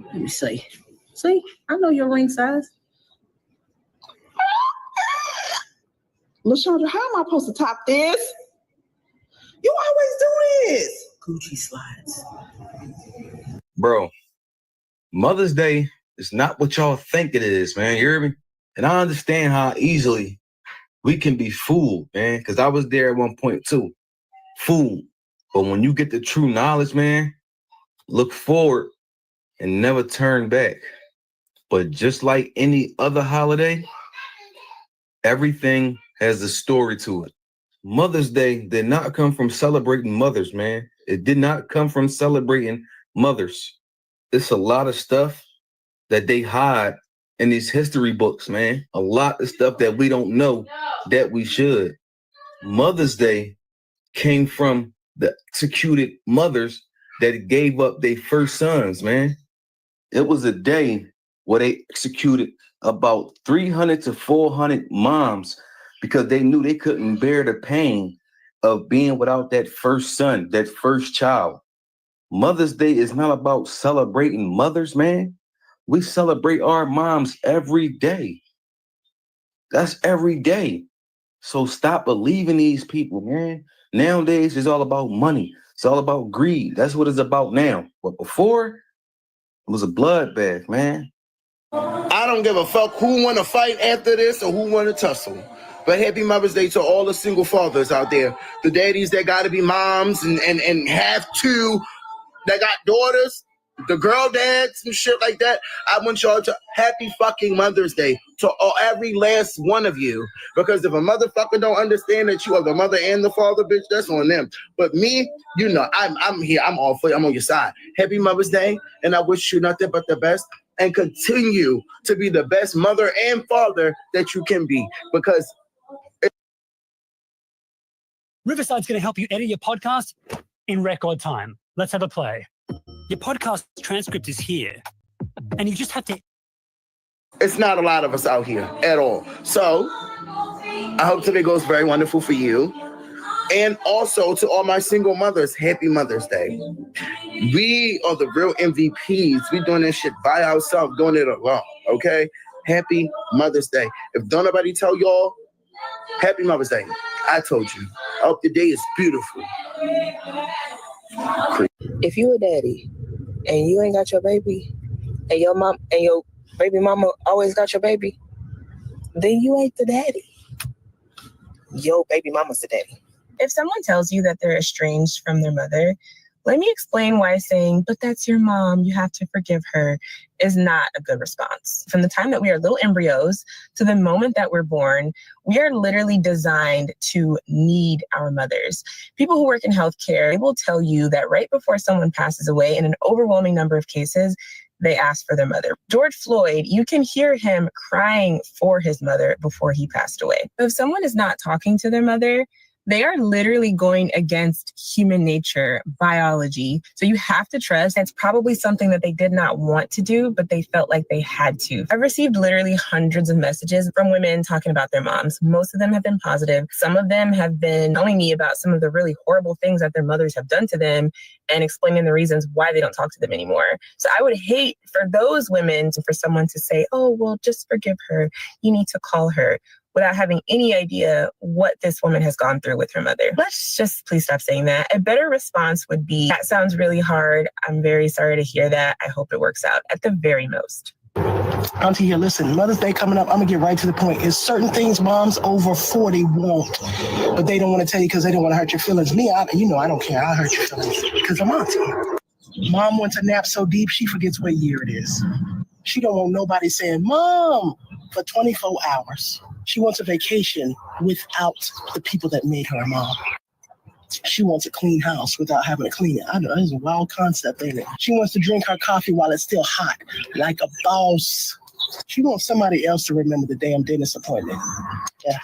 S26: Let me see. See, I know your ring size.
S24: LaShondra, how am I supposed to top this? You always do this.
S26: Gucci slides.
S27: Bro, Mother's Day is not what y'all think it is, man. You hear me? And I understand how easily we can be fooled, man, because I was there at one point too. Fooled. But when you get the true knowledge, man, look forward and never turn back. But just like any other holiday, everything has a story to it. Mother's Day did not come from celebrating mothers, man. It did not come from celebrating mothers. It's a lot of stuff that they hide in these history books, man. A lot of stuff that we don't know that we should. Mother's Day came from the executed mothers that gave up their first sons, man. It was a day where they executed about 300 to 400 moms because they knew they couldn't bear the pain of being without that first son, that first child. Mother's Day is not about celebrating mothers, man. We celebrate our moms every day. That's every day. So stop believing these people, man. Nowadays, it's all about money. It's all about greed. That's what it's about now. But before, it was a bloodbath, man.
S28: I don't give a fuck who want to fight after this or who want to tussle. But happy Mother's Day to all the single fathers out there. The daddies that got to be moms and have to, that got daughters, the girl dads and shit like that. I want y'all to happy fucking Mother's Day to every last one of you. Because if a motherfucker don't understand that you are the mother and the father, bitch, that's on them. But me, you know, I'm here. I'm all for you. I'm on your side. Happy Mother's Day. And I wish you nothing but the best. And continue to be the best mother and father that you can be. Because
S29: Riverside's going to help you edit your podcast in record time. Let's have a play. Your podcast transcript is here, and you just have to...
S28: It's not a lot of us out here at all. So I hope today goes very wonderful for you. And also to all my single mothers, happy Mother's Day. We are the real MVPs. We doing this shit by ourselves, doing it alone, okay? Happy Mother's Day. If don't nobody tell y'all, happy Mother's Day. I told you. I hope the day is beautiful.
S24: If you a daddy and you ain't got your baby, and your mom and your baby mama always got your baby, then you ain't the daddy. Your baby mama's the daddy.
S3: If someone tells you that they're estranged from their mother, let me explain why saying, but that's your mom, you have to forgive her, is not a good response. From the time that we are little embryos to the moment that we're born, we are literally designed to need our mothers. People who work in healthcare, they will tell you that right before someone passes away, in an overwhelming number of cases, they ask for their mother. George Floyd, you can hear him crying for his mother before he passed away. If someone is not talking to their mother, they are literally going against human nature, biology. So you have to trust. It's probably something that they did not want to do, but they felt like they had to. I've received literally hundreds of messages from women talking about their moms. Most of them have been positive. Some of them have been telling me about some of the really horrible things that their mothers have done to them and explaining the reasons why they don't talk to them anymore. So I would hate for those women for someone to say, oh, well, just forgive her. You need to call her, without having any idea what this woman has gone through with her mother. Let's just please stop saying that. A better response would be, that sounds really hard. I'm very sorry to hear that. I hope it works out at the very most.
S5: Auntie here, listen, Mother's Day coming up. I'm gonna get right to the point. It's certain things moms over 40 won't, but they don't want to tell you because they don't want to hurt your feelings. Me, I don't care. I'll hurt your feelings because I'm auntie. Mom wants a nap so deep, she forgets what year it is. She don't want nobody saying, Mom, for 24 hours. She wants a vacation without the people that made her a mom. She wants a clean house without having to clean it. I know, it's a wild concept, ain't it? She wants to drink her coffee while it's still hot, like a boss. She wants somebody else to remember the damn dentist appointment. Yeah.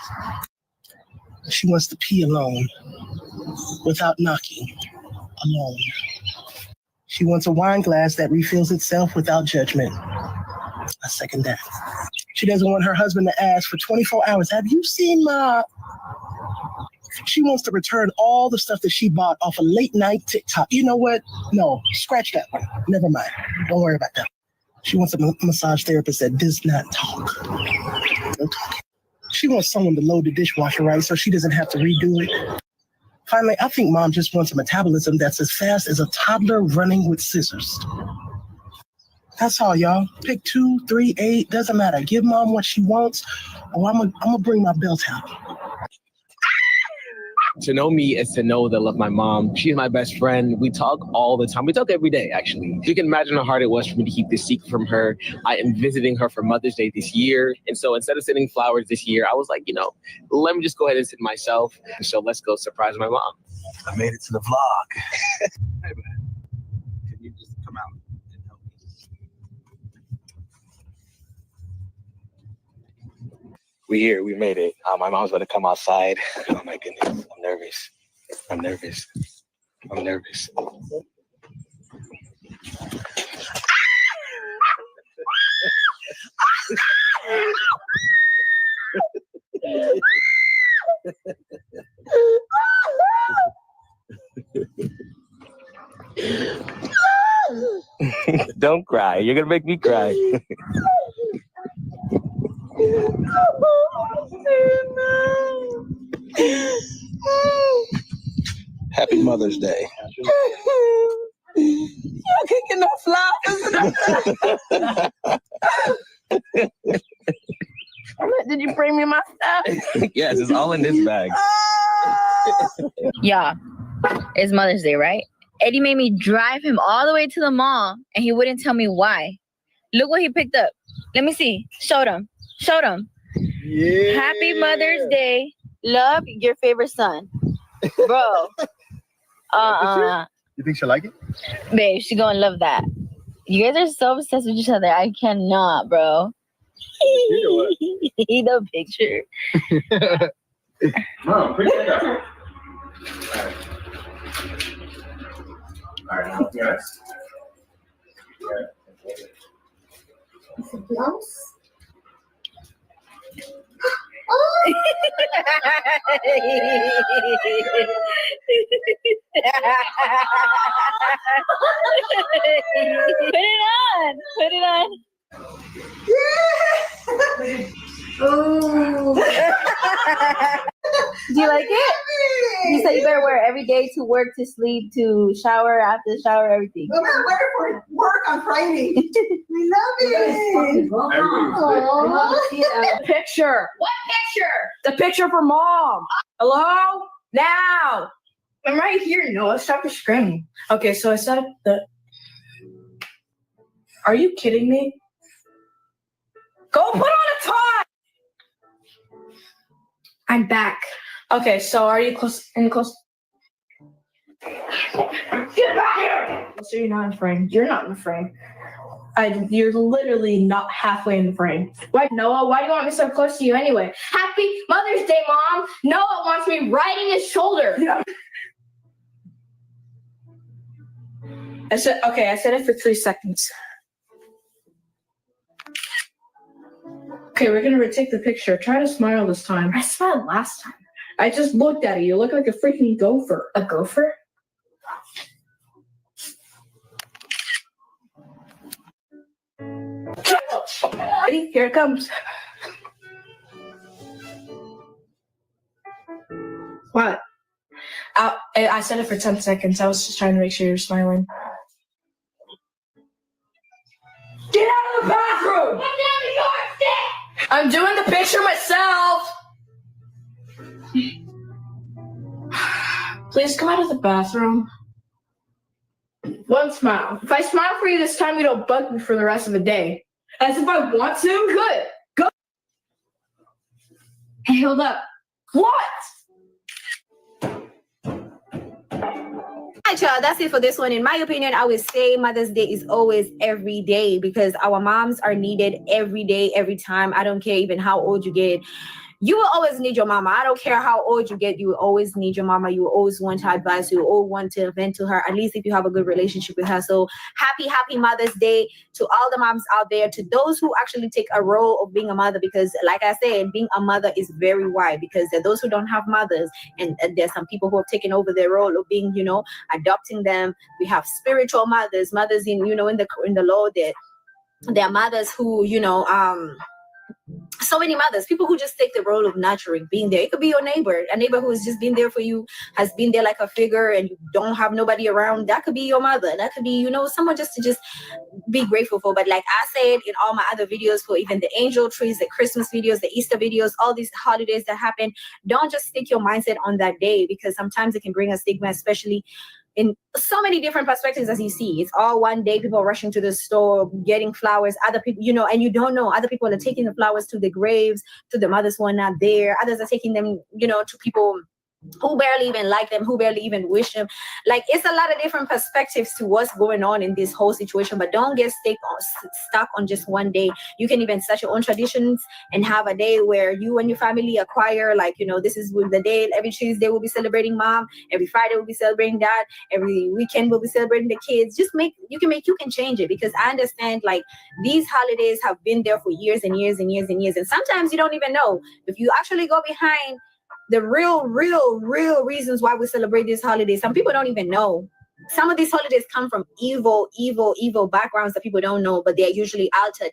S5: She wants to pee alone, without knocking, alone. She wants a wine glass that refills itself without judgment. I second that. She doesn't want her husband to ask for 24 hours, have you seen my... She wants to return all the stuff that she bought off a late night TikTok. You know what? No, scratch that one. Never mind. Don't worry about that. She wants a massage therapist that does not talk. No talking. She wants someone to load the dishwasher right so she doesn't have to redo it. Finally, I think mom just wants a metabolism that's as fast as a toddler running with scissors. That's all, y'all. Pick 2, 3, 8, doesn't matter. Give mom what she wants, or I'm gonna bring my belt out.
S8: To know me is to know the love of my mom. She's my best friend. We talk all the time. We talk every day, actually. You can imagine how hard it was for me to keep this secret from her. I am visiting her for Mother's Day this year. And so instead of sending flowers this year, I was like, let me just go ahead and send myself. So let's go surprise my mom.
S21: I made it to the vlog. Hey, man. Can you just come out and help me? We here. We made it. My mom's about to come outside. Oh, my goodness. I'm nervous. Don't cry. You're going to make me cry. Happy Mother's Day.
S24: You can't get no flowers. Did you bring me my stuff?
S21: Yes, it's all in this bag.
S12: Yeah, it's Mother's Day, right? Eddie made me drive him all the way to the mall, and he wouldn't tell me why. Look what he picked up. Let me see. Showed him. Yeah. Happy Mother's Day. Love, your favorite son. Bro.
S21: You think she'll like it?
S12: Babe, she gonna love that. You guys are so obsessed with each other. I cannot, bro. The picture.
S21: Mom, appreciate that. All right, now, yes.
S14: It's a blouse.
S12: Put it on.
S13: Oh. Do you like it? You said you better wear it every day to work, to sleep, to shower, after the shower, everything.
S1: I'm gonna wear it for work on Friday. We love it.
S6: The picture. What picture? The picture for mom. Hello? Now. I'm right here, Noah. Stop your screaming. Okay, so I said the. Are you kidding me? Go put on a tie. I'm back. Okay, so are you close? Any close? Get back here! So you're not in frame. You're not in the frame. You're literally not halfway in the frame. Why, Noah? Why do you want me so close to you anyway? Happy Mother's Day, Mom! Noah wants me riding his shoulder. Yeah. I said it for 3 seconds. Okay, we're gonna retake the picture. Try to smile this time. I smiled last time. I just looked at you. You look like a freaking gopher. A gopher? Ready? Here it comes. What? I said it for 10 seconds. I was just trying to make sure you're smiling. Get out of the bathroom! Get down to your stick! I'm doing the picture myself! Please come out of the bathroom. One smile. If I smile for you this time, you don't bug me for the rest of the day. As if I want to? Good. Go. Hey, hold up. What?
S9: Alright, y'all, that's it for this one. In my opinion, I would say Mother's Day is always every day because our moms are needed every day, every time. I don't care even how old you get. You will always need your mama. I don't care how old you get. You will always need your mama. You will always want her advice. You will always want to vent to her, at least if you have a good relationship with her. So happy Mother's Day to all the moms out there, to those who actually take a role of being a mother, because like I said, being a mother is very wide, because there are those who don't have mothers, and there's some people who have taken over their role of being, adopting them. We have spiritual mothers in, in the Lord, that there are mothers who, so many mothers, people who just take the role of nurturing, being there. It could be your neighbor, a neighbor who has just been there for you, has been there like a figure, and you don't have nobody around. That could be your mother. That could be, someone just to just be grateful for. But like I said in all my other videos, for even the angel trees, the Christmas videos, the Easter videos, all these holidays that happen, don't just stick your mindset on that day, because sometimes it can bring a stigma, especially in so many different perspectives. As you see, it's all one day, people rushing to the store, getting flowers, other people, and you don't know, other people are taking the flowers to the graves, to the mothers who are not there. Others are taking them, to people who barely even like them, who barely even wish them. Like, it's a lot of different perspectives to what's going on in this whole situation, but don't get stuck on just one day. You can even set your own traditions and have a day where you and your family acquire, this is the day. Every Tuesday we'll be celebrating mom, every Friday we'll be celebrating dad, every weekend we'll be celebrating the kids. You can change it, because I understand, like, these holidays have been there for years and years and years and years, and sometimes you don't even know. If you actually go behind the real reasons why we celebrate these holidays, some people don't even know. Some of these holidays come from evil backgrounds that people don't know, but they're usually altered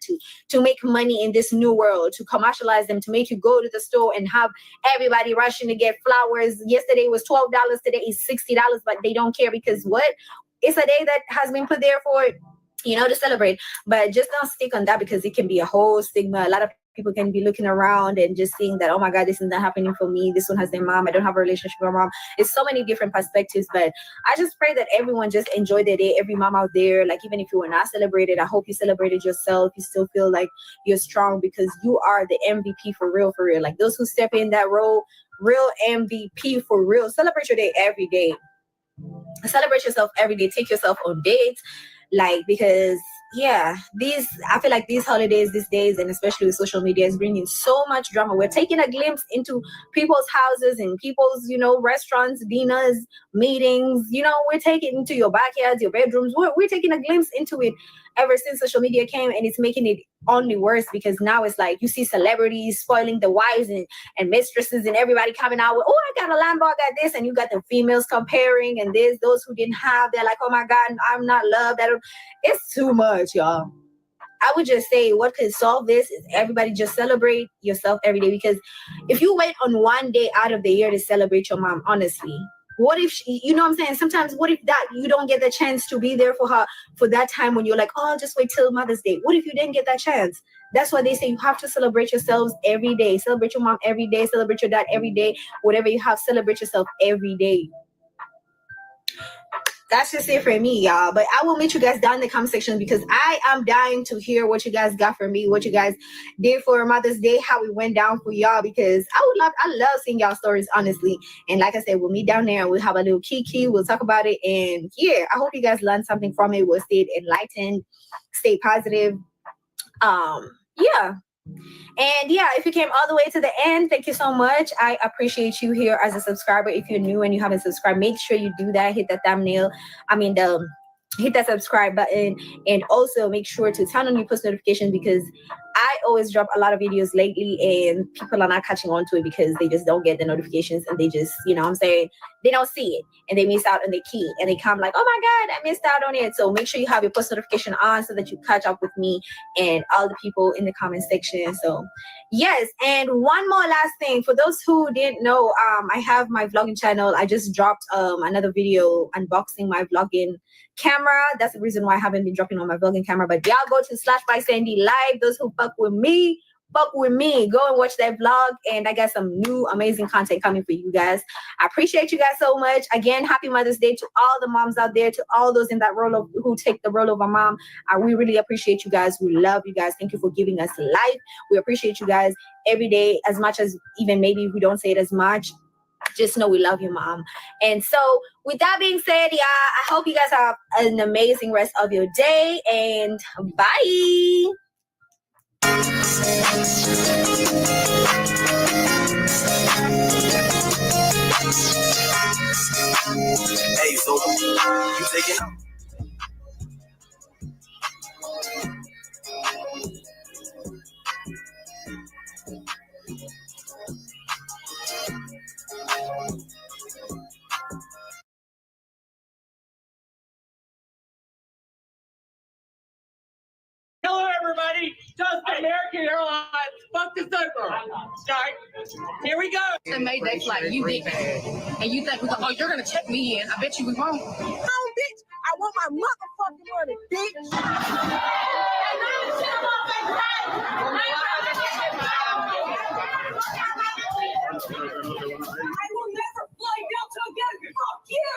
S9: to make money in this new world, to commercialize them, to make you go to the store and have everybody rushing to get flowers. Yesterday was $12, today is $60, but they don't care, because what? It's a day that has been put there for, to celebrate. But just don't stick on that, because it can be a whole stigma. A lot of people can be looking around and just seeing that, oh my God, this is not happening for me. This one has their mom. I don't have a relationship with my mom. It's so many different perspectives, but I just pray that everyone just enjoy their day. Every mom out there, like, even if you were not celebrated, I hope you celebrated yourself. You still feel like you're strong, because you are the MVP for real. Like, those who step in that role, real MVP for real. Celebrate your day every day. Celebrate yourself every day. Take yourself on dates, because I feel like these holidays, these days, and especially with social media, is bringing so much drama. We're taking a glimpse into people's houses and people's, restaurants, dinners, meetings. We're taking into your backyards, your bedrooms. We're taking a glimpse into it ever since social media came, and it's making it only worse because now it's like you see celebrities spoiling the wives and mistresses and everybody coming out with, oh, I got a Lambo, I got this, and you got the females comparing and there's those who didn't have, they're like, oh my God, I'm not loved. It's too much, y'all. I would just say what could solve this is everybody just celebrate yourself every day, because if you wait on one day out of the year to celebrate your mom, honestly, what if she, you know what I'm saying? Sometimes what if that you don't get the chance to be there for her for that time when you're like, oh, I'll just wait till Mother's Day. What if you didn't get that chance? That's why they say you have to celebrate yourselves every day. Celebrate your mom every day. Celebrate your dad every day. Whatever you have, celebrate yourself every day. That's just it for me, y'all. But I will meet you guys down in the comment section because I am dying to hear what you guys got for me, what you guys did for Mother's Day, how it went down for y'all, because I love seeing y'all stories, honestly. And like I said, we'll meet down there and we'll have a little kiki. We'll talk about it. And yeah, I hope you guys learned something from it. We'll stay enlightened, stay positive. Yeah. And yeah, if you came all the way to the end, thank you so much. I appreciate you here as a subscriber. If you're new and you haven't subscribed, make sure you do that. Hit that thumbnail. Hit that subscribe button, and also make sure to turn on your post notifications because I always drop a lot of videos lately and people are not catching on to it because they just don't get the notifications and they just, you know what I'm saying, they don't see it and they miss out on the key and they come like, oh my God, I missed out on it. So make sure you have your post notification on so that you catch up with me and all the people in the comment section. So yes, and one more last thing for those who didn't know, I have my vlogging channel. I just dropped another video unboxing my vlogging camera. That's the reason why I haven't been dropping on my vlogging camera, but y'all go to /by_Sandy live. Those who fuck with me, go and watch that vlog, and I got some new amazing content coming for you guys. I appreciate you guys so much. Again, happy Mother's Day to all the moms out there, to all those in that role of who take the role of a mom. We really appreciate you guys. We love you guys. Thank you for giving us life. We appreciate you guys every day, as much as even maybe we don't say it as much. Just know we love you, Mom. And so with that being said, yeah, I hope you guys have an amazing rest of your day, and bye.
S10: Hey, so you taking out?
S4: Hello, everybody. Just American Airlines. Fuck this over. Start. Here we go.
S11: And made that flight. You did that. And you think, oh, you're going to check me in. I bet you we won't.
S1: No, bitch. I want my motherfucking money, bitch. I will never fly Delta again. Fuck you.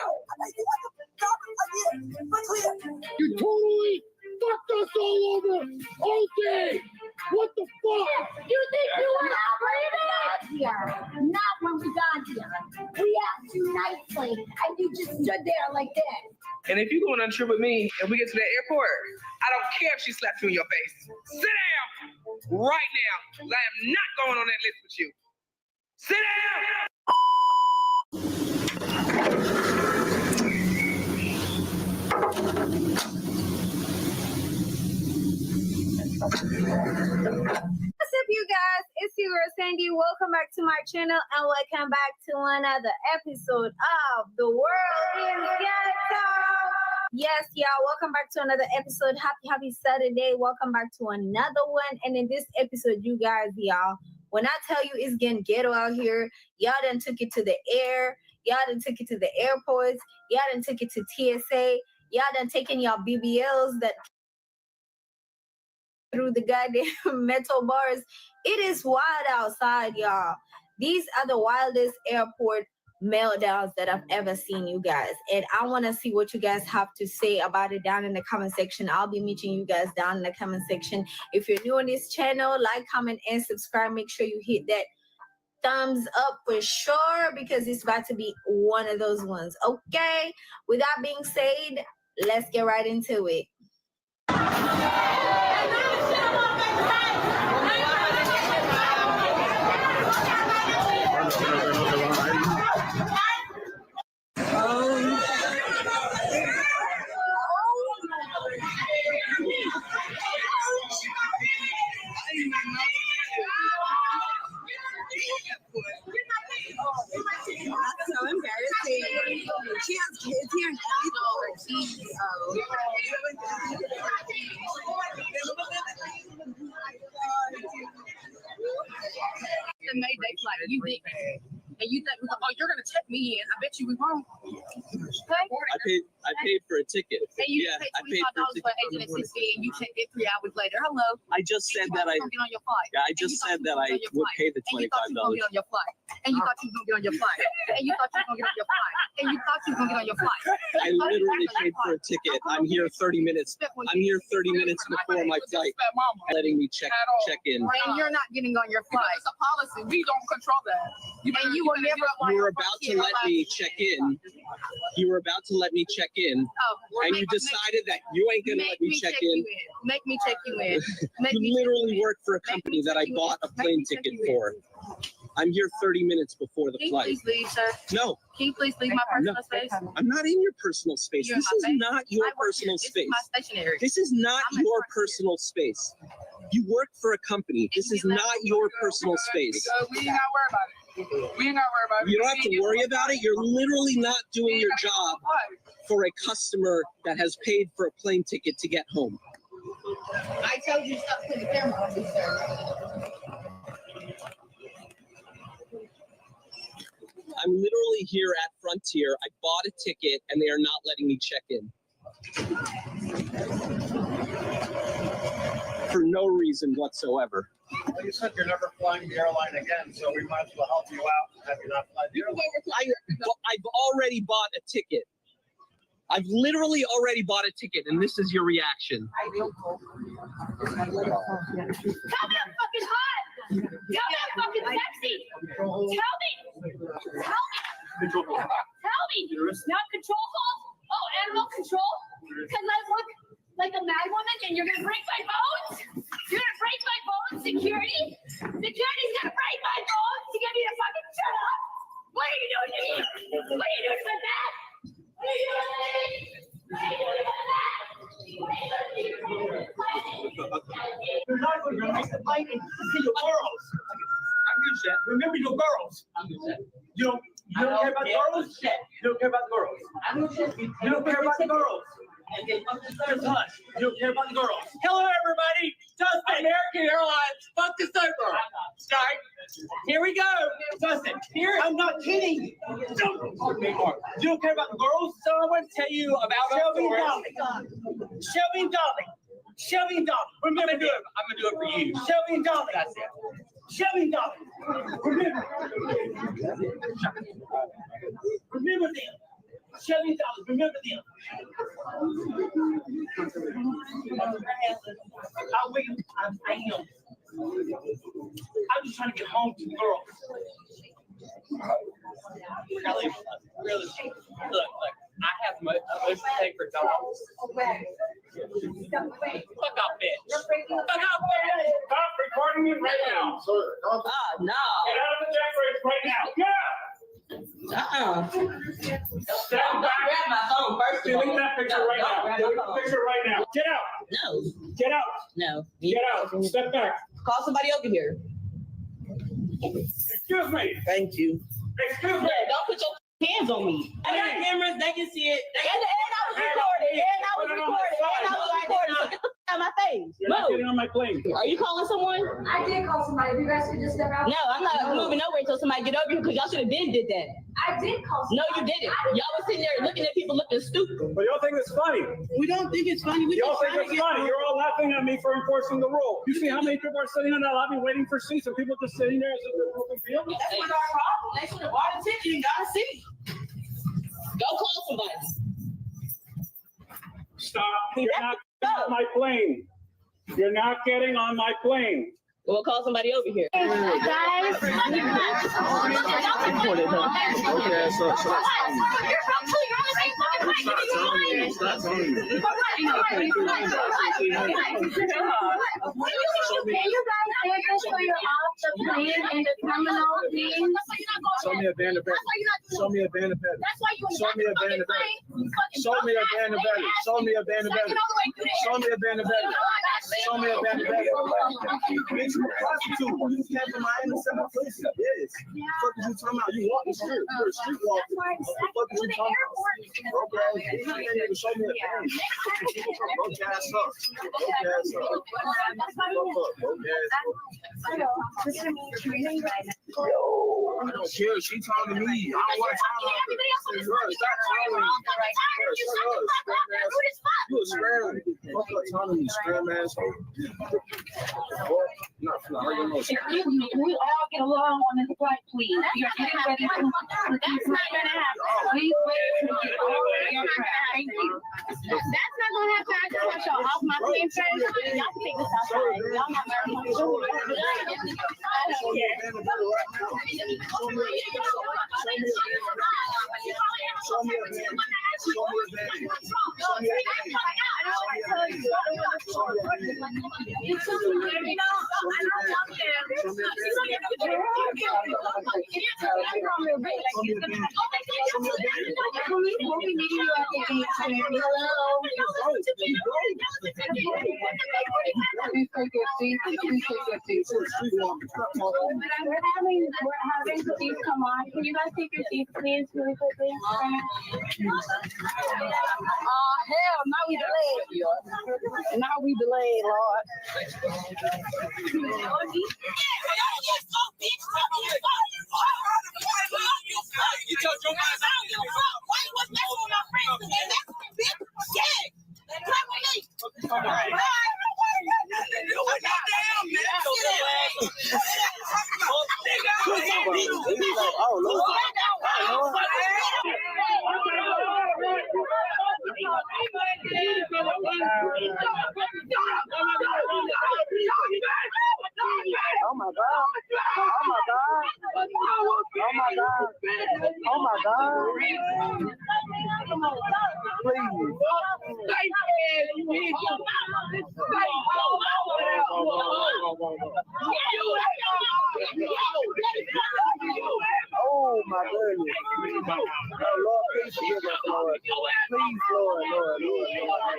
S16: You totally fucked us all over all day. What the fuck?
S14: You think you were not here? Not when we got here. We asked you nicely, and you just stood there like this.
S17: And if you go on a trip with me and we get to the airport, I don't care if she slaps you in your face. Sit down right now, because I am not going on that list with you. Sit
S9: What's up, you guys? It's your girl Sandy. Welcome back to my channel and welcome back to another episode of The World is Ghetto. Yes, y'all, welcome back to another episode. Happy Saturday. Welcome back to another one. And in this episode, you guys, y'all, when I tell you it's getting ghetto out here, y'all done took it to the air. Y'all done took it to the airports. Y'all done took it to TSA. Y'all done taken y'all BBLs that through the goddamn metal bars. It is wild outside, y'all. These are the wildest airport meltdowns that I've ever seen, you guys. And I want to see what you guys have to say about it down in the comment section. I'll be meeting you guys down in the comment section. If you're new on this channel, like, comment, and subscribe. Make sure you hit that thumbs up for sure, because it's about to be one of those ones. Okay, with that being said, let's get right into it.
S11: we won't. Okay.
S2: I paid for a ticket.
S11: And you
S2: Yeah,
S11: paid
S2: I paid for a
S11: $25
S2: ticket.
S11: for agent assistant, and you checked it 3 hours later. Hello.
S2: I just said that I.
S11: Get on your flight.
S2: Yeah, I just said that I would pay the
S11: And you thought you were gonna
S2: $25.
S11: get on your flight. And you thought you were gonna get on your flight. And you thought you were gonna get on your flight. And you thought you were gonna get on your flight.
S2: I literally paid for a ticket. I'm here 30 minutes. I'm here 30 minutes before my flight, letting me check in.
S11: And you're not getting on your flight.
S14: It's a policy. We don't control that.
S11: And you will never.
S2: You were about to let me check in. You were about to let me check in, and you decided that you ain't gonna let me check in.
S11: Make me check you in.
S2: You literally work for a company that I bought a plane ticket for. I'm here 30 minutes before the
S11: Can you
S2: flight.
S11: please leave, sir?
S2: No.
S11: Can you please leave my personal space?
S2: I'm not in your personal space.
S11: You're
S2: This
S11: in
S2: is
S11: my space.
S2: not your
S11: I work
S2: personal
S11: here. This is
S2: space.
S11: my stationery.
S2: This is not
S11: I'm at
S2: your
S11: work here.
S2: personal space. You work for a company. This is not your personal space.
S14: We ain't gotta worry about it. We ain't gotta worry about it.
S2: You don't have to worry about it. You're literally not doing your job for a customer that has paid for a plane ticket to get home.
S11: I told you to stop putting the camera on me, sir.
S2: I'm literally here at Frontier. I bought a ticket and they are not letting me check in. For no reason whatsoever.
S7: Well, you said you're never flying the airline again, so we might as well help you out and have you not fly the airline.
S2: I've already bought a ticket. I've literally already bought a ticket, and this is your reaction.
S11: Tell me I'm fucking hot. Tell me I'm fucking sexy. Tell me. Not control hold. Oh, animal control. Because I look like a mad woman, and you're gonna break my bones. You're gonna break my bones, security. Security's gonna break my bones to get me to fucking shut up. What are you doing to me? What are you doing to that? What are you doing to me? What are you doing to that?
S7: You're not going to make the fight and see your girls. I'm just saying. Remember your girls. You don't care about the girls? You don't care about the girls. You don't care about the girls. Just hush. You don't care about the girls.
S4: Hello, everybody. Dustin, American Airlines. Fuck this over. Start. Here we go. Dustin, here.
S7: I'm not kidding. You don't care about the girls?
S4: So I want to tell you about
S7: Shelby and
S4: Dolly.
S7: Shelby and Dolly. Shelby and Dolly. Remember them.
S4: I'm gonna do it for you.
S7: Shelby and Dolly. That's it. Shelby and Dolly. Remember them. Shelby and Dolly. Remember them. I am. I'm just trying to get home to the girls.
S4: Really, look, I have much to say for dogs. Fuck off, bitch. Fuck off, bitch.
S7: Stop recording me right now.
S4: Oh, no.
S7: Get out of the jack race right now. Yeah. Stand back.
S4: Grab my phone first.
S7: Delete that picture right now. Delete the picture right now. Get out.
S4: No.
S7: Get out.
S4: No.
S7: Get out. Step back.
S4: Call somebody over here.
S7: Excuse me.
S4: Thank you.
S7: Excuse me.
S4: Don't put your hands on me. I got cameras. They can see it.
S11: And I was recording. And I was recording. On my face.
S7: You're not getting on my plane.
S4: Are you calling someone?
S11: I did call somebody. If you guys could just step out.
S4: No, I'm not moving nowhere until somebody get over here because y'all should have been did that.
S11: I did call
S4: No,
S11: somebody.
S4: you didn't. Y'all was sitting there looking at people looking stupid.
S7: But y'all think it's funny.
S4: We don't think it's funny.
S7: Y'all think it's funny. You're all laughing at me for enforcing the rule. You see how many people are sitting in that lobby waiting for seats and people just sitting there as if they're open field?
S4: That's not our problem. They should have bought a ticket and got a seat. Go call somebody.
S7: Stop. You're not getting on my plane. You're not getting on my plane.
S4: We'll call somebody over here.
S13: Guys,
S2: Okay, so
S7: Show me a band of better. Show me a band of better. Show me a band of better. Show me a band of better. Show me a band of better. Show me a band of better. Show me a bad bitch. Bitch, you a prostitute. You just came from Miami, seven places. Yes. What the fuck is you talking about? You walk the street. You're a street walker. What the fuck is you talking about? Broke ass. You can't even show me a thing. Broke ass up. Broke ass up. Broke ass up. Yo, I don't care. She talking to me. I don't want to talk to her. Stop calling me. You a scram. Fuck up talking to me, scram asshole. Not for arguing.
S14: Excuse me, can we all get along on this flight, please? We are getting ready to. That's not gonna happen. Please wait to get all the aircraft. Thank you.
S11: That's not gonna happen. I just want y'all off my same page. Y'all can take this outside. Y'all not married. I don't care.
S7: Show me a man. Show me a man. Show me a man.
S11: I don't want to tell you. You tell me, let me know. I don't want them. We're having Steve come on. Can you guys take your seats, please, really quickly?
S14: Hell, now we delayed. Now we delayed, Lord.
S7: You told your mind.
S14: Oh my God. Oh my God. Oh my God. Oh my God. Please. Oh my goodness. Oh, Lord, please forgive us, Lord. Please, Lord, Lord, Lord, Lord.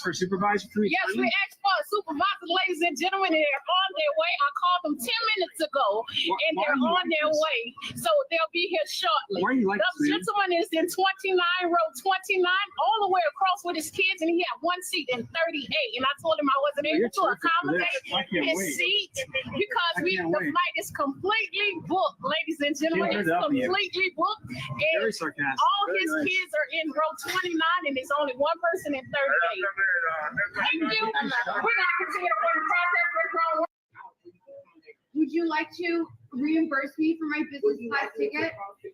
S7: For supervisor free.
S15: Yes, we asked for a supervisor, ladies and gentlemen. They're on their way. I called them 10 minutes ago, and they're on their way. So they'll be here shortly.
S7: Why you like
S15: the gentleman is in 29, row 29, all the way across with his kids, and he had one seat in 38. And I told him I wasn't able to accommodate his seat because the flight is completely booked, ladies and gentlemen. It's completely booked. And
S7: Very sarcastic.
S15: all his kids are in row 29, and there's only one person in 38. Thank you. We're going to continue to run the process.
S11: Would you like to reimburse me for my business class ticket?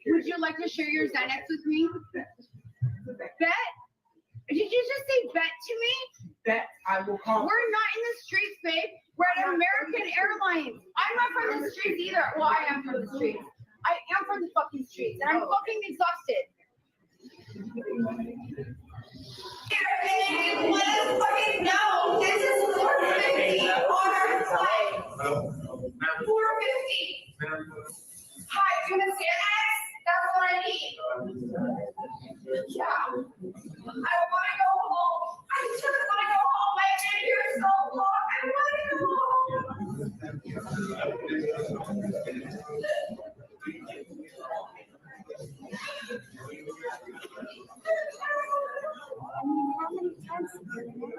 S11: Would you like to share your Xanax with me? Bet? Did you just say bet to me?
S7: Bet I will call.
S11: We're not in the streets, babe. We're at American Airlines. I'm not from the streets either. Well, I am from the streets. I am from the fucking streets, and I'm fucking exhausted. No, this is 450 on our flight. 450. Hi, do you want to Xanax? That's what I need. Yeah. I want to go home. I just want to go home. I've been here so long. I want to go home. How many times have you been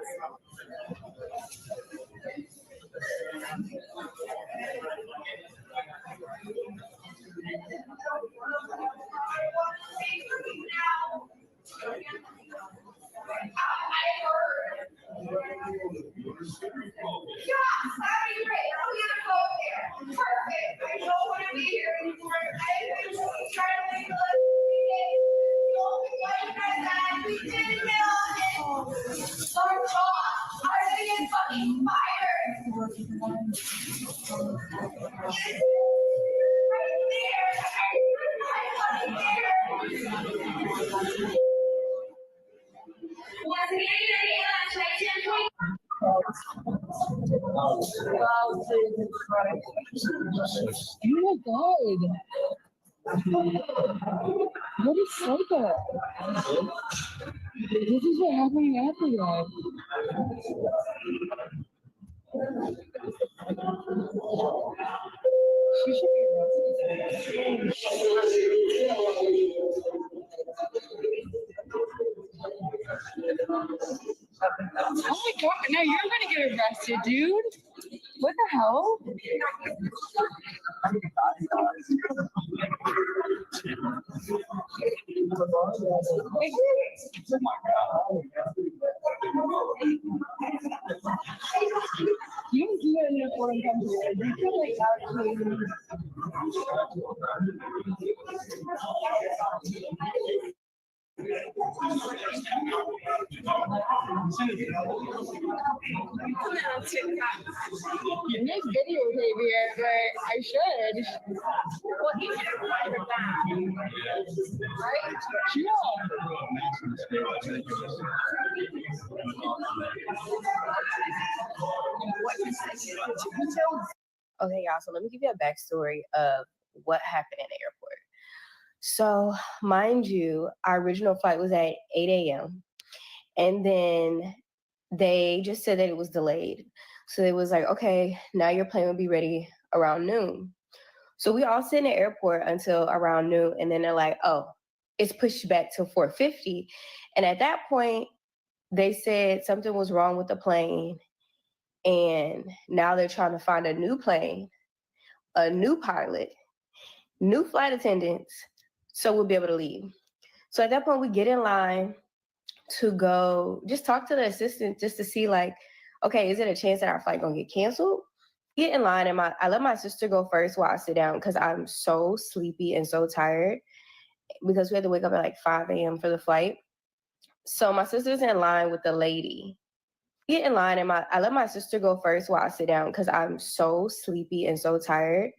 S11: Perfect. I don't want to be here anymore. I've been trying to make a we didn't know it. Our job. I'm gonna get fucking fired.
S3: my God. What is psycho? This is what happening after that. She should be Oh my God, now you're gonna get arrested, dude. What the hell? You can do it in a foreign country. You can like actually. You make videotape here, but I should. Well, you should have that. Right?
S18: Okay, y'all, so let me give you a backstory of what happened in the airport. So, mind you, our original flight was at 8 a.m. And then they just said that it was delayed. So it was like, okay, now your plane will be ready around noon. So we all sit in the airport until around noon. And then they're like, oh, it's pushed back to 4:50. And at that point, they said something was wrong with the plane. And now they're trying to find a new plane, a new pilot, new flight attendants, so we'll be able to leave. So at that point, we get in line to go just talk to the assistant just to see like, okay, is it a chance that our flight gonna get canceled? Get in line, and I let my sister go first while I sit down because I'm so sleepy and so tired because we had to wake up at like 5 a.m. for the flight. So my sister's in line with the lady. Get in line, and I let my sister go first while I sit down because I'm so sleepy and so tired.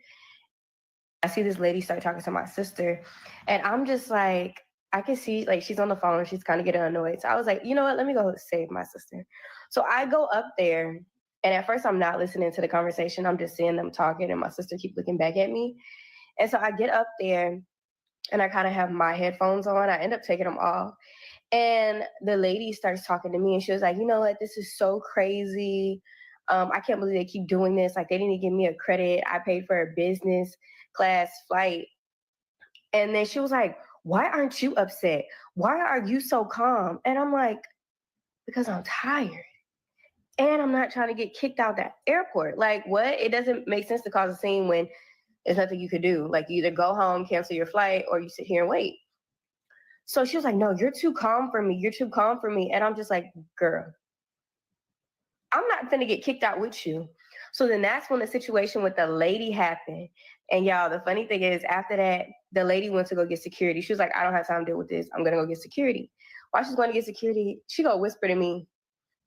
S18: I see this lady start talking to my sister, and I'm just like, I can see like she's on the phone and she's kind of getting annoyed. So I was like, you know what? Let me go save my sister. So I go up there, and at first I'm not listening to the conversation. I'm just seeing them talking, and my sister keep looking back at me. And so I get up there, and I kind of have my headphones on. I end up taking them off. And the lady starts talking to me, and she was like, you know what? This is so crazy. I can't believe they keep doing this. Like, they didn't give me a credit. I paid for a business class flight. And then she was like, why aren't you upset? Why are you so calm? And I'm like, because I'm tired. And I'm not trying to get kicked out that airport. Like, what? It doesn't make sense to cause a scene when there's nothing you could do. Like, you either go home, cancel your flight, or you sit here and wait. So she was like, no, you're too calm for me. You're too calm for me. And I'm just like, girl, I'm not going to get kicked out with you. So then that's when the situation with the lady happened. And y'all, the funny thing is, after that, the lady went to go get security. She was like, I don't have time to deal with this. I'm going to go get security. While she's going to get security, she go whisper to me,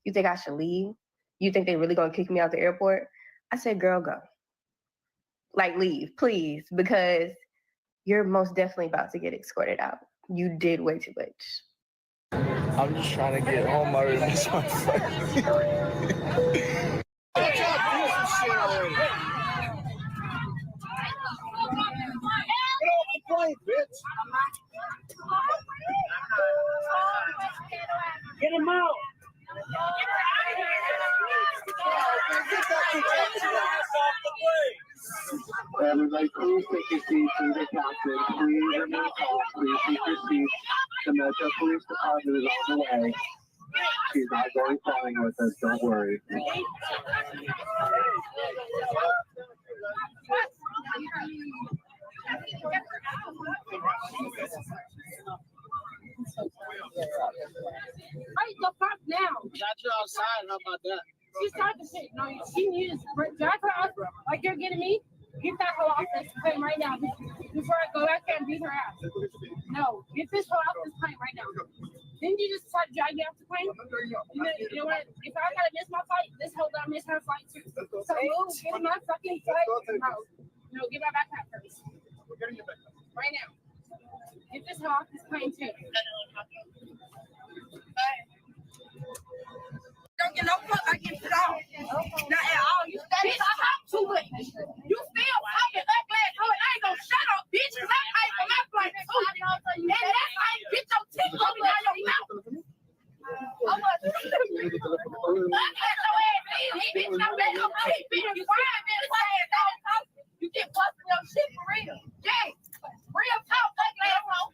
S18: you think I should leave? You think they really going to kick me out the airport? I said, girl, go. Like, leave, please, because you're most definitely about to get escorted out. You did way too much.
S21: I'm just trying to get home. I already missed my flight.
S16: Get off the plane, bitch! Get him out!
S19: Everybody, please take your seats in the captain. Please remain calm. Please keep your seats. The Metro Police Department is on the way. She's not going flying with us. Don't worry.
S11: Right, the fuck now.
S16: Got you outside. How about that?
S11: She's trying to say, no, she needs drive her out. Like you're getting me? Get that hoe off this plane right now before I go back there and beat her ass. No, get this hoe off this plane right now. Didn't you just try to drag me off the plane? You know what? If I gotta miss my flight, this hoe gotta miss her flight too. So move, get my fucking flight. No, get my backpack first. Right now. Get this hoe off this plane too.
S14: get no fuck. I get it all. Not at all. You steady talk too much. You still talking ugly ass hoe, and I ain't gonna shut up, bitch, because I pay for my flight too. And that's how you get your teeth over down your mouth. I'm like, look at your ass, bitch. I'm back up, bitch. You crying, bitch. You get busting your shit for real. Jay, real talk, ugly ass hoe.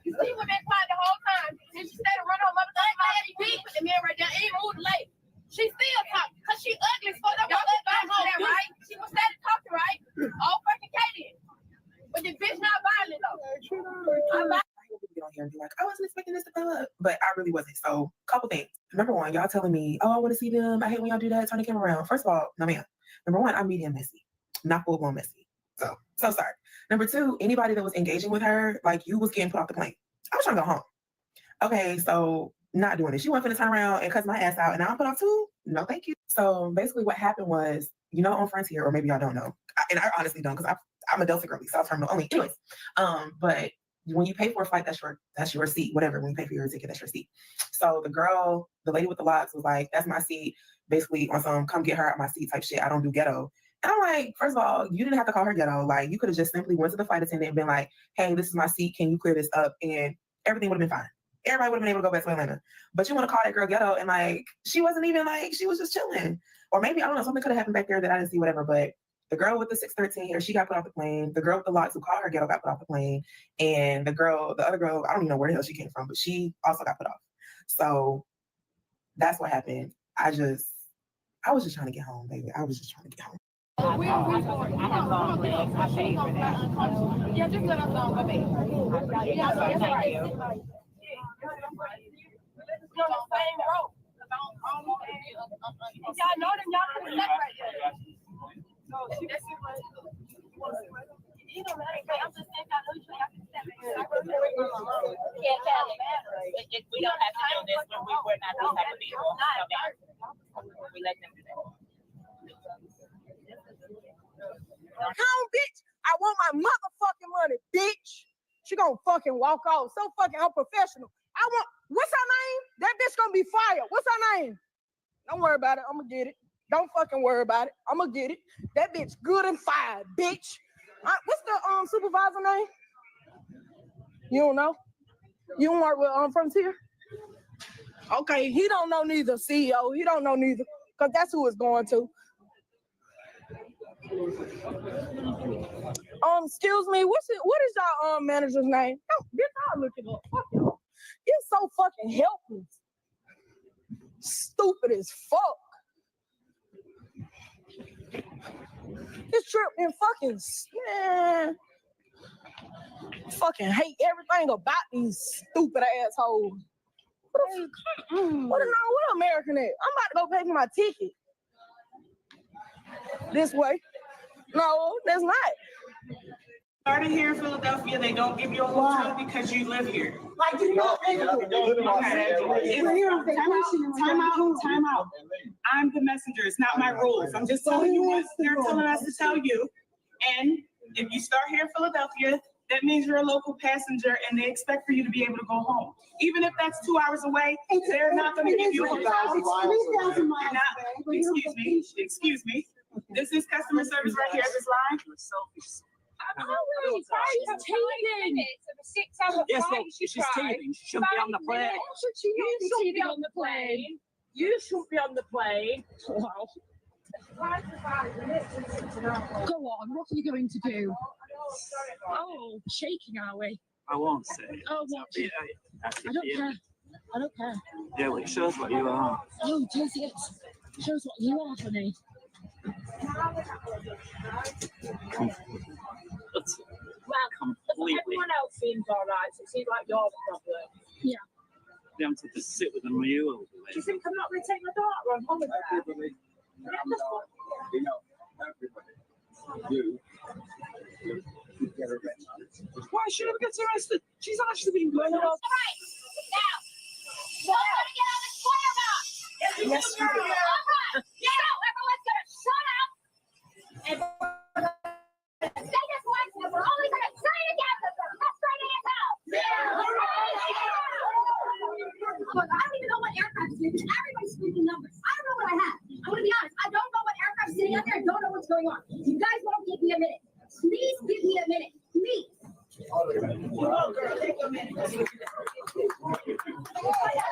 S14: You see what been quiet the whole time. And she stayed to run her mother thing, my beat with the man right there, ain't moved late. She still talking, because she ugly, so that was home, right? She was steady talking, right? All fucking Katie. But the bitch not violent, though. I'm not.
S24: Get on here and be like, I wasn't expecting this to come up, but I really wasn't. So, couple things. Number one, y'all telling me, oh, I want to see them. I hate when y'all do that. Turn the camera around. First of all, no ma'am. Number one, I'm medium messy, not full blown messy. So sorry. Number two, anybody that was engaging with her, like you was getting put off the plane. I was trying to go home. Okay, so not doing it. She went finna turn around and cuss my ass out, and now I'm put off too. No, thank you. So basically, what happened was, on Frontier, or maybe y'all don't know, and I honestly don't, because I'm a Delta girly, South Terminal only. Anyways, but when you pay for a flight, that's your seat. Whatever. When you pay for your ticket, that's your seat. So the lady with the locks was like, "That's my seat." Basically, on some "come get her out my seat" type shit. I don't do ghetto. And I'm like, first of all, you didn't have to call her ghetto. Like, you could have just simply went to the flight attendant and been like, "Hey, this is my seat. Can you clear this up?" And everything would have been fine. Everybody would have been able to go back to Atlanta. But you want to call that girl ghetto, and like, she wasn't even like, she was just chilling. Or maybe, I don't know, something could have happened back there that I didn't see, whatever. But the girl with the 613 hair, she got put off the plane. The girl with the locks who called her ghetto got put off the plane. And the other girl, I don't even know where the hell she came from, but she also got put off. So that's what happened. I was just trying to get home, baby. I was just trying to get home.
S11: Yeah, just let us know, baby. Yeah, that's right. You're on the same road. Y'all know them, y'all can separate them. I'm just saying, y'all know y'all can separate.
S5: We don't have to do this when we're not these type of people. We let them do that.
S20: Home, bitch. I want my motherfucking money, bitch. She gonna fucking walk off. So fucking unprofessional. What's her name? That bitch gonna be fired. What's her name? Don't worry about it. I'm gonna get it. Don't fucking worry about it. I'm gonna get it. That bitch good and fired, bitch. What's the supervisor name? You don't know? You don't work with Frontier? Okay, he don't know neither, CEO. He don't know neither. Because that's who it's going to. Excuse me, what is y'all manager's name? Oh, bitch, I'll look it up. Fuck y'all. You're so fucking helpless. Stupid as fuck. This trip in fucking, man. Fucking hate everything about these stupid assholes. What American at? I'm about to go pay for my ticket. This way. No, that's not.
S5: Started here in Philadelphia, they don't give you a hotel because you live here.
S1: Like, you know, time out.
S5: I'm the messenger. It's not my rules. I'm just telling you what they're telling us to tell you. And if you start here in Philadelphia, that means you're a local passenger and they expect for you to be able to go home. Even if that's 2 hours away, they're not going to give you a hotel. Excuse me. This is customer service right here, this line.
S4: Yes, well, she's teething. She shouldn't be on the plane. You shouldn't be on the plane. You shouldn't be on the plane. Go on, what are you going to do? Oh, shaking, are we?
S7: I won't say it.
S4: Oh, what? I don't care. I don't care.
S7: Yeah, well, it shows what you are.
S4: Oh, does it? Shows what you are, honey. Well, everyone else seems all right, so it seems like you're the problem. Yeah.
S7: They want to just sit with them with you all the way.
S4: Do you think I'm not going to take my daughter on holiday?
S19: Everybody. You know, everybody. You.
S7: Why should I get arrested? She's actually been going on.
S11: Now, somebody get on the square box. Yes, you do. Yeah, everyone's going to shut up. And say this once, and we're only going to say it again because we're frustrated as hell. Look, I don't even know what aircraft is. Everybody's speaking numbers. I Everybody out there don't know what's going on. You guys won't give me a minute. Please give me a minute. Please.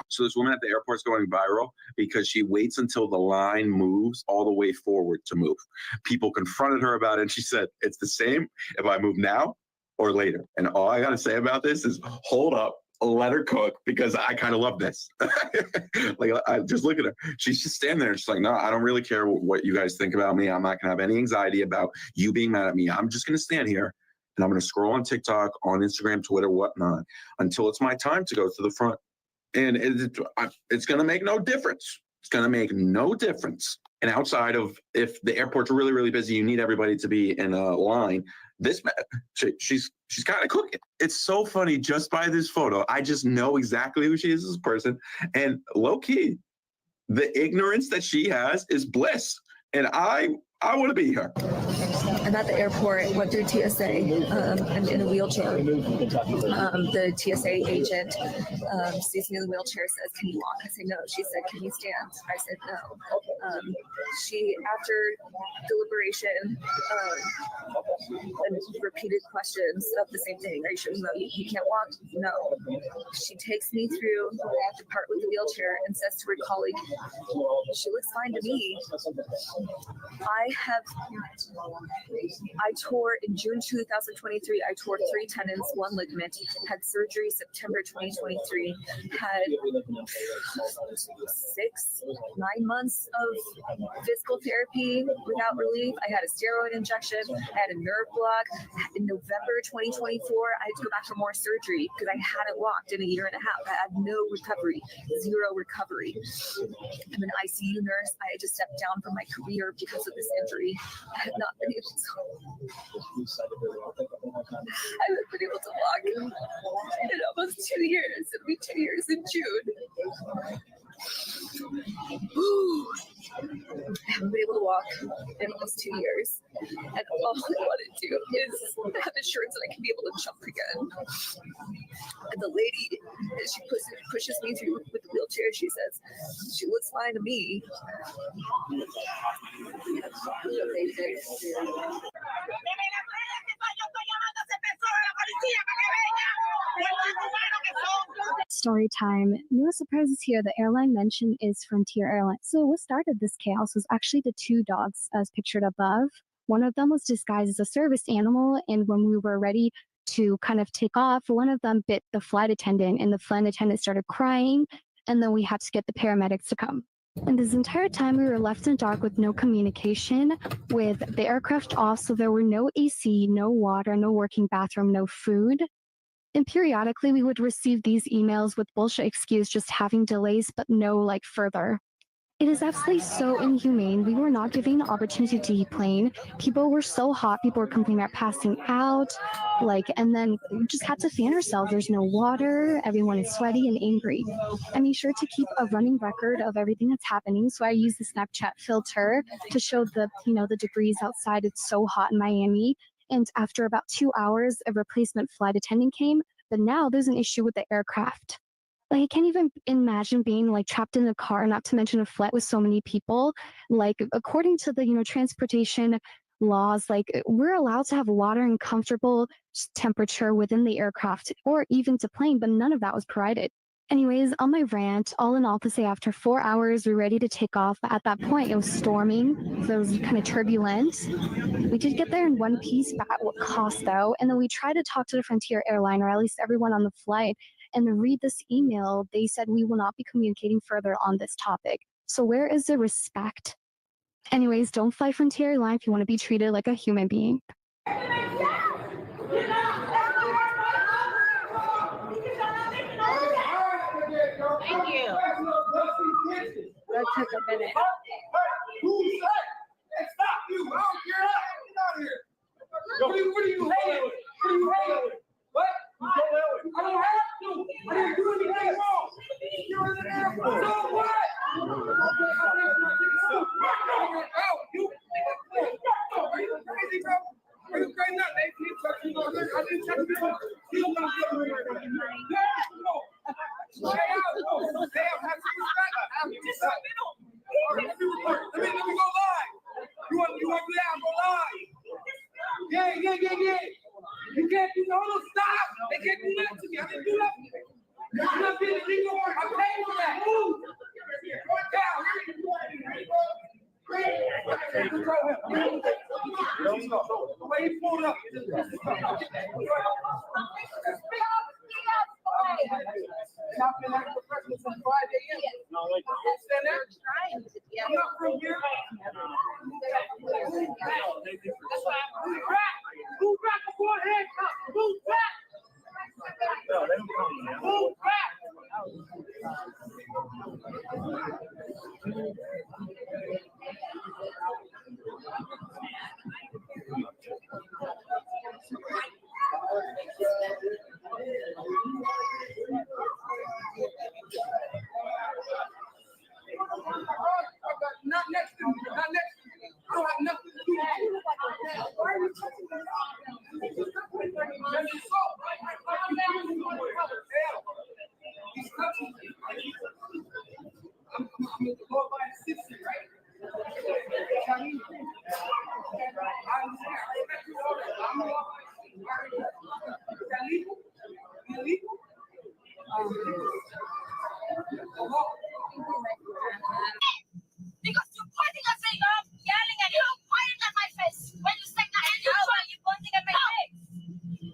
S8: So this woman at the airport's going viral because she waits until the line moves all the way forward to move. People confronted her about it, and she said, it's the same if I move now or later. And all I got to say about this is hold up, let her cook, because I kind of love this. Like, I just look at her. She's just standing there. She's like, no, I don't really care what you guys think about me. I'm not going to have any anxiety about you being mad at me. I'm just going to stand here. And I'm going to scroll on TikTok, on Instagram, Twitter, whatnot, until it's my time to go to the front. And it's going to make no difference. It's going to make no difference. And outside of if the airport's really, really busy, you need everybody to be in a line. She's kind of cooking. It's so funny just by this photo. I just know exactly who she is as a person. And low key, the ignorance that she has is bliss. And I want to be her.
S12: I'm at the airport, went through TSA. I'm in a wheelchair. The TSA agent sees me in the wheelchair, says, can you walk? I say, no. She said, can you stand? I said, no. She, after deliberation and repeated questions of the same thing, are you sure you can't walk? No. She takes me through the part with the wheelchair and says to her colleague, she looks fine to me. I tore in June 2023, I tore 3 tendons, 1 ligament, had surgery September 2023, had 9 months of physical therapy without relief. I had a steroid injection, I had a nerve block. In November 2024, I had to go back for more surgery because I hadn't walked in a year and a half. I had no recovery, 0 recovery. I'm an ICU nurse. I had to step down from my career because of this injury. I had not been able to. I haven't been able to walk in almost 2 years. It'll be 2 years in June. I haven't been able to walk in almost 2 years. And all I want to do is have insurance that I can be able to jump again. And the lady, as she pushes me through with the wheelchair, she says, she looks fine to me.
S13: Story time. No surprises here. The airline mentioned is Frontier Airlines. So what started this chaos was actually the 2 dogs as pictured above. One of them was disguised as a service animal, and when we were ready to kind of take off, one of them bit the flight attendant, and the flight attendant started crying, and then we had to get the paramedics to come. And this entire time we were left in the dark with no communication, with the aircraft off, so there were no AC, no water, no working bathroom, no food. And periodically we would receive these emails with bullshit excuse just having delays, but no further. It is absolutely so inhumane. We were not given the opportunity to deplane. People were so hot. People were complaining about passing out. And then we just had to fan ourselves. There's no water. Everyone is sweaty and angry. I made sure to keep a running record of everything that's happening. So I use the Snapchat filter to show the degrees outside. It's so hot in Miami. And after about 2 hours, a replacement flight attendant came. But now there's an issue with the aircraft. I can't even imagine being trapped in a car, not to mention a flight with so many people. According to the transportation laws, we're allowed to have water and comfortable temperature within the aircraft or even to plane, but none of that was provided. Anyways, on my rant, all in all to say, after 4 hours, we're ready to take off. At that point, it was storming, so it was kind of turbulent. We did get there in one piece, but at what cost, though? And then we tried to talk to the Frontier airline, or at least everyone on the flight, and to read this email, they said we will not be communicating further on this topic. So where is the respect? Anyways, don't fly Frontier airline if you want to be treated like a human being.
S11: Thank you.
S13: That took a minute.
S16: Who's that? Hey, stop you! I don't care. Get out of here. Yo, what are you hanging with? What are you hanging with? What? I don't have to. I didn't do anything wrong. You're in the airport. So what? You are you crazy, bro? Are you crazy? Now, they didn't touch you. I didn't touch you. You don't know. Stay out. Stay out. Have some respect. Let me go. control him. Don't stop. The way he pulled up. Shopping at the breakfast on Friday. No, like stand there. I'm not from here. Move back before handcuff. Move back. Move back. Not next to me. Not next to me. I don't have nothing to do with you. Why are you touching me? He's touching me. I'm going to go by the 60, right? I understand. Is that legal? Illegal?
S14: Because you're pointing at me, yelling at you, pointing at my face. When you say that, you're pointing at my face.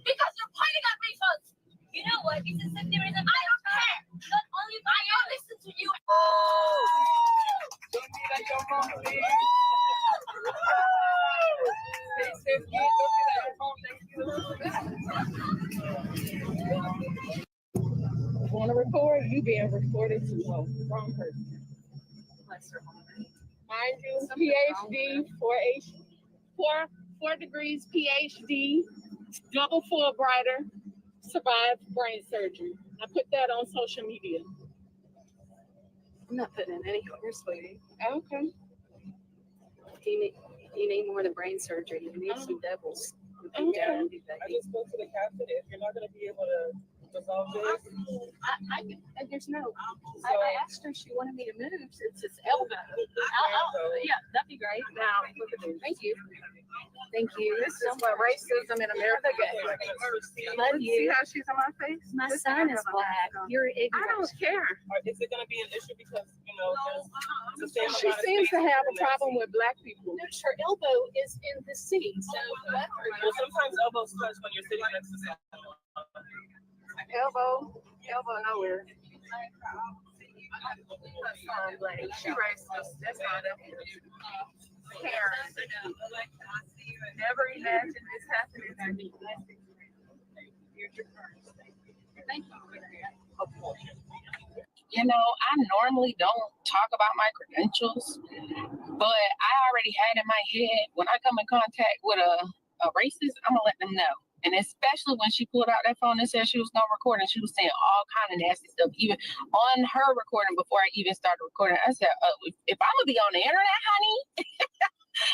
S14: Because you're pointing at me first. You know what? This is the reason I don't care. Not only I don't listen to you.
S17: Don't be like your mom, please. Stay safe, kids. Don't be like your mom. Want to record? You being recorded to the wrong person. Mind you, PhD, 4 degrees PhD, double Fulbrighter, survived brain surgery. I put that on social media.
S6: I'm not putting in any here, sweetie.
S17: Okay.
S6: You need more than brain surgery. You need some devils.
S17: Okay. I just spoke to the captain. If you're not going to be able to resolve this,
S6: there's no. I asked her. She wanted me to move since it's elbow. Yeah, that'd be great. Now, look at this. Thank you. Thank you.
S17: This is what racism in America gets.
S6: Love you.
S17: See how she's on my face?
S6: My son is black. You're ignorant.
S17: I don't care. Is it going to be an issue because, she
S6: She
S17: seems to have a problem with black people.
S6: Her elbow is in the seat, so
S17: Well, sometimes elbows touch when you're sitting next to someone. Elbow nowhere. She racist. That's not it. Parents. Never imagined this happening to me.
S6: thank you for that.
S10: You know, I normally don't talk about my credentials, but I already had in my head when I come in contact with a racist, I'm gonna let them know. And especially when she pulled out that phone and said she was gonna record, and she was saying all kind of nasty stuff, even on her recording before I even started recording. I said, if I'm gonna be on the internet, honey,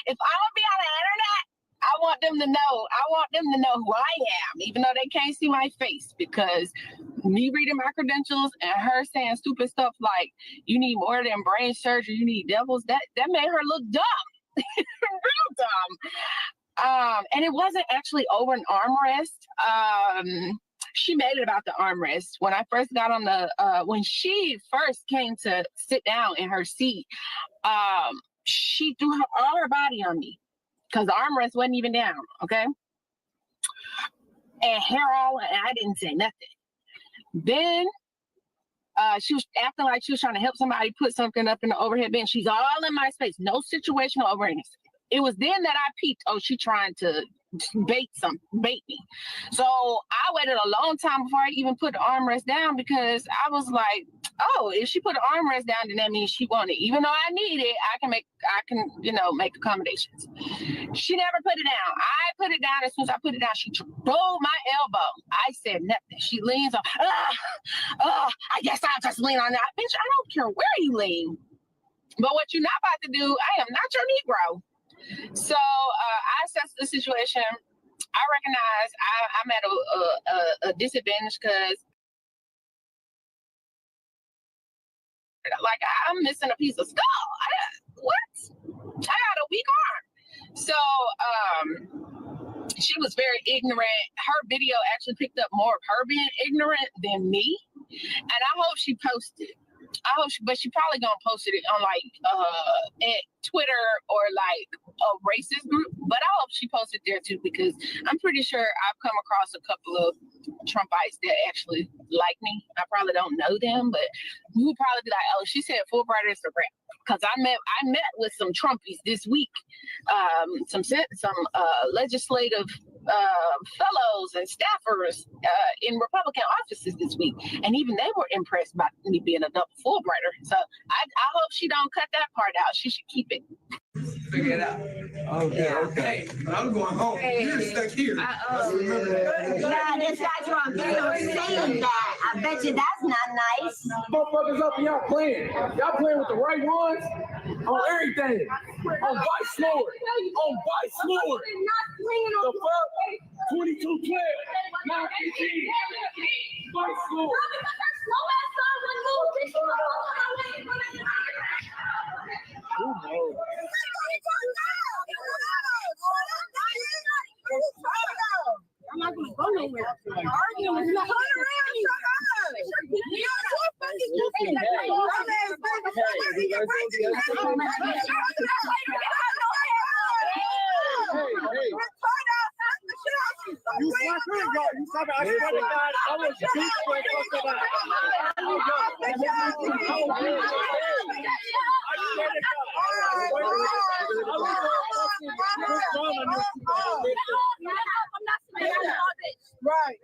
S10: if I'm gonna be on the internet, I want them to know. I want them to know who I am, even though they can't see my face, because me reading my credentials and her saying stupid stuff like you need more than brain surgery, you need devils, that made her look dumb. Real dumb. And it wasn't actually over an armrest. She made it about the armrest. When I first got on when she first came to sit down in her seat, she threw all her body on me because the armrest wasn't even down, okay? And hair all, and I didn't say nothing. Then she was acting like she was trying to help somebody put something up in the overhead bin. She's all in my space, no situational awareness. It was then that I peeped, she trying to bait me. So I waited a long time before I even put the armrest down, because I was like, if she put the armrest down, then that means she wanted it. Even though I need it, I can make accommodations. She never put it down. I put it down. As soon as I put it down, she rolled my elbow. I said nothing. She leans on, I guess I'll just lean on that. Bitch, I don't care where you lean. But what you're not about to do, I am not your Negro. So I assessed the situation. I recognize I'm at a disadvantage because, like, I'm missing a piece of skull. I got a weak arm. So she was very ignorant. Her video actually picked up more of her being ignorant than me. And I hope she posted. I hope, but she probably gonna post it on like at Twitter or like a racist group. But I hope she posted there too, because I'm pretty sure I've come across a couple of Trumpites that actually like me. I probably don't know them, but we would probably be like, "Oh, she said Fulbright is a rap." Because I met with some Trumpies this week, some legislative fellows and staffers in Republican offices this week, and even they were impressed by me being a double Fulbrighter. So I hope she don't cut that part out. She should keep it.
S17: Figure it out.
S16: Okay. I'm going home. You're stuck here.
S2: Yeah, that's right. You're on video saying that. I bet you that's not nice.
S16: Motherfuckers up and y'all playing. Y'all playing with the right ones on everything. On Vice Lord. On Vice Lord. The fuck? 2212. 915. Vice Lord. Who knows?
S2: I'm not gonna go nowhere. Arguing with you. Turn around, shut up. You're so fucking stupid.
S20: Right.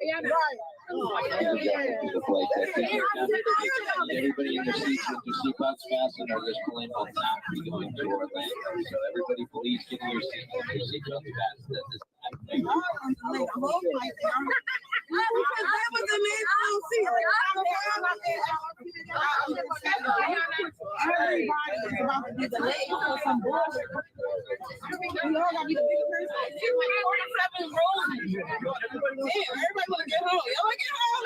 S9: Everybody in their seats with their seatbelts fastened or just pulling on top to be going to Orlando. So everybody, please get in your seats with your seatbelts fastened at this time. Thank you.
S2: Everybody's about to be delayed for some bullshit. You know, gotta be the big person. 47 rolls. Damn, everybody wanna get home. Y'all wanna get home?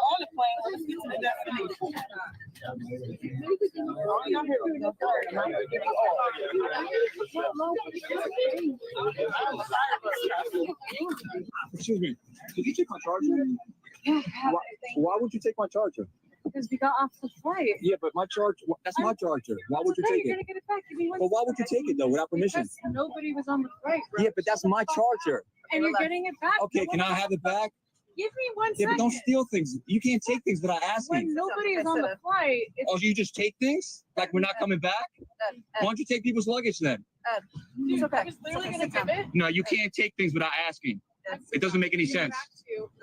S20: On the plane, let's get to the destination.
S22: Excuse me, did you take my charger?
S23: Yeah.
S22: Why would you take my charger?
S23: Because we got off the flight.
S22: Yeah, but my charger, that's my charger. Why would you take
S23: You're
S22: it?
S23: gonna get it back. Give me 1
S22: Well, why would you
S23: second.
S22: take it though, without permission?
S23: Because nobody was on the flight, bro.
S22: Yeah, but that's my charger.
S23: And you're getting it back.
S22: Okay, can I have it back?
S23: Give me 1
S22: Yeah,
S23: second.
S22: but don't steal things. You can't take things without asking.
S23: When nobody is on the flight, it's
S22: Oh, you just take things? Like we're not coming back? Why don't you take people's luggage then?
S23: it's okay. It's literally gonna give it.
S22: No, you can't take things without asking. It doesn't make any sense.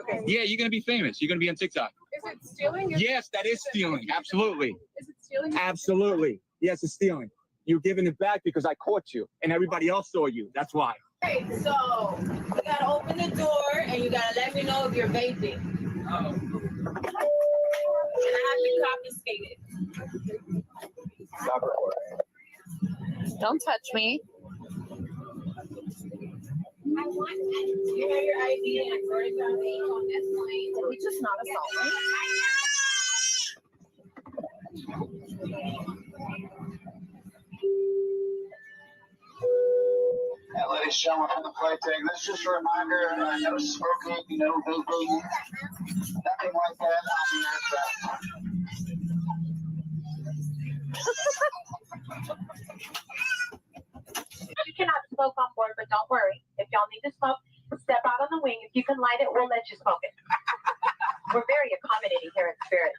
S23: Okay.
S22: Yeah, you're gonna be famous. You're gonna be on TikTok.
S23: Is it stealing?
S22: Yes, that is stealing. Absolutely.
S23: Is it stealing?
S22: Absolutely. Yes, it's stealing. You're giving it back because I caught you and everybody else saw you. That's why.
S2: Okay, so you gotta open the door and you gotta let me know if you're vaping.
S22: Oh.
S2: And I have to confiscate it.
S22: Stop recording.
S25: Don't touch me.
S2: I want that. You have your ID and I'm sorry about me on this plane.
S25: Did we just not assault me?
S19: And ladies and gentlemen, from the flight deck, this is just a reminder, no smoking, no vaping, nothing like that on the aircraft.
S26: You cannot smoke on board, but don't worry. If y'all need to smoke, step out on the wing. If you can light it, we'll let you smoke it. We're very accommodating here at Spirit.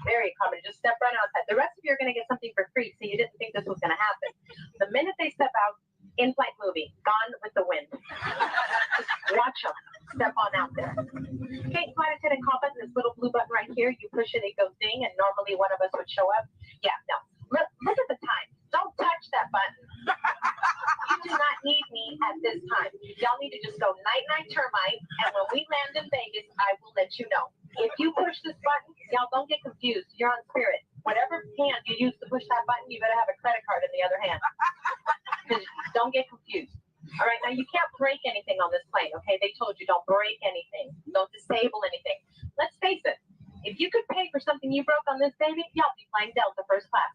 S26: Very accommodating. Just step right outside. The rest of you are going to get something for free, so you didn't think this was going to happen. The minute they step out, in-flight movie, Gone with the Wind. Just watch them. Step on out there. Okay, flight attendant call button, this little blue button right here. You push it, it goes ding, and normally one of us would show up. Yeah, no. Look at the time. Don't touch that button. You do not need me at this time. Y'all need to just go night-night termite, and when we land in Vegas, I will let you know. If you push this button, y'all don't get confused. You're on Spirit. Whatever hand you use to push that button, you better have a credit card in the other hand. Don't get confused. All right, now you can't break anything on this plane, okay? They told you don't break anything. Don't disable anything. Let's face it. If you could pay for something you broke on this baby, y'all be flying Delta first class.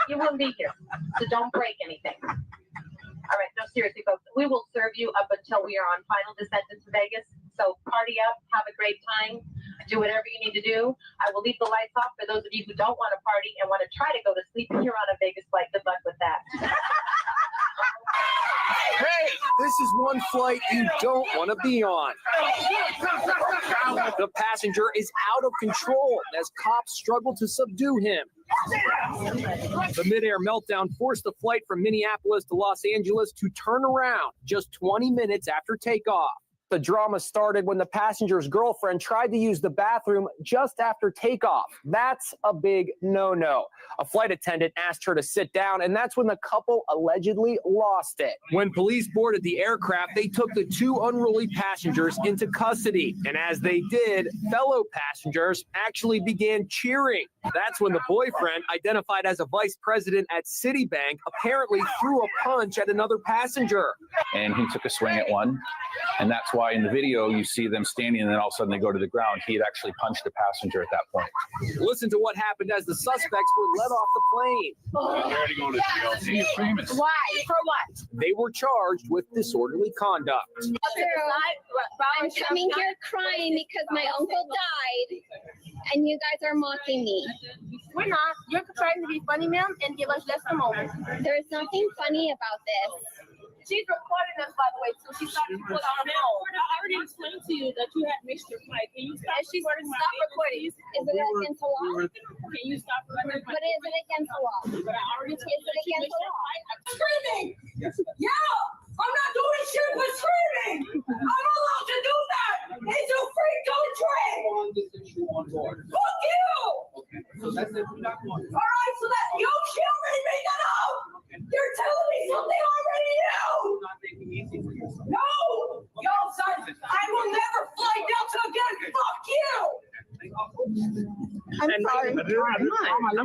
S26: You wouldn't be here. So don't break anything. All right, no, seriously, folks, we will serve you up until we are on final descent into Vegas. So party up, have a great time, do whatever you need to do. I will leave the lights off for those of you who don't want to party and want to try to go to sleep. If you're on a Vegas flight, good luck with that.
S1: Hey, this is one flight you don't want to be on. The passenger is out of control as cops struggle to subdue him. The midair meltdown forced the flight from Minneapolis to Los Angeles to turn around just 20 minutes after takeoff. The drama started when the passenger's girlfriend tried to use the bathroom just after takeoff. That's a big no-no. A flight attendant asked her to sit down, and that's when the couple allegedly lost it. When police boarded the aircraft, they took the two unruly passengers into custody. And as they did, fellow passengers actually began cheering. That's when the boyfriend, identified as a vice president at Citibank, apparently threw a punch at another passenger.
S3: And he took a swing at one. And that's why in the video you see them standing and then all of a sudden they go to the ground. He had actually punched a passenger at that point.
S1: Listen to what happened as the suspects were let off the plane.
S3: They're already going to jail. He's famous.
S11: Why? For what?
S1: They were charged with disorderly conduct.
S13: I'm coming here crying because my uncle died, and you guys are mocking me.
S11: We're not. You're trying to be funny, ma'am, and give us just a moment.
S13: There's nothing funny about this.
S11: She's recording us, by the way, so she's trying to put on her phone.
S23: I already explained to you that you had missed your flight. Can you stop recording?
S13: Stop recording. Is it against the law?
S23: Can you stop recording?
S13: But is it against the law?
S23: But I already told you
S13: Is it
S23: that you
S13: against
S23: missed
S13: the
S23: your
S13: law?
S23: flight.
S2: Screaming! Yeah! I'm not doing shit but screaming! I'm allowed to do that! It's a free country! Fuck you! Alright, so that you shielding me now! You're telling me something I already knew! No! Yo, son, I will never fly Delta again! Fuck you!
S4: I'm sorry. I'm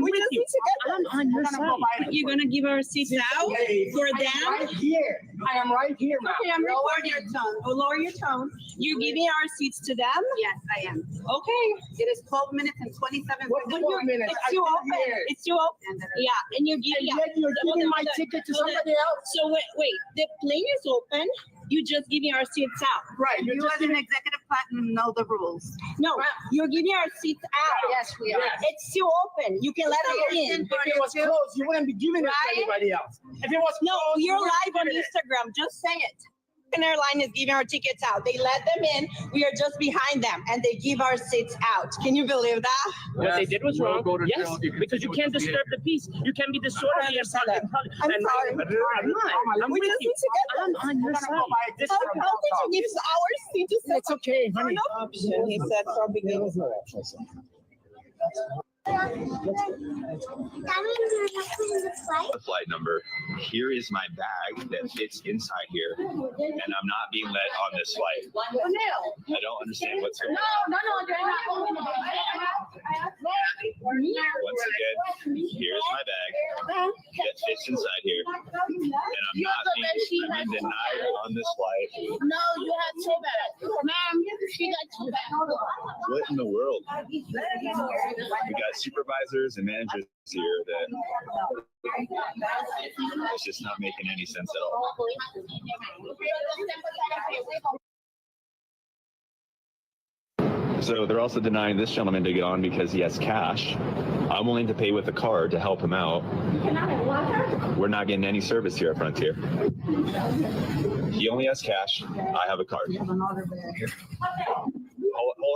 S4: with you. I'm on your side. You're gonna give our seats out for them?
S7: Right here. I am right here, ma'am.
S4: Okay, I'm
S7: Lower
S4: recording.
S7: your tone.
S4: Oh, lower your tone. You're giving our seats to them?
S15: Yes, I am.
S4: Okay.
S15: It is 12 minutes and 27
S7: What
S15: seconds.
S7: 12 minutes?
S4: It's you open. It's you open. Yeah, and you're giving.
S7: And yet you're giving my ticket to somebody else?
S4: So wait. The plane is open. You just giving our seats out.
S7: Right.
S15: You as an executive platinum know the rules.
S4: No, you're giving our seats out.
S15: Yes, we are.
S4: It's still open. You can let them in.
S7: If it was closed, you wouldn't be giving it to anybody else. If it was
S4: No,
S7: closed,
S4: you're
S7: you wouldn't
S4: live on
S7: be giving it.
S4: Instagram. Just say it. An airline is giving our tickets out. They let them in. We are just behind them, and they give our seats out. Can you believe that?
S18: What they did was wrong. Yes, because you can't disturb the peace. You can be disorderly and
S4: I'm sorry.
S18: I'm with you. I'm on your side.
S4: How did you give our seat to
S7: It's okay, honey.
S4: He said from beginning.
S21: The flight number. Here is my bag that fits inside here, and I'm not being let on this flight. I don't understand what's going on.
S11: No, you're not.
S21: Once again, here's my bag that fits inside here, and I'm not being denied on this flight.
S11: No, you have two bags. Ma'am, she got two bags.
S21: What in the world? We got supervisors and managers here that it's just not making any sense at all. So they're also denying this gentleman to get on because he has cash. I'm willing to pay with a card to help him out. We're not getting any service here at Frontier. He only has cash. I have a card. Hold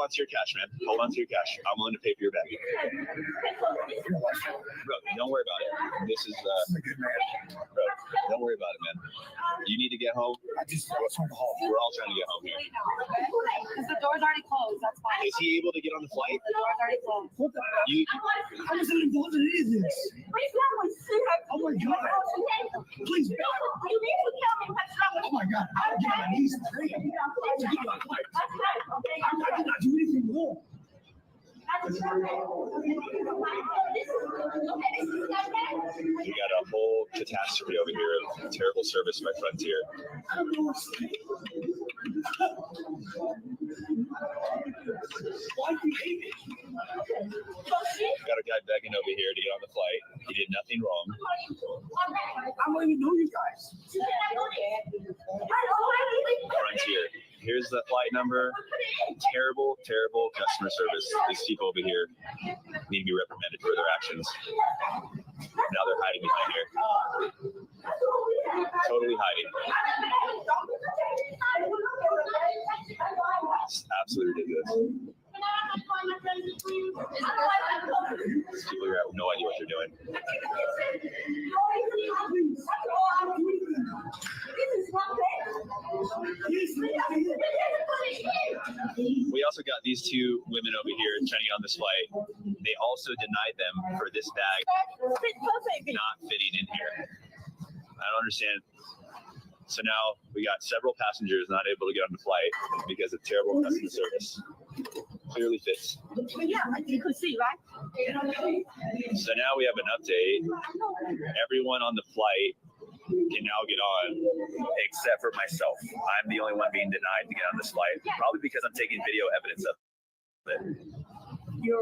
S21: on to your cash, man. Hold on to your cash. I'm willing to pay for your bag. Bro, don't worry about it. This is, bro, don't worry about it, man. You need to get home. We're all trying to get home here.
S11: Because the door's already closed. That's why.
S21: Is he able to get on the flight?
S11: The door's already closed.
S21: You,
S7: How does it involve this? Oh my God. Please. Oh my God. I'm getting my knees straight. I did not do anything wrong.
S21: We got a whole catastrophe over here of terrible service by Frontier. Got a guy begging over here to get on the flight. He did nothing wrong.
S7: I don't even know you guys.
S21: terrible customer service. These people over here need to be reprimanded for their actions. Now they're hiding behind here. Totally hiding. It's absolutely ridiculous. These people here have no idea what they're doing. We also got these two women over here trying to get on this flight. They also denied them for this bag not fitting in here. I don't understand. So now we got several passengers not able to get on the flight because of terrible customer service. Clearly fits.
S2: Yeah, you can see, right?
S21: So now we have an update. Everyone on the flight can now get on, except for myself. I'm the only one being denied to get on this flight, probably because I'm taking video evidence of it.
S2: Yeah,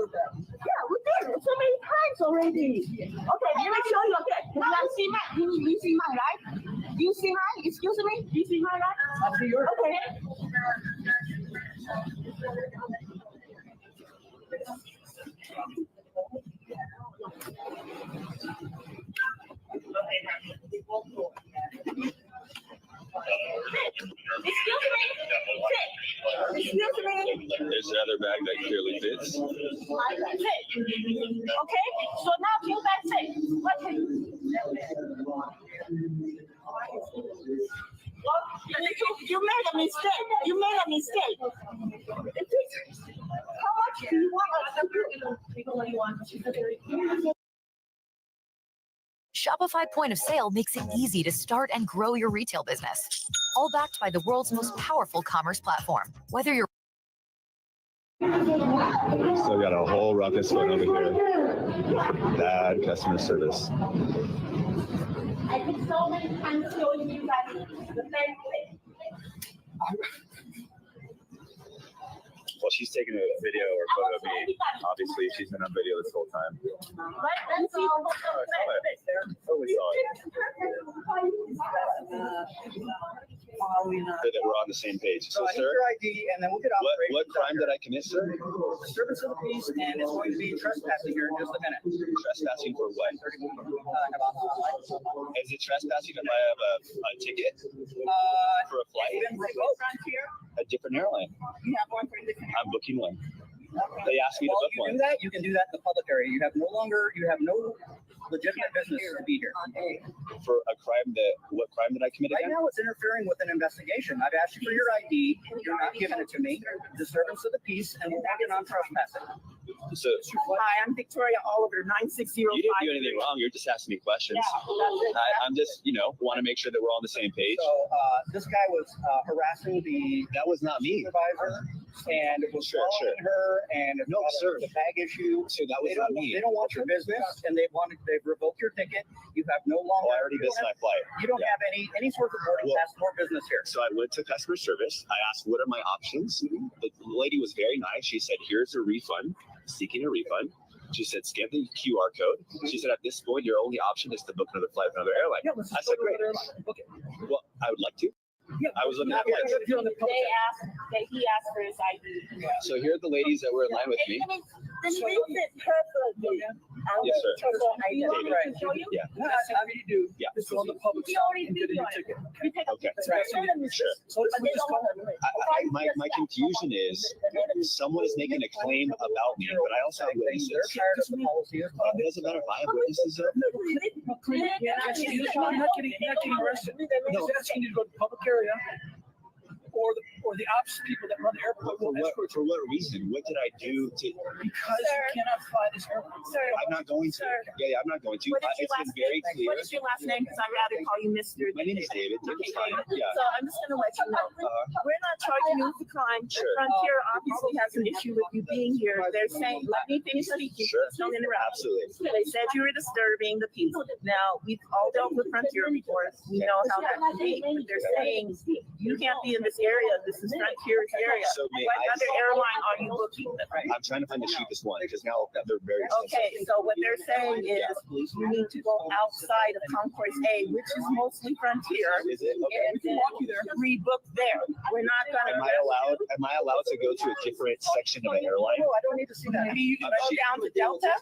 S2: we did it so many times already. Okay, let me show you. Okay, you see mine? You see mine, right? You see mine? Excuse me? You see mine, right? I see yours. Okay. Excuse me.
S21: There's another bag that clearly fits.
S2: Okay, so now you guys say, okay. Well, you made a mistake. You made a mistake. How much do you want us to do?
S5: Shopify Point of Sale makes it easy to start and grow your retail business. All backed by the world's most powerful commerce platform. Whether you're
S21: Still got a whole ruckus going over here. Bad customer service.
S2: I think so many times showing you guys the same thing.
S21: Well, she's taking a video or photo of me. Obviously, she's been on video this whole time.
S2: Right,
S21: Totally saw it. That we're on the same page. So,
S6: I need
S21: sir,
S6: your ID, and then we'll get operated.
S21: what crime did I commit, sir?
S6: Disturbance of the peace, and it's going to be trespassing here in just a minute.
S21: Trespassing for what? Is it trespassing if I have a ticket for a flight? A different airline.
S6: You have one for a different
S21: I'm booking one. They asked me to book one.
S6: You can do that in the public area. You have no legitimate business to be here.
S21: For a crime what crime did I commit
S6: Right
S21: again?
S6: now, it's interfering with an investigation. I've asked you for your ID. You're not giving it to me. Disturbance of the peace, and we're working on trespassing.
S21: So,
S6: Hi, I'm Victoria Oliver, 9605.
S21: you didn't do anything wrong. You're just asking me questions. I'm just, want to make sure that we're all on the same page.
S6: So this guy was harassing the
S21: That was not me.
S6: supervisor and was following her and
S21: No, sir.
S6: the bag issue.
S21: So that was not me.
S6: They don't want your business, and they've revoked your ticket. You have no longer.
S21: Oh, I already missed my flight.
S6: You don't have any sort of boarding pass or business here.
S21: So I went to customer service. I asked, what are my options? The lady was very nice. She said, here's a refund, seeking a refund. She said, scan the QR code. She said, at this point, your only option is to book another flight with another airline. I said, great. Well, I would like to. I was looking at flights.
S2: He asked for his ID.
S21: So here are the ladies that were in line with me.
S2: Then he reads it perfectly.
S21: Yes, sir.
S2: David.
S21: Yeah.
S6: That's how you do.
S21: Yeah.
S6: Just go on the public side and get a new ticket.
S21: Okay.
S6: Sure. So we just call it.
S21: My confusion is someone is making a claim about me, but I also have witnesses. It doesn't matter if I have witnesses.
S6: You're not getting arrested. He's asking you to go to the public area or the ops people that run the airport.
S21: For what reason? What did I do to?
S6: Because you cannot fly this airport.
S21: I'm not going to. Yeah, I'm not going to.
S2: What is
S21: It's
S2: your
S21: been
S2: last
S21: very
S2: name?
S21: clear.
S2: What is your last name? Because I'd rather call you Mr.
S21: My name is David. David's fine. Yeah.
S2: So I'm just going to let you know. We're not charging you with a crime. The
S21: Sure.
S2: Frontier obviously has an issue with you being here. They're saying, let me finish speaking.
S21: Sure.
S2: Don't interrupt.
S21: Absolutely.
S2: They said you were disturbing the peace. Now, we've all dealt with Frontier before. We know how that can be. But they're saying you can't be in this area. This
S8: This is Frontier's area.
S21: So may
S8: What
S21: I-
S8: other airline are you looking at?
S21: I'm trying to find the cheapest one because now they're very expensive.
S8: Okay, so what they're saying is you need to go outside of Concourse A, which is mostly Frontier.
S21: Is it? Okay.
S8: And then rebook there. We're not gonna.
S21: Am I allowed to go to a different section of an airline?
S8: No, I don't need to see that. Maybe you can go down to Delta.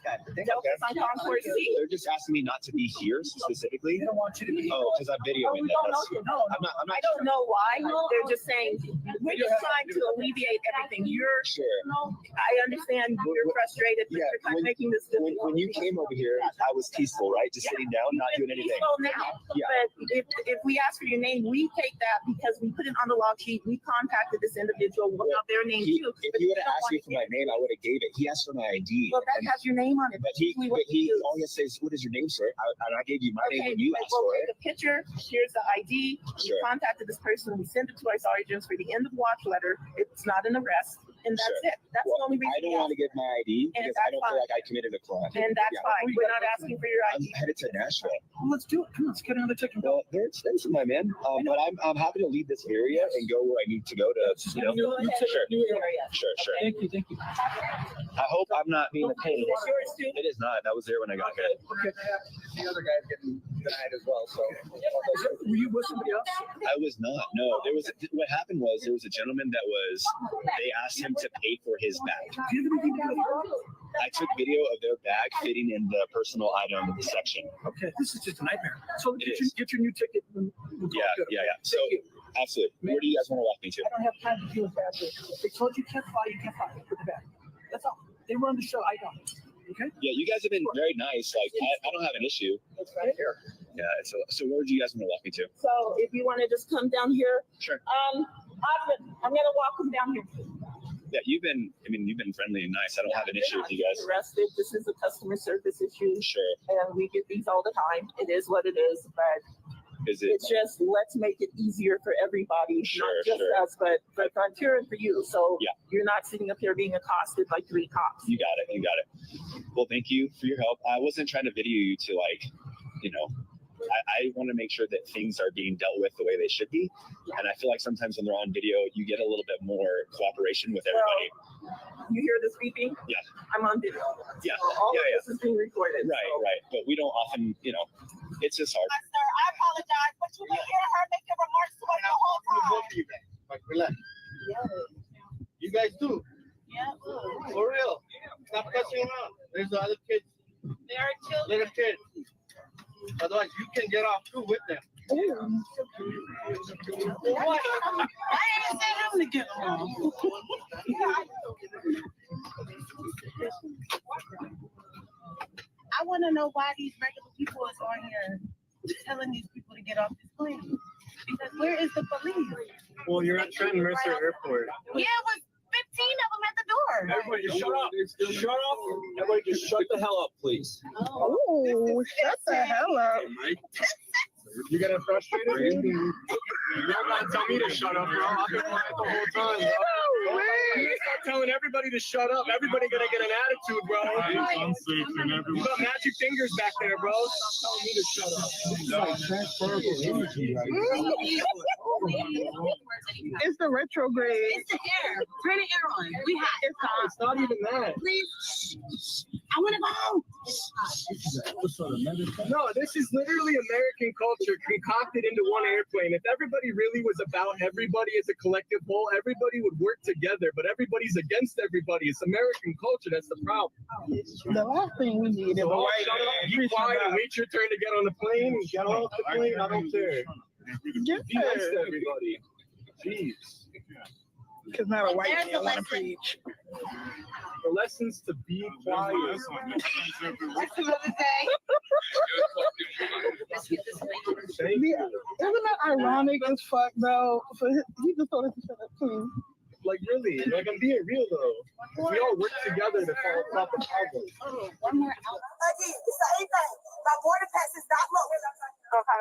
S8: Delta's on Concourse C.
S21: They're just asking me not to be here specifically.
S8: They don't want you to be.
S21: Oh, because I'm videoing that. I'm not
S8: I don't know why. They're just saying we're just trying to alleviate everything. You're
S21: sure.
S8: I understand you're frustrated, but you're kind of making this difficult.
S21: When you came over here, I was peaceful, right? Just sitting down, not doing anything.
S8: Peaceful now.
S21: Yeah.
S8: But if we ask for your name, we take that because we put it on the log sheet. We contacted this individual without their name too.
S21: If he would have asked me for my name, I would have gave it. He asked for my ID.
S8: Well, that has your name on it.
S21: But he all he says, "What is your name, sir?" And I gave you my name when you asked
S8: we'll
S21: for
S8: take
S21: it.
S8: a picture. Here's the ID.
S21: Sure.
S8: We contacted this person. We send it to our sergeants for the end of watch letter. It's not an arrest, and that's
S21: Sure.
S8: it. That's
S21: Well,
S8: the only reason.
S21: I don't want to give my ID
S8: And
S21: because I
S8: that's
S21: don't feel
S8: fine.
S21: like I committed a crime.
S8: And that's
S21: Yeah.
S8: fine. We're not asking for your
S21: I'm
S8: ID.
S21: headed to Nashville.
S6: Well, let's do it. Come on, let's get another ticket.
S21: Well, they're expensive, my man. But I'm happy to leave this area and go where I need to go to. Sure.
S6: Thank you.
S21: I hope I'm not being a pain.
S8: Is this yours too?
S21: It is not. That was there when I got hit.
S22: The other guy's getting denied as well, so.
S6: Were you with somebody else?
S21: I was not. No, what happened was there was a gentleman they asked him to pay for his bag.
S6: Do you have any video of that?
S21: I took video of their bag fitting in the personal item section.
S6: Okay, this is just a nightmare. So
S21: It
S6: get your new ticket. And we'll go
S21: Yeah.
S6: get it.
S21: So absolutely. Where do you guys want to walk me to?
S6: I don't have time to deal with that. They told you can't fly, you can't fly. Put the bag. That's all. They run the show. I don't. Okay.
S21: Yeah, you guys have been very nice. Like I don't have an issue.
S8: It's right here.
S21: Yeah. So where do you guys want to walk me to?
S8: So if you want to just come down here,
S21: Sure.
S8: I'm gonna walk them down here.
S21: Yeah, you've been friendly and nice. I don't have an issue with you guys.
S8: Arrested. This is a customer service issue.
S21: Sure.
S8: And we get these all the time. It is what it is, but
S21: Is it?
S8: it's just let's make it easier for everybody,
S21: Sure,
S8: not just
S21: sure.
S8: us, but for Frontier and for you. So
S21: Yeah.
S8: you're not sitting up here being accosted by 3 cops.
S21: You got it. Well, thank you for your help. I wasn't trying to video you to I want to make sure that things are being dealt with the way they should be. And I feel like sometimes when they're on video, you get a little bit more cooperation with everybody.
S8: You hear this beeping?
S21: Yeah.
S8: I'm on video.
S21: Yeah.
S8: So all
S21: Yeah,
S8: of this is being recorded.
S21: Right. But we don't often, it's just hard.
S4: Sir, I apologize, but you didn't hear her making remarks to us the whole time.
S7: Like, relax. You guys do.
S4: Yeah.
S7: For real. Stop cussing around. There's the other kids.
S4: They are children.
S7: Little kids. Otherwise, you can get off too with them.
S4: What? I ain't said him to get along. I want to know why these regular people is on here telling these people to get off this plane. Because where is the police?
S10: Well, you're at Trenton Mercer Airport.
S4: Yeah, it was 15 of them at the door.
S10: Everybody just shut up. Shut up. Everybody just shut the hell up, please.
S4: Oh, shut the hell up.
S10: You getting frustrated? You're not gonna tell me to shut up, bro. I've been quiet the whole time, bro. You start telling everybody to shut up. Everybody gonna get an attitude, bro. You got magic fingers back there, bro. Stop telling me to shut up. Transferable energy,
S4: It's the retrograde. It's the air. Turn the air on. We have it.
S10: It's not even that.
S4: Please. I want to go home.
S10: No, this is literally American culture concocted into one airplane. If everybody really was about everybody as a collective whole, everybody would work together, but everybody's against everybody. It's American culture. That's the problem.
S4: The last thing we need is a white
S10: shut up, be quiet, and wait your turn to get on the plane and get off the plane. I don't care. Be nice to everybody. Jeez.
S4: Because not a white man want to preach.
S10: The lessons to be quiet.
S4: That's another day.
S10: Thank you.
S4: Isn't that ironic as fuck, though? He just told us to shut up, too.
S10: Like, really? Like, I'm being real, though. We all work together to solve proper problems.
S4: One more out.
S2: Again, it's the same thing. My border pass is not loaded.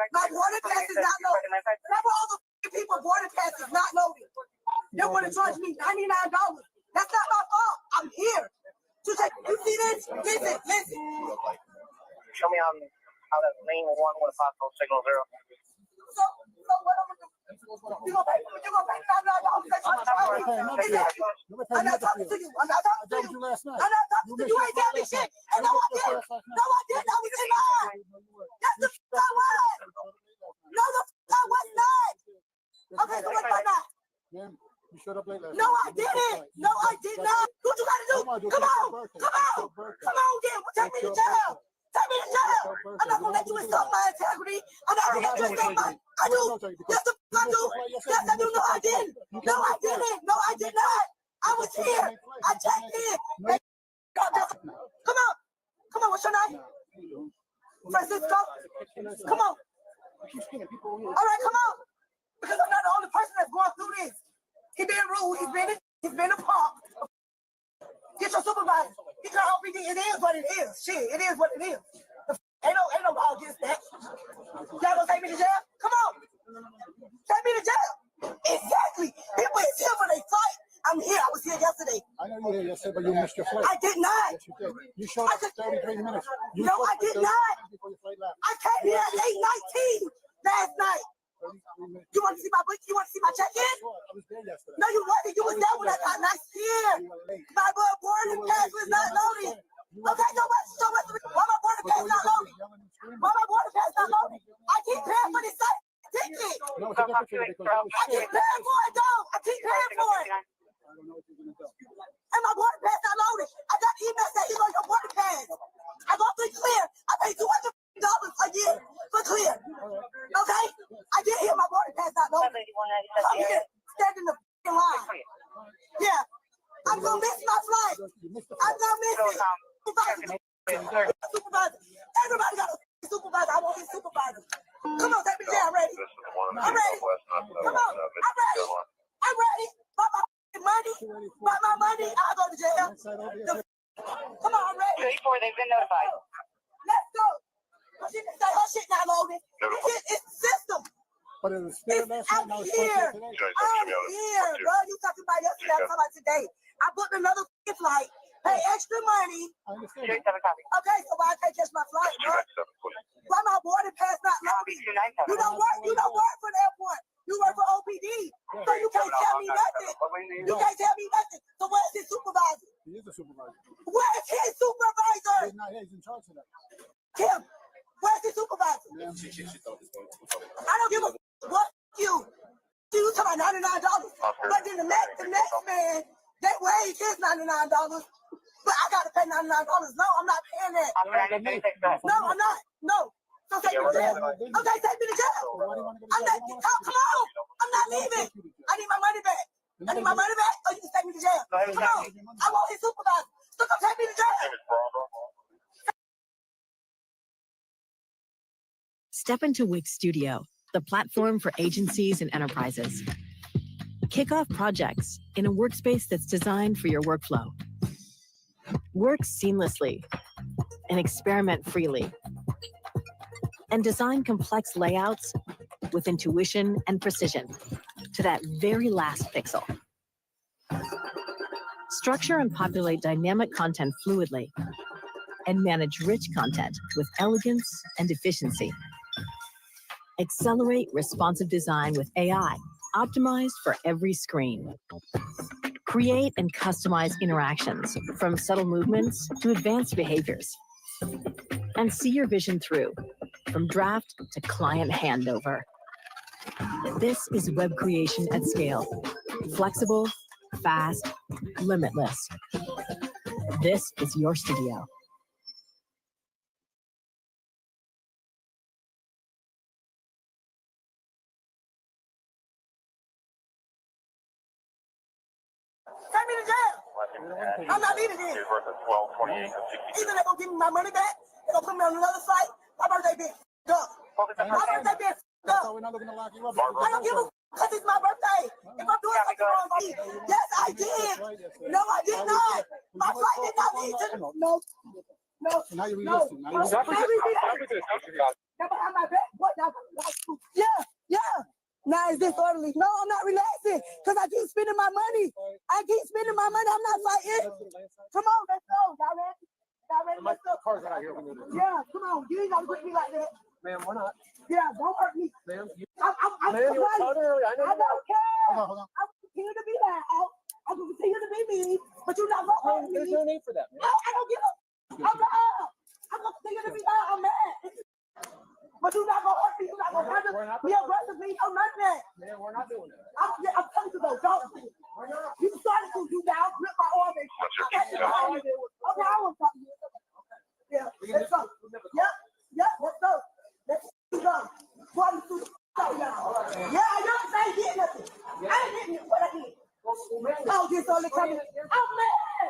S2: My border pass is not loaded. Remember all the people border pass is not loaded. They want to charge me $99. That's not my fault. I'm here. You see this? Listen.
S12: Show me how that lane 1 with a possible signal 0.
S2: So what I'm gonna do? You gonna pay $99? I'm not talking to you. I'm not talking to you. I'm not talking to you. You ain't tell me shit. And no, I didn't. No, I didn't. I was in line. That's the f*** I was. No, the f*** I was not. Okay, so what's my not?
S9: You showed up late last
S2: No, I didn't. No, I did not. What you gotta do? Come on. Come on, then. Take me to jail. Take me to jail. I'm not gonna let you insult my integrity. I'm not gonna let you insult my. I do. Yes, the f*** I do. Yes, I do. No, I didn't. No, I didn't. No, I did not. I was here. I checked in. Come on. Come on. What's your name? Francisco. Come on. All right, come on. Because I'm not the only person that's going through this. He been rude. He's been a punk. Get your supervisor. Get your OPD. It is what it is. Shit, it is what it is. Ain't no law against that. Y'all gonna take me to jail? Come on. Take me to jail. Exactly. People is here for their fight. I'm here. I was here yesterday.
S9: I know you were here yesterday, but you missed your flight.
S2: I did not.
S9: Yes, you did. You showed up 33 minutes.
S2: No, I did not. I came here at 8:19 last night. You want to see my book? You want to see my check-in?
S9: I was there yesterday.
S2: No, you wasn't. You was there when I got last year. My boarding pass was not loaded. Okay, so what's why my boarding pass not loaded? Why my boarding pass not loaded? I keep paying for this ticket.
S9: No, it's a different ticket because
S2: I keep paying for it, though. I keep paying for it. And my boarding pass not loaded. I got email saying he's on your boarding pass. I go through Clear. I pay $200 a year for Clear. Okay? I did hear my boarding pass not loaded. I'm here, standing in the line. Yeah. I'm gonna miss my flight. I'm gonna miss it. Supervisor. Everybody got a supervisor. I want his supervisor. Come on, take me down. I'm ready. I'm ready. Come on. I'm ready. I'm ready. By my money. By my money, I'll go to jail. Come on, I'm ready.
S26: They've been notified.
S2: Let's go. She can say her shit not loaded. It's the system.
S9: But it was still last night.
S2: I'm here. I'm here, bro. You talking about yesterday? I'm talking about today. I booked another flight. Pay extra money.
S9: I understand.
S2: Okay, so why I can't catch my flight, bro? Why my boarding pass not loaded? You don't work for the airport. You work for OPD. So you can't tell me nothing. You can't tell me nothing. So where's his supervisor?
S9: He is a supervisor.
S2: Where's his supervisor?
S9: He's not here. He's in charge of that.
S2: Kim, where's his supervisor? I don't give a what you. You talking about $99. But then the next man, they wage his $99. But I gotta pay $99. No, I'm not paying that. No, I'm not. No. So take me to jail. Okay, take me to jail. I'm not. Come on. I'm not leaving. I need my money back. I need my money back, or you can take me to jail. Come on. I want his supervisor. So come take me to jail.
S14: Step into Wix Studio, the platform for agencies and enterprises. Kick off projects in a workspace that's designed for your workflow. Work seamlessly and experiment freely. And design complex layouts with intuition and precision to that very last pixel. Structure and populate dynamic content fluidly and manage rich content with elegance and efficiency. Accelerate responsive design with AI, optimized for every screen. Create and customize interactions from subtle movements to advanced behaviors. And see your vision through, from draft to client handover. This is web creation at scale. Flexible, fast, limitless. This is your studio.
S2: Take me to jail. I'm not leaving here. Either they're gonna give me my money back, they're gonna put me on another site. My birthday been up. My birthday been up.
S9: We're not looking to lock you up.
S2: I don't give a because it's my birthday. If I'm doing something wrong, yes, I did. No, I did not. My flight did not leave to no.
S9: Now you're resisting. Now you're resisting.
S2: Yeah. Now is disorderly. No, I'm not relaxing because I keep spending my money. I'm not fighting. Come on, let's go. Y'all ready? Let's go. Yeah, come on. You ain't gotta grip me like that.
S6: Ma'am, we're not.
S2: Yeah, don't hurt me.
S6: Ma'am,
S2: I
S6: Man, you were talking earlier. I know
S2: I don't care.
S6: Hold on.
S2: I will continue to be loud. I will continue to be me, but you're not gonna hurt me.
S6: There's no need for that, man.
S2: No, I don't give a. I'm loud. I'm gonna continue to be loud. I'm mad. But you're not gonna hurt me. You're not gonna hurt me aggressively. I'm not that.
S6: Man, we're not doing that.
S2: I'm telling you though, don't. You started to do now. Grip my arm and okay, I was talking to you. Yeah, let's go. Yep, let's go. Let's go. Yeah, I don't say did nothing. I didn't what I did. Oh, this only coming. I'm mad.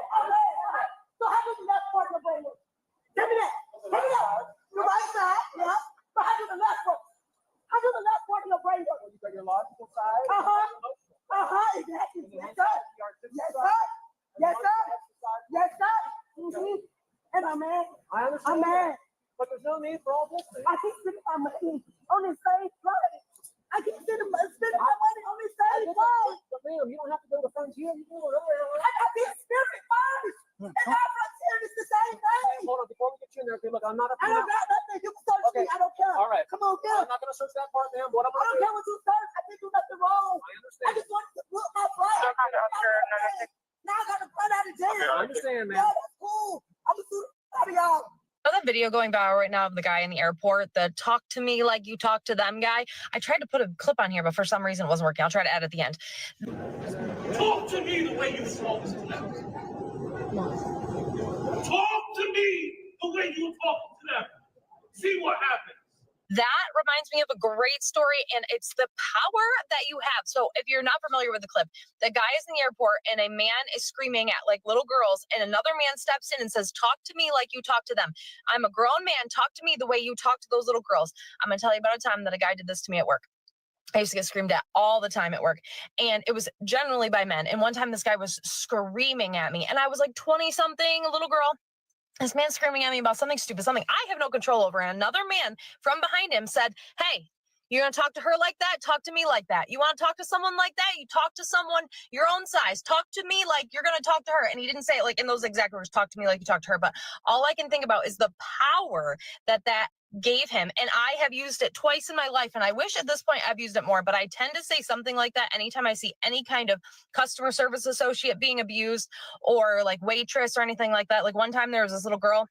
S2: So how does the left part of the brain work? Give me that. The right side, yeah. So how does the left work? How does the left part of your brain work?
S6: You got your logical side.
S2: Exactly. Yes, sir. Yes, sir. Mm-hmm. And I'm mad.
S6: I understand.
S2: I'm mad.
S6: But there's no need for all this.
S2: I keep spending my money on this same flight. I keep spending my money on this same flight.
S6: But ma'am, you don't have to go to Frontier. You can go earlier.
S2: I got this Spirit first. And our Frontier is the same thing.
S6: Hold on, before we get you in there, okay, look, I'm not.
S2: I don't got nothing. You can search me. I don't care.
S6: All right.
S2: Come on,
S6: I'm not going to search that part, ma'am. What I'm
S2: I
S6: going to
S2: don't
S6: do.
S2: care what you search. I didn't do nothing wrong.
S6: I understand.
S2: I just wanted to book my flight. Now I got to run out of jail.
S6: I understand, man.
S2: Yeah, that's cool. I'm going to sue the out of y'all.
S16: Another video going viral right now of the guy in the airport, the talk to me like you talk to them guy. I tried to put a clip on here, but for some reason it wasn't working. I'll try to add at the end.
S7: Talk to me the way you talk to them. Talk to me the way you talk to them. See what happens.
S16: That reminds me of a great story, and it's the power that you have. So if you're not familiar with the clip, the guy is in the airport and a man is screaming at like little girls, and another man steps in and says, talk to me like you talk to them. I'm a grown man. Talk to me the way you talk to those little girls. I'm going to tell you about a time that a guy did this to me at work. I used to get screamed at all the time at work, and it was generally by men. And one time this guy was screaming at me, and I was like 20 something, a little girl. This man screaming at me about something stupid, something I have no control over. And another man from behind him said, hey, you're going to talk to her like that? Talk to me like that. You want to talk to someone like that? You talk to someone your own size. Talk to me like you're going to talk to her. And he didn't say it like in those exact words, talk to me like you talk to her. But all I can think about is the power that gave him. And I have used it twice in my life. And I wish at this point I've used it more, but I tend to say something like that anytime I see any kind of customer service associate being abused or like waitress or anything like that. Like one time there was this little girl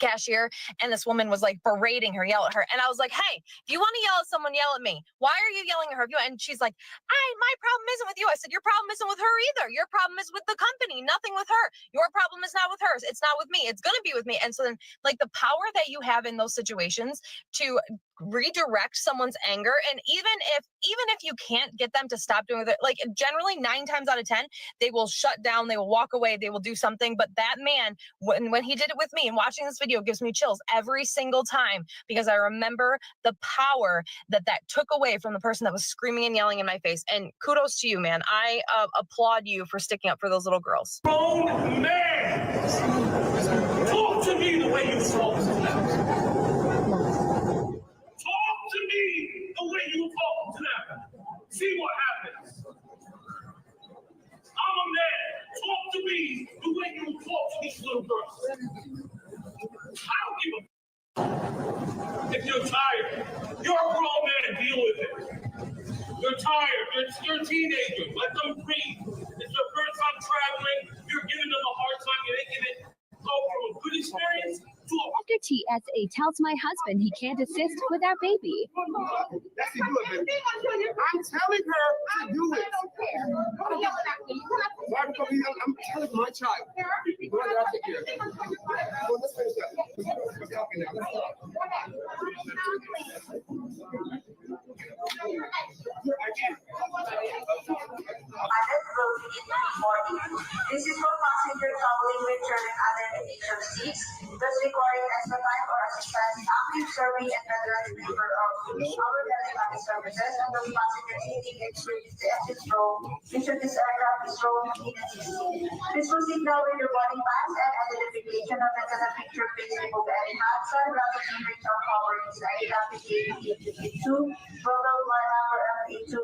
S16: cashier and this woman was like berating her, yell at her. And I was like, hey, if you want to yell at someone, yell at me. Why are you yelling at her? And she's like, my problem isn't with you. I said, your problem isn't with her either. Your problem is with the company, nothing with her. Your problem is not with hers. It's not with me. It's going to be with me. And so then like the power that you have in those situations to redirect someone's anger. And even if you can't get them to stop doing it, like generally 9 times out of 10, they will shut down, they will walk away, they will do something. But that man, when he did it with me, and watching this video gives me chills every single time, because I remember the power that took away from the person that was screaming and yelling in my face. And kudos to you, man. I applaud you for sticking up for those little girls.
S7: Grown man, talk to me the way you talk to them. Talk to me the way you talk to them. See what happens. I'm a man. Talk to me the way you talk to these little girls. I don't give a if you're tired. You're a grown man. Deal with it. You're tired. You're teenagers. Let them breathe. It's their first time traveling. You're giving them a hard time. You're making it go from a good experience to a...
S17: After TSA tells my husband he can't assist with our baby.
S10: That's good, man. I'm telling her to do it. I'm telling my child. Let's finish that. We're talking now.
S2: This is for passengers traveling with children other than age of 6, thus requiring extra time or assistance, active survey, and veteran member of our delivery services, and those passengers needing exit row. Ensure this aircraft is row in. Please proceed now with your boarding pass and identification of the picture. Please remove any mask and rapidly reach our coverings. Total line number ME2800 to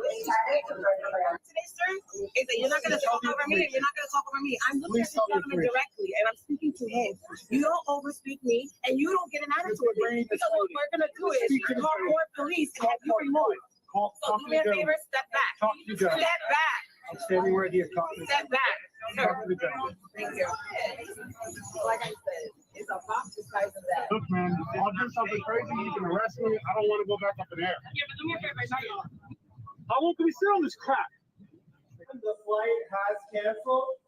S8: Is that you're not going to talk over me, and you're not going to talk over me. I'm looking at this gentleman directly, and I'm speaking to him. You don't overspeak me, and you don't get an attitude with me. Because what we're going to do is call more police and have you removed.
S6: Talk
S8: So
S6: to
S8: do me a
S6: the
S8: favor,
S6: gentleman.
S8: step back.
S6: Talk to the gentleman.
S8: Step back.
S6: I'm standing right here. Talk to the
S8: Step back.
S6: Talk to the gentleman.
S8: Thank you. Like I said, it's a box the size of that.
S10: Look, man, I'll do something crazy. You can arrest me. I don't want to go back up in there.
S8: Yeah, but do me a favor.
S10: How long can we sit on this crap?
S7: The flight has canceled.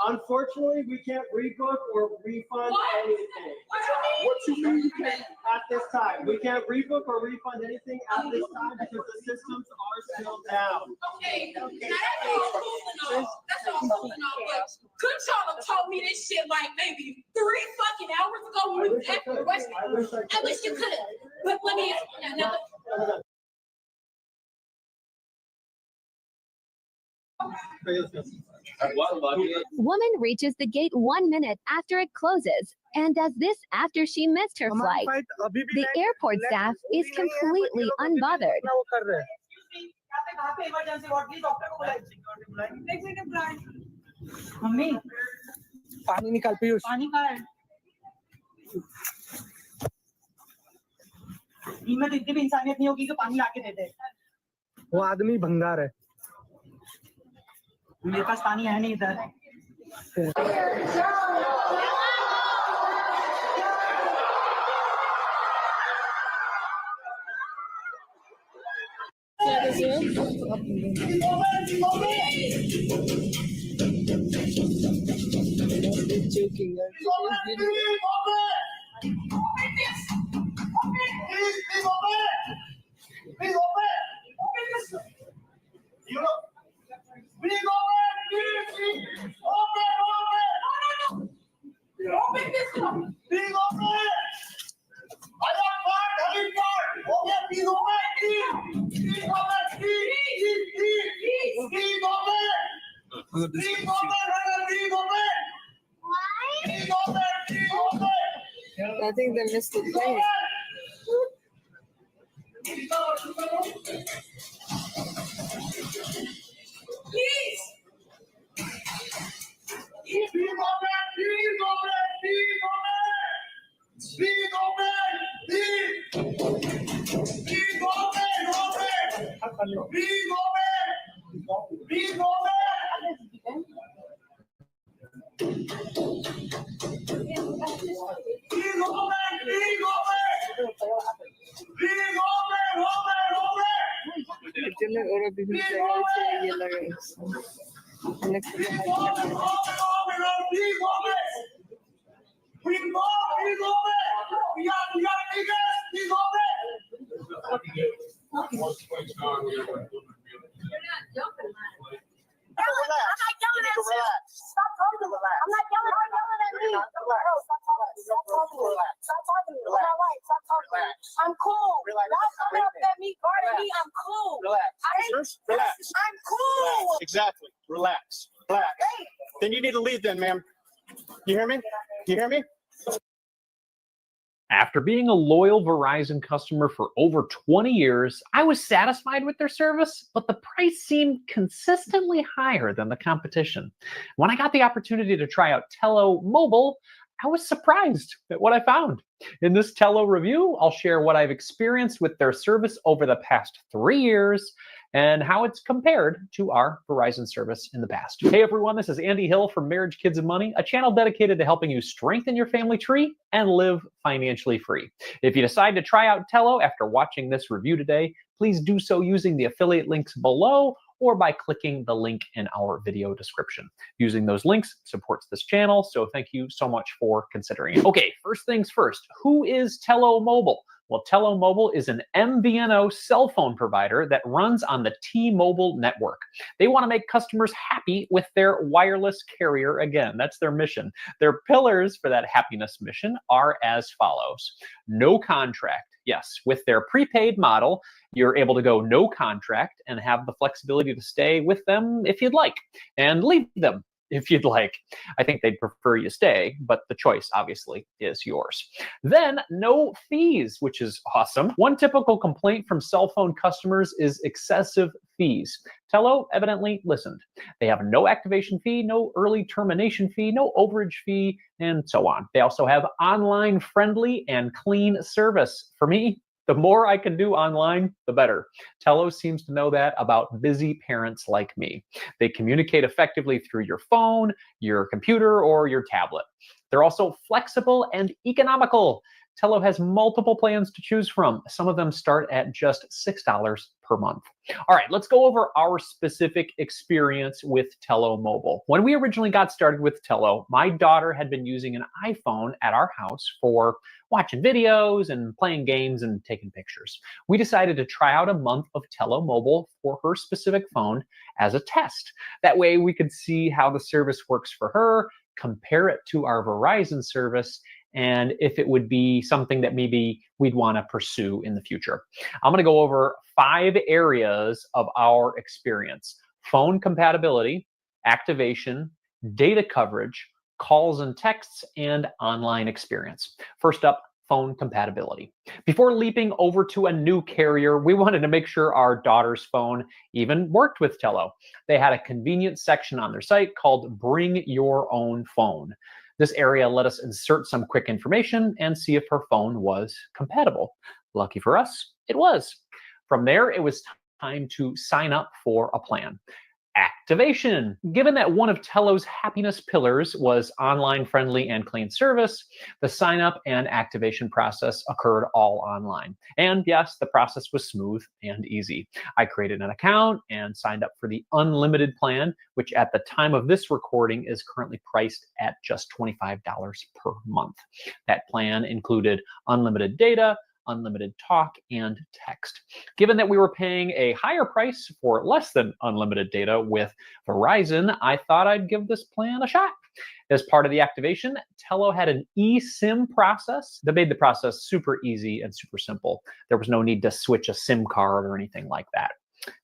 S7: Unfortunately, we can't rebook or refund anything.
S10: What you mean?
S7: At this time, we can't rebook or refund anything at this time because the systems are still down.
S2: Okay, now that's all cool and all. That's all cool and all, but good y'all have told me this shit like maybe 3 fucking hours ago when we was at the restaurant. I wish you could have. But let me ask you now.
S17: Woman reaches the gate 1 minute after it closes and does this after she missed her flight. The airport staff is completely unbothered.
S6: Mummy पानी निकाल पीयूष
S8: पानी का है इनमें तो इतनी भी इंसानियत नहीं होगी कि पानी लाके दे दे
S6: वो आदमी भंगार है
S8: मेरे पास पानी है नहीं इधर
S6: joking.
S1: I think they missed the plane.
S2: I'm cool. Y'all coming up at me, guarding me. I'm cool.
S10: Relax. Relax.
S2: I'm cool.
S10: Exactly. Relax. Relax. Then you need to leave then, ma'am. You hear me? You hear me?
S3: After being a loyal Verizon customer for over 20 years, I was satisfied with their service, but the price seemed consistently higher than the competition. When I got the opportunity to try out Tello Mobile, I was surprised at what I found. In this Tello review, I'll share what I've experienced with their service over the past 3 years and how it's compared to our Verizon service in the past. Hey everyone, this is Andy Hill from Marriage, Kids, and Money, a channel dedicated to helping you strengthen your family tree and live financially free. If you decide to try out Tello after watching this review today, please do so using the affiliate links below or by clicking the link in our video description. Using those links supports this channel, so thank you so much for considering it. Okay, first things first, who is Tello Mobile? Well, Tello Mobile is an MVNO cell phone provider that runs on the T-Mobile network. They want to make customers happy with their wireless carrier again. That's their mission. Their pillars for that happiness mission are as follows. No contract. Yes, with their prepaid model, you're able to go no contract and have the flexibility to stay with them if you'd like and leave them if you'd like. I think they'd prefer you stay, but the choice obviously is yours. Then no fees, which is awesome. One typical complaint from cell phone customers is excessive fees. Tello evidently listened. They have no activation fee, no early termination fee, no overage fee, and so on. They also have online friendly and clean service. For me, The more I can do online, the better. Tello seems to know that about busy parents like me. They communicate effectively through your phone, your computer, or your tablet. They're also flexible and economical. Tello has multiple plans to choose from. Some of them start at just $6 per month. All right, let's go over our specific experience with Tello Mobile. When we originally got started with Tello, my daughter had been using an iPhone at our house for watching videos and playing games and taking pictures. We decided to try out a month of Tello Mobile for her specific phone as a test. That way we could see how the service works for her, compare it to our Verizon service, and if it would be something that maybe we'd want to pursue in the future. I'm going to go over 5 areas of our experience: phone compatibility, activation, data coverage, calls and texts, and online experience. First up, phone compatibility. Before leaping over to a new carrier, we wanted to make sure our daughter's phone even worked with Tello. They had a convenient section on their site called Bring Your Own Phone. This area let us insert some quick information and see if her phone was compatible. Lucky for us, it was. From there, it was time to sign up for a plan. Activation. Given that one of Tello's happiness pillars was online friendly and clean service, the sign up and activation process occurred all online. And yes, the process was smooth and easy. I created an account and signed up for the unlimited plan, which at the time of this recording is currently priced at just $25 per month. That plan included unlimited data, unlimited talk, and text. Given that we were paying a higher price for less than unlimited data with Verizon, I thought I'd give this plan a shot. As part of the activation, Tello had an eSIM process that made the process super easy and super simple. There was no need to switch a SIM card or anything like that.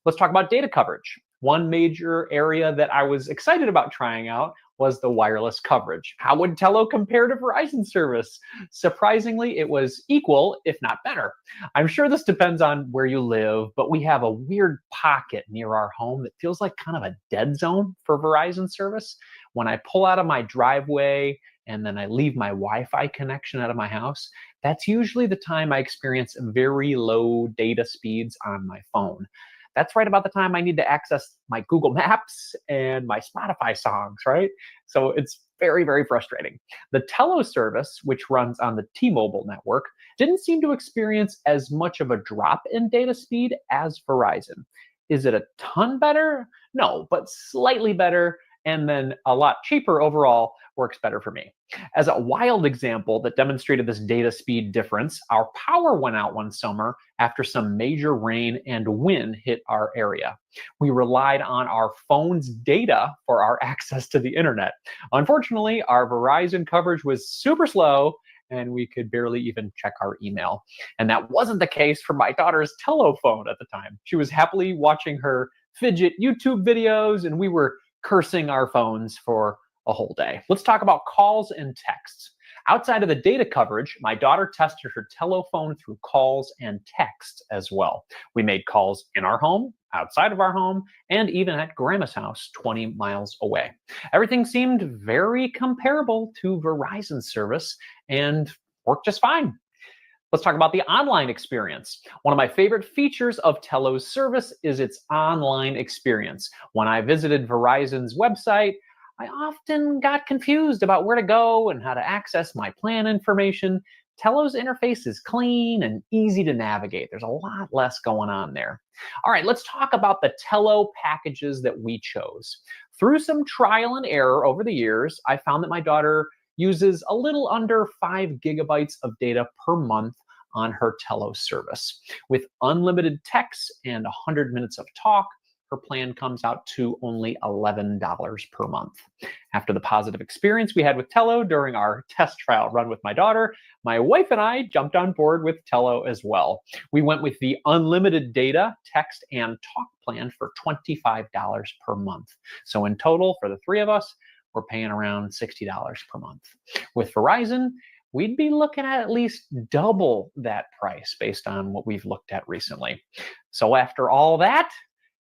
S3: Let's talk about data coverage. One major area that I was excited about trying out was the wireless coverage. How would Tello compare to Verizon service? Surprisingly, it was equal, if not better. I'm sure this depends on where you live, but we have a weird pocket near our home that feels like kind of a dead zone for Verizon service. When I pull out of my driveway and then I leave my Wi-Fi connection out of my house, that's usually the time I experience very low data speeds on my phone. That's right about the time I need to access my Google Maps and my Spotify songs, right? So it's very, very frustrating. The Tello service, which runs on the T-Mobile network, didn't seem to experience as much of a drop in data speed as Verizon. Is it a ton better? No, but slightly better, and then a lot cheaper overall works better for me. As a wild example that demonstrated this data speed difference, our power went out one summer after some major rain and wind hit our area. We relied on our phone's data for our access to the internet. Unfortunately, our Verizon coverage was super slow and we could barely even check our email. And that wasn't the case for my daughter's Tello phone at the time. She was happily watching her fidget YouTube videos and we were cursing our phones for a whole day. Let's talk about calls and texts. Outside of the data coverage, my daughter tested her Tello phone through calls and texts as well. We made calls in our home, outside of our home, and even at Grandma's house 20 miles away. Everything seemed very comparable to Verizon service and worked just fine. Let's talk about the online experience. One of my favorite features of Tello's service is its online experience. When I visited Verizon's website, I often got confused about where to go and how to access my plan information. Tello's interface is clean and easy to navigate. There's a lot less going on there. All right, let's talk about the Tello packages that we chose. Through some trial and error over the years, I found that my daughter uses a little under 5 gigabytes of data per month on her Tello service. With unlimited text and 100 minutes of talk, her plan comes out to only $11 per month. After the positive experience we had with Tello during our test trial run with my daughter, my wife and I jumped on board with Tello as well. We went with the unlimited data, text, and talk plan for $25 per month. So in total, for the 3 of us, we're paying around $60 per month. With Verizon, we'd be looking at least double that price based on what we've looked at recently. So after all that,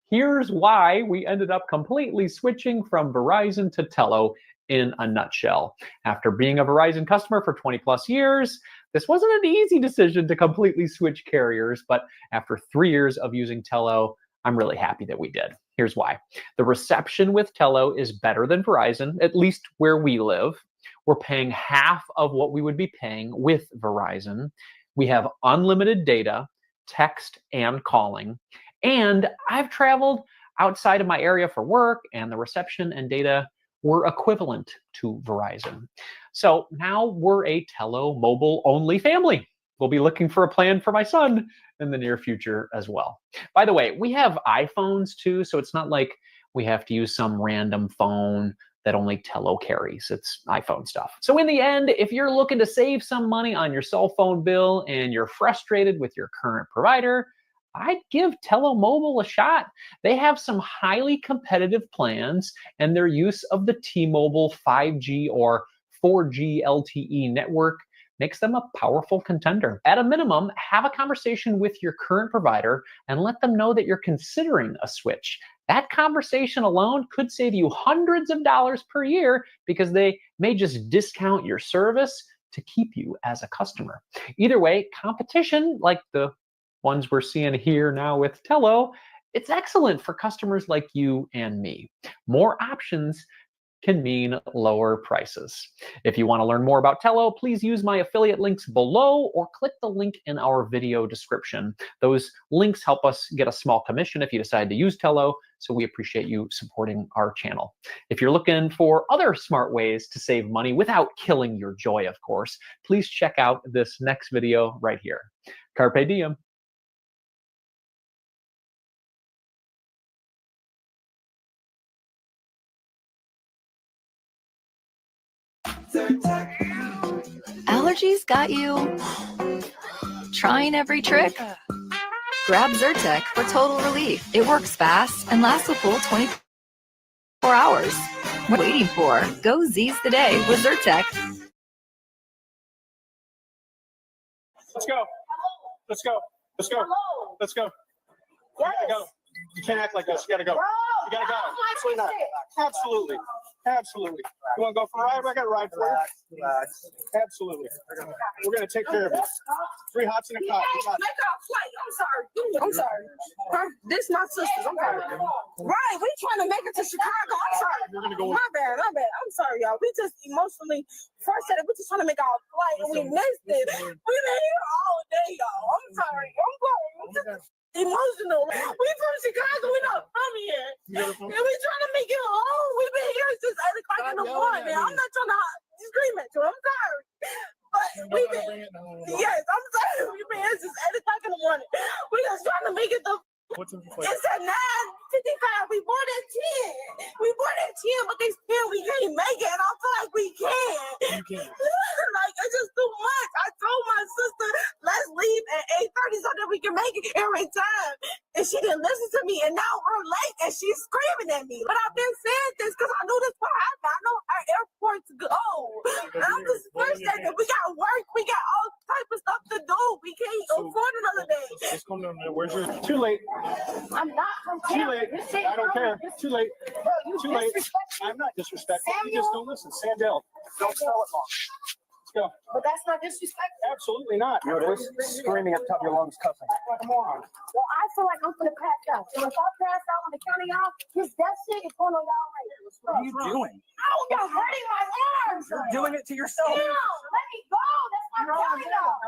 S3: here's why we ended up completely switching from Verizon to Tello in a nutshell. After being a Verizon customer for 20 plus years, This wasn't an easy decision to completely switch carriers, but after 3 years of using Tello, I'm really happy that we did. Here's why. The reception with Tello is better than Verizon, at least where we live. We're paying half of what we would be paying with Verizon. We have unlimited data, text, and calling. And I've traveled outside of my area for work, and the reception and data were equivalent to Verizon. So now we're a Tello mobile only family. We'll be looking for a plan for my son in the near future as well. By the way, we have iPhones too, so it's not like we have to use some random phone that only Tello carries. It's iPhone stuff. So in the end, if you're looking to save some money on your cell phone bill and you're frustrated with your current provider, I'd give Tello Mobile a shot. They have some highly competitive plans, and their use of the T-Mobile 5G or 4G LTE network makes them a powerful contender. At a minimum, have a conversation with your current provider and let them know that you're considering a switch. That conversation alone could save you hundreds of dollars per year because they may just discount your service to keep you as a customer. Either way, competition like the ones we're seeing here now with Tello, it's excellent for customers like you and me. More options can mean lower prices. If you want to learn more about Tello, please use my affiliate links below or click the link in our video description. Those links help us get a small commission if you decide to use Tello, so we appreciate you supporting our channel. If you're looking for other smart ways to save money without killing your joy, of course, please check out this next video right here. Carpe diem.
S5: Allergies got you trying every trick? Grab Zyrtec for total relief. It works fast and lasts a full 24 hours. What are you waiting for? Go Z's the day with Zyrtec.
S10: Let's go. Let's go. Let's go. Let's go. You gotta go. You can't act like this. You gotta go. You gotta go. Absolutely not. Absolutely. Absolutely. You want to go for a ride? I got a ride for you. Absolutely. We're going to take care of it. 3 hots and a cot.
S8: Make our flight. I'm sorry. This my sister. I'm sorry. Right. We trying to make it to Chicago. I'm sorry.
S10: We're gonna go.
S8: My bad. I'm sorry, y'all. We just emotionally frustrated. We're just trying to make our flight and we missed it. We've been here all day, y'all. I'm sorry. I'm sorry. Emotional. We from Chicago. We not from here. And we trying to make it home. We've been here since 8 o'clock in the morning. I'm not trying to scream at you. I'm sorry. But we've been, yes, I'm sorry. We've been here since 8 o'clock in the morning. We just trying to make it the. It's at 9:55. We bought at 10. We bought at 10, but they still we can't make it. And I feel like we can. You can. Like it's just too much. I told my sister, let's leave at 8:30 so that we can make it every time. And she didn't listen to me. And now we're late and she's screaming at me. But I've been saying this because I knew this would happen. I know our airports go. And I'm just frustrated. We got work. We got all type of stuff to do. We can't afford another day.
S10: Let's come down there. Where's your? Too late.
S8: I'm not from
S10: Too late. I don't care. Too late. Too late. I'm not disrespectful. You just don't listen. Sandell. Don't spell it wrong. Let's go.
S8: But that's not disrespectful.
S10: Absolutely not.
S6: You're screaming at the top of your lungs, cussing.
S8: Well, I feel like I'm gonna pass out. So if I pass out on the county y'all, this death shit is going on y'all right.
S6: What are you doing?
S8: Oh, you're hurting my arms.
S6: You're doing it to yourself.
S8: Damn, let me go. That's my county y'all.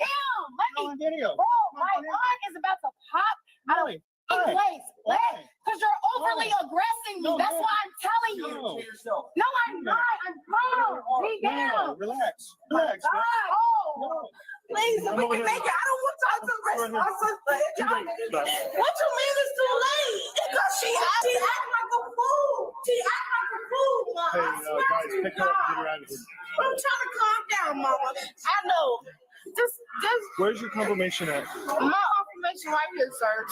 S8: Damn, let me. Bro, my arm is about to pop. I don't. Because you're overly aggressing me. That's why I'm telling you. No, I'm not. I'm calm. Be down.
S10: Relax. Relax.
S8: Oh, please, if we can make it. I don't want y'all to arrest my sister. What you mean it's too late? Because she act like a fool. She act like a fool, Mom.
S10: Guys, pick her up and get her out of here.
S8: I'm trying to calm down, Mama. I know. Just.
S10: Where's your confirmation at?
S8: My confirmation right here, sir.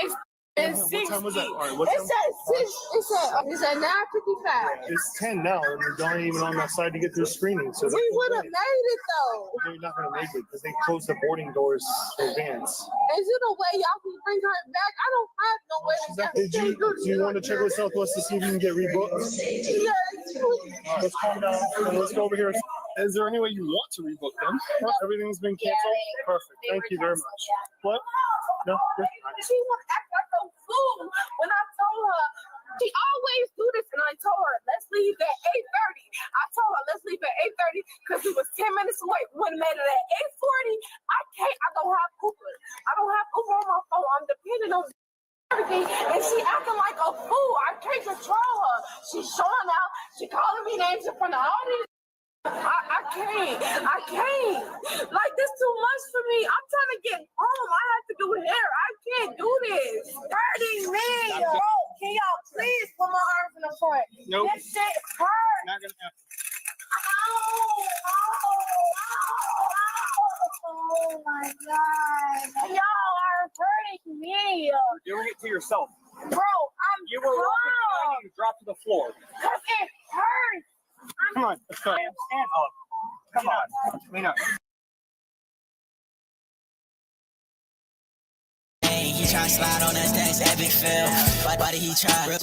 S8: It's 6.
S10: What time was that? All right, what time?
S8: It's at 9:55.
S10: It's 10 now, and we're not even on that side to get through screening. So
S8: We would have made it though.
S10: They're not going to make it because they closed the boarding doors for vans.
S8: Is it a way y'all can bring her back? I don't have no way to get her.
S10: Do you want to check with Southwest to see if you can get rebooked?
S8: Yes.
S10: Let's calm down. Let's go over here. Is there any way you want to rebook them? No, everything's been canceled. Perfect. Thank you very much. What? No.
S8: She want to act like a fool when I told her. She always do this, and I told her, let's leave at 8:30. I told her, let's leave at 8:30 because it was 10 minutes away. We would have made it at 8:40. I don't have Uber. I don't have Uber on my phone. I'm dependent on everything, and she acting like a fool. I can't control her. She's showing out. She calling me names in front of all these. I can't. Like, this too much for me. I'm trying to get home. I have to do hair. I can't do this. Hurting me. Bro, can y'all please put my arms in the front?
S10: Nope.
S8: This shit hurts.
S10: Not gonna happen.
S8: Oh my God. Y'all are hurting me.
S10: You're doing it to yourself.
S8: Bro,
S10: You were walking fine and you dropped to the floor.
S8: Because it hurts.
S10: Come on, let's go. Stand up. Come on. Clean up.
S1: He try to slide on us, that's epic fail. Why did he try?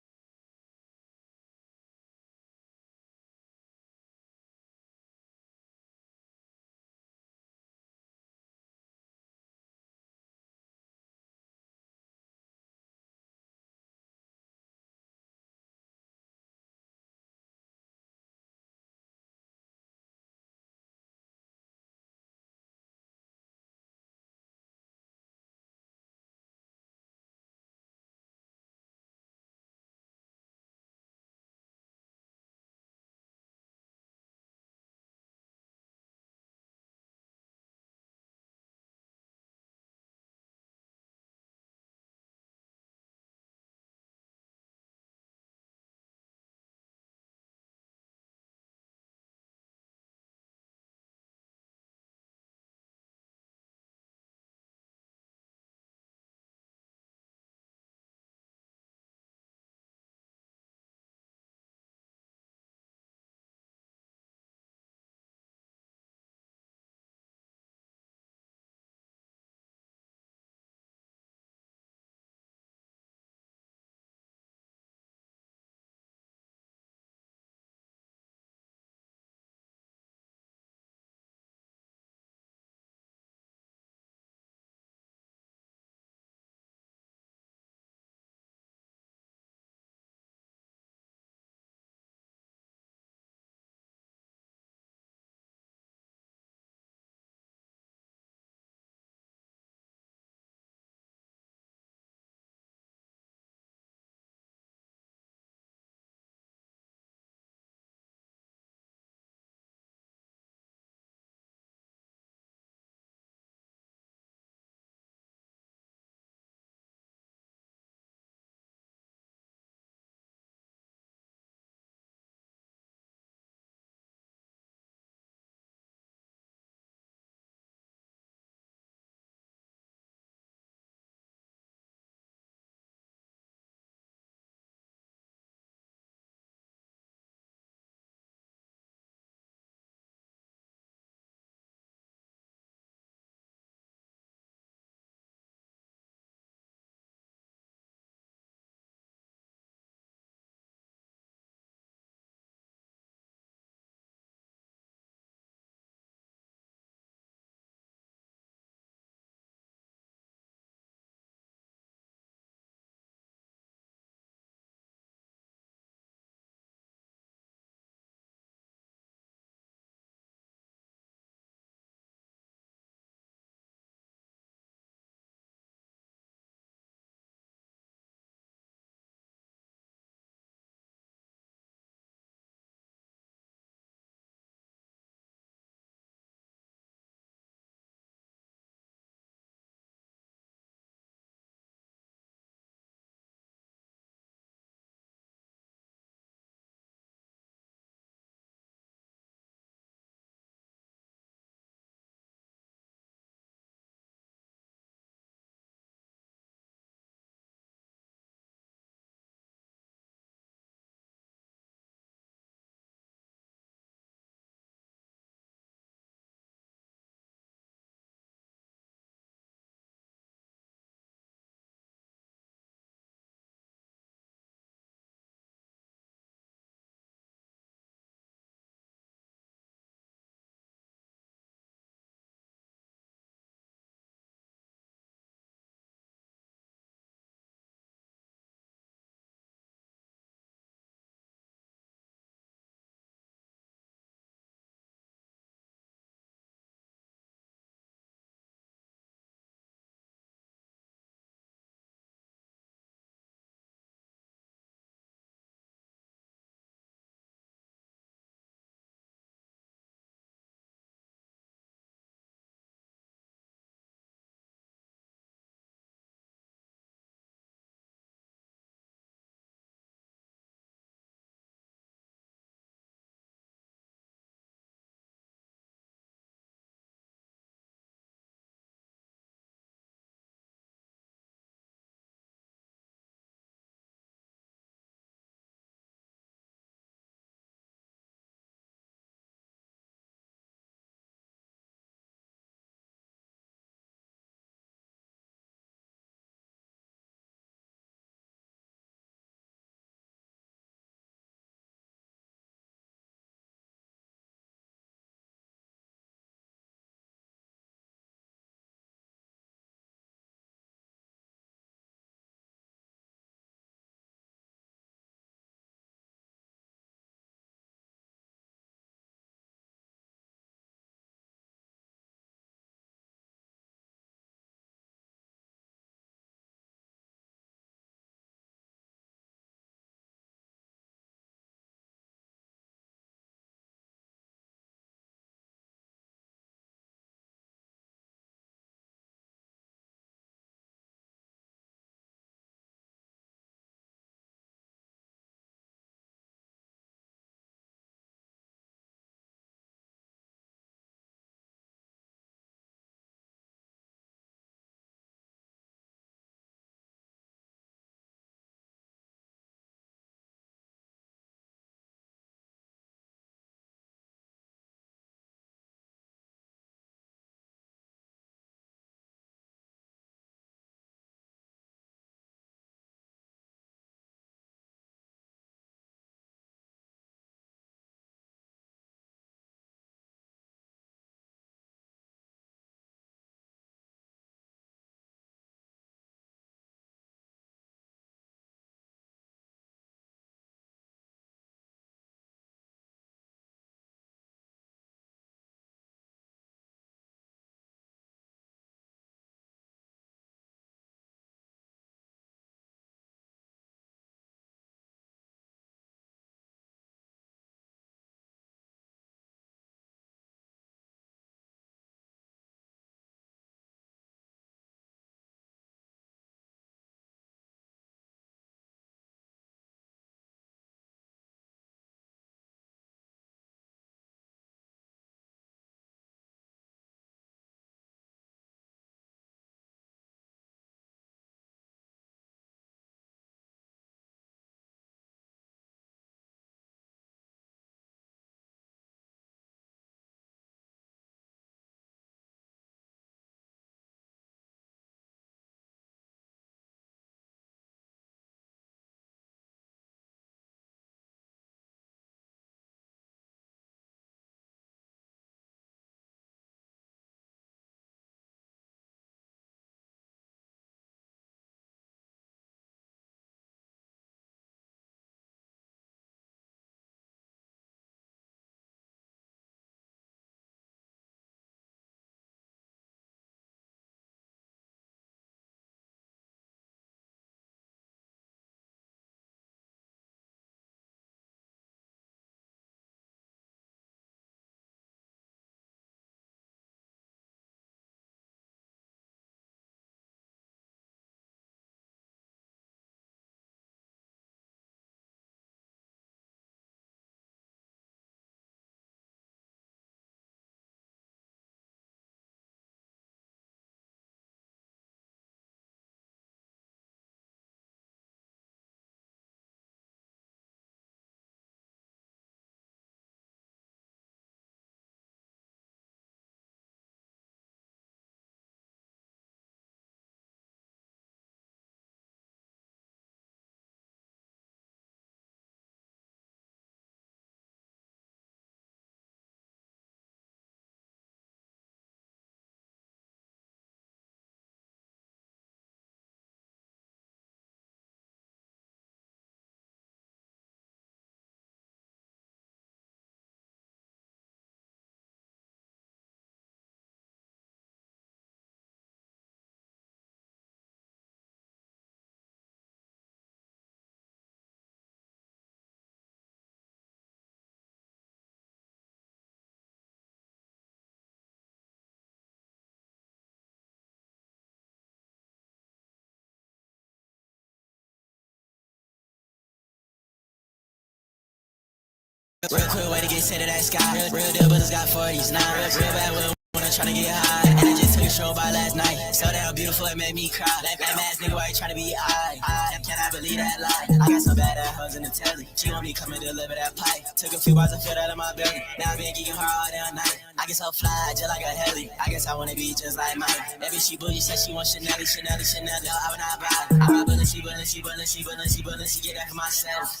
S1: Real quick way to get set to that sky. Real deal, but it's got 40s. Nah, real bad with when I'm tryna get high. And I just took a stroll by last night. So damn beautiful, it made me cry. That ass nigga, why you tryna be I? Can I believe that lie? I got some bad ass hoes in the telly. She want me come and deliver that pipe. Took a few bars and filled out of my belly. Now I've been geeking her all damn night. I get so fly, just like a heli. I guess I wanna be just like mine. That bitch, she bougie, said she want Chanel. No, I would not buy. I buy Balenci, get that for myself.